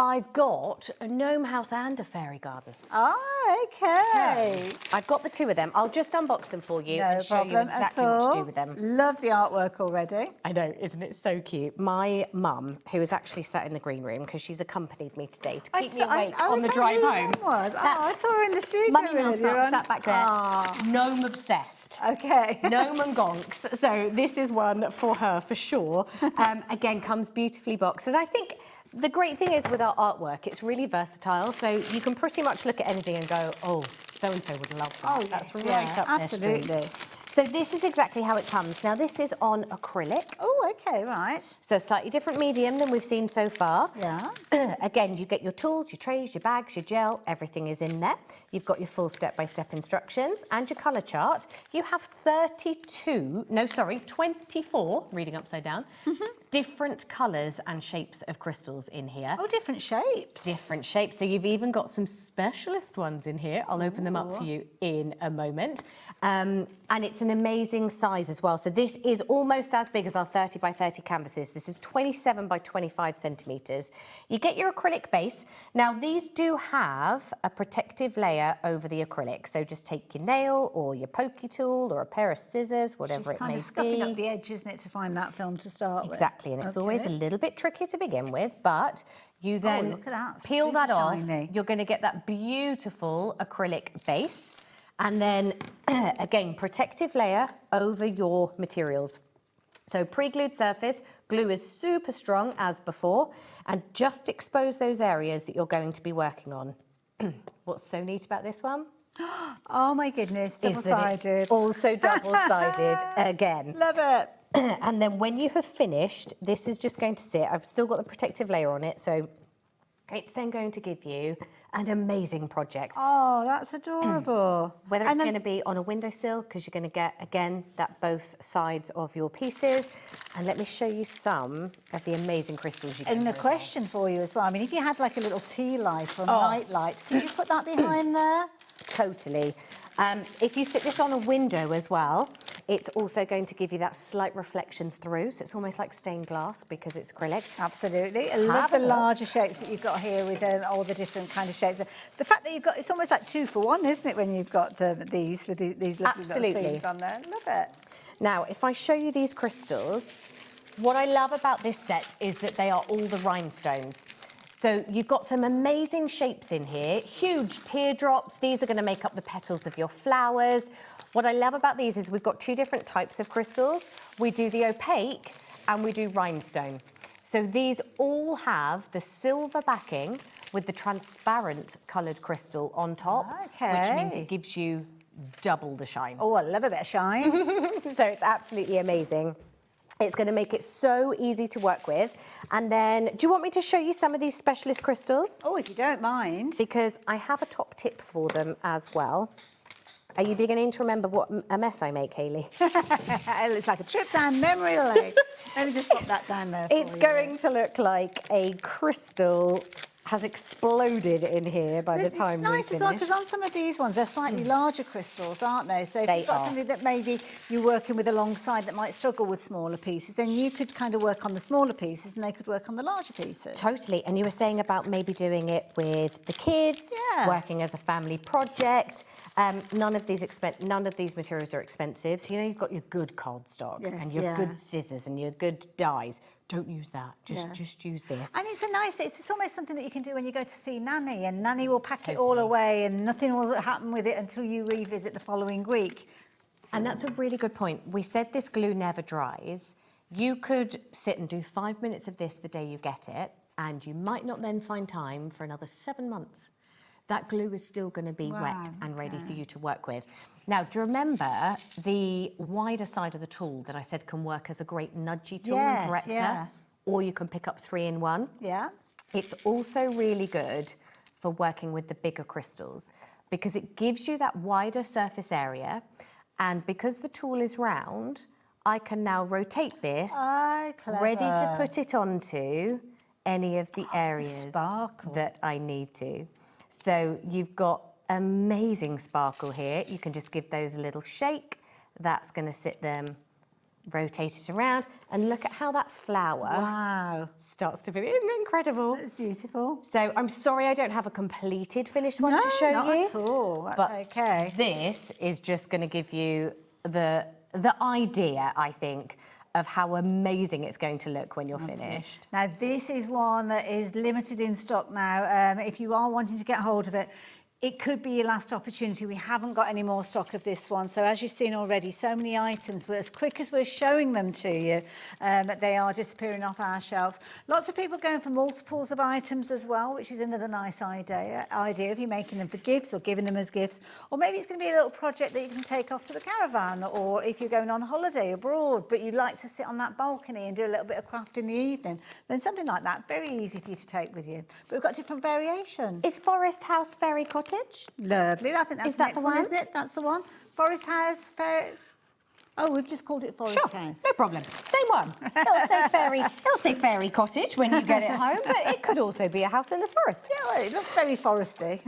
I've got a gnome house and a fairy garden. Oh, okay. So, I've got the two of them. I'll just unbox them for you No and show you problem exactly at what to all. do with them. Love the artwork already. I know, isn't it so cute? My mum, who is actually sat in the green room because she's accompanied me today to keep me awake on the drive home. I saw her in the studio. Mummy Mills earlier on. sat back there. Gnome obsessed. Okay. Gnome and gonks. So this is one for her for sure. Again, comes beautifully boxed. And I think the great thing is with our artwork, it's really versatile. So you can pretty much look at anything and go, oh, so-and-so would love that. Oh, That's yes, right up their street. absolutely. So this is exactly how it comes. Now, this is on acrylic. Oh, okay, right. So a slightly different medium than we've seen so far. Yeah. Again, you get your tools, your trays, your bags, your gel, everything is in there. You've got your full step-by-step instructions and your colour chart. You have 24, reading upside down, different colours and shapes of crystals in here. Oh, different shapes. Different shapes. So you've even got some specialist ones in here. I'll open them up for you in a moment. And it's an amazing size as well. So this is almost as big as our 30 by 30 canvases. This is 27 by 25 centimetres. You get your acrylic base. Now, these do have a protective layer over the acrylic. So just take your nail or your pokey tool or a pair of scissors, whatever it may be. It's kind of scuffing up the edge, isn't it, to find that film to start with? Exactly, and it's always a little bit tricky to begin with, but you then look at that, peel that super off. shiny. You're going to get that beautiful acrylic base, and then, again, protective layer over your materials. So pre-glued surface, glue is super strong as before, and just expose those areas that you're going to be working on. What's so neat about this one? Oh my goodness, double-sided. Also double-sided again. Love it. And then when you have finished, this is just going to sit. I've still got the protective layer on it, so it's then going to give you an amazing project. Oh, that's adorable. Whether it's going to be on a windowsill, because you're going to get, again, that both sides of your pieces. And let me show you some of the amazing crystals you can And a question for you as well. I mean, if you had like a little tea light or a night light, could you put that behind there? Totally. If you sit this on a window as well, it's also going to give you that slight reflection through. So it's almost like stained glass because it's acrylic. Absolutely. I love the larger shapes that you've got here with all the different kind of shapes. The fact that you've got, it's almost like 2 for 1, isn't it, when you've got these with these lovely little things on there. Love it. Now, if I show you these crystals, what I love about this set is that they are all the rhinestones. So you've got some amazing shapes in here, huge teardrops. These are going to make up the petals of your flowers. What I love about these is we've got 2 different types of crystals. We do the opaque and we do rhinestone. So these all have the silver backing with the transparent coloured crystal on top, which means it gives you double the shine. Oh, I love a bit of shine. So it's absolutely amazing. It's going to make it so easy to work with. And then, do you want me to show you some of these specialist crystals? Oh, if you don't mind. Because I have a top tip for them as well. Are you beginning to remember what a mess I make, Hayley? It's like a trip down memory lane. Let me just pop that down there for It's going to look like a crystal has exploded in here by the time we finish. It's nice as well, because on some of these ones, they're slightly larger crystals, aren't they? So if you've got somebody that maybe you're working with alongside that might struggle with smaller pieces, then you could kind of work on the smaller pieces and they could work on the larger pieces. Totally. And you were saying about maybe doing it with the kids, working as a family project. None of these materials are expensive. So, you know, you've got your good cardstock and your good scissors and your good dies. Don't use that. Just use this. And it's almost something that you can do when you go to see Nanny, and Nanny will pack it all away and nothing will happen with it until you revisit the following week. And that's a really good point. We said this glue never dries. You could sit and do 5 minutes of this the day you get it, and you might not then find time for another 7 months. That glue is still going to be wet and ready for you to work with. Now, do you remember the wider side of the tool that I said can work as a great nudgy tool and corrector? Or you can pick up 3-in-1. Yeah. It's also really good for working with the bigger crystals because it gives you that wider surface area, and because the tool is round, I can now rotate this, ready to put it onto any of the areas that I need to. So you've got amazing sparkle here. You can just give those a little shake. That's going to sit them rotate it around, and look at how that flower starts to be incredible. That's beautiful. So I'm sorry I don't have a completed finished one to show you. not at all. That's but okay. This is just going to give you the idea, I think, of how amazing it's going to look when you're finished. Now, this is one that is limited in stock now. If you are wanting to get hold of it, it could be your last opportunity. We haven't got any more stock of this one. So as you've seen already, so many items, but as quick as we're showing them to you, they are disappearing off our shelves. Lots of people going for multiples of items as well, which is another nice idea if you're making them for gifts or giving them as gifts. Or maybe it's going to be a little project that you can take off to the caravan, or if you're going on holiday abroad, but you like to sit on that balcony and do a little bit of craft in the evening, then something like that, very easy for you to take with you. But we've got different variations. Is Forest House Fairy Cottage? Lovely. I think that's the next one, isn't it? That's the one. Forest House, Fairy... Oh, we've just called it Forest House. No problem. Same one. It'll say fairy cottage when you get it home, but it could also be a house in the forest. Yeah, well, it looks very foresty.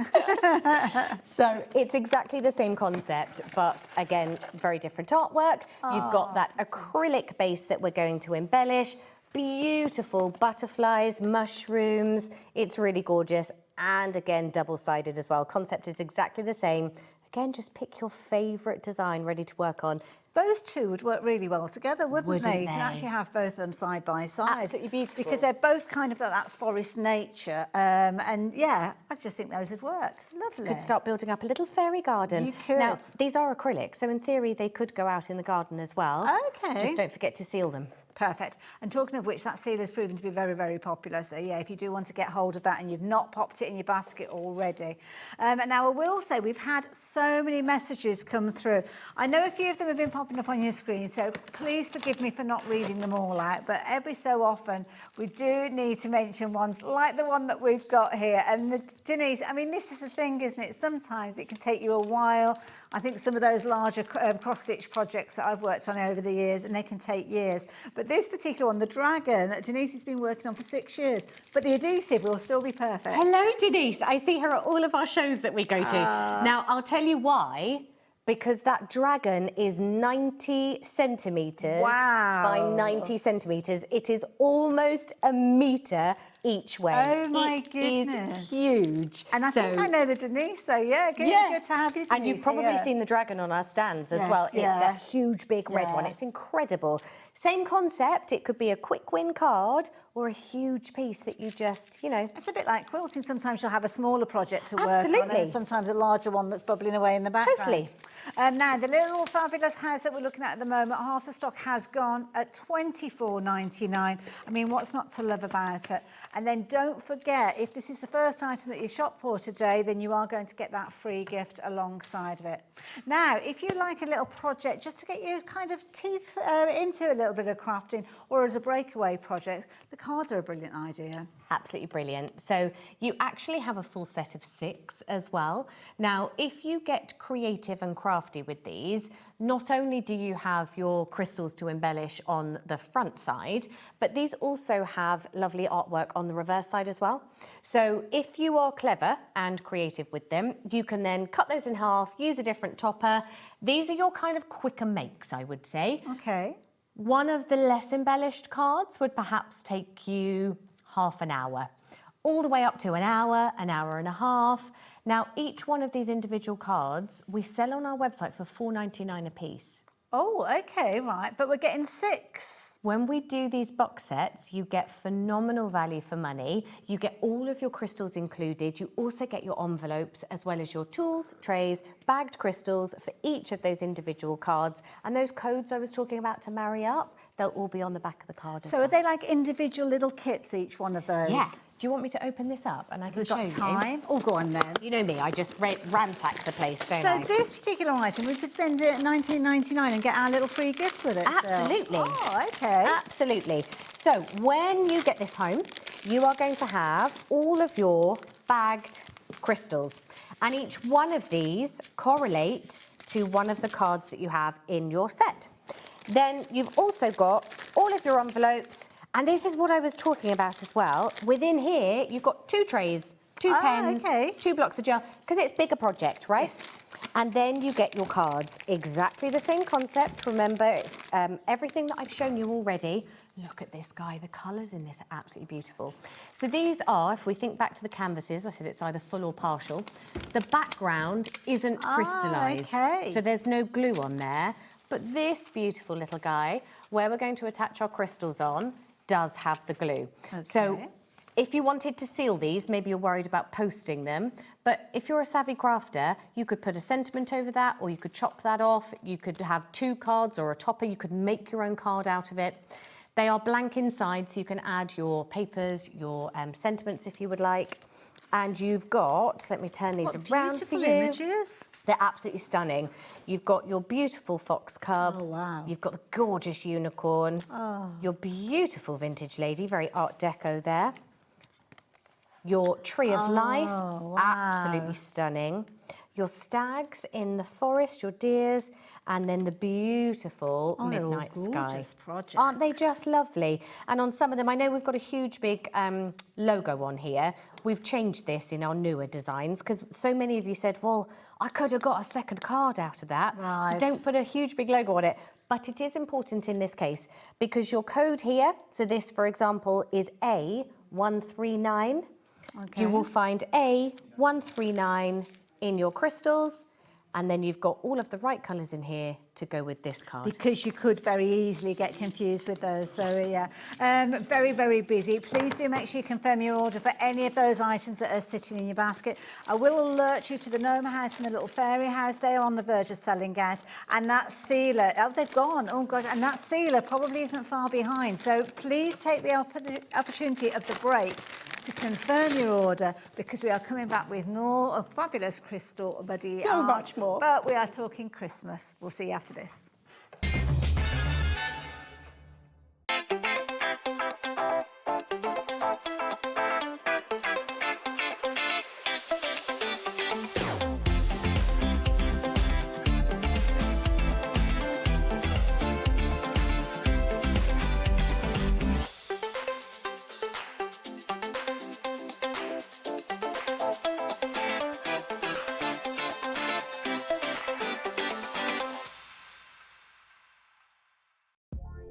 So it's exactly the same concept, but again, very different artwork. You've got that acrylic base that we're going to embellish. Beautiful butterflies, mushrooms. It's really gorgeous. And again, double-sided as well. Concept is exactly the same. Again, just pick your favourite design ready to work on. Those two would work really well together, wouldn't they? You can actually have both of them side by side. Absolutely beautiful. Because they're both kind of that forest nature. And yeah, I just think those would work. Lovely. Could start building up a little fairy garden. You could. Now, these are acrylic, so in theory, they could go out in the garden as well. Okay. Just don't forget to seal them. Perfect. And talking of which, that sealer has proven to be very, very popular. So, yeah, if you do want to get hold of that and you've not popped it in your basket already. And now, I will say we've had so many messages come through. I know a few of them have been popping up on your screen, so please forgive me for not reading them all out. But every so often, we do need to mention ones like the one that we've got here. And Denise, I mean, this is the thing, isn't it? Sometimes it can take you a while. I think some of those larger cross-stitch projects that I've worked on over the years, and they can take years. But this particular one, the dragon, Denise has been working on for 6 years, but the adhesive will still be perfect. Hello, Denise. I see her at all of our shows that we go to. Now, I'll tell you why. Because that dragon is 90 centimetres by 90 centimetres. It is almost a metre each way. Oh, my goodness. It is huge. And I think I know the Denise, so yeah, good to have you, Denise. And you've probably seen the dragon on our stands as well. It's that huge, big red one. It's incredible. Same concept. It could be a quick win card or a huge piece that you just, you know... It's a bit like quilting. Sometimes you'll have a smaller project to work on and sometimes a larger one that's bubbling away in the background. Totally. Now, the little fabulous house that we're looking at the moment, half the stock has gone at $24.99. I mean, what's not to love about it? And then don't forget, if this is the first item that you shop for today, then you are going to get that free gift alongside of it. Now, if you like a little project just to get your kind of teeth into a little bit of crafting or as a breakaway project, the cards are a brilliant idea. Absolutely brilliant. So you actually have a full set of 6 as well. Now, if you get creative and crafty with these, not only do you have your crystals to embellish on the front side, but these also have lovely artwork on the reverse side as well. So if you are clever and creative with them, you can then cut those in half, use a different topper. These are your kind of quicker makes, I would say. Okay. One of the less embellished cards would perhaps take you half an hour, all the way up to an hour and a half. Now, each one of these individual cards we sell on our website for $4.99 a piece. Oh, okay, right. But we're getting 6. When we do these box sets, you get phenomenal value for money. You get all of your crystals included. You also get your envelopes as well as your tools, trays, bagged crystals for each of those individual cards. And those codes I was talking about to marry up, they'll all be on the back of the card as well. So are they like individual little kits, each one of those? Yeah. Do you want me to open this up and I can show you? We've got time. Oh, go on then. You know me, I just ransack the place, don't I? So this particular item, we could spend it at $19.99 and get our little free gift with it. Absolutely. Oh, okay. Absolutely. So when you get this home, you are going to have all of your bagged crystals. And each one of these correlate to one of the cards that you have in your set. Then you've also got all of your envelopes, and this is what I was talking about as well. Within here, you've got 2 trays, 2 pens, 2 blocks of gel, because it's a bigger project, right? Yes. And then you get your cards. Exactly the same concept. Remember, it's everything that I've shown you already. Look at this, guy. The colours in this are absolutely beautiful. So these are, if we think back to the canvases, I said it's either full or partial. The background isn't crystallised. Okay. So there's no glue on there. But this beautiful little guy, where we're going to attach our crystals on, does have the glue. Okay. So if you wanted to seal these, maybe you're worried about posting them, but if you're a savvy crafter, you could put a sentiment over that, or you could chop that off. You could have 2 cards or a topper. You could make your own card out of it. They are blank inside, so you can add your papers, your sentiments if you would like. And you've got, let me turn these around for you. Images. They're absolutely stunning. You've got your beautiful fox cub. Oh, wow. You've got the gorgeous unicorn. Oh. Your beautiful vintage lady, very art deco there. Your tree of life, wow. absolutely stunning. Your stags in the forest, your deers, and then the beautiful they're all midnight sky. gorgeous projects. Aren't they just lovely? And on some of them, I know we've got a huge big logo on here. We've changed this in our newer designs because so many of you said, well, I could have got a second card out of that. Right. So don't put a huge big logo on it. But it is important in this case because your code here, so this, for example, is A139. Okay. You will find A139 in your crystals, and then you've got all of the right colours in here to go with this card. Because you could very easily get confused with those. So, yeah, very, very busy. Please do make sure you confirm your order for any of those items that are sitting in your basket. I will alert you to the Gnome House and the Little Fairy House. They are on the verge of selling out. And that sealer, oh, they've gone. Oh, God. And that sealer probably isn't far behind. So please take the opportunity of the break to confirm your order, because we are coming back with more of fabulous crystal buddy art. much more. But we are talking Christmas. We'll see you after this.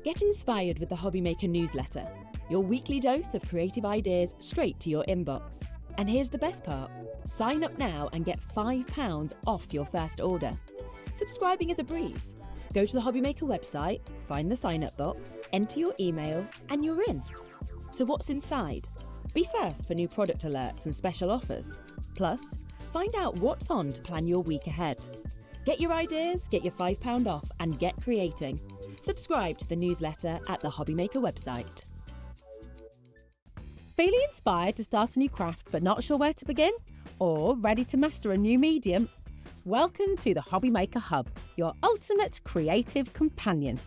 Get inspired with the HobbyMaker newsletter, your weekly dose of creative ideas straight to your inbox. And here's the best part. Sign up now and get £5 off your first order. Subscribing is a breeze. Go to the HobbyMaker website, find the sign-up box, enter your email, and you're in. So what's inside? Be first for new product alerts and special offers. Plus, find out what's on to plan your week ahead. Get your ideas, get your £5 off, and get creating. Subscribe to the newsletter at the HobbyMaker website. Feeling inspired to start a new craft but not sure where to begin? Or ready to master a new medium? Welcome to the HobbyMaker Hub, your ultimate creative companion.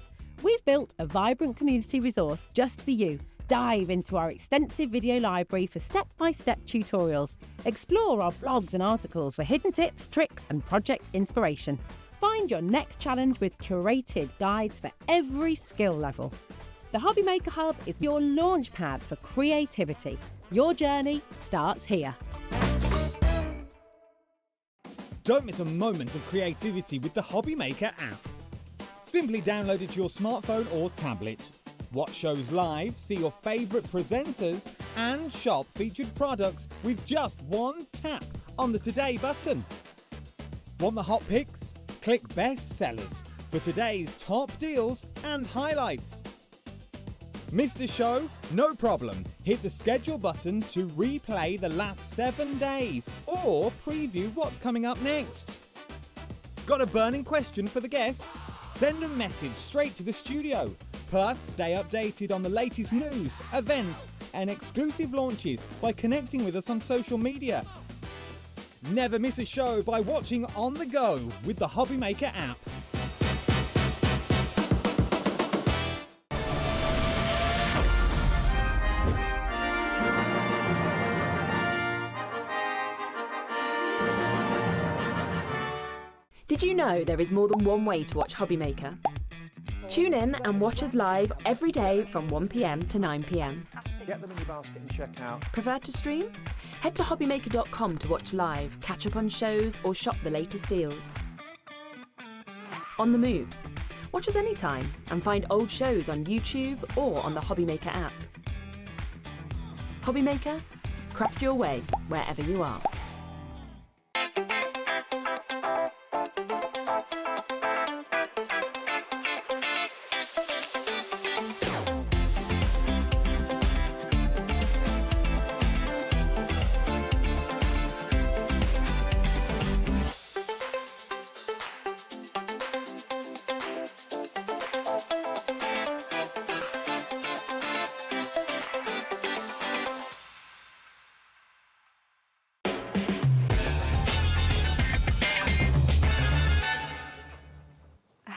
We've built a vibrant community resource just for you. Dive into our extensive video library for step-by-step tutorials. Explore our blogs and articles for hidden tips, tricks and project inspiration. Find your next challenge with curated guides for every skill level. The HobbyMaker Hub is your launch pad for creativity. Your journey starts here. Don't miss a moment of creativity with the HobbyMaker app. Simply download it to your smartphone or tablet. Watch shows live, see your favourite presenters, and shop featured products with just one tap on the Today button. Want the hot picks? Click Best Sellers for today's top deals and highlights. Missed a show? No problem. Hit the schedule button to replay the last 7 days or preview what's coming up next. Got a burning question for the guests? Send a message straight to the studio. Plus, stay updated on the latest news, events, and exclusive launches by connecting with us on social media. Never miss a show by watching on the go with the HobbyMaker app. Did you know there is more than one way to watch HobbyMaker? Tune in and watch us live every day from 1 p.m. to 9 p.m. Get them in your basket and check out. Prefer to stream? Head to HobbyMaker.com to watch live, catch up on shows, or shop the latest deals. On the move? Watch us anytime and find old shows on YouTube or on the HobbyMaker app. HobbyMaker? Craft your way wherever you are.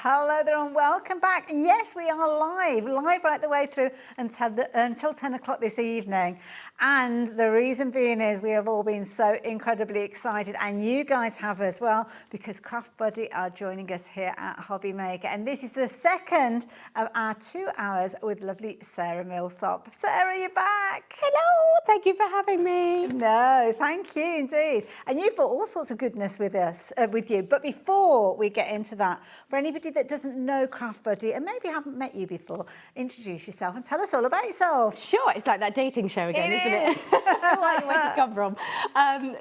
Hello there and welcome back. Yes, we are live right the way through until 10 o'clock this evening. And the reason being is we have all been so incredibly excited, and you guys have as well, because Craft Buddy are joining us here at HobbyMaker. And this is the second of our 2 hours with lovely Sarah Millsop. Sarah, you're back. Hello, thank you for having me. No, thank you indeed. And you've brought all sorts of goodness with us, with you. But before we get into that, for anybody that doesn't know Craft Buddy and maybe haven't met you before, introduce yourself and tell us all about yourself. Sure, it's like that dating show again, isn't it? Where you come from.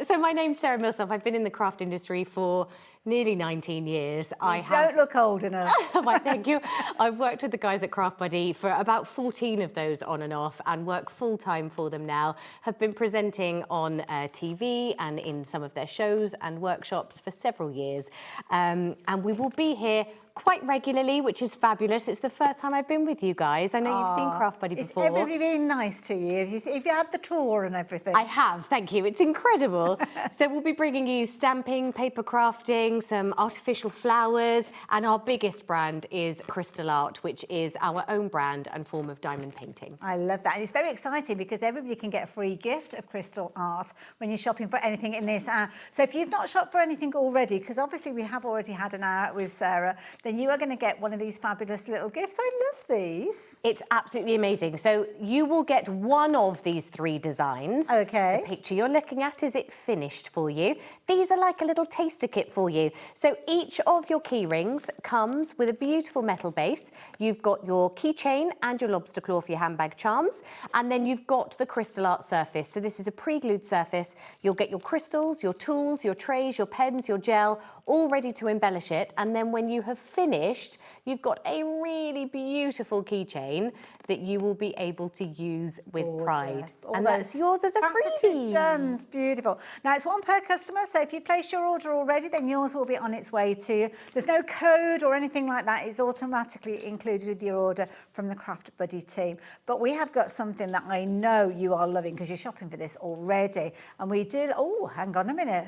So my name's Sarah Millsop. I've been in the craft industry for nearly 19 years. You don't look old enough. Why, thank you. I've worked with the guys at Craft Buddy for about 14 of those on and off, and work full-time for them now. Have been presenting on TV and in some of their shows and workshops for several years. And we will be here quite regularly, which is fabulous. It's the first time I've been with you guys. I know you've seen Craft Buddy before. Is everybody being nice to you? If you had the tour and everything? I have, thank you. It's incredible. So we'll be bringing you stamping, paper crafting, some artificial flowers, and our biggest brand is Crystal Art, which is our own brand and form of diamond painting. I love that. And it's very exciting because everybody can get a free gift of Crystal Art when you're shopping for anything in this hour. So if you've not shopped for anything already, because obviously we have already had an hour with Sarah, then you are going to get one of these fabulous little gifts. I love these. It's absolutely amazing. So you will get one of these 3 designs. Okay. The picture you're looking at, is it finished for you? These are like a little taster kit for you. So each of your key rings comes with a beautiful metal base. You've got your keychain and your lobster claw for your handbag charms. And then you've got the Crystal Art surface. So this is a pre-glued surface. You'll get your crystals, your tools, your trays, your pens, your gel, all ready to embellish it. And then when you have finished, you've got a really beautiful keychain that you will be able to use with pride. And that's yours as a freebie. Gems, beautiful. Now it's one per customer, so if you placed your order already, then yours will be on its way to you. There's no code or anything like that. It's automatically included with your order from the Craft Buddy team. But we have got something that I know you are loving because you're shopping for this already. And we do, oh, hang on a minute.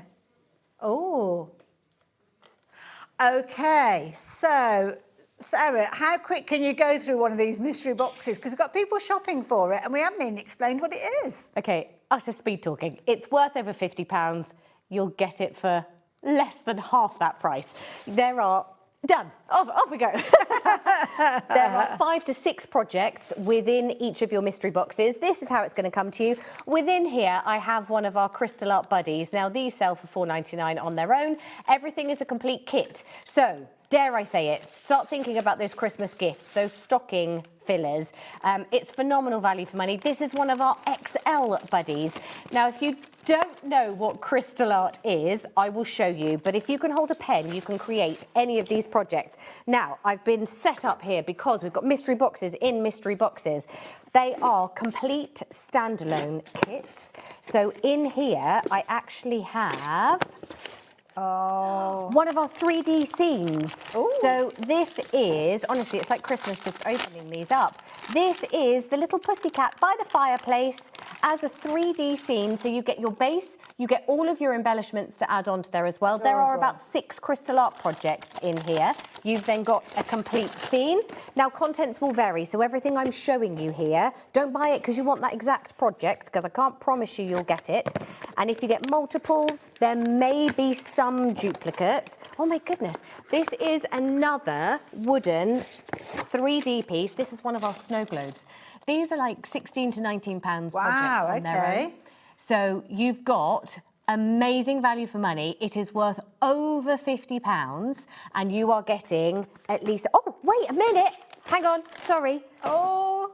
Oh. Okay, so Sarah, how quick can you go through one of these mystery boxes? Because we've got people shopping for it and we haven't even explained what it is. Okay, utter speed talking. It's worth over £50. You'll get it for less than half that price. There are... Done. Off we go. There are 5 to 6 projects within each of your mystery boxes. This is how it's going to come to you. Within here, I have one of our Crystal Art Buddies. Now, these sell for $4.99 on their own. Everything is a complete kit. So, dare I say it, start thinking about those Christmas gifts, those stocking fillers. It's phenomenal value for money. This is one of our XL Buddies. Now, if you don't know what Crystal Art is, I will show you. But if you can hold a pen, you can create any of these projects. Now, I've been set up here because we've got mystery boxes in mystery boxes. They are complete standalone kits. So in here, I actually have... one of our 3D scenes. Ooh. So this is, honestly, it's like Christmas just opening these up. This is the little pussycat by the fireplace as a 3D scene. So you get your base, you get all of your embellishments to add onto there as well. There are about 6 Crystal Art projects in here. You've then got a complete scene. Now, contents will vary. So everything I'm showing you here, don't buy it because you want that exact project, because I can't promise you you'll get it. And if you get multiples, there may be some duplicates. Oh my goodness. This is another wooden 3D piece. This is one of our snow globes. These are like 16 to 19 pounds projects on their own. So you've got amazing value for money. It is worth over £50 and you are getting at least, oh, wait a minute. Hang on, sorry. Oh,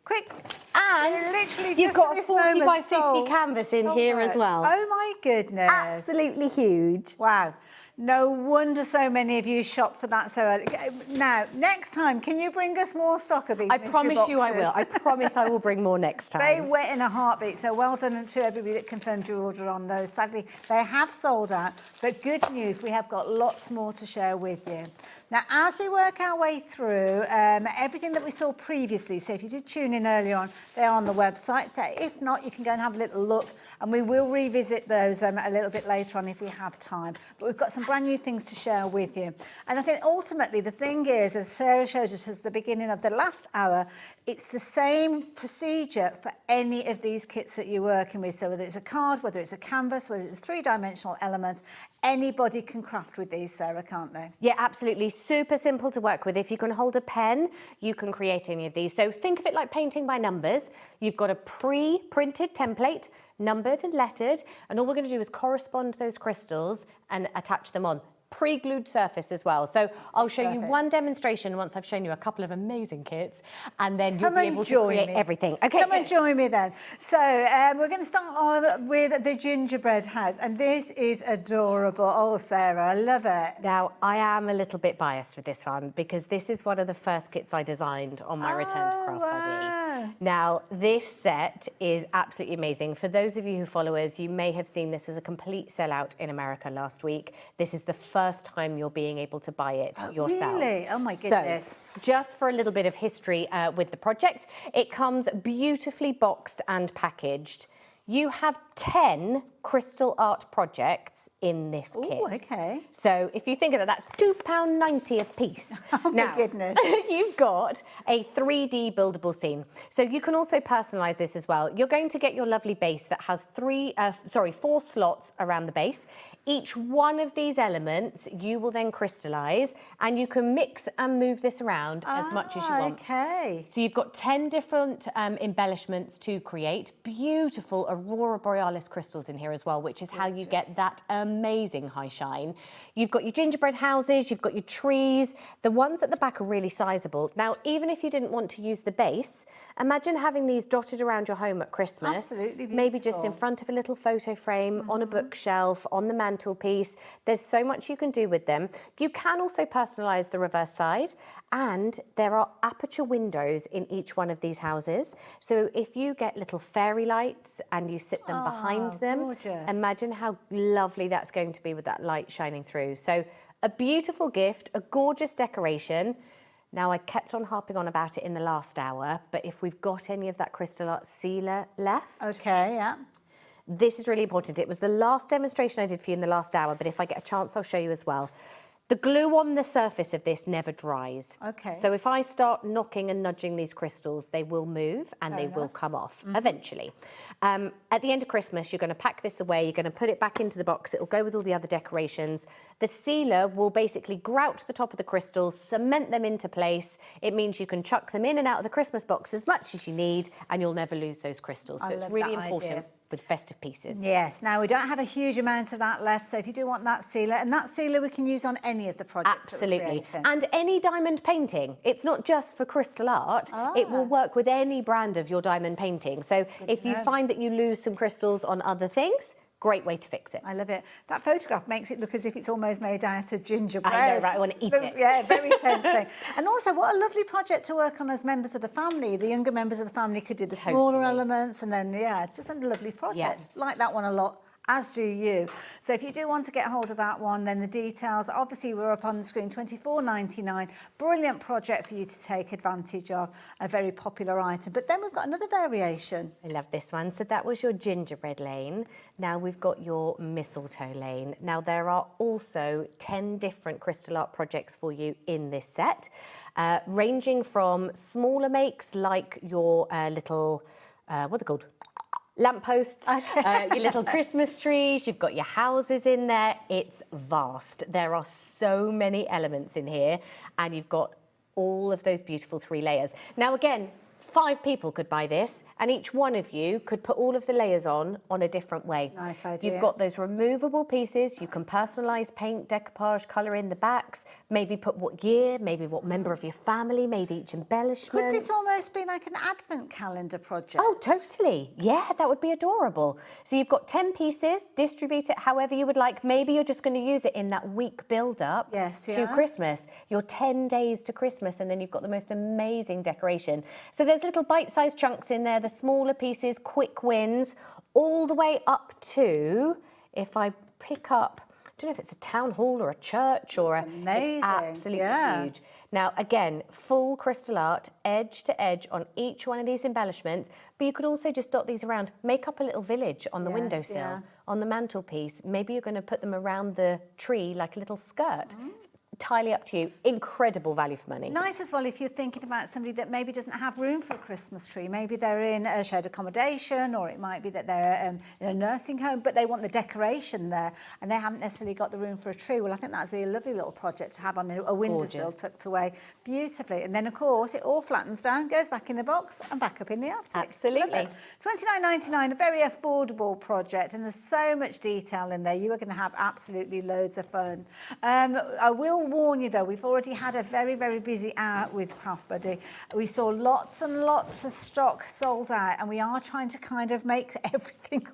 quick. And literally you've got a 40 by 50 canvas in here as well. Oh my goodness. Absolutely huge. Wow. No wonder so many of you shop for that so early. Now, next time, can you bring us more stock of these I mystery promise you I boxes? will. I promise I will bring more next time. They went in a heartbeat, so well done to everybody that confirmed your order on those. Sadly, they have sold out, but good news, we have got lots more to share with you. Now, as we work our way through everything that we saw previously, so if you did tune in earlier on, they're on the website. So if not, you can go and have a little look, and we will revisit those a little bit later on if we have time. But we've got some brand new things to share with you. And I think ultimately the thing is, as Sarah showed us at the beginning of the last hour, it's the same procedure for any of these kits that you're working with. So whether it's a card, whether it's a canvas, whether it's three-dimensional elements, anybody can craft with these, Sarah, can't they? Yeah, absolutely. Super simple to work with. If you can hold a pen, you can create any of these. So think of it like painting by numbers. You've got a pre-printed template, numbered and lettered, and all we're going to do is correspond those crystals and attach them on. Pre-glued surface as well. So I'll show you one demonstration once I've shown you a couple of amazing kits, and then you'll be able to create everything. Okay, come and join me then. So we're going to start on with the gingerbread house, and this is adorable. Oh, Sarah, I love it. Now, I am a little bit biased with this one because this is one of the first kits I designed on my return to Craft Buddy. Now, this set is absolutely amazing. For those of you who follow us, you may have seen this was a complete sellout in America last week. This is the first time you're being able to buy it yourselves. Really? Oh my goodness. So, just for a little bit of history with the project, it comes beautifully boxed and packaged. You have 10 crystal art projects in this kit. Oh, okay. So if you think of it, that's £2.90 a piece. Oh my goodness. You've got a 3D buildable scene. So you can also personalise this as well. You're going to get your lovely base that has 4 slots around the base. Each one of these elements you will then crystallise, and you can mix and move this around as much as you want. Okay. So you've got 10 different embellishments to create. Beautiful Aurora Borealis crystals in here as well, which is how you get that amazing high shine. You've got your gingerbread houses, you've got your trees. The ones at the back are really sizable. Now, even if you didn't want to use the base, imagine having these dotted around your home at Christmas. Absolutely beautiful. Maybe just in front of a little photo frame, on a bookshelf, on the mantelpiece. There's so much you can do with them. You can also personalise the reverse side, and there are aperture windows in each one of these houses. So if you get little fairy lights and you sit them behind them, gorgeous. imagine how lovely that's going to be with that light shining through. So a beautiful gift, a gorgeous decoration. Now, I kept on harping on about it in the last hour, but if we've got any of that crystal art sealer left... Okay, yeah. This is really important. It was the last demonstration I did for you in the last hour, but if I get a chance, I'll show you as well. The glue on the surface of this never dries. Okay. So if I start knocking and nudging these crystals, they will move and they will come off eventually. At the end of Christmas, you're going to pack this away, you're going to put it back into the box, it will go with all the other decorations. The sealer will basically grout the top of the crystals, cement them into place. It means you can chuck them in and out of the Christmas box as much as you need, and you'll never lose those crystals. So I it's love really that important idea. with festive pieces. Yes, now we don't have a huge amount of that left, so if you do want that sealer, and that sealer we can use on any of the projects that we're Absolutely. creating. And any diamond painting. It's not just for crystal art. It will work with any brand of your diamond painting. So if you find that you lose some crystals on other things, great way to fix it. I love it. That photograph makes it look as if it's almost made out of gingerbread. I know, right? I want to eat it. Yeah, very tempting. And also, what a lovely project to work on as members of the family. The younger members of the family could do the smaller elements, and then, yeah, just a lovely project. Like that one a lot, as do you. So if you do want to get hold of that one, then the details, obviously, we're up on the screen, $24.99. Brilliant project for you to take advantage of, a very popular item. But then we've got another variation. I love this one. So that was your gingerbread lane. Now we've got your mistletoe lane. Now there are also 10 different crystal art projects for you in this set, ranging from smaller makes like your little, what are they called? lampposts, your little Christmas trees, you've got your houses in there. It's vast. There are so many elements in here, and you've got all of those beautiful 3 layers. Now, again, 5 people could buy this, and each one of you could put all of the layers on a different way. Nice idea. You've got those removable pieces. You can personalise, paint, decoupage, colour in the backs, maybe put what year, maybe what member of your family made each embellishment. Could this almost be like an advent calendar project? Oh, totally. Yeah, that would be adorable. So you've got 10 pieces, distribute it however you would like. Maybe you're just going to use it in that week build-up to Christmas. Your 10 days to Christmas, and then you've got the most amazing decoration. So there's little bite-sized chunks in there, the smaller pieces, quick wins, all the way up to, if I pick up, I don't know if it's a town hall or a church or amazing. It's absolutely huge. Now, again, full crystal art, edge to edge on each one of these embellishments, but you could also just dot these around, make up a little village on the windowsill, on the mantelpiece. Maybe you're going to put them around the tree like a little skirt. It's entirely up to you. Incredible value for money. Nice as well if you're thinking about somebody that maybe doesn't have room for a Christmas tree. Maybe they're in a shared accommodation, or it might be that they're in a nursing home, but they want the decoration there and they haven't necessarily got the room for a tree. Well, I think that's a lovely little project to have on a windowsill tucked away beautifully. And then, of course, it all flattens down, goes back in the box and back up in the attic. Absolutely. $29.99, a very affordable project, and there's so much detail in there. You are going to have absolutely loads of fun. I will warn you though, we've already had a very, very busy hour with Craft Buddy. We saw lots and lots of stock sold out, and we are trying to kind of make everything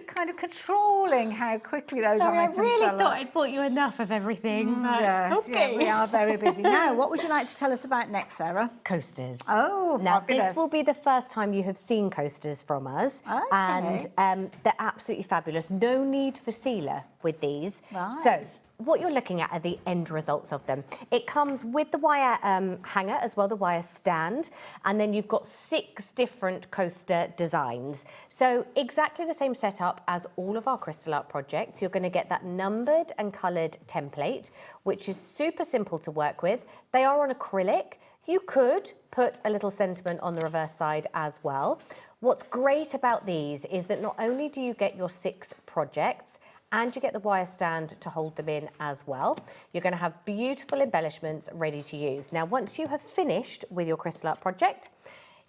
kind of controlling how quickly those items sell. I really thought I'd bought you enough of everything. But yes, yeah, we are very busy. Now, what would you like to tell us about next, Sarah? Coasters. Oh, now fabulous. this will be the first time you have seen coasters from us, and they're absolutely fabulous. No need for sealer with these. Right. So what you're looking at are the end results of them. It comes with the wire hanger as well, the wire stand, and then you've got 6 different coaster designs. So exactly the same setup as all of our crystal art projects. You're going to get that numbered and coloured template, which is super simple to work with. They are on acrylic. You could put a little sentiment on the reverse side as well. What's great about these is that not only do you get your 6 projects, and you get the wire stand to hold them in as well. You're going to have beautiful embellishments ready to use. Now, once you have finished with your crystal art project,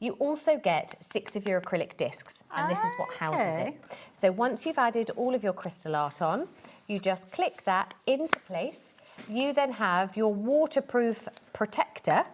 you also get 6 of your acrylic discs, and this is what houses it. So once you've added all of your crystal art on, you just click that into place. You then have your waterproof protector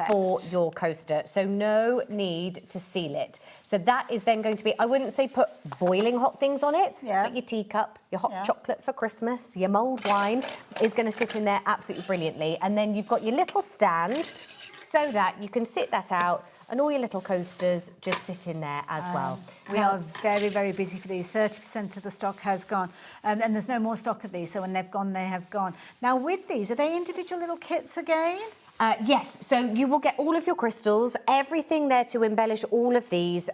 for your coaster, so no need to seal it. So that is then going to be, I wouldn't say put boiling hot things on it, but your teacup, your hot chocolate for Christmas, your mulled wine is going to sit in there absolutely brilliantly. And then you've got your little stand so that you can sit that out and all your little coasters just sit in there as well. We are very, very busy for these. 30% of the stock has gone, and there's no more stock of these, so when they've gone, they have gone. Now, with these, are they individual little kits again? Yes, so you will get all of your crystals, everything there to embellish all of these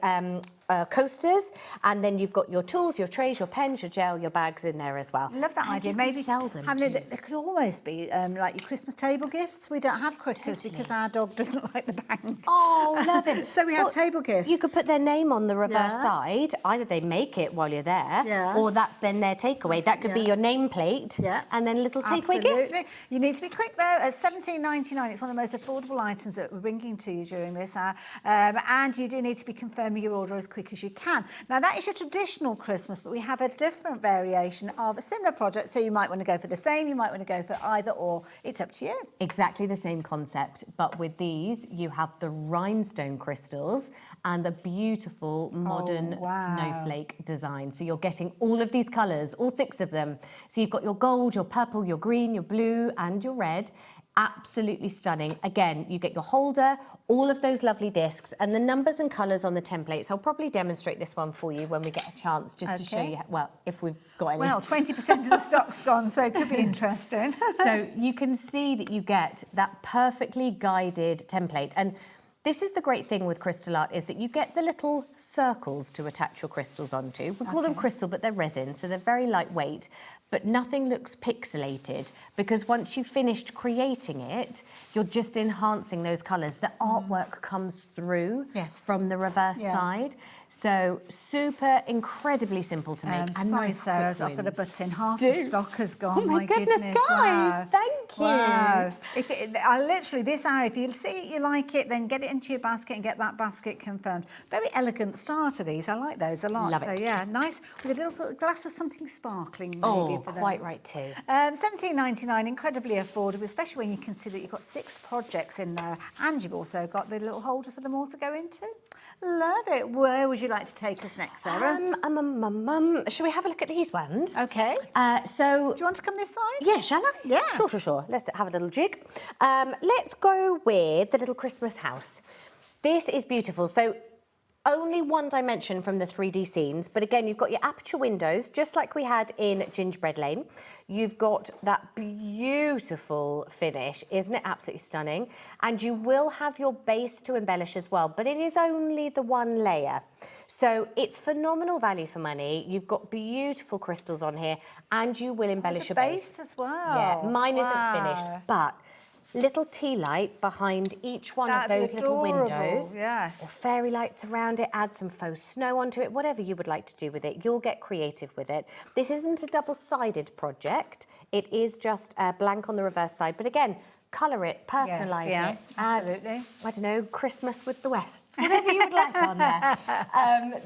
coasters, and then you've got your tools, your trays, your pens, your gel, your bags in there as well. Love that And idea. you Maybe can sell them they too. could almost be like your Christmas table gifts. We don't have crickets because our dog doesn't like the bang. Oh, love it. So we have table gifts. You could put their name on the reverse side. Either they make it while you're there, or that's then their takeaway. That could be your nameplate, and then a little takeaway gift. You need to be quick though. At $17.99, it's one of the most affordable items that we're bringing to you during this hour, and you do need to be confirming your order as quick as you can. Now, that is your traditional Christmas, but we have a different variation of a similar project, so you might want to go for the same, you might want to go for either or. It's up to you. Exactly the same concept, but with these, you have the rhinestone crystals and the beautiful modern snowflake design. So you're getting all of these colours, all 6 of them. So you've got your gold, your purple, your green, your blue, and your red. Absolutely stunning. Again, you get your holder, all of those lovely discs, and the numbers and colours on the templates. I'll probably demonstrate this one for you when we get a chance, just to show you, well, if we've got any. Well, 20% of the stock's gone, so it could be interesting. So you can see that you get that perfectly guided template. And This is the great thing with crystal art, is that you get the little circles to attach your crystals onto. We call them crystal, but they're resin, so they're very lightweight, but nothing looks pixelated, because once you've finished creating it, you're just enhancing those colours. The artwork comes through from the reverse side. So super, incredibly simple to make. and Sorry, nice Sarah, quick I've got a wins. button. Half the stock has gone. Oh my goodness, guys, wow. thank you. Wow. I literally, this hour, if you see it, you like it, then get it into your basket and get that basket confirmed. Very elegant starter, these. I like those a lot. Love so, it. yeah, nice. With a little glass of something sparkling, maybe. Oh, for quite those. right too. $17.99, incredibly affordable, especially when you consider you've got 6 projects in there, and you've also got the little holder for them all to go into. Love it. Where would you like to take us next, Sarah? Shall we have a look at these ones? Okay. So, do you want to come this side? Yeah, shall I? Yeah. Sure. Let's have a little jig. Let's go with the little Christmas house. This is beautiful. So, only one dimension from the 3D scenes, but again, you've got your aperture windows, just like we had in Gingerbread Lane. You've got that beautiful finish, isn't it absolutely stunning? And you will have your base to embellish as well, but it is only the one layer. So it's phenomenal value for money. You've got beautiful crystals on here, and you will embellish your base as well. Yeah, mine isn't finished, but little tea light behind each one of those little windows, yes. or fairy lights around it, add some faux snow onto it, whatever you would like to do with it. You'll get creative with it. This isn't a double-sided project. It is just blank on the reverse side. But again, colour it, personalise it, add, I don't know, Christmas with the Wests, whatever you would like on there.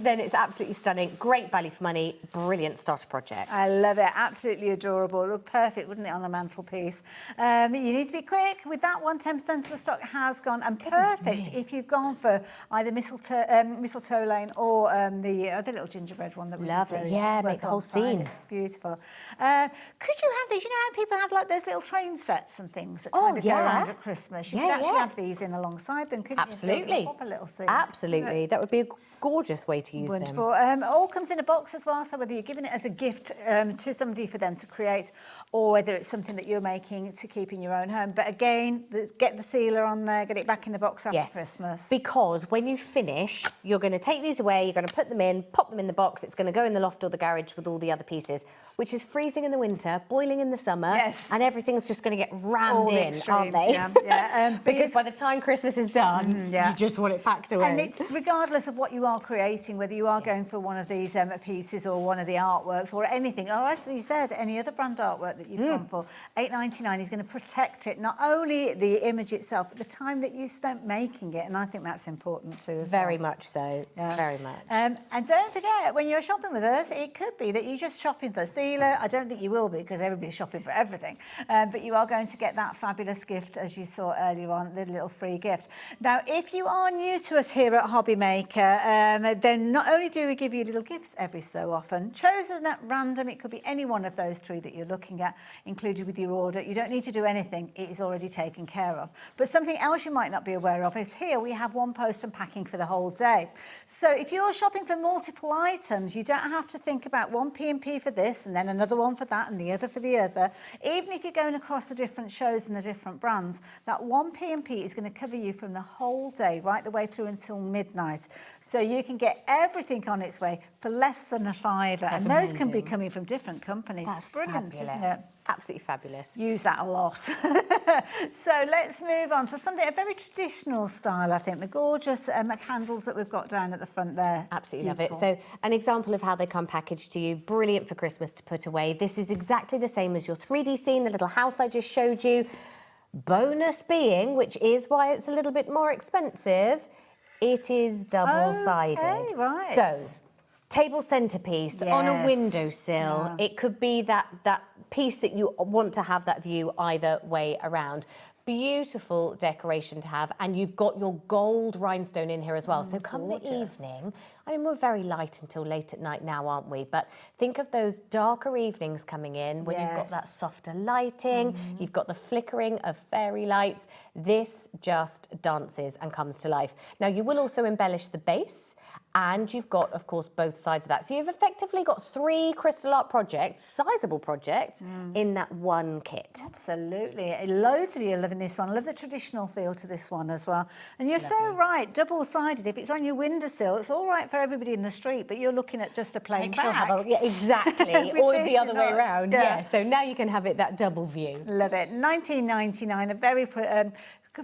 Then it's absolutely stunning. Great value for money, brilliant starter project. I love it, absolutely adorable. It looked perfect, wouldn't it, on the mantelpiece? You need to be quick with that one. 10% of the stock has gone, and perfect if you've gone for either mistletoe lane or the other little gingerbread one that we Love it, yeah, make the whole scene. Beautiful. Could you have these? You know how people have like those little train sets and things that kind of go around at Christmas? You could actually have these in alongside them, couldn't you? Absolutely. Pop a little scene. Absolutely. That would be a gorgeous way to use Wonderful. them. All comes in a box as well, so whether you're giving it as a gift to somebody for them to create, or whether it's something that you're making to keep in your own home. But again, get the sealer on there, get it back in the box after Christmas. Because when you finish, you're going to take these away, you're going to put them in, pop them in the box, it's going to go in the loft or the garage with all the other pieces, which is freezing in the winter, boiling in the summer, and everything's just going to get rammed in, aren't they? Because by the time Christmas is done, you just want it packed away. And it's regardless of what you are creating, whether you are going for one of these pieces or one of the artworks or anything, or as you said, any other brand artwork that you've gone for, $8.99 is going to protect it, not only the image itself, but the time that you spent making it, and I think that's important too as Very much so, very much. And don't forget, when you're shopping with us, it could be that you're just shopping for a sealer. I don't think you will be, because everybody's shopping for everything, but you are going to get that fabulous gift, as you saw earlier on, the little free gift. Now, if you are new to us here at HobbyMaker, then not only do we give you little gifts every so often, chosen at random, it could be any one of those 3 that you're looking at, included with your order. You don't need to do anything, it is already taken care of. But something else you might not be aware of is here we have one post and packing for the whole day. So if you're shopping for multiple items, you don't have to think about one P&P for this and then another one for that and the other for the other. Even if you're going across the different shows and the different brands, that one P&P is going to cover you from the whole day right the way through until midnight. So you can get everything on its way for less than a £5. That's and those amazing. can be coming from different companies. That's brilliant, fabulous. isn't it? Absolutely fabulous. Use that a lot. So let's move on to something, a very traditional style, I think. The gorgeous candles that we've got down at the front there. Absolutely love it. So an example of how they come packaged to you, brilliant for Christmas to put away. This is exactly the same as your 3D scene, the little house I just showed you. Bonus being, which is why it's a little bit more expensive, it is double-sided. Okay, right. So, table centerpiece on a windowsill. It could be that piece that you want to have that view either way around. Beautiful decoration to have, and you've got your gold rhinestone in here as well. So come the evening, I mean, we're very light until late at night now, aren't we? But think of those darker evenings coming in when you've got that softer lighting, you've got the flickering of fairy lights. This just dances and comes to life. Now, you will also embellish the base, And you've got, of course, both sides of that. So you've effectively got 3 crystal art projects, sizable projects, in that one kit. Absolutely. Loads of you are loving this one. I love the traditional feel to this one as well. And you're so right, double-sided. If it's on your windowsill, it's all right for everybody in the street, but you're looking at just the plain back. Yeah, exactly. Or this, the other way you're not. around. Yeah. So now you can have it that double view. Love it. 19.99, a very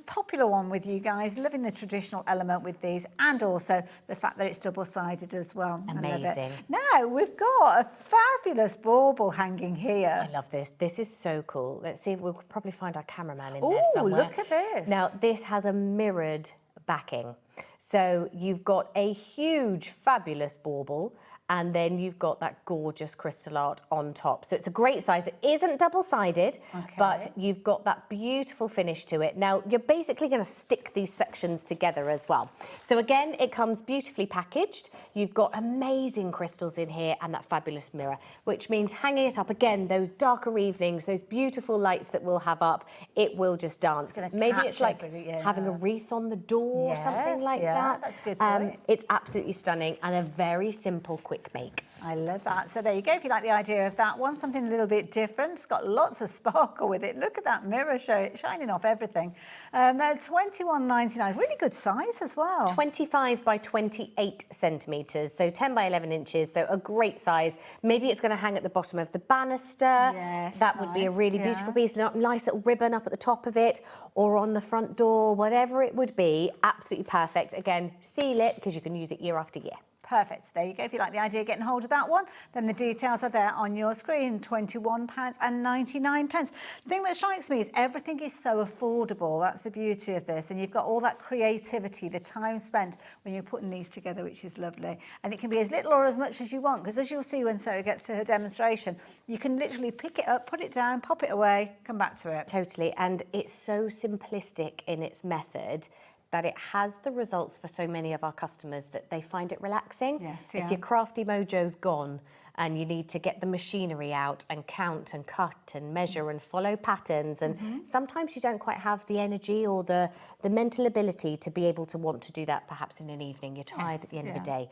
popular one with you guys. Loving the traditional element with these, and also the fact that it's double-sided as well. Amazing. I love it. Now we've got a fabulous bauble hanging here. I love this. This is so cool. Let's see if we'll probably find our cameraman in there Oh, somewhere. look at this. Now, this has a mirrored backing. So you've got a huge, fabulous bauble, and then you've got that gorgeous crystal art on top. So it's a great size. It isn't double-sided, but you've got that beautiful finish to it. Now, you're basically going to stick these sections together as well. So again, it comes beautifully packaged. You've got amazing crystals in here and that fabulous mirror, which means hanging it up, again, those darker evenings, those beautiful lights that we'll have up, it will just dance. Maybe it's like having a wreath on the door or something like that. That's a good point. It's absolutely stunning and a very simple, quick make. I love that. So there you go. If you like the idea of that one, something a little bit different. It's got lots of sparkle with it. Look at that mirror shining off everything. £21.99, really good size as well. 25 by 28 centimetres, so 10 by 11 inches, so a great size. Maybe it's going to hang at the bottom of the banister. Yes, that would be a really beautiful piece. Nice little ribbon up at the top of it, or on the front door, whatever it would be. Absolutely perfect. Again, seal it because you can use it year after year. Perfect. There you go. If you like the idea of getting hold of that one, then the details are there on your screen. £21.99. The thing that strikes me is everything is so affordable. That's the beauty of this. And you've got all that creativity, the time spent when you're putting these together, which is lovely. And it can be as little or as much as you want, because as you'll see when Sarah gets to her demonstration, you can literally pick it up, put it down, pop it away, come back to it. Totally. And it's so simplistic in its method that it has the results for so many of our customers that they find it relaxing. Yes, If your crafty mojo's gone and you need to get the machinery out and count and cut and measure and follow patterns, and sometimes you don't quite have the energy or the mental ability to be able to want to do that perhaps in an evening. You're tired at the end of the day.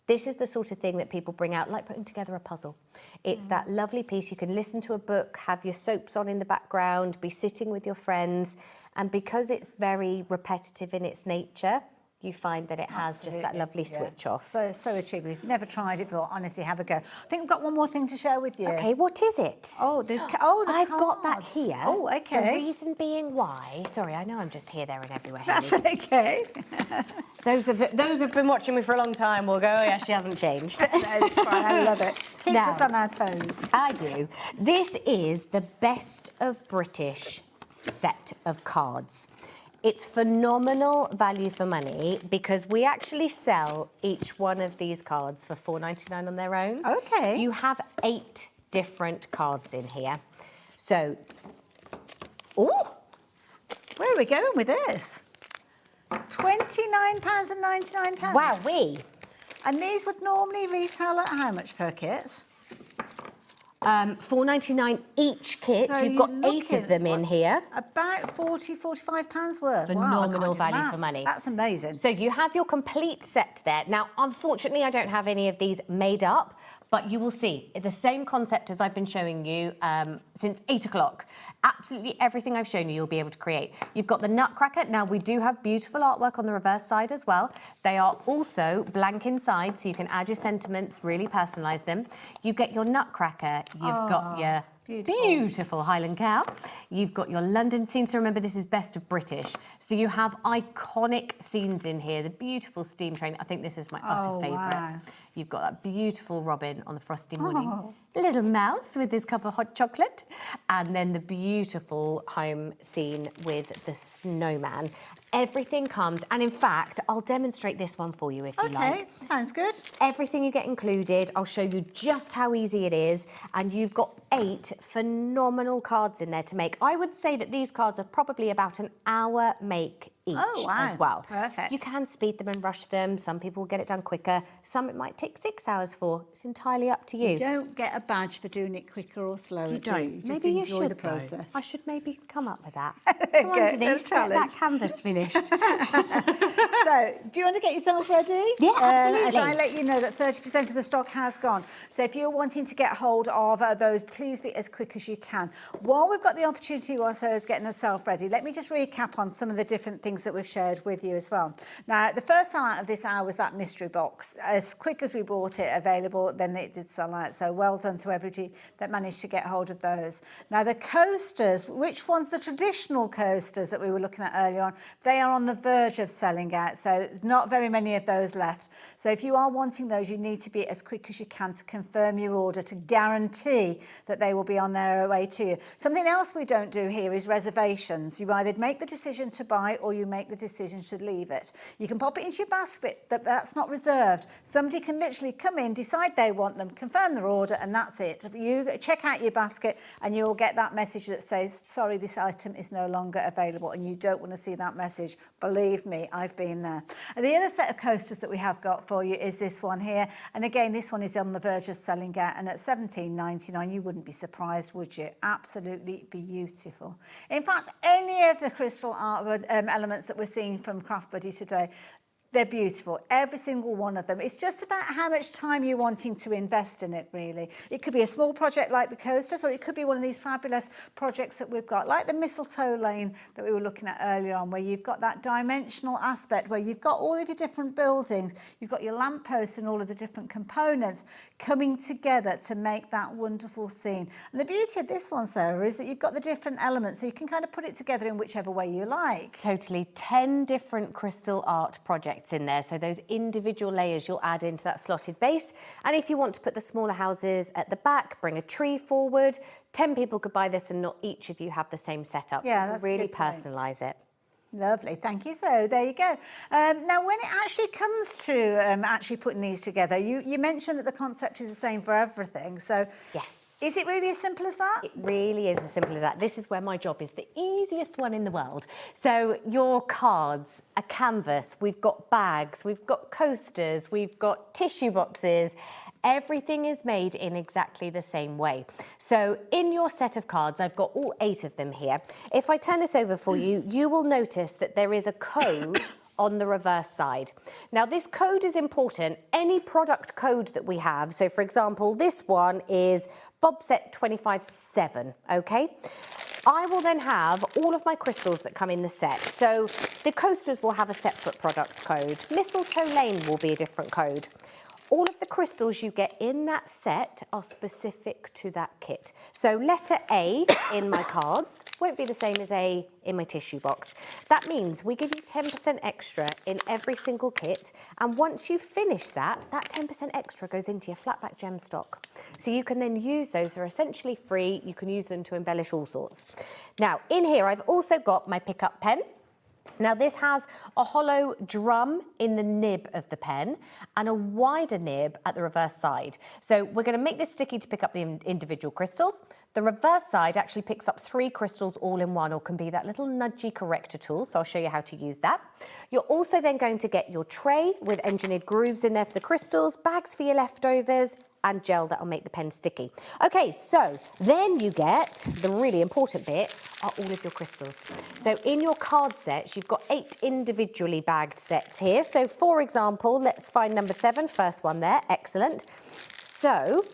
This is the sort of thing that people bring out, like putting together a puzzle. It's that lovely piece. You can listen to a book, have your soaps on in the background, be sitting with your friends. And because it's very repetitive in its nature, you find that it has just that lovely switch off. So achievable. If you've never tried it, well, honestly, have a go. I think we've got one more thing to share with you. Okay, what is it? I've got that here. Oh, okay. The reason being why... Sorry, I know I'm just here, there and everywhere. That's okay. Those who've been watching me for a long time will go, oh, yeah, she hasn't changed. That's fine, I love it. Keeps us on our toes. I do. This is the Best of British set of cards. It's phenomenal value for money because we actually sell each one of these cards for £4.99 on their own. Okay. You have 8 different cards in here. So, oh, where are we going with this? £29.99. Wowee. And these would normally retail at how much per kit? £4.99 each kit. So you've got 8 of them in here. About £40–45 worth. Phenomenal value for money. That's amazing. So you have your complete set there. Now, unfortunately, I don't have any of these made up, but you will see the same concept as I've been showing you since 8 o'clock. Absolutely everything I've shown you, you'll be able to create. You've got the Nutcracker. Now, we do have beautiful artwork on the reverse side as well. They are also blank inside, so you can add your sentiments, really personalise them. You get your Nutcracker. You've got your beautiful Highland Cow. You've got your London scene. So remember, this is Best of British. So you have iconic scenes in here. The beautiful steam train. I think this is my utter favourite. Wow. You've got that beautiful Robin on the frosty morning. Little mouse with his cup of hot chocolate. And then the beautiful home scene with the snowman. Everything comes, and in fact, I'll demonstrate this one for you if you like. Okay, sounds good. Everything you get included. I'll show you just how easy it is. And you've got 8 phenomenal cards in there to make. I would say that these cards are probably about an hour make each Oh, wow. as well. Perfect. You can speed them and rush them. Some people will get it done quicker. Some it might take 6 hours for. It's entirely up to you. You don't get a badge for doing it quicker or slower, You do don't. you? You just Maybe you enjoy should, the process. though. I should maybe come up with that. Good, Come on, Denise, little get that challenge. canvas finished. So, do you want to get yourself ready? Yeah, absolutely. As I let you know that 30% of the stock has gone. So if you're wanting to get hold of those, please be as quick as you can. While we've got the opportunity, while Sarah's getting herself ready, let me just recap on some of the different things that we've shared with you as well. Now, the first sell out of this hour was that mystery box. As quick as we bought it available, then it did sell out. So well done to everybody that managed to get hold of those. Now, the coasters, which ones? The traditional coasters that we were looking at earlier on, they are on the verge of selling out. So there's not very many of those left. So if you are wanting those, you need to be as quick as you can to confirm your order, to guarantee that they will be on their way to you. Something else we don't do here is reservations. You either make the decision to buy or you make the decision to leave it. You can pop it into your basket, that's not reserved. Somebody can literally come in, decide they want them, confirm their order, and that's it. You check out your basket and you'll get that message that says, sorry, this item is no longer available, and you don't want to see that message. Believe me, I've been there. And the other set of coasters that we have got for you is this one here. And again, this one is on the verge of selling out, and at $17.99, you wouldn't be surprised, would you? Absolutely beautiful. In fact, any of the crystal art elements that we're seeing from Craft Buddy today, they're beautiful, every single one of them. It's just about how much time you're wanting to invest in it, really. It could be a small project like the coasters, or it could be one of these fabulous projects that we've got, like the mistletoe lane that we were looking at earlier on, where you've got that dimensional aspect, where you've got all of your different buildings, you've got your lampposts and all of the different components coming together to make that wonderful scene. And the beauty of this one, Sarah, is that you've got the different elements, so you can kind of put it together in whichever way you like. Totally. 10 different crystal art projects in there, so those individual layers you'll add into that slotted base. And if you want to put the smaller houses at the back, bring a tree forward, 10 people could buy this and not each of you have the same setup. Yeah, so that's really a good point. personalise it. Lovely, thank you. So there you go. Now, when it actually comes to actually putting these together, you mentioned that the concept is the same for everything. So yes. Is it really as simple as that? It really is as simple as that. This is where my job is the easiest one in the world. So your cards, a canvas, we've got bags, we've got coasters, we've got tissue boxes. Everything is made in exactly the same way. So in your set of cards, I've got all 8 of them here. If I turn this over for you, you will notice that there is a code on the reverse side. Now, this code is important. Any product code that we have, so for example, this one is Bobset 257, okay? I will then have all of my crystals that come in the set. So the coasters will have a separate product code. Mistletoe Lane will be a different code. All of the crystals you get in that set are specific to that kit. So letter A in my cards won't be the same as A in my tissue box. That means we give you 10% extra in every single kit, and once you finish that, that 10% extra goes into your flatback gem stock. So you can then use those. They're essentially free. You can use them to embellish all sorts. Now, in here, I've also got my pickup pen. Now, this has a hollow drum in the nib of the pen and a wider nib at the reverse side. So we're going to make this sticky to pick up the individual crystals. The reverse side actually picks up 3 crystals all in one, or can be that little nudgy corrector tool. So I'll show you how to use that. You're also then going to get your tray with engineered grooves in there for the crystals, bags for your leftovers, and gel that'll make the pen sticky. Okay, so then you get, the really important bit, are all of your crystals. So in your card sets, you've got 8 individually bagged sets here. So for example, let's find number 7, first one there, excellent. So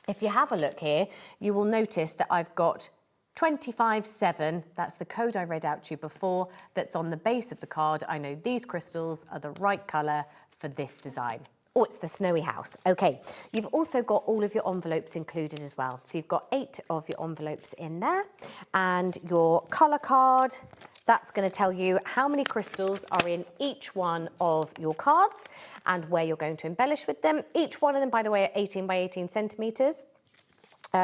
if you have a look here, you will notice that I've got 25/7, that's the code I read out to you before, that's on the base of the card. I know these crystals are the right colour for this design. Oh, it's the snowy house. Okay, you've also got all of your envelopes included as well. So you've got 8 of your envelopes in there, and your colour card, that's going to tell you how many crystals are in each one of your cards and where you're going to embellish with them. Each one of them, by the way, are 18 by 18 centimetres.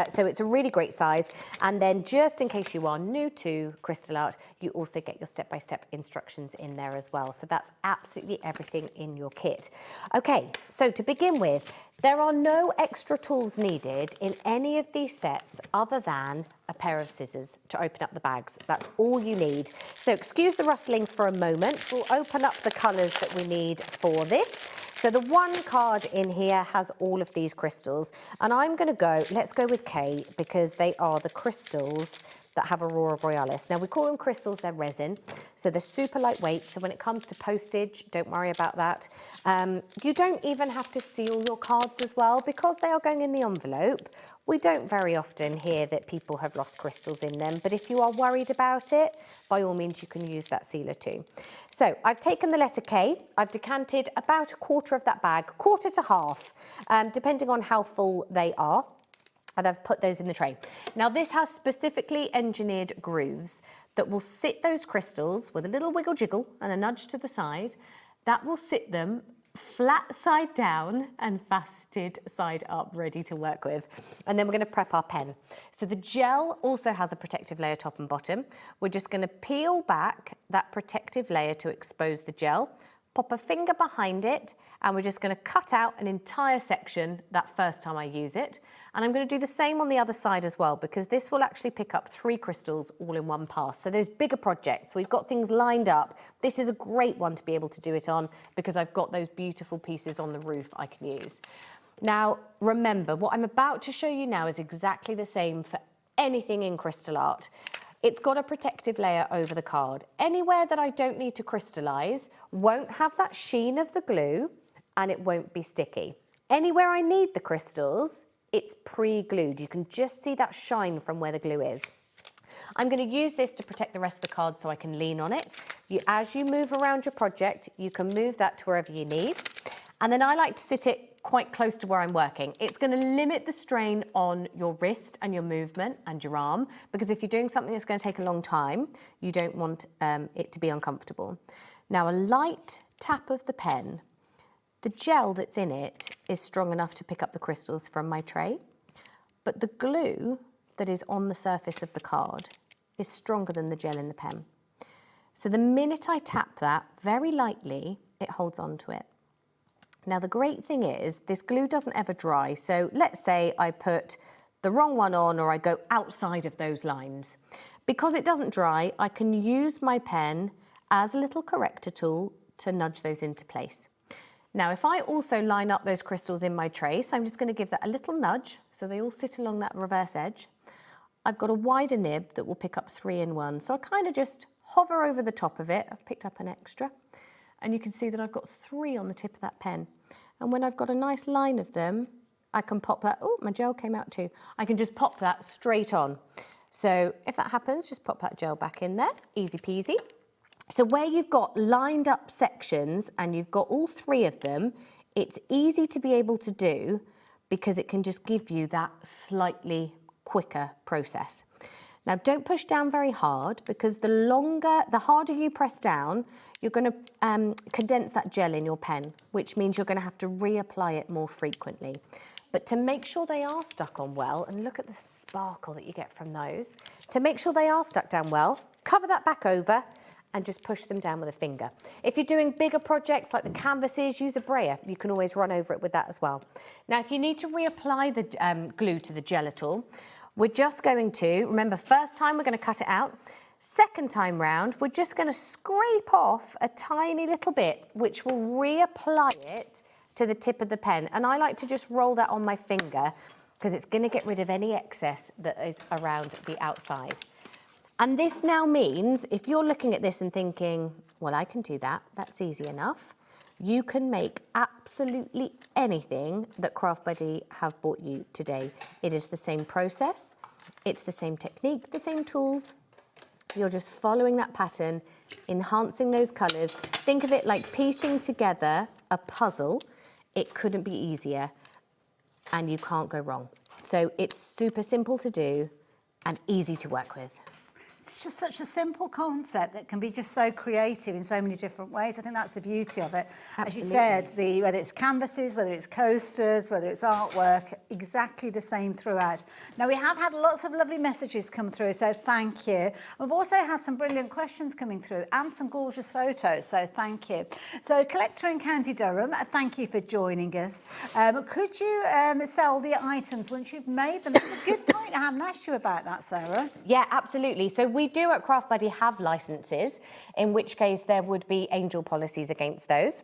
So it's a really great size. And then just in case you are new to crystal art, you also get your step-by-step instructions in there as well. So that's absolutely everything in your kit. Okay, so to begin with, there are no extra tools needed in any of these sets other than a pair of scissors to open up the bags. That's all you need. So excuse the rustling for a moment. We'll open up the colours that we need for this. So the one card in here has all of these crystals. And I'm going to go, let's go with K, because they are the crystals that have Aurora Borealis. Now, we call them crystals, they're resin, so they're super lightweight. So when it comes to postage, don't worry about that. You don't even have to seal your cards as well, because they are going in the envelope. We don't very often hear that people have lost crystals in them, but if you are worried about it, by all means, you can use that sealer too. So I've taken the letter K, I've decanted about a quarter of that bag, quarter to half, depending on how full they are. And I've put those in the tray. Now this has specifically engineered grooves that will sit those crystals with a little wiggle jiggle and a nudge to the side. That will sit them flat side down and faceted side up, ready to work with. And then we're going to prep our pen. So the gel also has a protective layer top and bottom. We're just going to peel back that protective layer to expose the gel, pop a finger behind it, and we're just going to cut out an entire section that first time I use it. And I'm going to do the same on the other side as well, because this will actually pick up 3 crystals all in one pass. So those bigger projects, we've got things lined up. This is a great one to be able to do it on, because I've got those beautiful pieces on the roof I can use. Now, remember, what I'm about to show you now is exactly the same for anything in crystal art. It's got a protective layer over the card. Anywhere that I don't need to crystallise won't have that sheen of the glue, and it won't be sticky. Anywhere I need the crystals, it's pre-glued. You can just see that shine from where the glue is. I'm going to use this to protect the rest of the card so I can lean on it. As you move around your project, you can move that to wherever you need. And then I like to sit it quite close to where I'm working. It's going to limit the strain on your wrist and your movement and your arm, because if you're doing something that's going to take a long time, you don't want it to be uncomfortable. Now, a light tap of the pen. The gel that's in it is strong enough to pick up the crystals from my tray, but the glue that is on the surface of the card is stronger than the gel in the pen. So the minute I tap that very lightly, it holds on to it. Now, the great thing is this glue doesn't ever dry. So let's say I put the wrong one on, or I go outside of those lines. Because it doesn't dry, I can use my pen as a little corrector tool to nudge those into place. Now, if I also line up those crystals in my tray, so I'm just going to give that a little nudge so they all sit along that reverse edge. I've got a wider nib that will pick up 3 in 1. So I kind of just hover over the top of it. I've picked up an extra. And you can see that I've got 3 on the tip of that pen. And when I've got a nice line of them, I can pop that. Oh, my gel came out too. I can just pop that straight on. So if that happens, just pop that gel back in there. Easy peasy. So where you've got lined up sections and you've got all 3 of them, it's easy to be able to do because it can just give you that slightly quicker process. Now, don't push down very hard, because the harder you press down, you're going to condense that gel in your pen, which means you're going to have to reapply it more frequently. But to make sure they are stuck on well, and look at the sparkle that you get from those, to make sure they are stuck down well, cover that back over and just push them down with a finger. If you're doing bigger projects like the canvases, use a brayer. You can always run over it with that as well. Now, if you need to reapply the glue to the gel at all, we're just going to, remember, first time we're going to cut it out. Second time round, we're just going to scrape off a tiny little bit, which will reapply it to the tip of the pen. And I like to just roll that on my finger, because it's going to get rid of any excess that is around the outside. And this now means, if you're looking at this and thinking, well, I can do that, that's easy enough, you can make absolutely anything that Craft Buddy have brought you today. It is the same process, it's the same technique, the same tools. You're just following that pattern, enhancing those colours. Think of it like piecing together a puzzle. It couldn't be easier, and you can't go wrong. So it's super simple to do and easy to work with. it's just such a simple concept that can be just so creative in so many different ways. I think that's the beauty of it. As you said, whether it's canvases, whether it's coasters, whether it's artwork, exactly the same throughout. Now, we have had lots of lovely messages come through, so thank you. We've also had some brilliant questions coming through and some gorgeous photos, so thank you. So, Collector in County Durham, thank you for joining us. Could you sell the items once you've made them? It's a good point. I haven't asked you about that, Sarah. Yeah, absolutely. So we do at Craft Buddy have licenses, in which case there would be angel policies against those.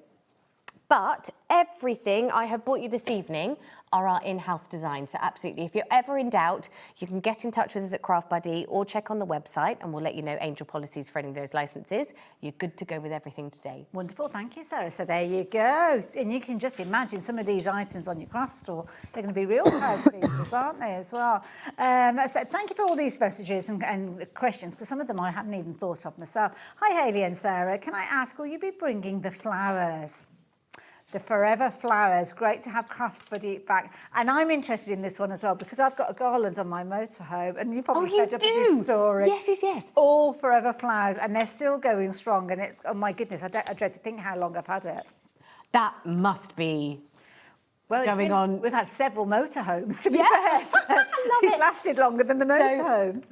But everything I have bought you this evening are our in-house designs. So absolutely, if you're ever in doubt, you can get in touch with us at Craft Buddy or check on the website and we'll let you know angel policies for any of those licenses. You're good to go with everything today. Wonderful, thank you, Sarah. So there you go. And you can just imagine some of these items on your craft store. They're going to be real crowd pleasers, aren't they, as well? So thank you for all these messages and questions, because some of them I hadn't even thought of myself. Hi, Hayley and Sarah. Can I ask, will you be bringing the flowers? The forever flowers. Great to have Craft Buddy back. And I'm interested in this one as well because I've got a garland on my motorhome and you're probably fed up with this story. Yes. All forever flowers and they're still going strong. And oh my goodness, I dread to think how long I've had it. That must be going on. We've had several motorhomes, to be fair. So it's lasted longer than the motorhome.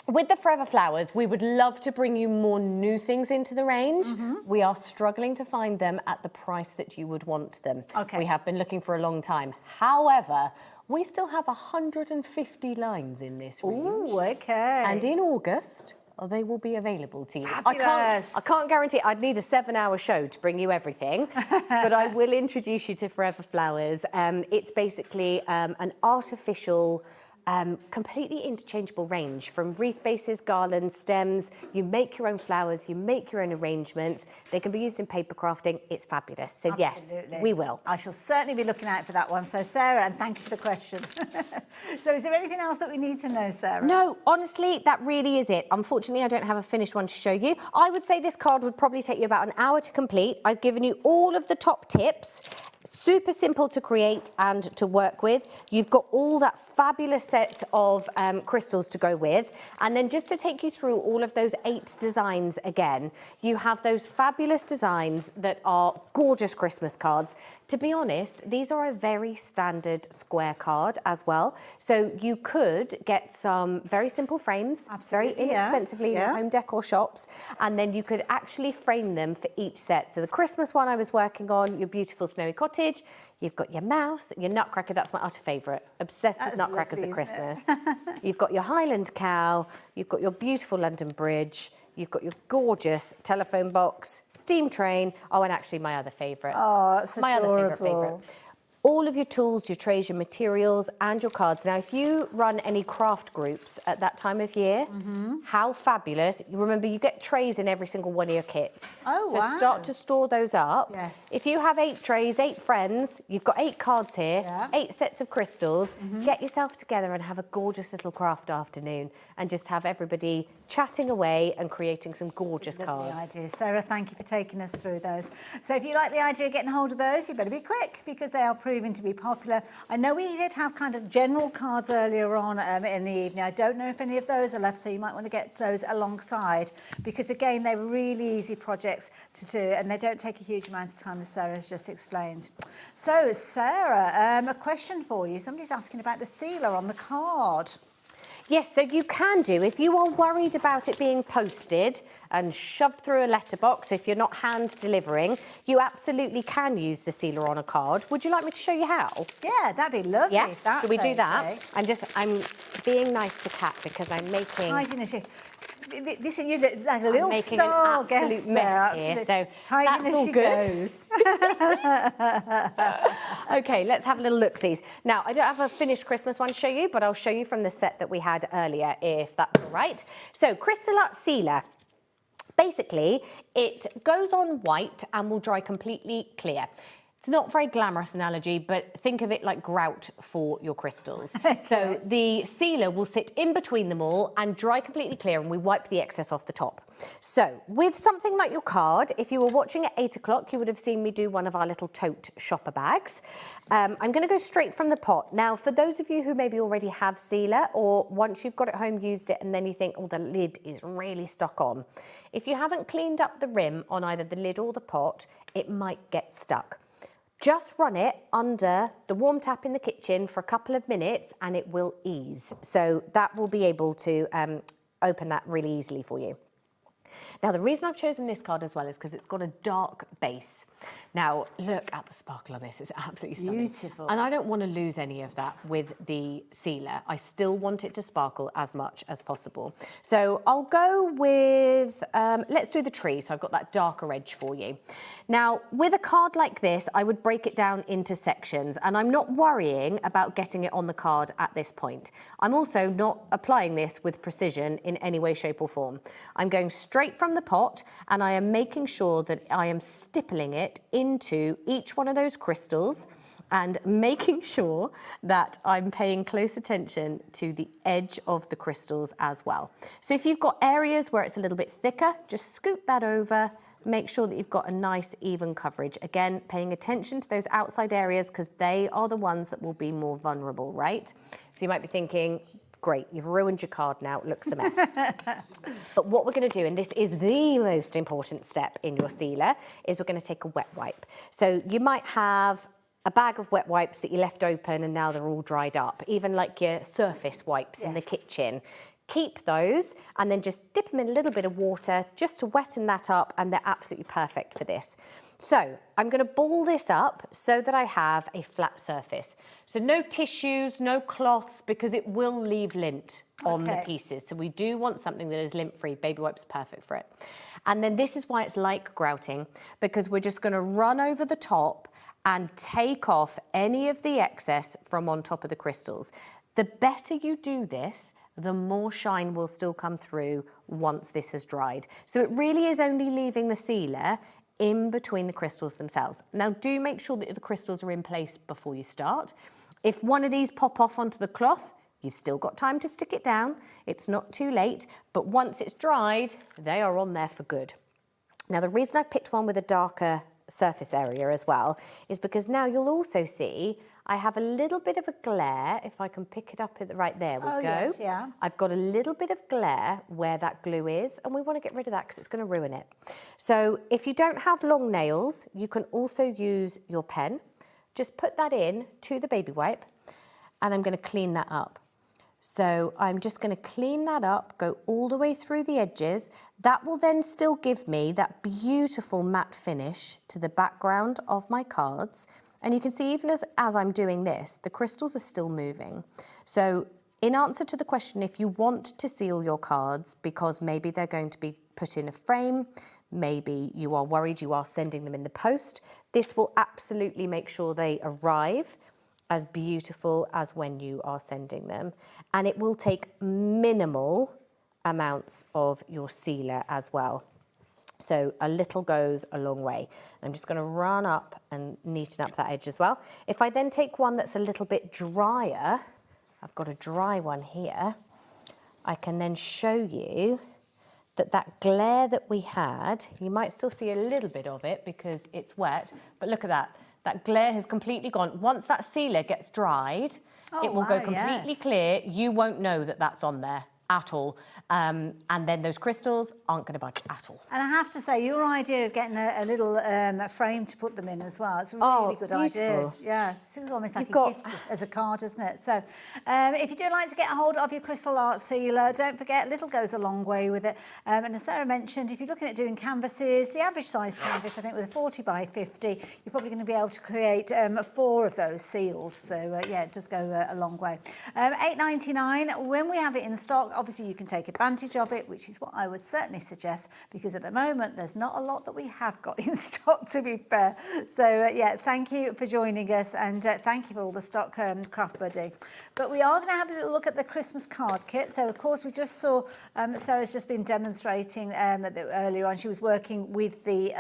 With the Forever Flowers, we would love to bring you more new things into the range. We are struggling to find them at the price that you would want them. Okay. We have been looking for a long time. However, we still have 150 lines in this range. Ooh, okay. And in August, they will be available to you. Fabulous. I can't guarantee. I'd need a 7-hour show to bring you everything, but I will introduce you to Forever Flowers. It's basically an artificial, completely interchangeable range from wreath bases, garlands, stems. You make your own flowers, you make your own arrangements. They can be used in paper crafting. It's fabulous. So Absolutely. Yes, we will. I shall certainly be looking out for that one. So Sarah, and thank you for the question. So is there anything else that we need to know, Sarah? No, honestly, that really is it. Unfortunately, I don't have a finished one to show you. I would say this card would probably take you about an hour to complete. I've given you all of the top tips. Super simple to create and to work with. You've got all that fabulous set of crystals to go with. And then just to take you through all of those 8 designs again, you have those fabulous designs that are gorgeous Christmas cards. To be honest, these are a very standard square card as well. So you could get some very simple frames, very inexpensively in home decor shops, and then you could actually frame them for each set. So the Christmas one I was working on, your beautiful snowy cottage, you've got your mouse, your nutcracker, that's my utter favourite. Obsessed with nutcrackers at Christmas. You've got your Highland cow, you've got your beautiful London Bridge, you've got your gorgeous telephone box, steam train. Oh, and actually my other favourite. Oh, it's my adorable. other favourite. All of your tools, your trays, your materials, and your cards. Now, if you run any craft groups at that time of year, how fabulous. Remember, you get trays in every single one of your kits. Oh, so wow. start to store those up. Yes. If you have 8 trays, 8 friends, you've got 8 cards here, 8 sets of crystals, get yourself together and have a gorgeous little craft afternoon and just have everybody chatting away and creating some gorgeous cards. Ideas. Sarah, thank you for taking us through those. So if you like the idea of getting hold of those, you better be quick because they are proving to be popular. I know we did have kind of general cards earlier on in the evening. I don't know if any of those are left, so you might want to get those alongside because, again, they're really easy projects to do and they don't take a huge amount of time, as Sarah has just explained. So, Sarah, a question for you. Somebody's asking about the sealer on the card. Yes, so you can do. If you are worried about it being posted and shoved through a letterbox, if you're not hand delivering, you absolutely can use the sealer on a card. Would you like me to show you how? Yeah, that'd be lovely. Yeah, if that's should we do that? okay. I'm being nice to Kat because I'm making... This you look like a little making star an guest absolute mess here, so that's all good. Okay, let's have a little look-sees. Now, I don't have a finished Christmas one to show you, but I'll show you from the set that we had earlier, if that's all right. So, Crystal Art Sealer. Basically, it goes on white and will dry completely clear. It's not a very glamorous analogy, but think of it like grout for your crystals. So the sealer will sit in between them all and dry completely clear, and we wipe the excess off the top. So with something like your card, if you were watching at 8 o'clock, you would have seen me do one of our little tote shopper bags. I'm going to go straight from the pot. Now, for those of you who maybe already have sealer, or once you've got it home, used it, and then you think, oh, the lid is really stuck on. If you haven't cleaned up the rim on either the lid or the pot, it might get stuck. Just run it under the warm tap in the kitchen for a couple of minutes and it will ease. So that will be able to open that really easily for you. Now, the reason I've chosen this card as well is because it's got a dark base. Now, look at the sparkle on this. It's absolutely stunning. Beautiful. And I don't want to lose any of that with the sealer. I still want it to sparkle as much as possible. So I'll go with, let's do the tree. So I've got that darker edge for you. Now, with a card like this, I would break it down into sections. And I'm not worrying about getting it on the card at this point. I'm also not applying this with precision in any way, shape or form. I'm going straight from the pot and I am making sure that I am stippling it into each one of those crystals and making sure that I'm paying close attention to the edge of the crystals as well. So if you've got areas where it's a little bit thicker, just scoot that over, make sure that you've got a nice even coverage. Again, paying attention to those outside areas because they are the ones that will be more vulnerable, right? So you might be thinking, great, you've ruined your card now, it looks a mess. But what we're going to do, and this is the most important step in your sealer, is we're going to take a wet wipe. So you might have a bag of wet wipes that you left open and now they're all dried up, even like your surface wipes in the kitchen. Keep those and then just dip them in a little bit of water just to wetten that up, and they're absolutely perfect for this. So I'm going to ball this up so that I have a flat surface. So no tissues, no cloths, because it will leave lint on the pieces. So we do want something that is lint-free. Baby wipes are perfect for it. And then this is why it's like grouting, because we're just going to run over the top and take off any of the excess from on top of the crystals. The better you do this, the more shine will still come through once this has dried. So it really is only leaving the sealer in between the crystals themselves. Now, do make sure that the crystals are in place before you start. If one of these pop off onto the cloth, you've still got time to stick it down. It's not too late, but once it's dried, they are on there for good. Now, the reason I've picked one with a darker surface area as well is because now you'll also see I have a little bit of a glare. If I can pick it up right there, we go. Yes, yeah. I've got a little bit of glare where that glue is, and we want to get rid of that because it's going to ruin it. So if you don't have long nails, you can also use your pen. Just put that in to the baby wipe, and I'm going to clean that up. So I'm just going to clean that up, go all the way through the edges. That will then still give me that beautiful matte finish to the background of my cards. And you can see even as I'm doing this, the crystals are still moving. So in answer to the question, if you want to seal your cards because maybe they're going to be put in a frame, maybe you are worried you are sending them in the post, this will absolutely make sure they arrive as beautiful as when you are sending them. And it will take minimal amounts of your sealer as well. So a little goes a long way. I'm just going to run up and neaten up that edge as well. If I then take one that's a little bit drier, I've got a dry one here, I can then show you that that glare that we had, you might still see a little bit of it because it's wet, but look at that. That glare has completely gone. Once that sealer gets dried, it will go completely clear. You won't know that that's on there at all. And then those crystals aren't going to budge at all. And I have to say, your idea of getting a little frame to put them in as well, it's a really good idea. Yeah, it's almost like a gift as a card, isn't it? So if you do like to get a hold of your crystal art sealer, don't forget, little goes a long way with it. And as Sarah mentioned, if you're looking at doing canvases, the average size canvas, I think with a 40 by 50, you're probably going to be able to create 4 of those sealed. So yeah, it does go a long way. $8.99, when we have it in stock, obviously you can take advantage of it, which is what I would certainly suggest, because at the moment there's not a lot that we have got in stock, to be fair. So yeah, thank you for joining us, and thank you for all the stock, Craft Buddy. But we are going to have a little look at the Christmas card kit. So of course we just saw Sarah's just been demonstrating earlier on. She was working with the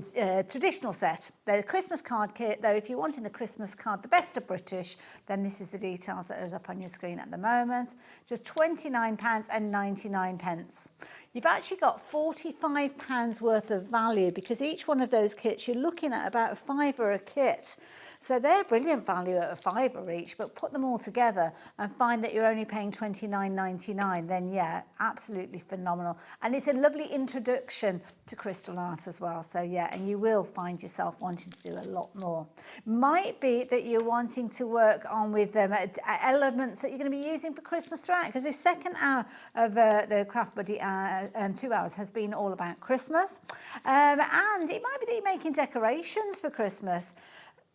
the traditional set. The Christmas card kit, though, if you're wanting the Christmas card, the best of British, then this is the details that are up on your screen at the moment. Just £29.99. You've actually got £45 worth of value because each one of those kits, you're looking at about a £5 a kit. So they're brilliant value at a £5 each, but put them all together and find that you're only paying £29.99, then yeah, absolutely phenomenal. And it's a lovely introduction to crystal art as well. So yeah, and you will find yourself wanting to do a lot more. Might be that you're wanting to work on with elements that you're going to be using for Christmas throughout, because this second hour of the Craft Buddy 2 hours has been all about Christmas. And it might be that you're making decorations for Christmas,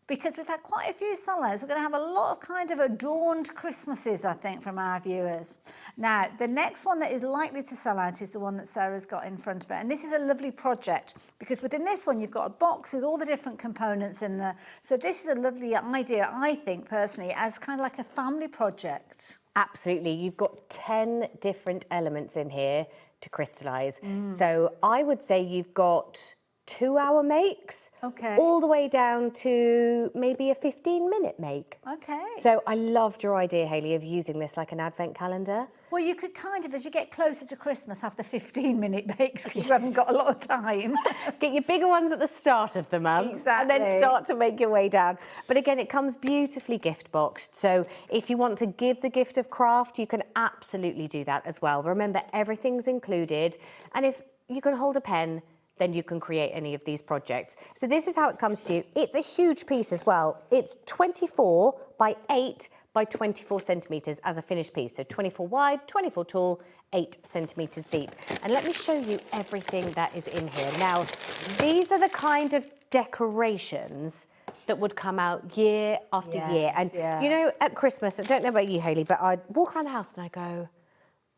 because we've had quite a few sellers. We're going to have a lot of kind of adorned Christmases, I think, from our viewers. Now, the next one that is likely to sell out is the one that Sarah's got in front of her. And this is a lovely project, because within this one, you've got a box with all the different components in there. So this is a lovely idea, I think, personally, as kind of like a family project. Absolutely. You've got 10 different elements in here to crystallise. So I would say you've got 2-hour makes, all the way down to maybe a 15-minute make. Okay. So I loved your idea, Hayley, of using this like an advent calendar. Well, you could kind of, as you get closer to Christmas, have the 15-minute makes because you haven't got a lot of time. Get your bigger ones at the start of the month. Exactly. And then start to make your way down. But again, it comes beautifully gift boxed. So if you want to give the gift of craft, you can absolutely do that as well. Remember, everything's included. And if you can hold a pen, then you can create any of these projects. So this is how it comes to you. It's a huge piece as well. It's 24 by 8 by 24 centimetres as a finished piece. So 24 wide, 24 tall, 8 centimetres deep. And let me show you everything that is in here. Now, these are the kind of decorations that would come out year after year. And you know, at Christmas, I don't know about you, Hayley, but I'd walk around the house and I go,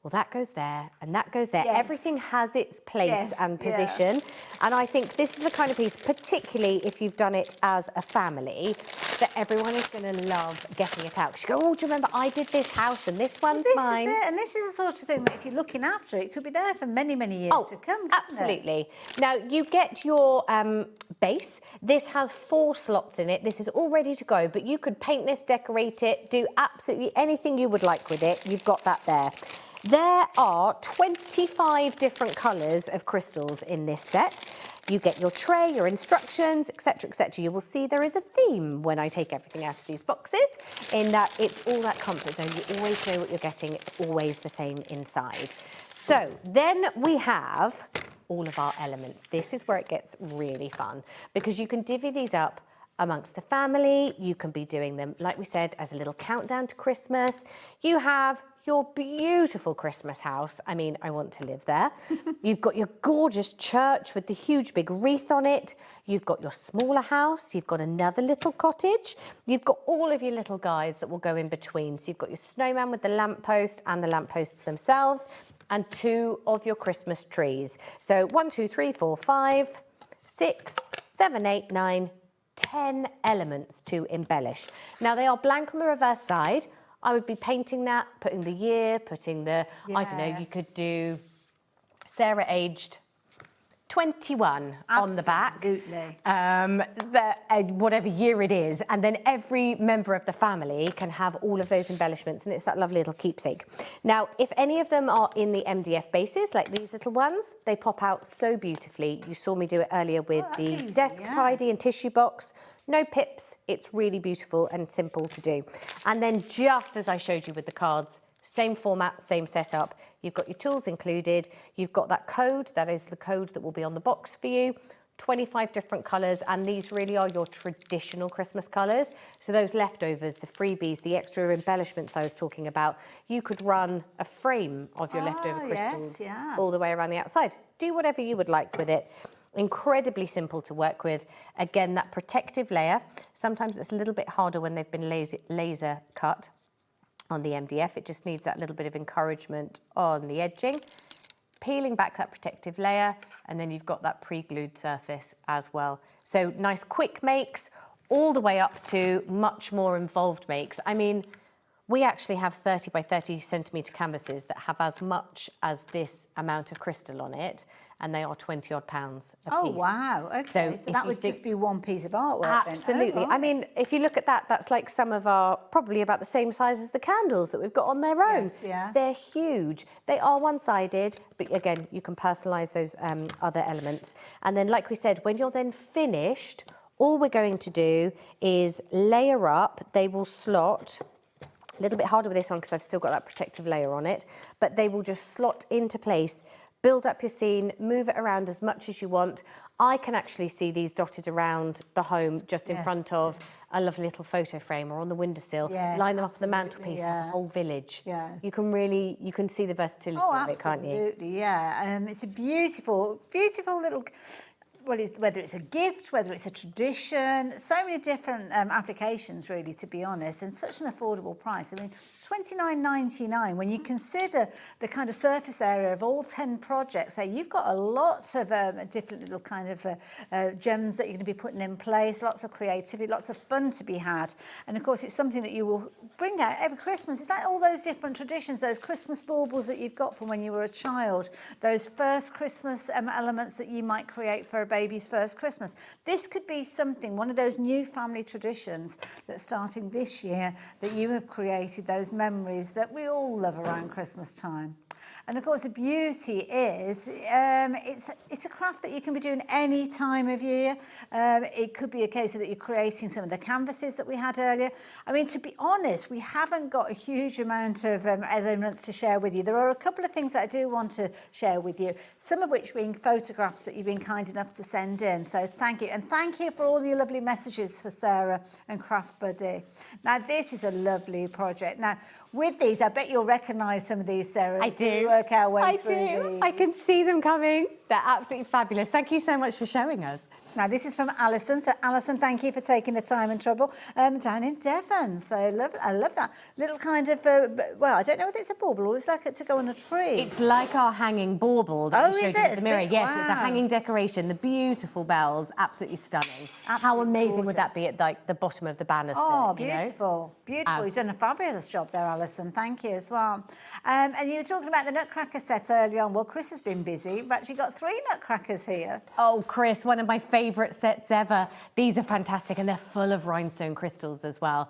well, that goes there and that goes there. Everything has its place and position. And I think this is the kind of piece, particularly if you've done it as a family, that everyone is going to love getting it out. Because you go, oh, do you remember I did this house and this one's mine? Is it. And this is the sort of thing that if you're looking after it, could be there for many, many years to come, absolutely. Now, you get your base. This has 4 slots in it. This is all ready to go, but you could paint this, decorate it, do absolutely anything you would like with it. You've got that there. There are 25 different colours of crystals in this set. You get your tray, your instructions, etc., etc. You will see there is a theme when I take everything out of these boxes, in that it's all that comfort zone. You always know what you're getting. It's always the same inside. So then we have all of our elements. This is where it gets really fun, because you can divvy these up amongst the family. You can be doing them, like we said, as a little countdown to Christmas. You have your beautiful Christmas house. I mean, I want to live there. You've got your gorgeous church with the huge big wreath on it. You've got your smaller house. You've got another little cottage. You've got all of your little guys that will go in between. So you've got your snowman with the lamppost and the lampposts themselves, and 2 of your Christmas trees. So 1, 2, 3, 4, 5, 6, 7, 8, 9, 10 elements to embellish. Now, they are blank on the reverse side. I would be painting that, putting the year, putting the, I don't know, you could do Sarah aged 21 on the back. Whatever year it is. And then every member of the family can have all of those embellishments, and it's that lovely little keepsake. Now, if any of them are in the MDF bases, like these little ones, they pop out so beautifully. You saw me do it earlier with the desk tidy and tissue box. No pips, it's really beautiful and simple to do. And then just as I showed you with the cards, same format, same setup. You've got your tools included. You've got that code, that is the code that will be on the box for you. 25 different colours, and these really are your traditional Christmas colours. So those leftovers, the freebies, the extra embellishments I was talking about, you could run a frame of your leftover crystals all the way around the outside. Do whatever you would like with it. Incredibly simple to work with. Again, that protective layer. Sometimes it's a little bit harder when they've been laser cut on the MDF. It just needs that little bit of encouragement on the edging. Peeling back that protective layer, and then you've got that pre-glued surface as well. So nice quick makes, all the way up to much more involved makes. I mean, we actually have 30 by 30 centimetre canvases that have as much as this amount of crystal on it. and they are £20 odd a Oh, piece. wow. Okay. So if that you would think- just be one piece of artwork Absolutely. then. Oh, I mean, if you look at that, that's like some of our, probably about the same size as the candles that we've got on their own. Yes, yeah. They're huge. They are one-sided, but again, you can personalise those other elements. And then, like we said, when you're then finished, all we're going to do is layer up. They will slot. A little bit harder with this one because I've still got that protective layer on it, but they will just slot into place. Build up your scene, move it around as much as you want. I can actually see these dotted around the home just in front of a lovely little photo frame or on the windowsill. Yes, line them up on the mantelpiece, yeah. the whole village. Yeah. You can see the versatility Oh, of it, can't you? absolutely, yeah. It's a beautiful, beautiful little... Well, whether it's a gift, whether it's a tradition, so many different applications, really, to be honest, and such an affordable price. I mean, $29.99, when you consider the kind of surface area of all 10 projects, so you've got a lot of different little kind of gems that you're going to be putting in place, lots of creativity, lots of fun to be had. And, of course, it's something that you will bring out every Christmas. It's like all those different traditions, those Christmas baubles that you've got from when you were a child, those first Christmas elements that you might create for a baby's first Christmas. This could be something, one of those new family traditions that's starting this year that you have created, those memories that we all love around Christmas time. And of course, the beauty is it's a craft that you can be doing any time of year. It could be a case that you're creating some of the canvases that we had earlier. I mean, to be honest, we haven't got a huge amount of elements to share with you. There are a couple of things that I do want to share with you, some of which being photographs that you've been kind enough to send in. So thank you. And thank you for all your lovely messages for Sarah and Craft Buddy. Now, this is a lovely project. Now, with these, I bet you'll recognise some of these, Sarah. I do. Work our way I through do. these. I can see them coming. They're absolutely fabulous. Thank you so much for showing us. Now, this is from Alison. So, Alison, thank you for taking the time and trouble down in Devon. So, I love that. Little kind of, well, I don't know whether it's a bauble or it's like it to go on a tree. It's like our hanging bauble that we showed you at the mirror. Yes, it's a wow. hanging decoration. The beautiful bells, absolutely stunning. How amazing would that be at like the bottom of the banister? Oh, you know? beautiful. Beautiful. You've done a fabulous job there, Alison. Thank you as well. And you were talking about the Nutcracker set early on. Well, Chris has been busy. We've actually got 3 Nutcrackers here. Oh, Chris, one of my favourite sets ever. These are fantastic and they're full of rhinestone crystals as well.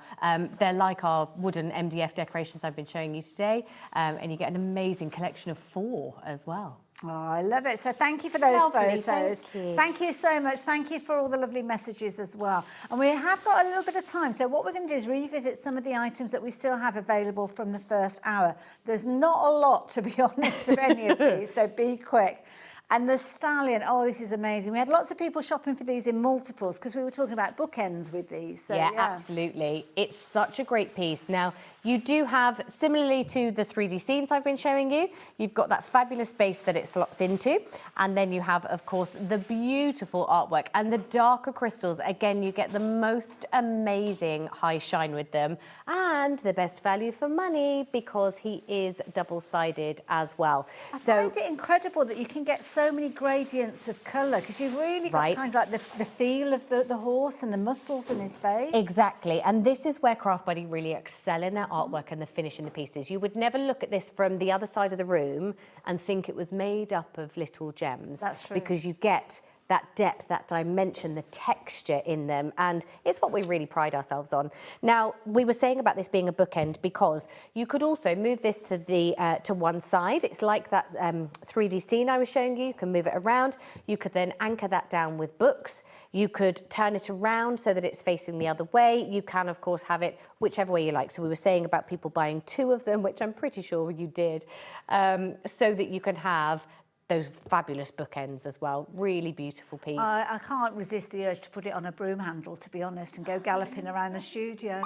They're like our wooden MDF decorations I've been showing you today. And you get an amazing collection of 4 as well. Oh, I love it. So thank you for those Lovely, photos. Thank you so much. Thank you for all the lovely messages as well. And we have got a little bit of time. So what we're going to do is revisit some of the items that we still have available from the first hour. There's not a lot, to be honest, of any of these, so be quick. And the stallion, oh, this is amazing. We had lots of people shopping for these in multiples because we were talking about bookends with these. So, yeah, absolutely. It's such a great piece. Now, you do have, similarly to the 3D scenes I've been showing you, you've got that fabulous base that it slots into. And then you have, of course, the beautiful artwork and the darker crystals. Again, you get the most amazing high shine with them and the best value for money because he is double-sided as well. I find it incredible that you can get so many gradients of colour because you've really got kind of like the feel of the horse and the muscles in his face. Exactly, and this is where Craft Buddy really excel in their artwork and the finish in the pieces. You would never look at this from the other side of the room and think it was made up of little gems. That's true. Because you get that depth, that dimension, the texture in them, and it's what we really pride ourselves on. Now, we were saying about this being a bookend because you could also move this to the to one side. It's like that 3D scene I was showing you. You can move it around. You could then anchor that down with books. You could turn it around so that it's facing the other way. You can, of course, have it whichever way you like. So we were saying about people buying 2 of them, which I'm pretty sure you did, so that you can have those fabulous bookends as well. Really beautiful piece. I can't resist the urge to put it on a broom handle, to be honest, and go galloping around the studio.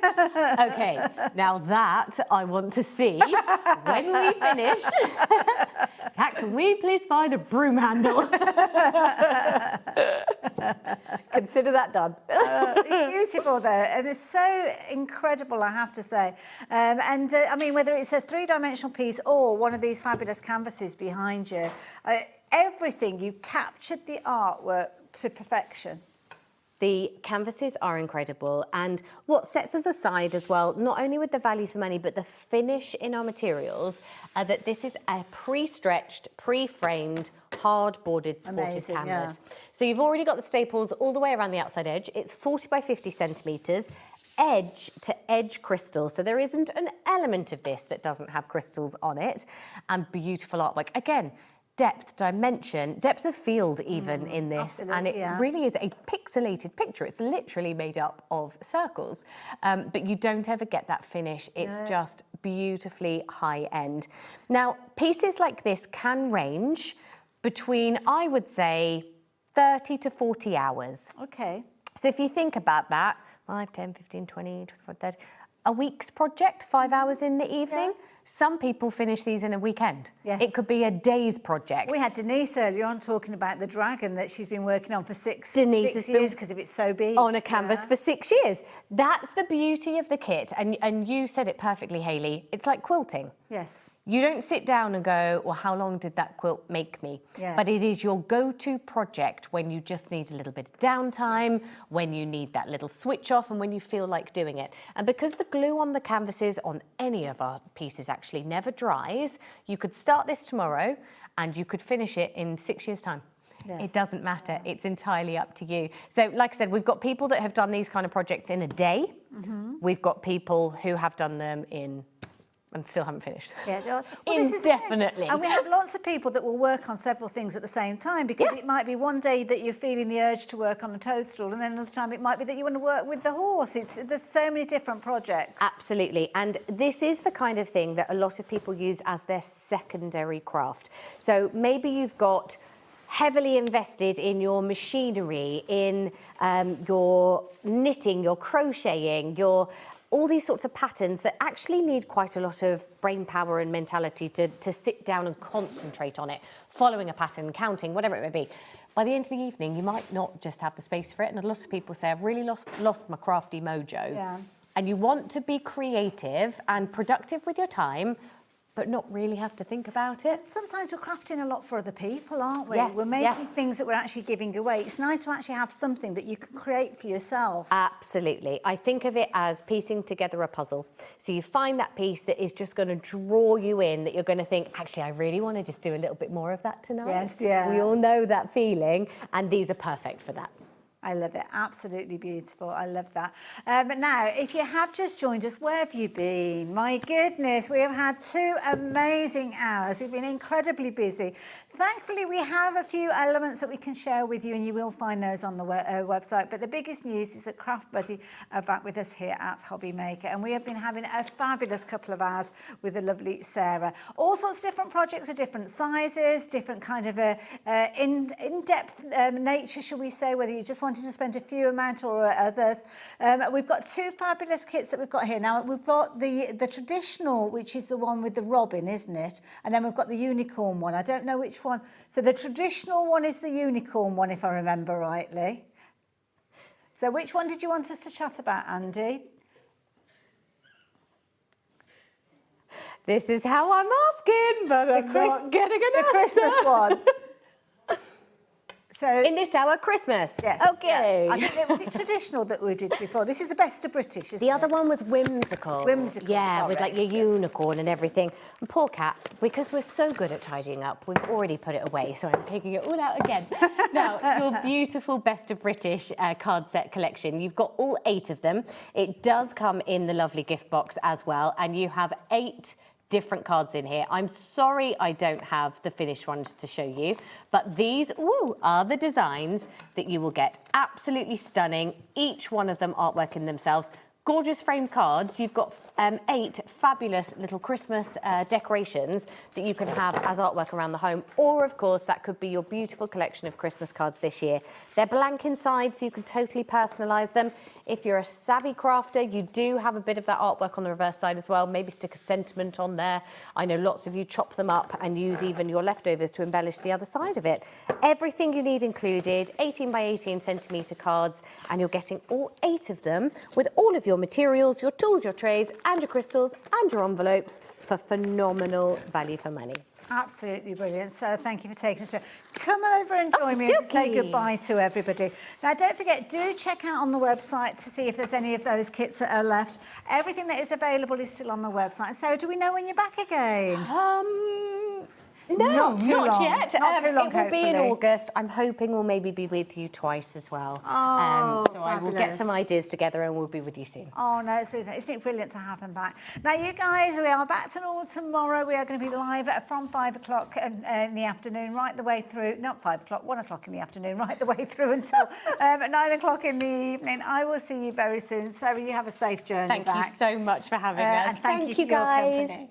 Okay, now that I want to see when we finish. Kat, can we please find a broom handle? Consider that done. It's beautiful though, and it's so incredible, I have to say. I mean, whether it's a 3-dimensional piece or one of these fabulous canvases behind you, everything, you captured the artwork to perfection. The canvases are incredible, and what sets us aside as well, not only with the value for money, but the finish in our materials, that this is a pre-stretched, pre-framed, hard-boarded supported Amazing, canvas. So you've already got the staples all the way around the outside edge. It's 40 by 50 centimetres, edge to edge crystals. So there isn't an element of this that doesn't have crystals on it. And beautiful artwork. Again, depth, dimension, depth of field even in this. And it really is a pixelated picture. It's literally made up of circles. But you don't ever get that finish. It's just beautifully high end. Now, pieces like this can range between, I would say, 30 to 40 hours. Okay. So if you think about that, 5, 10, 15, 20, 25, 30, a week's project, 5 hours in the evening. Some people finish these in a weekend. Yes. It could be a day's project. We had Denise earlier on talking about the dragon that she's been working on for six Denise years because of it's so big. On a canvas for 6 years. That's the beauty of the kit. And you said it perfectly, Hayley. It's like quilting. Yes. You don't sit down and go, well, how long did that quilt make me? Yeah. But it is your go-to project when you just need a little bit of downtime, when you need that little switch off, and when you feel like doing it. And because the glue on the canvases, on any of our pieces actually, never dries, you could start this tomorrow and you could finish it in 6 years' time. Yes. It doesn't matter. It's entirely up to you. So, like I said, we've got people that have done these kind of projects in a day. We've got people who have done them in... and still haven't finished. Yeah, well, Indefinitely. And we have lots of people that will work on several things at the same time because it might be one day that you're feeling the urge to work on a toadstool and then another time it might be that you want to work with the horse. There's so many different projects. Absolutely. And this is the kind of thing that a lot of people use as their secondary craft. So maybe you've got heavily invested in your machinery, in your knitting, your crocheting, your... all these sorts of patterns that actually need quite a lot of brain power and mentality to sit down and concentrate on it, following a pattern, counting, whatever it may be. By the end of the evening, you might not just have the space for it. And a lot of people say, I've really lost my crafty mojo. Yeah. And you want to be creative and productive with your time, but not really have to think about it. Sometimes we're crafting a lot for other people, aren't we? Yeah, We're making things that we're actually giving away. It's nice to actually have something that you can create for yourself. Absolutely. I think of it as piecing together a puzzle. So you find that piece that is just going to draw you in, that you're going to think, actually, I really want to just do a little bit more of that tonight. Yes, yeah. We all know that feeling, and these are perfect for that. I love it. Absolutely beautiful. I love that. But now, if you have just joined us, where have you been? My goodness, we have had 2 amazing hours. We've been incredibly busy. Thankfully, we have a few elements that we can share with you, and you will find those on the website. But the biggest news is that Craft Buddy are back with us here at HobbyMaker, and we have been having a fabulous couple of hours with the lovely Sarah. All sorts of different projects of different sizes, different kind of in-depth nature, shall we say, whether you just wanted to spend a few amount or others. We've got 2 fabulous kits that we've got here. Now, we've got the traditional, which is the one with the robin, isn't it? And then we've got the unicorn one. I don't know which one. So the traditional one is the unicorn one, if I remember rightly. So which one did you want us to chat about, Andy? This is how I'm asking, but I'm not getting an answer. The Christmas one. So in this hour, Christmas. Yes. Okay. Yeah. I think was it traditional that we did before. This is the best of British, isn't The other one was whimsical. Whimsical. Yeah, sorry. with like your unicorn and everything. And poor cat, because we're so good at tidying up, we've already put it away, so I'm taking it all out again. Now, your beautiful Best of British card set collection. You've got all 8 of them. It does come in the lovely gift box as well, and you have 8 different cards in here. I'm sorry I don't have the finished ones to show you, but these are the designs that you will get. Absolutely stunning. Each one of them artwork in themselves. Gorgeous framed cards. You've got 8 fabulous little Christmas decorations that you can have as artwork around the home, or of course that could be your beautiful collection of Christmas cards this year. They're blank inside, so you can totally personalise them. If you're a savvy crafter, you do have a bit of that artwork on the reverse side as well. Maybe stick a sentiment on there. I know lots of you chop them up and use even your leftovers to embellish the other side of it. Everything you need included, 18 by 18 centimetre cards, and you're getting all 8 of them with all of your materials, your tools, your trays, and your crystals, and your envelopes for phenomenal value for money. Absolutely brilliant. So thank you for taking us through. Come over and join me and say goodbye to everybody. Now, don't forget, do check out on the website to see if there's any of those kits that are left. Everything that is available is still on the website. Sarah, do we know when you're back again? No, Not too long. yet. Not too long, it will be in hopefully. August. I'm hoping we'll maybe be with you twice as well. Oh, so I will get fabulous. some ideas together and we'll be with you soon. Oh, no, isn't it brilliant to have them back? Now, you guys, we are back to normal tomorrow. We are going to be live from 5 o'clock in the afternoon, right the way through, not 5 o'clock, 1 o'clock in the afternoon, right the way through until 9 o'clock in the evening. I will see you very soon. Sarah, you have a safe journey Thank back. you so much for having us. And thank you for guys. your company.